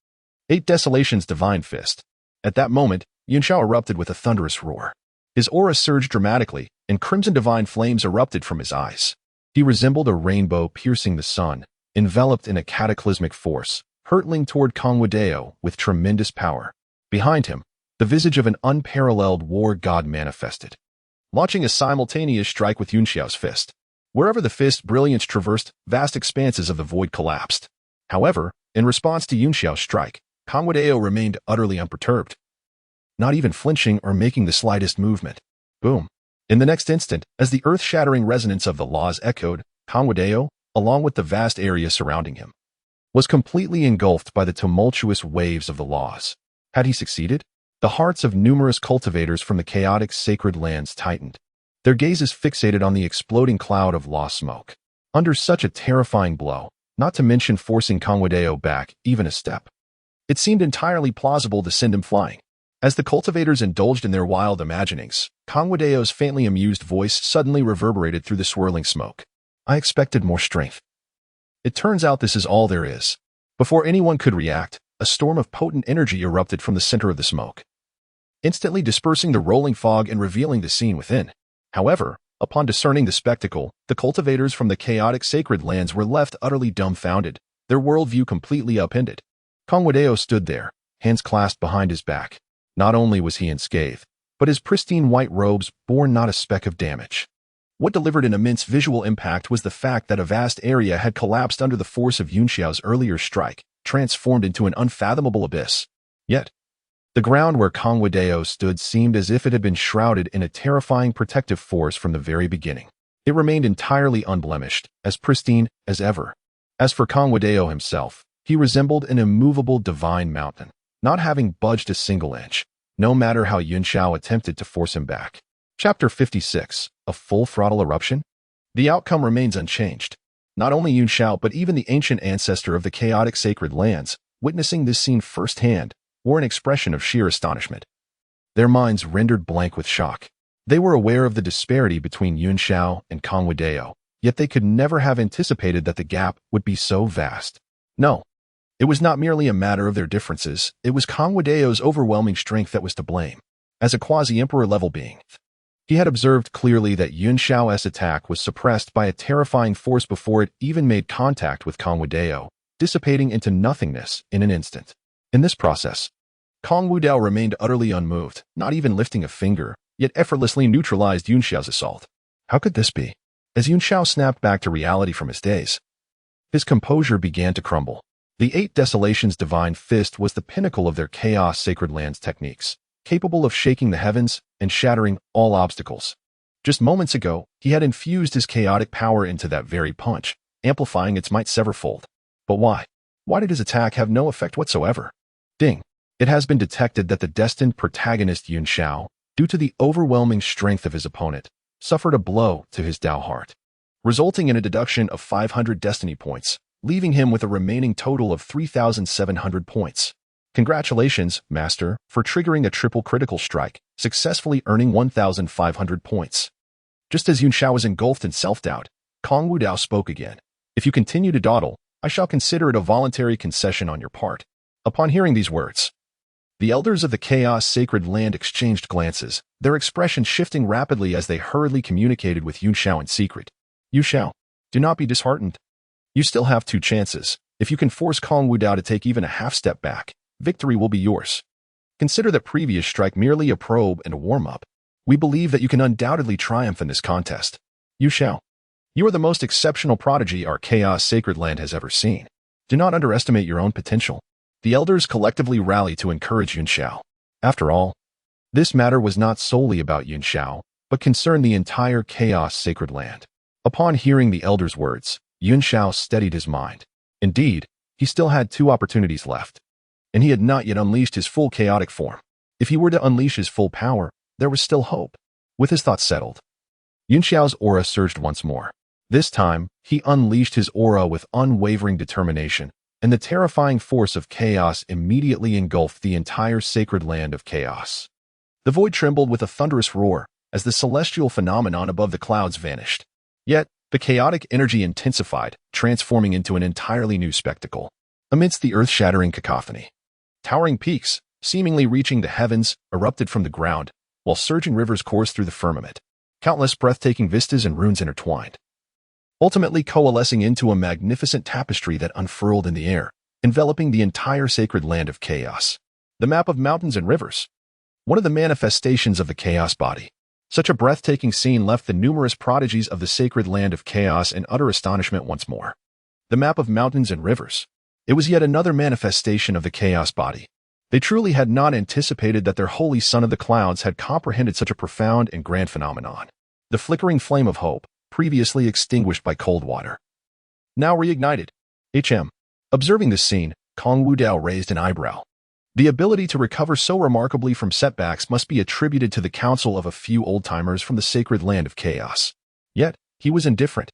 Speaker 1: 8 Desolation's divine fist. At that moment, Yunxiao erupted with a thunderous roar. His aura surged dramatically, and crimson divine flames erupted from his eyes. He resembled a rainbow piercing the sun, enveloped in a cataclysmic force, hurtling toward Kong Wudao with tremendous power. Behind him, the visage of an unparalleled war god manifested, launching a simultaneous strike with Yunxiao's fist. Wherever the fist's brilliance traversed, vast expanses of the void collapsed. However, in response to Yunxiao's strike, Kong Wudao remained utterly unperturbed, not even flinching or making the slightest movement. Boom. In the next instant, as the earth-shattering resonance of the laws echoed, Kong Wudao, along with the vast area surrounding him, was completely engulfed by the tumultuous waves of the laws. Had he succeeded? The hearts of numerous cultivators from the chaotic sacred lands tightened, their gazes fixated on the exploding cloud of law smoke. Under such a terrifying blow, not to mention forcing Kong Wudao back even a step, it seemed entirely plausible to send him flying. As the cultivators indulged in their wild imaginings, Kong Wudao's faintly amused voice suddenly reverberated through the swirling smoke. I expected more strength. It turns out this is all there is. Before anyone could react, a storm of potent energy erupted from the center of the smoke, instantly dispersing the rolling fog and revealing the scene within. However, upon discerning the spectacle, the cultivators from the chaotic sacred lands were left utterly dumbfounded, their worldview completely upended. Kong Wudao stood there, hands clasped behind his back. Not only was he unscathed, but his pristine white robes bore not a speck of damage. What delivered an immense visual impact was the fact that a vast area had collapsed under the force of Yunxiao's earlier strike, transformed into an unfathomable abyss. Yet, the ground where Kong Wudao stood seemed as if it had been shrouded in a terrifying protective force from the very beginning. It remained entirely unblemished, as pristine as ever. As for Kong Wudao himself, he resembled an immovable divine mountain, not having budged a single inch, no matter how Yunxiao attempted to force him back. Chapter 56. A full throttle eruption? The outcome remains unchanged. Not only Yunxiao but even the ancient ancestor of the chaotic sacred lands, witnessing this scene firsthand, wore an expression of sheer astonishment. Their minds rendered blank with shock. They were aware of the disparity between Yunxiao and Kong Wudao, yet they could never have anticipated that the gap would be so vast. No, it was not merely a matter of their differences, it was Kong Wudao's overwhelming strength that was to blame. As a quasi-emperor level being, he had observed clearly that Yunxiao's attack was suppressed by a terrifying force before it even made contact with Kong Wudao, dissipating into nothingness in an instant. In this process, Kong Wudao remained utterly unmoved, not even lifting a finger, yet effortlessly neutralized Yunxiao's assault. How could this be? As Yunxiao snapped back to reality from his daze, his composure began to crumble. The 8 Desolation's divine fist was the pinnacle of their chaos sacred lands techniques, capable of shaking the heavens and shattering all obstacles. Just moments ago, he had infused his chaotic power into that very punch, amplifying its might severfold. But why? Why did his attack have no effect whatsoever? Ding! It has been detected that the destined protagonist Yunxiao, due to the overwhelming strength of his opponent, suffered a blow to his Dao heart, resulting in a deduction of 500 destiny points, leaving him with a remaining total of 3,700 points. Congratulations, Master, for triggering a triple critical strike, successfully earning 1,500 points. Just as Yunxiao was engulfed in self-doubt, Kong Wudao spoke again. If you continue to dawdle, I shall consider it a voluntary concession on your part. Upon hearing these words, the elders of the chaos sacred land exchanged glances, their expressions shifting rapidly as they hurriedly communicated with Yunxiao in secret. Yunxiao, do not be disheartened. You still have 2 chances. If you can force Kong Wudao to take even a half step back, victory will be yours. Consider the previous strike merely a probe and a warm-up. We believe that you can undoubtedly triumph in this contest. Yunxiao, you are the most exceptional prodigy our chaos sacred land has ever seen. Do not underestimate your own potential. The elders collectively rallied to encourage Yunxiao. After all, this matter was not solely about Yunxiao, but concerned the entire chaos sacred land. Upon hearing the elders' words, Yunxiao steadied his mind. Indeed, he still had 2 opportunities left, and he had not yet unleashed his full chaotic form. If he were to unleash his full power, there was still hope. With his thoughts settled, Yunxiao's aura surged once more. This time, he unleashed his aura with unwavering determination, and the terrifying force of chaos immediately engulfed the entire sacred land of chaos. The void trembled with a thunderous roar, as the celestial phenomenon above the clouds vanished. Yet, the chaotic energy intensified, transforming into an entirely new spectacle. Amidst the earth-shattering cacophony, towering peaks, seemingly reaching the heavens, erupted from the ground, while surging rivers coursed through the firmament. Countless breathtaking vistas and runes intertwined, ultimately coalescing into a magnificent tapestry that unfurled in the air, enveloping the entire sacred land of chaos. The map of mountains and rivers, one of the manifestations of the chaos body. Such a breathtaking scene left the numerous prodigies of the sacred land of chaos in utter astonishment once more. The map of mountains and rivers. It was yet another manifestation of the chaos body. They truly had not anticipated that their holy son of the clouds had comprehended such a profound and grand phenomenon. The flickering flame of hope, previously extinguished by cold water, now reignited. Observing this scene, Kong Wudao raised an eyebrow. The ability to recover so remarkably from setbacks must be attributed to the counsel of a few old-timers from the sacred land of chaos. Yet, he was indifferent.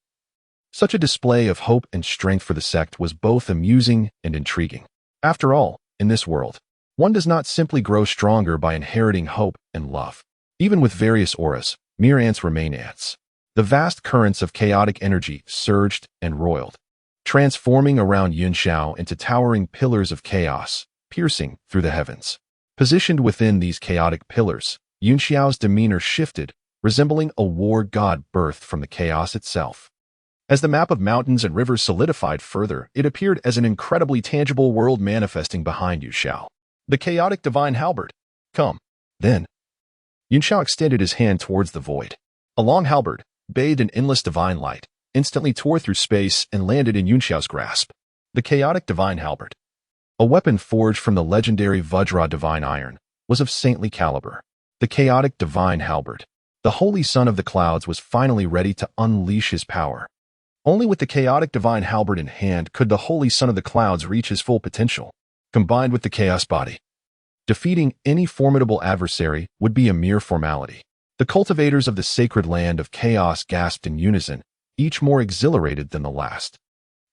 Speaker 1: Such a display of hope and strength for the sect was both amusing and intriguing. After all, in this world, one does not simply grow stronger by inheriting hope and love. Even with various auras, mere ants remain ants. The vast currents of chaotic energy surged and roiled, transforming around Yunxiao into towering pillars of chaos, piercing through the heavens. Positioned within these chaotic pillars, Yunxiao's demeanor shifted, resembling a war god birthed from the chaos itself. As the map of mountains and rivers solidified further, it appeared as an incredibly tangible world manifesting behind Yunxiao. The chaotic divine halberd. Come. Then, Yunxiao extended his hand towards the void. A long halberd, bathed in endless divine light, instantly tore through space and landed in Yunxiao's grasp. The chaotic divine halberd, a weapon forged from the legendary Vajra divine iron, was of saintly caliber. The chaotic divine halberd, the holy son of the clouds, was finally ready to unleash his power. Only with the chaotic divine halberd in hand could the holy son of the clouds reach his full potential. Combined with the chaos body, defeating any formidable adversary would be a mere formality. The cultivators of the sacred land of chaos gasped in unison, each more exhilarated than the last.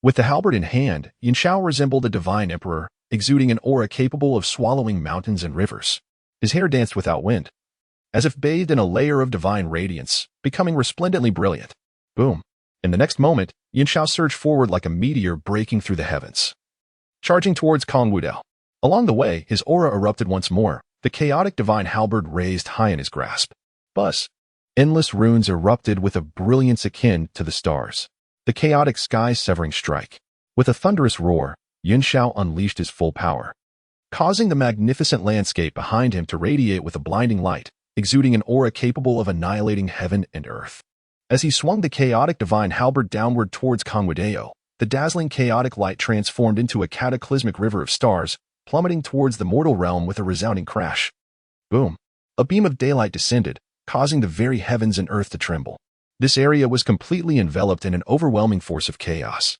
Speaker 1: With the halberd in hand, Yunxiao resembled a divine emperor, exuding an aura capable of swallowing mountains and rivers. His hair danced without wind, as if bathed in a layer of divine radiance, becoming resplendently brilliant. Boom! In the next moment, Yunxiao surged forward like a meteor breaking through the heavens, charging towards Kong Wudao. Along the way, his aura erupted once more, the chaotic divine halberd raised high in his grasp. Buzz! Endless runes erupted with a brilliance akin to the stars. The chaotic sky-severing strike. With a thunderous roar, Yunxiao unleashed his full power, causing the magnificent landscape behind him to radiate with a blinding light, exuding an aura capable of annihilating heaven and earth. As he swung the chaotic divine halberd downward towards Kong Wudao, the dazzling chaotic light transformed into a cataclysmic river of stars, plummeting towards the mortal realm with a resounding crash. Boom! A beam of daylight descended, causing the very heavens and earth to tremble. This area was completely enveloped in an overwhelming force of chaos.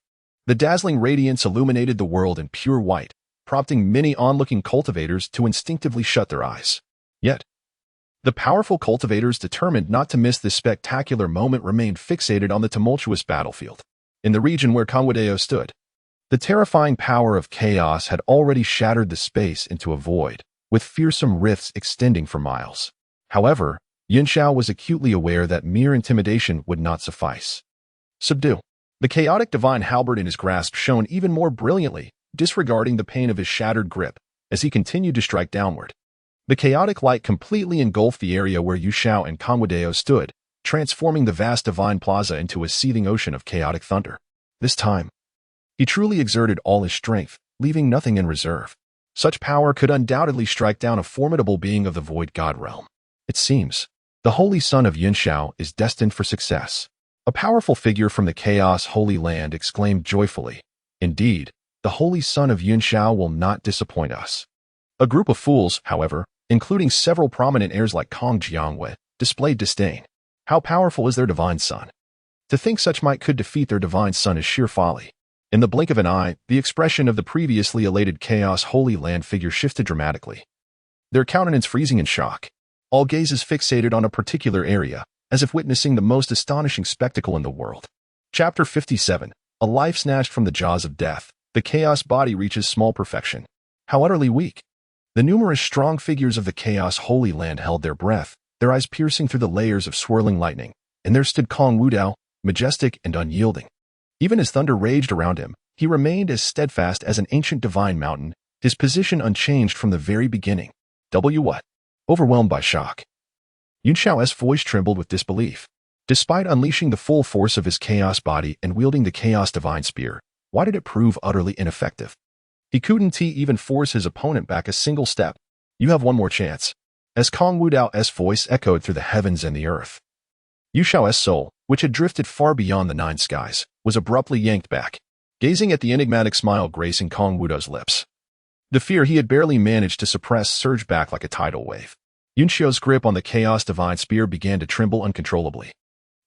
Speaker 1: The dazzling radiance illuminated the world in pure white, prompting many onlooking cultivators to instinctively shut their eyes. Yet, the powerful cultivators, determined not to miss this spectacular moment, remained fixated on the tumultuous battlefield. In the region where Kong Wudao stood, the terrifying power of chaos had already shattered the space into a void, with fearsome rifts extending for miles. However, Yunxiao was acutely aware that mere intimidation would not suffice. Subdue. The chaotic divine halberd in his grasp shone even more brilliantly, disregarding the pain of his shattered grip, as he continued to strike downward. The chaotic light completely engulfed the area where Yunxiao and Kong Wudao stood, transforming the vast divine plaza into a seething ocean of chaotic thunder. This time, he truly exerted all his strength, leaving nothing in reserve. Such power could undoubtedly strike down a formidable being of the void god realm. It seems the holy son of Yunxiao is destined for success. A powerful figure from the chaos holy land exclaimed joyfully. Indeed, the holy son of Yunxiao will not disappoint us. A group of fools, however, including several prominent heirs like Kong Jiangwei, displayed disdain. How powerful is their divine son? To think such might could defeat their divine son is sheer folly. In the blink of an eye, the expression of the previously elated chaos holy land figure shifted dramatically, their countenance freezing in shock. All gazes fixated on a particular area, as if witnessing the most astonishing spectacle in the world. Chapter 57. A life snatched from the jaws of death. The chaos body reaches small perfection. How utterly weak! The numerous strong figures of the chaos holy land held their breath, their eyes piercing through the layers of swirling lightning, and there stood Kong Wudao, majestic and unyielding. Even as thunder raged around him, he remained as steadfast as an ancient divine mountain, his position unchanged from the very beginning. What? Overwhelmed by shock. Yun Xiao's voice trembled with disbelief. Despite unleashing the full force of his chaos body and wielding the chaos divine spear, why did it prove utterly ineffective? He couldn't even force his opponent back a single step. You have one more chance. As Kong Wudao's voice echoed through the heavens and the earth. Yu Xiao's soul, which had drifted far beyond the nine skies, was abruptly yanked back, gazing at the enigmatic smile gracing Kong Wudao's lips. The fear he had barely managed to suppress surged back like a tidal wave. Yun Xiao's grip on the chaos divine spear began to tremble uncontrollably.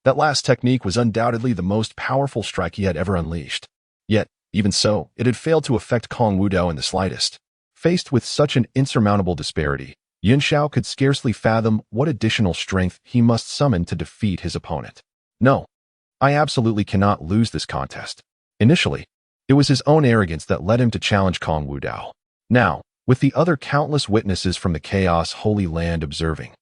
Speaker 1: That last technique was undoubtedly the most powerful strike he had ever unleashed. Yet, even so, it had failed to affect Kong Wudao in the slightest. Faced with such an insurmountable disparity, Yun Xiao could scarcely fathom what additional strength he must summon to defeat his opponent. No, I absolutely cannot lose this contest. Initially, it was his own arrogance that led him to challenge Kong Wudao. Now, with the other countless witnesses from the Chaos Holy Land observing,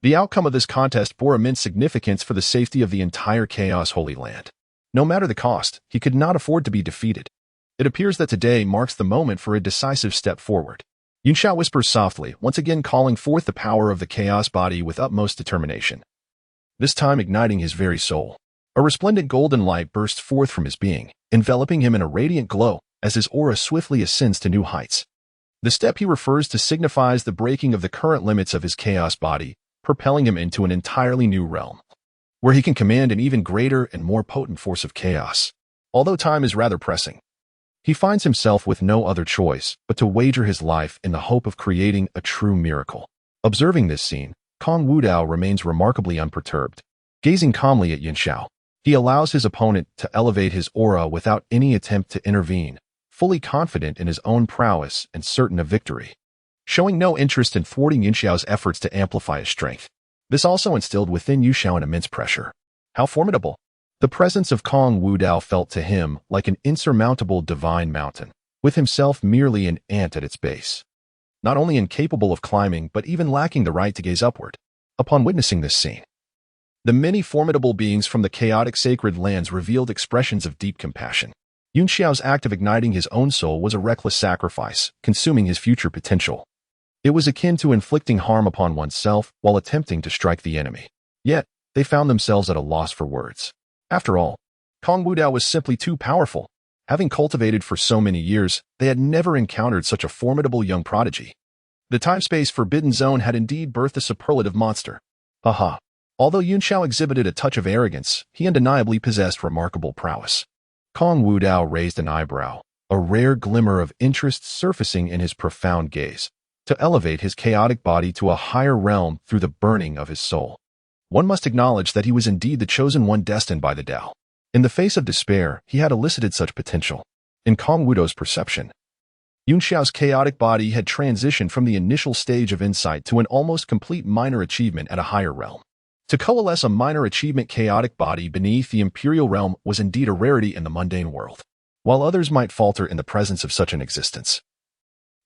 Speaker 1: the outcome of this contest bore immense significance for the safety of the entire Chaos Holy Land. No matter the cost, he could not afford to be defeated. It appears that today marks the moment for a decisive step forward. Yun Xiao whispers softly, once again calling forth the power of the chaos body with utmost determination. This time igniting his very soul. A resplendent golden light bursts forth from his being, enveloping him in a radiant glow as his aura swiftly ascends to new heights. The step he refers to signifies the breaking of the current limits of his chaos body, propelling him into an entirely new realm, where he can command an even greater and more potent force of chaos. Although time is rather pressing, he finds himself with no other choice but to wager his life in the hope of creating a true miracle. Observing this scene, Kong Wudao remains remarkably unperturbed. Gazing calmly at Yun Xiao, he allows his opponent to elevate his aura without any attempt to intervene, fully confident in his own prowess and certain of victory. Showing no interest in thwarting Yun Xiao's efforts to amplify his strength. This also instilled within Yu Xiao an immense pressure. How formidable! The presence of Kong Wudao felt to him like an insurmountable divine mountain, with himself merely an ant at its base. Not only incapable of climbing, but even lacking the right to gaze upward. Upon witnessing this scene, the many formidable beings from the chaotic sacred lands revealed expressions of deep compassion. Yun Xiao's act of igniting his own soul was a reckless sacrifice, consuming his future potential. It was akin to inflicting harm upon oneself while attempting to strike the enemy. Yet, they found themselves at a loss for words. After all, Kong Wudao was simply too powerful. Having cultivated for so many years, they had never encountered such a formidable young prodigy. The time-space forbidden zone had indeed birthed a superlative monster. Haha. Although Yun Xiao exhibited a touch of arrogance, he undeniably possessed remarkable prowess. Kong Wudao raised an eyebrow, a rare glimmer of interest surfacing in his profound gaze, to elevate his chaotic body to a higher realm through the burning of his soul. One must acknowledge that he was indeed the chosen one destined by the Dao. In the face of despair, he had elicited such potential. In Kong Wudao's perception, Yun Xiao's chaotic body had transitioned from the initial stage of insight to an almost complete minor achievement at a higher realm. To coalesce a minor achievement chaotic body beneath the imperial realm was indeed a rarity in the mundane world, while others might falter in the presence of such an existence.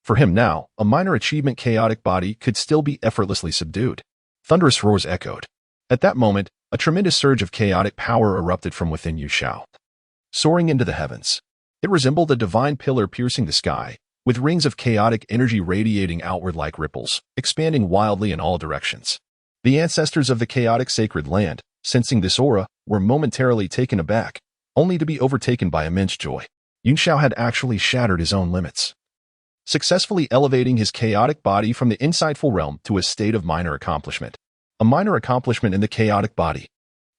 Speaker 1: For him now, a minor achievement chaotic body could still be effortlessly subdued. Thunderous roars echoed. At that moment, a tremendous surge of chaotic power erupted from within Yu Xiao. Soaring into the heavens, it resembled a divine pillar piercing the sky, with rings of chaotic energy radiating outward like ripples, expanding wildly in all directions. The ancestors of the chaotic sacred land, sensing this aura, were momentarily taken aback, only to be overtaken by immense joy. Yun Xiao had actually shattered his own limits, successfully elevating his chaotic body from the insightful realm to a state of minor accomplishment. A minor accomplishment in the chaotic body.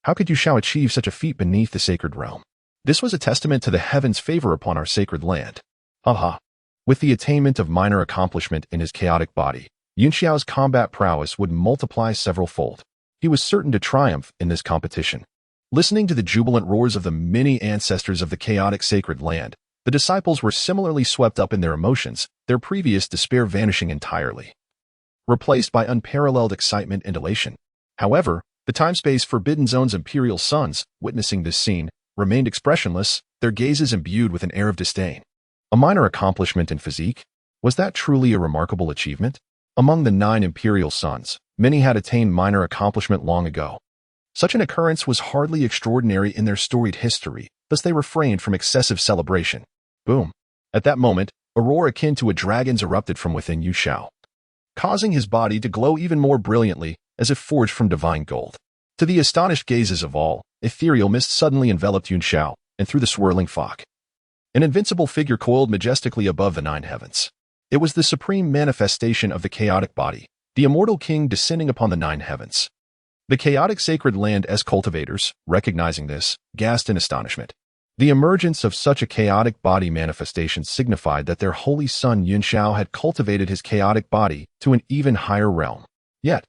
Speaker 1: How could Yu Xiao achieve such a feat beneath the sacred realm? This was a testament to the heavens' favor upon our sacred land. Haha. With the attainment of minor accomplishment in his chaotic body, Yun Xiao's combat prowess would multiply several-fold. He was certain to triumph in this competition. Listening to the jubilant roars of the many ancestors of the chaotic sacred land, the disciples were similarly swept up in their emotions, their previous despair vanishing entirely, replaced by unparalleled excitement and elation. However, the time-space forbidden zone's imperial sons, witnessing this scene, remained expressionless, their gazes imbued with an air of disdain. A minor accomplishment in physique? Was that truly a remarkable achievement? Among the 9 imperial sons, many had attained minor accomplishment long ago. Such an occurrence was hardly extraordinary in their storied history, thus they refrained from excessive celebration. Boom. At that moment, a roar akin to a dragon's erupted from within Yu Xiao, causing his body to glow even more brilliantly, as if forged from divine gold. To the astonished gazes of all, ethereal mist suddenly enveloped Yu Xiao, and through the swirling fog, an invincible figure coiled majestically above the nine heavens. It was the supreme manifestation of the chaotic body, the immortal king descending upon the nine heavens. The chaotic sacred land as cultivators, recognizing this, gasped in astonishment. The emergence of such a chaotic body manifestation signified that their holy son Yun Xiao had cultivated his chaotic body to an even higher realm. Yet,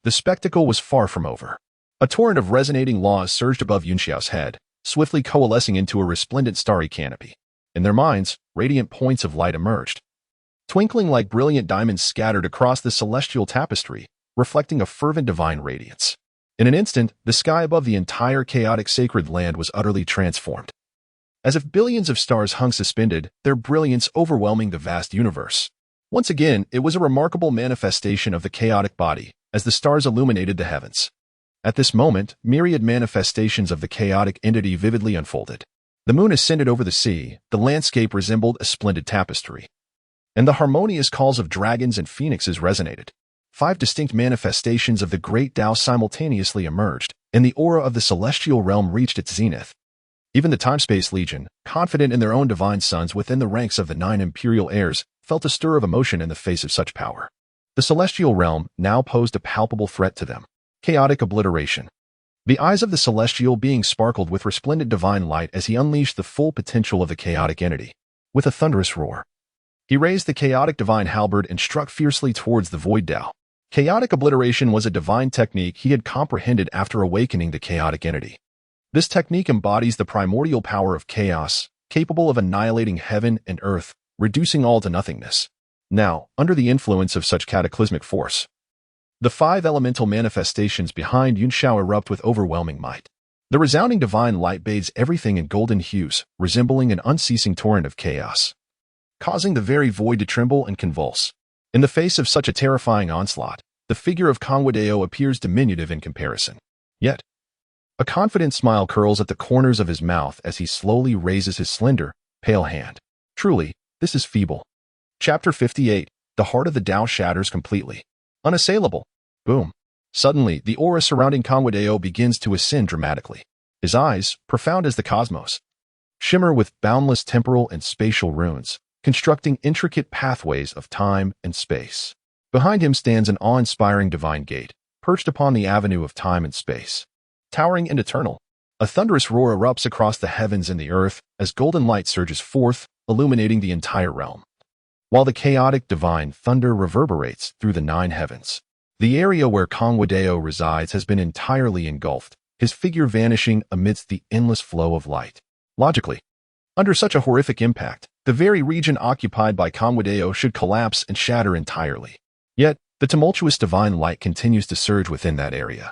Speaker 1: the spectacle was far from over. A torrent of resonating laws surged above Yun Xiao's head, swiftly coalescing into a resplendent starry canopy. In their minds, radiant points of light emerged, twinkling like brilliant diamonds scattered across the celestial tapestry, reflecting a fervent divine radiance. In an instant, the sky above the entire chaotic sacred land was utterly transformed, as if billions of stars hung suspended, their brilliance overwhelming the vast universe. Once again, it was a remarkable manifestation of the chaotic body, as the stars illuminated the heavens. At this moment, myriad manifestations of the chaotic entity vividly unfolded. The moon ascended over the sea, the landscape resembled a splendid tapestry, and the harmonious calls of dragons and phoenixes resonated. 5 distinct manifestations of the Great Dao simultaneously emerged, and the aura of the celestial realm reached its zenith. Even the Time-Space Legion, confident in their own divine sons within the ranks of the 9 imperial heirs, felt a stir of emotion in the face of such power. The celestial realm now posed a palpable threat to them. Chaotic obliteration. The eyes of the celestial being sparkled with resplendent divine light as he unleashed the full potential of the chaotic entity. With a thunderous roar, he raised the chaotic divine halberd and struck fiercely towards the void Dao. Chaotic obliteration was a divine technique he had comprehended after awakening the chaotic entity. This technique embodies the primordial power of chaos, capable of annihilating heaven and earth, reducing all to nothingness. Now, under the influence of such cataclysmic force, the 5 elemental manifestations behind Yun Xiao erupt with overwhelming might. The resounding divine light bathes everything in golden hues, resembling an unceasing torrent of chaos, causing the very void to tremble and convulse. In the face of such a terrifying onslaught, the figure of Kong Wudao appears diminutive in comparison. Yet, a confident smile curls at the corners of his mouth as he slowly raises his slender, pale hand. Truly, this is feeble. Chapter 58. The heart of the Dao shatters completely. Unassailable. Boom. Suddenly, the aura surrounding Kong Wudao begins to ascend dramatically. His eyes, profound as the cosmos, shimmer with boundless temporal and spatial runes, constructing intricate pathways of time and space. Behind him stands an awe-inspiring divine gate, perched upon the avenue of time and space. Towering and eternal, a thunderous roar erupts across the heavens and the earth as golden light surges forth, illuminating the entire realm, while the chaotic divine thunder reverberates through the 9 heavens. The area where Kong Wudao resides has been entirely engulfed, his figure vanishing amidst the endless flow of light. Logically, under such a horrific impact, the very region occupied by Kong Wudao should collapse and shatter entirely. Yet, the tumultuous divine light continues to surge within that area,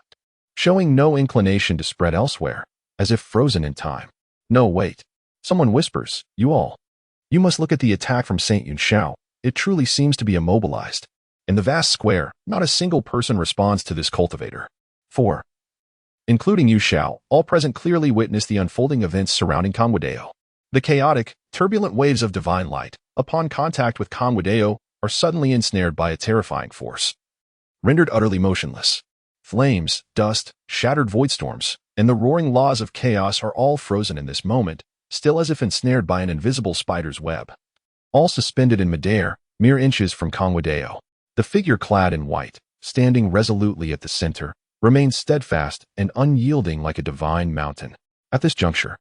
Speaker 1: showing no inclination to spread elsewhere, as if frozen in time. No, wait. Someone whispers, You must look at the attack from Saint Yun Xiao. It truly seems to be immobilized. In the vast square, not a single person responds to this cultivator. 4. Including Yu Xiao, all present clearly witness the unfolding events surrounding Kong Wudao. The chaotic, turbulent waves of divine light, upon contact with Kong Wudao, are suddenly ensnared by a terrifying force, rendered utterly motionless. Flames, dust, shattered void storms, and the roaring laws of chaos are all frozen in this moment, still as if ensnared by an invisible spider's web. All suspended in midair, mere inches from Kong Wudao. The figure clad in white, standing resolutely at the center, remains steadfast and unyielding like a divine mountain. At this juncture,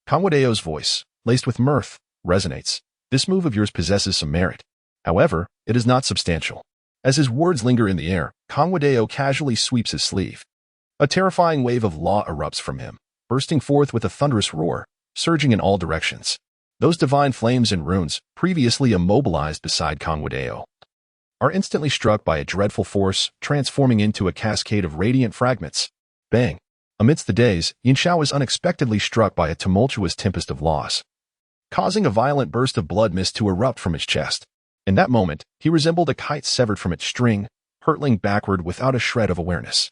Speaker 1: Kong Wudao's voice, laced with mirth, resonates. This move of yours possesses some merit. However, it is not substantial. As his words linger in the air, Kong Wudao casually sweeps his sleeve. A terrifying wave of law erupts from him, bursting forth with a thunderous roar, surging in all directions. Those divine flames and runes, previously immobilized beside Kong Wudao, are instantly struck by a dreadful force, transforming into a cascade of radiant fragments. Bang! Amidst the days, Yun Xiao is unexpectedly struck by a tumultuous tempest of laws, causing a violent burst of blood mist to erupt from his chest. In that moment, he resembled a kite severed from its string, hurtling backward without a shred of awareness.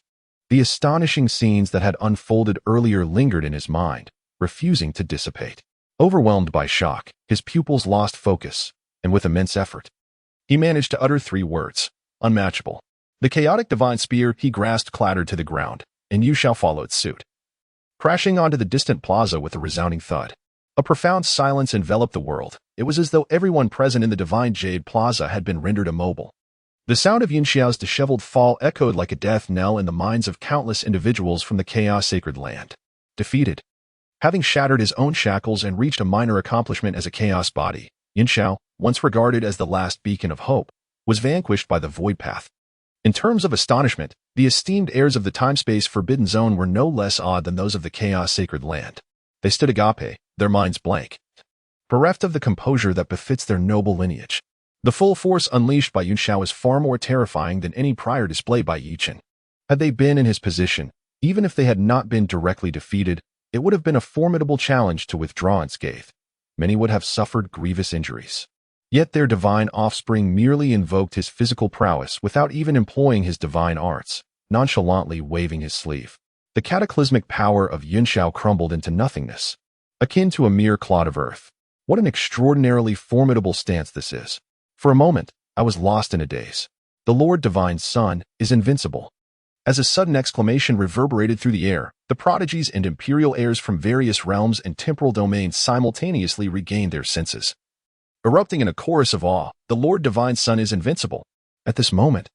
Speaker 1: The astonishing scenes that had unfolded earlier lingered in his mind, refusing to dissipate. Overwhelmed by shock, his pupils lost focus, and with immense effort, he managed to utter 3 words: unmatchable. The chaotic divine spear he grasped clattered to the ground, and Yushao followed suit, crashing onto the distant plaza with a resounding thud. A profound silence enveloped the world. It was as though everyone present in the divine jade plaza had been rendered immobile. The sound of Yunxiao's disheveled fall echoed like a death knell in the minds of countless individuals from the chaos sacred land. Defeated. Having shattered his own shackles and reached a minor accomplishment as a chaos body, Yunxiao, once regarded as the last beacon of hope, was vanquished by the void path. In terms of astonishment, the esteemed heirs of the time-space forbidden zone were no less awed than those of the chaos sacred land. They stood agape, their minds blank, bereft of the composure that befits their noble lineage. The full force unleashed by Yunxiao was far more terrifying than any prior display by Yichen. Had they been in his position, even if they had not been directly defeated, it would have been a formidable challenge to withdraw unscathed. Many would have suffered grievous injuries. Yet their divine offspring merely invoked his physical prowess without even employing his divine arts, nonchalantly waving his sleeve. The cataclysmic power of Yunxiao crumbled into nothingness, akin to a mere clod of earth. What an extraordinarily formidable stance this is. For a moment, I was lost in a daze. The Lord Divine Sun is invincible. As a sudden exclamation reverberated through the air, the prodigies and imperial heirs from various realms and temporal domains simultaneously regained their senses. Erupting in a chorus of awe, the Lord Divine Sun is invincible. At this moment,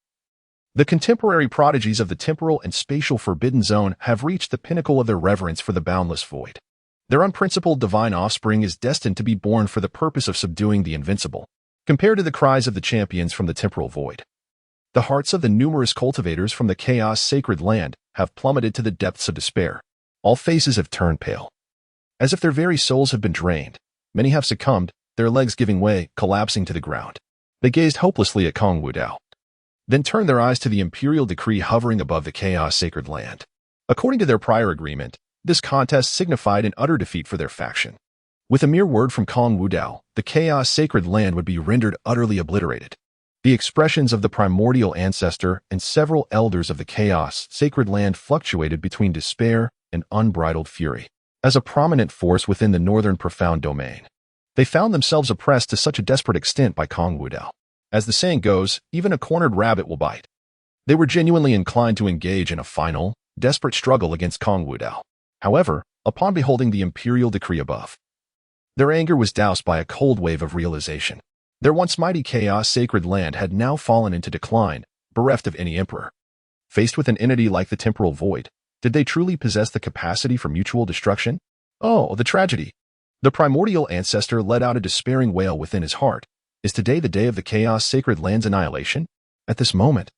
Speaker 1: the contemporary prodigies of the temporal and spatial forbidden zone have reached the pinnacle of their reverence for the boundless void. Their unprincipled divine offspring is destined to be born for the purpose of subduing the invincible. Compared to the cries of the champions from the temporal void, the hearts of the numerous cultivators from the chaos sacred land have plummeted to the depths of despair. All faces have turned pale, as if their very souls have been drained. Many have succumbed, their legs giving way, collapsing to the ground. They gazed hopelessly at Kong Wudao, then turned their eyes to the imperial decree hovering above the chaos sacred land. According to their prior agreement, this contest signified an utter defeat for their faction. With a mere word from Kong Wudao, the chaos sacred land would be rendered utterly obliterated. The expressions of the primordial ancestor and several elders of the chaos sacred land fluctuated between despair and unbridled fury. As a prominent force within the northern profound domain, they found themselves oppressed to such a desperate extent by Kong Wudao. As the saying goes, even a cornered rabbit will bite. They were genuinely inclined to engage in a final, desperate struggle against Kong Wudao. However, upon beholding the imperial decree above, their anger was doused by a cold wave of realization. Their once mighty chaos sacred land had now fallen into decline, bereft of any emperor. Faced with an entity like the temporal void, did they truly possess the capacity for mutual destruction? Oh, the tragedy! The primordial ancestor let out a despairing wail within his heart. Is today the day of the chaos sacred land's annihilation? At this moment,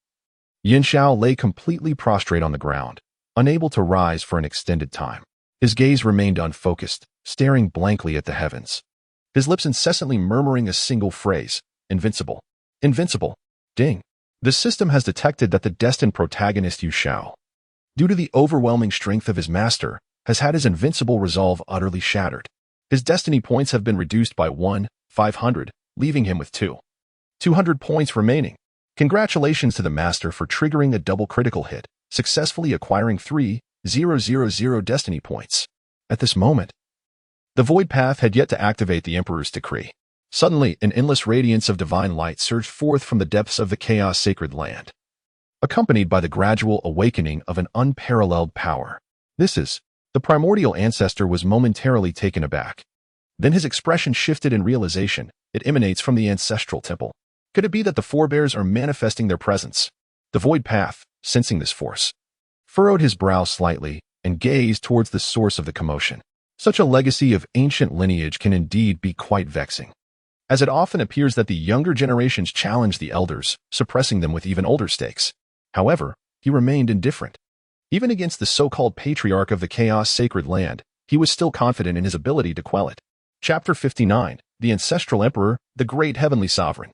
Speaker 1: Yunxiao lay completely prostrate on the ground, unable to rise for an extended time. His gaze remained unfocused, staring blankly at the heavens. His lips incessantly murmuring a single phrase: invincible. Invincible. Ding. The system has detected that the destined protagonist Yushao, due to the overwhelming strength of his master, has had his invincible resolve utterly shattered. His destiny points have been reduced by 500, leaving him with 200 points remaining. Congratulations to the master for triggering a double critical hit, successfully acquiring 3,000 destiny points. At this moment, the void path had yet to activate the Emperor's decree. Suddenly, an endless radiance of divine light surged forth from the depths of the chaos sacred land, accompanied by the gradual awakening of an unparalleled power. The primordial ancestor was momentarily taken aback. Then his expression shifted in realization. It emanates from the ancestral temple. Could it be that the forebears are manifesting their presence? The void path, sensing this force, furrowed his brow slightly and gazed towards the source of the commotion. Such a legacy of ancient lineage can indeed be quite vexing, as it often appears that the younger generations challenge the elders, suppressing them with even older stakes. However, he remained indifferent. Even against the so-called patriarch of the chaos sacred land, he was still confident in his ability to quell it. Chapter 59, The Ancestral Emperor, the Great Heavenly Sovereign.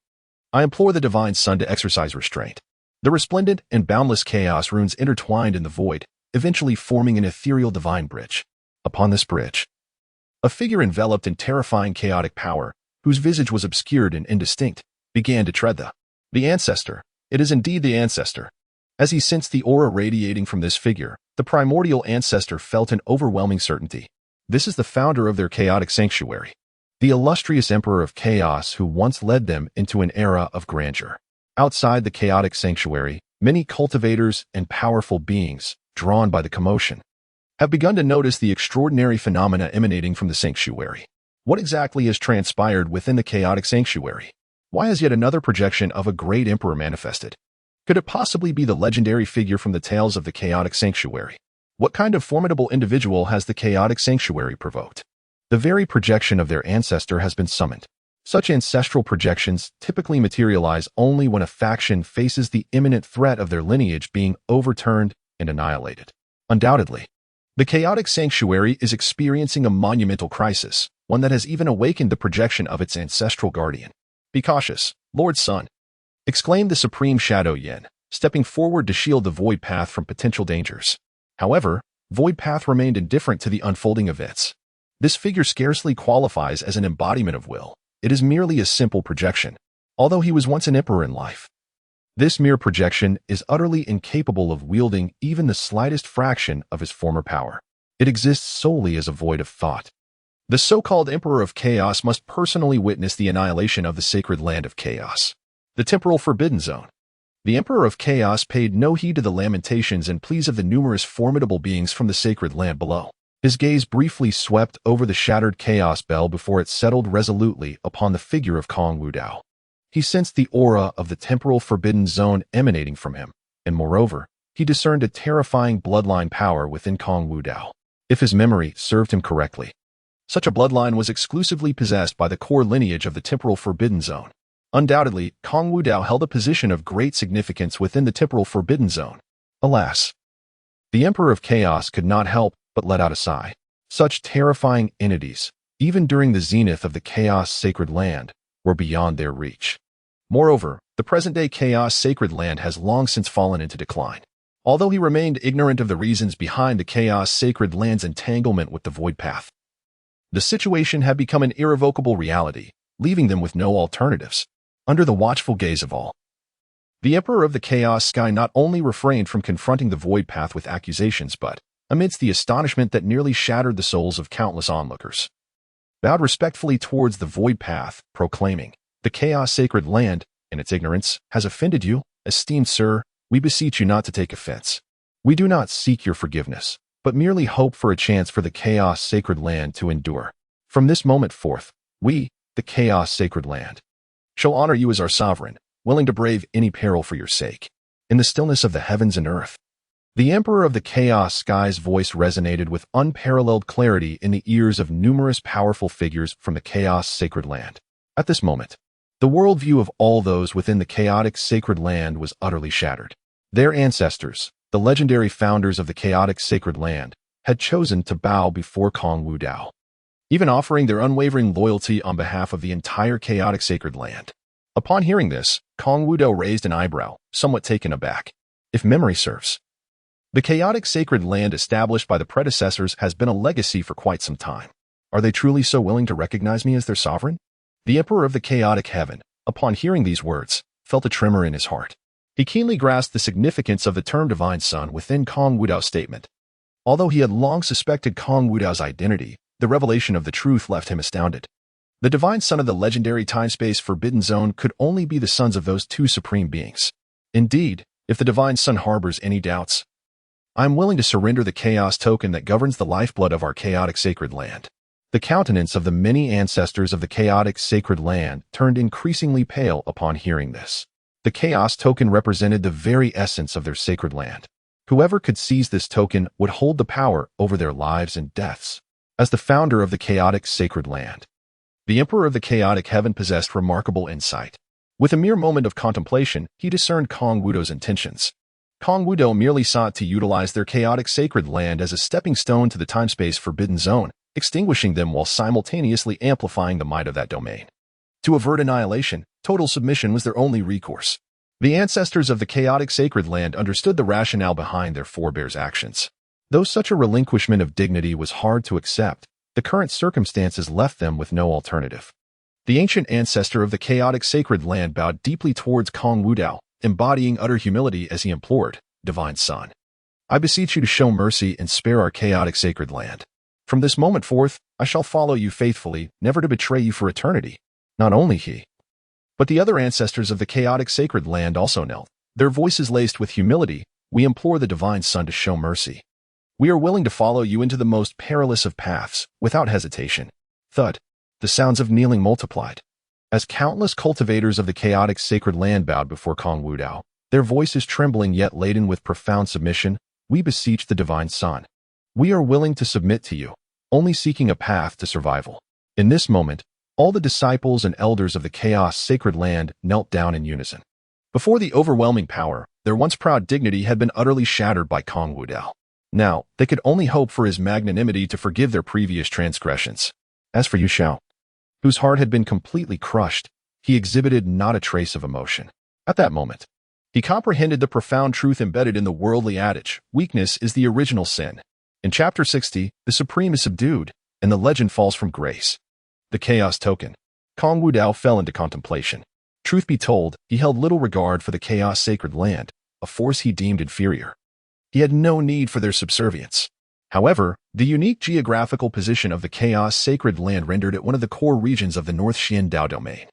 Speaker 1: I implore the Divine Sun to exercise restraint. The resplendent and boundless chaos runes intertwined in the void, eventually forming an ethereal divine bridge. Upon this bridge, a figure enveloped in terrifying chaotic power, whose visage was obscured and indistinct, began to tread the ancestor. It is indeed the ancestor. As he sensed the aura radiating from this figure, the primordial ancestor felt an overwhelming certainty. This is the founder of their chaotic sanctuary, the illustrious emperor of chaos who once led them into an era of grandeur. Outside the chaotic sanctuary, many cultivators and powerful beings, drawn by the commotion, have begun to notice the extraordinary phenomena emanating from the sanctuary. What exactly has transpired within the chaotic sanctuary? Why has yet another projection of a great emperor manifested? Could it possibly be the legendary figure from the tales of the chaotic sanctuary? What kind of formidable individual has the chaotic sanctuary provoked? The very projection of their ancestor has been summoned. Such ancestral projections typically materialize only when a faction faces the imminent threat of their lineage being overturned and annihilated. Undoubtedly, the chaotic sanctuary is experiencing a monumental crisis, one that has even awakened the projection of its ancestral guardian. "Be cautious, Lord Sun," exclaimed the Supreme Shadow Yin, stepping forward to shield the Void Path from potential dangers. However, Void Path remained indifferent to the unfolding events. This figure scarcely qualifies as an embodiment of will. It is merely a simple projection. Although he was once an emperor in life, this mere projection is utterly incapable of wielding even the slightest fraction of his former power. It exists solely as a void of thought. The so-called Emperor of Chaos must personally witness the annihilation of the sacred land of chaos, the temporal forbidden zone. The Emperor of Chaos paid no heed to the lamentations and pleas of the numerous formidable beings from the sacred land below. His gaze briefly swept over the shattered chaos bell before it settled resolutely upon the figure of Kong Wudao. He sensed the aura of the temporal forbidden zone emanating from him, and moreover, he discerned a terrifying bloodline power within Kong Wudao. If his memory served him correctly, such a bloodline was exclusively possessed by the core lineage of the temporal forbidden zone. Undoubtedly, Kong Wudao held a position of great significance within the temporal forbidden zone. Alas, the Emperor of Chaos could not help but let out a sigh. Such terrifying entities, even during the zenith of the chaos sacred land, were beyond their reach. Moreover, the present-day chaos sacred land has long since fallen into decline. Although he remained ignorant of the reasons behind the chaos sacred land's entanglement with the void path, the situation had become an irrevocable reality, leaving them with no alternatives. Under the watchful gaze of all, the Emperor of the Chaos Sky not only refrained from confronting the void path with accusations but, amidst the astonishment that nearly shattered the souls of countless onlookers, bowed respectfully towards the void path, proclaiming, "The chaos sacred land, in its ignorance, has offended you, esteemed sir. We beseech you not to take offense. We do not seek your forgiveness, but merely hope for a chance for the chaos sacred land to endure. From this moment forth, we, the chaos sacred land, shall honor you as our sovereign, willing to brave any peril for your sake. In the stillness of the heavens and earth." The Emperor of the Chaos Sky's voice resonated with unparalleled clarity in the ears of numerous powerful figures from the chaos sacred land. At this moment, the worldview of all those within the chaotic sacred land was utterly shattered. Their ancestors, the legendary founders of the chaotic sacred land, had chosen to bow before Kong Wudao, even offering their unwavering loyalty on behalf of the entire chaotic sacred land. Upon hearing this, Kong Wudao raised an eyebrow, somewhat taken aback. If memory serves, the chaotic sacred land established by the predecessors has been a legacy for quite some time. Are they truly so willing to recognize me as their sovereign? The Emperor of the chaotic heaven, upon hearing these words, felt a tremor in his heart. He keenly grasped the significance of the term divine son within Kong Wudao's statement. Although he had long suspected Kong Wudao's identity, the revelation of the truth left him astounded. The divine son of the legendary time-space forbidden zone could only be the sons of those two supreme beings. Indeed, if the divine son harbors any doubts, I am willing to surrender the chaos token that governs the lifeblood of our chaotic sacred land. The countenance of the many ancestors of the chaotic sacred land turned increasingly pale upon hearing this. The chaos token represented the very essence of their sacred land. Whoever could seize this token would hold the power over their lives and deaths. As the founder of the chaotic sacred land, the Emperor of the chaotic heaven possessed remarkable insight. With a mere moment of contemplation, he discerned Kong Wudao's intentions. Kong Wudao merely sought to utilize their chaotic sacred land as a stepping stone to the time-space forbidden zone, extinguishing them while simultaneously amplifying the might of that domain. To avert annihilation, total submission was their only recourse. The ancestors of the chaotic sacred land understood the rationale behind their forebears' actions. Though such a relinquishment of dignity was hard to accept, the current circumstances left them with no alternative. The ancient ancestor of the chaotic sacred land bowed deeply towards Kong Wudao, embodying utter humility as he implored, "Divine Son, I beseech you to show mercy and spare our chaotic sacred land. From this moment forth, I shall follow you faithfully, never to betray you for eternity." Not only he, but the other ancestors of the chaotic sacred land also knelt, their voices laced with humility. "We implore the Divine Son to show mercy. We are willing to follow you into the most perilous of paths, without hesitation." Thud. The sounds of kneeling multiplied. As countless cultivators of the chaotic sacred land bowed before Kong Wudao, their voices trembling yet laden with profound submission, "We beseech the Divine Son. We are willing to submit to you, only seeking a path to survival." In this moment, all the disciples and elders of the chaos sacred land knelt down in unison. Before the overwhelming power, their once proud dignity had been utterly shattered by Kong Wudao. Now, they could only hope for his magnanimity to forgive their previous transgressions. As for Yu Xiao, whose heart had been completely crushed, he exhibited not a trace of emotion. At that moment, he comprehended the profound truth embedded in the worldly adage, "Weakness is the original sin." In Chapter 60, the Supreme is subdued, and the legend falls from grace. The Chaos Token. Kong Wudao fell into contemplation. Truth be told, he held little regard for the Chaos Sacred Land, a force he deemed inferior. He had no need for their subservience. However, the unique geographical position of the Chaos Sacred Land rendered it one of the core regions of the North Xian Dao domain.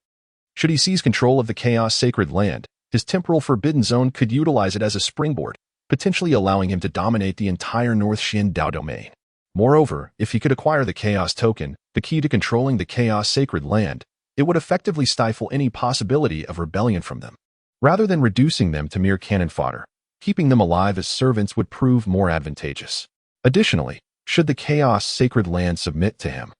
Speaker 1: Should he seize control of the Chaos Sacred Land, his temporal forbidden zone could utilize it as a springboard, potentially allowing him to dominate the entire North Xian Dao domain. Moreover, if he could acquire the Chaos Token, the key to controlling the Chaos Sacred Land, it would effectively stifle any possibility of rebellion from them. Rather than reducing them to mere cannon fodder, keeping them alive as servants would prove more advantageous. Additionally, should the Chaos Sacred Land submit to him,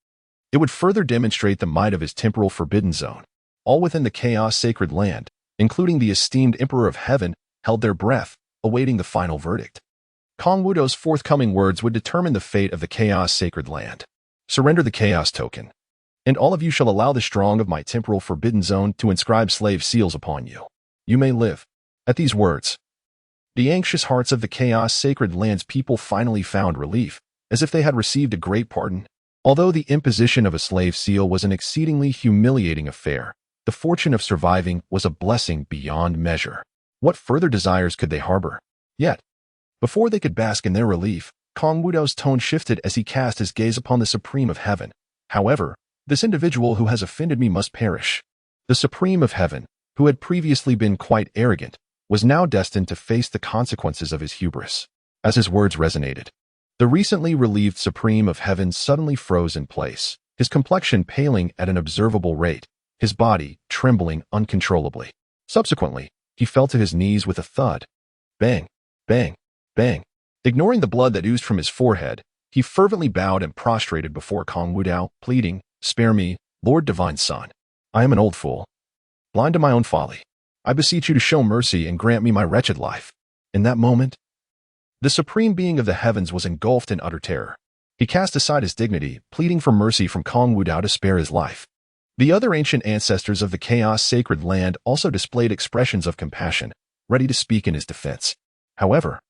Speaker 1: it would further demonstrate the might of his temporal forbidden zone. All within the Chaos Sacred Land, including the esteemed Emperor of Heaven, held their breath, awaiting the final verdict. Kong Wudao's forthcoming words would determine the fate of the Chaos Sacred Land. "Surrender the Chaos Token, and all of you shall allow the strong of my temporal forbidden zone to inscribe slave seals upon you. You may live." At these words, the anxious hearts of the Chaos Sacred Land's people finally found relief, as if they had received a great pardon. Although the imposition of a slave seal was an exceedingly humiliating affair, the fortune of surviving was a blessing beyond measure. What further desires could they harbor? Yet, before they could bask in their relief, Kong Wudao's tone shifted as he cast his gaze upon the Supreme of Heaven. "However, this individual who has offended me must perish." The Supreme of Heaven, who had previously been quite arrogant, was now destined to face the consequences of his hubris. As his words resonated, the recently relieved Supreme of Heaven suddenly froze in place, his complexion paling at an observable rate, his body trembling uncontrollably. Subsequently, he fell to his knees with a thud. Bang, bang, bang. Ignoring the blood that oozed from his forehead, he fervently bowed and prostrated before Kong Wudao, pleading, "Spare me, Lord Divine Son. I am an old fool, blind to my own folly. I beseech you to show mercy and grant me my wretched life." In that moment, the Supreme Being of the Heavens was engulfed in utter terror. He cast aside his dignity, pleading for mercy from Kong Wudao to spare his life. The other ancient ancestors of the Chaos Sacred Land also displayed expressions of compassion, ready to speak in his defense. However,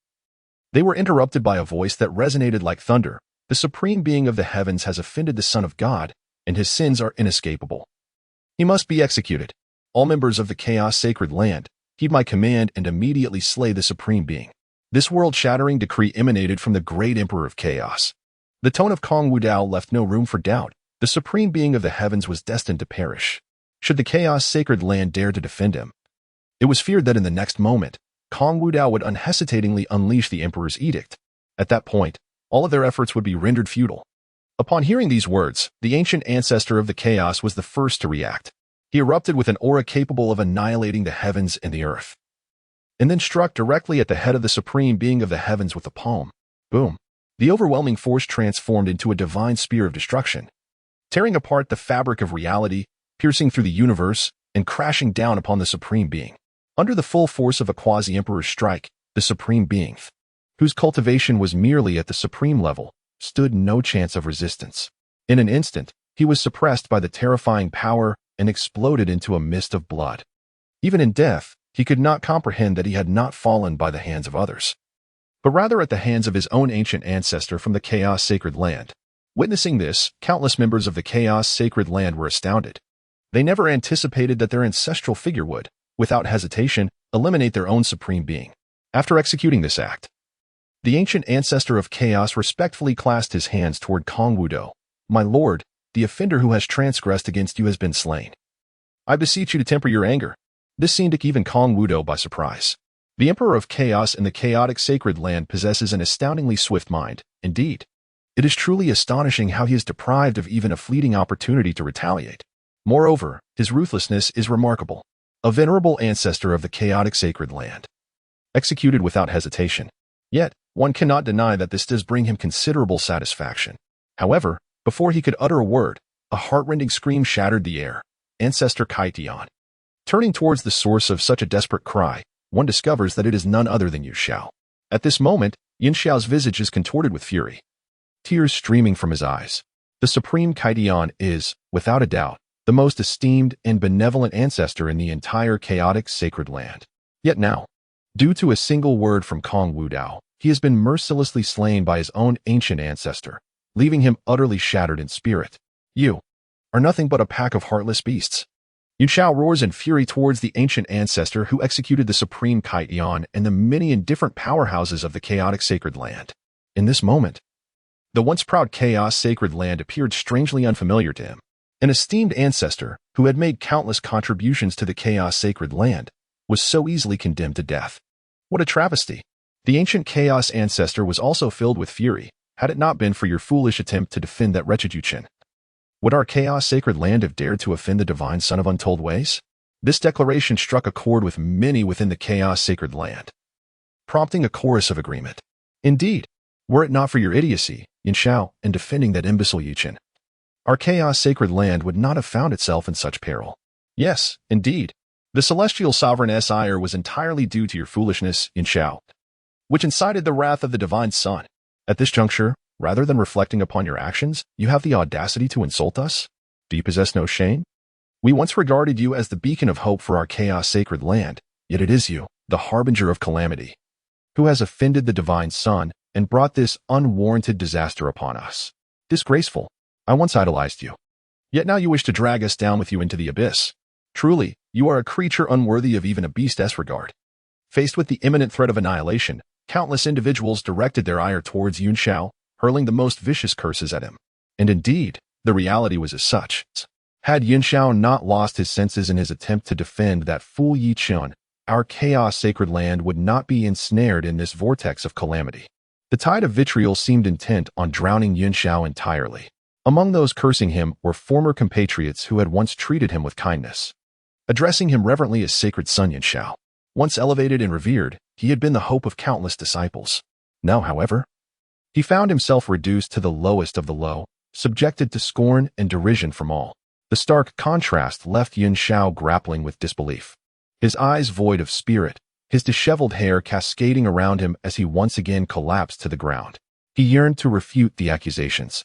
Speaker 1: they were interrupted by a voice that resonated like thunder. "The Supreme Being of the Heavens has offended the Son of God, and his sins are inescapable. He must be executed. All members of the Chaos Sacred Land, heed my command and immediately slay the Supreme Being." This world-shattering decree emanated from the great Emperor of Chaos. The tone of Kong Wudao left no room for doubt. The Supreme Being of the Heavens was destined to perish. Should the Chaos Sacred Land dare to defend him, it was feared that in the next moment, Kong Wudao would unhesitatingly unleash the Emperor's edict. At that point, all of their efforts would be rendered futile. Upon hearing these words, the ancient ancestor of the Chaos was the first to react. He erupted with an aura capable of annihilating the heavens and the earth, and then struck directly at the head of the Supreme Being of the Heavens with a palm. Boom! The overwhelming force transformed into a divine spear of destruction, tearing apart the fabric of reality, piercing through the universe, and crashing down upon the Supreme Being. Under the full force of a quasi-emperor's strike, the Supreme Being, whose cultivation was merely at the supreme level, stood no chance of resistance. In an instant, he was suppressed by the terrifying power and exploded into a mist of blood. Even in death, he could not comprehend that he had not fallen by the hands of others, but rather at the hands of his own ancient ancestor from the Chaos Sacred Land. Witnessing this, countless members of the Chaos Sacred Land were astounded. They never anticipated that their ancestral figure would, without hesitation, eliminate their own supreme being. After executing this act, the ancient ancestor of chaos respectfully clasped his hands toward Kong Wudao. My lord, the offender who has transgressed against you has been slain. I beseech you to temper your anger. This scene took even Kong Wudao by surprise. The Emperor of Chaos in the chaotic sacred land possesses an astoundingly swift mind. Indeed, it is truly astonishing how he is deprived of even a fleeting opportunity to retaliate. Moreover, his ruthlessness is remarkable. A venerable ancestor of the chaotic sacred land, executed without hesitation. Yet, one cannot deny that this does bring him considerable satisfaction. However, before he could utter a word, a heart-rending scream shattered the air. Ancestor Kaitian. Turning towards the source of such a desperate cry, one discovers that it is none other than Yu Xiao. At this moment, Yin Xiao's visage is contorted with fury, tears streaming from his eyes. The supreme Kaitian is, without a doubt, the most esteemed and benevolent ancestor in the entire chaotic sacred land. Yet now, due to a single word from Kong Wudao, he has been mercilessly slain by his own ancient ancestor, leaving him utterly shattered in spirit. You are nothing but a pack of heartless beasts. Yin Xiao roars in fury towards the ancient ancestor who executed the supreme Kaitian and the many and different powerhouses of the chaotic sacred land. In this moment, the once proud chaos sacred land appeared strangely unfamiliar to him. An esteemed ancestor who had made countless contributions to the chaos sacred land was so easily condemned to death. What a travesty! The ancient chaos ancestor was also filled with fury, had it not been for your foolish attempt to defend that wretched Yuchen. Would our chaos sacred land have dared to offend the divine son of untold ways? This declaration struck a chord with many within the chaos sacred land, prompting a chorus of agreement. Indeed, were it not for your idiocy, Yin Xiao, in defending that imbecile Yuchen, our chaos sacred land would not have found itself in such peril. Yes, indeed, the celestial sovereign's ire was entirely due to your foolishness, Yin Xiao, which incited the wrath of the divine son. At this juncture, rather than reflecting upon your actions, you have the audacity to insult us? Do you possess no shame? We once regarded you as the beacon of hope for our chaos sacred land, yet it is you, the harbinger of calamity, who has offended the divine son and brought this unwarranted disaster upon us. Disgraceful. I once idolized you. Yet now you wish to drag us down with you into the abyss. Truly, you are a creature unworthy of even a beast's regard. Faced with the imminent threat of annihilation, countless individuals directed their ire towards Yin Xiao, hurling the most vicious curses at him. And indeed, the reality was as such. Had Yin Xiao not lost his senses in his attempt to defend that fool Yi Chun, our chaos sacred land would not be ensnared in this vortex of calamity. The tide of vitriol seemed intent on drowning Yin Xiao entirely. Among those cursing him were former compatriots who had once treated him with kindness, addressing him reverently as sacred son Yin Xiao. Once elevated and revered, he had been the hope of countless disciples. Now, however, he found himself reduced to the lowest of the low, subjected to scorn and derision from all. The stark contrast left Yin Xiao grappling with disbelief. His eyes void of spirit, his disheveled hair cascading around him as he once again collapsed to the ground. He yearned to refute the accusations,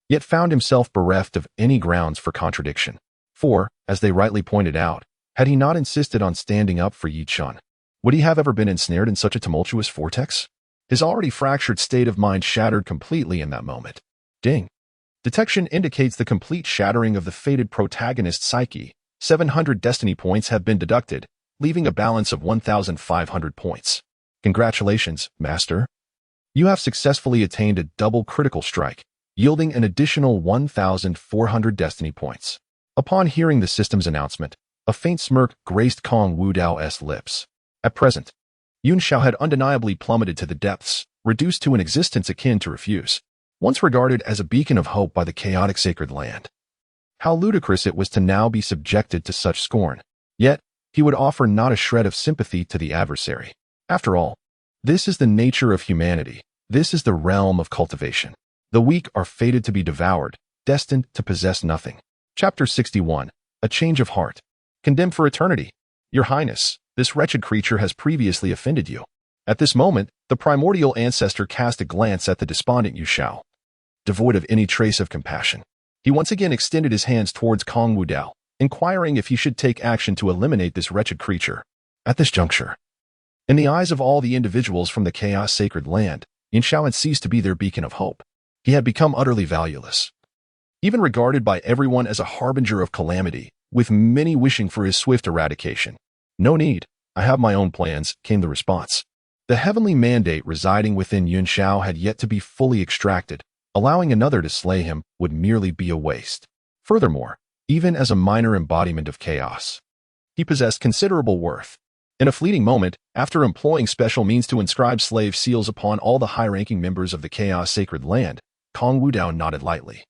Speaker 1: yet found himself bereft of any grounds for contradiction. For, as they rightly pointed out, had he not insisted on standing up for Yi Chun, would he have ever been ensnared in such a tumultuous vortex? His already fractured state of mind shattered completely in that moment. Ding. Detection indicates the complete shattering of the fated protagonist's psyche. 700 destiny points have been deducted, leaving a balance of 1,500 points. Congratulations, Master. You have successfully attained a double critical strike, yielding an additional 1,400 destiny points. Upon hearing the system's announcement, a faint smirk graced Kong Wudao's lips. At present, Yin Xiao had undeniably plummeted to the depths, reduced to an existence akin to refuse. Once regarded as a beacon of hope by the chaotic sacred land, how ludicrous it was to now be subjected to such scorn. Yet, he would offer not a shred of sympathy to the adversary. After all, this is the nature of humanity. This is the realm of cultivation. The weak are fated to be devoured, destined to possess nothing. Chapter 61. A Change of Heart. Condemned for eternity. Your Highness, this wretched creature has previously offended you. At this moment, the primordial ancestor cast a glance at the despondent Yu Xiao. Devoid of any trace of compassion, he once again extended his hands towards Kong Wudao, inquiring if he should take action to eliminate this wretched creature. At this juncture, in the eyes of all the individuals from the chaos sacred land, Yin Xiao had ceased to be their beacon of hope. He had become utterly valueless, even regarded by everyone as a harbinger of calamity, with many wishing for his swift eradication. No need. I have my own plans, came the response. The heavenly mandate residing within Yun Shao had yet to be fully extracted. Allowing another to slay him would merely be a waste. Furthermore, even as a minor embodiment of chaos, he possessed considerable worth. In a fleeting moment, after employing special means to inscribe slave seals upon all the high-ranking members of the Chaos Sacred Land, Kong Wudao nodded lightly,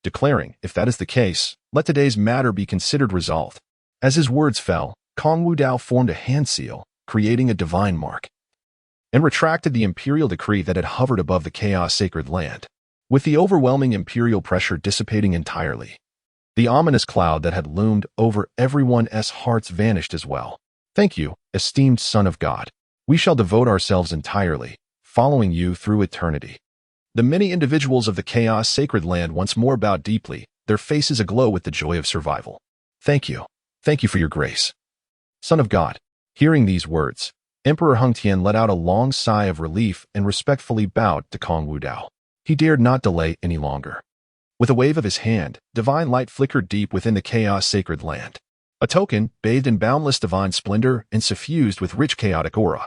Speaker 1: declaring, if that is the case, let today's matter be considered resolved. As his words fell, Kong Wudao formed a hand seal, creating a divine mark, and retracted the imperial decree that had hovered above the Chaos Sacred Land. With the overwhelming imperial pressure dissipating entirely, the ominous cloud that had loomed over everyone's hearts vanished as well. Thank you, esteemed Son of God. We shall devote ourselves entirely, following you through eternity. The many individuals of the Chaos Sacred Land once more bowed deeply, their faces aglow with the joy of survival. Thank you. Thank you for your grace. Son of God. Hearing these words, Emperor Hengtian let out a long sigh of relief and respectfully bowed to Kong Wudao. He dared not delay any longer. With a wave of his hand, divine light flickered deep within the Chaos Sacred Land. A token, bathed in boundless divine splendor and suffused with rich chaotic aura,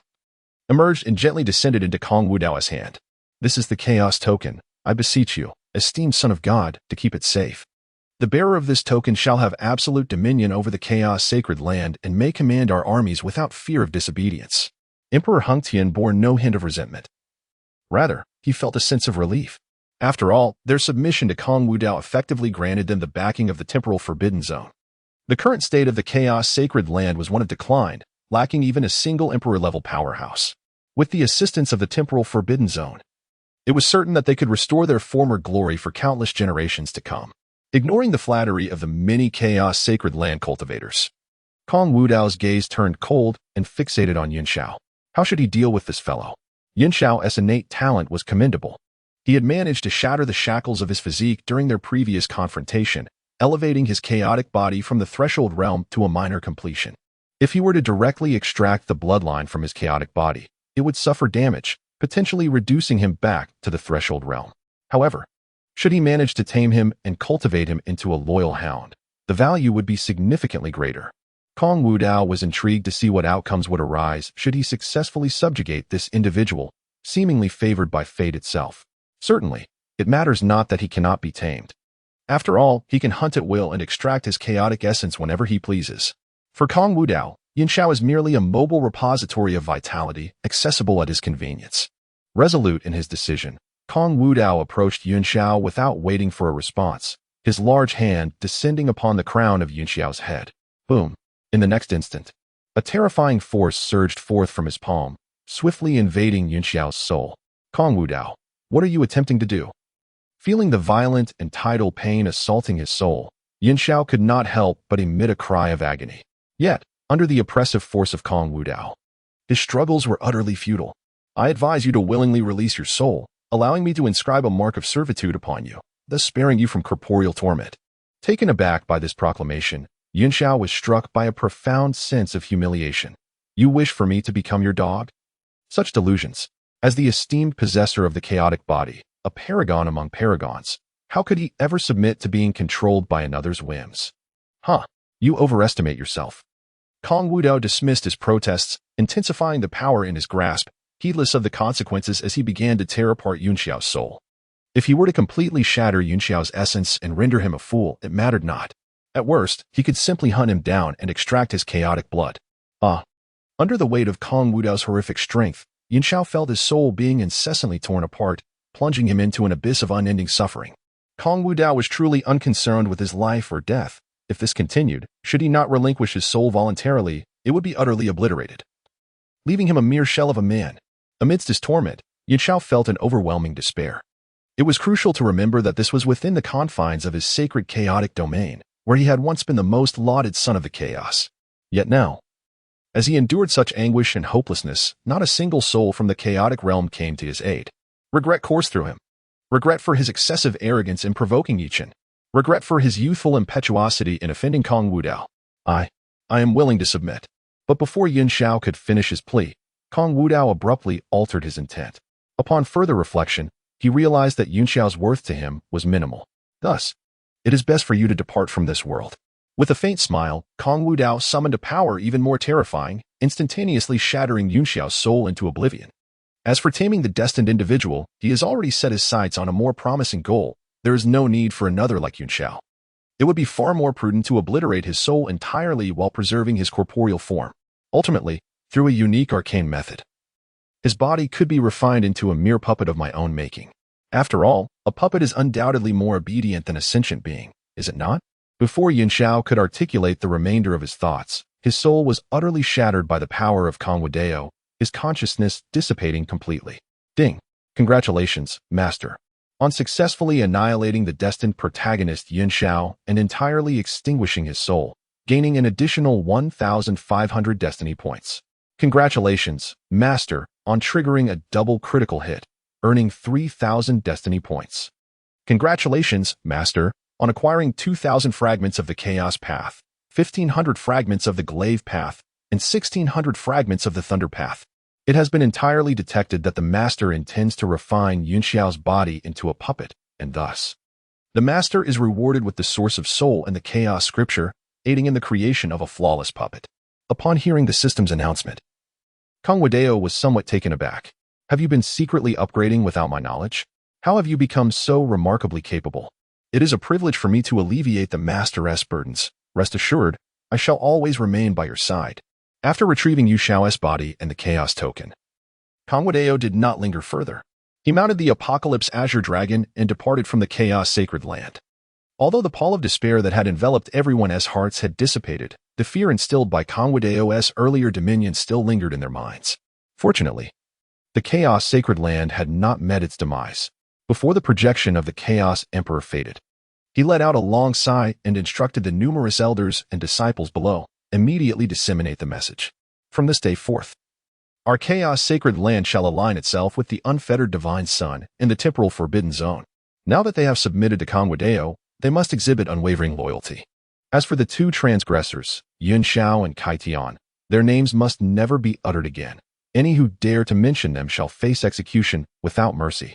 Speaker 1: emerged and gently descended into Kong Wudao's hand. This is the Chaos Token. I beseech you, esteemed Son of God, to keep it safe. The bearer of this token shall have absolute dominion over the Chaos Sacred Land and may command our armies without fear of disobedience. Emperor Hengtian bore no hint of resentment. Rather, he felt a sense of relief. After all, their submission to Kong Wudao effectively granted them the backing of the temporal forbidden zone. The current state of the Chaos Sacred Land was one of decline, lacking even a single emperor-level powerhouse. With the assistance of the temporal forbidden zone, it was certain that they could restore their former glory for countless generations to come. Ignoring the flattery of the many Chaos Sacred Land cultivators, Kong Wudao's gaze turned cold and fixated on Yun Shao. How should he deal with this fellow? Yun Shao's innate talent was commendable. He had managed to shatter the shackles of his physique during their previous confrontation, elevating his chaotic body from the threshold realm to a minor completion. If he were to directly extract the bloodline from his chaotic body, it would suffer damage, potentially reducing him back to the threshold realm. However, should he manage to tame him and cultivate him into a loyal hound, the value would be significantly greater. Kong Wudao was intrigued to see what outcomes would arise should he successfully subjugate this individual, seemingly favored by fate itself. Certainly, it matters not that he cannot be tamed. After all, he can hunt at will and extract his chaotic essence whenever he pleases. For Kong Wudao, Yun Shao is merely a mobile repository of vitality, accessible at his convenience. Resolute in his decision, Kong Wudao approached Yun Shao without waiting for a response, his large hand descending upon the crown of Yun Shao's head. Boom. In the next instant, a terrifying force surged forth from his palm, swiftly invading Yun Shao's soul. Kong Wudao, what are you attempting to do? Feeling the violent and tidal pain assaulting his soul, Yun Shao could not help but emit a cry of agony. Yet, under the oppressive force of Kong Wudao, his struggles were utterly futile. I advise you to willingly release your soul, allowing me to inscribe a mark of servitude upon you, thus sparing you from corporeal torment. Taken aback by this proclamation, Yun Shao was struck by a profound sense of humiliation. You wish for me to become your dog? Such delusions. As the esteemed possessor of the chaotic body, a paragon among paragons, how could he ever submit to being controlled by another's whims? You overestimate yourself. Kong Wudao dismissed his protests, intensifying the power in his grasp, heedless of the consequences as he began to tear apart Yun Shao's soul. If he were to completely shatter Yun Shao's essence and render him a fool, it mattered not. At worst, he could simply hunt him down and extract his chaotic blood. Under the weight of Kong Wudao's horrific strength, Yun Shao felt his soul being incessantly torn apart, plunging him into an abyss of unending suffering. Kong Wudao was truly unconcerned with his life or death. If this continued, should he not relinquish his soul voluntarily, it would be utterly obliterated, leaving him a mere shell of a man. Amidst his torment, Yun Shao felt an overwhelming despair. It was crucial to remember that this was within the confines of his sacred chaotic domain, where he had once been the most lauded son of the chaos. Yet now, as he endured such anguish and hopelessness, not a single soul from the chaotic realm came to his aid. Regret coursed through him. Regret for his excessive arrogance in provoking Yichen. Regret for his youthful impetuosity in offending Kong Wudao. I am willing to submit. But before Yun Shao could finish his plea, Kong Wudao abruptly altered his intent. Upon further reflection, he realized that Yun Shao's worth to him was minimal. Thus, it is best for you to depart from this world. With a faint smile, Kong Wudao summoned a power even more terrifying, instantaneously shattering Yunxiao's soul into oblivion. As for taming the destined individual, he has already set his sights on a more promising goal. There is no need for another like Yunxiao. It would be far more prudent to obliterate his soul entirely while preserving his corporeal form. Ultimately, through a unique arcane method, his body could be refined into a mere puppet of my own making. After all, a puppet is undoubtedly more obedient than a sentient being, is it not? Before Yunxiao could articulate the remainder of his thoughts, his soul was utterly shattered by the power of Kong Wudao, his consciousness dissipating completely. Ding! Congratulations, Master, on successfully annihilating the destined protagonist Yunxiao and entirely extinguishing his soul, gaining an additional 1,500 destiny points. Congratulations, Master, on triggering a double critical hit, earning 3,000 destiny points. Congratulations, Master, on acquiring 2,000 fragments of the Chaos Path, 1,500 fragments of the Glaive Path, and 1,600 fragments of the Thunder Path. It has been entirely detected that the Master intends to refine Yunxiao's body into a puppet, and thus, the Master is rewarded with the Source of Soul and the Chaos Scripture, aiding in the creation of a flawless puppet. Upon hearing the system's announcement, Kong Wudao was somewhat taken aback. Have you been secretly upgrading without my knowledge? How have you become so remarkably capable? It is a privilege for me to alleviate the Master's burdens. Rest assured, I shall always remain by your side. After retrieving Yunxiao's body and the Chaos Token, Kong Wudao did not linger further. He mounted the Apocalypse Azure Dragon and departed from the Chaos Sacred Land. Although the pall of despair that had enveloped everyone's hearts had dissipated, the fear instilled by Kong Wudao's earlier dominion still lingered in their minds. Fortunately, the Chaos Sacred Land had not met its demise. Before the projection of the Chaos Emperor faded, he let out a long sigh and instructed the numerous elders and disciples below, immediately disseminate the message. From this day forth, our Chaos Sacred Land shall align itself with the unfettered Divine Sun in the temporal Forbidden Zone. Now that they have submitted to Kong Wudao, they must exhibit unwavering loyalty. As for the two transgressors, Yunxiao and Kai Tian, their names must never be uttered again. Any who dare to mention them shall face execution without mercy.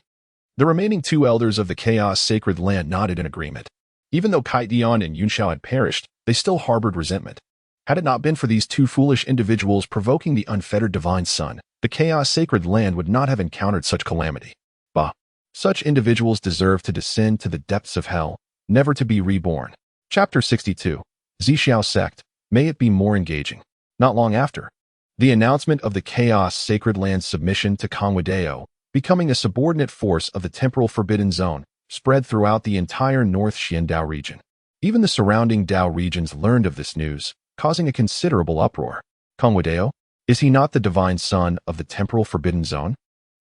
Speaker 1: The remaining two elders of the Chaos Sacred Land nodded in agreement. Even though Kai Tian and Yunxiao had perished, they still harbored resentment. Had it not been for these two foolish individuals provoking the unfettered Divine Sun, the Chaos Sacred Land would not have encountered such calamity. Bah! Such individuals deserve to descend to the depths of hell, never to be reborn. Chapter 62. Zixiao Sect. May it be more engaging. Not long after, the announcement of the Chaos Sacred Land's submission to Kong Wudao, becoming a subordinate force of the temporal Forbidden Zone, spread throughout the entire North Xian Dao region. Even the surrounding Dao regions learned of this news, causing a considerable uproar. Kong Wudao? Is he not the divine son of the temporal Forbidden Zone?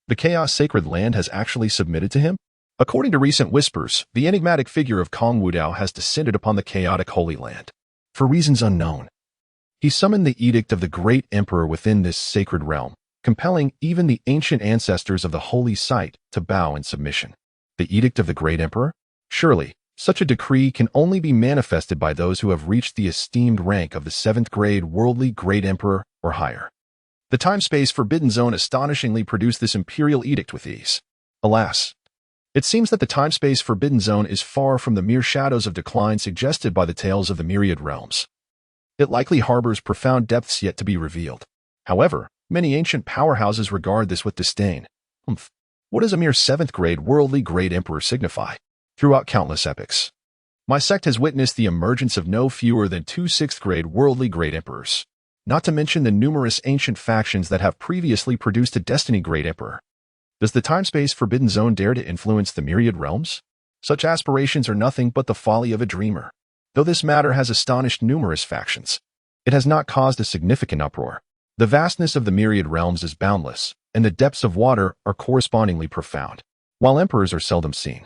Speaker 1: The Chaos Sacred Land has actually submitted to him? According to recent whispers, the enigmatic figure of Kong Wudao has descended upon the chaotic Holy Land. For reasons unknown, he summoned the edict of the Great Emperor within this sacred realm, compelling even the ancient ancestors of the holy site to bow in submission. The edict of the Great Emperor? Surely, such a decree can only be manifested by those who have reached the esteemed rank of the 7th grade worldly Great Emperor or higher. The time-space Forbidden Zone astonishingly produced this imperial edict with ease. Alas, it seems that the time-space Forbidden Zone is far from the mere shadows of decline suggested by the tales of the myriad realms. It likely harbors profound depths yet to be revealed. However, many ancient powerhouses regard this with disdain. What does a mere 7th grade worldly Great Emperor signify? Throughout countless epochs, my sect has witnessed the emergence of no fewer than 2 6th grade worldly Great Emperors, not to mention the numerous ancient factions that have previously produced a Destiny Great Emperor. Does the time-space Forbidden Zone dare to influence the myriad realms? Such aspirations are nothing but the folly of a dreamer. Though this matter has astonished numerous factions, it has not caused a significant uproar. The vastness of the myriad realms is boundless, and the depths of water are correspondingly profound. While emperors are seldom seen,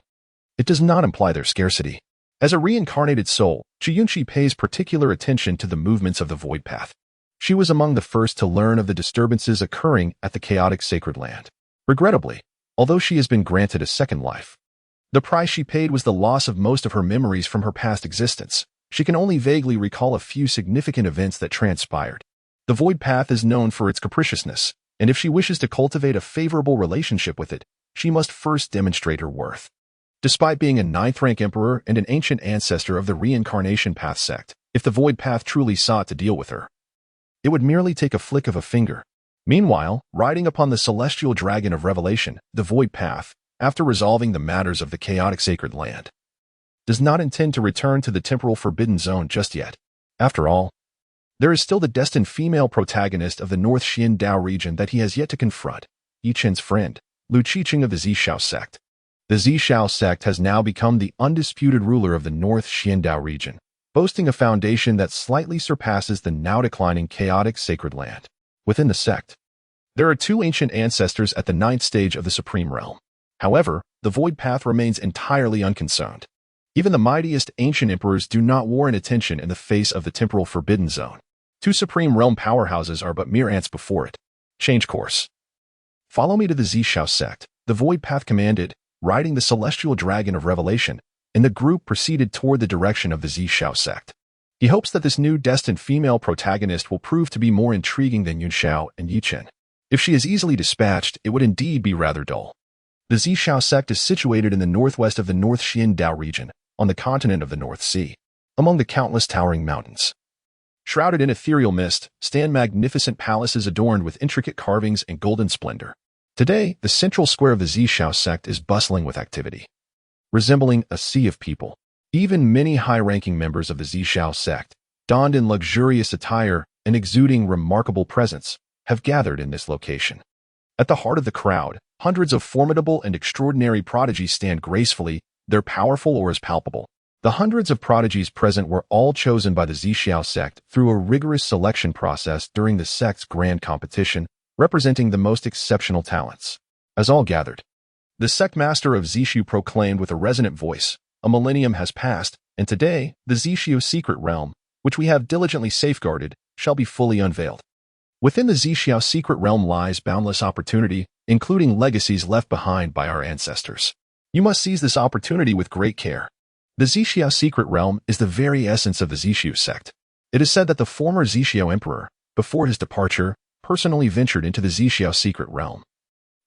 Speaker 1: it does not imply their scarcity. As a reincarnated soul, Yunxi pays particular attention to the movements of the Void Path. She was among the first to learn of the disturbances occurring at the chaotic Sacred Land. Regrettably, although she has been granted a second life, the price she paid was the loss of most of her memories from her past existence. She can only vaguely recall a few significant events that transpired. The Void Path is known for its capriciousness, and if she wishes to cultivate a favorable relationship with it, she must first demonstrate her worth. Despite being a 9th-rank emperor and an ancient ancestor of the Reincarnation Path sect, if the Void Path truly sought to deal with her, It would merely take a flick of a finger. Meanwhile, riding upon the celestial dragon of revelation, the void path, after resolving the matters of the chaotic sacred land, does not intend to return to the temporal forbidden zone just yet. After all, there is still the destined female protagonist of the North Xian Dao region that he has yet to confront, Yi Chen's friend, Lu Qiqing of the Zishao sect. The Zishao sect has now become the undisputed ruler of the North Xian Dao region, boasting a foundation that slightly surpasses the now declining chaotic sacred land. Within the sect, there are two ancient ancestors at the ninth stage of the supreme realm. However, the void path remains entirely unconcerned. Even the mightiest ancient emperors do not warrant attention in the face of the temporal forbidden zone. Two supreme realm powerhouses are but mere ants before it. Change course. Follow me to the Zishao sect, the void path commanded, riding the celestial dragon of revelation, and the group proceeded toward the direction of the Zishao sect. He hopes that this new destined female protagonist will prove to be more intriguing than Yunxiao and Yi Chen. If she is easily dispatched, it would indeed be rather dull. The Zishao sect is situated in the northwest of the North Xian Dao region, on the continent of the North Sea, among the countless towering mountains. Shrouded in ethereal mist, stand magnificent palaces adorned with intricate carvings and golden splendor. Today, the central square of the Zishao sect is bustling with activity. Resembling a sea of people, even many high-ranking members of the Zishao sect, donned in luxurious attire and exuding remarkable presence, have gathered in this location. At the heart of the crowd, hundreds of formidable and extraordinary prodigies stand gracefully, their powerful auras palpable. The hundreds of prodigies present were all chosen by the Zishao sect through a rigorous selection process during the sect's grand competition, representing the most exceptional talents. As all gathered, the sect master of Zishu proclaimed with a resonant voice, "A millennium has passed, and today, the Zishu secret realm, which we have diligently safeguarded, shall be fully unveiled." Within the Zishao secret realm lies boundless opportunity, including legacies left behind by our ancestors. You must seize this opportunity with great care. The Zishao secret realm is the very essence of the Zishu sect. It is said that the former Zishao emperor, before his departure, personally ventured into the Zishao secret realm,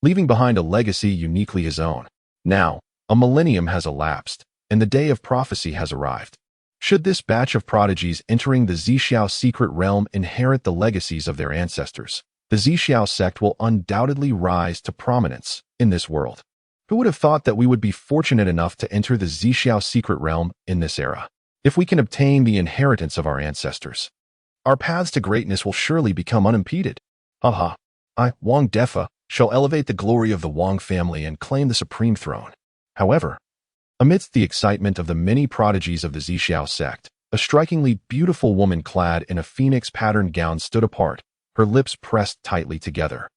Speaker 1: leaving behind a legacy uniquely his own. Now, a millennium has elapsed, and the day of prophecy has arrived. Should this batch of prodigies entering the Zishao secret realm inherit the legacies of their ancestors, the Zishao sect will undoubtedly rise to prominence in this world. Who would have thought that we would be fortunate enough to enter the Zishao secret realm in this era? If we can obtain the inheritance of our ancestors, our paths to greatness will surely become unimpeded. Haha, I, Wang Defa, shall elevate the glory of the Wang family and claim the supreme throne. However, amidst the excitement of the many prodigies of the Zishao sect, a strikingly beautiful woman clad in a phoenix-patterned gown stood apart, her lips pressed tightly together,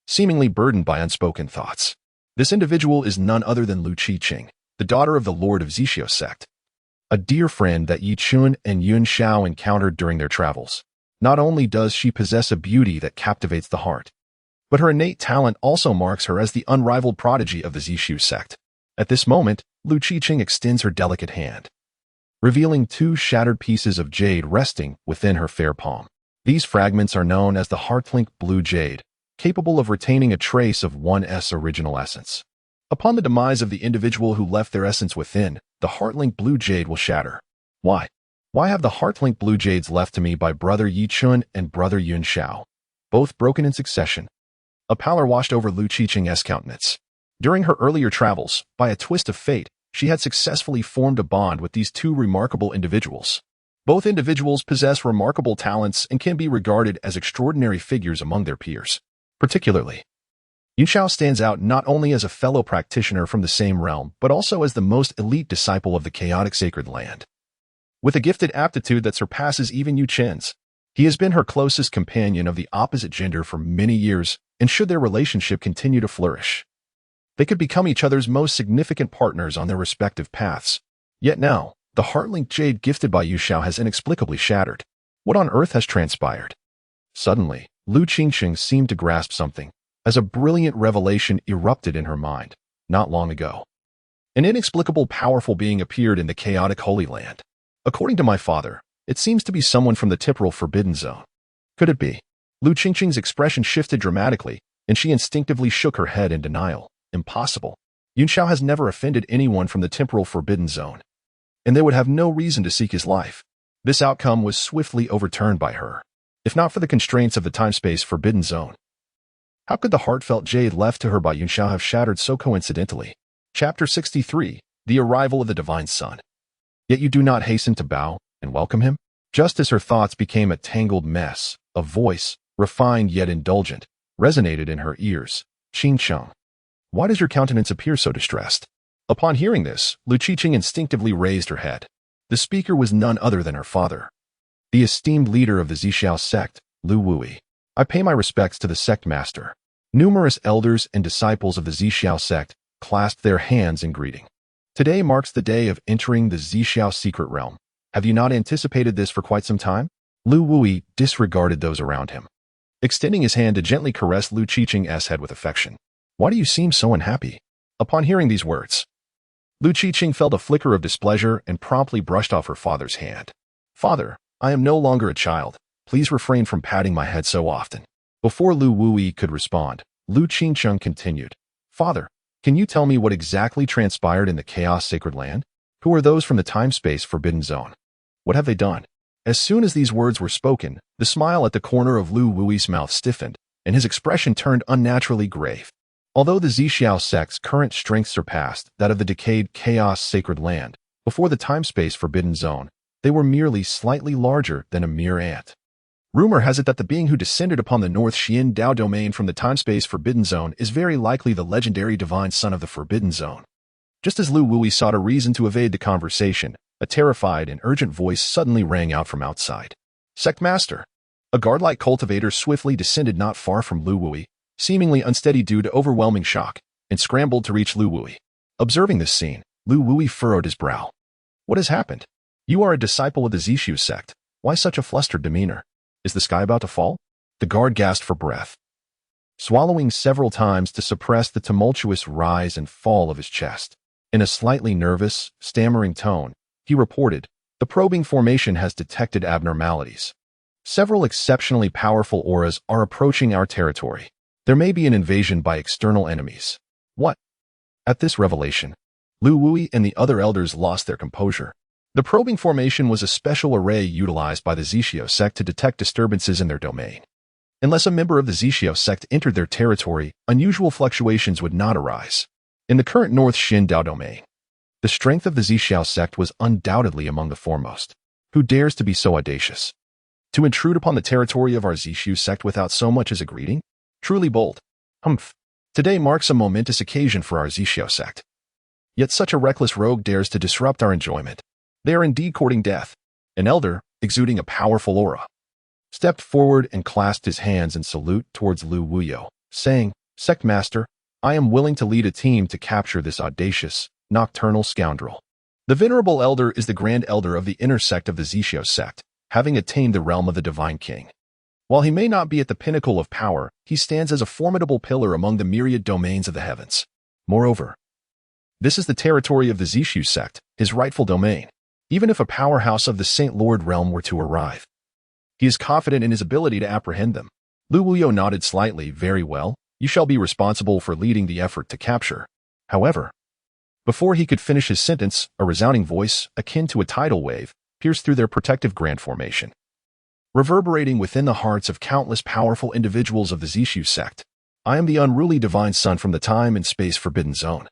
Speaker 1: seemingly burdened by unspoken thoughts. This individual is none other than Lu Qiqing, the daughter of the Lord of Zishao sect, a dear friend that Yi Chun and Yun Xiao encountered during their travels. Not only does she possess a beauty that captivates the heart, but her innate talent also marks her as the unrivaled prodigy of the Zishu sect. At this moment, Lu Qiqing extends her delicate hand, revealing two shattered pieces of jade resting within her fair palm. These fragments are known as the Heartlink Blue Jade, capable of retaining a trace of one's original essence. Upon the demise of the individual who left their essence within, the Heartlink Blue Jade will shatter. Why? Why have the Heartlink Blue Jades left to me by brother Yi Chun and brother Yun Xiao, both broken in succession? A pallor washed over Lu Qiqing's countenance. During her earlier travels, by a twist of fate, she had successfully formed a bond with these two remarkable individuals. Both individuals possess remarkable talents and can be regarded as extraordinary figures among their peers. Particularly, Yun Xiao stands out not only as a fellow practitioner from the same realm, but also as the most elite disciple of the chaotic sacred land. With a gifted aptitude that surpasses even Yu Chen's, he has been her closest companion of the opposite gender for many years, and should their relationship continue to flourish, they could become each other's most significant partners on their respective paths. Yet now, the Heartlink Jade gifted by Yu Xiao has inexplicably shattered. What on earth has transpired? Suddenly, Lu Qiqing seemed to grasp something, as a brilliant revelation erupted in her mind. Not long ago, an inexplicable powerful being appeared in the chaotic Holy Land. According to my father, it seems to be someone from the temporal forbidden zone. Could it be? Lu Qiqing's expression shifted dramatically, and she instinctively shook her head in denial. Impossible. Yun Xiao has never offended anyone from the temporal forbidden zone, and they would have no reason to seek his life. This outcome was swiftly overturned by her. if not for the constraints of the time-space forbidden zone. How could the heartfelt jade left to her by Yunxiao have shattered so coincidentally? Chapter 63, The Arrival of the Divine Sun. Yet you do not hasten to bow and welcome him? Just as her thoughts became a tangled mess, a voice, refined yet indulgent, resonated in her ears. Qingcheng, why does your countenance appear so distressed? Upon hearing this, Lu Qiqing instinctively raised her head. The speaker was none other than her father, the esteemed leader of the Zixiao sect, Lu Wui. I pay my respects to the sect master. Numerous elders and disciples of the Zixiao sect clasped their hands in greeting. Today marks the day of entering the Zixiao secret realm. Have you not anticipated this for quite some time? Lu Wui disregarded those around him, extending his hand to gently caress Lu Qiqing's head with affection. Why do you seem so unhappy? Upon hearing these words, Lu Qiqing felt a flicker of displeasure and promptly brushed off her father's hand. Father, I am no longer a child. Please refrain from patting my head so often. Before Lu Wui could respond, Lu Qingcheng continued. Father, can you tell me what exactly transpired in the Chaos Sacred Land? Who are those from the time-space forbidden zone? What have they done? As soon as these words were spoken, the smile at the corner of Lu Wui's mouth stiffened, and his expression turned unnaturally grave. Although the Zixiao sect's current strength surpassed that of the decayed Chaos Sacred Land, before the time-space forbidden zone, they were merely slightly larger than a mere ant. Rumor has it that the being who descended upon the North Xian Dao domain from the time-space forbidden zone is very likely the legendary divine son of the forbidden zone. Just as Lu Wui sought a reason to evade the conversation, a terrified and urgent voice suddenly rang out from outside. Sect Master! A guard-like cultivator swiftly descended not far from Lu Wui, seemingly unsteady due to overwhelming shock, and scrambled to reach Lu Wui. Observing this scene, Lu Wui furrowed his brow. What has happened? You are a disciple of the Zixiu sect. Why such a flustered demeanor? Is the sky about to fall? The guard gasped for breath, swallowing several times to suppress the tumultuous rise and fall of his chest. In a slightly nervous, stammering tone, he reported, the probing formation has detected abnormalities. Several exceptionally powerful auras are approaching our territory. There may be an invasion by external enemies. What? At this revelation, Lu Wui and the other elders lost their composure. The probing formation was a special array utilized by the Zixiao sect to detect disturbances in their domain. Unless a member of the Zixiao sect entered their territory, unusual fluctuations would not arise. In the current North Xin Dao domain, the strength of the Zixiao sect was undoubtedly among the foremost. Who dares to be so audacious? To intrude upon the territory of our Zixiu sect without so much as a greeting? Truly bold. Humph. Today marks a momentous occasion for our Zixiao sect. Yet such a reckless rogue dares to disrupt our enjoyment. They are indeed courting death. An elder, exuding a powerful aura, stepped forward and clasped his hands in salute towards Lu Wuyo, saying, Sect Master, I am willing to lead a team to capture this audacious, nocturnal scoundrel. The venerable elder is the grand elder of the inner sect of the Zixiao sect, having attained the realm of the divine king. While he may not be at the pinnacle of power, he stands as a formidable pillar among the myriad domains of the heavens. Moreover, this is the territory of the Zixiu sect, his rightful domain. Even if a powerhouse of the Saint Lord realm were to arrive, he is confident in his ability to apprehend them. Lu Wuyo nodded slightly. Very well, you shall be responsible for leading the effort to capture. However, before he could finish his sentence, a resounding voice, akin to a tidal wave, pierced through their protective grand formation, reverberating within the hearts of countless powerful individuals of the Zixiu sect. I am the unruly divine son from the time and space forbidden zone,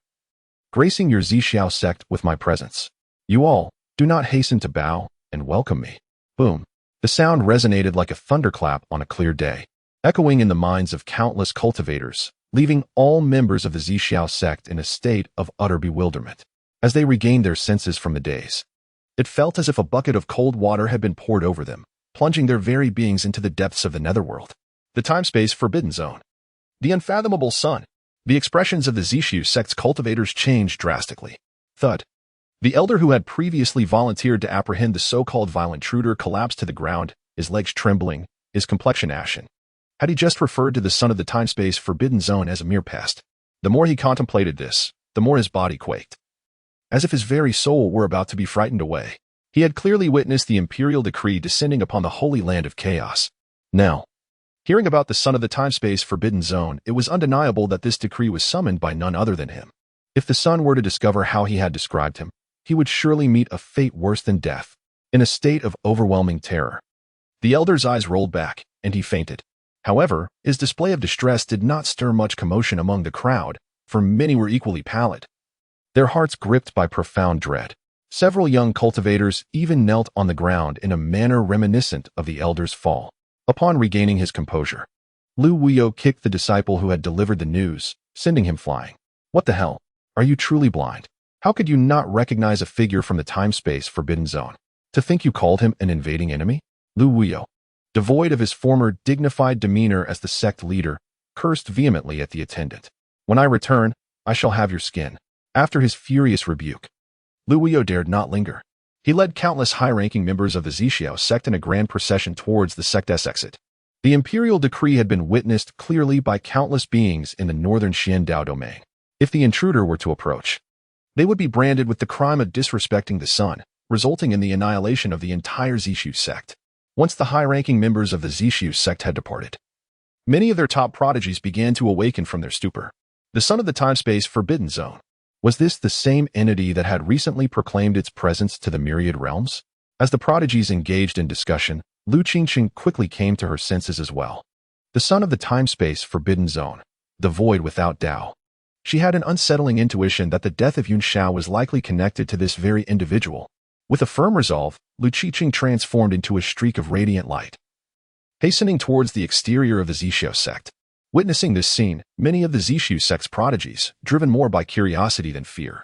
Speaker 1: gracing your Zixiao sect with my presence. You all, do not hasten to bow and welcome me. Boom. The sound resonated like a thunderclap on a clear day, echoing in the minds of countless cultivators, leaving all members of the Zixiao sect in a state of utter bewilderment. As they regained their senses from the daze, it felt as if a bucket of cold water had been poured over them, plunging their very beings into the depths of the netherworld. The time-space forbidden zone. The unfathomable sun. The expressions of the Zixiu sect's cultivators changed drastically. Thud. The elder who had previously volunteered to apprehend the so-called vile intruder collapsed to the ground, his legs trembling, his complexion ashen. Had he just referred to the son of the time-space forbidden zone as a mere pest? The more he contemplated this, the more his body quaked, as if his very soul were about to be frightened away. He had clearly witnessed the imperial decree descending upon the holy land of chaos. Now, hearing about the son of the time-space forbidden zone, it was undeniable that this decree was summoned by none other than him. If the son were to discover how he had described him, he would surely meet a fate worse than death. In a state of overwhelming terror, The elder's eyes rolled back, and he fainted. However, his display of distress did not stir much commotion among the crowd, for many were equally pallid, their hearts gripped by profound dread. Several young cultivators even knelt on the ground in a manner reminiscent of the elder's fall. Upon regaining his composure, Lu Wuyo kicked the disciple who had delivered the news, sending him flying. What the hell? Are you truly blind? How could you not recognize a figure from the time-space forbidden zone? To think you called him an invading enemy? Lu Wuyo, devoid of his former dignified demeanor as the sect leader, cursed vehemently at the attendant. When I return, I shall have your skin. After his furious rebuke, Lu Wuyo dared not linger. He led countless high-ranking members of the Zixiao sect in a grand procession towards the sect's exit. The imperial decree had been witnessed clearly by countless beings in the northern Xiandao domain. If the intruder were to approach, they would be branded with the crime of disrespecting the sun, resulting in the annihilation of the entire Zixiu sect. Once the high-ranking members of the Zixiu sect had departed, many of their top prodigies began to awaken from their stupor. The son of the time-space forbidden zone. Was this the same entity that had recently proclaimed its presence to the myriad realms? As the prodigies engaged in discussion, Lu Qingqing quickly came to her senses as well. The son of the time-space forbidden zone, the void without Dao. She had an unsettling intuition that the death of Yun Shao was likely connected to this very individual. With a firm resolve, Lu Qingqing transformed into a streak of radiant light, hastening towards the exterior of the Zixiao sect. Witnessing this scene, many of the Zixiu sect's prodigies, driven more by curiosity than fear,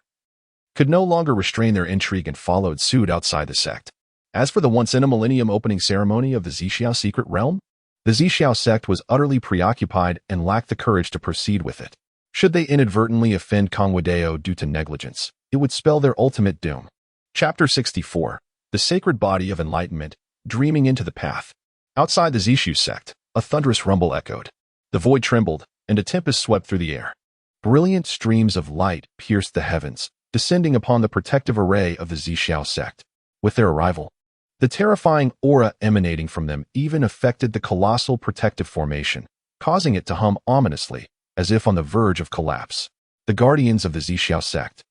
Speaker 1: could no longer restrain their intrigue and followed suit outside the sect. As for the once-in-a-millennium opening ceremony of the Zixiao secret realm, the Zixiao sect was utterly preoccupied and lacked the courage to proceed with it. Should they inadvertently offend Kong Wudao due to negligence, it would spell their ultimate doom. Chapter 64. The Sacred Body of Enlightenment, Dreaming into the Path. Outside the Zixiu sect, a thunderous rumble echoed. The void trembled, and a tempest swept through the air. Brilliant streams of light pierced the heavens, descending upon the protective array of the Zixiao sect. With their arrival, the terrifying aura emanating from them even affected the colossal protective formation, causing it to hum ominously, as if on the verge of collapse. The guardians of the Zixiao sect,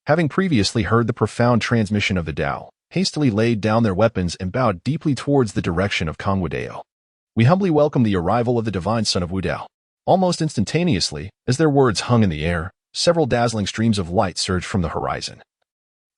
Speaker 1: having previously heard the profound transmission of the Dao, hastily laid down their weapons and bowed deeply towards the direction of Kong Wudao. We humbly welcome the arrival of the divine son of Wudao. Almost instantaneously, as their words hung in the air, several dazzling streams of light surged from the horizon.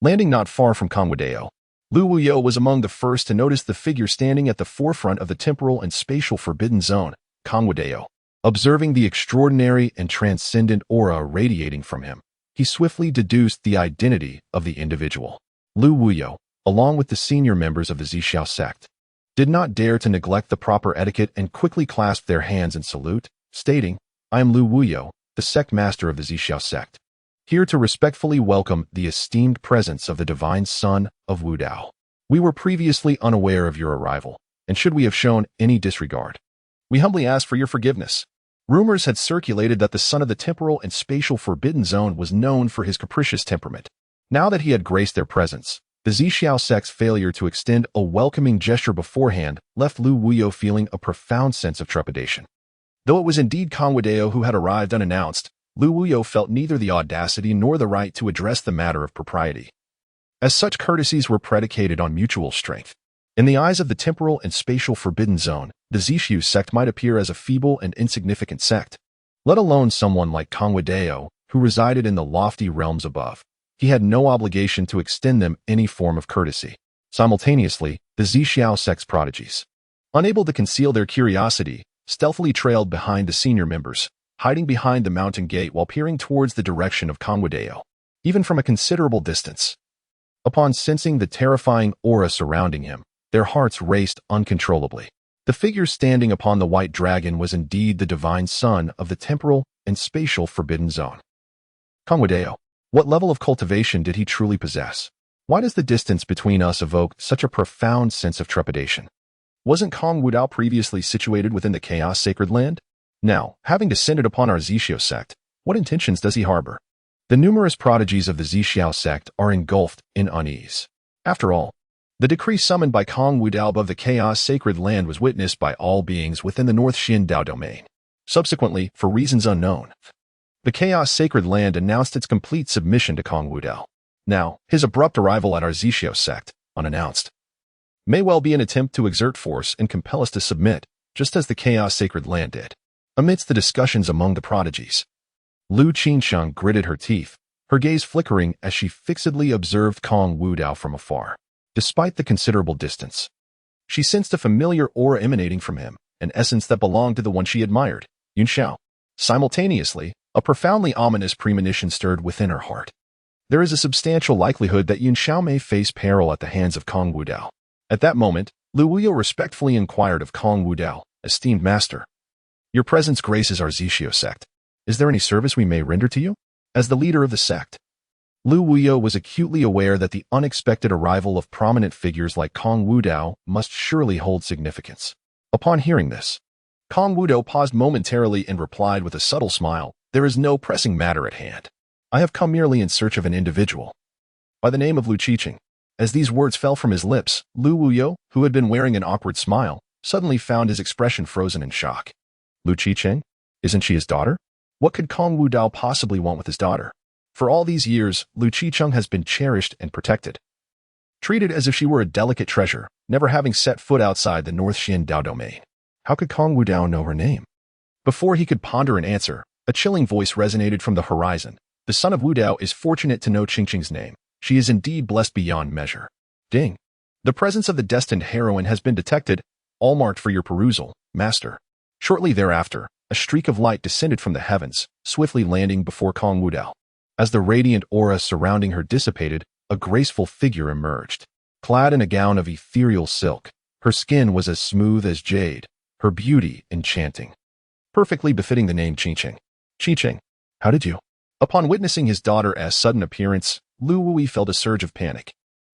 Speaker 1: Landing not far from Kong Wudao, Lu Wuyo was among the first to notice the figure standing at the forefront of the temporal and spatial forbidden zone, Kong Wudao. Observing the extraordinary and transcendent aura radiating from him, he swiftly deduced the identity of the individual. Lu Wuyo, along with the senior members of the Zixiao sect, did not dare to neglect the proper etiquette and quickly clasped their hands in salute, stating, I am Lu Wuyo, the sect master of the Zixiao sect, here to respectfully welcome the esteemed presence of the divine son of Wudao. We were previously unaware of your arrival, and should we have shown any disregard, we humbly ask for your forgiveness. Rumors had circulated that the son of the temporal and spatial forbidden zone was known for his capricious temperament. Now that he had graced their presence, the Zixiao sect's failure to extend a welcoming gesture beforehand left Lu Wuyo feeling a profound sense of trepidation. Though it was indeed Kong Wudao who had arrived unannounced, Lu Wuyo felt neither the audacity nor the right to address the matter of propriety, as such courtesies were predicated on mutual strength. In the eyes of the temporal and spatial forbidden zone, the Zixiu sect might appear as a feeble and insignificant sect, let alone someone like Kong Wudao, who resided in the lofty realms above. He had no obligation to extend them any form of courtesy. Simultaneously, the Zixiao sect's prodigies, unable to conceal their curiosity, stealthily trailed behind the senior members, hiding behind the mountain gate while peering towards the direction of Kong Wudao, even from a considerable distance. Upon sensing the terrifying aura surrounding him, their hearts raced uncontrollably. The figure standing upon the white dragon was indeed the divine son of the temporal and spatial forbidden zone. Kong Wudao. What level of cultivation did he truly possess? Why does the distance between us evoke such a profound sense of trepidation? Wasn't Kong Wudao previously situated within the chaos sacred land? Now, having descended upon our Zixiao sect, what intentions does he harbor? The numerous prodigies of the Zixiao sect are engulfed in unease. After all, the decree summoned by Kong Wudao above the chaos sacred land was witnessed by all beings within the North Xiandao domain. Subsequently, for reasons unknown, the Chaos Sacred Land announced its complete submission to Kong Wudao. Now, his abrupt arrival at our Zixiao sect, unannounced, may well be an attempt to exert force and compel us to submit, just as the chaos sacred land did. Amidst the discussions among the prodigies, Lu Qingsheng gritted her teeth, her gaze flickering as she fixedly observed Kong Wudao from afar. Despite the considerable distance, she sensed a familiar aura emanating from him, an essence that belonged to the one she admired, Yun Xiao. Simultaneously, a profoundly ominous premonition stirred within her heart. There is a substantial likelihood that Yun Xiao may face peril at the hands of Kong Wudao. At that moment, Lu Wuyo respectfully inquired of Kong Wudao, esteemed master. Your presence graces our Zixio sect. Is there any service we may render to you? As the leader of the sect, Lu Wuyo was acutely aware that the unexpected arrival of prominent figures like Kong Wudao must surely hold significance. Upon hearing this, Kong Wudao paused momentarily and replied with a subtle smile, there is no pressing matter at hand. I have come merely in search of an individual by the name of Lu Qiqing. As these words fell from his lips, Lu Wuyo, who had been wearing an awkward smile, suddenly found his expression frozen in shock. Lu Qiqing? Isn't she his daughter? What could Kong Wudao possibly want with his daughter? For all these years, Lu Qiqing has been cherished and protected, treated as if she were a delicate treasure, never having set foot outside the North Xin Dao domain. How could Kong Wudao know her name? Before he could ponder an answer, a chilling voice resonated from the horizon. The son of Wudao is fortunate to know Qingqing's name. She is indeed blessed beyond measure. Ding. The presence of the destined heroine has been detected, all marked for your perusal, master. Shortly thereafter, a streak of light descended from the heavens, swiftly landing before Kong Wudao. As the radiant aura surrounding her dissipated, a graceful figure emerged. Clad in a gown of ethereal silk, her skin was as smooth as jade, her beauty enchanting, perfectly befitting the name Qingqing. Qingqing, how did you? Upon witnessing his daughter's sudden appearance, Lu Wui felt a surge of panic.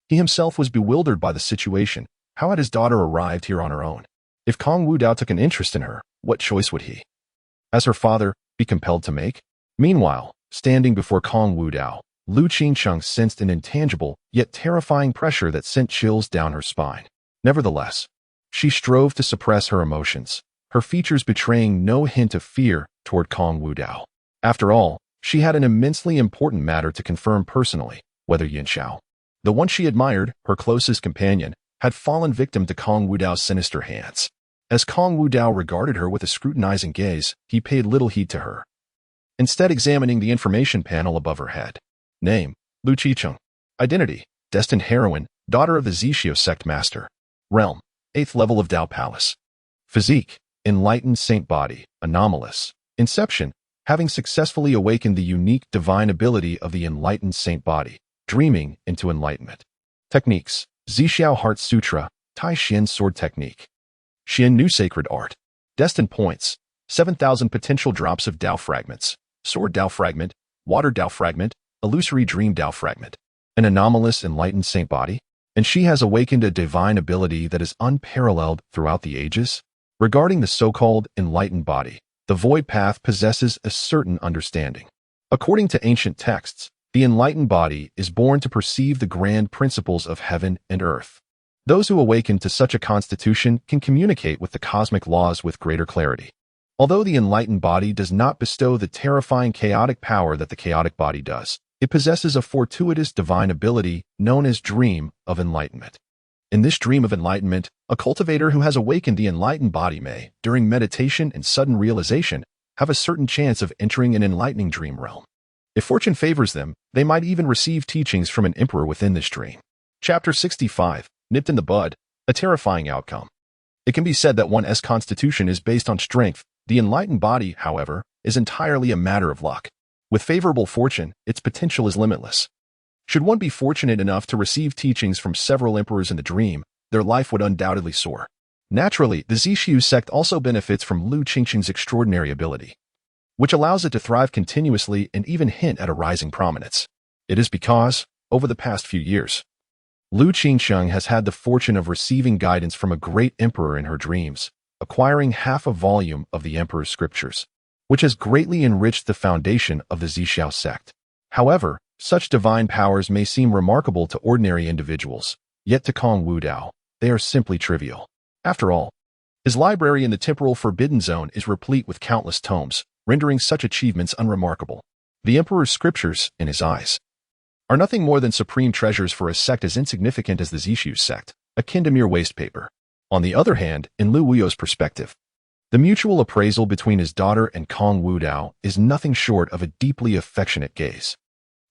Speaker 1: He himself was bewildered by the situation. How had his daughter arrived here on her own? If Kong Wudao took an interest in her, what choice would he, as her father, be compelled to make? Meanwhile, standing before Kong Wudao, Lu Qingsheng sensed an intangible, yet terrifying pressure that sent chills down her spine. Nevertheless, she strove to suppress her emotions, her features betraying no hint of fear toward Kong Wudao. After all, she had an immensely important matter to confirm personally, whether Yin Xiao, the one she admired, her closest companion, had fallen victim to Kong Wudao's sinister hands. As Kong Wudao regarded her with a scrutinizing gaze, he paid little heed to her, instead examining the information panel above her head. Name, Lu Qiqing. Identity, destined heroine, daughter of the Zixio sect master. Realm, 8th level of Dao Palace. Physique, enlightened saint body, anomalous. Inception, having successfully awakened the unique divine ability of the enlightened saint body, dreaming into enlightenment. Techniques, Zixiao Heart Sutra, Tai Xian Sword Technique. Xian New Sacred Art. Destined points, 7,000 potential drops of Dao Fragments, Sword Dao Fragment, Water Dao Fragment, Illusory Dream Dao Fragment. An anomalous enlightened saint body, and she has awakened a divine ability that is unparalleled throughout the ages. Regarding the so-called enlightened body, the void path possesses a certain understanding. According to ancient texts, the enlightened body is born to perceive the grand principles of heaven and earth. Those who awaken to such a constitution can communicate with the cosmic laws with greater clarity. Although the enlightened body does not bestow the terrifying chaotic power that the chaotic body does, it possesses a fortuitous divine ability known as Dream of Enlightenment. In this dream of enlightenment, a cultivator who has awakened the enlightened body may, during meditation and sudden realization, have a certain chance of entering an enlightening dream realm. If fortune favors them, they might even receive teachings from an emperor within this dream. Chapter 65, Nipped in the Bud, a terrifying outcome. It can be said that one's constitution is based on strength. The enlightened body, however, is entirely a matter of luck. With favorable fortune, its potential is limitless. Should one be fortunate enough to receive teachings from several emperors in the dream, their life would undoubtedly soar. Naturally, the Zixio sect also benefits from Lu Qingqing's extraordinary ability, which allows it to thrive continuously and even hint at a rising prominence. It is because, over the past few years, Lu Qingqing has had the fortune of receiving guidance from a great emperor in her dreams, acquiring half a volume of the emperor's scriptures, which has greatly enriched the foundation of the Zixio sect. However, such divine powers may seem remarkable to ordinary individuals, yet to Kong Wudao, they are simply trivial. After all, his library in the temporal forbidden zone is replete with countless tomes, rendering such achievements unremarkable. The emperor's scriptures, in his eyes, are nothing more than supreme treasures for a sect as insignificant as the Zixio sect. akin to mere waste paper. On the other hand, in Lu Wuyo's perspective, the mutual appraisal between his daughter and Kong Wudao is nothing short of a deeply affectionate gaze.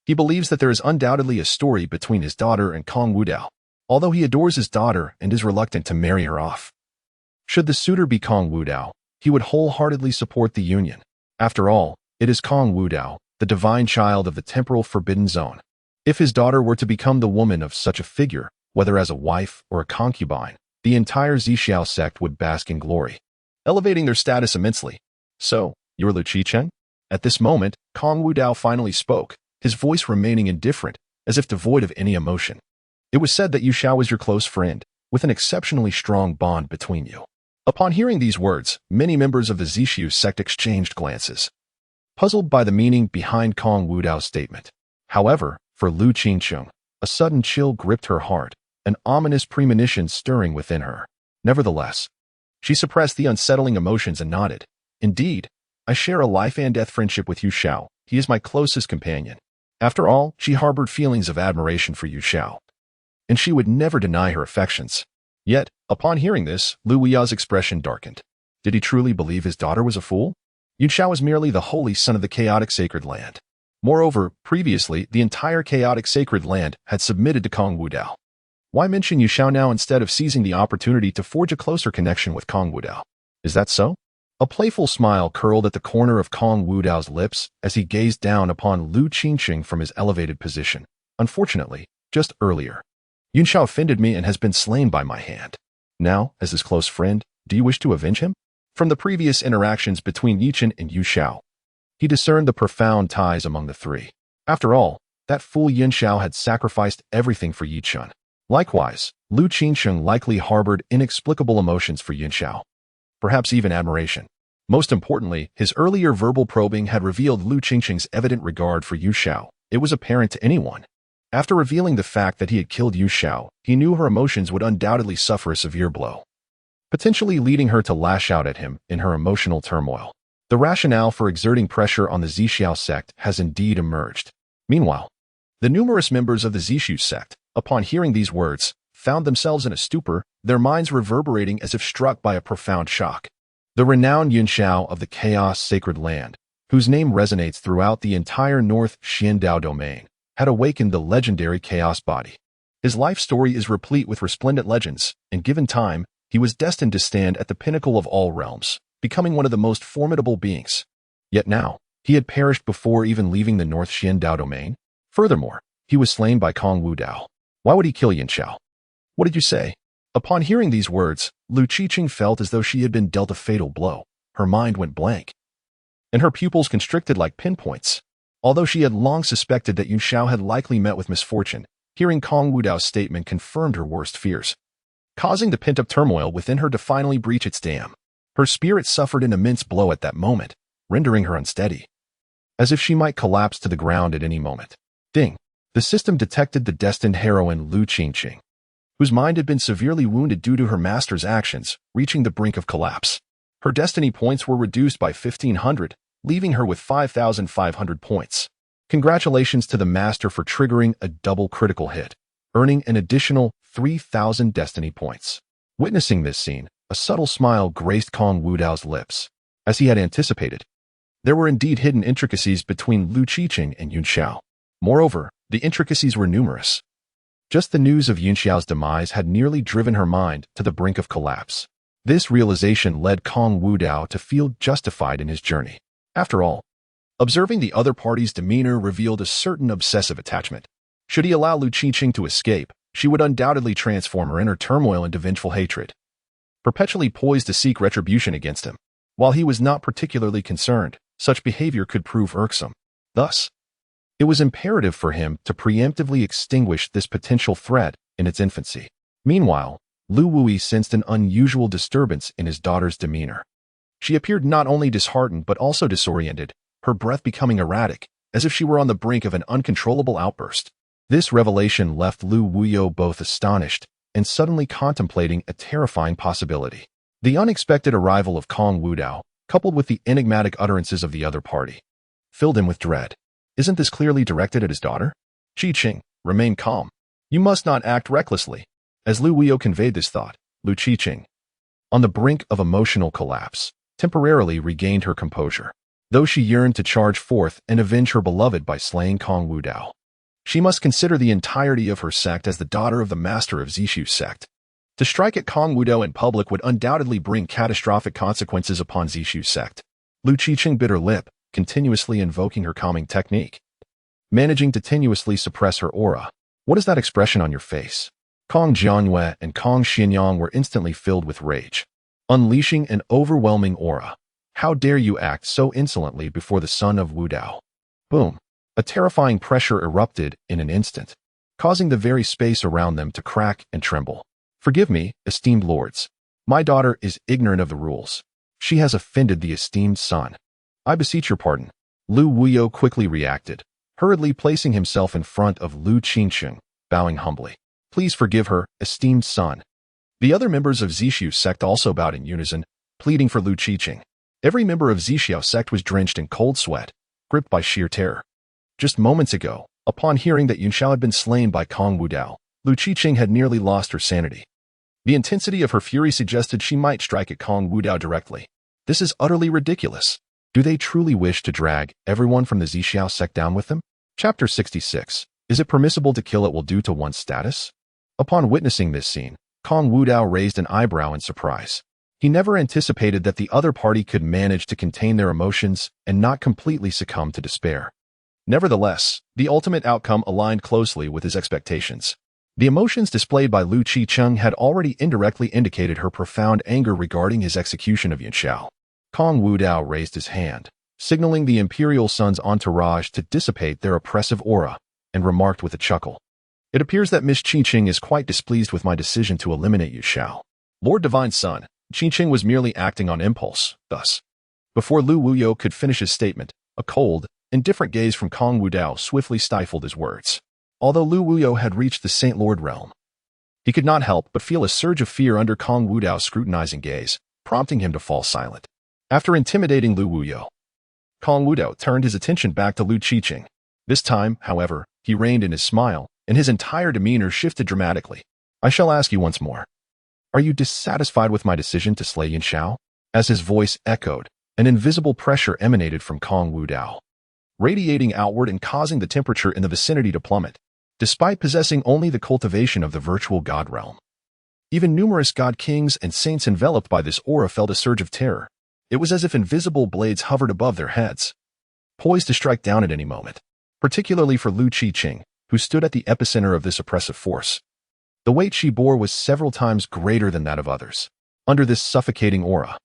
Speaker 1: He believes that there is undoubtedly a story between his daughter and Kong Wudao, although he adores his daughter and is reluctant to marry her off. Should the suitor be Kong Wudao, he would wholeheartedly support the union. After all, it is Kong Wudao, the divine child of the temporal forbidden zone. If his daughter were to become the woman of such a figure, whether as a wife or a concubine, the entire Zixiao sect would bask in glory, elevating their status immensely. So, you're Lu Qicheng? At this moment, Kong Wudao finally spoke, his voice remaining indifferent, as if devoid of any emotion. It was said that Yu Xiao was your close friend, with an exceptionally strong bond between you. Upon hearing these words, many members of the Zixiu sect exchanged glances, puzzled by the meaning behind Kong Wudao's statement. However, for Lu Qicheng, a sudden chill gripped her heart, an ominous premonition stirring within her. Nevertheless, she suppressed the unsettling emotions and nodded. Indeed, I share a life-and-death friendship with Yu Xiao. He is my closest companion. After all, she harbored feelings of admiration for Yu Xiao, and she would never deny her affections. Yet, upon hearing this, Lu Wuyo's expression darkened. Did he truly believe his daughter was a fool? Yu Xiao was merely the holy son of the chaotic sacred land. Moreover, previously, the entire chaotic sacred land had submitted to Kong Wudao. Why mention Yu Xiao now instead of seizing the opportunity to forge a closer connection with Kong Wudao? Is that so? A playful smile curled at the corner of Kong Wudao's lips as he gazed down upon Lu Qicheng from his elevated position. Unfortunately, just earlier, Yu Xiao offended me and has been slain by my hand. Now, as his close friend, do you wish to avenge him? From the previous interactions between Yichen and Yu Xiao, he discerned the profound ties among the three. After all, that fool Yin Xiao had sacrificed everything for Yichen. Likewise, Lu Qicheng likely harbored inexplicable emotions for Yin Xiao, perhaps even admiration. Most importantly, his earlier verbal probing had revealed Lu Qicheng's evident regard for Yu Xiao. It was apparent to anyone. After revealing the fact that he had killed Yu Xiao, he knew her emotions would undoubtedly suffer a severe blow, potentially leading her to lash out at him in her emotional turmoil. The rationale for exerting pressure on the Zixiao sect has indeed emerged. Meanwhile, the numerous members of the Zixiu sect, upon hearing these words, found themselves in a stupor, their minds reverberating as if struck by a profound shock. The renowned Yin Xiao of the Chaos Sacred Land, whose name resonates throughout the entire North Xiandao domain, had awakened the legendary Chaos Body. His life story is replete with resplendent legends, and given time, he was destined to stand at the pinnacle of all realms, becoming one of the most formidable beings. Yet now, he had perished before even leaving the North Xiandao domain. Furthermore, he was slain by Kong Wudao. Why would he kill Yin Xiao? What did you say? Upon hearing these words, Lu Qicheng felt as though she had been dealt a fatal blow. Her mind went blank, and her pupils constricted like pinpoints. Although she had long suspected that Yu Xiao had likely met with misfortune, hearing Kong Wudao's statement confirmed her worst fears, causing the pent-up turmoil within her to finally breach its dam. Her spirit suffered an immense blow at that moment, rendering her unsteady, as if she might collapse to the ground at any moment. Ding! The system detected the destined heroine Lu Qicheng, whose mind had been severely wounded due to her master's actions, reaching the brink of collapse. Her destiny points were reduced by 1,500, leaving her with 5,500 points. Congratulations to the master for triggering a double critical hit, earning an additional 3,000 destiny points. Witnessing this scene, a subtle smile graced Kong Wudao's lips. As he had anticipated, there were indeed hidden intricacies between Lu Qicheng and Yin Xiao. Moreover, the intricacies were numerous. Just the news of Yin Xiao's demise had nearly driven her mind to the brink of collapse. This realization led Kong Wudao to feel justified in his journey. After all, observing the other party's demeanor revealed a certain obsessive attachment. Should he allow Lu Qicheng to escape, she would undoubtedly transform her inner turmoil into vengeful hatred, perpetually poised to seek retribution against him. While he was not particularly concerned, such behavior could prove irksome. Thus, it was imperative for him to preemptively extinguish this potential threat in its infancy. Meanwhile, Lu Wui sensed an unusual disturbance in his daughter's demeanor. She appeared not only disheartened but also disoriented, her breath becoming erratic, as if she were on the brink of an uncontrollable outburst. This revelation left Lu Wuyo both astonished and suddenly contemplating a terrifying possibility. The unexpected arrival of Kong Wudao, coupled with the enigmatic utterances of the other party, filled him with dread. Isn't this clearly directed at his daughter? Qicheng, remain calm. You must not act recklessly. As Lu Wuyo conveyed this thought, Lu Qiqing, on the brink of emotional collapse, temporarily regained her composure. Though she yearned to charge forth and avenge her beloved by slaying Kong Wudao, she must consider the entirety of her sect as the daughter of the master of Zishu's sect. To strike at Kong Wudao in public would undoubtedly bring catastrophic consequences upon Zishu's sect. Lu Qiqing bit her lip, continuously invoking her calming technique, managing to tenuously suppress her aura. What is that expression on your face? Kong Jianyue and Kong Xianyang were instantly filled with rage, unleashing an overwhelming aura. How dare you act so insolently before the son of Wudao? Boom! A terrifying pressure erupted in an instant, causing the very space around them to crack and tremble. Forgive me, esteemed lords. My daughter is ignorant of the rules. She has offended the esteemed son. I beseech your pardon. Lu Wuyo quickly reacted, hurriedly placing himself in front of Lu Qiqing, bowing humbly. Please forgive her, esteemed son. The other members of Zishu's sect also bowed in unison, pleading for Lu Qiqing. Every member of Zishu's sect was drenched in cold sweat, gripped by sheer terror. Just moments ago, upon hearing that Yunxiao had been slain by Kong Wudao, Lu Qiqing had nearly lost her sanity. The intensity of her fury suggested she might strike at Kong Wudao directly. This is utterly ridiculous. Do they truly wish to drag everyone from the Zishu sect down with them? Chapter 66. Is it permissible to kill at will due to one's status? Upon witnessing this scene, Kong Wudao raised an eyebrow in surprise. He never anticipated that the other party could manage to contain their emotions and not completely succumb to despair. Nevertheless, the ultimate outcome aligned closely with his expectations. The emotions displayed by Lu Qiqing had already indirectly indicated her profound anger regarding his execution of Yunxiao. Kong Wudao raised his hand, signaling the imperial son's entourage to dissipate their oppressive aura, and remarked with a chuckle. It appears that Miss Qiqing is quite displeased with my decision to eliminate Yunxiao. Lord Divine Son, Qiqing was merely acting on impulse, thus. Before Lu Wuyo could finish his statement, a cold, indifferent gaze from Kong Wudao swiftly stifled his words. Although Lu Wuyo had reached the Saint Lord realm, he could not help but feel a surge of fear under Kong Wudao's scrutinizing gaze, prompting him to fall silent. After intimidating Lu Wuyo, Kong Wudao turned his attention back to Lu Qiqing. This time, however, he reined in his smile, and his entire demeanor shifted dramatically. I shall ask you once more. Are you dissatisfied with my decision to slay Yunxiao? As his voice echoed, an invisible pressure emanated from Kong Wudao, radiating outward and causing the temperature in the vicinity to plummet. Despite possessing only the cultivation of the virtual god realm, even numerous god kings and saints enveloped by this aura felt a surge of terror. It was as if invisible blades hovered above their heads, poised to strike down at any moment, particularly for Lu Qiqing, who stood at the epicenter of this oppressive force. The weight she bore was several times greater than that of others. Under this suffocating aura,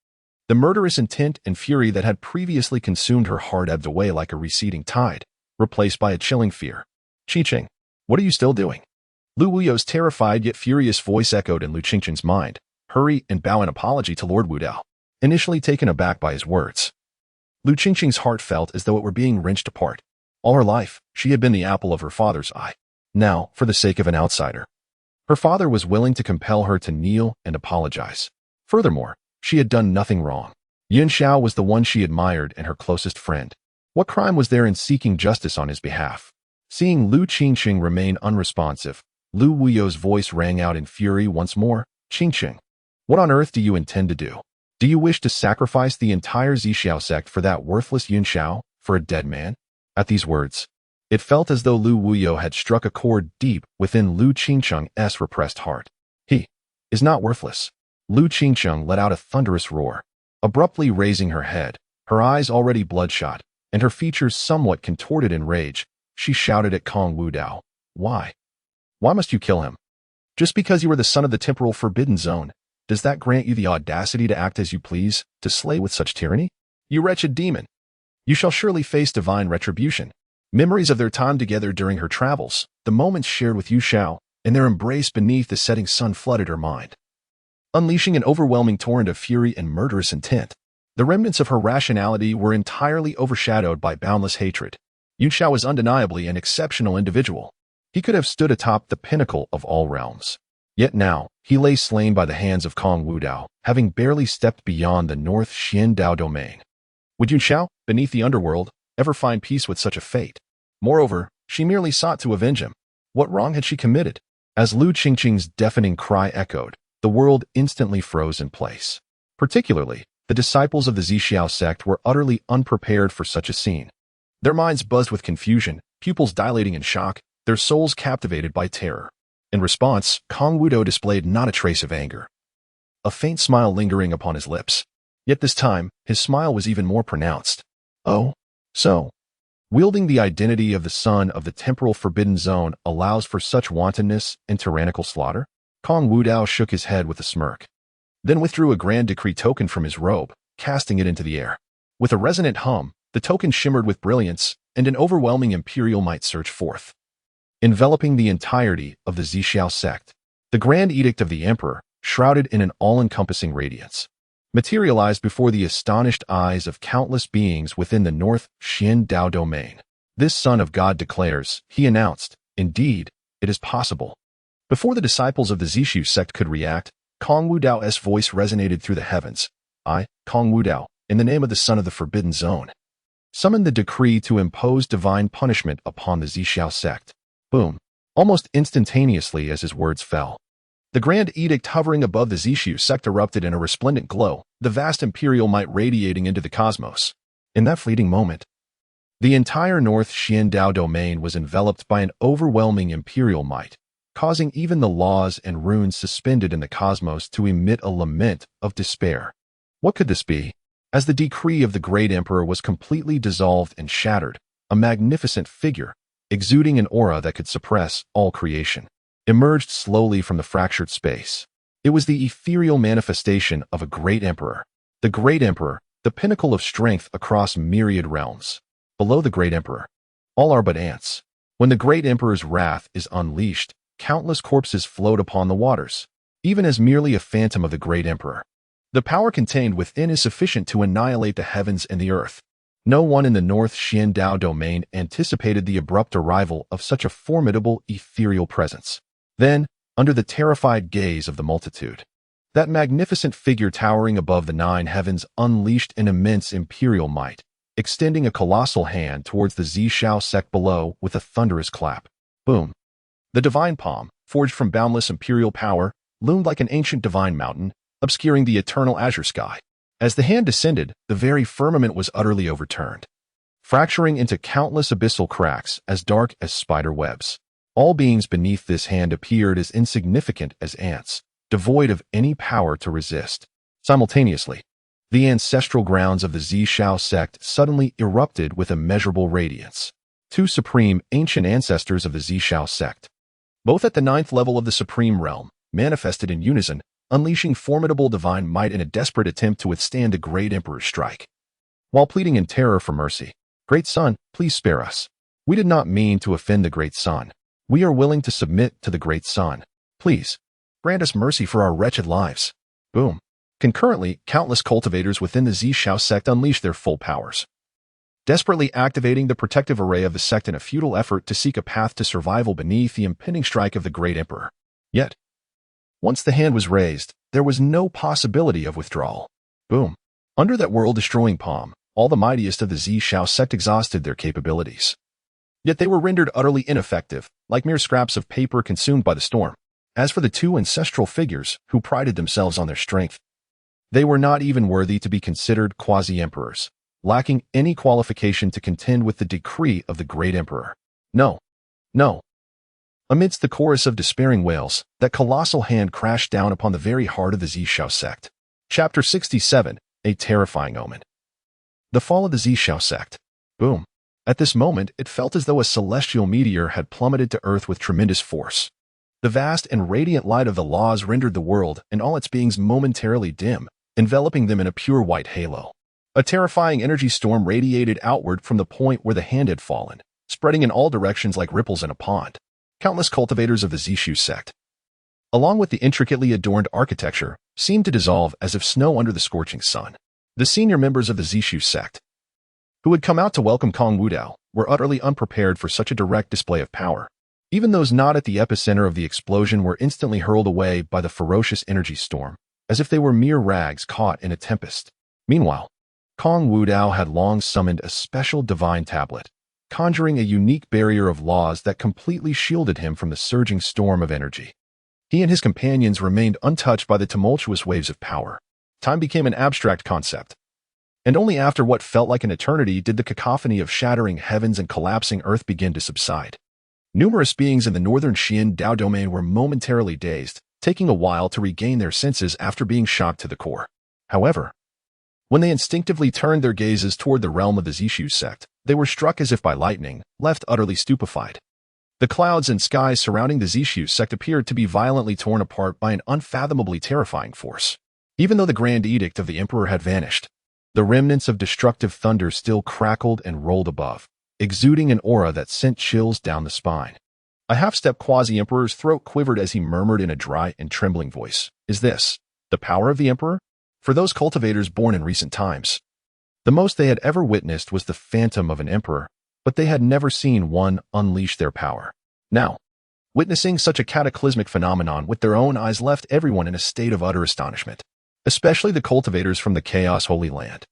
Speaker 1: the murderous intent and fury that had previously consumed her heart ebbed away like a receding tide, replaced by a chilling fear. Qiqing, what are you still doing? Lu Wuyo's terrified yet furious voice echoed in Lu Qiqing's mind. Hurry and bow in apology to Lord Wudao, initially taken aback by his words. Lu Qiqing's heart felt as though it were being wrenched apart. All her life, she had been the apple of her father's eye. Now, for the sake of an outsider, her father was willing to compel her to kneel and apologize. Furthermore, she had done nothing wrong. Yunxiao was the one she admired and her closest friend. What crime was there in seeking justice on his behalf? Seeing Lu Qiqing remain unresponsive, Lu Wuyo's voice rang out in fury once more. Qiqing, what on earth do you intend to do? Do you wish to sacrifice the entire Zishu sect for that worthless Yunxiao, for a dead man? At these words, it felt as though Lu Wuyo had struck a chord deep within Lu Qiqing's repressed heart. He is not worthless. Lu Qiqing let out a thunderous roar, abruptly raising her head, her eyes already bloodshot, and her features somewhat contorted in rage. She shouted at Kong Wudao. Why? Why must you kill him? Just because you are the son of the temporal forbidden zone, does that grant you the audacity to act as you please, to slay with such tyranny? You wretched demon! You shall surely face divine retribution. Memories of their time together during her travels, the moments shared with Yunxiao, and their embrace beneath the setting sun flooded her mind, unleashing an overwhelming torrent of fury and murderous intent. The remnants of her rationality were entirely overshadowed by boundless hatred. Yunxiao was undeniably an exceptional individual. He could have stood atop the pinnacle of all realms. Yet now, he lay slain by the hands of Kong Wudao, having barely stepped beyond the North Xiandao domain. Would Yunxiao, beneath the underworld, ever find peace with such a fate? Moreover, she merely sought to avenge him. What wrong had she committed? As Lu Qingqing's deafening cry echoed, the world instantly froze in place. Particularly, the disciples of the Zixiao sect were utterly unprepared for such a scene. Their minds buzzed with confusion, pupils dilating in shock, their souls captivated by terror. In response, Kong Wudao displayed not a trace of anger, a faint smile lingering upon his lips. Yet this time, his smile was even more pronounced. Oh, so. Wielding the identity of the son of the temporal forbidden zone allows for such wantonness and tyrannical slaughter? Kong Wudao shook his head with a smirk, then withdrew a grand decree token from his robe, casting it into the air. With a resonant hum, the token shimmered with brilliance, and an overwhelming imperial might surged forth, enveloping the entirety of the Zixiao sect. The grand edict of the emperor, shrouded in an all-encompassing radiance, materialized before the astonished eyes of countless beings within the North Xian Dao domain. This son of God declares, he announced, indeed, it is possible. Before the disciples of the Zixiu sect could react, Kong Wudao's voice resonated through the heavens. I, Kong Wudao, in the name of the son of the forbidden zone, summon the decree to impose divine punishment upon the Zixiao sect. Boom. Almost instantaneously as his words fell, the grand edict hovering above the Zixiu sect erupted in a resplendent glow, the vast imperial might radiating into the cosmos. In that fleeting moment, the entire North Xian Dao domain was enveloped by an overwhelming imperial might, causing even the laws and runes suspended in the cosmos to emit a lament of despair. What could this be? As the decree of the great emperor was completely dissolved and shattered, a magnificent figure, exuding an aura that could suppress all creation, emerged slowly from the fractured space. It was the ethereal manifestation of a great emperor. The great emperor, the pinnacle of strength across myriad realms. Below the great emperor, all are but ants. When the great emperor's wrath is unleashed, countless corpses float upon the waters, even as merely a phantom of the great emperor. The power contained within is sufficient to annihilate the heavens and the earth. No one in the North Xian Dao domain anticipated the abrupt arrival of such a formidable ethereal presence. Then, under the terrified gaze of the multitude, that magnificent figure towering above the 9 heavens unleashed an immense imperial might, extending a colossal hand towards the Zixiao sect below with a thunderous clap. Boom. The divine palm, forged from boundless imperial power, loomed like an ancient divine mountain, obscuring the eternal azure sky. As the hand descended, the very firmament was utterly overturned, fracturing into countless abyssal cracks as dark as spider webs. All beings beneath this hand appeared as insignificant as ants, devoid of any power to resist. Simultaneously, the ancestral grounds of the Zixiao sect suddenly erupted with immeasurable radiance. 2 supreme ancient ancestors of the Zixiao sect, both at the 9th level of the supreme realm, manifested in unison, unleashing formidable divine might in a desperate attempt to withstand the great emperor's strike. While pleading in terror for mercy, "Great Sun, please spare us. We did not mean to offend the Great Sun. We are willing to submit to the Great Sun. Please, grant us mercy for our wretched lives." Boom. Concurrently, countless cultivators within the Zixiao sect unleashed their full powers, desperately activating the protective array of the sect in a futile effort to seek a path to survival beneath the impending strike of the great emperor. Yet, once the hand was raised, there was no possibility of withdrawal. Boom. Under that world-destroying palm, all the mightiest of the Zixiao sect exhausted their capabilities. Yet they were rendered utterly ineffective, like mere scraps of paper consumed by the storm. As for the 2 ancestral figures, who prided themselves on their strength, they were not even worthy to be considered quasi-emperors, lacking any qualification to contend with the decree of the great emperor. No. No. Amidst the chorus of despairing wails, that colossal hand crashed down upon the very heart of the Zixiao sect. Chapter 67, A Terrifying Omen. The fall of the Zixiao sect. Boom. At this moment, it felt as though a celestial meteor had plummeted to Earth with tremendous force. The vast and radiant light of the laws rendered the world and all its beings momentarily dim, enveloping them in a pure white halo. A terrifying energy storm radiated outward from the point where the hand had fallen, spreading in all directions like ripples in a pond. Countless cultivators of the Zixiu sect, along with the intricately adorned architecture, seemed to dissolve as if snow under the scorching sun. The senior members of the Zixiu sect, who had come out to welcome Kong Wudao, were utterly unprepared for such a direct display of power. Even those not at the epicenter of the explosion were instantly hurled away by the ferocious energy storm, as if they were mere rags caught in a tempest. Meanwhile, Kong Wudao had long summoned a special divine tablet, conjuring a unique barrier of laws that completely shielded him from the surging storm of energy. He and his companions remained untouched by the tumultuous waves of power. Time became an abstract concept, and only after what felt like an eternity did the cacophony of shattering heavens and collapsing earth begin to subside. Numerous beings in the northern Xian Dao domain were momentarily dazed, taking a while to regain their senses after being shocked to the core. However, when they instinctively turned their gazes toward the realm of the Zishu sect, they were struck as if by lightning, left utterly stupefied. The clouds and skies surrounding the Zishu sect appeared to be violently torn apart by an unfathomably terrifying force. Even though the grand edict of the emperor had vanished, the remnants of destructive thunder still crackled and rolled above, exuding an aura that sent chills down the spine. A half-step quasi-emperor's throat quivered as he murmured in a dry and trembling voice, "Is this the power of the emperor?" For those cultivators born in recent times, the most they had ever witnessed was the phantom of an emperor, but they had never seen one unleash their power. Now, witnessing such a cataclysmic phenomenon with their own eyes left everyone in a state of utter astonishment, especially the cultivators from the Chaos Holy Land,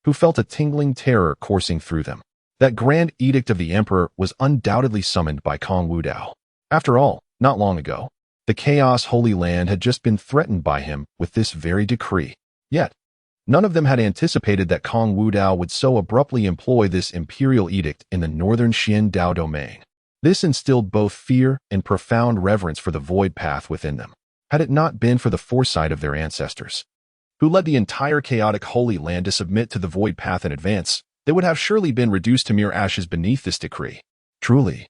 Speaker 1: who felt a tingling terror coursing through them. That grand edict of the emperor was undoubtedly summoned by Kong Wudao. After all, not long ago, the Chaos Holy Land had just been threatened by him with this very decree. Yet, none of them had anticipated that Kong Wudao would so abruptly employ this imperial edict in the northern Xian Dao domain. This instilled both fear and profound reverence for the void path within them. Had it not been for the foresight of their ancestors, who led the entire chaotic Holy Land to submit to the void path in advance, they would have surely been reduced to mere ashes beneath this decree. Truly,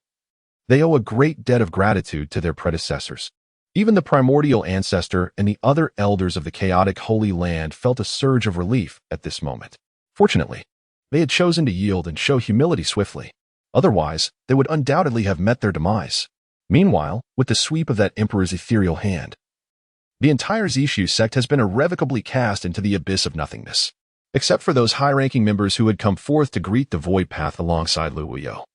Speaker 1: they owe a great debt of gratitude to their predecessors. Even the primordial ancestor and the other elders of the chaotic Holy Land felt a surge of relief at this moment. Fortunately, they had chosen to yield and show humility swiftly. Otherwise, they would undoubtedly have met their demise. Meanwhile, with the sweep of that emperor's ethereal hand, the entire Zishu sect has been irrevocably cast into the abyss of nothingness, except for those high-ranking members who had come forth to greet the void path alongside Lu Wuyo.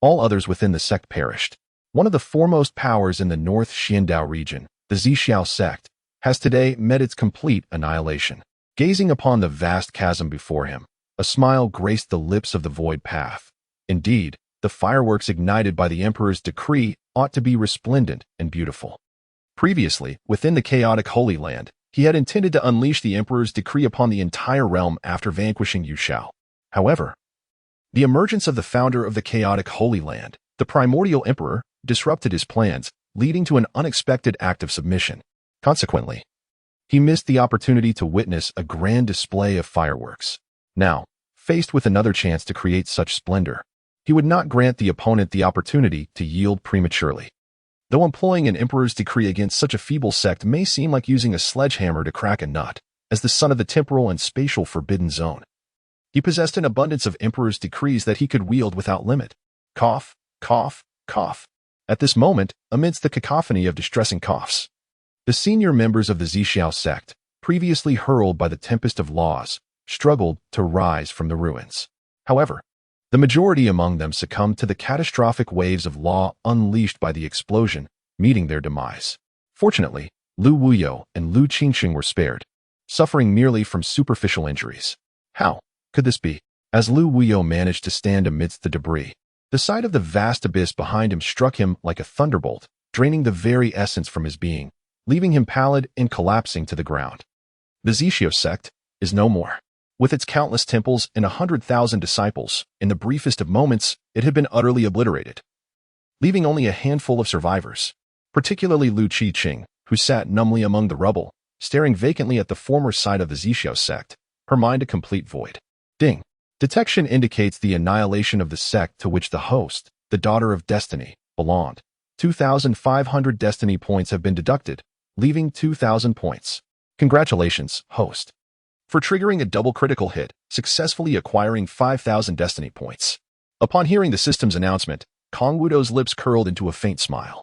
Speaker 1: All others within the sect perished. One of the foremost powers in the North Xiandao region, the Zixiao sect, has today met its complete annihilation. Gazing upon the vast chasm before him, a smile graced the lips of the void path. Indeed, the fireworks ignited by the emperor's decree ought to be resplendent and beautiful. Previously, within the chaotic Holy Land, he had intended to unleash the emperor's decree upon the entire realm after vanquishing Yushao. However, the emergence of the founder of the chaotic Holy Land, the primordial emperor, disrupted his plans, leading to an unexpected act of submission. Consequently, he missed the opportunity to witness a grand display of fireworks. Now, faced with another chance to create such splendor, he would not grant the opponent the opportunity to yield prematurely. Though employing an emperor's decree against such a feeble sect may seem like using a sledgehammer to crack a nut, as the son of the temporal and spatial forbidden zone, he possessed an abundance of emperor's decrees that he could wield without limit. Cough, cough, cough. At this moment, amidst the cacophony of distressing coughs, the senior members of the Zixiao sect, previously hurled by the tempest of laws, struggled to rise from the ruins. However, the majority among them succumbed to the catastrophic waves of law unleashed by the explosion, meeting their demise. Fortunately, Lu Wuyo and Lu Qingxing were spared, suffering merely from superficial injuries. How could this be? As Lu Wuyo managed to stand amidst the debris, the sight of the vast abyss behind him struck him like a thunderbolt, draining the very essence from his being, leaving him pallid and collapsing to the ground. The Zixiao sect is no more. With its countless temples and 100,000 disciples, in the briefest of moments, it had been utterly obliterated, leaving only a handful of survivors, particularly Lu Qingxing, who sat numbly among the rubble, staring vacantly at the former site of the Zixiao sect, her mind a complete void. Ding. Detection indicates the annihilation of the sect to which the host, the daughter of destiny, belonged. 2,500 destiny points have been deducted, leaving 2,000 points. Congratulations, host, for triggering a double critical hit, successfully acquiring 5,000 destiny points. Upon hearing the system's announcement, Kong Wudao's lips curled into a faint smile.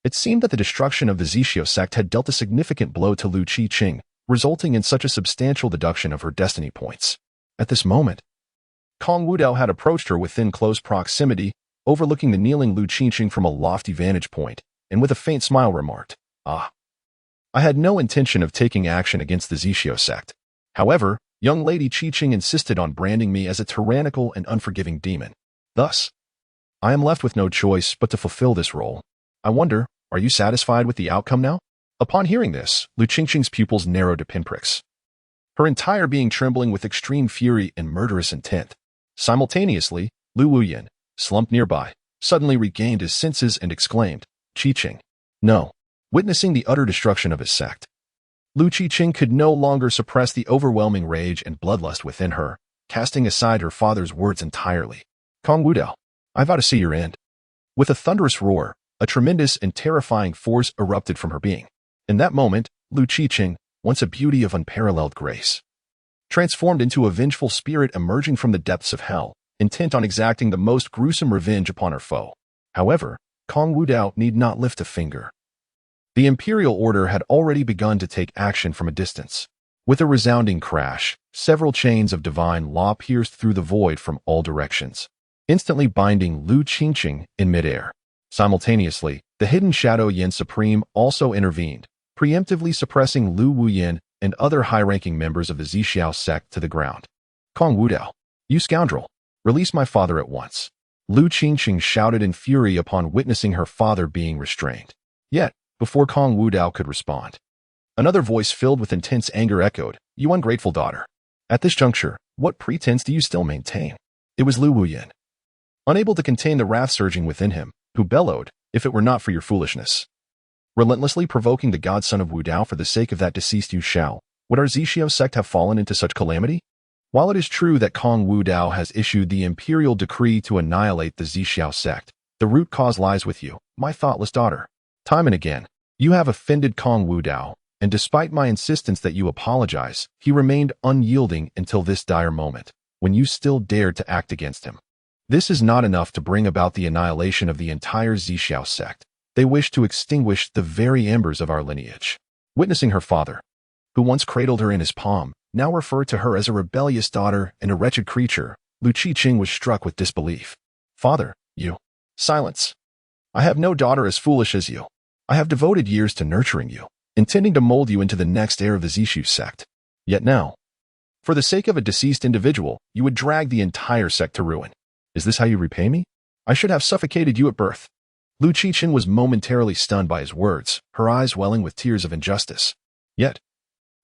Speaker 1: It seemed that the destruction of the Zixiao sect had dealt a significant blow to Lu Qingxing, resulting in such a substantial deduction of her destiny points. At this moment, Kong Wudao had approached her within close proximity, overlooking the kneeling Lu Qingxing from a lofty vantage point, and with a faint smile remarked, "Ah, I had no intention of taking action against the Zixiao sect. However, young Lady Qingxing insisted on branding me as a tyrannical and unforgiving demon. Thus, I am left with no choice but to fulfill this role. I wonder, are you satisfied with the outcome now? Upon hearing this, Lu Qingqing's pupils narrowed to pinpricks, her entire being trembling with extreme fury and murderous intent. Simultaneously, Lu Wuyan, slumped nearby, suddenly regained his senses and exclaimed, Qingqing, no. Witnessing the utter destruction of his sect, Lu Qingqing could no longer suppress the overwhelming rage and bloodlust within her, casting aside her father's words entirely. Kong Wudao, I vow to see your end. With a thunderous roar, a tremendous and terrifying force erupted from her being. In that moment, Lu Qingqing, once a beauty of unparalleled grace, transformed into a vengeful spirit emerging from the depths of hell, intent on exacting the most gruesome revenge upon her foe. However, Kong Wudao need not lift a finger. The imperial order had already begun to take action from a distance. With a resounding crash, several chains of divine law pierced through the void from all directions, instantly binding Lu Qingqing in midair. Simultaneously, the hidden Shadow Yin Supreme also intervened, preemptively suppressing Lu Wuyan and other high-ranking members of the Zixiao sect to the ground. Kong Wudao, you scoundrel, release my father at once. Lu Qingqing shouted in fury upon witnessing her father being restrained. Yet, before Kong Wudao could respond, another voice filled with intense anger echoed, you ungrateful daughter. At this juncture, what pretense do you still maintain? It was Lu Wuyan, unable to contain the wrath surging within him, who bellowed, if it were not for your foolishness, relentlessly provoking the godson of Wudao for the sake of that deceased Yu Shao, would our Zixiao sect have fallen into such calamity? While it is true that Kong Wudao has issued the imperial decree to annihilate the Zixiao sect, the root cause lies with you, my thoughtless daughter. Time and again, you have offended Kong Wudao, and despite my insistence that you apologize, he remained unyielding until this dire moment, when you still dared to act against him. This is not enough to bring about the annihilation of the entire Zixiao sect. They wish to extinguish the very embers of our lineage. Witnessing her father, who once cradled her in his palm, now referred to her as a rebellious daughter and a wretched creature, Lu Qingqing was struck with disbelief. Father, you. Silence. I have no daughter as foolish as you. I have devoted years to nurturing you, intending to mold you into the next heir of the Zixiao sect. Yet now, for the sake of a deceased individual, you would drag the entire sect to ruin. Is this how you repay me? I should have suffocated you at birth. Lu Qingqing was momentarily stunned by his words, her eyes welling with tears of injustice. Yet,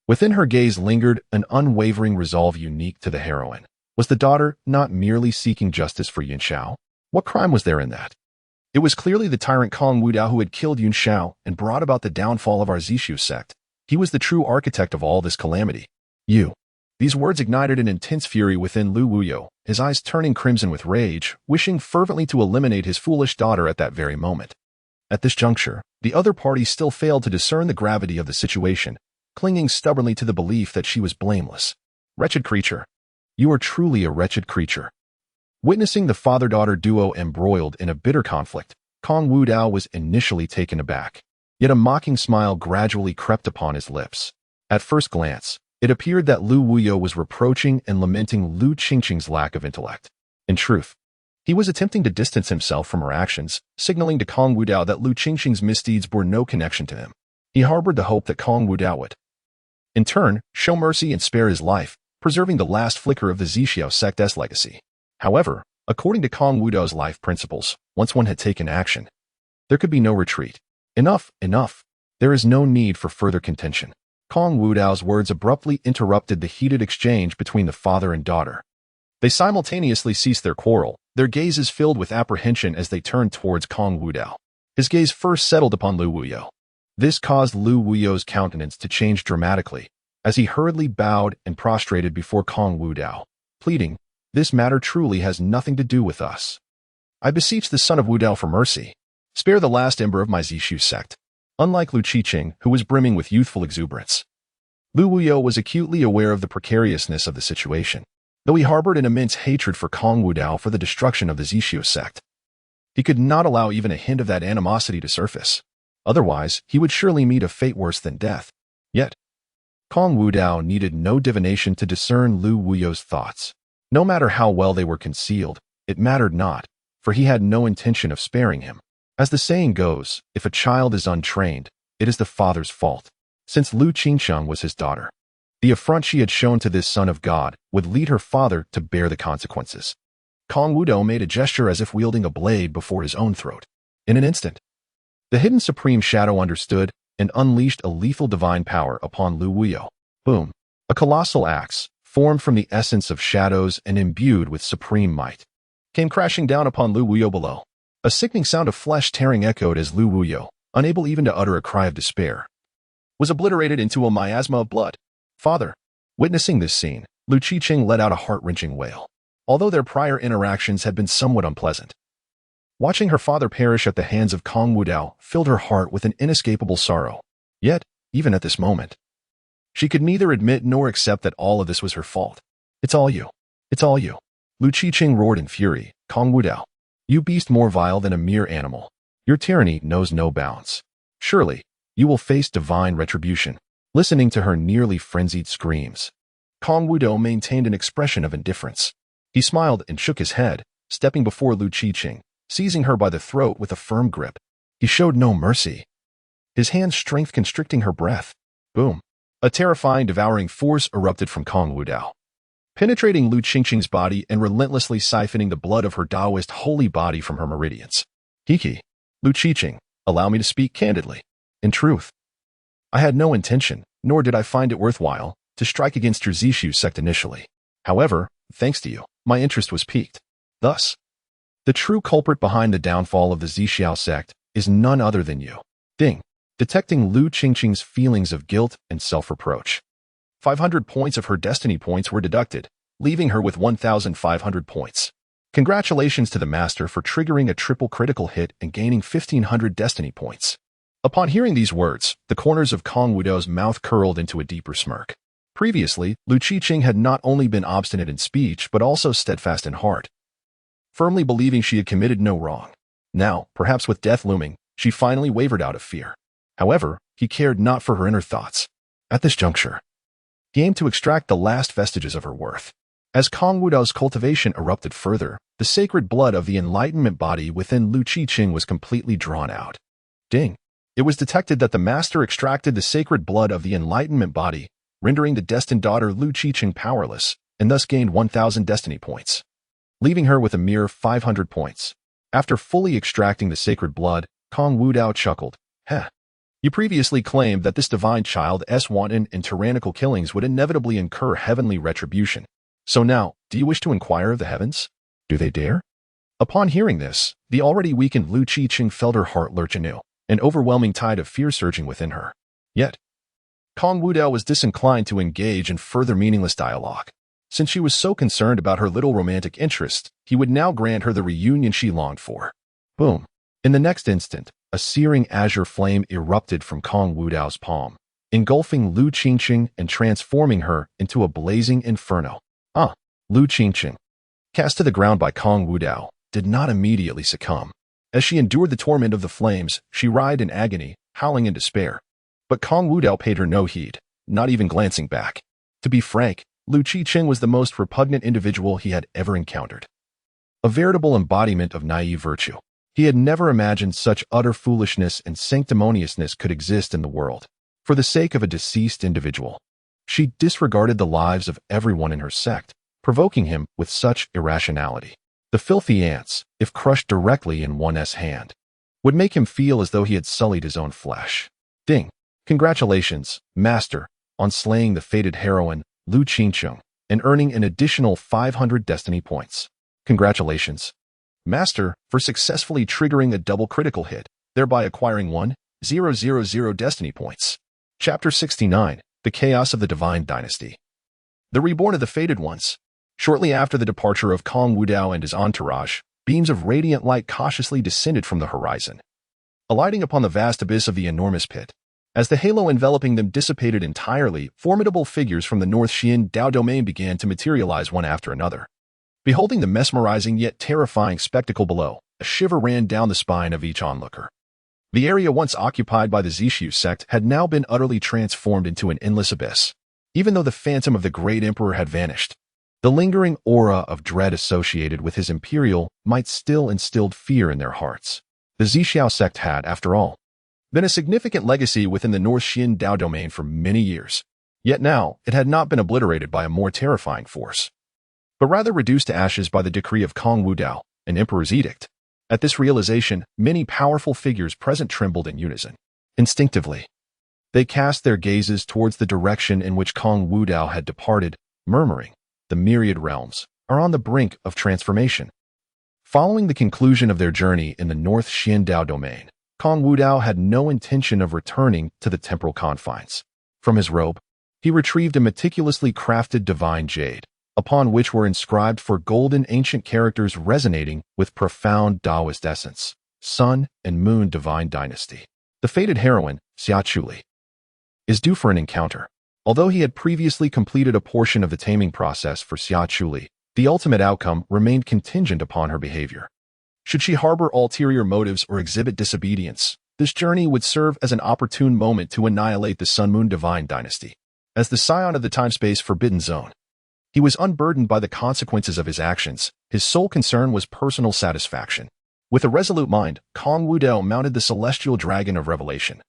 Speaker 1: within her gaze lingered an unwavering resolve unique to the heroine. Was the daughter not merely seeking justice for Yun Shao? What crime was there in that? It was clearly the tyrant Kong Wudao who had killed Yun Shao and brought about the downfall of our Zixiao sect. He was the true architect of all this calamity. You. These words ignited an intense fury within Lu Wuyo, his eyes turning crimson with rage, wishing fervently to eliminate his foolish daughter at that very moment. At this juncture, the other party still failed to discern the gravity of the situation, clinging stubbornly to the belief that she was blameless. Wretched creature. You are truly a wretched creature. Witnessing the father-daughter duo embroiled in a bitter conflict, Kong Wudao was initially taken aback. Yet a mocking smile gradually crept upon his lips. At first glance, it appeared that Lu Wuyo was reproaching and lamenting Lu Qingqing's lack of intellect. In truth, he was attempting to distance himself from her actions, signaling to Kong Wudao that Lu Qingqing's misdeeds bore no connection to him. He harbored the hope that Kong Wudao would, in turn, show mercy and spare his life, preserving the last flicker of the Zixiao sect's legacy. However, according to Kong Wudao's life principles, once one had taken action, there could be no retreat. Enough, enough. There is no need for further contention. Kong Wudao's words abruptly interrupted the heated exchange between the father and daughter. They simultaneously ceased their quarrel, their gazes filled with apprehension as they turned towards Kong Wudao. His gaze first settled upon Lu Wuyo. This caused Lu Wuyo's countenance to change dramatically, as he hurriedly bowed and prostrated before Kong Wudao, pleading, "This matter truly has nothing to do with us. I beseech the son of Wudao for mercy. Spare the last ember of my Zixiao sect." Unlike Lu Qingqing, who was brimming with youthful exuberance, Lu Wuyo was acutely aware of the precariousness of the situation. Though he harbored an immense hatred for Kong Wudao for the destruction of the Zixiao sect, he could not allow even a hint of that animosity to surface. Otherwise, he would surely meet a fate worse than death. Yet, Kong Wudao needed no divination to discern Lu Wuyo's thoughts. No matter how well they were concealed, it mattered not, for he had no intention of sparing him. As the saying goes, if a child is untrained, it is the father's fault. Since Lu Qingqing was his daughter, the affront she had shown to this son of God would lead her father to bear the consequences. Kong Wudao made a gesture as if wielding a blade before his own throat. In an instant, the hidden Supreme Shadow understood and unleashed a lethal divine power upon Lu Wuyo. Boom! A colossal axe, formed from the essence of shadows and imbued with supreme might, came crashing down upon Lu Wuyo below. A sickening sound of flesh tearing echoed as Lu Wuyo, unable even to utter a cry of despair, was obliterated into a miasma of blood. Father! Witnessing this scene, Lu Qiqing let out a heart-wrenching wail. Although their prior interactions had been somewhat unpleasant, watching her father perish at the hands of Kong Wudao filled her heart with an inescapable sorrow. Yet, even at this moment, she could neither admit nor accept that all of this was her fault. It's all you. It's all you. Lu Qiqing roared in fury. Kong Wudao, you beast more vile than a mere animal. Your tyranny knows no bounds. Surely, you will face divine retribution. Listening to her nearly frenzied screams, Kong Wudao maintained an expression of indifference. He smiled and shook his head, stepping before Lu Qiqing, seizing her by the throat with a firm grip. He showed no mercy, his hand's strength constricting her breath. Boom! A terrifying, devouring force erupted from Kong Wudao, penetrating Lu Qiqing's body and relentlessly siphoning the blood of her Taoist holy body from her meridians. Hiki, Lu Qiqing, allow me to speak candidly. In truth, I had no intention, nor did I find it worthwhile, to strike against your Zishu sect initially. However, thanks to you, my interest was piqued. Thus, the true culprit behind the downfall of the Zishu sect is none other than you. Ding! Detecting Lu Qiqing's feelings of guilt and self-reproach, 500 points of her destiny points were deducted, leaving her with 1,500 points. Congratulations to the master for triggering a triple critical hit and gaining 1,500 destiny points. Upon hearing these words, the corners of Kong Wudao's mouth curled into a deeper smirk. Previously, Lu Qiqing had not only been obstinate in speech but also steadfast in heart, firmly believing she had committed no wrong. Now, perhaps with death looming, she finally wavered out of fear. However, he cared not for her inner thoughts. At this juncture, he aimed to extract the last vestiges of her worth. As Kong Wudao's cultivation erupted further, the sacred blood of the enlightenment body within Lu Qiqing was completely drawn out. Ding! It was detected that the master extracted the sacred blood of the enlightenment body, rendering the destined daughter Lu Qiqing powerless, and thus gained 1,000 destiny points, leaving her with a mere 500 points. After fully extracting the sacred blood, Kong Wudao chuckled. Heh. You previously claimed that this divine child's wanton and tyrannical killings would inevitably incur heavenly retribution. So now, do you wish to inquire of the heavens? Do they dare? Upon hearing this, the already weakened Lu Qiqing felt her heart lurch anew, an overwhelming tide of fear surging within her. Yet, Kong Wudao was disinclined to engage in further meaningless dialogue. Since she was so concerned about her little romantic interest, he would now grant her the reunion she longed for. Boom! In the next instant, a searing azure flame erupted from Kong Wudao's palm, engulfing Lu Qiqing and transforming her into a blazing inferno. Lu Qiqing, cast to the ground by Kong Wudao, did not immediately succumb. As she endured the torment of the flames, she writhed in agony, howling in despair. But Kong Wudao paid her no heed, not even glancing back. To be frank, Lu Qiqing was the most repugnant individual he had ever encountered. A veritable embodiment of naive virtue. He had never imagined such utter foolishness and sanctimoniousness could exist in the world. For the sake of a deceased individual, she disregarded the lives of everyone in her sect, provoking him with such irrationality. The filthy ants, if crushed directly in one's hand, would make him feel as though he had sullied his own flesh. Ding! Congratulations, Master, on slaying the fated heroine, Lu Qiqing, and earning an additional 500 destiny points. Congratulations, Master, for successfully triggering a double critical hit, thereby acquiring 1,000 destiny points. Chapter 69, The Chaos of the Divine Dynasty. The Reborn of the Fated Ones. Shortly after the departure of Kong Wudao and his entourage, beams of radiant light cautiously descended from the horizon, alighting upon the vast abyss of the enormous pit. As the halo enveloping them dissipated entirely, formidable figures from the North Xian Dao domain began to materialize one after another. Beholding the mesmerizing yet terrifying spectacle below, a shiver ran down the spine of each onlooker. The area once occupied by the Zishu sect had now been utterly transformed into an endless abyss. Even though the phantom of the great emperor had vanished, the lingering aura of dread associated with his imperial might still instilled fear in their hearts. The Zishu sect had, after all, been a significant legacy within the North Xian Dao domain for many years. Yet now, it had not been obliterated by a more terrifying force. but rather reduced to ashes by the decree of Kong Wudao, an emperor's edict. At this realization, many powerful figures present trembled in unison. Instinctively, they cast their gazes towards the direction in which Kong Wudao had departed, murmuring, "The myriad realms are on the brink of transformation." Following the conclusion of their journey in the North Xiandao domain, Kong Wudao had no intention of returning to the temporal confines. From his robe, he retrieved a meticulously crafted divine jade, upon which were inscribed four golden ancient characters resonating with profound Taoist essence: Sun and Moon Divine Dynasty. The fated heroine, Xia Chuli, is due for an encounter. Although he had previously completed a portion of the taming process for Xia Chuli, the ultimate outcome remained contingent upon her behavior. Should she harbor ulterior motives or exhibit disobedience, this journey would serve as an opportune moment to annihilate the Sun-Moon Divine Dynasty. As the scion of the time-space forbidden zone, he was unburdened by the consequences of his actions. His sole concern was personal satisfaction. With a resolute mind, Kong Wudao mounted the celestial dragon of revelation,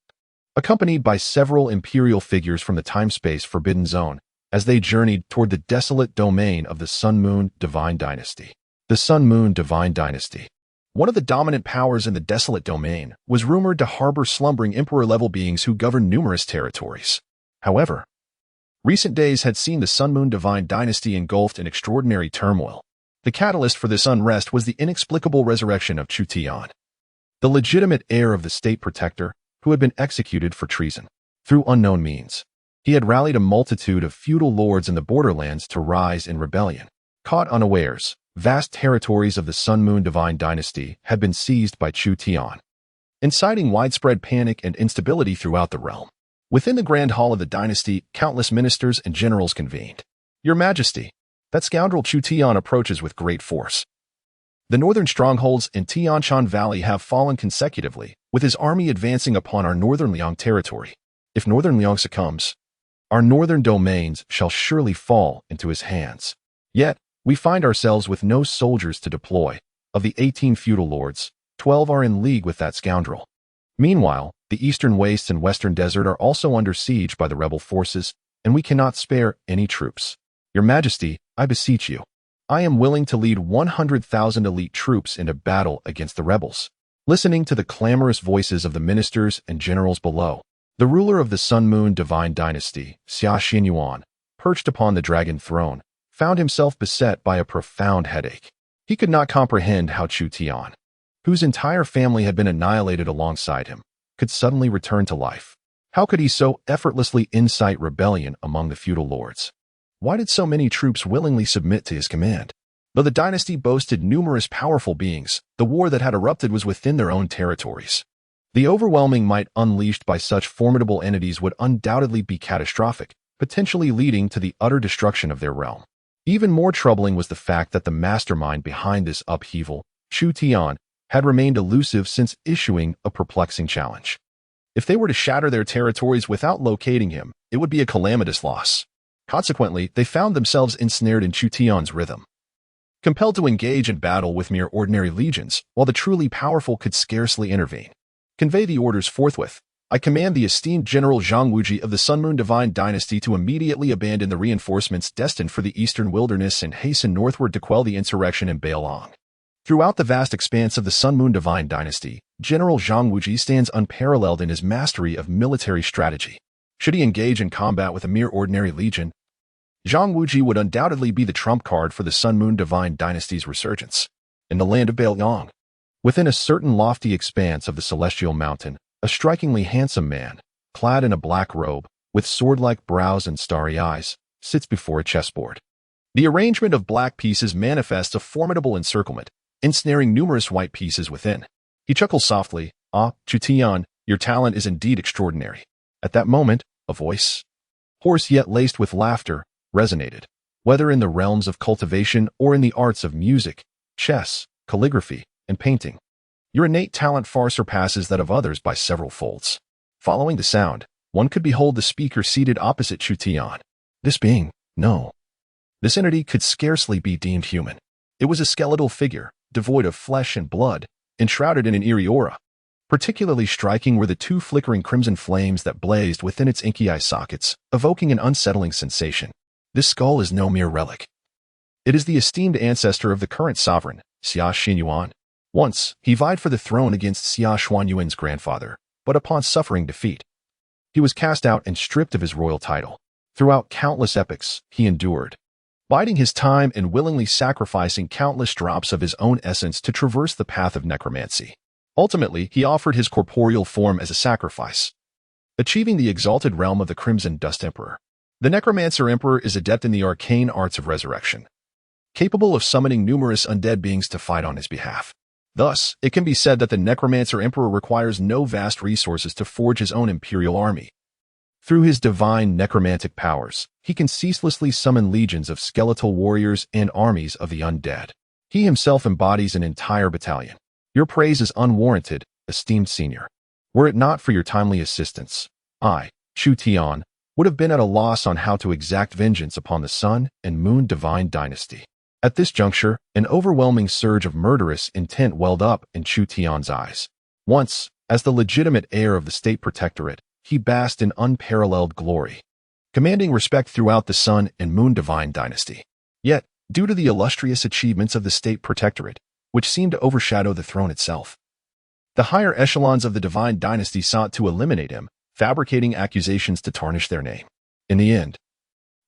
Speaker 1: accompanied by several imperial figures from the time-space forbidden zone, as they journeyed toward the desolate domain of the Sun-Moon Divine Dynasty. The Sun-Moon Divine Dynasty, one of the dominant powers in the desolate domain, was rumored to harbor slumbering emperor-level beings who governed numerous territories. However, recent days had seen the Sun-Moon Divine Dynasty engulfed in extraordinary turmoil. The catalyst for this unrest was the inexplicable resurrection of Chu Tian, the legitimate heir of the state protector, who had been executed for treason. Through unknown means, he had rallied a multitude of feudal lords in the borderlands to rise in rebellion. Caught unawares, vast territories of the Sun-Moon Divine Dynasty had been seized by Chu Tian, inciting widespread panic and instability throughout the realm. Within the Grand Hall of the dynasty, countless ministers and generals convened. "Your Majesty, that scoundrel Chu Tian approaches with great force. The northern strongholds in Tianshan Valley have fallen consecutively, with his army advancing upon our northern Liang territory. If northern Liang succumbs, our northern domains shall surely fall into his hands. Yet, we find ourselves with no soldiers to deploy. Of the 18 feudal lords, 12 are in league with that scoundrel. Meanwhile, the eastern wastes and western desert are also under siege by the rebel forces, and we cannot spare any troops. Your Majesty, I beseech you, I am willing to lead 100,000 elite troops into battle against the rebels." Listening to the clamorous voices of the ministers and generals below, the ruler of the Sun-Moon Divine Dynasty, Xia Xinyuan, perched upon the dragon throne, found himself beset by a profound headache. He could not comprehend how Chu Tian, whose entire family had been annihilated alongside him, could suddenly return to life. How could he so effortlessly incite rebellion among the feudal lords? Why did so many troops willingly submit to his command? Though the dynasty boasted numerous powerful beings, the war that had erupted was within their own territories. The overwhelming might unleashed by such formidable entities would undoubtedly be catastrophic, potentially leading to the utter destruction of their realm. Even more troubling was the fact that the mastermind behind this upheaval, Chu Tian, had remained elusive since issuing a perplexing challenge. If they were to shatter their territories without locating him, it would be a calamitous loss. Consequently, they found themselves ensnared in Chu Tian's rhythm, compelled to engage in battle with mere ordinary legions, while the truly powerful could scarcely intervene. "Convey the orders forthwith. I command the esteemed General Zhang Wuji of the Sun-Moon Divine Dynasty to immediately abandon the reinforcements destined for the eastern wilderness and hasten northward to quell the insurrection in Bailong." Throughout the vast expanse of the Sun-Moon Divine Dynasty, General Zhang Wuji stands unparalleled in his mastery of military strategy. Should he engage in combat with a mere ordinary legion, Zhang Wuji would undoubtedly be the trump card for the Sun-Moon Divine Dynasty's resurgence. In the land of Bailong, within a certain lofty expanse of the celestial mountain, a strikingly handsome man, clad in a black robe, with sword-like brows and starry eyes, sits before a chessboard. The arrangement of black pieces manifests a formidable encirclement, ensnaring numerous white pieces within. He chuckles softly, "Ah, Chu Tian, your talent is indeed extraordinary." At that moment, a voice, hoarse yet laced with laughter, resonated. Whether in the realms of cultivation or in the arts of music, chess, calligraphy, and painting, your innate talent far surpasses that of others by several folds. Following the sound, one could behold the speaker seated opposite Chu Tian. This being, no. This entity could scarcely be deemed human. It was a skeletal figure, devoid of flesh and blood, enshrouded in an eerie aura. Particularly striking were the two flickering crimson flames that blazed within its inky eye sockets, evoking an unsettling sensation. This skull is no mere relic. It is the esteemed ancestor of the current sovereign, Xia Xinyuan. Once, he vied for the throne against Xia Xuanyuan's grandfather, but upon suffering defeat, he was cast out and stripped of his royal title. Throughout countless epochs, he endured, biding his time and willingly sacrificing countless drops of his own essence to traverse the path of necromancy. Ultimately, he offered his corporeal form as a sacrifice, achieving the exalted realm of the Crimson Dust Emperor. The Necromancer Emperor is adept in the arcane arts of resurrection, capable of summoning numerous undead beings to fight on his behalf. Thus, it can be said that the Necromancer Emperor requires no vast resources to forge his own imperial army. Through his divine necromantic powers, he can ceaselessly summon legions of skeletal warriors and armies of the undead. He himself embodies an entire battalion. Your praise is unwarranted, esteemed senior. Were it not for your timely assistance, I, Chu Tian, would have been at a loss on how to exact vengeance upon the Sun and Moon Divine Dynasty. At this juncture, an overwhelming surge of murderous intent welled up in Chu Tian's eyes. Once, as the legitimate heir of the State Protectorate, he basked in unparalleled glory, commanding respect throughout the Sun and Moon Divine Dynasty. Yet, due to the illustrious achievements of the State Protectorate, which seemed to overshadow the throne itself, the higher echelons of the Divine Dynasty sought to eliminate him, fabricating accusations to tarnish their name. In the end,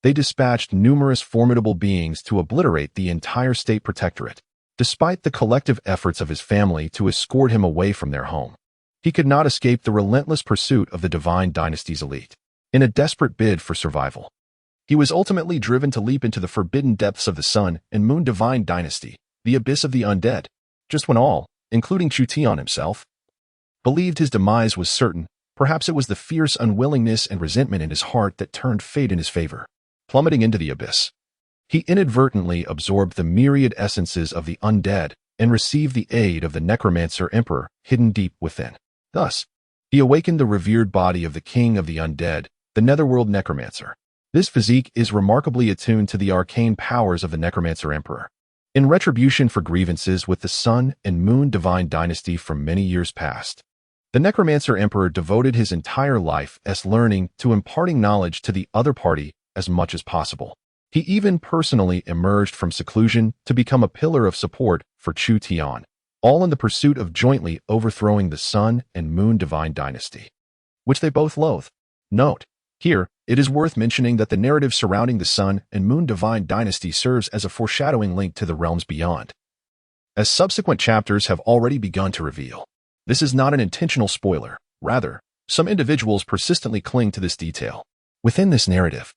Speaker 1: they dispatched numerous formidable beings to obliterate the entire State Protectorate, despite the collective efforts of his family to escort him away from their home. He could not escape the relentless pursuit of the Divine Dynasty's elite. In a desperate bid for survival, he was ultimately driven to leap into the forbidden depths of the Sun and Moon Divine Dynasty, the abyss of the undead. Just when all, including Chu Tian himself, believed his demise was certain, perhaps it was the fierce unwillingness and resentment in his heart that turned fate in his favor. Plummeting into the abyss, he inadvertently absorbed the myriad essences of the undead and received the aid of the Necromancer Emperor hidden deep within. Thus, he awakened the revered body of the king of the undead, the Netherworld Necromancer. This physique is remarkably attuned to the arcane powers of the Necromancer Emperor. In retribution for grievances with the Sun and Moon Divine Dynasty from many years past, the Necromancer Emperor devoted his entire life as learning to imparting knowledge to the other party as much as possible. He even personally emerged from seclusion to become a pillar of support for Chu Tian, all in the pursuit of jointly overthrowing the Sun and Moon Divine Dynasty, which they both loathe. Note, here, it is worth mentioning that the narrative surrounding the Sun and Moon Divine Dynasty serves as a foreshadowing link to the realms beyond, as subsequent chapters have already begun to reveal. This is not an intentional spoiler. Rather, some individuals persistently cling to this detail. Within this narrative,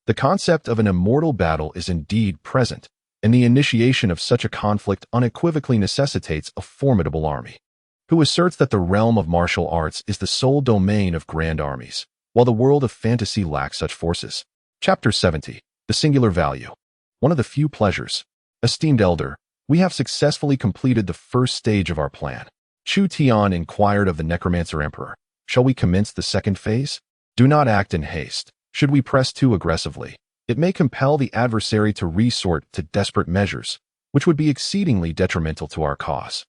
Speaker 1: the concept of an immortal battle is indeed present, and the initiation of such a conflict unequivocally necessitates a formidable army, who asserts that the realm of martial arts is the sole domain of grand armies, while the world of fantasy lacks such forces. Chapter 70. The Singular Value. One of the few pleasures. Esteemed Elder, we have successfully completed the first stage of our plan. Chu Tian inquired of the Necromancer Emperor, shall we commence the second phase? Do not act in haste. Should we press too aggressively, it may compel the adversary to resort to desperate measures, which would be exceedingly detrimental to our cause.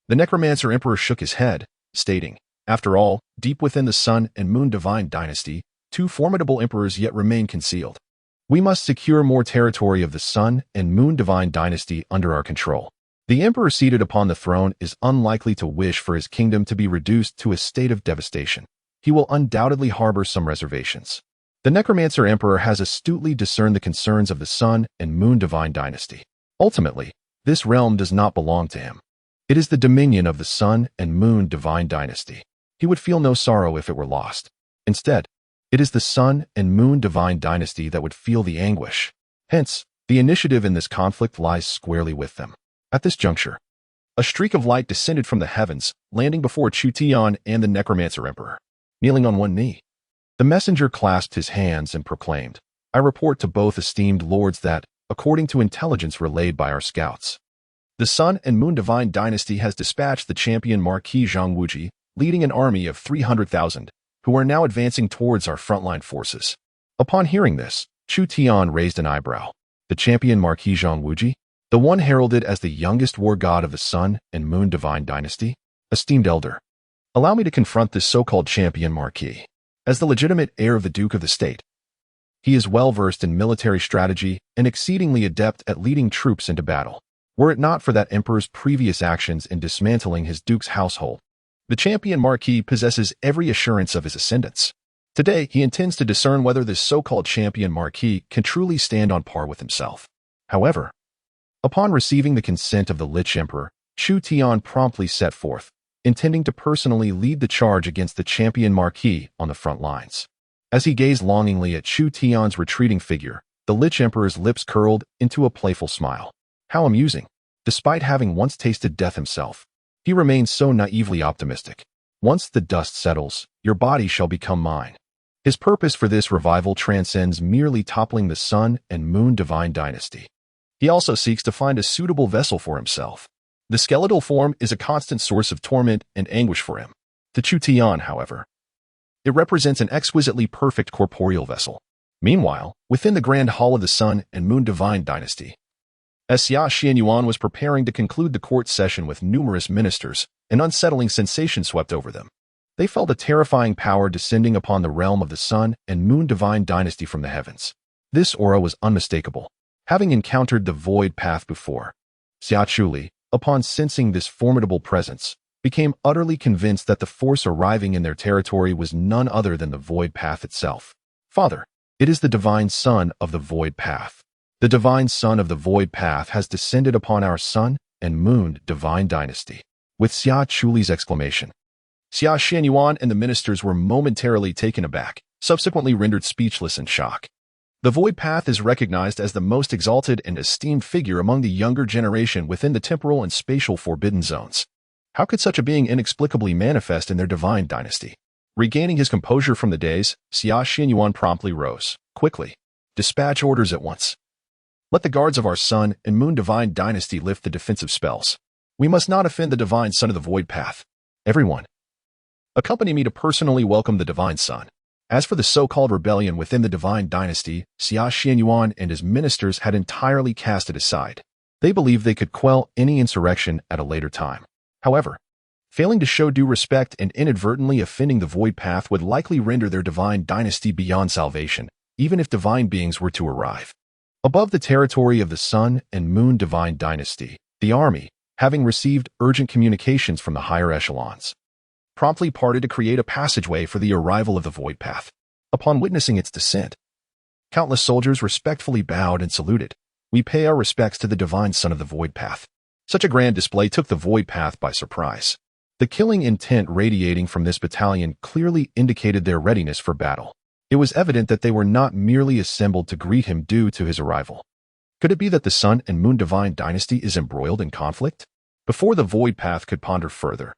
Speaker 1: The Necromancer Emperor shook his head, stating, after all, deep within the Sun and Moon Divine Dynasty, two formidable emperors yet remain concealed. We must secure more territory of the Sun and Moon Divine Dynasty under our control. The emperor seated upon the throne is unlikely to wish for his kingdom to be reduced to a state of devastation. He will undoubtedly harbor some reservations. The Necromancer Emperor has astutely discerned the concerns of the Sun and Moon Divine Dynasty. Ultimately, this realm does not belong to him. It is the dominion of the Sun and Moon Divine Dynasty. He would feel no sorrow if it were lost. Instead, it is the Sun and Moon Divine Dynasty that would feel the anguish. Hence, the initiative in this conflict lies squarely with them. At this juncture, a streak of light descended from the heavens, landing before Chu Tian and the Necromancer Emperor. Kneeling on one knee, the messenger clasped his hands and proclaimed, I report to both esteemed lords that, according to intelligence relayed by our scouts, the Sun and Moon Divine Dynasty has dispatched the champion Marquis Zhang Wuji, leading an army of 300,000, who are now advancing towards our frontline forces. Upon hearing this, Chu Tian raised an eyebrow. The champion Marquis Zhang Wuji, the one heralded as the youngest war god of the Sun and Moon Divine Dynasty? Esteemed Elder, allow me to confront this so-called champion Marquis. As the legitimate heir of the Duke of the State, He is well-versed in military strategy and exceedingly adept at leading troops into battle. Were it not for that emperor's previous actions in dismantling his duke's household, the champion marquis possesses every assurance of his ascendance. Today, he intends to discern whether this so-called champion marquis can truly stand on par with himself. However, upon receiving the consent of the Lich Emperor, Chu Tian promptly set forth, intending to personally lead the charge against the champion marquis on the front lines. As he gazed longingly at Chu Tian's retreating figure, the Lich Emperor's lips curled into a playful smile. How amusing! Despite having once tasted death himself, he remains so naively optimistic. Once the dust settles, your body shall become mine. His purpose for this revival transcends merely toppling the Sun and Moon divine dynasty. He also seeks to find a suitable vessel for himself. The skeletal form is a constant source of torment and anguish for him. To Chu Tian, however, it represents an exquisitely perfect corporeal vessel. Meanwhile, within the grand hall of the Sun and Moon divine dynasty, as Xia Xianyuan was preparing to conclude the court session with numerous ministers, an unsettling sensation swept over them. They felt a terrifying power descending upon the realm of the Sun and Moon divine dynasty from the heavens. This aura was unmistakable. Having encountered the void path before, Xia Chuli, upon sensing this formidable presence, became utterly convinced that the force arriving in their territory was none other than the void path itself. Father, it is the divine son of the void path. The divine son of the void path has descended upon our Sun and Moon divine dynasty. With Xia Chuli's exclamation, Xia Xianyuan and the ministers were momentarily taken aback, subsequently rendered speechless in shock. The void path is recognized as the most exalted and esteemed figure among the younger generation within the temporal and spatial forbidden zones. How could such a being inexplicably manifest in their divine dynasty? Regaining his composure from the daze, Xia Xianyuan promptly rose. Quickly, dispatch orders at once. Let the guards of our Sun and Moon divine dynasty lift the defensive spells. We must not offend the divine son of the void path. Everyone, accompany me to personally welcome the divine son. As for the so-called rebellion within the divine dynasty, Xia Xianyuan and his ministers had entirely cast it aside. They believed they could quell any insurrection at a later time. However, failing to show due respect and inadvertently offending the void path would likely render their divine dynasty beyond salvation, even if divine beings were to arrive. Above the territory of the Sun and Moon divine dynasty, the army, having received urgent communications from the higher echelons, promptly parted to create a passageway for the arrival of the void path. Upon witnessing its descent, countless soldiers respectfully bowed and saluted. We pay our respects to the divine son of the void path. Such a grand display took the void path by surprise. The killing intent radiating from this battalion clearly indicated their readiness for battle. It was evident that they were not merely assembled to greet him due to his arrival. Could it be that the Sun and Moon divine dynasty is embroiled in conflict? Before the void path could ponder further,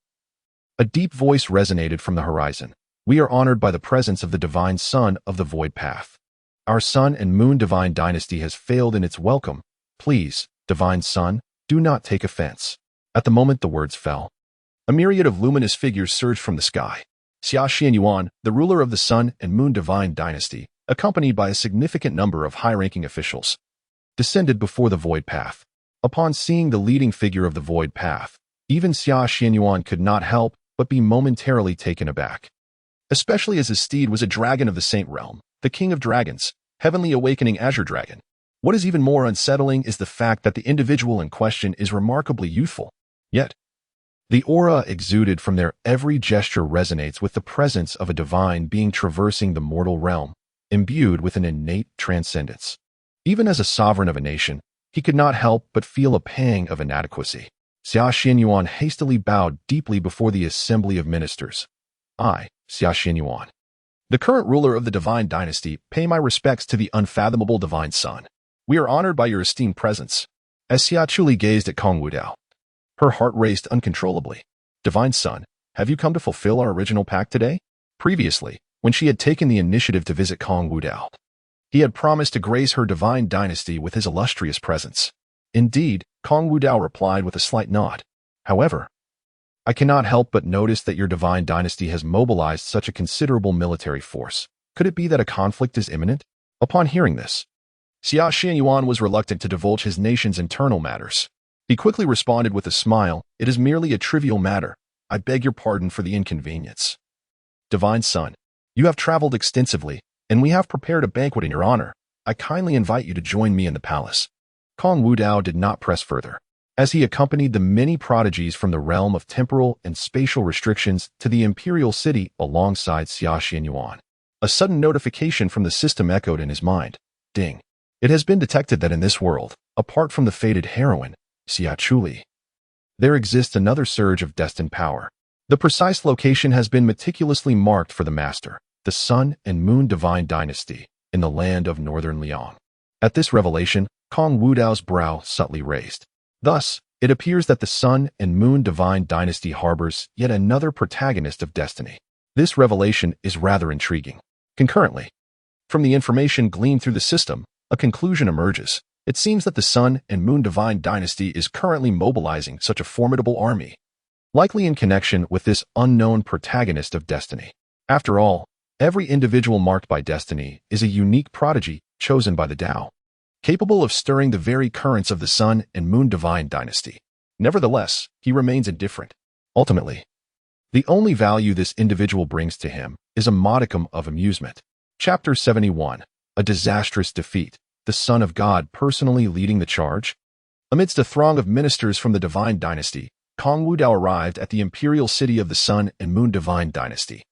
Speaker 1: a deep voice resonated from the horizon. We are honored by the presence of the divine son of the void path. Our Sun and Moon divine dynasty has failed in its welcome. Please, divine son, do not take offense. At the moment the words fell, a myriad of luminous figures surged from the sky. Xia Xianyuan, the ruler of the Sun and Moon divine dynasty, accompanied by a significant number of high-ranking officials, descended before the void path. Upon seeing the leading figure of the void path, even Xia Xianyuan could not help but be momentarily taken aback, especially as his steed was a dragon of the Saint Realm, the king of dragons, heavenly awakening azure dragon. What is even more unsettling is the fact that the individual in question is remarkably youthful. Yet, the aura exuded from their every gesture resonates with the presence of a divine being traversing the mortal realm, imbued with an innate transcendence. Even as a sovereign of a nation, he could not help but feel a pang of inadequacy. Xia Xianyuan hastily bowed deeply before the assembly of ministers. I, Xia Xianyuan, the current ruler of the divine dynasty, pay my respects to the unfathomable divine son. We are honored by your esteemed presence. As Xia Chuli gazed at Kong Wudao, her heart raced uncontrollably. Divine son, have you come to fulfill our original pact today? Previously, when she had taken the initiative to visit Kong Wudao, he had promised to grace her divine dynasty with his illustrious presence. Indeed, Kong Wudao replied with a slight nod. However, I cannot help but notice that your divine dynasty has mobilized such a considerable military force. Could it be that a conflict is imminent? Upon hearing this, Xia Xianyuan was reluctant to divulge his nation's internal matters. He quickly responded with a smile, "It is merely a trivial matter. I beg your pardon for the inconvenience. Divine son, you have traveled extensively, and we have prepared a banquet in your honor. I kindly invite you to join me in the palace." Kong Wudao did not press further, as he accompanied the many prodigies from the realm of temporal and spatial restrictions to the imperial city alongside Xia Xianyuan. A sudden notification from the system echoed in his mind. Ding. It has been detected that in this world, apart from the fated heroine, Xia Chuli, there exists another surge of destined power. The precise location has been meticulously marked for the master, the Sun and Moon Divine Dynasty, in the land of Northern Liang. At this revelation, Kong Wudao's brow subtly raised. Thus, it appears that the Sun and Moon Divine Dynasty harbors yet another protagonist of destiny. This revelation is rather intriguing. Concurrently, from the information gleaned through the system, a conclusion emerges. It seems that the Sun and Moon Divine Dynasty is currently mobilizing such a formidable army, likely in connection with this unknown protagonist of destiny. After all, every individual marked by destiny is a unique prodigy chosen by the Dao, capable of stirring the very currents of the Sun and Moon Divine Dynasty. Nevertheless, he remains indifferent. Ultimately, the only value this individual brings to him is a modicum of amusement. Chapter 71. A disastrous defeat. The Son of God personally leading the charge? Amidst a throng of ministers from the Divine Dynasty, Kong Wudao arrived at the imperial city of the Sun and Moon Divine Dynasty,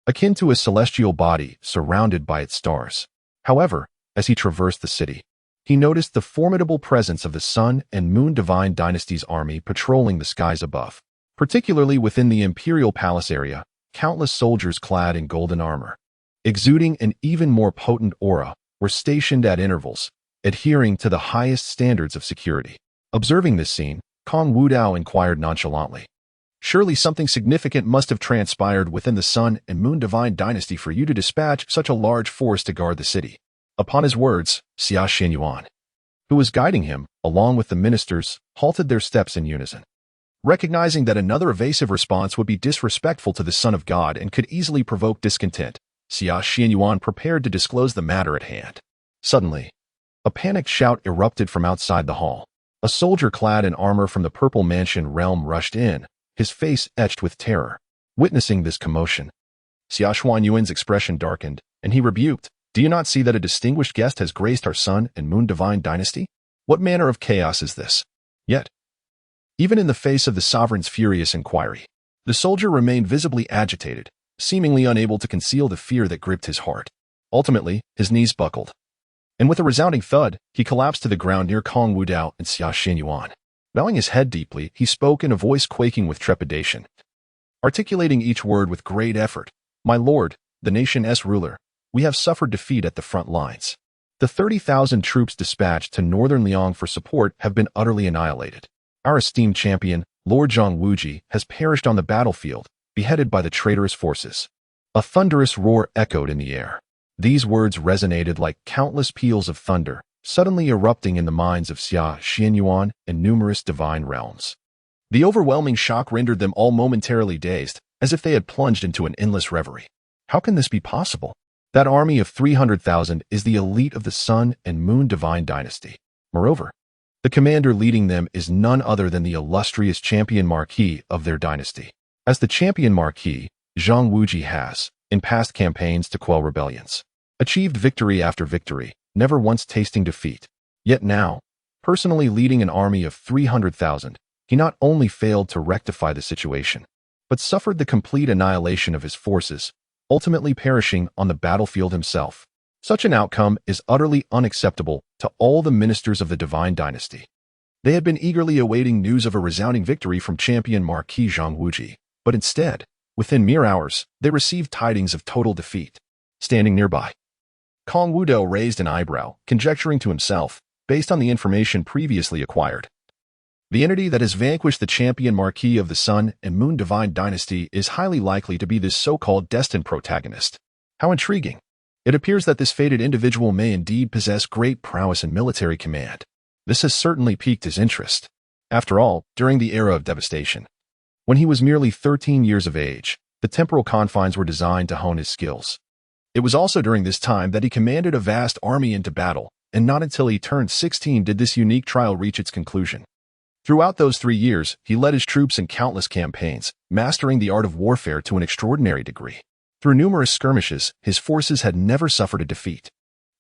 Speaker 1: akin to a celestial body surrounded by its stars. However, as he traversed the city, he noticed the formidable presence of the Sun and Moon Divine Dynasty's army patrolling the skies above. Particularly within the imperial palace area, countless soldiers clad in golden armor, exuding an even more potent aura, were stationed at intervals, adhering to the highest standards of security. Observing this scene, Kong Wudao inquired nonchalantly, "Surely something significant must have transpired within the Sun and Moon Divine Dynasty for you to dispatch such a large force to guard the city." Upon his words, Xia Xianyuan, who was guiding him, along with the ministers, halted their steps in unison. Recognizing that another evasive response would be disrespectful to the Son of God and could easily provoke discontent, Xia Xianyuan prepared to disclose the matter at hand. Suddenly, a panicked shout erupted from outside the hall. A soldier clad in armor from the Purple Mansion realm rushed in, his face etched with terror. Witnessing this commotion, Xia Xianyuan's expression darkened, and he rebuked, "Do you not see that a distinguished guest has graced our Sun and Moon Divine Dynasty? What manner of chaos is this?" Yet, even in the face of the sovereign's furious inquiry, the soldier remained visibly agitated, seemingly unable to conceal the fear that gripped his heart. Ultimately, his knees buckled, and with a resounding thud, he collapsed to the ground near Kong Wudao and Xia Xianyuan. Bowing his head deeply, he spoke in a voice quaking with trepidation, articulating each word with great effort. "My lord, the nation's ruler, we have suffered defeat at the front lines. The 30,000 troops dispatched to northern Liang for support have been utterly annihilated. Our esteemed champion, Lord Zhang Wuji, has perished on the battlefield, beheaded by the traitorous forces." A thunderous roar echoed in the air. These words resonated like countless peals of thunder, suddenly erupting in the minds of Xia Xianyuan and numerous divine realms. The overwhelming shock rendered them all momentarily dazed, as if they had plunged into an endless reverie. How can this be possible? That army of 300,000 is the elite of the Sun and Moon Divine Dynasty. Moreover, the commander leading them is none other than the illustrious champion marquis of their dynasty. As the champion marquis, Zhang Wuji has, in past campaigns to quell rebellions, achieved victory after victory, never once tasting defeat. Yet now, personally leading an army of 300,000, he not only failed to rectify the situation, but suffered the complete annihilation of his forces, ultimately perishing on the battlefield himself. Such an outcome is utterly unacceptable to all the ministers of the Divine Dynasty. They had been eagerly awaiting news of a resounding victory from champion Marquis Zhang Wuji, but instead, within mere hours, they received tidings of total defeat. Standing nearby, Kong Wudao raised an eyebrow, conjecturing to himself, based on the information previously acquired. The entity that has vanquished the champion Marquis of the Sun and Moon Divine Dynasty is highly likely to be this so-called destined protagonist. How intriguing. It appears that this fated individual may indeed possess great prowess in military command. This has certainly piqued his interest. After all, during the Era of Devastation, when he was merely 13 years of age, the temporal confines were designed to hone his skills. It was also during this time that he commanded a vast army into battle, and not until he turned 16 did this unique trial reach its conclusion. Throughout those 3 years, he led his troops in countless campaigns, mastering the art of warfare to an extraordinary degree. Through numerous skirmishes, his forces had never suffered a defeat.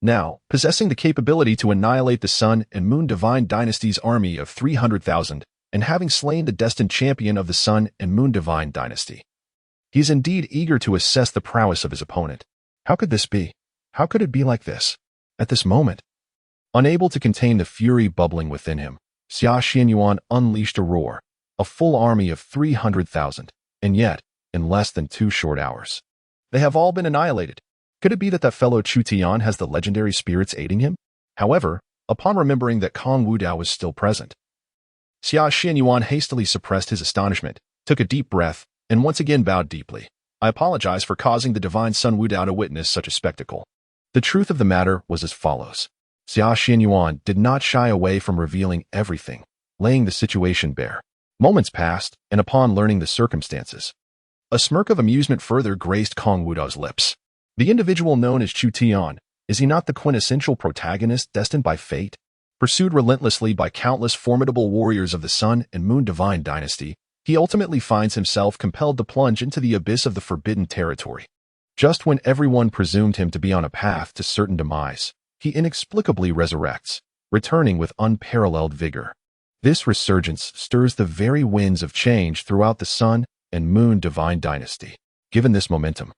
Speaker 1: Now, possessing the capability to annihilate the Sun and Moon Divine Dynasty's army of 300,000, and having slain the destined champion of the Sun and Moon Divine Dynasty, he is indeed eager to assess the prowess of his opponent. How could this be? How could it be like this? At this moment, unable to contain the fury bubbling within him, Xia Xianyuan unleashed a roar, a full army of 300,000, and yet, in less than 2 short hours, they have all been annihilated. Could it be that fellow Chu Tian has the legendary spirits aiding him? However, upon remembering that Kong Wudao was still present, Xia Xianyuan hastily suppressed his astonishment, took a deep breath, and once again bowed deeply. I apologize for causing the divine Sun Wudao to witness such a spectacle. The truth of the matter was as follows. Xia Xianyuan did not shy away from revealing everything, laying the situation bare. Moments passed, and upon learning the circumstances, a smirk of amusement further graced Kong Wudao's lips. The individual known as Chu Tian, is he not the quintessential protagonist destined by fate? Pursued relentlessly by countless formidable warriors of the Sun and Moon Divine Dynasty, he ultimately finds himself compelled to plunge into the abyss of the forbidden territory. Just when everyone presumed him to be on a path to certain demise, he inexplicably resurrects, returning with unparalleled vigor. This resurgence stirs the very winds of change throughout the Sun and Moon Divine Dynasty. Given this momentum,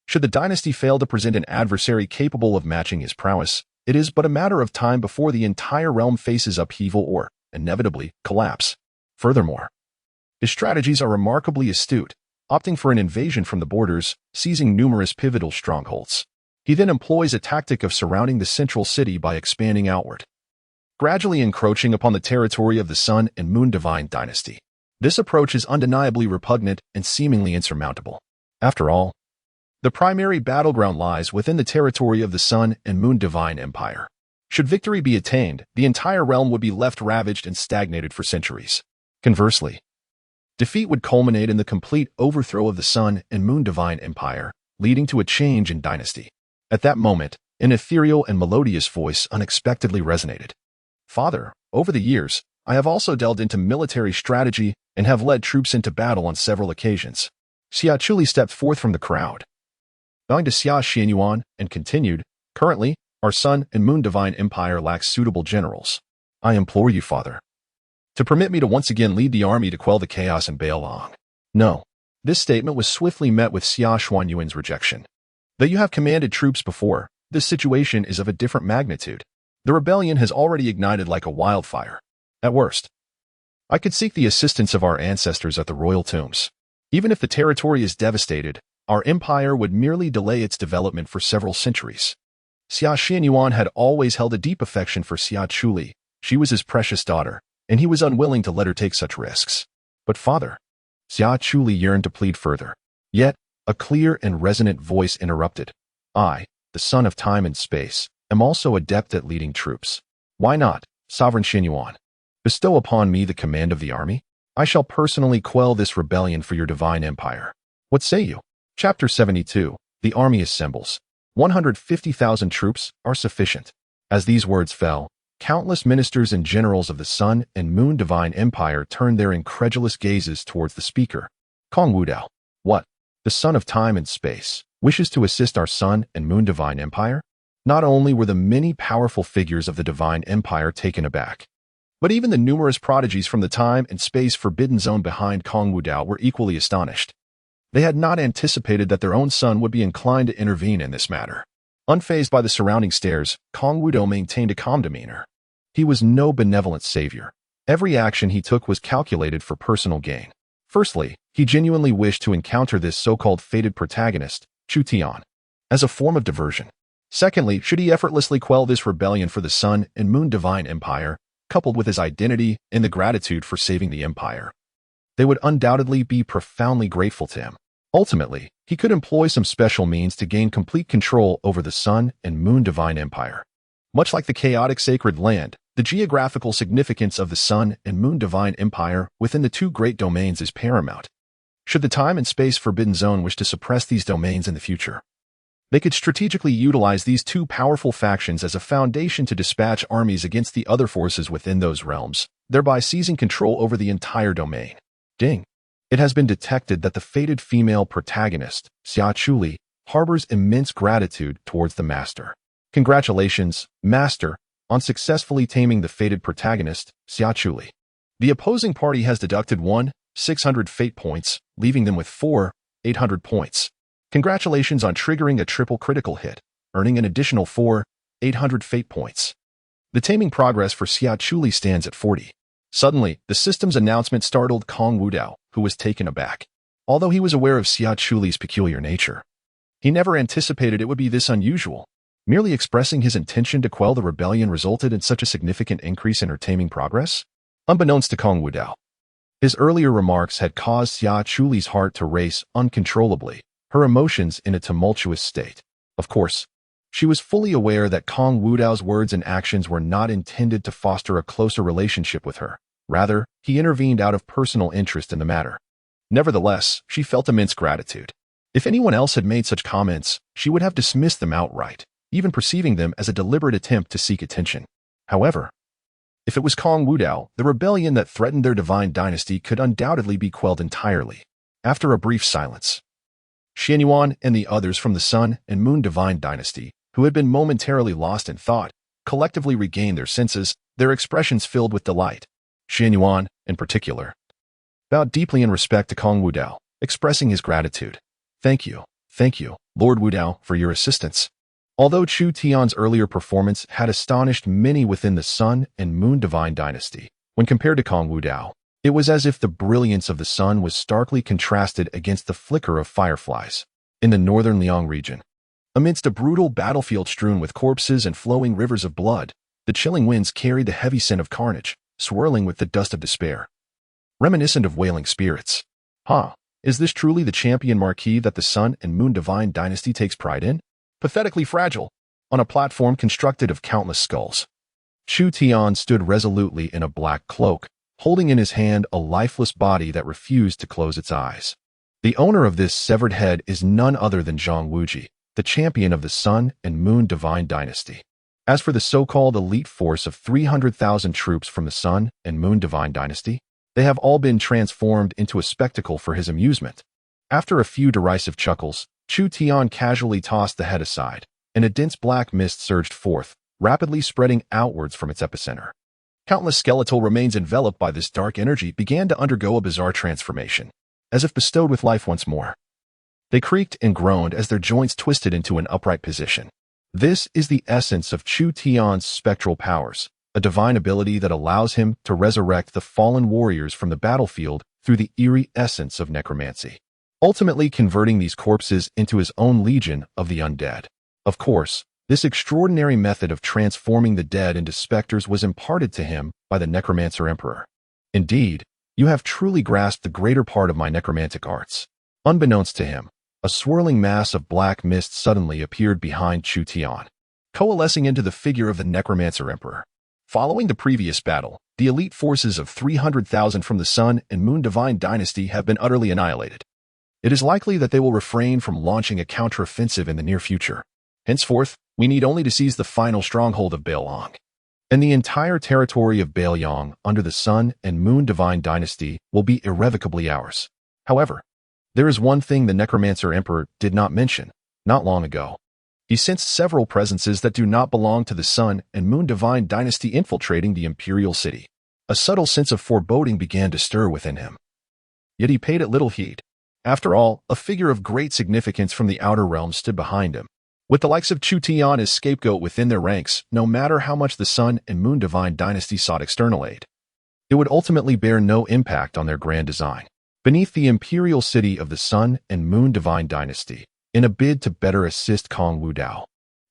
Speaker 1: should the dynasty fail to present an adversary capable of matching his prowess, it is but a matter of time before the entire realm faces upheaval or, inevitably, collapse. Furthermore, his strategies are remarkably astute, opting for an invasion from the borders, seizing numerous pivotal strongholds. He then employs a tactic of surrounding the central city by expanding outward, gradually encroaching upon the territory of the Sun and Moon Divine Dynasty. This approach is undeniably repugnant and seemingly insurmountable. After all, the primary battleground lies within the territory of the Sun and Moon Divine Empire. Should victory be attained, the entire realm would be left ravaged and stagnated for centuries. Conversely, defeat would culminate in the complete overthrow of the Sun and Moon Divine Empire, leading to a change in dynasty. At that moment, an ethereal and melodious voice unexpectedly resonated. Father, over the years, I have also delved into military strategy and have led troops into battle on several occasions. Xia Chuli stepped forth from the crowd, bowing to Xia Xianyuan, and continued, currently, our Sun and Moon Divine Empire lacks suitable generals. I implore you, Father, to permit me to once again lead the army to quell the chaos in Beilong. No. This statement was swiftly met with Xia Xuanyuan's rejection. Though you have commanded troops before, this situation is of a different magnitude. The rebellion has already ignited like a wildfire. At worst, I could seek the assistance of our ancestors at the royal tombs. Even if the territory is devastated, our empire would merely delay its development for several centuries. Xia Xianyuan had always held a deep affection for Xia Chuli. She was his precious daughter, and he was unwilling to let her take such risks. But Father, Xia Chuli yearned to plead further. Yet, a clear and resonant voice interrupted. I, the son of time and space, am also adept at leading troops. Why not, Sovereign Xianyuan? Bestow upon me the command of the army? I shall personally quell this rebellion for your divine empire. What say you? Chapter 72. The army assembles. 150,000 troops are sufficient. As these words fell, countless ministers and generals of the Sun and Moon Divine Empire turned their incredulous gazes towards the speaker. Kong Wudao. What? The son of time and space wishes to assist our Sun and Moon Divine Empire? Not only were the many powerful figures of the Divine Empire taken aback, but even the numerous prodigies from the time and space forbidden zone behind Kong Wudao were equally astonished. They had not anticipated that their own son would be inclined to intervene in this matter. Unfazed by the surrounding stares, Kong Wudao maintained a calm demeanor. He was no benevolent savior. Every action he took was calculated for personal gain. Firstly, he genuinely wished to encounter this so-called fated protagonist, Chu Tian, as a form of diversion. Secondly, should he effortlessly quell this rebellion for the Sun and Moon Divine Empire, coupled with his identity and the gratitude for saving the empire, they would undoubtedly be profoundly grateful to him. Ultimately, he could employ some special means to gain complete control over the Sun and Moon Divine Empire. Much like the chaotic sacred land, the geographical significance of the Sun and Moon Divine Empire within the two great domains is paramount. Should the time and space forbidden zone wish to suppress these domains in the future, they could strategically utilize these two powerful factions as a foundation to dispatch armies against the other forces within those realms, thereby seizing control over the entire domain. Ding! It has been detected that the fated female protagonist, Xia Chuli, harbors immense gratitude towards the master. Congratulations, master, on successfully taming the fated protagonist, Xia Chuli. The opposing party has deducted 600 fate points, leaving them with 800 points. Congratulations on triggering a triple critical hit, earning an additional 800 fate points. The taming progress for Xia Chuli stands at 40. Suddenly, the system's announcement startled Kong Wudao, who was taken aback. Although he was aware of Xia Chuli's peculiar nature, he never anticipated it would be this unusual. Merely expressing his intention to quell the rebellion resulted in such a significant increase in her taming progress? Unbeknownst to Kong Wudao, his earlier remarks had caused Xia Chuli's heart to race uncontrollably, her emotions in a tumultuous state. Of course, she was fully aware that Kong Wudao's words and actions were not intended to foster a closer relationship with her. Rather, he intervened out of personal interest in the matter. Nevertheless, she felt immense gratitude. If anyone else had made such comments, she would have dismissed them outright, even perceiving them as a deliberate attempt to seek attention. However, if it was Kong Wudao, the rebellion that threatened their divine dynasty could undoubtedly be quelled entirely. After a brief silence, Xianyuan and the others from the Sun and Moon divine dynasty, who had been momentarily lost in thought, collectively regained their senses, their expressions filled with delight. Xianyuan, in particular, bowed deeply in respect to Kong Wudao, expressing his gratitude. Thank you, Lord Wudao, for your assistance. Although Chu Tian's earlier performance had astonished many within the Sun and Moon divine dynasty, when compared to Kong Wudao, it was as if the brilliance of the sun was starkly contrasted against the flicker of fireflies. In the northern Liang region, amidst a brutal battlefield strewn with corpses and flowing rivers of blood, the chilling winds carried the heavy scent of carnage, swirling with the dust of despair, reminiscent of wailing spirits. Is this truly the champion marquis that the Sun and Moon divine dynasty takes pride in? Pathetically fragile, on a platform constructed of countless skulls, Chu Tian stood resolutely in a black cloak, holding in his hand a lifeless body that refused to close its eyes. The owner of this severed head is none other than Zhang Wuji, the champion of the Sun and Moon divine dynasty. As for the so-called elite force of 300,000 troops from the Sun and Moon divine dynasty, they have all been transformed into a spectacle for his amusement. After a few derisive chuckles, Chu Tian casually tossed the head aside, and a dense black mist surged forth, rapidly spreading outwards from its epicenter. Countless skeletal remains enveloped by this dark energy began to undergo a bizarre transformation, as if bestowed with life once more. They creaked and groaned as their joints twisted into an upright position. This is the essence of Chu Tian's spectral powers, a divine ability that allows him to resurrect the fallen warriors from the battlefield through the eerie essence of necromancy, ultimately converting these corpses into his own legion of the undead. Of course, this extraordinary method of transforming the dead into specters was imparted to him by the Necromancer Emperor. Indeed, you have truly grasped the greater part of my necromantic arts. Unbeknownst to him, a swirling mass of black mist suddenly appeared behind Chu Tian, coalescing into the figure of the Necromancer Emperor. Following the previous battle, the elite forces of 300,000 from the Sun and Moon divine dynasty have been utterly annihilated. It is likely that they will refrain from launching a counteroffensive in the near future. Henceforth, we need only to seize the final stronghold of Bailiang, and the entire territory of Bailiang under the Sun and Moon divine dynasty will be irrevocably ours. However, there is one thing the Necromancer Emperor did not mention. Not long ago, he sensed several presences that do not belong to the Sun and Moon divine dynasty infiltrating the imperial city. A subtle sense of foreboding began to stir within him. Yet he paid it little heed. After all, a figure of great significance from the outer realm stood behind him. With the likes of Chu Tian as scapegoat within their ranks, no matter how much the Sun and Moon divine dynasty sought external aid, it would ultimately bear no impact on their grand design. Beneath the imperial city of the Sun and Moon divine dynasty, in a bid to better assist Kong Wudao,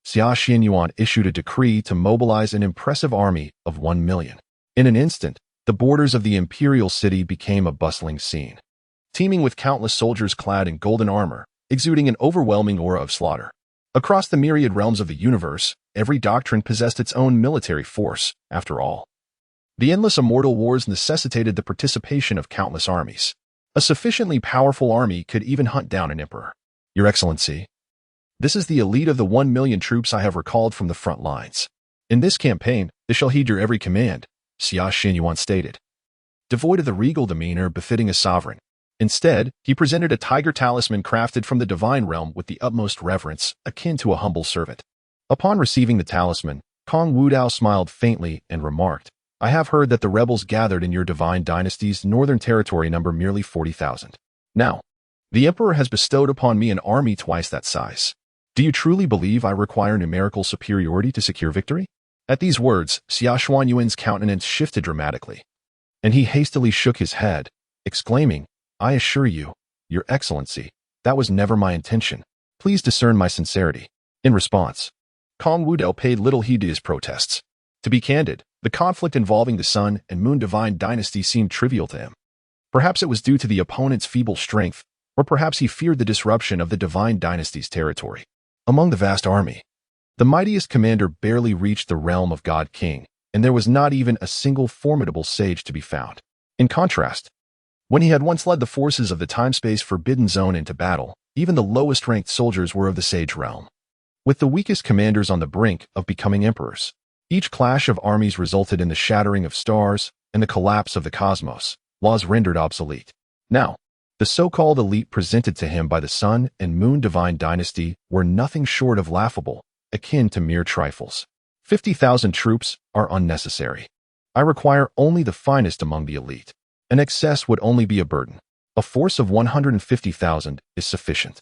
Speaker 1: Xia Xianyuan issued a decree to mobilize an impressive army of 1 million. In an instant, the borders of the imperial city became a bustling scene, teeming with countless soldiers clad in golden armor, exuding an overwhelming aura of slaughter. Across the myriad realms of the universe, every doctrine possessed its own military force, after all. The endless immortal wars necessitated the participation of countless armies. A sufficiently powerful army could even hunt down an emperor. Your Excellency, this is the elite of the 1 million troops I have recalled from the front lines. In this campaign, they shall heed your every command, Xia Xianyuan stated. Devoid of the regal demeanor befitting a sovereign, Instead, he presented a tiger talisman crafted from the divine realm with the utmost reverence, akin to a humble servant. Upon receiving the talisman, Kong Wudao smiled faintly and remarked, "I have heard that the rebels gathered in your divine dynasty's northern territory number merely 40,000. Now, the emperor has bestowed upon me an army twice that size. Do you truly believe I require numerical superiority to secure victory?" At these words, Xia Xuanyuan's countenance shifted dramatically, and he hastily shook his head, exclaiming, "I assure you, Your Excellency, that was never my intention. Please discern my sincerity." In response, Kong Wudao paid little heed to his protests. To be candid, the conflict involving the Sun and Moon Divine Dynasty seemed trivial to him. Perhaps it was due to the opponent's feeble strength, or perhaps he feared the disruption of the Divine Dynasty's territory. Among the vast army, the mightiest commander barely reached the realm of God King, and there was not even a single formidable sage to be found. In contrast, when he had once led the forces of the time-space Forbidden Zone into battle, even the lowest-ranked soldiers were of the sage realm, with the weakest commanders on the brink of becoming emperors. Each clash of armies resulted in the shattering of stars and the collapse of the cosmos, laws rendered obsolete. Now, the so-called elite presented to him by the Sun and Moon Divine Dynasty were nothing short of laughable, akin to mere trifles. 50,000 troops are unnecessary. I require only the finest among the elite. An excess would only be a burden. A force of 150,000 is sufficient.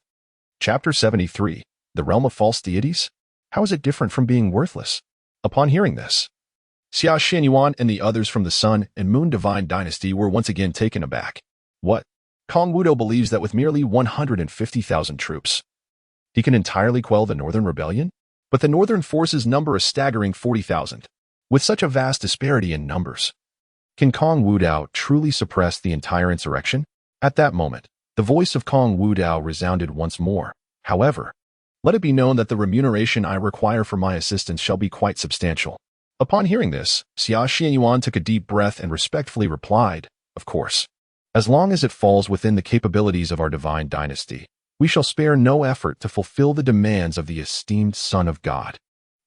Speaker 1: Chapter 73. The Realm of False Deities? How is it different from being worthless? Upon hearing this, Xia Xianyuan and the others from the Sun and Moon Divine Dynasty were once again taken aback. What? Kong Wudao believes that with merely 150,000 troops, he can entirely quell the Northern Rebellion? But the Northern forces number a staggering 40,000. With such a vast disparity in numbers, can Kong Wudao truly suppress the entire insurrection? At that moment, the voice of Kong Wudao resounded once more. However, let it be known that the remuneration I require for my assistance shall be quite substantial. Upon hearing this, Xia Xianyuan took a deep breath and respectfully replied, "Of course. As long as it falls within the capabilities of our divine dynasty, we shall spare no effort to fulfill the demands of the esteemed Son of God."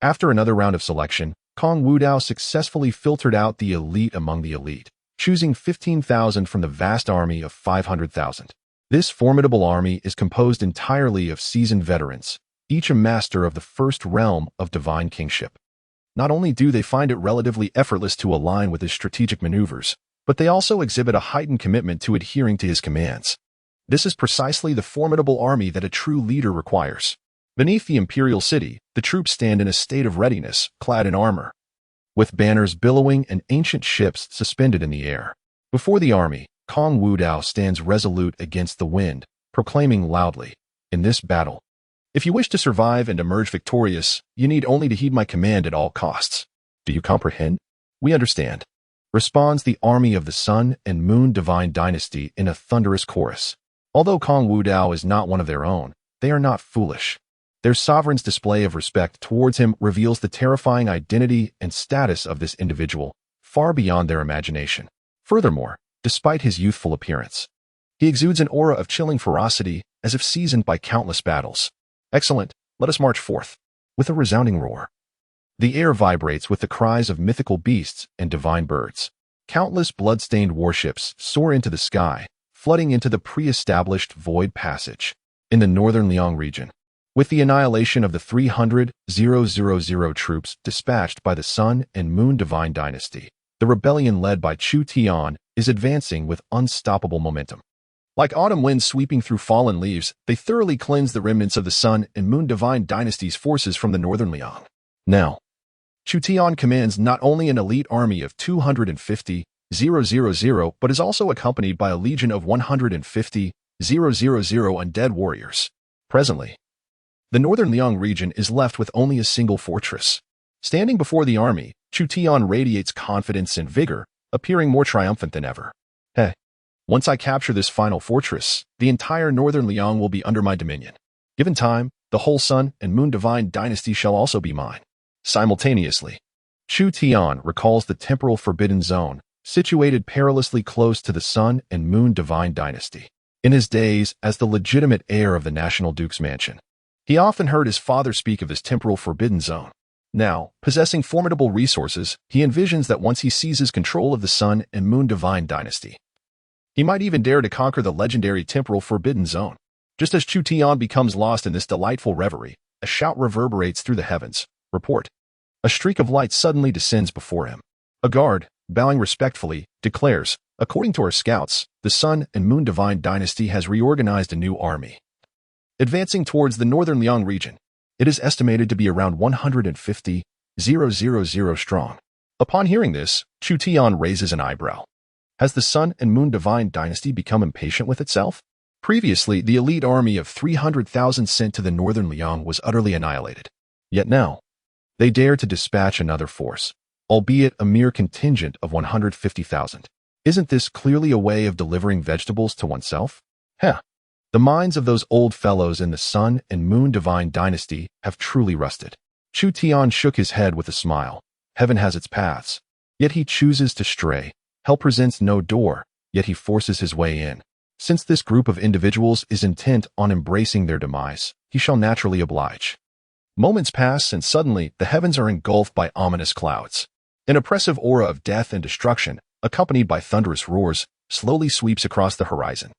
Speaker 1: After another round of selection, Kong Wudao successfully filtered out the elite among the elite, choosing 15,000 from the vast army of 500,000. This formidable army is composed entirely of seasoned veterans, each a master of the first realm of divine kingship. Not only do they find it relatively effortless to align with his strategic maneuvers, but they also exhibit a heightened commitment to adhering to his commands. This is precisely the formidable army that a true leader requires. Beneath the imperial city, the troops stand in a state of readiness, clad in armor, with banners billowing and ancient ships suspended in the air. Before the army, Kong Wudao stands resolute against the wind, proclaiming loudly, "In this battle, if you wish to survive and emerge victorious, you need only to heed my command at all costs. Do you comprehend?" "We understand," responds the army of the Sun and Moon Divine Dynasty in a thunderous chorus. Although Kong Wudao is not one of their own, they are not foolish. Their sovereign's display of respect towards him reveals the terrifying identity and status of this individual, far beyond their imagination. Furthermore, despite his youthful appearance, he exudes an aura of chilling ferocity, as if seasoned by countless battles. "Excellent, let us march forth." With a resounding roar, the air vibrates with the cries of mythical beasts and divine birds. Countless blood-stained warships soar into the sky, flooding into the pre-established Void Passage in the northern Liang region. With the annihilation of the 300,000 troops dispatched by the Sun and Moon Divine Dynasty, the rebellion led by Chu Tian is advancing with unstoppable momentum. Like autumn winds sweeping through fallen leaves, they thoroughly cleanse the remnants of the Sun and Moon Divine Dynasty's forces from the northern Liang. Now, Chu Tian commands not only an elite army of 250,000, but is also accompanied by a legion of 150,000 undead warriors. Presently, the northern Liang region is left with only a single fortress. Standing before the army, Chu Tian radiates confidence and vigor, appearing more triumphant than ever. "Hey, once I capture this final fortress, the entire northern Liang will be under my dominion. Given time, the whole Sun and Moon Divine Dynasty shall also be mine." Simultaneously, Chu Tian recalls the temporal Forbidden Zone, situated perilously close to the Sun and Moon Divine Dynasty. In his days as the legitimate heir of the National Duke's mansion, he often heard his father speak of this temporal Forbidden Zone. Now, possessing formidable resources, he envisions that once he seizes control of the Sun and Moon Divine Dynasty, He might even dare to conquer the legendary temporal forbidden zone. Just as Chu Tian becomes lost in this delightful reverie, a shout reverberates through the heavens. Report. A streak of light suddenly descends before him. A guard, bowing respectfully, declares, according to our scouts, the Sun and Moon Divine Dynasty has reorganized a new army. Advancing towards the northern Liang region, it is estimated to be around 150,000 strong. Upon hearing this, Chu Tian raises an eyebrow. Has the Sun and Moon Divine Dynasty become impatient with itself? Previously, the elite army of 300,000 sent to the northern Liang was utterly annihilated. Yet now, they dare to dispatch another force, albeit a mere contingent of 150,000. Isn't this clearly a way of delivering vegetables to oneself? Heh. The minds of those old fellows in the Sun and Moon Divine Dynasty have truly rusted. Chu Tian shook his head with a smile. Heaven has its paths, yet he chooses to stray. Hell presents no door, yet he forces his way in. Since this group of individuals is intent on embracing their demise, he shall naturally oblige. Moments pass and suddenly the heavens are engulfed by ominous clouds. An oppressive aura of death and destruction, accompanied by thunderous roars, slowly sweeps across the horizon.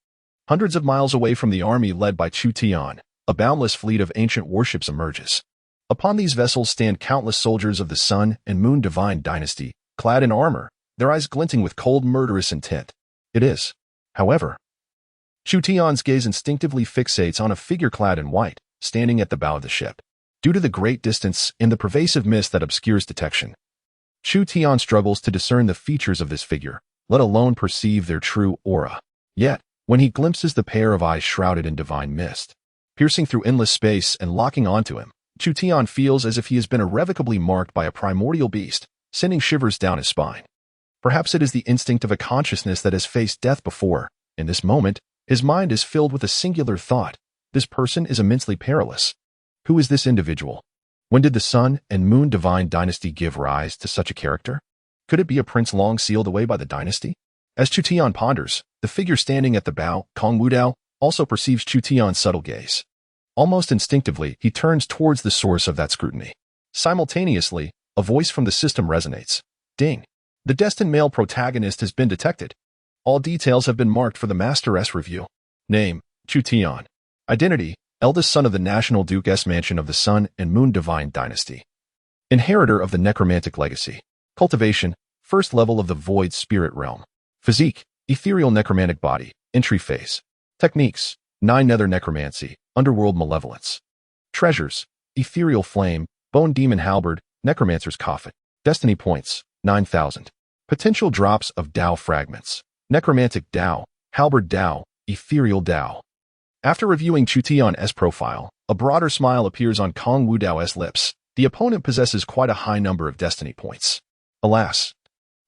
Speaker 1: Hundreds of miles away from the army led by Chu Tian, a boundless fleet of ancient warships emerges. Upon these vessels stand countless soldiers of the Sun and Moon Divine Dynasty, clad in armor, their eyes glinting with cold, murderous intent. It is, however, Chu Tian's gaze instinctively fixates on a figure clad in white, standing at the bow of the ship. Due to the great distance and the pervasive mist that obscures detection, Chu Tian struggles to discern the features of this figure, let alone perceive their true aura. Yet, when he glimpses the pair of eyes shrouded in divine mist, piercing through endless space and locking onto him, Chu Tian feels as if he has been irrevocably marked by a primordial beast, sending shivers down his spine. Perhaps it is the instinct of a consciousness that has faced death before. In this moment, his mind is filled with a singular thought. This person is immensely perilous. Who is this individual? When did the Sun and Moon Divine Dynasty give rise to such a character? Could it be a prince long sealed away by the dynasty? As Chu Tian ponders, the figure standing at the bow, Kong Wudao, also perceives Chu Tian's subtle gaze. Almost instinctively, he turns towards the source of that scrutiny. Simultaneously, a voice from the system resonates. Ding! The destined male protagonist has been detected. All details have been marked for the Master S review. Name, Chu Tian. Identity, eldest son of the National Duke S Mansion of the Sun and Moon Divine Dynasty. Inheritor of the necromantic legacy. Cultivation, first level of the void spirit realm. Physique, ethereal necromantic body, entry phase. Techniques, 9 nether necromancy, underworld malevolence. Treasures, ethereal flame, bone demon halberd, necromancer's coffin. Destiny points, 9,000. Potential drops of Dao fragments. Necromantic Dao, halberd Dao, ethereal Dao. After reviewing Chu Tian's profile, a broader smile appears on Kong Wudao's lips. The opponent possesses quite a high number of destiny points. Alas,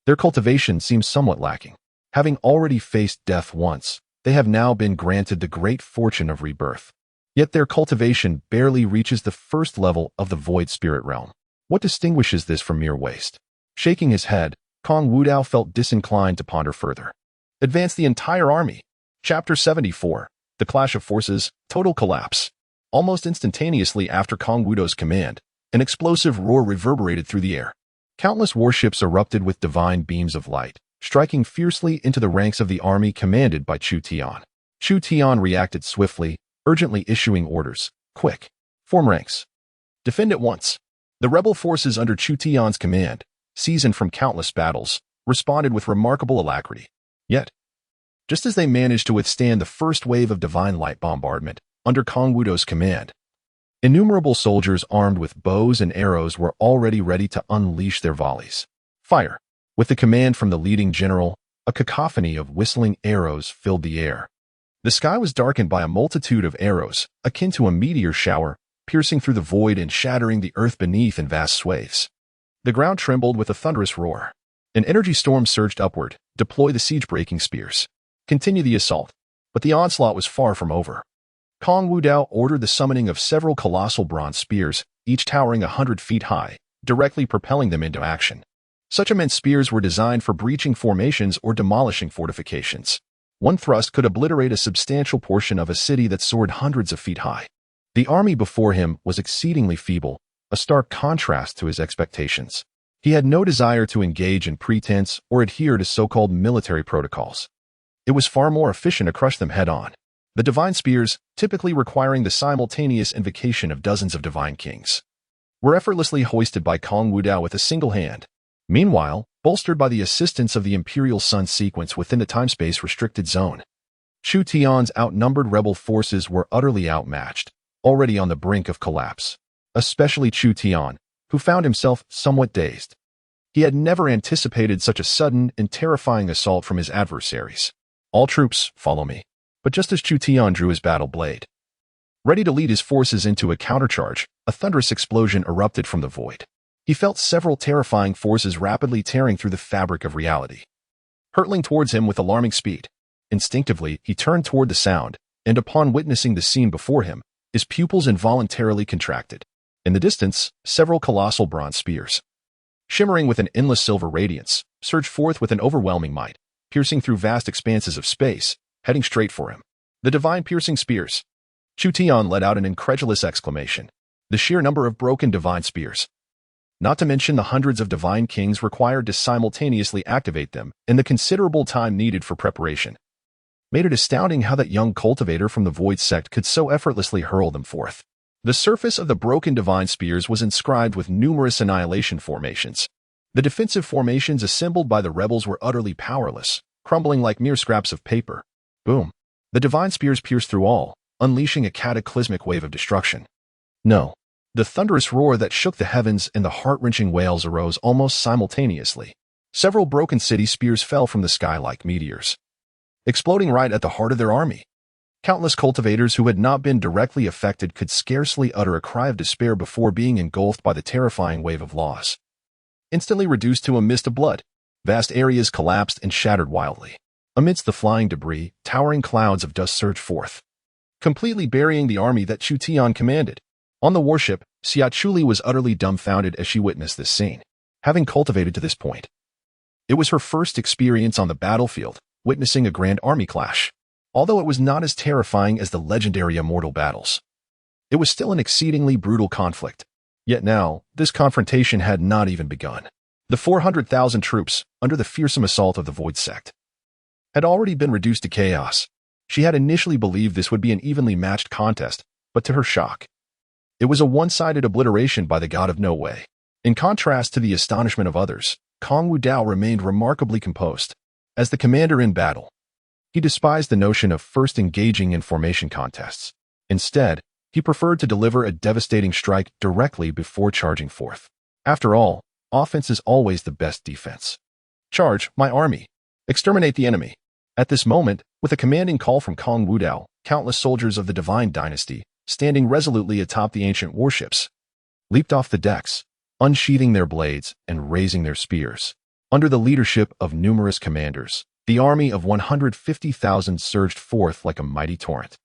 Speaker 1: their cultivation seems somewhat lacking. Having already faced death once, they have now been granted the great fortune of rebirth. Yet their cultivation barely reaches the first level of the void spirit realm. What distinguishes this from mere waste? Shaking his head, Kong Wudao felt disinclined to ponder further. Advance the entire army. Chapter 74. The Clash of Forces, Total Collapse. Almost instantaneously after Kong Wudao's command, an explosive roar reverberated through the air. Countless warships erupted with divine beams of light, striking fiercely into the ranks of the army commanded by Chu Tian. Chu Tian reacted swiftly, urgently issuing orders. Quick. Form ranks. Defend at once. The rebel forces under Chu Tian's command, seasoned from countless battles, responded with remarkable alacrity. Yet, just as they managed to withstand the first wave of divine light bombardment under Kong Wudao's command, innumerable soldiers armed with bows and arrows were already ready to unleash their volleys. Fire! With the command from the leading general, a cacophony of whistling arrows filled the air. The sky was darkened by a multitude of arrows, akin to a meteor shower, piercing through the void and shattering the earth beneath in vast swathes. The ground trembled with a thunderous roar. An energy storm surged upward. Deploy the siege-breaking spears. Continue the assault. But the onslaught was far from over. Kong Wudao ordered the summoning of several colossal bronze spears, each towering 100 feet high, directly propelling them into action. Such immense spears were designed for breaching formations or demolishing fortifications. One thrust could obliterate a substantial portion of a city that soared hundreds of feet high. The army before him was exceedingly feeble, a stark contrast to his expectations. He had no desire to engage in pretense or adhere to so-called military protocols. It was far more efficient to crush them head-on. The divine spears, typically requiring the simultaneous invocation of dozens of divine kings, were effortlessly hoisted by Kong Wudao with a single hand. Meanwhile, bolstered by the assistance of the Imperial Sun sequence within the time-space restricted zone, Chu Tian's outnumbered rebel forces were utterly outmatched, already on the brink of collapse. Especially Chu Tian, who found himself somewhat dazed. He had never anticipated such a sudden and terrifying assault from his adversaries. All troops, follow me. But just as Chu Tian drew his battle blade, ready to lead his forces into a countercharge, a thunderous explosion erupted from the void. He felt several terrifying forces rapidly tearing through the fabric of reality, hurtling towards him with alarming speed. Instinctively, he turned toward the sound, and upon witnessing the scene before him, his pupils involuntarily contracted. In the distance, several colossal bronze spears, shimmering with an endless silver radiance, surged forth with an overwhelming might, piercing through vast expanses of space, heading straight for him. The divine piercing spears. Chu Tian let out an incredulous exclamation. The sheer number of broken divine spears, not to mention the hundreds of divine kings required to simultaneously activate them, and the considerable time needed for preparation, made it astounding how that young cultivator from the Void sect could so effortlessly hurl them forth. The surface of the broken divine spears was inscribed with numerous annihilation formations. The defensive formations assembled by the rebels were utterly powerless, crumbling like mere scraps of paper. Boom. The divine spears pierced through all, unleashing a cataclysmic wave of destruction. No. The thunderous roar that shook the heavens and the heart-wrenching wails arose almost simultaneously. Several broken city spears fell from the sky like meteors, exploding right at the heart of their army. Countless cultivators who had not been directly affected could scarcely utter a cry of despair before being engulfed by the terrifying wave of loss. Instantly reduced to a mist of blood, vast areas collapsed and shattered wildly. Amidst the flying debris, towering clouds of dust surged forth, completely burying the army that Chu Tian commanded. On the warship, Xia Chuli was utterly dumbfounded as she witnessed this scene. Having cultivated to this point, it was her first experience on the battlefield, witnessing a grand army clash. Although it was not as terrifying as the legendary immortal battles, it was still an exceedingly brutal conflict. Yet now, this confrontation had not even begun. The 400,000 troops, under the fearsome assault of the Void sect, had already been reduced to chaos. She had initially believed this would be an evenly matched contest, but to her shock, it was a one-sided obliteration by the god of no way. In contrast to the astonishment of others, Kong Wudao remained remarkably composed. As the commander in battle, he despised the notion of first engaging in formation contests. Instead, he preferred to deliver a devastating strike directly before charging forth. After all, offense is always the best defense. Charge, my army! Exterminate the enemy! At this moment, with a commanding call from Kong Wudao, countless soldiers of the Divine Dynasty, standing resolutely atop the ancient warships, leaped off the decks, unsheathing their blades and raising their spears. Under the leadership of numerous commanders, the army of 150,000 surged forth like a mighty torrent,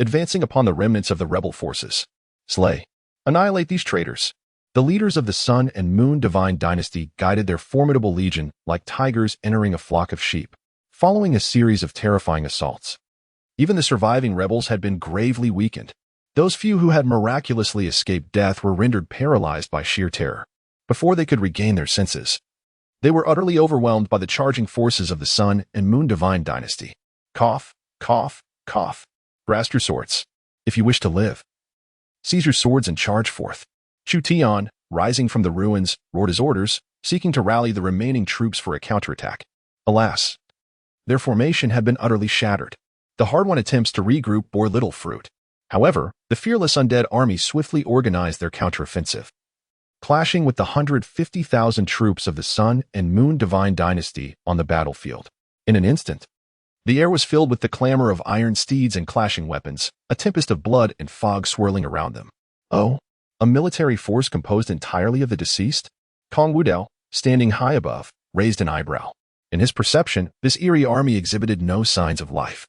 Speaker 1: advancing upon the remnants of the rebel forces. Slay. Annihilate these traitors. The leaders of the Sun and Moon Divine Dynasty guided their formidable legion like tigers entering a flock of sheep, following a series of terrifying assaults. Even the surviving rebels had been gravely weakened. Those few who had miraculously escaped death were rendered paralyzed by sheer terror. Before they could regain their senses, they were utterly overwhelmed by the charging forces of the Sun and Moon Divine Dynasty. Cough, cough, cough. Grasp your swords, if you wish to live. Seize your swords and charge forth. Chu Tian, rising from the ruins, roared his orders, seeking to rally the remaining troops for a counterattack. Alas, their formation had been utterly shattered. The hard-won attempts to regroup bore little fruit. However, the fearless undead army swiftly organized their counteroffensive, clashing with the 150,000 troops of the Sun and Moon Divine Dynasty on the battlefield. In an instant, the air was filled with the clamor of iron steeds and clashing weapons, a tempest of blood and fog swirling around them. Oh, a military force composed entirely of the deceased? Kong Wudao, standing high above, raised an eyebrow. In his perception, this eerie army exhibited no signs of life,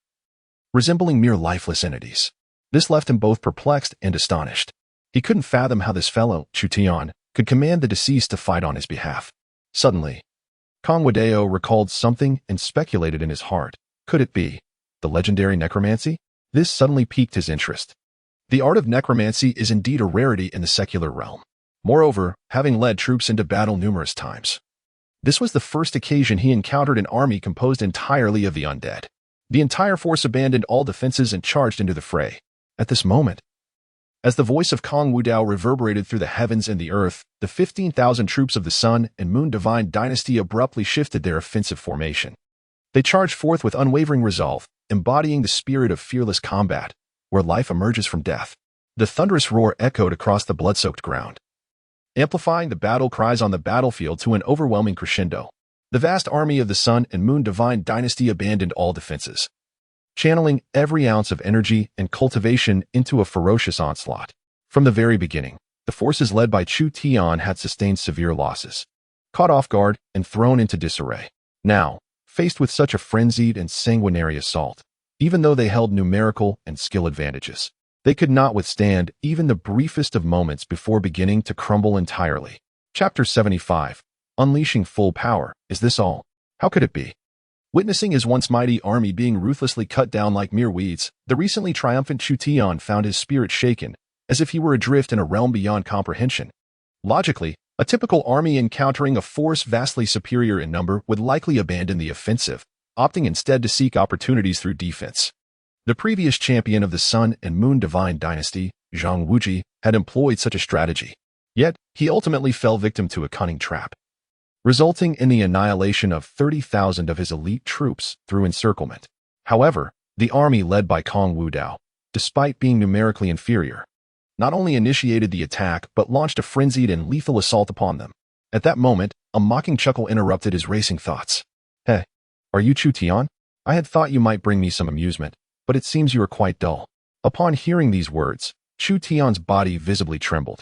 Speaker 1: resembling mere lifeless entities. This left him both perplexed and astonished. He couldn't fathom how this fellow, Chu Tian, could command the deceased to fight on his behalf. Suddenly, Kong Wudao recalled something and speculated in his heart. Could it be the legendary necromancy? This suddenly piqued his interest. The art of necromancy is indeed a rarity in the secular realm. Moreover, having led troops into battle numerous times, this was the first occasion he encountered an army composed entirely of the undead. The entire force abandoned all defenses and charged into the fray. At this moment, as the voice of Kong Wudao reverberated through the heavens and the earth, the 15,000 troops of the Sun and Moon Divine Dynasty abruptly shifted their offensive formation. They charged forth with unwavering resolve, embodying the spirit of fearless combat, where life emerges from death. The thunderous roar echoed across the blood-soaked ground, amplifying the battle cries on the battlefield to an overwhelming crescendo. The vast army of the Sun and Moon Divine Dynasty abandoned all defenses, channeling every ounce of energy and cultivation into a ferocious onslaught. From the very beginning, the forces led by Chu Tian had sustained severe losses, caught off guard and thrown into disarray. Now, faced with such a frenzied and sanguinary assault, even though they held numerical and skill advantages, they could not withstand even the briefest of moments before beginning to crumble entirely. Chapter 75. Unleashing Full Power. Is this all? How could it be? Witnessing his once mighty army being ruthlessly cut down like mere weeds, the recently triumphant Chu Tian found his spirit shaken, as if he were adrift in a realm beyond comprehension. Logically, a typical army encountering a force vastly superior in number would likely abandon the offensive, opting instead to seek opportunities through defense. The previous champion of the Sun and Moon Divine Dynasty, Zhang Wuji, had employed such a strategy. Yet, he ultimately fell victim to a cunning trap, resulting in the annihilation of 30,000 of his elite troops through encirclement. However, the army led by Kong Wudao, despite being numerically inferior, not only initiated the attack but launched a frenzied and lethal assault upon them. At that moment, a mocking chuckle interrupted his racing thoughts. "Hey, are you Chu Tian? I had thought you might bring me some amusement, but it seems you are quite dull." Upon hearing these words, Chu Tian's body visibly trembled,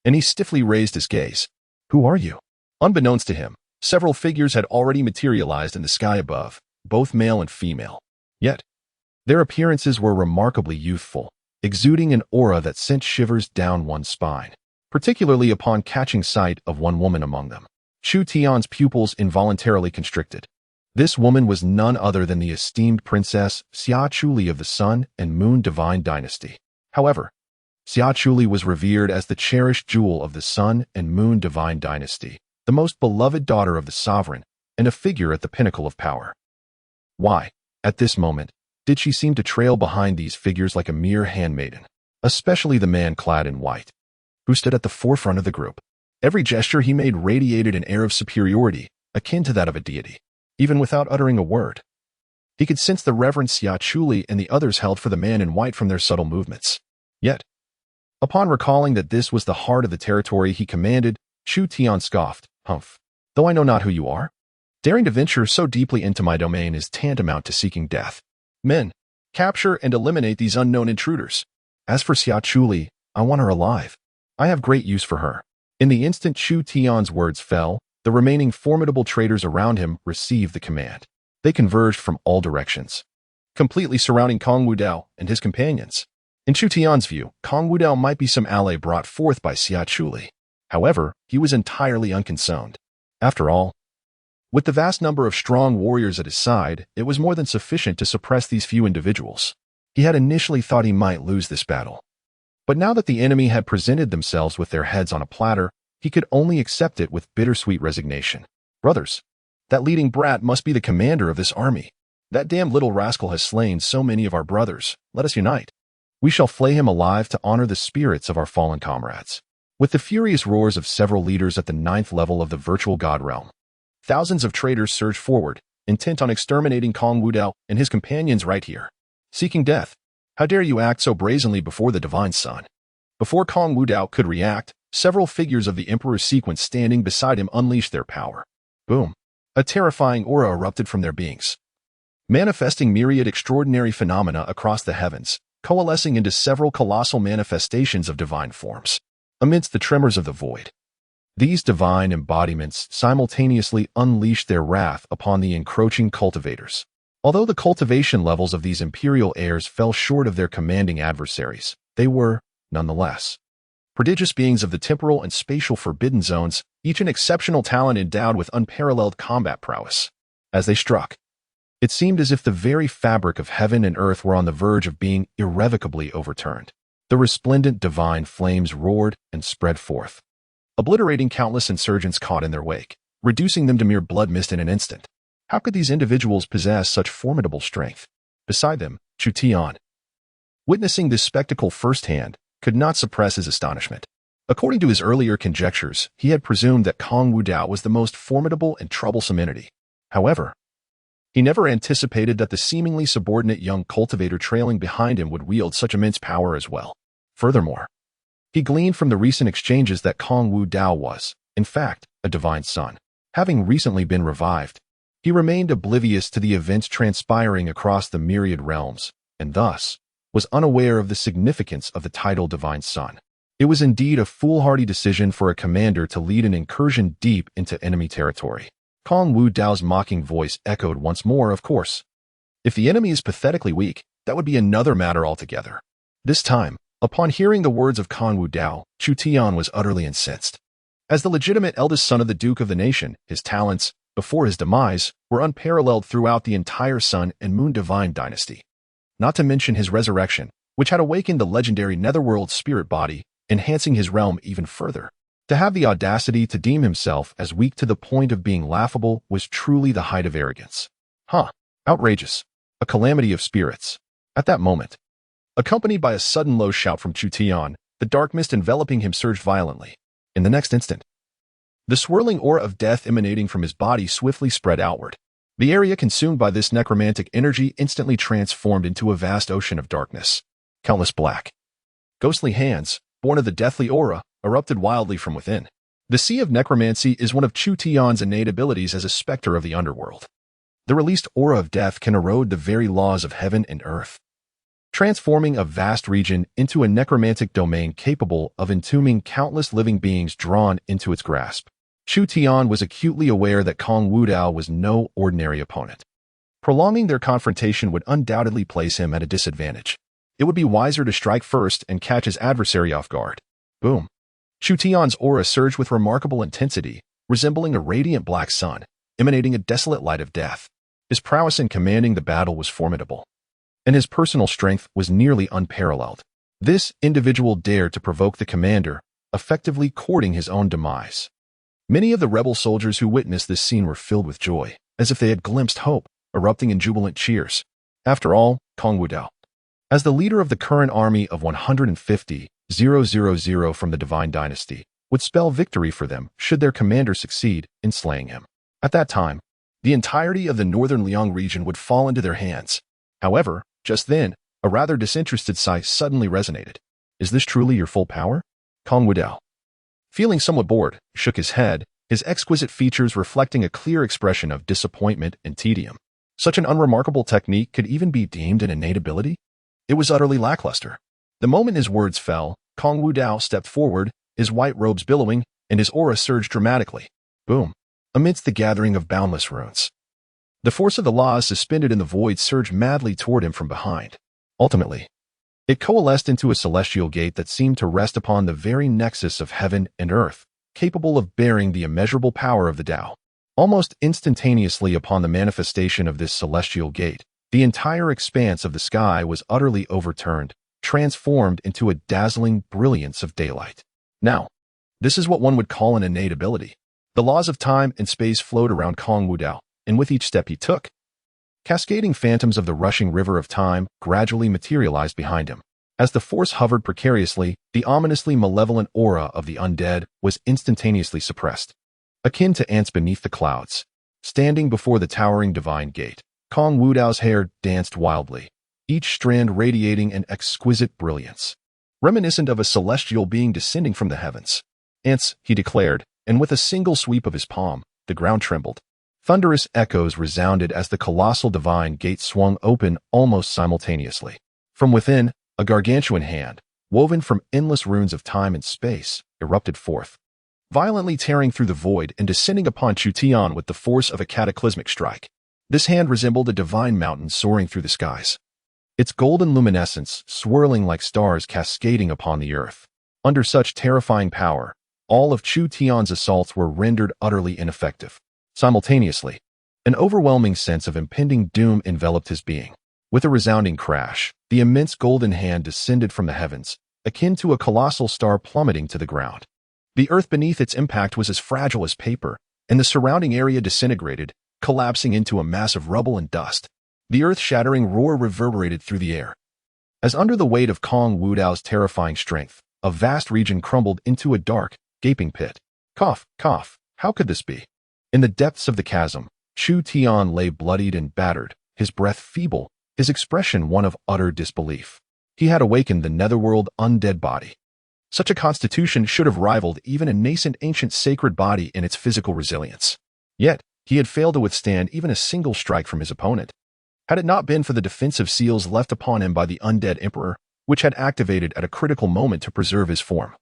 Speaker 1: and he stiffly raised his gaze. "Who are you?" Unbeknownst to him, several figures had already materialized in the sky above, both male and female. Yet, their appearances were remarkably youthful, exuding an aura that sent shivers down one's spine, particularly upon catching sight of one woman among them. Chu Tian's pupils involuntarily constricted. This woman was none other than the esteemed Princess Xia Chuli of the Sun and Moon Divine Dynasty. However, Xia Chuli was revered as the cherished jewel of the Sun and Moon Divine Dynasty, the most beloved daughter of the sovereign, and a figure at the pinnacle of power. Why, at this moment, did she seem to trail behind these figures like a mere handmaiden, especially the man clad in white, who stood at the forefront of the group? Every gesture he made radiated an air of superiority, akin to that of a deity. Even without uttering a word, he could sense the reverence Xia Chuli and the others held for the man in white from their subtle movements. Yet, upon recalling that this was the heart of the territory he commanded, Chu Tian scoffed. "Humph. Though I know not who you are, daring to venture so deeply into my domain is tantamount to seeking death. Men, capture and eliminate these unknown intruders. As for Xia Chuli, I want her alive. I have great use for her." In the instant Chu Tian's words fell, the remaining formidable traitors around him received the command. They converged from all directions, completely surrounding Kong Wudao and his companions. In Chu Tian's view, Kong Wudao might be some ally brought forth by Xia Chuli. However, he was entirely unconcerned. After all, with the vast number of strong warriors at his side, it was more than sufficient to suppress these few individuals. He had initially thought he might lose this battle, but now that the enemy had presented themselves with their heads on a platter, he could only accept it with bittersweet resignation. "Brothers, that leading brat must be the commander of this army. That damned little rascal has slain so many of our brothers. Let us unite. We shall flay him alive to honor the spirits of our fallen comrades." With the furious roars of several leaders at the 9th level of the virtual god realm, thousands of traitors surged forward, intent on exterminating Kong Wudao and his companions right here. Seeking death. How dare you act so brazenly before the divine sun? Before Kong Wudao could react, several figures of the Emperor's sequence standing beside him unleashed their power. Boom. A terrifying aura erupted from their beings, manifesting myriad extraordinary phenomena across the heavens, coalescing into several colossal manifestations of divine forms. Amidst the tremors of the void, these divine embodiments simultaneously unleashed their wrath upon the encroaching cultivators. Although the cultivation levels of these imperial heirs fell short of their commanding adversaries, they were, nonetheless, prodigious beings of the temporal and spatial forbidden zones, each an exceptional talent endowed with unparalleled combat prowess. As they struck, it seemed as if the very fabric of heaven and earth were on the verge of being irrevocably overturned. The resplendent divine flames roared and spread forth, obliterating countless insurgents caught in their wake, reducing them to mere blood mist in an instant. How could these individuals possess such formidable strength? Beside them, Chu Tian, witnessing this spectacle firsthand, could not suppress his astonishment. According to his earlier conjectures, he had presumed that Kong Wudao was the most formidable and troublesome entity. However, he never anticipated that the seemingly subordinate young cultivator trailing behind him would wield such immense power as well. Furthermore, he gleaned from the recent exchanges that Kong Wudao was, in fact, a divine son. Having recently been revived, he remained oblivious to the events transpiring across the myriad realms, and thus was unaware of the significance of the title Divine Son. It was indeed a foolhardy decision for a commander to lead an incursion deep into enemy territory. Kong Wudao's mocking voice echoed once more, of course. If the enemy is pathetically weak, that would be another matter altogether. This time, upon hearing the words of Kong Wudao, Chu Tian was utterly incensed. As the legitimate eldest son of the Duke of the Nation, his talents, before his demise, were unparalleled throughout the entire Sun and Moon Divine dynasty. Not to mention his resurrection, which had awakened the legendary Netherworld spirit body, enhancing his realm even further. To have the audacity to deem himself as weak to the point of being laughable was truly the height of arrogance. Outrageous. A calamity of spirits. At that moment, accompanied by a sudden low shout from Chu Tian, the dark mist enveloping him surged violently. In the next instant, the swirling aura of death emanating from his body swiftly spread outward. The area consumed by this necromantic energy instantly transformed into a vast ocean of darkness. Countless black, ghostly hands, born of the deathly aura, erupted wildly from within. The Sea of Necromancy is one of Chu Tian's innate abilities as a specter of the underworld. The released aura of death can erode the very laws of heaven and earth, transforming a vast region into a necromantic domain capable of entombing countless living beings drawn into its grasp. Chu Tian was acutely aware that Kong Wudao was no ordinary opponent. Prolonging their confrontation would undoubtedly place him at a disadvantage. It would be wiser to strike first and catch his adversary off guard. Boom. Chu Tian's aura surged with remarkable intensity, resembling a radiant black sun, emanating a desolate light of death. His prowess in commanding the battle was formidable, and his personal strength was nearly unparalleled. This individual dared to provoke the commander, effectively courting his own demise. Many of the rebel soldiers who witnessed this scene were filled with joy, as if they had glimpsed hope, erupting in jubilant cheers. After all, Kong Wudao, as the leader of the current army of 150,000 from the Divine Dynasty, would spell victory for them should their commander succeed in slaying him. At that time, the entirety of the northern Liang region would fall into their hands. However, just then, a rather disinterested sigh suddenly resonated. Is this truly your full power? Kong Wudao, feeling somewhat bored, shook his head, his exquisite features reflecting a clear expression of disappointment and tedium. Such an unremarkable technique could even be deemed an innate ability? It was utterly lackluster. The moment his words fell, Kong Wudao stepped forward, his white robes billowing, and his aura surged dramatically. Boom. Amidst the gathering of boundless runes, the force of the laws suspended in the void surged madly toward him from behind. Ultimately, it coalesced into a celestial gate that seemed to rest upon the very nexus of heaven and earth, capable of bearing the immeasurable power of the Dao. Almost instantaneously upon the manifestation of this celestial gate, the entire expanse of the sky was utterly overturned, transformed into a dazzling brilliance of daylight. Now, this is what one would call an innate ability. The laws of time and space flowed around Kong Wudao, and with each step he took, cascading phantoms of the rushing river of time gradually materialized behind him. As the force hovered precariously, the ominously malevolent aura of the undead was instantaneously suppressed. Akin to ants beneath the clouds, standing before the towering divine gate, Kong Wudao's hair danced wildly, each strand radiating an exquisite brilliance, reminiscent of a celestial being descending from the heavens. Ants, he declared, and with a single sweep of his palm, the ground trembled. Thunderous echoes resounded as the colossal divine gate swung open almost simultaneously. From within, a gargantuan hand, woven from endless runes of time and space, erupted forth, violently tearing through the void and descending upon Chu Tian with the force of a cataclysmic strike. This hand resembled a divine mountain soaring through the skies, its golden luminescence swirling like stars cascading upon the earth. Under such terrifying power, all of Chu Tian's assaults were rendered utterly ineffective. Simultaneously, an overwhelming sense of impending doom enveloped his being. With a resounding crash, the immense golden hand descended from the heavens, akin to a colossal star plummeting to the ground. The earth beneath its impact was as fragile as paper, and the surrounding area disintegrated, collapsing into a mass of rubble and dust. The earth-shattering roar reverberated through the air. As under the weight of Kong Wudao's terrifying strength, a vast region crumbled into a dark, gaping pit. Cough, cough, how could this be? In the depths of the chasm, Chu Tian lay bloodied and battered, his breath feeble, his expression one of utter disbelief. He had awakened the netherworld undead body. Such a constitution should have rivaled even a nascent ancient sacred body in its physical resilience. Yet, he had failed to withstand even a single strike from his opponent. Had it not been for the defensive seals left upon him by the undead emperor, which had activated at a critical moment to preserve his form,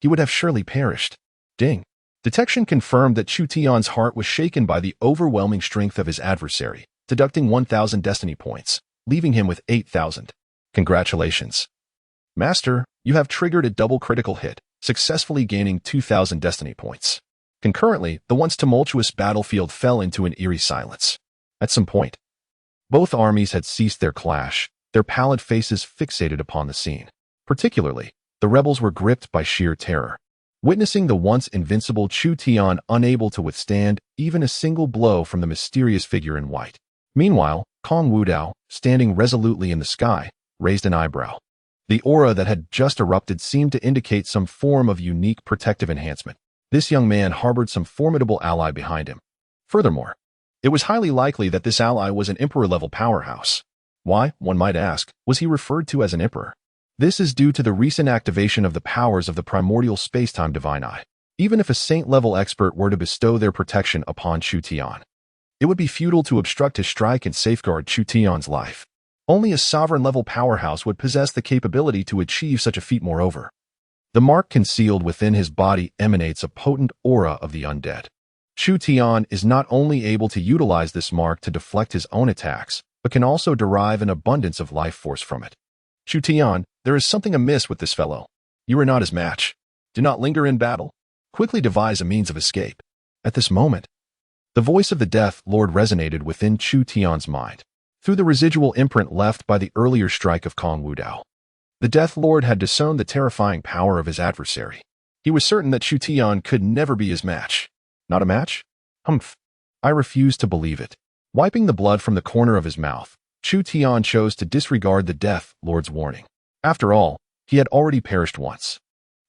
Speaker 1: he would have surely perished. Ding. Detection confirmed that Chu Tian's heart was shaken by the overwhelming strength of his adversary, deducting 1,000 destiny points, leaving him with 8,000. Congratulations. Master, you have triggered a double critical hit, successfully gaining 2,000 destiny points. Concurrently, the once tumultuous battlefield fell into an eerie silence. At some point, both armies had ceased their clash, their pallid faces fixated upon the scene. Particularly, the rebels were gripped by sheer terror. Witnessing the once invincible Chu Tian unable to withstand even a single blow from the mysterious figure in white. Meanwhile, Kong Wudao, standing resolutely in the sky, raised an eyebrow. The aura that had just erupted seemed to indicate some form of unique protective enhancement. This young man harbored some formidable ally behind him. Furthermore, it was highly likely that this ally was an emperor-level powerhouse. Why, one might ask, was he referred to as an emperor? This is due to the recent activation of the powers of the primordial space-time divine eye. Even if a saint-level expert were to bestow their protection upon Chu Tian, it would be futile to obstruct his strike and safeguard Chu Tian's life. Only a sovereign-level powerhouse would possess the capability to achieve such a feat. Moreover, the mark concealed within his body emanates a potent aura of the undead. Chu Tian is not only able to utilize this mark to deflect his own attacks, but can also derive an abundance of life force from it. Chu Tian, there is something amiss with this fellow. You are not his match. Do not linger in battle. Quickly devise a means of escape. At this moment, the voice of the Death Lord resonated within Chu Tian's mind. Through the residual imprint left by the earlier strike of Kong Wudao, the Death Lord had discerned the terrifying power of his adversary. He was certain that Chu Tian could never be his match. Not a match? Humph. I refuse to believe it. Wiping the blood from the corner of his mouth, Chu Tian chose to disregard the Death Lord's warning. After all, he had already perished once.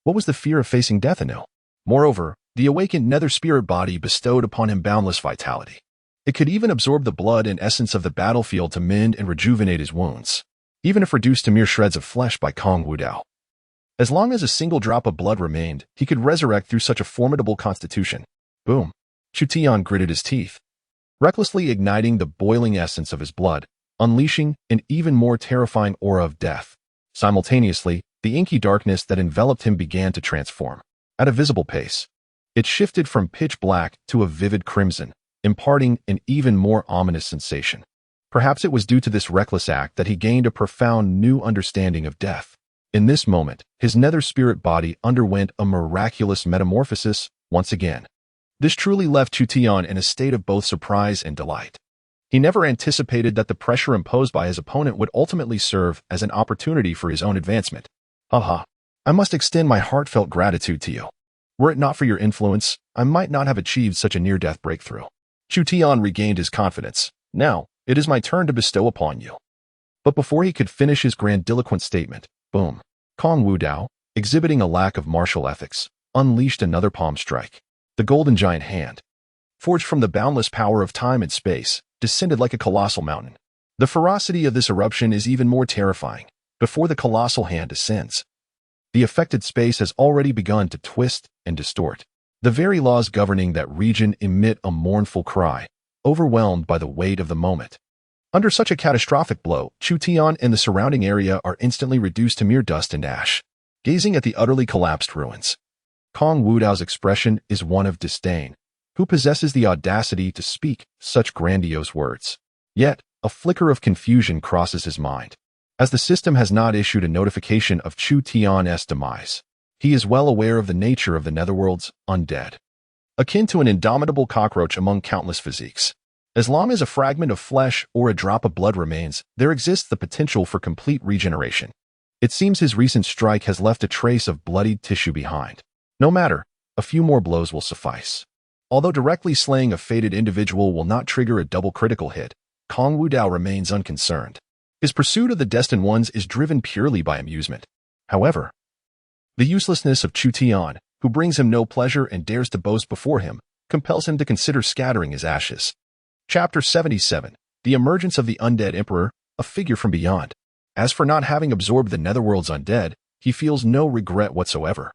Speaker 1: What was the fear of facing death anew? Moreover, the awakened nether spirit body bestowed upon him boundless vitality. It could even absorb the blood and essence of the battlefield to mend and rejuvenate his wounds, even if reduced to mere shreds of flesh by Kong Wudao. As long as a single drop of blood remained, he could resurrect through such a formidable constitution. Boom. Chu Tian gritted his teeth, recklessly igniting the boiling essence of his blood, unleashing an even more terrifying aura of death. Simultaneously, the inky darkness that enveloped him began to transform. At a visible pace, it shifted from pitch black to a vivid crimson, imparting an even more ominous sensation. Perhaps it was due to this reckless act that he gained a profound new understanding of death. In this moment, his nether spirit body underwent a miraculous metamorphosis once again. This truly left Chu Tian in a state of both surprise and delight. He never anticipated that the pressure imposed by his opponent would ultimately serve as an opportunity for his own advancement. Haha, I must extend my heartfelt gratitude to you. Were it not for your influence, I might not have achieved such a near-death breakthrough. Chu Tian regained his confidence. Now, it is my turn to bestow upon you. But before he could finish his grandiloquent statement, boom, Kong Wudao, exhibiting a lack of martial ethics, unleashed another palm strike. The golden giant hand, forged from the boundless power of time and space, descended like a colossal mountain. The ferocity of this eruption is even more terrifying. Before the colossal hand descends, the affected space has already begun to twist and distort. The very laws governing that region emit a mournful cry, overwhelmed by the weight of the moment. Under such a catastrophic blow, Chu Tian and the surrounding area are instantly reduced to mere dust and ash. Gazing at the utterly collapsed ruins, Kong Wudao's expression is one of disdain. Who possesses the audacity to speak such grandiose words? Yet, a flicker of confusion crosses his mind. As the system has not issued a notification of Chu Tian's demise, he is well aware of the nature of the netherworld's undead. Akin to an indomitable cockroach among countless physiques. As long as a fragment of flesh or a drop of blood remains, there exists the potential for complete regeneration. It seems his recent strike has left a trace of bloodied tissue behind. No matter, a few more blows will suffice. Although directly slaying a fated individual will not trigger a double critical hit, Kong Wudao remains unconcerned. His pursuit of the destined ones is driven purely by amusement. However, the uselessness of Chu Tian, who brings him no pleasure and dares to boast before him, compels him to consider scattering his ashes. Chapter 77. The Emergence of the Undead Emperor, a figure from beyond. As for not having absorbed the Netherworld's undead, he feels no regret whatsoever.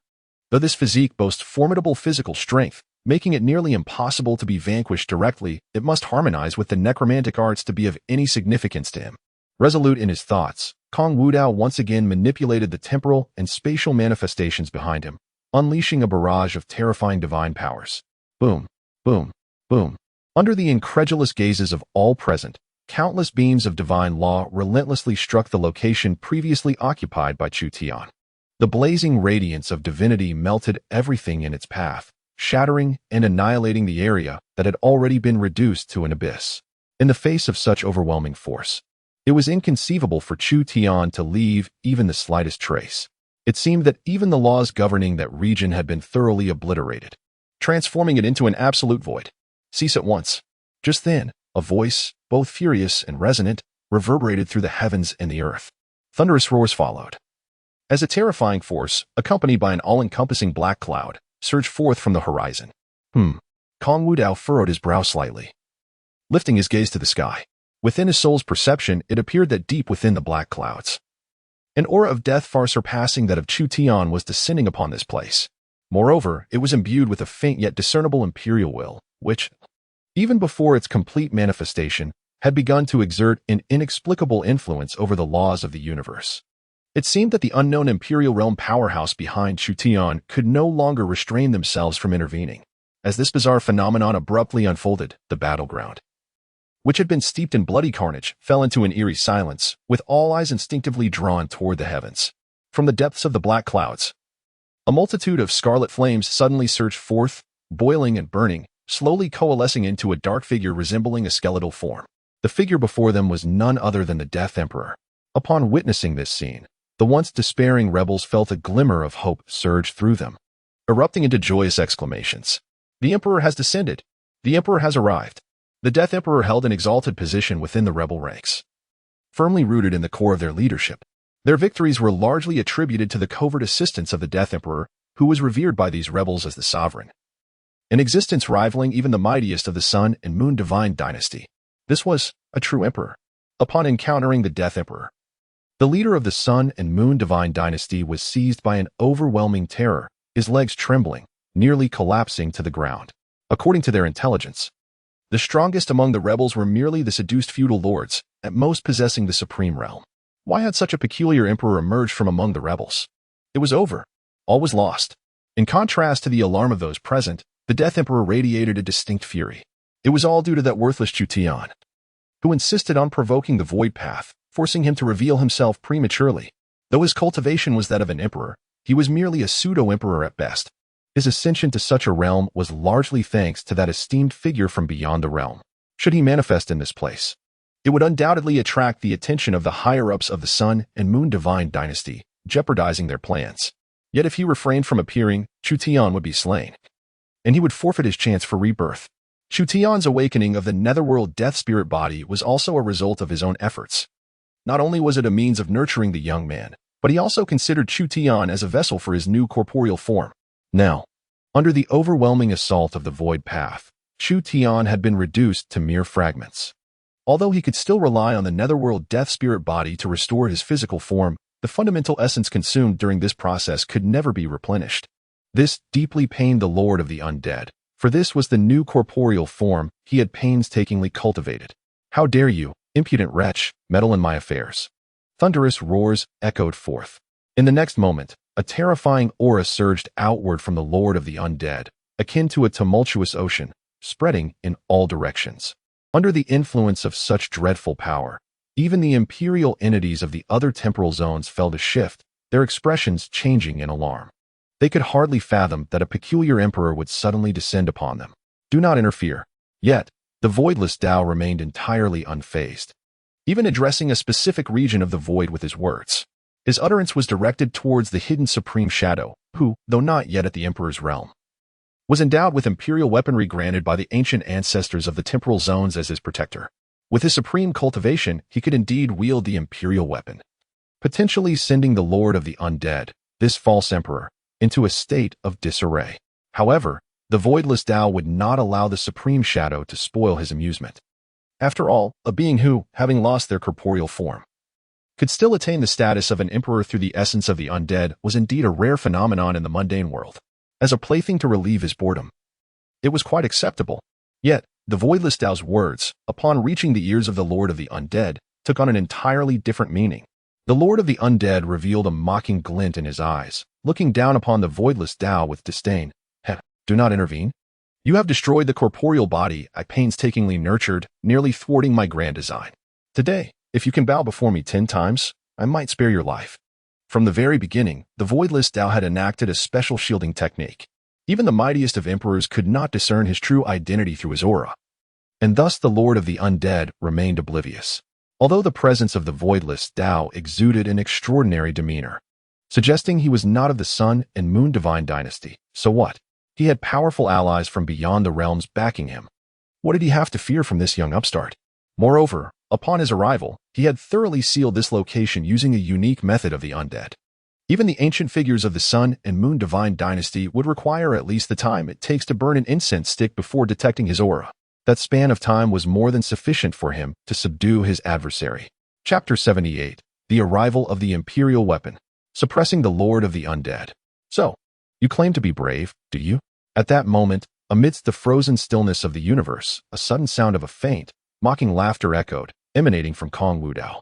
Speaker 1: Though this physique boasts formidable physical strength, making it nearly impossible to be vanquished directly, it must harmonize with the necromantic arts to be of any significance to him. Resolute in his thoughts, Kong Wudao once again manipulated the temporal and spatial manifestations behind him, unleashing a barrage of terrifying divine powers. Boom, boom, boom. Under the incredulous gazes of all present, countless beams of divine law relentlessly struck the location previously occupied by Chu Tian. The blazing radiance of divinity melted everything in its path, shattering and annihilating the area that had already been reduced to an abyss. In the face of such overwhelming force, it was inconceivable for Chu Tian to leave even the slightest trace. It seemed that even the laws governing that region had been thoroughly obliterated, transforming it into an absolute void. Cease at once. Just then, a voice, both furious and resonant, reverberated through the heavens and the earth. Thunderous roars followed, as a terrifying force, accompanied by an all-encompassing black cloud, surged forth from the horizon. Kong Wudao furrowed his brow slightly, lifting his gaze to the sky. Within his soul's perception, it appeared that deep within the black clouds, an aura of death far surpassing that of Chu Tian was descending upon this place. Moreover, it was imbued with a faint yet discernible imperial will, which, even before its complete manifestation, had begun to exert an inexplicable influence over the laws of the universe. It seemed that the unknown imperial realm powerhouse behind Chu Tian could no longer restrain themselves from intervening. As this bizarre phenomenon abruptly unfolded, the battleground, which had been steeped in bloody carnage, fell into an eerie silence, with all eyes instinctively drawn toward the heavens. From the depths of the black clouds, a multitude of scarlet flames suddenly surged forth, boiling and burning, slowly coalescing into a dark figure resembling a skeletal form. The figure before them was none other than the Death Emperor. Upon witnessing this scene, the once despairing rebels felt a glimmer of hope surge through them, erupting into joyous exclamations. The Emperor has descended. The Emperor has arrived. The Death Emperor held an exalted position within the rebel ranks, firmly rooted in the core of their leadership. Their victories were largely attributed to the covert assistance of the Death Emperor, who was revered by these rebels as the sovereign, in existence rivaling even the mightiest of the Sun and Moon divine dynasty. This was a true emperor. Upon encountering the Death Emperor, the leader of the Sun and Moon divine dynasty was seized by an overwhelming terror, his legs trembling, nearly collapsing to the ground. According to their intelligence, the strongest among the rebels were merely the seduced feudal lords, at most possessing the supreme realm. Why had such a peculiar emperor emerged from among the rebels? It was over. All was lost. In contrast to the alarm of those present, the Death Emperor radiated a distinct fury. It was all due to that worthless Chu Tian, who insisted on provoking the void path, forcing him to reveal himself prematurely. Though his cultivation was that of an emperor, he was merely a pseudo-emperor at best. His ascension to such a realm was largely thanks to that esteemed figure from beyond the realm. Should he manifest in this place, it would undoubtedly attract the attention of the higher-ups of the Sun and Moon divine dynasty, jeopardizing their plans. Yet if he refrained from appearing, Chu Tian would be slain, and he would forfeit his chance for rebirth. Chu Tian's awakening of the netherworld death spirit body was also a result of his own efforts. Not only was it a means of nurturing the young man, but he also considered Chu Tian as a vessel for his new corporeal form. Now, under the overwhelming assault of the void path, Chu Tian had been reduced to mere fragments. Although he could still rely on the netherworld death spirit body to restore his physical form, the fundamental essence consumed during this process could never be replenished. This deeply pained the Lord of the Undead, for this was the new corporeal form he had painstakingly cultivated. "How dare you, impudent wretch, meddle in my affairs?" Thunderous roars echoed forth. In the next moment, a terrifying aura surged outward from the Lord of the Undead, akin to a tumultuous ocean, spreading in all directions. Under the influence of such dreadful power, even the imperial entities of the other temporal zones fell to shift, their expressions changing in alarm. They could hardly fathom that a peculiar emperor would suddenly descend upon them. "Do not interfere." Yet, the voidless Dao remained entirely unfazed, even addressing a specific region of the void with his words. His utterance was directed towards the hidden supreme shadow, who, though not yet at the emperor's realm, was endowed with imperial weaponry granted by the ancient ancestors of the temporal zones as his protector. With his supreme cultivation, he could indeed wield the imperial weapon, potentially sending the Lord of the Undead, this false emperor, into a state of disarray. However, the voidless Dao would not allow the supreme shadow to spoil his amusement. After all, a being who, having lost their corporeal form, could still attain the status of an emperor through the essence of the undead was indeed a rare phenomenon in the mundane world. As a plaything to relieve his boredom, it was quite acceptable. Yet, the voidless Dao's words, upon reaching the ears of the Lord of the Undead, took on an entirely different meaning. The Lord of the Undead revealed a mocking glint in his eyes, looking down upon the voidless Dao with disdain. Do not intervene. You have destroyed the corporeal body I painstakingly nurtured, nearly thwarting my grand design. Today, if you can bow before me 10 times, I might spare your life. From the very beginning, the voidless Dao had enacted a special shielding technique. Even the mightiest of emperors could not discern his true identity through his aura. And thus the Lord of the Undead remained oblivious. Although the presence of the voidless Dao exuded an extraordinary demeanor, suggesting he was not of the Sun and Moon Divine dynasty, so what? He had powerful allies from beyond the realms backing him. What did he have to fear from this young upstart? Moreover, upon his arrival, he had thoroughly sealed this location using a unique method of the undead. Even the ancient figures of the Sun and Moon Divine dynasty would require at least the time it takes to burn an incense stick before detecting his aura. That span of time was more than sufficient for him to subdue his adversary. Chapter 78. The Arrival of the Imperial Weapon. Suppressing the Lord of the Undead. So, you claim to be brave, do you? At that moment, amidst the frozen stillness of the universe, a sudden sound of a faint, mocking laughter echoed, emanating from Kong Wudao.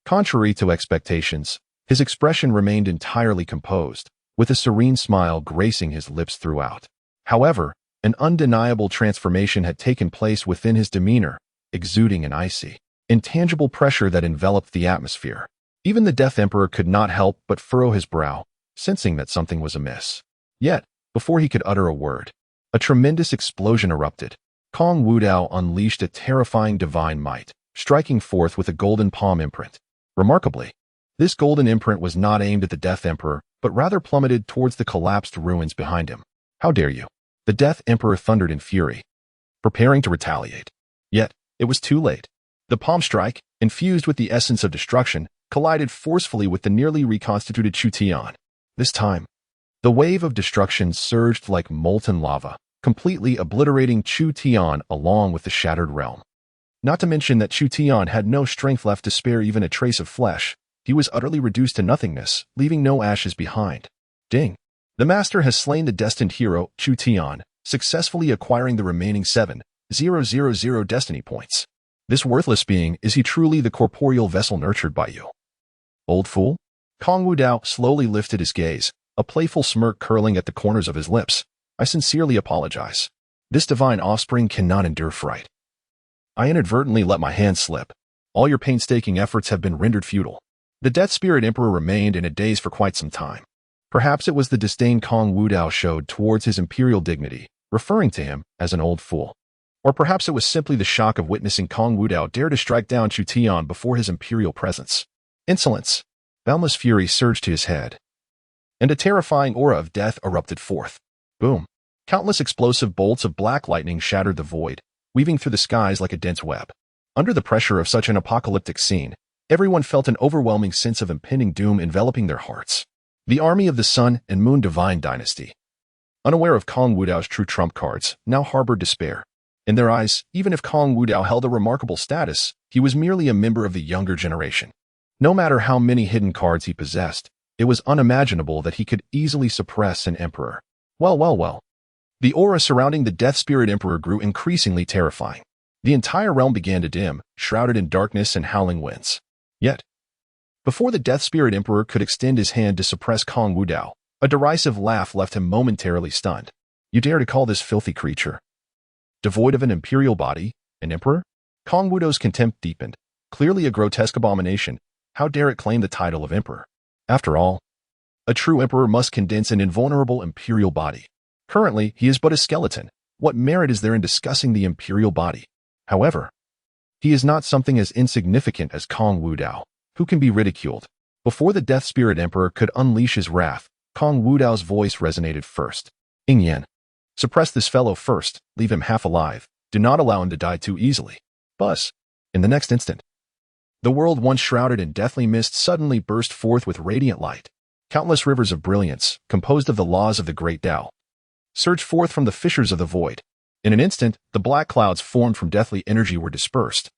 Speaker 1: Contrary to expectations, his expression remained entirely composed, with a serene smile gracing his lips throughout. However, an undeniable transformation had taken place within his demeanor, exuding an icy, intangible pressure that enveloped the atmosphere. Even the Death Emperor could not help but furrow his brow, sensing that something was amiss. Yet, before he could utter a word, a tremendous explosion erupted. Kong Wudao unleashed a terrifying divine might, striking forth with a golden palm imprint. Remarkably, this golden imprint was not aimed at the Death Emperor, but rather plummeted towards the collapsed ruins behind him. How dare you? The Death Emperor thundered in fury, preparing to retaliate. Yet, it was too late. The palm strike, infused with the essence of destruction, collided forcefully with the nearly reconstituted Chu Tian. This time, the wave of destruction surged like molten lava, completely obliterating Chu Tian along with the shattered realm. Not to mention that Chu Tian had no strength left to spare even a trace of flesh. He was utterly reduced to nothingness, leaving no ashes behind. Ding! The master has slain the destined hero, Chu Tian, successfully acquiring the remaining 7,000 destiny points. This worthless being, is he truly the corporeal vessel nurtured by you? Old fool? Kong Wudao slowly lifted his gaze, a playful smirk curling at the corners of his lips. I sincerely apologize. This divine offspring cannot endure fright. I inadvertently let my hand slip. All your painstaking efforts have been rendered futile. The Death Spirit Emperor remained in a daze for quite some time. Perhaps it was the disdain Kong Wudao showed towards his imperial dignity, referring to him as an old fool. Or perhaps it was simply the shock of witnessing Kong Wudao dare to strike down Chu Tian before his imperial presence. Insolence! Boundless fury surged to his head, and a terrifying aura of death erupted forth. Boom! Countless explosive bolts of black lightning shattered the void, weaving through the skies like a dense web. Under the pressure of such an apocalyptic scene, everyone felt an overwhelming sense of impending doom enveloping their hearts. The army of the Sun and Moon Divine dynasty, unaware of Kong Wudao's true trump cards, now harbored despair. In their eyes, even if Kong Wudao held a remarkable status, he was merely a member of the younger generation. No matter how many hidden cards he possessed, it was unimaginable that he could easily suppress an emperor. Well. The aura surrounding the Death Spirit Emperor grew increasingly terrifying. The entire realm began to dim, shrouded in darkness and howling winds. Yet, before the Death Spirit Emperor could extend his hand to suppress Kong Wudao, a derisive laugh left him momentarily stunned. You dare to call this filthy creature devoid of an imperial body, an emperor? Kong Wudao's contempt deepened. Clearly a grotesque abomination. How dare it claim the title of emperor? After all, a true emperor must condense an invulnerable imperial body. Currently, he is but a skeleton. What merit is there in discussing the imperial body? However, he is not something as insignificant as Kong Wudao, who can be ridiculed. Before the Death Spirit Emperor could unleash his wrath, Kong Wudao's voice resonated first. Ingyan. Suppress this fellow first, leave him half alive. Do not allow him to die too easily. Buzz. In the next instant, the world once shrouded in deathly mist suddenly burst forth with radiant light. Countless rivers of brilliance, composed of the laws of the Great Dao, surged forth from the fissures of the void. In an instant, the black clouds formed from deathly energy were dispersed,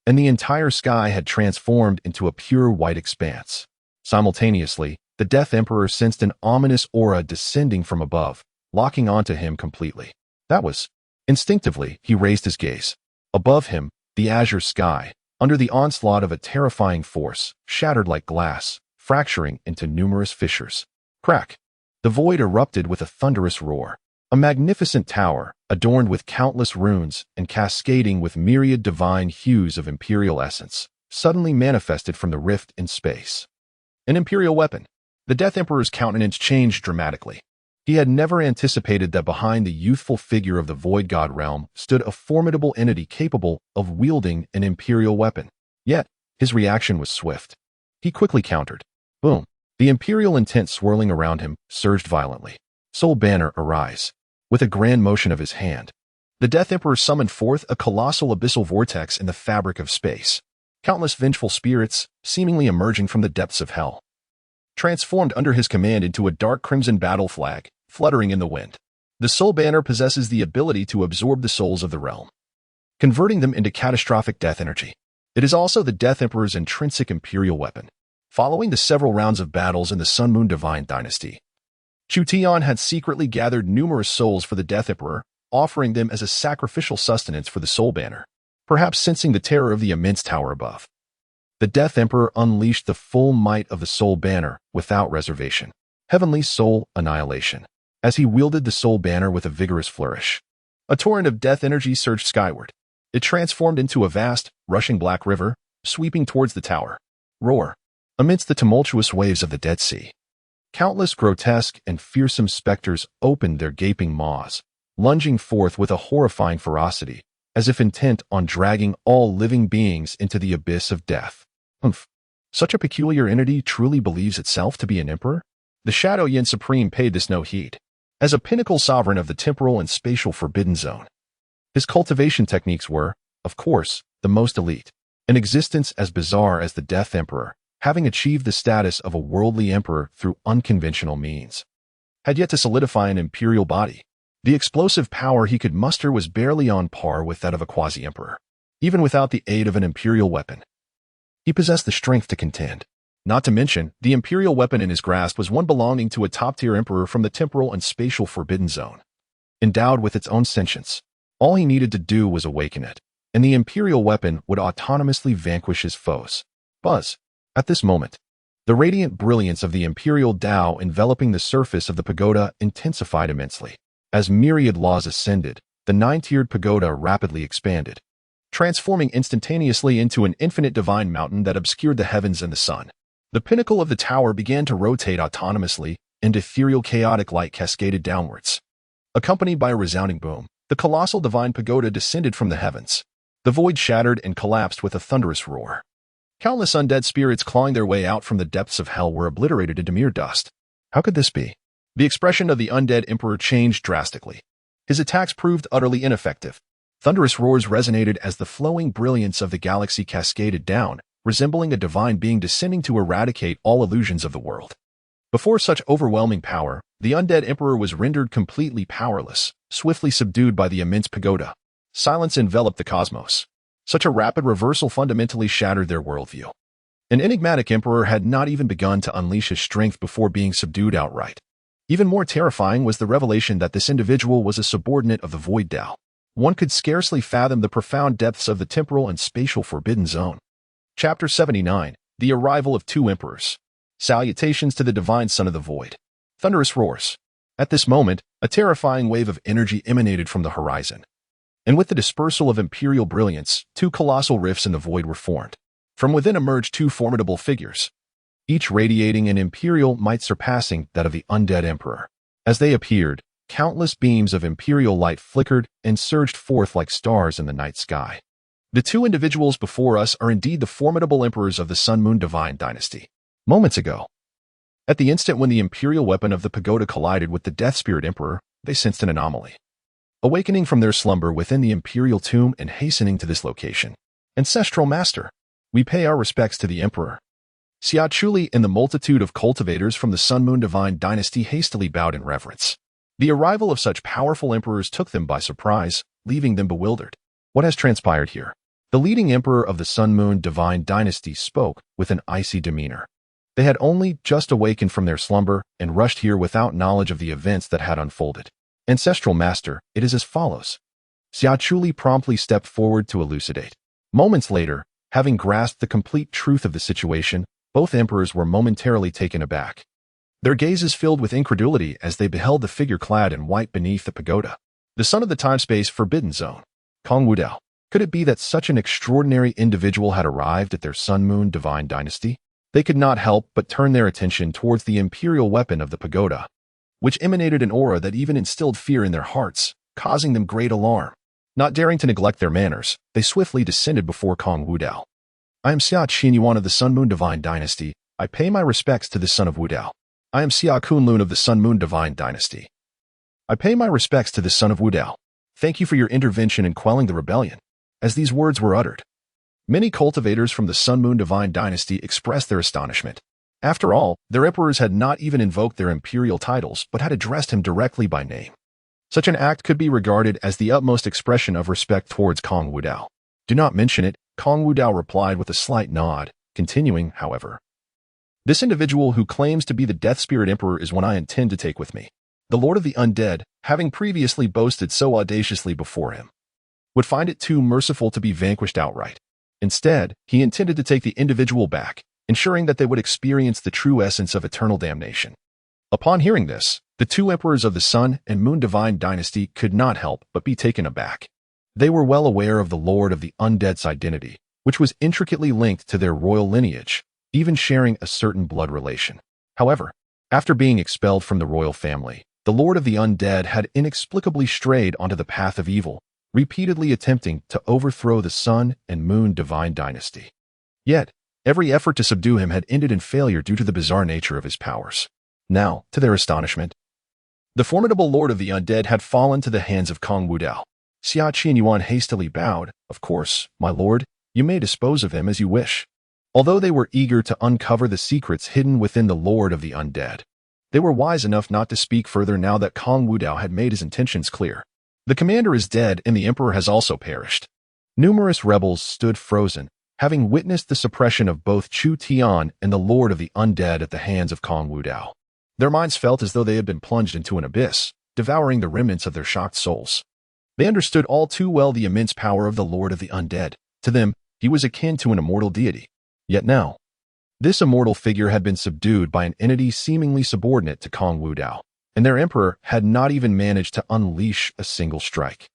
Speaker 1: and the entire sky had transformed into a pure white expanse. Simultaneously, the Death Emperor sensed an ominous aura descending from above, locking onto him completely. That was. Instinctively, he raised his gaze. Above him, the azure sky, under the onslaught of a terrifying force, shattered like glass, fracturing into numerous fissures. Crack! The void erupted with a thunderous roar. A magnificent tower, adorned with countless runes and cascading with myriad divine hues of imperial essence, suddenly manifested from the rift in space. An imperial weapon. The Death Emperor's countenance changed dramatically. He had never anticipated that behind the youthful figure of the Void God realm stood a formidable entity capable of wielding an imperial weapon. Yet, his reaction was swift. He quickly countered. Boom! The imperial intent swirling around him surged violently. Soul Banner, arise. With a grand motion of his hand, the Death Emperor summoned forth a colossal abyssal vortex in the fabric of space. Countless vengeful spirits, seemingly emerging from the depths of hell, transformed under his command into a dark crimson battle flag, fluttering in the wind. The Soul Banner possesses the ability to absorb the souls of the realm, converting them into catastrophic death energy. It is also the Death Emperor's intrinsic imperial weapon. Following the several rounds of battles in the Sun Moon Divine Dynasty, Chu Tian had secretly gathered numerous souls for the Death Emperor, offering them as a sacrificial sustenance for the Soul Banner. Perhaps sensing the terror of the immense tower above, the Death Emperor unleashed the full might of the Soul Banner without reservation. Heavenly Soul Annihilation. As he wielded the Soul Banner with a vigorous flourish, a torrent of death energy surged skyward. It transformed into a vast, rushing black river, sweeping towards the tower. Roar! Amidst the tumultuous waves of the Dead Sea, countless grotesque and fearsome specters opened their gaping maws, lunging forth with a horrifying ferocity, as if intent on dragging all living beings into the abyss of death. Humph! Such a peculiar entity truly believes itself to be an emperor? The Shadow Yin Supreme paid this no heed. As a pinnacle sovereign of the temporal and spatial Forbidden Zone, his cultivation techniques were, of course, the most elite. An existence as bizarre as the Death Emperor, having achieved the status of a worldly emperor through unconventional means, had yet to solidify an imperial body. The explosive power he could muster was barely on par with that of a quasi-emperor. Even without the aid of an imperial weapon, he possessed the strength to contend. Not to mention, the imperial weapon in his grasp was one belonging to a top-tier emperor from the temporal and spatial Forbidden Zone. Endowed with its own sentience, all he needed to do was awaken it, and the imperial weapon would autonomously vanquish his foes. Buzz! At this moment, the radiant brilliance of the imperial Dao enveloping the surface of the pagoda intensified immensely. As myriad laws ascended, the nine-tiered pagoda rapidly expanded, transforming instantaneously into an infinite divine mountain that obscured the heavens and the sun. The pinnacle of the tower began to rotate autonomously, and ethereal chaotic light cascaded downwards. Accompanied by a resounding boom, the colossal divine pagoda descended from the heavens. The void shattered and collapsed with a thunderous roar. Countless undead spirits clawing their way out from the depths of hell were obliterated into mere dust. How could this be? The expression of the undead emperor changed drastically. His attacks proved utterly ineffective. Thunderous roars resonated as the flowing brilliance of the galaxy cascaded down, resembling a divine being descending to eradicate all illusions of the world. Before such overwhelming power, the undead emperor was rendered completely powerless, swiftly subdued by the immense pagoda. Silence enveloped the cosmos. Such a rapid reversal fundamentally shattered their worldview. An enigmatic emperor had not even begun to unleash his strength before being subdued outright. Even more terrifying was the revelation that this individual was a subordinate of the Void Dao. One could scarcely fathom the profound depths of the temporal and spatial Forbidden Zone. Chapter 79. The Arrival of Two Emperors. Salutations to the Divine Son of the Void. Thunderous roars. At this moment, a terrifying wave of energy emanated from the horizon. And with the dispersal of imperial brilliance, two colossal rifts in the void were formed. From within emerged two formidable figures, each radiating an imperial might surpassing that of the undead emperor. As they appeared, countless beams of imperial light flickered and surged forth like stars in the night sky. The two individuals before us are indeed the formidable emperors of the Sun Moon Divine Dynasty. Moments ago, at the instant when the imperial weapon of the pagoda collided with the Death Spirit Emperor, they sensed an anomaly. Awakening from their slumber within the imperial tomb and hastening to this location, Ancestral Master. We pay our respects to the Emperor. Xia Chuli and the multitude of cultivators from the Sun Moon Divine Dynasty hastily bowed in reverence. The arrival of such powerful emperors took them by surprise, leaving them bewildered. What has transpired here? The leading emperor of the Sun Moon Divine Dynasty spoke with an icy demeanor. They had only just awakened from their slumber and rushed here without knowledge of the events that had unfolded. Ancestral Master, it is as follows. Xia Chuli promptly stepped forward to elucidate. Moments later, having grasped the complete truth of the situation, both emperors were momentarily taken aback. Their gazes filled with incredulity as they beheld the figure clad in white beneath the pagoda. The son of the time-space forbidden zone. Kong Wudao. Could it be that such an extraordinary individual had arrived at their Sun Moon Divine Dynasty? They could not help but turn their attention towards the imperial weapon of the pagoda, which emanated an aura that even instilled fear in their hearts, causing them great alarm. Not daring to neglect their manners, they swiftly descended before Kong Wudao. I am Xia Qinyuan of the Sun Moon Divine Dynasty. I pay my respects to the son of Wudao. I am Xia Kunlun of the Sun Moon Divine Dynasty. I pay my respects to the son of Wudao. Thank you for your intervention in quelling the rebellion. As these words were uttered, many cultivators from the Sun Moon Divine Dynasty expressed their astonishment. After all, their emperors had not even invoked their imperial titles, but had addressed him directly by name. Such an act could be regarded as the utmost expression of respect towards Kong Wudao. Do not mention it, Kong Wudao replied with a slight nod, continuing, however. This individual who claims to be the Death Spirit Emperor is one I intend to take with me. The Lord of the Undead, having previously boasted so audaciously before him, would find it too merciful to be vanquished outright. Instead, he intended to take the individual back, ensuring that they would experience the true essence of eternal damnation. Upon hearing this, the two emperors of the Sun and Moon Divine Dynasty could not help but be taken aback. They were well aware of the Lord of the Undead's identity, which was intricately linked to their royal lineage, even sharing a certain blood relation. However, after being expelled from the royal family, the Lord of the Undead had inexplicably strayed onto the path of evil, repeatedly attempting to overthrow the Sun and Moon Divine Dynasty. Yet, every effort to subdue him had ended in failure due to the bizarre nature of his powers. Now, to their astonishment, the formidable Lord of the Undead had fallen to the hands of Kong Wudao. Xia Qinyuan hastily bowed. Of course, my lord, you may dispose of him as you wish. Although they were eager to uncover the secrets hidden within the Lord of the Undead, they were wise enough not to speak further now that Kong Wudao had made his intentions clear. The commander is dead and the emperor has also perished. Numerous rebels stood frozen, having witnessed the suppression of both Chu Tian and the Lord of the Undead at the hands of Kong Wudao. Their minds felt as though they had been plunged into an abyss, devouring the remnants of their shocked souls. They understood all too well the immense power of the Lord of the Undead. To them, he was akin to an immortal deity. Yet now, this immortal figure had been subdued by an entity seemingly subordinate to Kong Wudao, and their emperor had not even managed to unleash a single strike.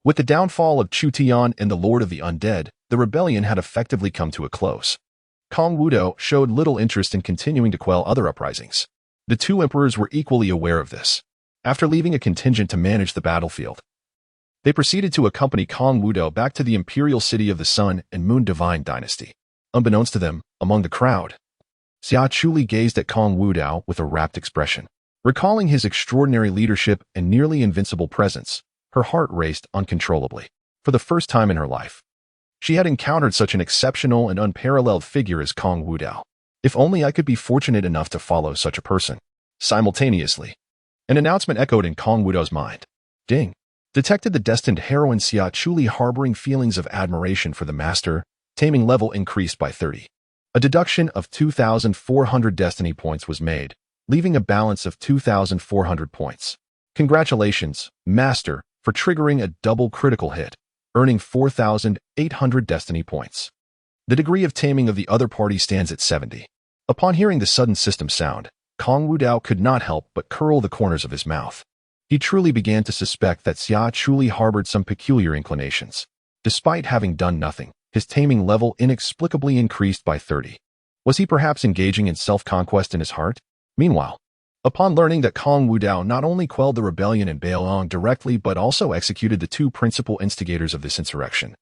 Speaker 1: With the downfall of Chu Tian and the Lord of the Undead, the rebellion had effectively come to a close. Kong Wudao showed little interest in continuing to quell other uprisings. The two emperors were equally aware of this. After leaving a contingent to manage the battlefield, they proceeded to accompany Kong Wudao back to the imperial city of the Sun and Moon Divine Dynasty. Unbeknownst to them, among the crowd, Xia Chuli gazed at Kong Wudao with a rapt expression. Recalling his extraordinary leadership and nearly invincible presence, her heart raced uncontrollably. For the first time in her life, she had encountered such an exceptional and unparalleled figure as Kong Wudao. If only I could be fortunate enough to follow such a person. Simultaneously, an announcement echoed in Kong Wudao's mind. Ding! Detected the destined heroine Xia Chuli harboring feelings of admiration for the master. Taming level increased by 30. A deduction of 2,400 destiny points was made, leaving a balance of 2,400 points. Congratulations, Master, for triggering a double critical hit, earning 4,800 destiny points. The degree of taming of the other party stands at 70. Upon hearing the sudden system sound, Kong Wudao could not help but curl the corners of his mouth. He truly began to suspect that Xia Chuli harbored some peculiar inclinations. Despite having done nothing, his taming level inexplicably increased by 30. Was he perhaps engaging in self-conquest in his heart? Meanwhile, upon learning that Kong Wudao not only quelled the rebellion in Bao'ong directly but also executed the two principal instigators of this insurrection,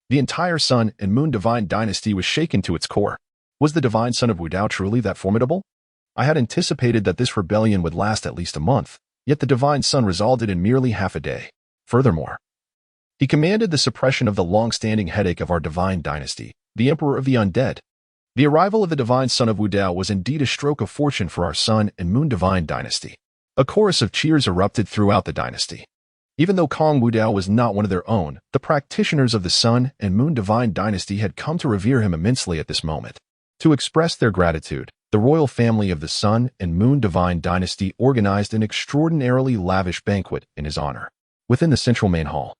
Speaker 1: the entire Sun and Moon Divine Dynasty was shaken to its core. Was the divine son of Wudao truly that formidable? I had anticipated that this rebellion would last at least a month, yet the divine son resolved it in merely half a day. Furthermore, He commanded the suppression of the long-standing headache of our divine dynasty, the Emperor of the Undead. The arrival of the divine son of Wudao was indeed a stroke of fortune for our Sun and Moon divine dynasty. A chorus of cheers erupted throughout the dynasty. Even though Kong Wudao was not one of their own, the practitioners of the Sun and Moon divine dynasty had come to revere him immensely at this moment. To express their gratitude, the royal family of the Sun and Moon divine dynasty organized an extraordinarily lavish banquet in his honor. Within the central main hall,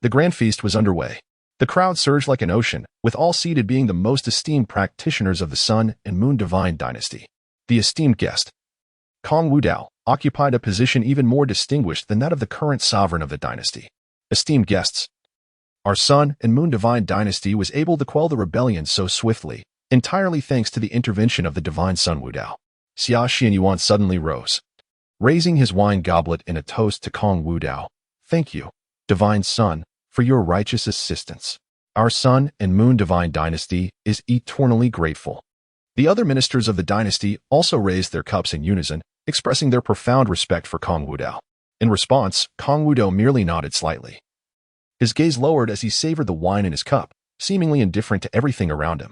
Speaker 1: the grand feast was underway. The crowd surged like an ocean, with all seated being the most esteemed practitioners of the Sun and Moon divine dynasty. The esteemed guest, Kong Wudao, occupied a position even more distinguished than that of the current sovereign of the dynasty. Esteemed guests, our Sun and Moon divine dynasty was able to quell the rebellion so swiftly, entirely thanks to the intervention of the divine son Wudao. Xia Xianyuan suddenly rose, raising his wine goblet in a toast to Kong Wudao. Thank you, divine son, for your righteous assistance. Our Sun and Moon divine dynasty is eternally grateful. The other ministers of the dynasty also raised their cups in unison, expressing their profound respect for Kong Wudao. In response, Kong Wudao merely nodded slightly. His gaze lowered as he savored the wine in his cup, seemingly indifferent to everything around him.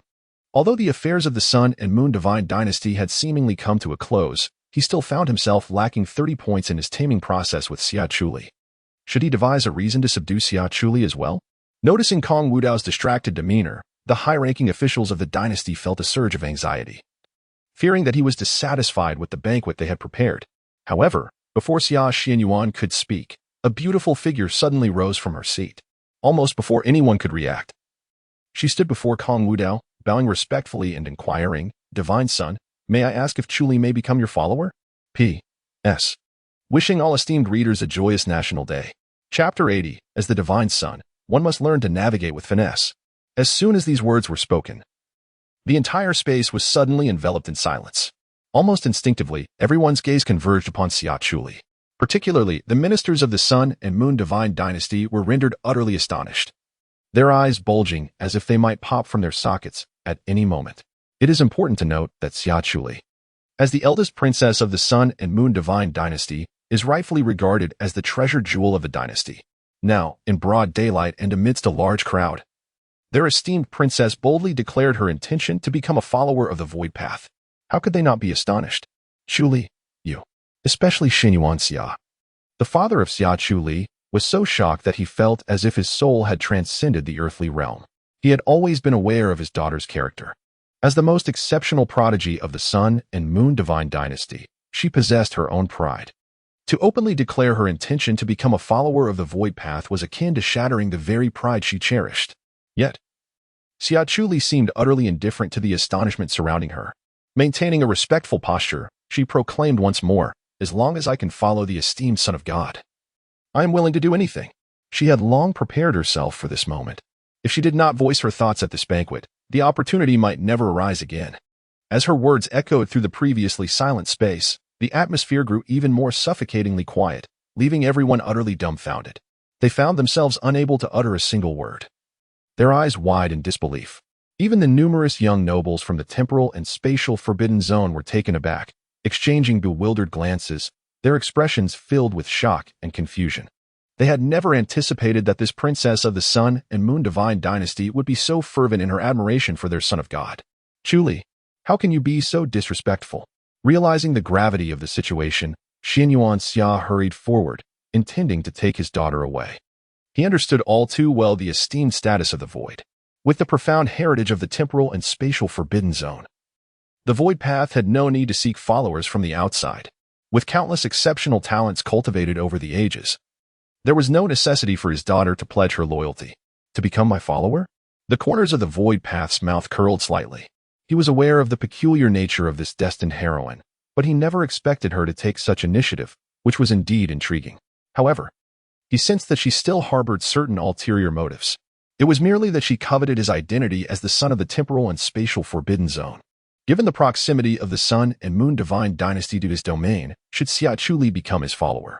Speaker 1: Although the affairs of the Sun and Moon divine dynasty had seemingly come to a close, he still found himself lacking 30 points in his taming process with Xia Chuli. Should he devise a reason to subdue Xia Chuli as well? Noticing Kong Wudao's distracted demeanor, the high-ranking officials of the dynasty felt a surge of anxiety, fearing that he was dissatisfied with the banquet they had prepared. However, before Xia Xianyuan could speak, a beautiful figure suddenly rose from her seat. Almost before anyone could react, she stood before Kong Wudao, bowing respectfully and inquiring, "Divine son, may I ask if Chuli may become your follower?" P.S. Wishing all esteemed readers a joyous National Day. Chapter 80. As the Divine Son, one must learn to navigate with finesse. As soon as these words were spoken, the entire space was suddenly enveloped in silence. Almost instinctively, everyone's gaze converged upon Xia Chuli. Particularly, the ministers of the Sun and Moon divine dynasty were rendered utterly astonished, their eyes bulging as if they might pop from their sockets at any moment. It is important to note that Xia Chuli, as the eldest princess of the Sun and Moon divine dynasty, is rightfully regarded as the treasured jewel of the dynasty. Now, in broad daylight and amidst a large crowd, their esteemed princess boldly declared her intention to become a follower of the void path. How could they not be astonished? Chuli, you, especially Xianyuan Xia, the father of Xia Chuli, was so shocked that he felt as if his soul had transcended the earthly realm. He had always been aware of his daughter's character. As the most exceptional prodigy of the Sun and Moon divine dynasty, she possessed her own pride. To openly declare her intention to become a follower of the void path was akin to shattering the very pride she cherished. Yet, Xia Chuli seemed utterly indifferent to the astonishment surrounding her. Maintaining a respectful posture, she proclaimed once more, "As long as I can follow the esteemed Son of God, I am willing to do anything." She had long prepared herself for this moment. If she did not voice her thoughts at this banquet, the opportunity might never arise again. As her words echoed through the previously silent space, the atmosphere grew even more suffocatingly quiet, leaving everyone utterly dumbfounded. They found themselves unable to utter a single word, their eyes wide in disbelief. Even the numerous young nobles from the temporal and spatial forbidden zone were taken aback, exchanging bewildered glances, their expressions filled with shock and confusion. They had never anticipated that this princess of the Sun and Moon divine dynasty would be so fervent in her admiration for their Son of God. Chuli, how can you be so disrespectful? Realizing the gravity of the situation, Xianyuan Xia hurried forward, intending to take his daughter away. He understood all too well the esteemed status of the Void. With the profound heritage of the temporal and spatial forbidden zone, the Void Path had no need to seek followers from the outside. With countless exceptional talents cultivated over the ages, there was no necessity for his daughter to pledge her loyalty. To become my follower? The corners of the Void Path's mouth curled slightly. He was aware of the peculiar nature of this destined heroine, but he never expected her to take such initiative, which was indeed intriguing. However, he sensed that she still harbored certain ulterior motives. It was merely that she coveted his identity as the son of the temporal and spatial forbidden zone. Given the proximity of the Sun and Moon divine dynasty to his domain, should Xia Chuli become his follower,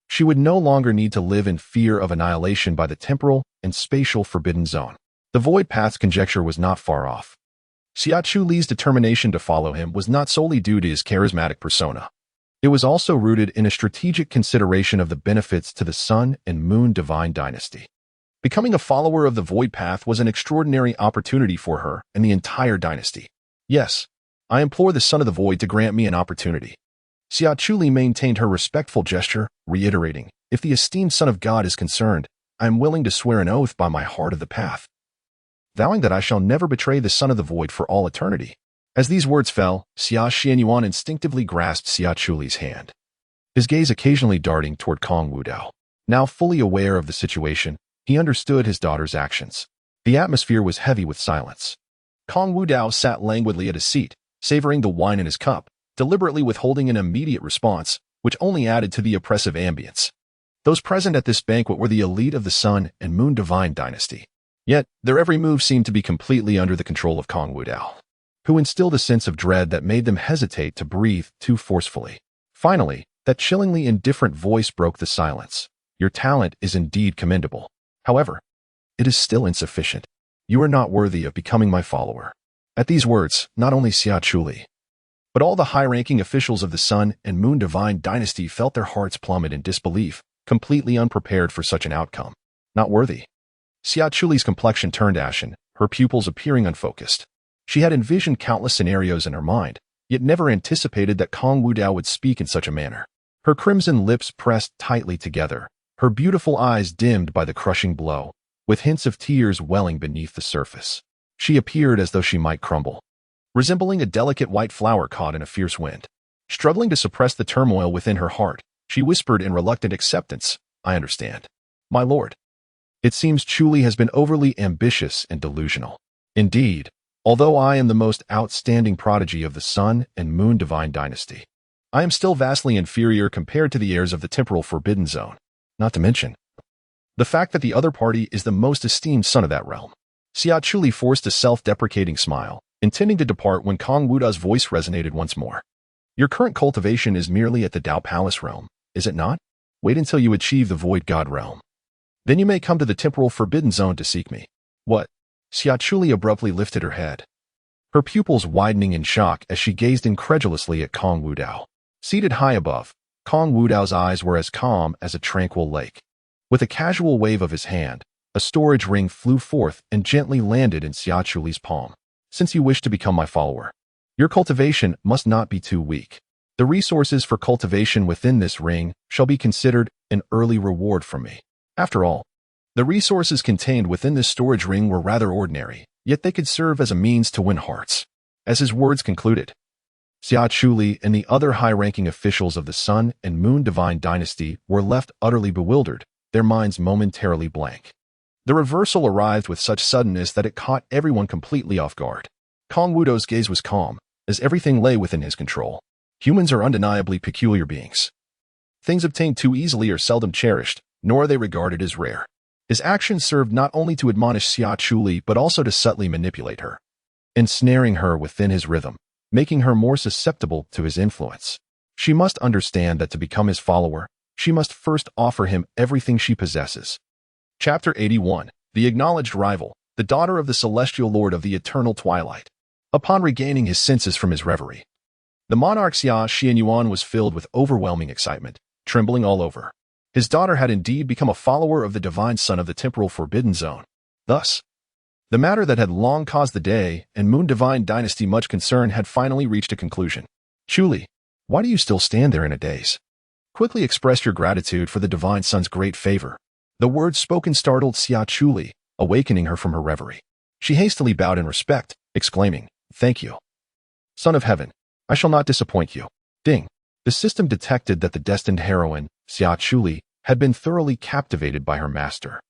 Speaker 1: she would no longer need to live in fear of annihilation by the temporal and spatial forbidden zone. The Void Path's conjecture was not far off. Xia Chuli's determination to follow him was not solely due to his charismatic persona. It was also rooted in a strategic consideration of the benefits to the Sun and Moon divine dynasty. Becoming a follower of the Void Path was an extraordinary opportunity for her and the entire dynasty. Yes, I implore the Son of the Void to grant me an opportunity. Xia Chuli maintained her respectful gesture, reiterating, if the esteemed Son of God is concerned, I am willing to swear an oath by my heart of the path, vowing that I shall never betray the Son of the Void for all eternity. As these words fell, Xia Xianyuan instinctively grasped Xia Chuli's hand, his gaze occasionally darting toward Kong Wudao. Now fully aware of the situation, he understood his daughter's actions. The atmosphere was heavy with silence. Kong Wudao sat languidly at his seat, savoring the wine in his cup, deliberately withholding an immediate response, which only added to the oppressive ambience. Those present at this banquet were the elite of the Sun and Moon Divine dynasty. Yet, their every move seemed to be completely under the control of Kong Wudao, who instilled a sense of dread that made them hesitate to breathe too forcefully. Finally, that chillingly indifferent voice broke the silence. Your talent is indeed commendable. However, it is still insufficient. You are not worthy of becoming my follower. At these words, not only Xia Chuli, but all the high-ranking officials of the Sun and Moon Divine dynasty felt their hearts plummet in disbelief, completely unprepared for such an outcome. Not worthy. Xia Chuli's complexion turned ashen, her pupils appearing unfocused. She had envisioned countless scenarios in her mind, yet never anticipated that Kong Wudao would speak in such a manner. Her crimson lips pressed tightly together, her beautiful eyes dimmed by the crushing blow, with hints of tears welling beneath the surface. She appeared as though she might crumble, resembling a delicate white flower caught in a fierce wind. Struggling to suppress the turmoil within her heart, she whispered in reluctant acceptance, I understand. My lord. It seems Chuli has been overly ambitious and delusional. Indeed, although I am the most outstanding prodigy of the Sun and Moon Divine dynasty, I am still vastly inferior compared to the heirs of the temporal Forbidden Zone, not to mention the fact that the other party is the most esteemed son of that realm. Xia Chuli forced a self-deprecating smile, intending to depart when Kong Wudao's voice resonated once more. Your current cultivation is merely at the Dao Palace realm, is it not? Wait until you achieve the Void God realm. Then you may come to the temporal Forbidden Zone to seek me. What? Xia Chuli abruptly lifted her head, her pupils widening in shock as she gazed incredulously at Kong Wudao. Seated high above, Kong Wudao's eyes were as calm as a tranquil lake. With a casual wave of his hand, a storage ring flew forth and gently landed in Xia Chuli's palm. Since you wish to become my follower, your cultivation must not be too weak. The resources for cultivation within this ring shall be considered an early reward from me. After all, the resources contained within this storage ring were rather ordinary, yet they could serve as a means to win hearts. As his words concluded, Xia Chuli and the other high-ranking officials of the Sun and Moon Divine dynasty were left utterly bewildered, their minds momentarily blank. The reversal arrived with such suddenness that it caught everyone completely off guard. Kong Wudao's gaze was calm, as everything lay within his control. Humans are undeniably peculiar beings. Things obtained too easily are seldom cherished, nor are they regarded as rare. His actions served not only to admonish Xia Chuli but also to subtly manipulate her, ensnaring her within his rhythm, making her more susceptible to his influence. She must understand that to become his follower, she must first offer him everything she possesses. Chapter 81. The Acknowledged Rival, the daughter of the Celestial Lord of the Eternal Twilight. Upon regaining his senses from his reverie, the monarch Xia Xianyuan was filled with overwhelming excitement, trembling all over. His daughter had indeed become a follower of the divine son of the temporal Forbidden Zone. Thus, the matter that had long caused the Day and Moon Divine dynasty much concern had finally reached a conclusion. Chuli, why do you still stand there in a daze? Quickly express your gratitude for the divine son's great favor. The words spoken startled Xia Chuli, awakening her from her reverie. She hastily bowed in respect, exclaiming, Thank you. Son of Heaven, I shall not disappoint you. Ding. The system detected that the destined heroine, Xia Chuli, had been thoroughly captivated by her master,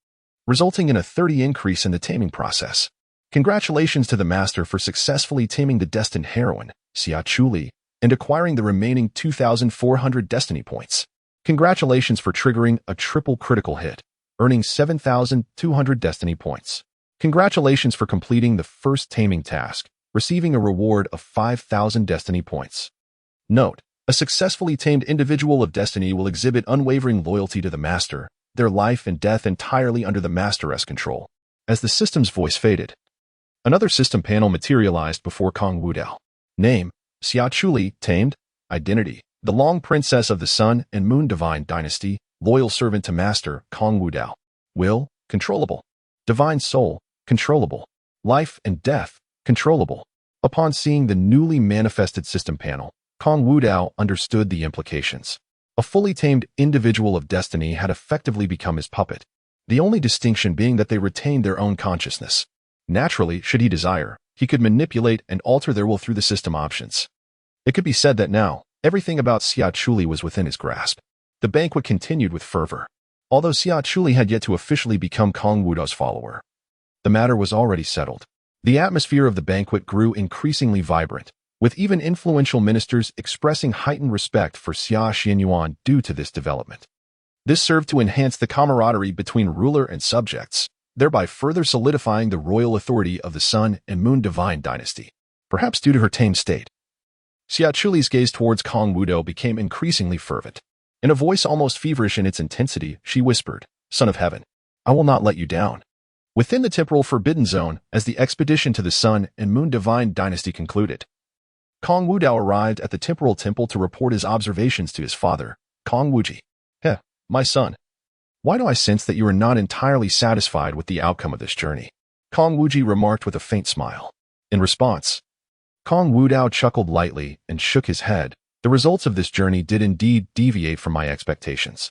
Speaker 1: resulting in a 30 increase in the taming process. Congratulations to the master for successfully taming the destined heroine, Xia Chuli, and acquiring the remaining 2,400 destiny points. Congratulations for triggering a triple critical hit, earning 7,200 destiny points. Congratulations for completing the first taming task, receiving a reward of 5,000 destiny points. Note: a successfully tamed individual of destiny will exhibit unwavering loyalty to the master, their life and death entirely under the master's control. As the system's voice faded, another system panel materialized before Kong Wudao. Name: Xia Chuli, tamed. Identity: the long princess of the Sun and Moon Divine dynasty, loyal servant to master Kong Wudao. Will: controllable. Divine soul, controllable. Life and death, controllable. Upon seeing the newly manifested system panel, Kong Wudao understood the implications. A fully tamed individual of destiny had effectively become his puppet, the only distinction being that they retained their own consciousness. Naturally, should he desire, he could manipulate and alter their will through the system options. It could be said that now, everything about Xia Chuli was within his grasp. The banquet continued with fervor. Although Xia Chuli had yet to officially become Kong Wudao's follower, the matter was already settled. The atmosphere of the banquet grew increasingly vibrant, with even influential ministers expressing heightened respect for Xia Xianyuan due to this development. This served to enhance the camaraderie between ruler and subjects, thereby further solidifying the royal authority of the Sun and Moon Divine dynasty. Perhaps due to her tame state, Xia Chuli's gaze towards Kong Wudao became increasingly fervent. In a voice almost feverish in its intensity, she whispered, "Son of Heaven, I will not let you down." Within the temporal forbidden zone, as the expedition to the Sun and Moon Divine dynasty concluded, Kong Wudao arrived at the temporal temple to report his observations to his father, Kong Wuji. My son, why do I sense that you are not entirely satisfied with the outcome of this journey?" Kong Wuji remarked with a faint smile. In response, Kong Wudao chuckled lightly and shook his head. The results of this journey did indeed deviate from my expectations.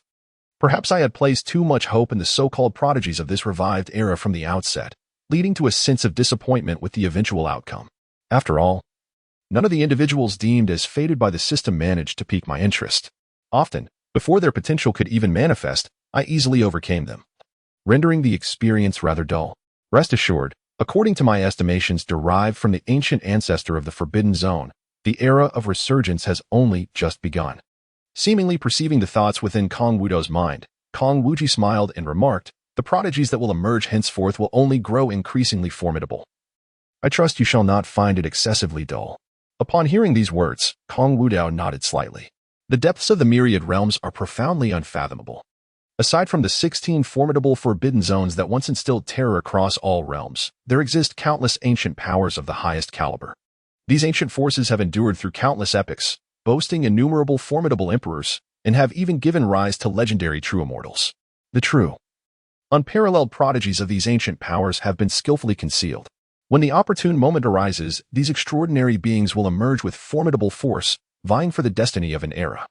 Speaker 1: Perhaps I had placed too much hope in the so-called prodigies of this revived era from the outset, leading to a sense of disappointment with the eventual outcome. After all, none of the individuals deemed as fated by the system managed to pique my interest. Often, before their potential could even manifest, I easily overcame them, rendering the experience rather dull. Rest assured, according to my estimations derived from the ancient ancestor of the Forbidden Zone, the era of resurgence has only just begun. Seemingly perceiving the thoughts within Kong Wudao's mind, Kong Wuji smiled and remarked, "The prodigies that will emerge henceforth will only grow increasingly formidable. I trust you shall not find it excessively dull." Upon hearing these words, Kong Wudao nodded slightly. The depths of the myriad realms are profoundly unfathomable. Aside from the 16 formidable forbidden zones that once instilled terror across all realms, there exist countless ancient powers of the highest caliber. These ancient forces have endured through countless epochs, boasting innumerable formidable emperors, and have even given rise to legendary true immortals. The true, unparalleled prodigies of these ancient powers have been skillfully concealed. When the opportune moment arises, these extraordinary beings will emerge with formidable force, vying for the destiny of an era.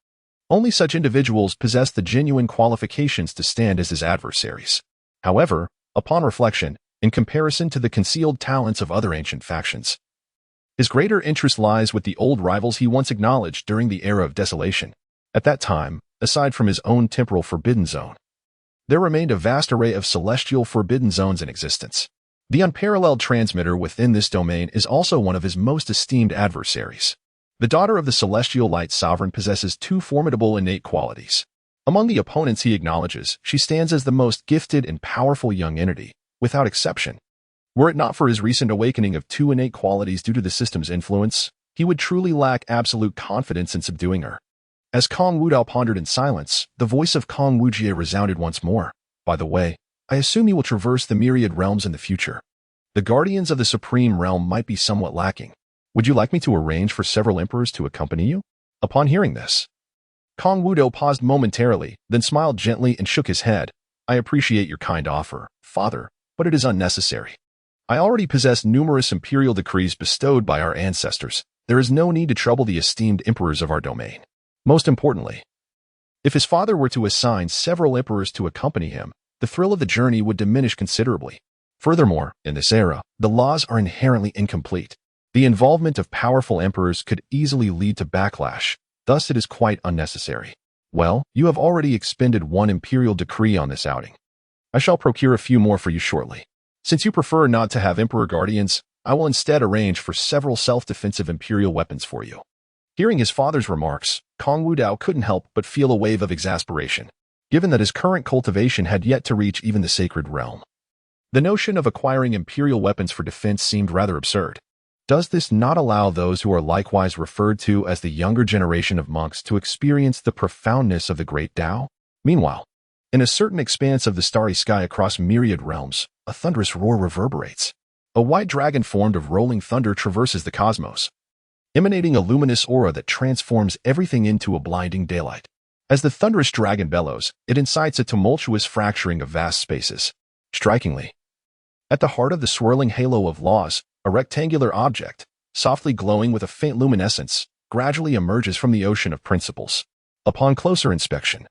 Speaker 1: Only such individuals possess the genuine qualifications to stand as his adversaries. However, upon reflection, in comparison to the concealed talents of other ancient factions, his greater interest lies with the old rivals he once acknowledged during the Era of Desolation. At that time, aside from his own temporal forbidden zone, there remained a vast array of celestial forbidden zones in existence. The unparalleled transmitter within this domain is also one of his most esteemed adversaries. The daughter of the celestial light sovereign possesses two formidable innate qualities. Among the opponents he acknowledges, she stands as the most gifted and powerful young entity, without exception. Were it not for his recent awakening of two innate qualities due to the system's influence, he would truly lack absolute confidence in subduing her. As Kong Wudao pondered in silence, the voice of Kong Wujie resounded once more. "By the way, I assume you will traverse the myriad realms in the future. The guardians of the supreme realm might be somewhat lacking. Would you like me to arrange for several emperors to accompany you?" Upon hearing this, Kong Wudao paused momentarily, then smiled gently and shook his head. "I appreciate your kind offer, father, but it is unnecessary. I already possess numerous imperial decrees bestowed by our ancestors. There is no need to trouble the esteemed emperors of our domain." Most importantly, if his father were to assign several emperors to accompany him, the thrill of the journey would diminish considerably. Furthermore, in this era, the laws are inherently incomplete. The involvement of powerful emperors could easily lead to backlash, thus it is quite unnecessary. Well, you have already expended one imperial decree on this outing. I shall procure a few more for you shortly. Since you prefer not to have emperor guardians, I will instead arrange for several self-defensive imperial weapons for you. Hearing his father's remarks, Kong Wudao couldn't help but feel a wave of exasperation, given that his current cultivation had yet to reach even the sacred realm. The notion of acquiring imperial weapons for defense seemed rather absurd. Does this not allow those who are likewise referred to as the younger generation of monks to experience the profoundness of the Great Dao? Meanwhile, in a certain expanse of the starry sky across myriad realms, a thunderous roar reverberates. A white dragon formed of rolling thunder traverses the cosmos, emanating a luminous aura that transforms everything into a blinding daylight. As the thunderous dragon bellows, it incites a tumultuous fracturing of vast spaces. Strikingly, at the heart of the swirling halo of laws, a rectangular object, softly glowing with a faint luminescence, gradually emerges from the ocean of principles. Upon closer inspection,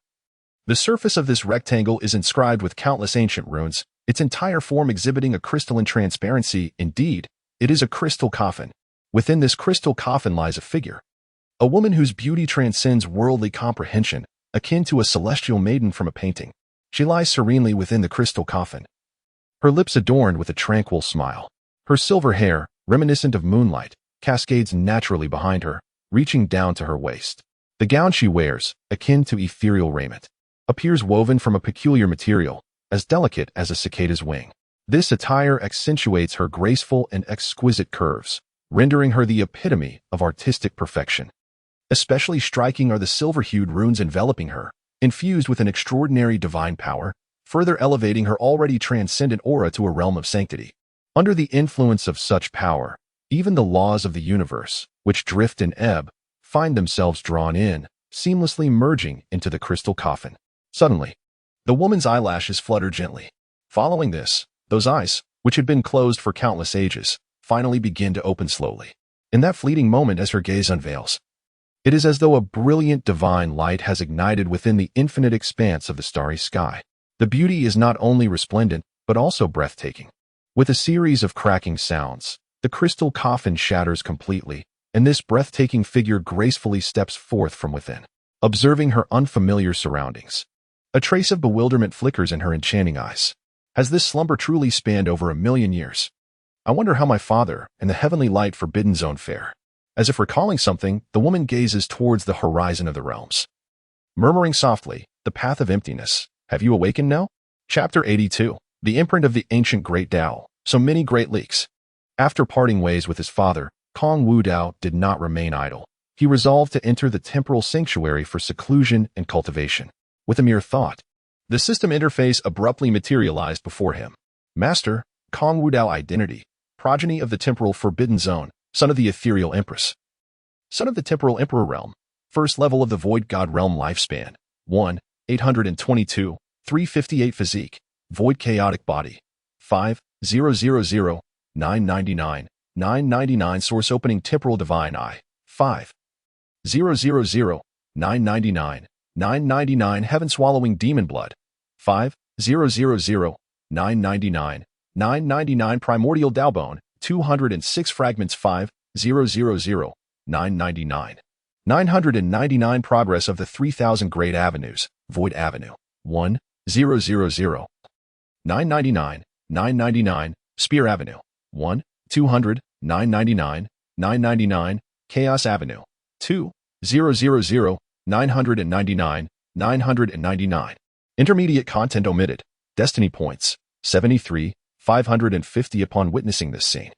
Speaker 1: the surface of this rectangle is inscribed with countless ancient runes, its entire form exhibiting a crystalline transparency. Indeed, it is a crystal coffin. Within this crystal coffin lies a figure, a woman whose beauty transcends worldly comprehension, akin to a celestial maiden from a painting. She lies serenely within the crystal coffin, her lips adorned with a tranquil smile. Her silver hair, reminiscent of moonlight, cascades naturally behind her, reaching down to her waist. The gown she wears, akin to ethereal raiment, appears woven from a peculiar material, as delicate as a cicada's wing. This attire accentuates her graceful and exquisite curves, rendering her the epitome of artistic perfection. Especially striking are the silver-hued runes enveloping her, infused with an extraordinary divine power, further elevating her already transcendent aura to a realm of sanctity. Under the influence of such power, even the laws of the universe, which drift and ebb, find themselves drawn in, seamlessly merging into the crystal coffin. Suddenly, the woman's eyelashes flutter gently. Following this, those eyes, which had been closed for countless ages, finally begin to open slowly. In that fleeting moment as her gaze unveils, it is as though a brilliant divine light has ignited within the infinite expanse of the starry sky. The beauty is not only resplendent, but also breathtaking. With a series of cracking sounds, the crystal coffin shatters completely, and this breathtaking figure gracefully steps forth from within, observing her unfamiliar surroundings. A trace of bewilderment flickers in her enchanting eyes. Has this slumber truly spanned over 1,000,000 years? I wonder how my father and the heavenly light forbidden zone fare. As if recalling something, the woman gazes towards the horizon of the realms, murmuring softly, "The path of emptiness. Have you awakened now?" Chapter 82. The imprint of the ancient Great Dao. So many great leaks. After parting ways with his father, Kong Wudao did not remain idle. He resolved to enter the temporal sanctuary for seclusion and cultivation. With a mere thought, the system interface abruptly materialized before him. Master, Kong Wudao identity, progeny of the temporal forbidden zone, son of the ethereal empress. Son of the temporal emperor realm. First level of the void god realm lifespan. 1, 822, 358 physique, void chaotic body. 5, 000, 999, 999 source opening temporal divine eye. 5, 000, 999, 999 heaven swallowing demon blood. 5, 000, 999, 999 primordial Dao bone. 206 fragments. 5, 000, 999. 999 progress of the 3,000 great avenues. Void avenue. 1, 000, 999, 999, Spear Avenue. 1, 200, 999, 999, Chaos Avenue. 2, 000, 999, 999. Intermediate content omitted. Destiny points, 73, 550 upon witnessing this scene.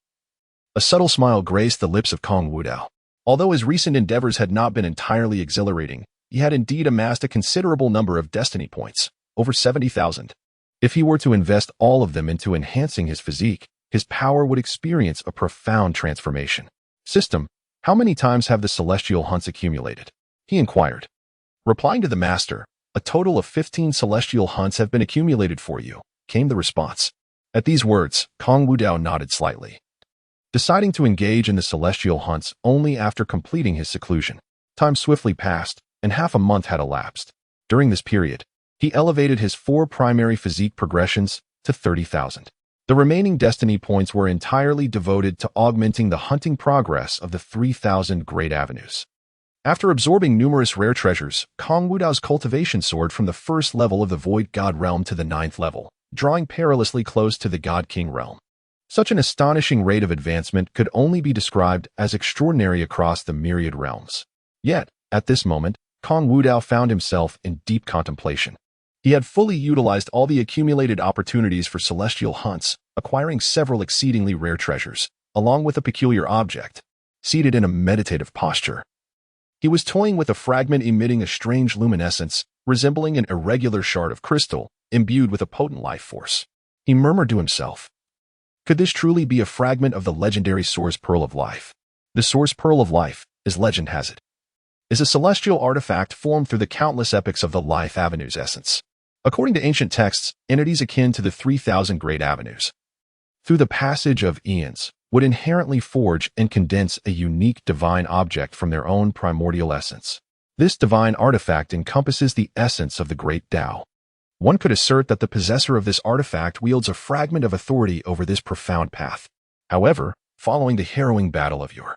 Speaker 1: A subtle smile graced the lips of Kong Wudao. Although his recent endeavors had not been entirely exhilarating, he had indeed amassed a considerable number of destiny points, over 70,000. If he were to invest all of them into enhancing his physique, his power would experience a profound transformation. System, how many times have the celestial hunts accumulated? He inquired. Replying to the master, a total of 15 celestial hunts have been accumulated for you, came the response. At these words, Kong Wudao nodded slightly, deciding to engage in the celestial hunts only after completing his seclusion. Time swiftly passed, and half a month had elapsed. During this period, he elevated his 4 primary physique progressions to 30,000. The remaining destiny points were entirely devoted to augmenting the hunting progress of the 3,000 great avenues. After absorbing numerous rare treasures, Kong Wudao's cultivation soared from the first level of the Void God realm to the 9th level, drawing perilously close to the God King realm. Such an astonishing rate of advancement could only be described as extraordinary across the myriad realms. Yet, at this moment, Kong Wudao found himself in deep contemplation. He had fully utilized all the accumulated opportunities for celestial hunts, acquiring several exceedingly rare treasures, along with a peculiar object. Seated in a meditative posture, he was toying with a fragment emitting a strange luminescence, resembling an irregular shard of crystal, imbued with a potent life force. He murmured to himself, could this truly be a fragment of the legendary Source Pearl of Life? The Source Pearl of Life, as legend has it, is a celestial artifact formed through the countless epochs of the Life Avenue's essence. According to ancient texts, entities akin to the 3,000 great avenues, through the passage of eons, would inherently forge and condense a unique divine object from their own primordial essence. This divine artifact encompasses the essence of the Great Dao. One could assert that the possessor of this artifact wields a fragment of authority over this profound path. However, following the harrowing battle of yore,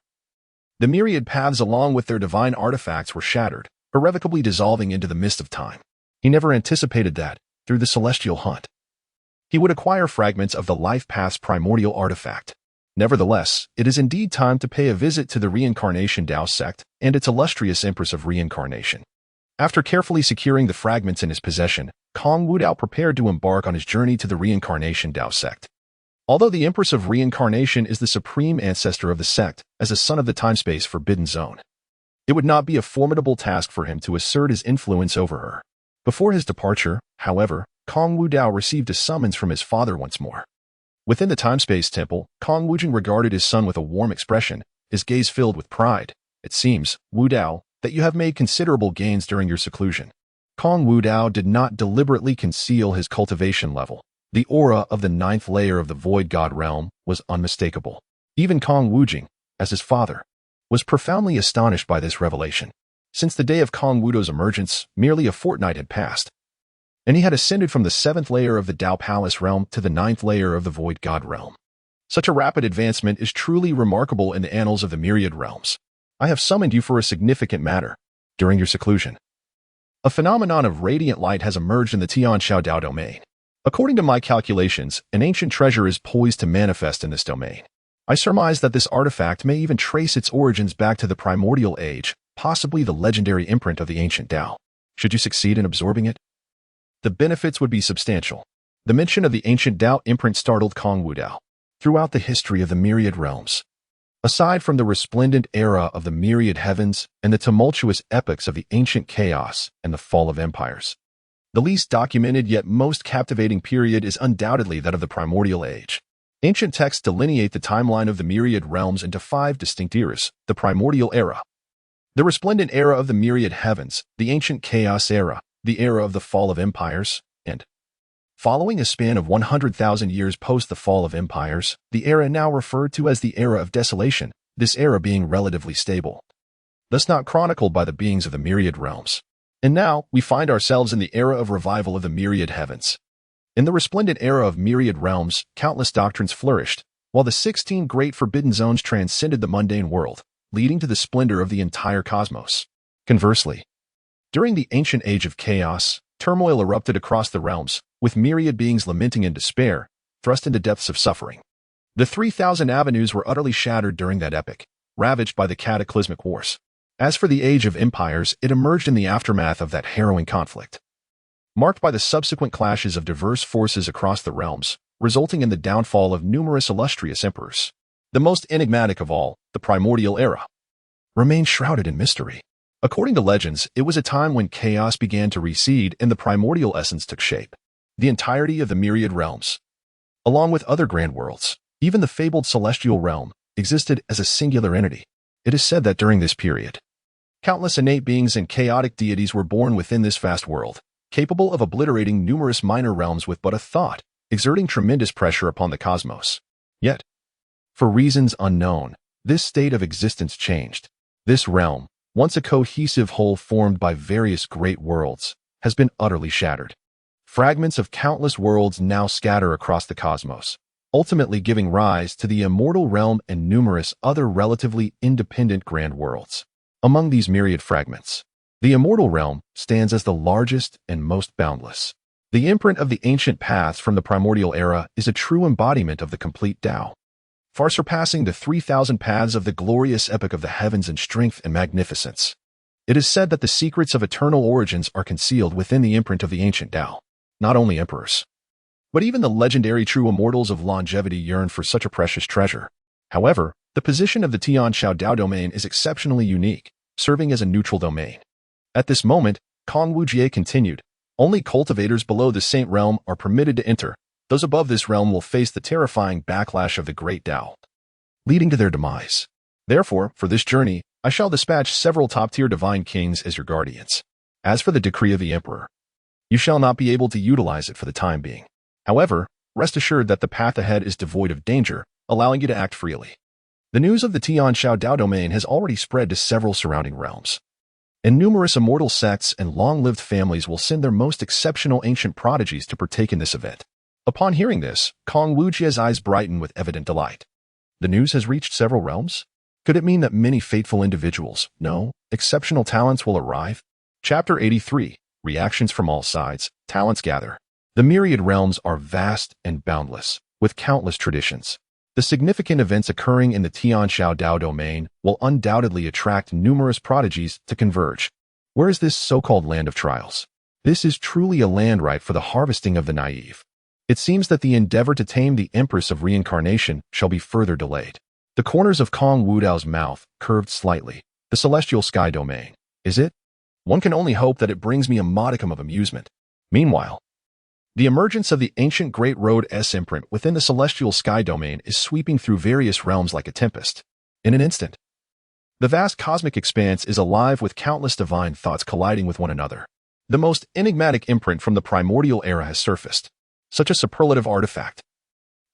Speaker 1: the myriad paths along with their divine artifacts were shattered, irrevocably dissolving into the mist of time. He never anticipated that, through the celestial hunt, he would acquire fragments of the life path's primordial artifact. Nevertheless, it is indeed time to pay a visit to the Reincarnation Dao sect and its illustrious Empress of Reincarnation. After carefully securing the fragments in his possession, Kong Wudao prepared to embark on his journey to the Reincarnation Dao sect. Although the Empress of Reincarnation is the supreme ancestor of the sect, as a son of the time-space forbidden zone, it would not be a formidable task for him to assert his influence over her. Before his departure, however, Kong Wudao received a summons from his father once more. Within the time-space temple, Kong Wudao regarded his son with a warm expression, his gaze filled with pride. It seems, Wudao, that you have made considerable gains during your seclusion. Kong Wudao did not deliberately conceal his cultivation level. The aura of the 9th layer of the void god realm was unmistakable. Even Kong Wudao, as his father, was profoundly astonished by this revelation. Since the day of Kong Wudao's emergence, merely a fortnight had passed, and he had ascended from the 7th layer of the Dao Palace realm to the 9th layer of the void god realm. Such a rapid advancement is truly remarkable in the annals of the myriad realms. I have summoned you for a significant matter. During your seclusion, a phenomenon of radiant light has emerged in the Tianshao Dao domain. According to my calculations, an ancient treasure is poised to manifest in this domain. I surmise that this artifact may even trace its origins back to the primordial age, possibly the legendary imprint of the ancient Dao. Should you succeed in absorbing it, the benefits would be substantial. The mention of the ancient Dao imprint startled Kong Wudao. Throughout the history of the myriad realms, aside from the resplendent era of the myriad heavens and the tumultuous epochs of the ancient chaos and the fall of empires, the least documented yet most captivating period is undoubtedly that of the primordial age. Ancient texts delineate the timeline of the myriad realms into 5 distinct eras: the primordial era, the resplendent era of the myriad heavens, the ancient chaos era, the era of the fall of empires, and, following a span of 100,000 years post the fall of empires, the era now referred to as the Era of Desolation, this era being relatively stable, thus not chronicled by the beings of the myriad realms. And now, we find ourselves in the era of revival of the myriad heavens. In the resplendent era of myriad realms, countless doctrines flourished, while the 16 great forbidden zones transcended the mundane world, leading to the splendor of the entire cosmos. Conversely, during the ancient age of chaos, turmoil erupted across the realms, with myriad beings lamenting in despair, thrust into depths of suffering. The 3,000 avenues were utterly shattered during that epoch, ravaged by the cataclysmic wars. As for the age of empires, it emerged in the aftermath of that harrowing conflict, marked by the subsequent clashes of diverse forces across the realms, resulting in the downfall of numerous illustrious emperors. The most enigmatic of all, the primordial era, remained shrouded in mystery. According to legends, it was a time when chaos began to recede and the primordial essence took shape. The entirety of the myriad realms, along with other grand worlds, even the fabled celestial realm, existed as a singular entity. It is said that during this period, countless innate beings and chaotic deities were born within this vast world, capable of obliterating numerous minor realms with but a thought, exerting tremendous pressure upon the cosmos. Yet, for reasons unknown, this state of existence changed. This realm, once a cohesive whole formed by various great worlds, has been utterly shattered. Fragments of countless worlds now scatter across the cosmos, ultimately giving rise to the immortal realm and numerous other relatively independent grand worlds. Among these myriad fragments, the immortal realm stands as the largest and most boundless. The imprint of the ancient paths from the primordial era is a true embodiment of the complete Tao, far surpassing the 3,000 paths of the glorious epoch of the heavens in strength and magnificence. It is said that the secrets of eternal origins are concealed within the imprint of the ancient Tao. Not only emperors, but even the legendary true immortals of longevity yearn for such a precious treasure. However, the position of the Tianshao Dao domain is exceptionally unique, serving as a neutral domain. At this moment, Kong Wudao continued, only cultivators below the Saint Realm are permitted to enter. Those above this realm will face the terrifying backlash of the Great Dao, leading to their demise. Therefore, for this journey, I shall dispatch several top-tier divine kings as your guardians. As for the decree of the emperor, You shall not be able to utilize it for the time being. However, rest assured that the path ahead is devoid of danger, allowing you to act freely. The news of the Tianxiao Dao domain has already spread to several surrounding realms, and numerous immortal sects and long-lived families will send their most exceptional ancient prodigies to partake in this event. Upon hearing this, Kong Wudao's eyes brighten with evident delight. The news has reached several realms? Could it mean that many fateful individuals, no, exceptional talents will arrive? Chapter 83, Reactions from All Sides, Talents Gather. The myriad realms are vast and boundless, with countless traditions. The significant events occurring in the Tianxiao Dao domain will undoubtedly attract numerous prodigies to converge. Where is this so-called land of trials? This is truly a land ripe for the harvesting of the naive. It seems that the endeavor to tame the Empress of Reincarnation shall be further delayed. The corners of Kong Wudao's mouth curved slightly. The celestial sky domain. Is it? One can only hope that it brings me a modicum of amusement. Meanwhile, the emergence of the ancient Great Road S imprint within the celestial sky domain is sweeping through various realms like a tempest. In an instant, the vast cosmic expanse is alive with countless divine thoughts colliding with one another. The most enigmatic imprint from the primordial era has surfaced. Such a superlative artifact.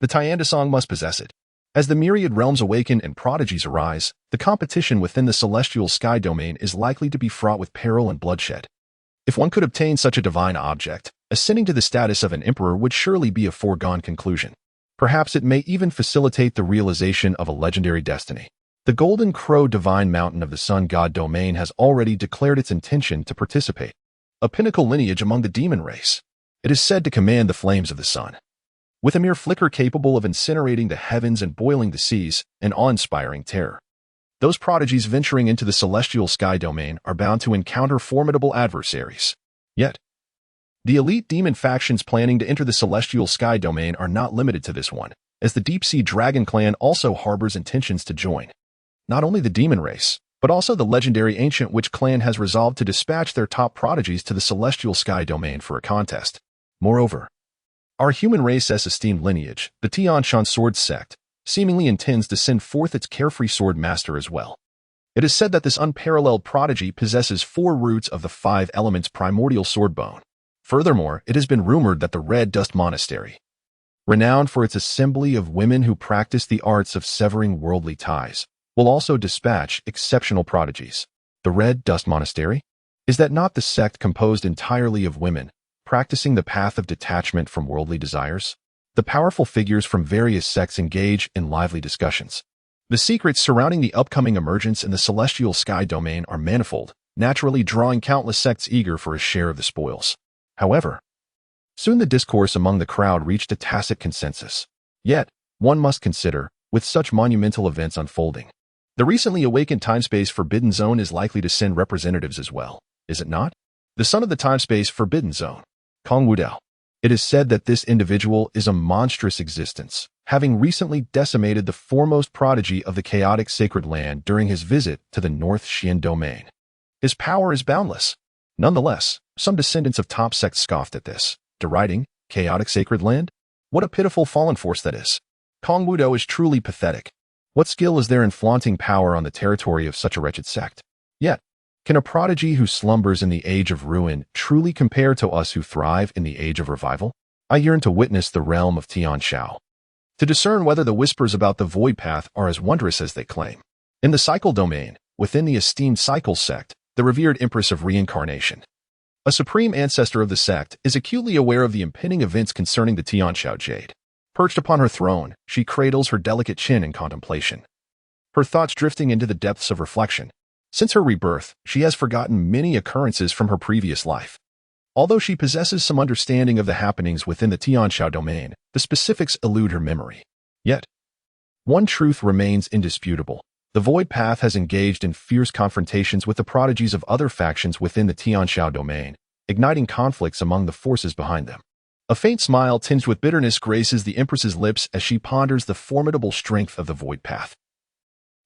Speaker 1: The Tiandasong must possess it. As the myriad realms awaken and prodigies arise, the competition within the celestial sky domain is likely to be fraught with peril and bloodshed. If one could obtain such a divine object, ascending to the status of an emperor would surely be a foregone conclusion. Perhaps it may even facilitate the realization of a legendary destiny. The Golden Crow Divine Mountain of the Sun God domain has already declared its intention to participate. A pinnacle lineage among the demon race. It is said to command the flames of the sun. With a mere flicker capable of incinerating the heavens and boiling the seas, an awe-inspiring terror. Those prodigies venturing into the celestial sky domain are bound to encounter formidable adversaries. Yet, the elite demon factions planning to enter the celestial sky domain are not limited to this one, as the deep-sea dragon clan also harbors intentions to join. Not only the demon race, but also the legendary ancient witch clan has resolved to dispatch their top prodigies to the celestial sky domain for a contest. Moreover, our human race's esteemed lineage, the Tianshan sword sect, seemingly intends to send forth its carefree sword master as well. It is said that this unparalleled prodigy possesses 4 roots of the 5 elements primordial sword bone. Furthermore, it has been rumored that the Red Dust Monastery, renowned for its assembly of women who practice the arts of severing worldly ties, will also dispatch exceptional prodigies. The Red Dust Monastery? Is that not the sect composed entirely of women, practicing the path of detachment from worldly desires? The powerful figures from various sects engage in lively discussions. The secrets surrounding the upcoming emergence in the celestial sky domain are manifold, naturally drawing countless sects eager for a share of the spoils. However, soon the discourse among the crowd reached a tacit consensus. Yet, one must consider, with such monumental events unfolding, the recently awakened time-space forbidden zone is likely to send representatives as well, is it not? The son of the time-space forbidden zone, Kong Wudao. It is said that this individual is a monstrous existence, having recently decimated the foremost prodigy of the chaotic sacred land during his visit to the North Xian domain. His power is boundless. Nonetheless, some descendants of top sects scoffed at this, deriding, chaotic sacred land? What a pitiful fallen force that is. Kong Wudao is truly pathetic. What skill is there in flaunting power on the territory of such a wretched sect? Yet, can a prodigy who slumbers in the age of ruin truly compare to us who thrive in the age of revival? I yearn to witness the realm of Tianxiao, to discern whether the whispers about the void path are as wondrous as they claim. In the cycle domain, within the esteemed cycle sect, the revered Empress of Reincarnation, a supreme ancestor of the sect, is acutely aware of the impending events concerning the Tianxiao Jade. Perched upon her throne, she cradles her delicate chin in contemplation, her thoughts drifting into the depths of reflection. Since her rebirth, she has forgotten many occurrences from her previous life. Although she possesses some understanding of the happenings within the Tianxiao domain, the specifics elude her memory. Yet, one truth remains indisputable. The Void Path has engaged in fierce confrontations with the prodigies of other factions within the Tianxiao domain, igniting conflicts among the forces behind them. A faint smile tinged with bitterness graces the Empress's lips as she ponders the formidable strength of the Void Path.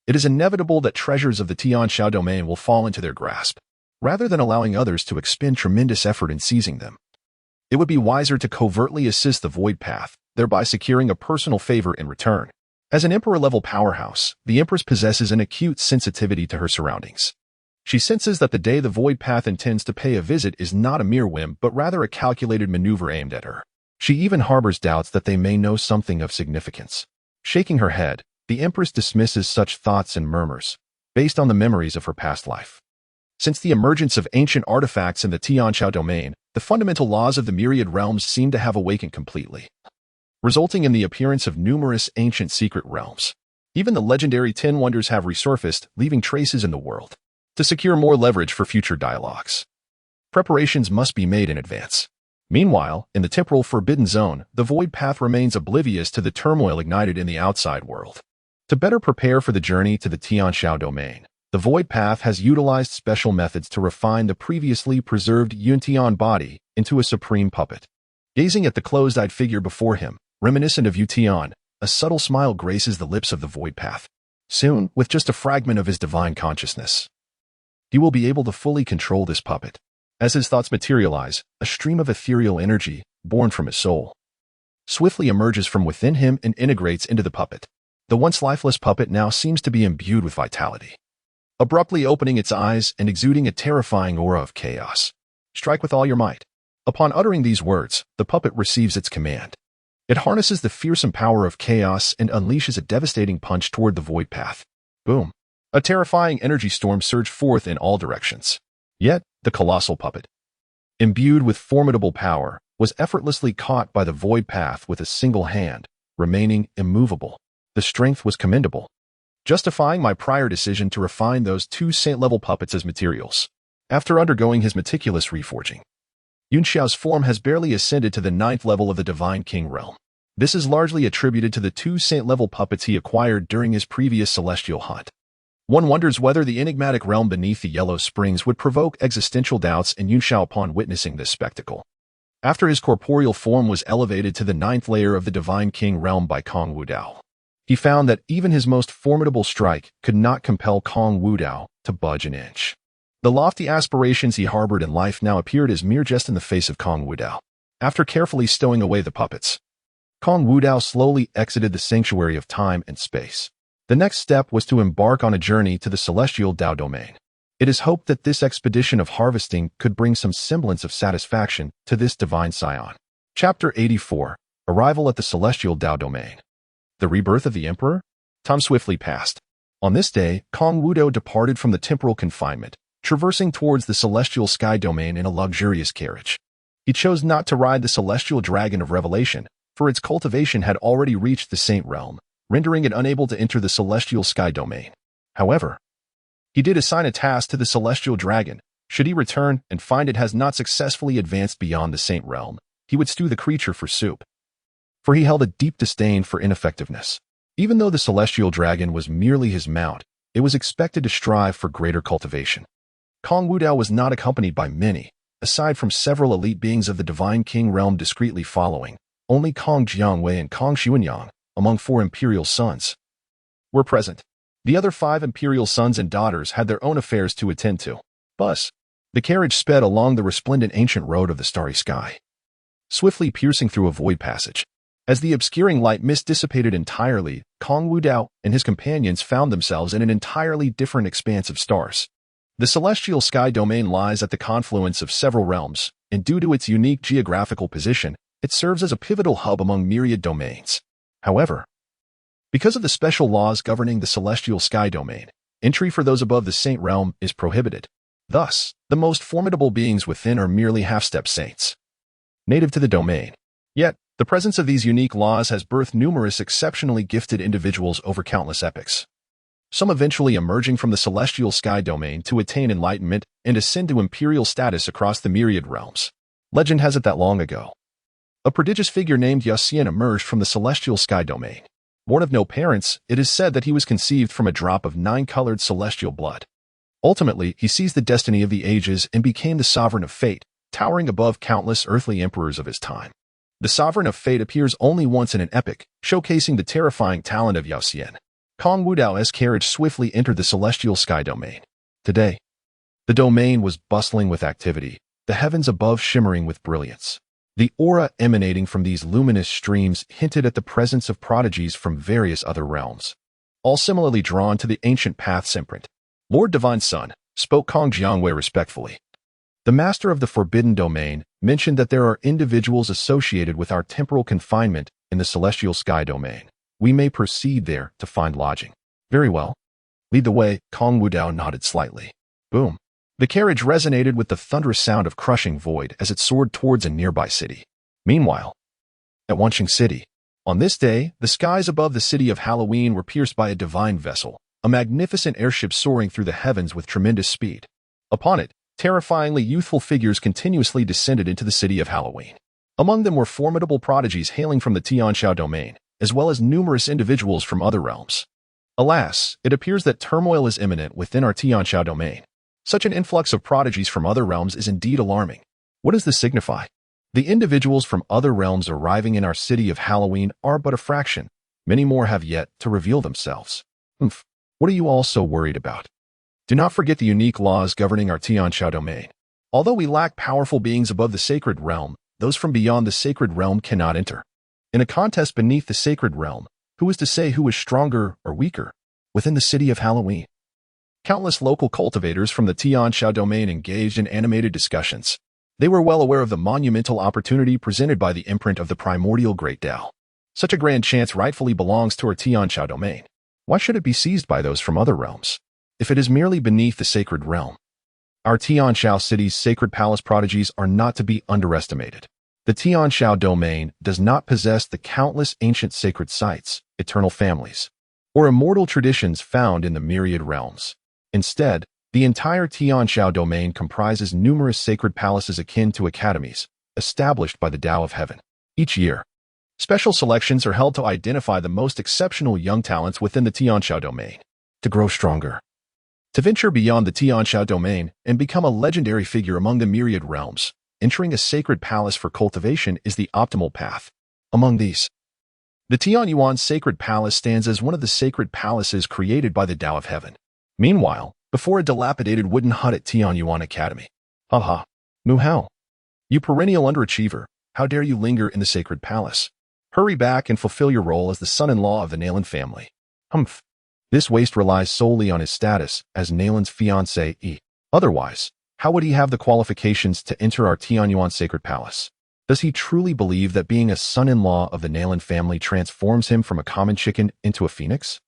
Speaker 1: It is inevitable that treasures of the Tianxiao domain will fall into their grasp, rather than allowing others to expend tremendous effort in seizing them. It would be wiser to covertly assist the Void Path, thereby securing a personal favor in return. As an Emperor-level powerhouse, the Empress possesses an acute sensitivity to her surroundings. She senses that the day the void path intends to pay a visit is not a mere whim, but rather a calculated maneuver aimed at her. She even harbors doubts that they may know something of significance. Shaking her head, the Empress dismisses such thoughts and murmurs, based on the memories of her past life. Since the emergence of ancient artifacts in the Tianqiao domain, the fundamental laws of the myriad realms seem to have awakened completely, resulting in the appearance of numerous ancient secret realms. Even the legendary 10 Wonders have resurfaced, leaving traces in the world. To secure more leverage for future dialogues, preparations must be made in advance. Meanwhile, in the temporal forbidden zone, the void path remains oblivious to the turmoil ignited in the outside world. To better prepare for the journey to the Tianqiao domain, the void path has utilized special methods to refine the previously preserved Yuntian body into a supreme puppet. Gazing at the closed-eyed figure before him, reminiscent of Yutian, a subtle smile graces the lips of the void path. Soon, with just a fragment of his divine consciousness, he will be able to fully control this puppet. As his thoughts materialize, a stream of ethereal energy, born from his soul, swiftly emerges from within him and integrates into the puppet. The once lifeless puppet now seems to be imbued with vitality, abruptly opening its eyes and exuding a terrifying aura of chaos. Strike with all your might. Upon uttering these words, the puppet receives its command. It harnesses the fearsome power of chaos and unleashes a devastating punch toward the void path. Boom. A terrifying energy storm surged forth in all directions. Yet, the colossal puppet, imbued with formidable power, was effortlessly caught by the void path with a single hand, remaining immovable. The strength was commendable, justifying my prior decision to refine those 2 saint-level puppets as materials. After undergoing his meticulous reforging, Yunxiao's form has barely ascended to the 9th level of the Divine King realm. This is largely attributed to the 2 saint-level puppets he acquired during his previous celestial hunt. One wonders whether the enigmatic realm beneath the Yellow Springs would provoke existential doubts in Yunxiao upon witnessing this spectacle. After his corporeal form was elevated to the 9th layer of the Divine King realm by Kong Wudao, he found that even his most formidable strike could not compel Kong Wudao to budge an inch. The lofty aspirations he harbored in life now appeared as mere jest in the face of Kong Wudao. After carefully stowing away the puppets, Kong Wudao slowly exited the sanctuary of time and space. The next step was to embark on a journey to the celestial Dao domain. It is hoped that this expedition of harvesting could bring some semblance of satisfaction to this divine scion. Chapter 84. Arrival at the celestial Dao domain. The rebirth of the emperor? Time swiftly passed. On this day, Kong Wudao departed from the temporal confinement, traversing towards the celestial sky domain in a luxurious carriage. He chose not to ride the celestial dragon of revelation, for its cultivation had already reached the saint realm, rendering it unable to enter the celestial sky domain. However, he did assign a task to the celestial dragon. Should he return and find it has not successfully advanced beyond the saint realm, he would stew the creature for soup. For he held a deep disdain for ineffectiveness. Even though the celestial dragon was merely his mount, it was expected to strive for greater cultivation. Kong Wudao was not accompanied by many, aside from several elite beings of the Divine King realm discreetly following. Only Kong Jiangwei and Kong Xuanyang, among 4 imperial sons, were present. The other 5 imperial sons and daughters had their own affairs to attend to. Thus, the carriage sped along the resplendent ancient road of the starry sky, swiftly piercing through a void passage. As the obscuring light mist dissipated entirely, Kong Wudao and his companions found themselves in an entirely different expanse of stars. The celestial sky domain lies at the confluence of several realms, and due to its unique geographical position, it serves as a pivotal hub among myriad domains. However, because of the special laws governing the celestial sky domain, entry for those above the saint realm is prohibited. Thus, the most formidable beings within are merely half-step saints, native to the domain. Yet, the presence of these unique laws has birthed numerous exceptionally gifted individuals over countless epochs, some eventually emerging from the celestial sky domain to attain enlightenment and ascend to imperial status across the myriad realms. Legend has it that long ago, a prodigious figure named Yaxian emerged from the celestial sky domain. Born of no parents, it is said that he was conceived from a drop of 9-colored celestial blood. Ultimately, he seized the destiny of the ages and became the sovereign of fate, towering above countless earthly emperors of his time. The sovereign of fate appears only once in an epic, showcasing the terrifying talent of Yaxian. Kong Wudao's carriage swiftly entered the celestial sky domain. Today, the domain was bustling with activity, the heavens above shimmering with brilliance. The aura emanating from these luminous streams hinted at the presence of prodigies from various other realms, all similarly drawn to the ancient path's imprint. Lord Divine Sun, spoke Kong Jiangwei respectfully. The master of the forbidden domain mentioned that there are individuals associated with our temporal confinement in the celestial sky domain. We may proceed there to find lodging. Very well. Lead the way, Kong Wudao nodded slightly. Boom. The carriage resonated with the thunderous sound of crushing void as it soared towards a nearby city. Meanwhile, at Wanqing City, on this day, the skies above the city of Halloween were pierced by a divine vessel, a magnificent airship soaring through the heavens with tremendous speed. Upon it, terrifyingly youthful figures continuously descended into the city of Halloween. Among them were formidable prodigies hailing from the Tianxiao domain, as well as numerous individuals from other realms. Alas, it appears that turmoil is imminent within our Tianxiao domain. Such an influx of prodigies from other realms is indeed alarming. What does this signify? The individuals from other realms arriving in our city of Halloween are but a fraction. Many more have yet to reveal themselves. What are you all so worried about? Do not forget the unique laws governing our Tianxiao domain. Although we lack powerful beings above the sacred realm, those from beyond the sacred realm cannot enter. In a contest beneath the sacred realm, who is to say who is stronger or weaker? Within the city of Halloween, countless local cultivators from the Tianxiao domain engaged in animated discussions. They were well aware of the monumental opportunity presented by the imprint of the primordial Great Dao. Such a grand chance rightfully belongs to our Tianxiao domain. Why should it be seized by those from other realms? If it is merely beneath the sacred realm, our Tianxiao city's sacred palace prodigies are not to be underestimated. The Tianxiao domain does not possess the countless ancient sacred sites, eternal families, or immortal traditions found in the myriad realms. Instead, the entire Tianxiao domain comprises numerous sacred palaces akin to academies, established by the Dao of Heaven. Each year, special selections are held to identify the most exceptional young talents within the Tianxiao domain. To grow stronger, to venture beyond the Tianxiao domain and become a legendary figure among the myriad realms, entering a sacred palace for cultivation is the optimal path. Among these, the Tianyuan Sacred Palace stands as one of the sacred palaces created by the Dao of Heaven. Meanwhile, before a dilapidated wooden hut at Tianyuan Academy. Haha, Mu Hao, you perennial underachiever, how dare you linger in the sacred palace? Hurry back and fulfill your role as the son-in-law of the Nalan family. Humph. This waste relies solely on his status as Nalan's fiancé. Otherwise, how would he have the qualifications to enter our Tianyuan Sacred Palace? Does he truly believe that being a son-in-law of the Nalan family transforms him from a common chicken into a phoenix?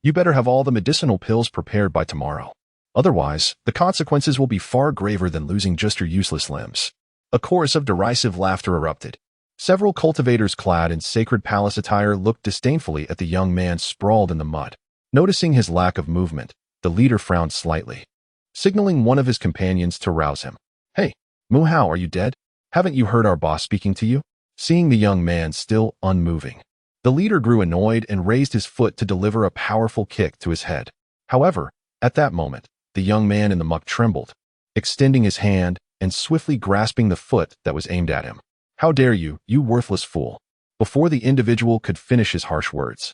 Speaker 1: You better have all the medicinal pills prepared by tomorrow. Otherwise, the consequences will be far graver than losing just your useless limbs. A chorus of derisive laughter erupted. Several cultivators clad in sacred palace attire looked disdainfully at the young man sprawled in the mud. Noticing his lack of movement, the leader frowned slightly, signaling one of his companions to rouse him. Hey, Mu Hao, are you dead? Haven't you heard our boss speaking to you? Seeing the young man still unmoving, the leader grew annoyed and raised his foot to deliver a powerful kick to his head. However, at that moment, the young man in the muck trembled, extending his hand and swiftly grasping the foot that was aimed at him. How dare you, you worthless fool! Before the individual could finish his harsh words,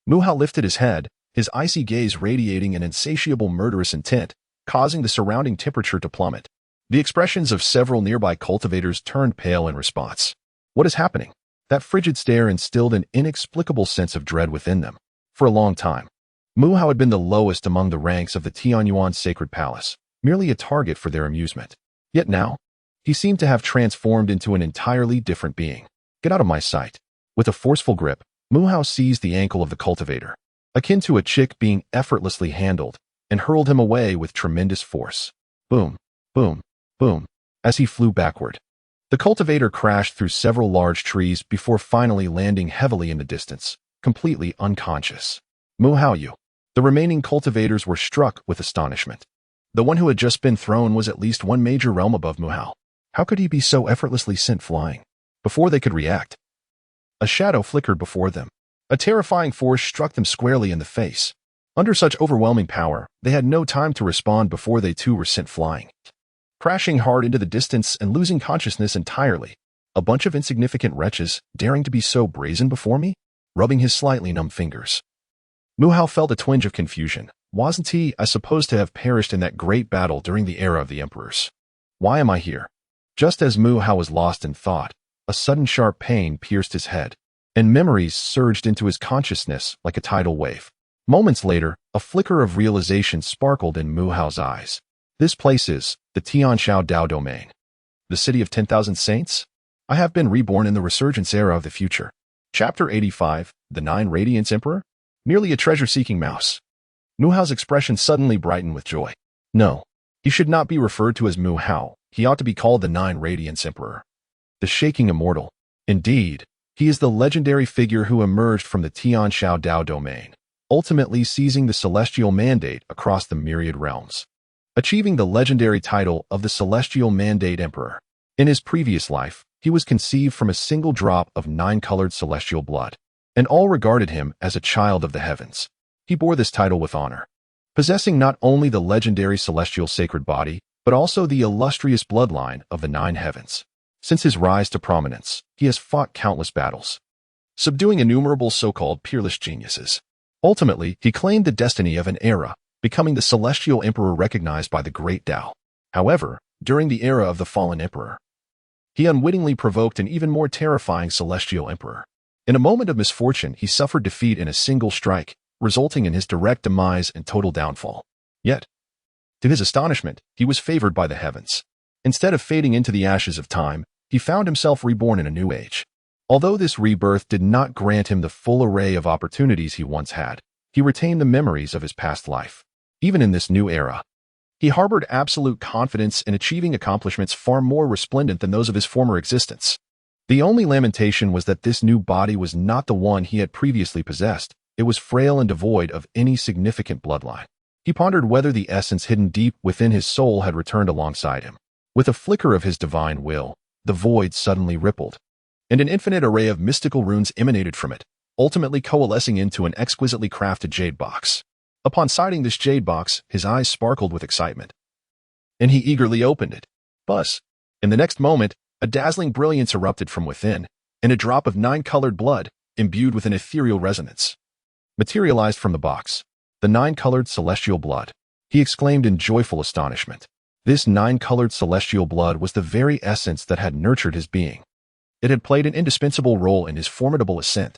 Speaker 1: Mu Hao lifted his head, his icy gaze radiating an insatiable murderous intent, causing the surrounding temperature to plummet. The expressions of several nearby cultivators turned pale in response. What is happening? That frigid stare instilled an inexplicable sense of dread within them. For a long time, Mu Hao had been the lowest among the ranks of the Tianyuan Sacred Palace, merely a target for their amusement. Yet now, he seemed to have transformed into an entirely different being. Get out of my sight. With a forceful grip, Mu Hao seized the ankle of the cultivator, akin to a chick being effortlessly handled, and hurled him away with tremendous force. Boom, boom, boom, as he flew backward. The cultivator crashed through several large trees before finally landing heavily in the distance, completely unconscious. Mu Hao, you. The remaining cultivators were struck with astonishment. The one who had just been thrown was at least one major realm above Mu Hao. How could he be so effortlessly sent flying? Before they could react, a shadow flickered before them. A terrifying force struck them squarely in the face. Under such overwhelming power, they had no time to respond before they too were sent flying, crashing hard into the distance and losing consciousness entirely. A bunch of insignificant wretches, daring to be so brazen before me? Rubbing his slightly numb fingers, Mu Hao felt a twinge of confusion. Wasn't he, supposed to have perished in that great battle during the era of the emperors? Why am I here? Just as Mu Hao was lost in thought, a sudden sharp pain pierced his head, and memories surged into his consciousness like a tidal wave. Moments later, a flicker of realization sparkled in Mu Hao's eyes. This place is the Tianxiao Dao domain. The city of 10,000 saints? I have been reborn in the resurgence era of the future. Chapter 85, The Nine Radiance Emperor? Nearly a treasure-seeking mouse. Mu Hao's expression suddenly brightened with joy. No, he should not be referred to as Mu Hao. He ought to be called the Nine Radiance Emperor. The shaking immortal. Indeed, he is the legendary figure who emerged from the Tianxiao Dao domain, ultimately seizing the celestial mandate across the myriad realms, achieving the legendary title of the Celestial Mandate Emperor. In his previous life, he was conceived from a single drop of nine-colored celestial blood, and all regarded him as a child of the heavens. He bore this title with honor, possessing not only the legendary celestial sacred body, but also the illustrious bloodline of the nine heavens. Since his rise to prominence, he has fought countless battles, subduing innumerable so-called peerless geniuses. Ultimately, he claimed the destiny of an era, becoming the celestial emperor recognized by the Great Dao. However, during the era of the fallen emperor, he unwittingly provoked an even more terrifying celestial emperor. In a moment of misfortune, he suffered defeat in a single strike, resulting in his direct demise and total downfall. Yet, to his astonishment, he was favored by the heavens. Instead of fading into the ashes of time, he found himself reborn in a new age. Although this rebirth did not grant him the full array of opportunities he once had, he retained the memories of his past life. Even in this new era, he harbored absolute confidence in achieving accomplishments far more resplendent than those of his former existence. The only lamentation was that this new body was not the one he had previously possessed. It was frail and devoid of any significant bloodline. He pondered whether the essence hidden deep within his soul had returned alongside him. With a flicker of his divine will, the void suddenly rippled, and an infinite array of mystical runes emanated from it, ultimately coalescing into an exquisitely crafted jade box. Upon sighting this jade box, his eyes sparkled with excitement, and he eagerly opened it. Buzz! In the next moment, a dazzling brilliance erupted from within, and a drop of nine-colored blood, imbued with an ethereal resonance, materialized from the box. The nine-colored celestial blood, he exclaimed in joyful astonishment. This nine-colored celestial blood was the very essence that had nurtured his being. It had played an indispensable role in his formidable ascent.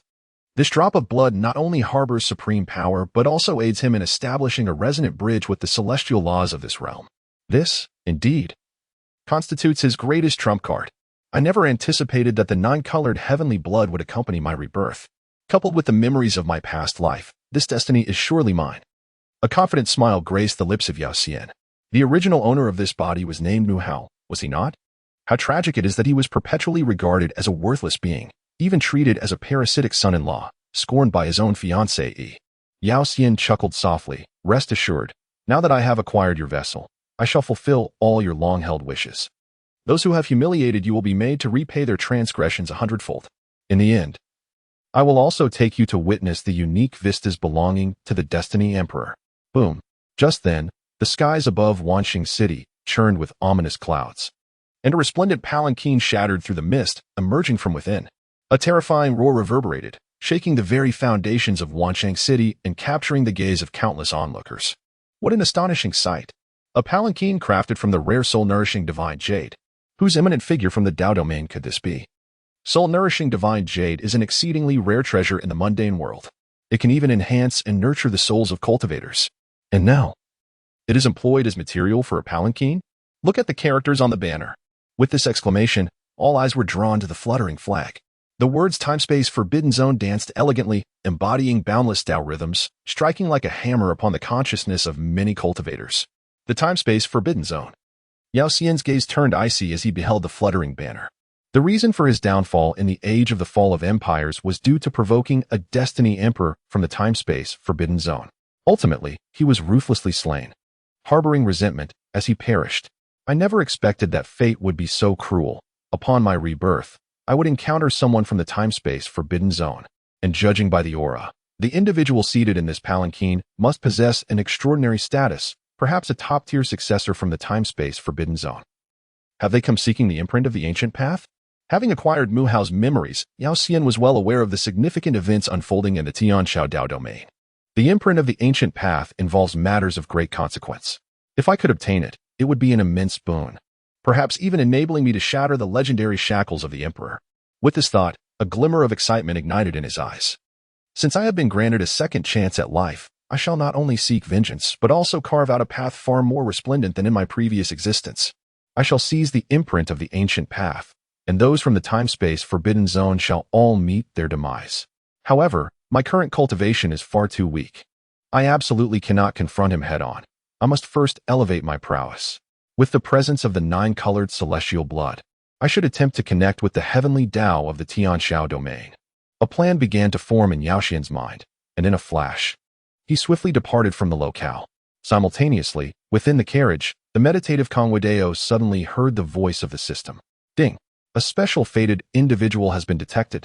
Speaker 1: This drop of blood not only harbors supreme power, but also aids him in establishing a resonant bridge with the celestial laws of this realm. This, indeed, constitutes his greatest trump card. I never anticipated that the nine-colored heavenly blood would accompany my rebirth. Coupled with the memories of my past life, this destiny is surely mine. A confident smile graced the lips of Yao Xian. The original owner of this body was named Mu Hao, was he not? How tragic it is that he was perpetually regarded as a worthless being, even treated as a parasitic son-in-law, scorned by his own fiancée. Yao Xian chuckled softly. Rest assured, now that I have acquired your vessel, I shall fulfill all your long-held wishes. Those who have humiliated you will be made to repay their transgressions 100-fold. In the end, I will also take you to witness the unique vistas belonging to the Destiny Emperor. Boom. Just then, the skies above Wanxing City churned with ominous clouds, and a resplendent palanquin shattered through the mist, emerging from within. A terrifying roar reverberated, shaking the very foundations of Wanxing City and capturing the gaze of countless onlookers. What an astonishing sight! A palanquin crafted from the rare soul-nourishing divine jade. Whose eminent figure from the Dao domain could this be? Soul-nourishing divine jade is an exceedingly rare treasure in the mundane world. It can even enhance and nurture the souls of cultivators. And now, it is employed as material for a palanquin? Look at the characters on the banner. With this exclamation, all eyes were drawn to the fluttering flag. The words time-space forbidden zone danced elegantly, embodying boundless Dao rhythms, striking like a hammer upon the consciousness of many cultivators. The time-space forbidden zone. Yao Xian's gaze turned icy as he beheld the fluttering banner. The reason for his downfall in the age of the fall of empires was due to provoking a destiny emperor from the time-space forbidden zone. Ultimately, he was ruthlessly slain, harboring resentment as he perished. I never expected that fate would be so cruel. Upon my rebirth, I would encounter someone from the time-space forbidden zone, and judging by the aura, the individual seated in this palanquin must possess an extraordinary status, perhaps a top-tier successor from the time-space forbidden zone. Have they come seeking the imprint of the ancient path? Having acquired Mu Hao's memories, Yao Xian was well aware of the significant events unfolding in the Tianxiao Dao domain. The imprint of the ancient path involves matters of great consequence. If I could obtain it, it would be an immense boon, perhaps even enabling me to shatter the legendary shackles of the Emperor. With this thought, a glimmer of excitement ignited in his eyes. Since I have been granted a second chance at life, I shall not only seek vengeance, but also carve out a path far more resplendent than in my previous existence. I shall seize the imprint of the ancient path, and those from the time-space forbidden zone shall all meet their demise. However, my current cultivation is far too weak. I absolutely cannot confront him head-on. I must first elevate my prowess. With the presence of the nine-colored celestial blood, I should attempt to connect with the heavenly Dao of the Tianxiao domain. A plan began to form in Yaoxian's mind, and in a flash, he swiftly departed from the locale. Simultaneously, within the carriage, the meditative Kong Wudao suddenly heard the voice of the system. Ding! A special fated individual has been detected.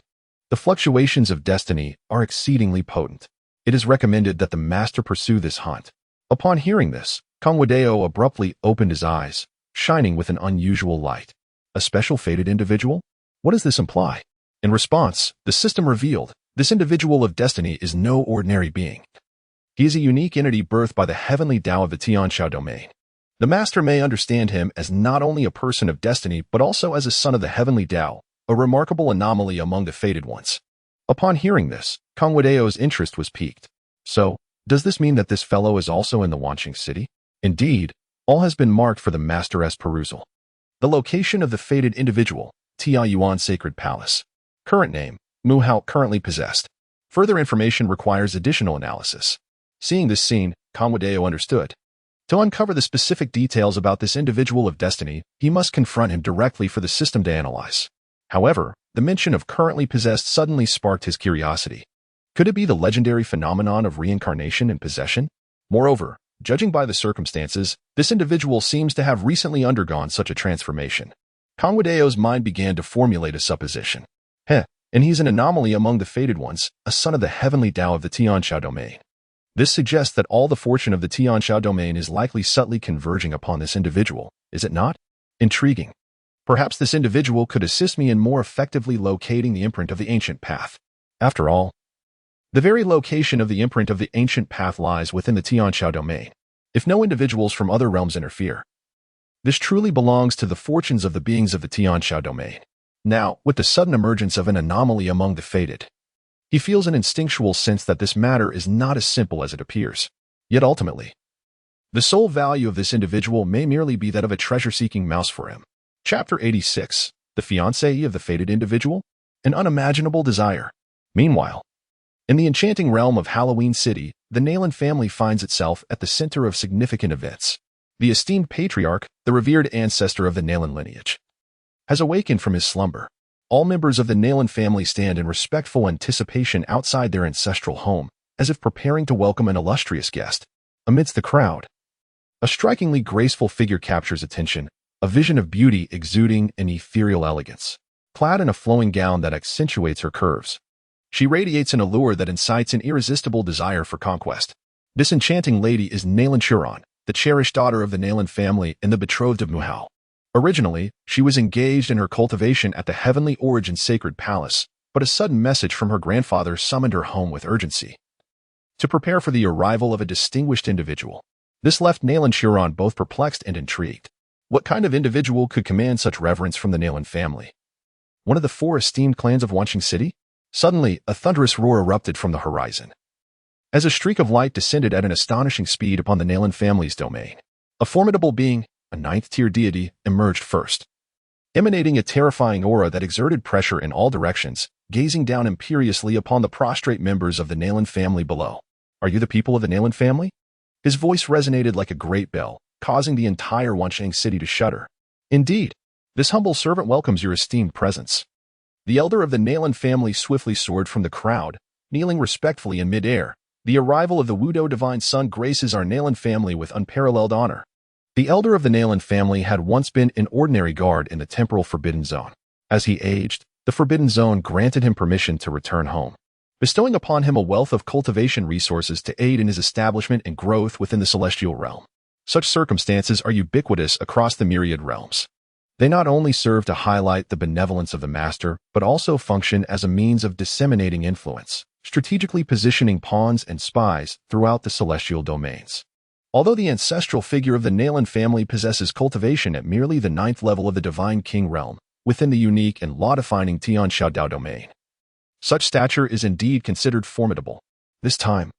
Speaker 1: The fluctuations of destiny are exceedingly potent. It is recommended that the master pursue this hunt. Upon hearing this, Kong Wudao abruptly opened his eyes, shining with an unusual light. A special fated individual? What does this imply? In response, the system revealed, this individual of destiny is no ordinary being. He is a unique entity birthed by the heavenly Dao of the Tianxiao domain. The master may understand him as not only a person of destiny, but also as a son of the heavenly Dao, a remarkable anomaly among the fated ones. Upon hearing this, Kong Wudao's interest was piqued. So, does this mean that this fellow is also in the Wanqing city? Indeed, all has been marked for the master's perusal. The location of the fated individual, Tia Yuan Sacred Palace. Current name, Mu Hao, currently possessed. Further information requires additional analysis. Seeing this scene, Kong Wudao understood. To uncover the specific details about this individual of destiny, he must confront him directly for the system to analyze. However, the mention of currently possessed suddenly sparked his curiosity. Could it be the legendary phenomenon of reincarnation and possession? Moreover, judging by the circumstances, this individual seems to have recently undergone such a transformation. Kong Wudao's mind began to formulate a supposition. And he's an anomaly among the fated ones, a son of the heavenly Dao of the Tianxiao domain. This suggests that all the fortune of the Tianxiao domain is likely subtly converging upon this individual, is it not? Intriguing. Perhaps this individual could assist me in more effectively locating the imprint of the ancient path. After all, the very location of the imprint of the ancient path lies within the Tianxiao domain, if no individuals from other realms interfere. This truly belongs to the fortunes of the beings of the Tianxiao domain. Now, with the sudden emergence of an anomaly among the fated, he feels an instinctual sense that this matter is not as simple as it appears. Yet ultimately, the sole value of this individual may merely be that of a treasure-seeking mouse for him. Chapter 86. The fiancé of the fated individual? An unimaginable desire. Meanwhile, in the enchanting realm of Halloween City, the Nayland family finds itself at the center of significant events. The esteemed patriarch, the revered ancestor of the Nayland lineage, has awakened from his slumber. All members of the Nayland family stand in respectful anticipation outside their ancestral home, as if preparing to welcome an illustrious guest. Amidst the crowd, a strikingly graceful figure captures attention, a vision of beauty exuding an ethereal elegance. Clad in a flowing gown that accentuates her curves, she radiates an allure that incites an irresistible desire for conquest. This enchanting lady is Nayland Chiron, the cherished daughter of the Nayland family and the betrothed of Mu Hao. Originally, she was engaged in her cultivation at the Heavenly Origin Sacred Palace, but a sudden message from her grandfather summoned her home with urgency to prepare for the arrival of a distinguished individual. This left Nayland Chiron both perplexed and intrigued. What kind of individual could command such reverence from the Nayland family? One of the 4 esteemed clans of Wanqing City? Suddenly, a thunderous roar erupted from the horizon, as a streak of light descended at an astonishing speed upon the Nayland family's domain. A formidable being, a 9th-tier deity, emerged first, emanating a terrifying aura that exerted pressure in all directions, gazing down imperiously upon the prostrate members of the Nayland family below. Are you the people of the Nayland family? His voice resonated like a great bell, causing the entire Wanqing city to shudder. Indeed, this humble servant welcomes your esteemed presence. The elder of the Nayland family swiftly soared from the crowd, kneeling respectfully in midair. The arrival of the Wudao divine son graces our Nayland family with unparalleled honor. The elder of the Nayland family had once been an ordinary guard in the temporal Forbidden Zone. As he aged, the Forbidden Zone granted him permission to return home, bestowing upon him a wealth of cultivation resources to aid in his establishment and growth within the celestial realm. Such circumstances are ubiquitous across the myriad realms. They not only serve to highlight the benevolence of the master, but also function as a means of disseminating influence, strategically positioning pawns and spies throughout the celestial domains. Although the ancestral figure of the Nayland family possesses cultivation at merely the 9th level of the Divine King realm, within the unique and law-defining Tianxiao Dao domain, such stature is indeed considered formidable. This time,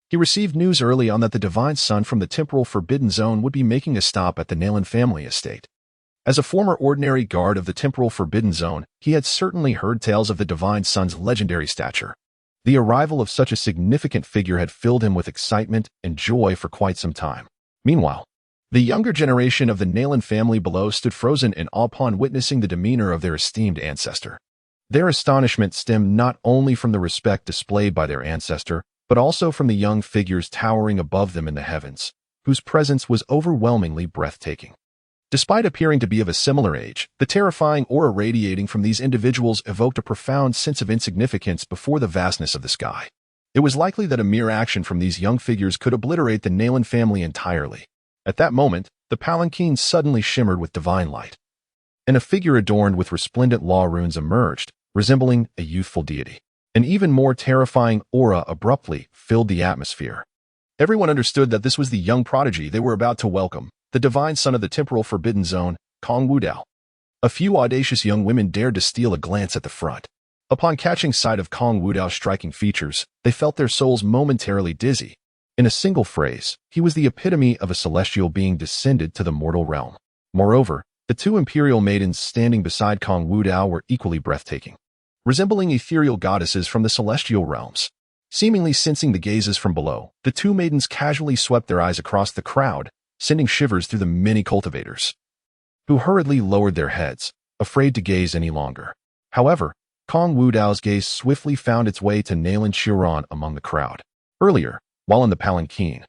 Speaker 1: He received news early on that the divine son from the temporal forbidden zone would be making a stop at the Nalan family estate. As a former ordinary guard of the temporal forbidden zone, he had certainly heard tales of the divine son's legendary stature. The arrival of such a significant figure had filled him with excitement and joy for quite some time. Meanwhile, the younger generation of the Nalan family below stood frozen in awe upon witnessing the demeanor of their esteemed ancestor. Their astonishment stemmed not only from the respect displayed by their ancestor, but also from the young figures towering above them in the heavens, whose presence was overwhelmingly breathtaking. Despite appearing to be of a similar age, the terrifying aura radiating from these individuals evoked a profound sense of insignificance before the vastness of the sky. It was likely that a mere action from these young figures could obliterate the Nalan family entirely. At that moment, the palanquin suddenly shimmered with divine light, and a figure adorned with resplendent law runes emerged, resembling a youthful deity. An even more terrifying aura abruptly filled the atmosphere. Everyone understood that this was the young prodigy they were about to welcome, the divine son of the temporal forbidden zone, Kong Wudao. A few audacious young women dared to steal a glance at the front. Upon catching sight of Kong Wudao's striking features, they felt their souls momentarily dizzy. In a single phrase, he was the epitome of a celestial being descended to the mortal realm. Moreover, the two imperial maidens standing beside Kong Wudao were equally breathtaking, resembling ethereal goddesses from the celestial realms. Seemingly sensing the gazes from below, the two maidens casually swept their eyes across the crowd, sending shivers through the many cultivators, who hurriedly lowered their heads, afraid to gaze any longer. However, Kong Wudao's gaze swiftly found its way to Nalan Chiron among the crowd. Earlier, while in the palanquin,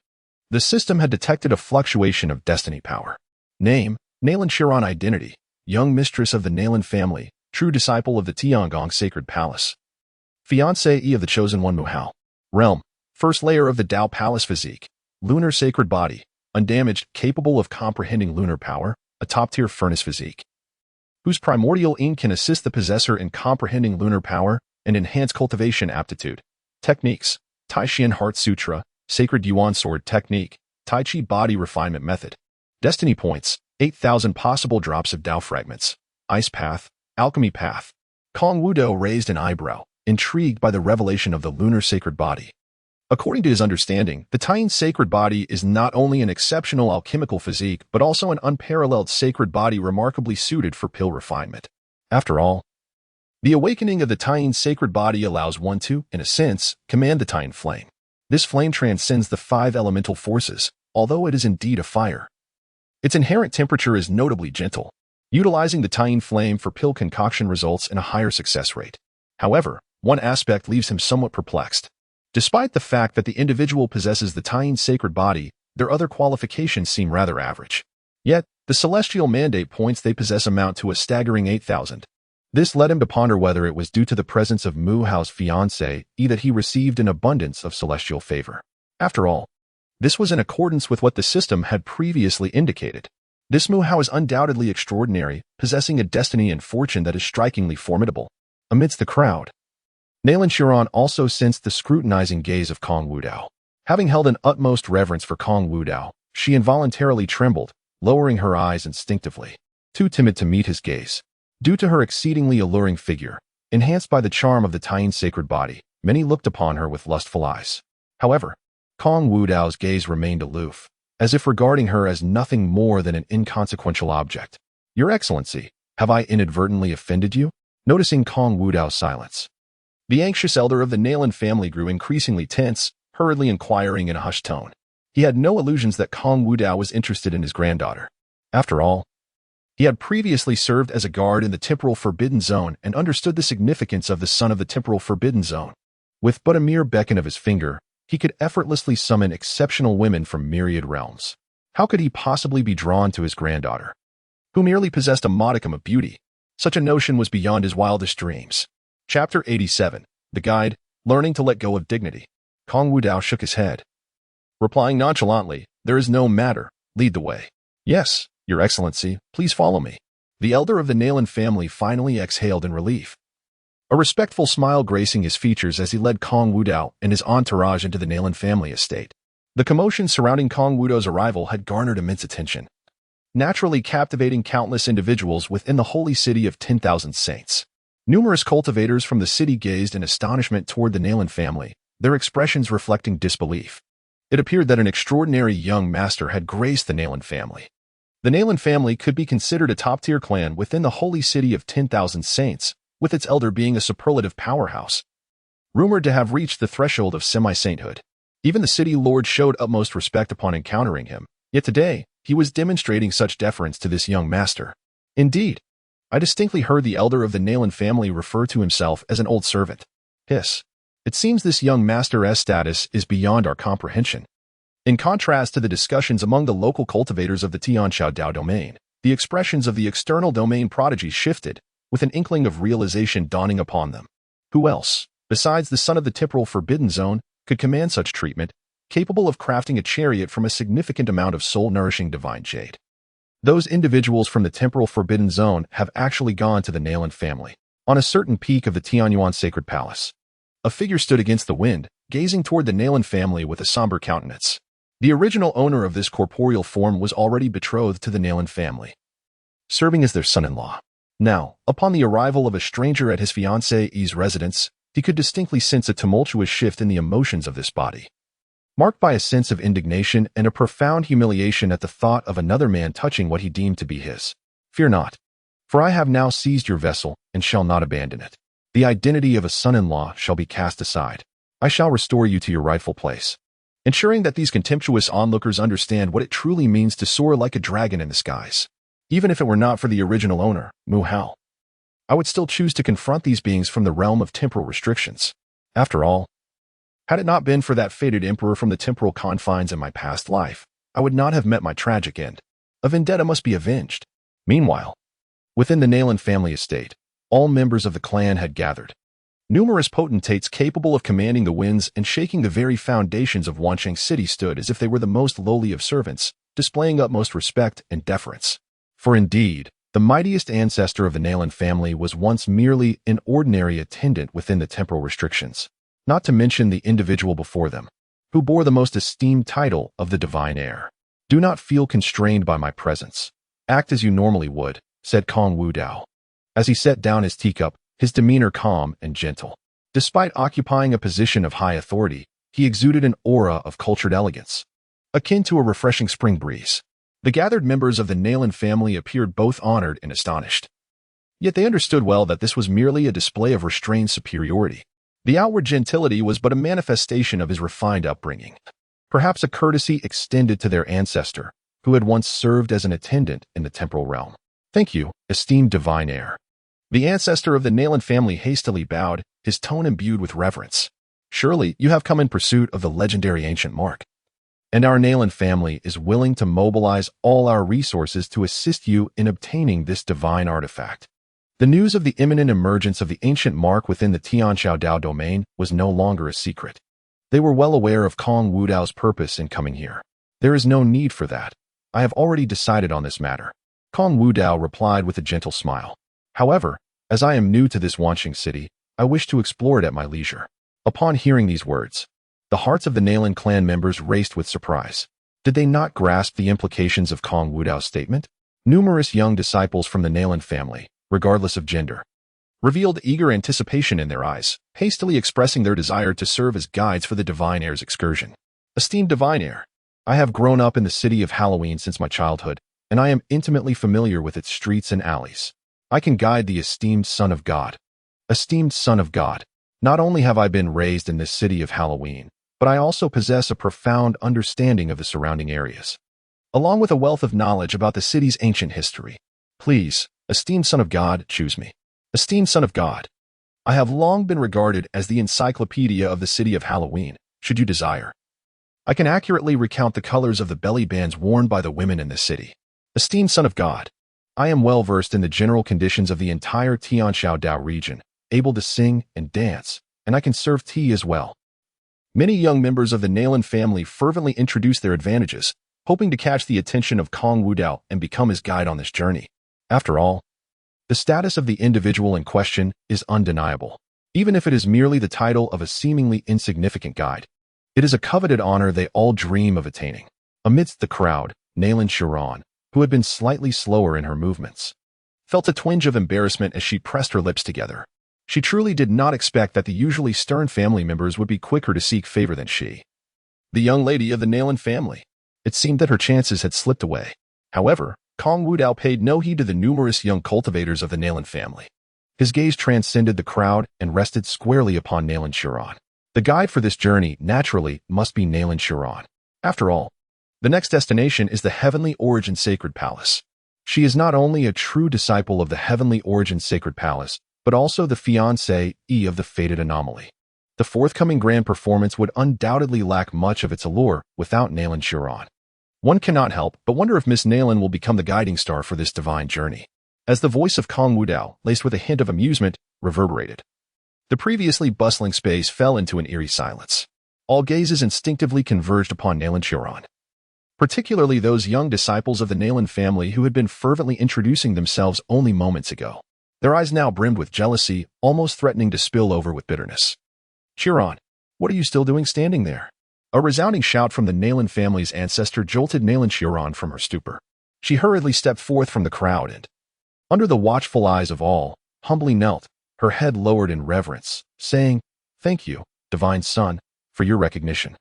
Speaker 1: the system had detected a fluctuation of destiny power. Name, Nalan Chiron. Identity, young mistress of the Nalan family, true disciple of the Tiangong Sacred Palace. Fiancée of the Chosen One Muhao. Realm, first layer of the Dao Palace. Physique, lunar sacred body, undamaged, capable of comprehending lunar power, a top-tier furnace physique, whose primordial ink can assist the possessor in comprehending lunar power and enhance cultivation aptitude. Techniques, Taishian Heart Sutra, Sacred Yuan Sword Technique, Tai Chi Body Refinement Method. Destiny Points, 8,000 possible drops of Dao fragments. Ice Path, Alchemy Path. Kong Wudao raised an eyebrow, intrigued by the revelation of the lunar sacred body. According to his understanding, the Taiyin sacred body is not only an exceptional alchemical physique, but also an unparalleled sacred body remarkably suited for pill refinement. After all, the awakening of the Taiyin sacred body allows one to, in a sense, command the Taiyin flame. This flame transcends the 5 elemental forces, although it is indeed a fire. Its inherent temperature is notably gentle. Utilizing the Taiyin flame for pill concoction results in a higher success rate. However, one aspect leaves him somewhat perplexed. Despite the fact that the individual possesses the Taiyin sacred body, their other qualifications seem rather average. Yet, the celestial mandate points they possess amount to a staggering 8,000. This led him to ponder whether it was due to the presence of Mu Hao's fiancée that he received an abundance of celestial favor. After all, this was in accordance with what the system had previously indicated. This Mu Hao is undoubtedly extraordinary, possessing a destiny and fortune that is strikingly formidable. Amidst the crowd, Nalan Chiron also sensed the scrutinizing gaze of Kong Wudao. Having held an utmost reverence for Kong Wudao, she involuntarily trembled, lowering her eyes instinctively, too timid to meet his gaze. Due to her exceedingly alluring figure, enhanced by the charm of the Taiyin sacred body, many looked upon her with lustful eyes. However, Kong Wudao's gaze remained aloof, as if regarding her as nothing more than an inconsequential object. Your Excellency, have I inadvertently offended you? Noticing Kong Wudao's silence, the anxious elder of the Nalan family grew increasingly tense, hurriedly inquiring in a hushed tone. He had no illusions that Kong Wudao was interested in his granddaughter. After all, he had previously served as a guard in the temporal forbidden zone and understood the significance of the son of the temporal forbidden zone. With but a mere beckon of his finger, he could effortlessly summon exceptional women from myriad realms. How could he possibly be drawn to his granddaughter, who merely possessed a modicum of beauty? Such a notion was beyond his wildest dreams. Chapter 87. The Guide, Learning to Let Go of Dignity. Kong Wudao shook his head, replying nonchalantly, "There is no matter. Lead the way." "Yes, Your Excellency, please follow me." The elder of the Nalan family finally exhaled in relief, a respectful smile gracing his features as he led Kong Wudao and his entourage into the Nalan family estate. The commotion surrounding Kong Wudao's arrival had garnered immense attention, naturally captivating countless individuals within the holy city of 10,000 saints. Numerous cultivators from the city gazed in astonishment toward the Nalan family, their expressions reflecting disbelief. It appeared that an extraordinary young master had graced the Nalan family. The Nalan family could be considered a top-tier clan within the holy city of 10,000 saints, with its elder being a superlative powerhouse, rumored to have reached the threshold of semi-sainthood. Even the city lord showed utmost respect upon encountering him, yet today, he was demonstrating such deference to this young master. Indeed, I distinctly heard the elder of the Nalan family refer to himself as an old servant. Hiss. It seems this young master's status is beyond our comprehension. In contrast to the discussions among the local cultivators of the Tianqiao Dao domain, the expressions of the external domain prodigy shifted, with an inkling of realization dawning upon them. Who else, besides the son of the temporal forbidden zone, could command such treatment, capable of crafting a chariot from a significant amount of soul-nourishing divine jade? Those individuals from the temporal forbidden zone have actually gone to the Nalan family. On a certain peak of the Tianyuan sacred palace, a figure stood against the wind, gazing toward the Nalan family with a somber countenance. The original owner of this corporeal form was already betrothed to the Nalan family, serving as their son-in-law. Now, upon the arrival of a stranger at his fiancée's residence, he could distinctly sense a tumultuous shift in the emotions of this body, marked by a sense of indignation and a profound humiliation at the thought of another man touching what he deemed to be his. Fear not, for I have now seized your vessel and shall not abandon it. The identity of a son-in-law shall be cast aside. I shall restore you to your rightful place, ensuring that these contemptuous onlookers understand what it truly means to soar like a dragon in the skies. Even if it were not for the original owner, Mu Hao, I would still choose to confront these beings from the realm of temporal restrictions. After all, had it not been for that fated emperor from the temporal confines in my past life, I would not have met my tragic end. A vendetta must be avenged. Meanwhile, within the Nalan family estate, all members of the clan had gathered. Numerous potentates capable of commanding the winds and shaking the very foundations of Wancheng City stood as if they were the most lowly of servants, displaying utmost respect and deference. For indeed, the mightiest ancestor of the Nalan family was once merely an ordinary attendant within the temporal restrictions, not to mention the individual before them, who bore the most esteemed title of the divine heir. Do not feel constrained by my presence. Act as you normally would, said Kong Wudao. As he set down his teacup, his demeanor calm and gentle. Despite occupying a position of high authority, he exuded an aura of cultured elegance, akin to a refreshing spring breeze. The gathered members of the Nalan family appeared both honored and astonished. Yet they understood well that this was merely a display of restrained superiority. The outward gentility was but a manifestation of his refined upbringing, perhaps a courtesy extended to their ancestor, who had once served as an attendant in the temporal realm. Thank you, esteemed divine heir. The ancestor of the Nalan family hastily bowed, his tone imbued with reverence. Surely you have come in pursuit of the legendary ancient mark, and our Nalan family is willing to mobilize all our resources to assist you in obtaining this divine artifact. The news of the imminent emergence of the ancient mark within the Tianqiao Dao domain was no longer a secret. They were well aware of Kong Wudao's purpose in coming here. There is no need for that. I have already decided on this matter. Kong Wudao replied with a gentle smile. However, as I am new to this Wancheng city, I wish to explore it at my leisure. Upon hearing these words, the hearts of the Nalan clan members raced with surprise. Did they not grasp the implications of Kong Wudao's statement? Numerous young disciples from the Nalan family, regardless of gender, revealed eager anticipation in their eyes, hastily expressing their desire to serve as guides for the divine heir's excursion. Esteemed divine heir, I have grown up in the city of Halloween since my childhood, and I am intimately familiar with its streets and alleys. I can guide the esteemed Son of God. Esteemed Son of God, not only have I been raised in this city of Halloween, but I also possess a profound understanding of the surrounding areas, along with a wealth of knowledge about the city's ancient history. Please, esteemed Son of God, choose me. Esteemed Son of God, I have long been regarded as the encyclopedia of the city of Halloween, should you desire. I can accurately recount the colors of the belly bands worn by the women in this city. Esteemed Son of God, I am well versed in the general conditions of the entire Tianqiao Dao region, able to sing and dance, and I can serve tea as well. Many young members of the Nalan family fervently introduced their advantages, hoping to catch the attention of Kong Wudao and become his guide on this journey. After all, the status of the individual in question is undeniable. Even if it is merely the title of a seemingly insignificant guide, it is a coveted honor they all dream of attaining. Amidst the crowd, Nalan Shiran, who had been slightly slower in her movements, felt a twinge of embarrassment as she pressed her lips together. She truly did not expect that the usually stern family members would be quicker to seek favor than she. the young lady of the Nalan family. It seemed that her chances had slipped away. However, Kong Wudao paid no heed to the numerous young cultivators of the Nalan family. His gaze transcended the crowd and rested squarely upon Nalan Shuran. The guide for this journey, naturally, must be Nalan Shuran. After all, the next destination is the Heavenly Origin Sacred Palace. She is not only a true disciple of the Heavenly Origin Sacred Palace, but also the fiancée of the fated anomaly. The forthcoming grand performance would undoubtedly lack much of its allure without Nalan Shuran. One cannot help but wonder if Miss Nalan will become the guiding star for this divine journey. As the voice of Kong Wudao, laced with a hint of amusement, reverberated, the previously bustling space fell into an eerie silence. All gazes instinctively converged upon Nalan Shuran, particularly those young disciples of the Nalan family who had been fervently introducing themselves only moments ago. Their eyes now brimmed with jealousy, almost threatening to spill over with bitterness. Shuran, what are you still doing standing there? A resounding shout from the Nalan family's ancestor jolted Nalan Shuran from her stupor. She hurriedly stepped forth from the crowd and, under the watchful eyes of all, humbly knelt, her head lowered in reverence, saying, "Thank you, divine son, for your recognition.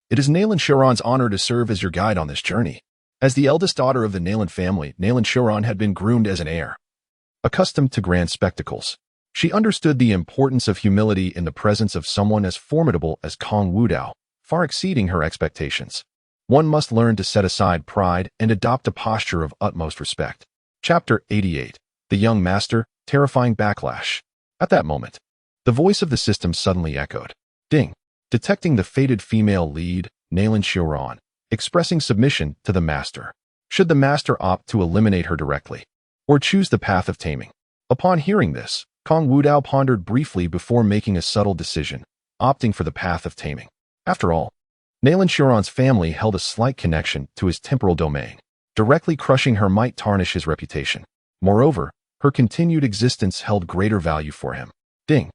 Speaker 1: It is Nalan Shuran's honor to serve as your guide on this journey." As the eldest daughter of the Nalan family, Nalan Shuran had been groomed as an heir. Accustomed to grand spectacles, she understood the importance of humility in the presence of someone as formidable as Kong Wudao, far exceeding her expectations. One must learn to set aside pride and adopt a posture of utmost respect. Chapter 88. The Young Master, Terrifying Backlash. At that moment, the voice of the system suddenly echoed. Ding! Detecting the fated female lead, Nalan Shuran, expressing submission to the master. Should the master opt to eliminate her directly, or choose the path of taming? Upon hearing this, Kong Wudao pondered briefly before making a subtle decision, opting for the path of taming. After all, Nalan Shuran's family held a slight connection to his temporal domain. Directly crushing her might tarnish his reputation. Moreover, her continued existence held greater value for him. Ding!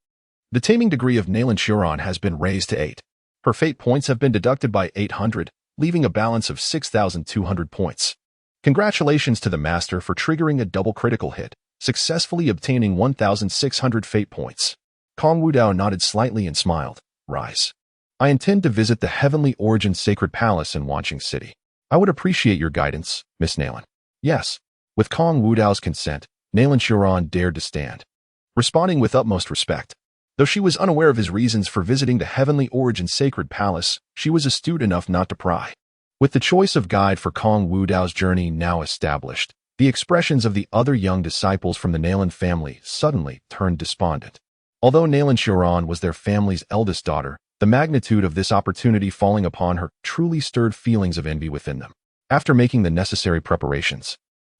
Speaker 1: The taming degree of Nalan Shuran has been raised to 8. Her fate points have been deducted by 800, leaving a balance of 6,200 points. Congratulations to the master for triggering a double critical hit, successfully obtaining 1,600 fate points. Kong Wudao nodded slightly and smiled. Rise. I intend to visit the Heavenly Origin Sacred Palace in Wanqing City. I would appreciate your guidance, Miss Nalan. Yes. With Kong Wudao's consent, Nalan Shuran dared to stand, responding with utmost respect. Though she was unaware of his reasons for visiting the Heavenly Origin Sacred Palace, she was astute enough not to pry. With the choice of guide for Kong Wudao's journey now established, the expressions of the other young disciples from the Nalan family suddenly turned despondent. Although Nalan Shuran was their family's eldest daughter, the magnitude of this opportunity falling upon her truly stirred feelings of envy within them. After making the necessary preparations,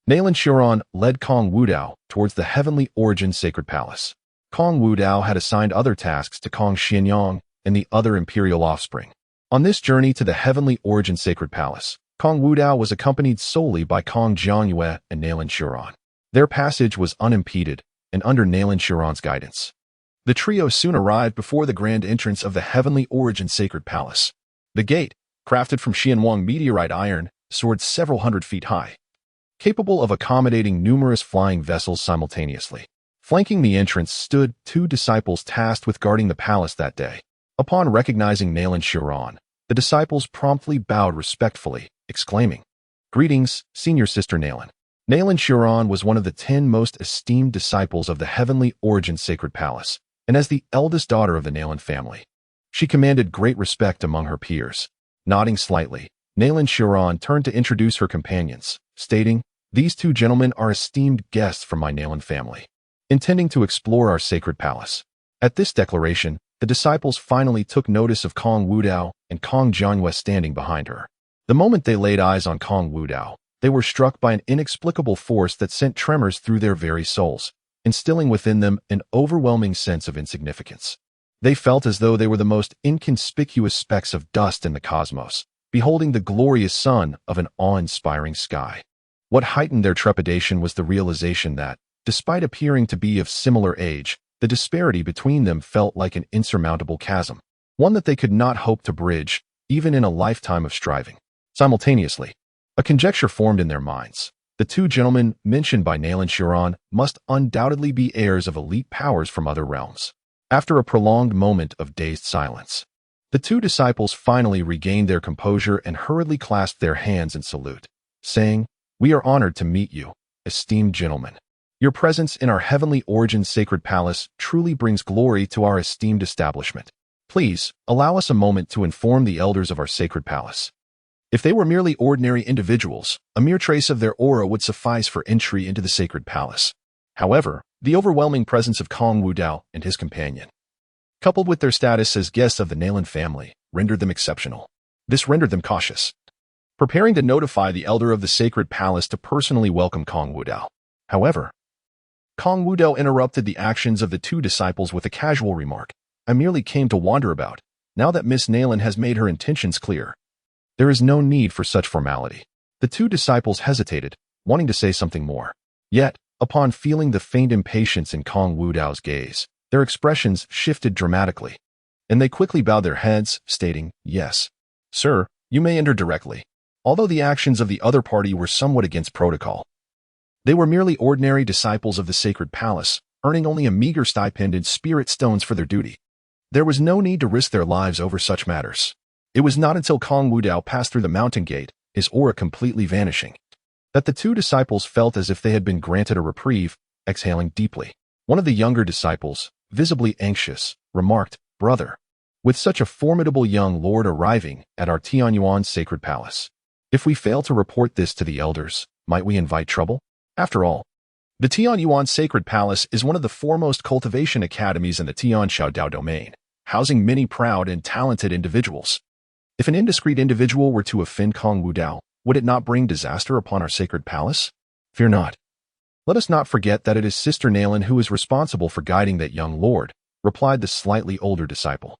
Speaker 1: Nalan Shuran led Kong Wudao towards the Heavenly Origin Sacred Palace. Kong Wudao had assigned other tasks to Kong Xianyang and the other imperial offspring. On this journey to the Heavenly Origin Sacred Palace, Kong Wudao was accompanied solely by Kong Jianyue and Nalan Shuran. Their passage was unimpeded and under Nalan Shuran's guidance. The trio soon arrived before the grand entrance of the Heavenly Origin Sacred Palace. The gate, crafted from Xianwang meteorite iron, soared several hundred feet high, capable of accommodating numerous flying vessels simultaneously. Flanking the entrance stood 2 disciples tasked with guarding the palace that day. Upon recognizing Nalan Shuran, the disciples promptly bowed respectfully, exclaiming, "Greetings, Senior Sister Nalan." Nalan Shuran was one of the 10 most esteemed disciples of the Heavenly Origin Sacred Palace, and as the eldest daughter of the Nalan family, she commanded great respect among her peers. Nodding slightly, Nalan Shuran turned to introduce her companions, stating, "These 2 gentlemen are esteemed guests from my Nalan family, intending to explore our sacred palace." At this declaration, the disciples finally took notice of Kong Wudao and Kong Jianyue standing behind her. The moment they laid eyes on Kong Wudao, they were struck by an inexplicable force that sent tremors through their very souls, instilling within them an overwhelming sense of insignificance. They felt as though they were the most inconspicuous specks of dust in the cosmos, beholding the glorious sun of an awe-inspiring sky. What heightened their trepidation was the realization that, despite appearing to be of similar age, the disparity between them felt like an insurmountable chasm, one that they could not hope to bridge, even in a lifetime of striving. Simultaneously, a conjecture formed in their minds. The 2 gentlemen mentioned by Nalan Shuran must undoubtedly be heirs of elite powers from other realms. After a prolonged moment of dazed silence, The two disciples finally regained their composure and hurriedly clasped their hands in salute, saying, "We are honored to meet you, esteemed gentlemen. Your presence in our heavenly origin sacred palace truly brings glory to our esteemed establishment. Please, allow us a moment to inform the elders of our sacred palace." If they were merely ordinary individuals, a mere trace of their aura would suffice for entry into the sacred palace. However, the overwhelming presence of Kong Wudao and his companion, coupled with their status as guests of the Nalan family, rendered them exceptional. This rendered them cautious, preparing to notify the elder of the sacred palace to personally welcome Kong Wudao. However, Kong Wudao interrupted the actions of the two disciples with a casual remark. "I merely came to wander about. Now that Miss Nalan has made her intentions clear, there is no need for such formality." The two disciples hesitated, wanting to say something more. Yet, upon feeling the faint impatience in Kong Wudao's gaze, their expressions shifted dramatically, and they quickly bowed their heads, stating, "Yes, sir, you may enter directly." Although the actions of the other party were somewhat against protocol, they were merely ordinary disciples of the sacred palace, earning only a meager stipend in spirit stones for their duty. There was no need to risk their lives over such matters. It was not until Kong Wudao passed through the mountain gate, his aura completely vanishing, that the two disciples felt as if they had been granted a reprieve, exhaling deeply. One of the younger disciples, visibly anxious, remarked, "Brother, with such a formidable young lord arriving at our Tianyuan sacred palace, if we fail to report this to the elders, might we invite trouble? After all, the Tianyuan sacred palace is one of the foremost cultivation academies in the Tian Dao domain, housing many proud and talented individuals. If an indiscreet individual were to offend Kong Wudao, would it not bring disaster upon our sacred palace? Fear not. Let us not forget that it is Sister Nalan who is responsible for guiding that young lord," replied the slightly older disciple.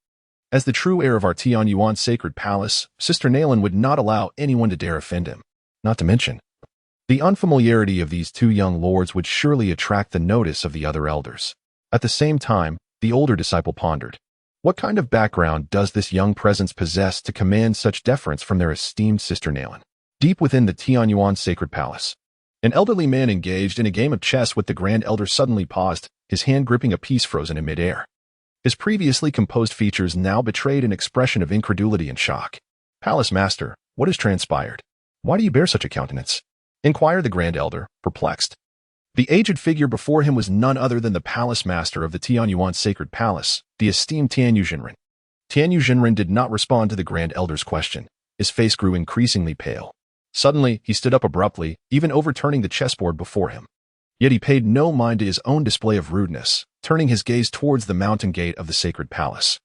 Speaker 1: As the true heir of our Tianyuan sacred palace, Sister Nalan would not allow anyone to dare offend him. Not to mention, the unfamiliarity of these two young lords would surely attract the notice of the other elders. At the same time, the older disciple pondered, what kind of background does this young presence possess to command such deference from their esteemed Sister Nalan? Deep within the Tianyuan sacred palace, an elderly man engaged in a game of chess with the Grand Elder suddenly paused, his hand gripping a piece frozen in midair. His previously composed features now betrayed an expression of incredulity and shock. "Palace Master, what has transpired? Why do you bear such a countenance?" inquired the Grand Elder, perplexed. The aged figure before him was none other than the Palace Master of the Tianyuan sacred palace, the esteemed Tianyu Jinren. Tianyu Jinren did not respond to the Grand Elder's question. His face grew increasingly pale. Suddenly, he stood up abruptly, even overturning the chessboard before him. Yet he paid no mind to his own display of rudeness, turning his gaze towards the mountain gate of the sacred palace.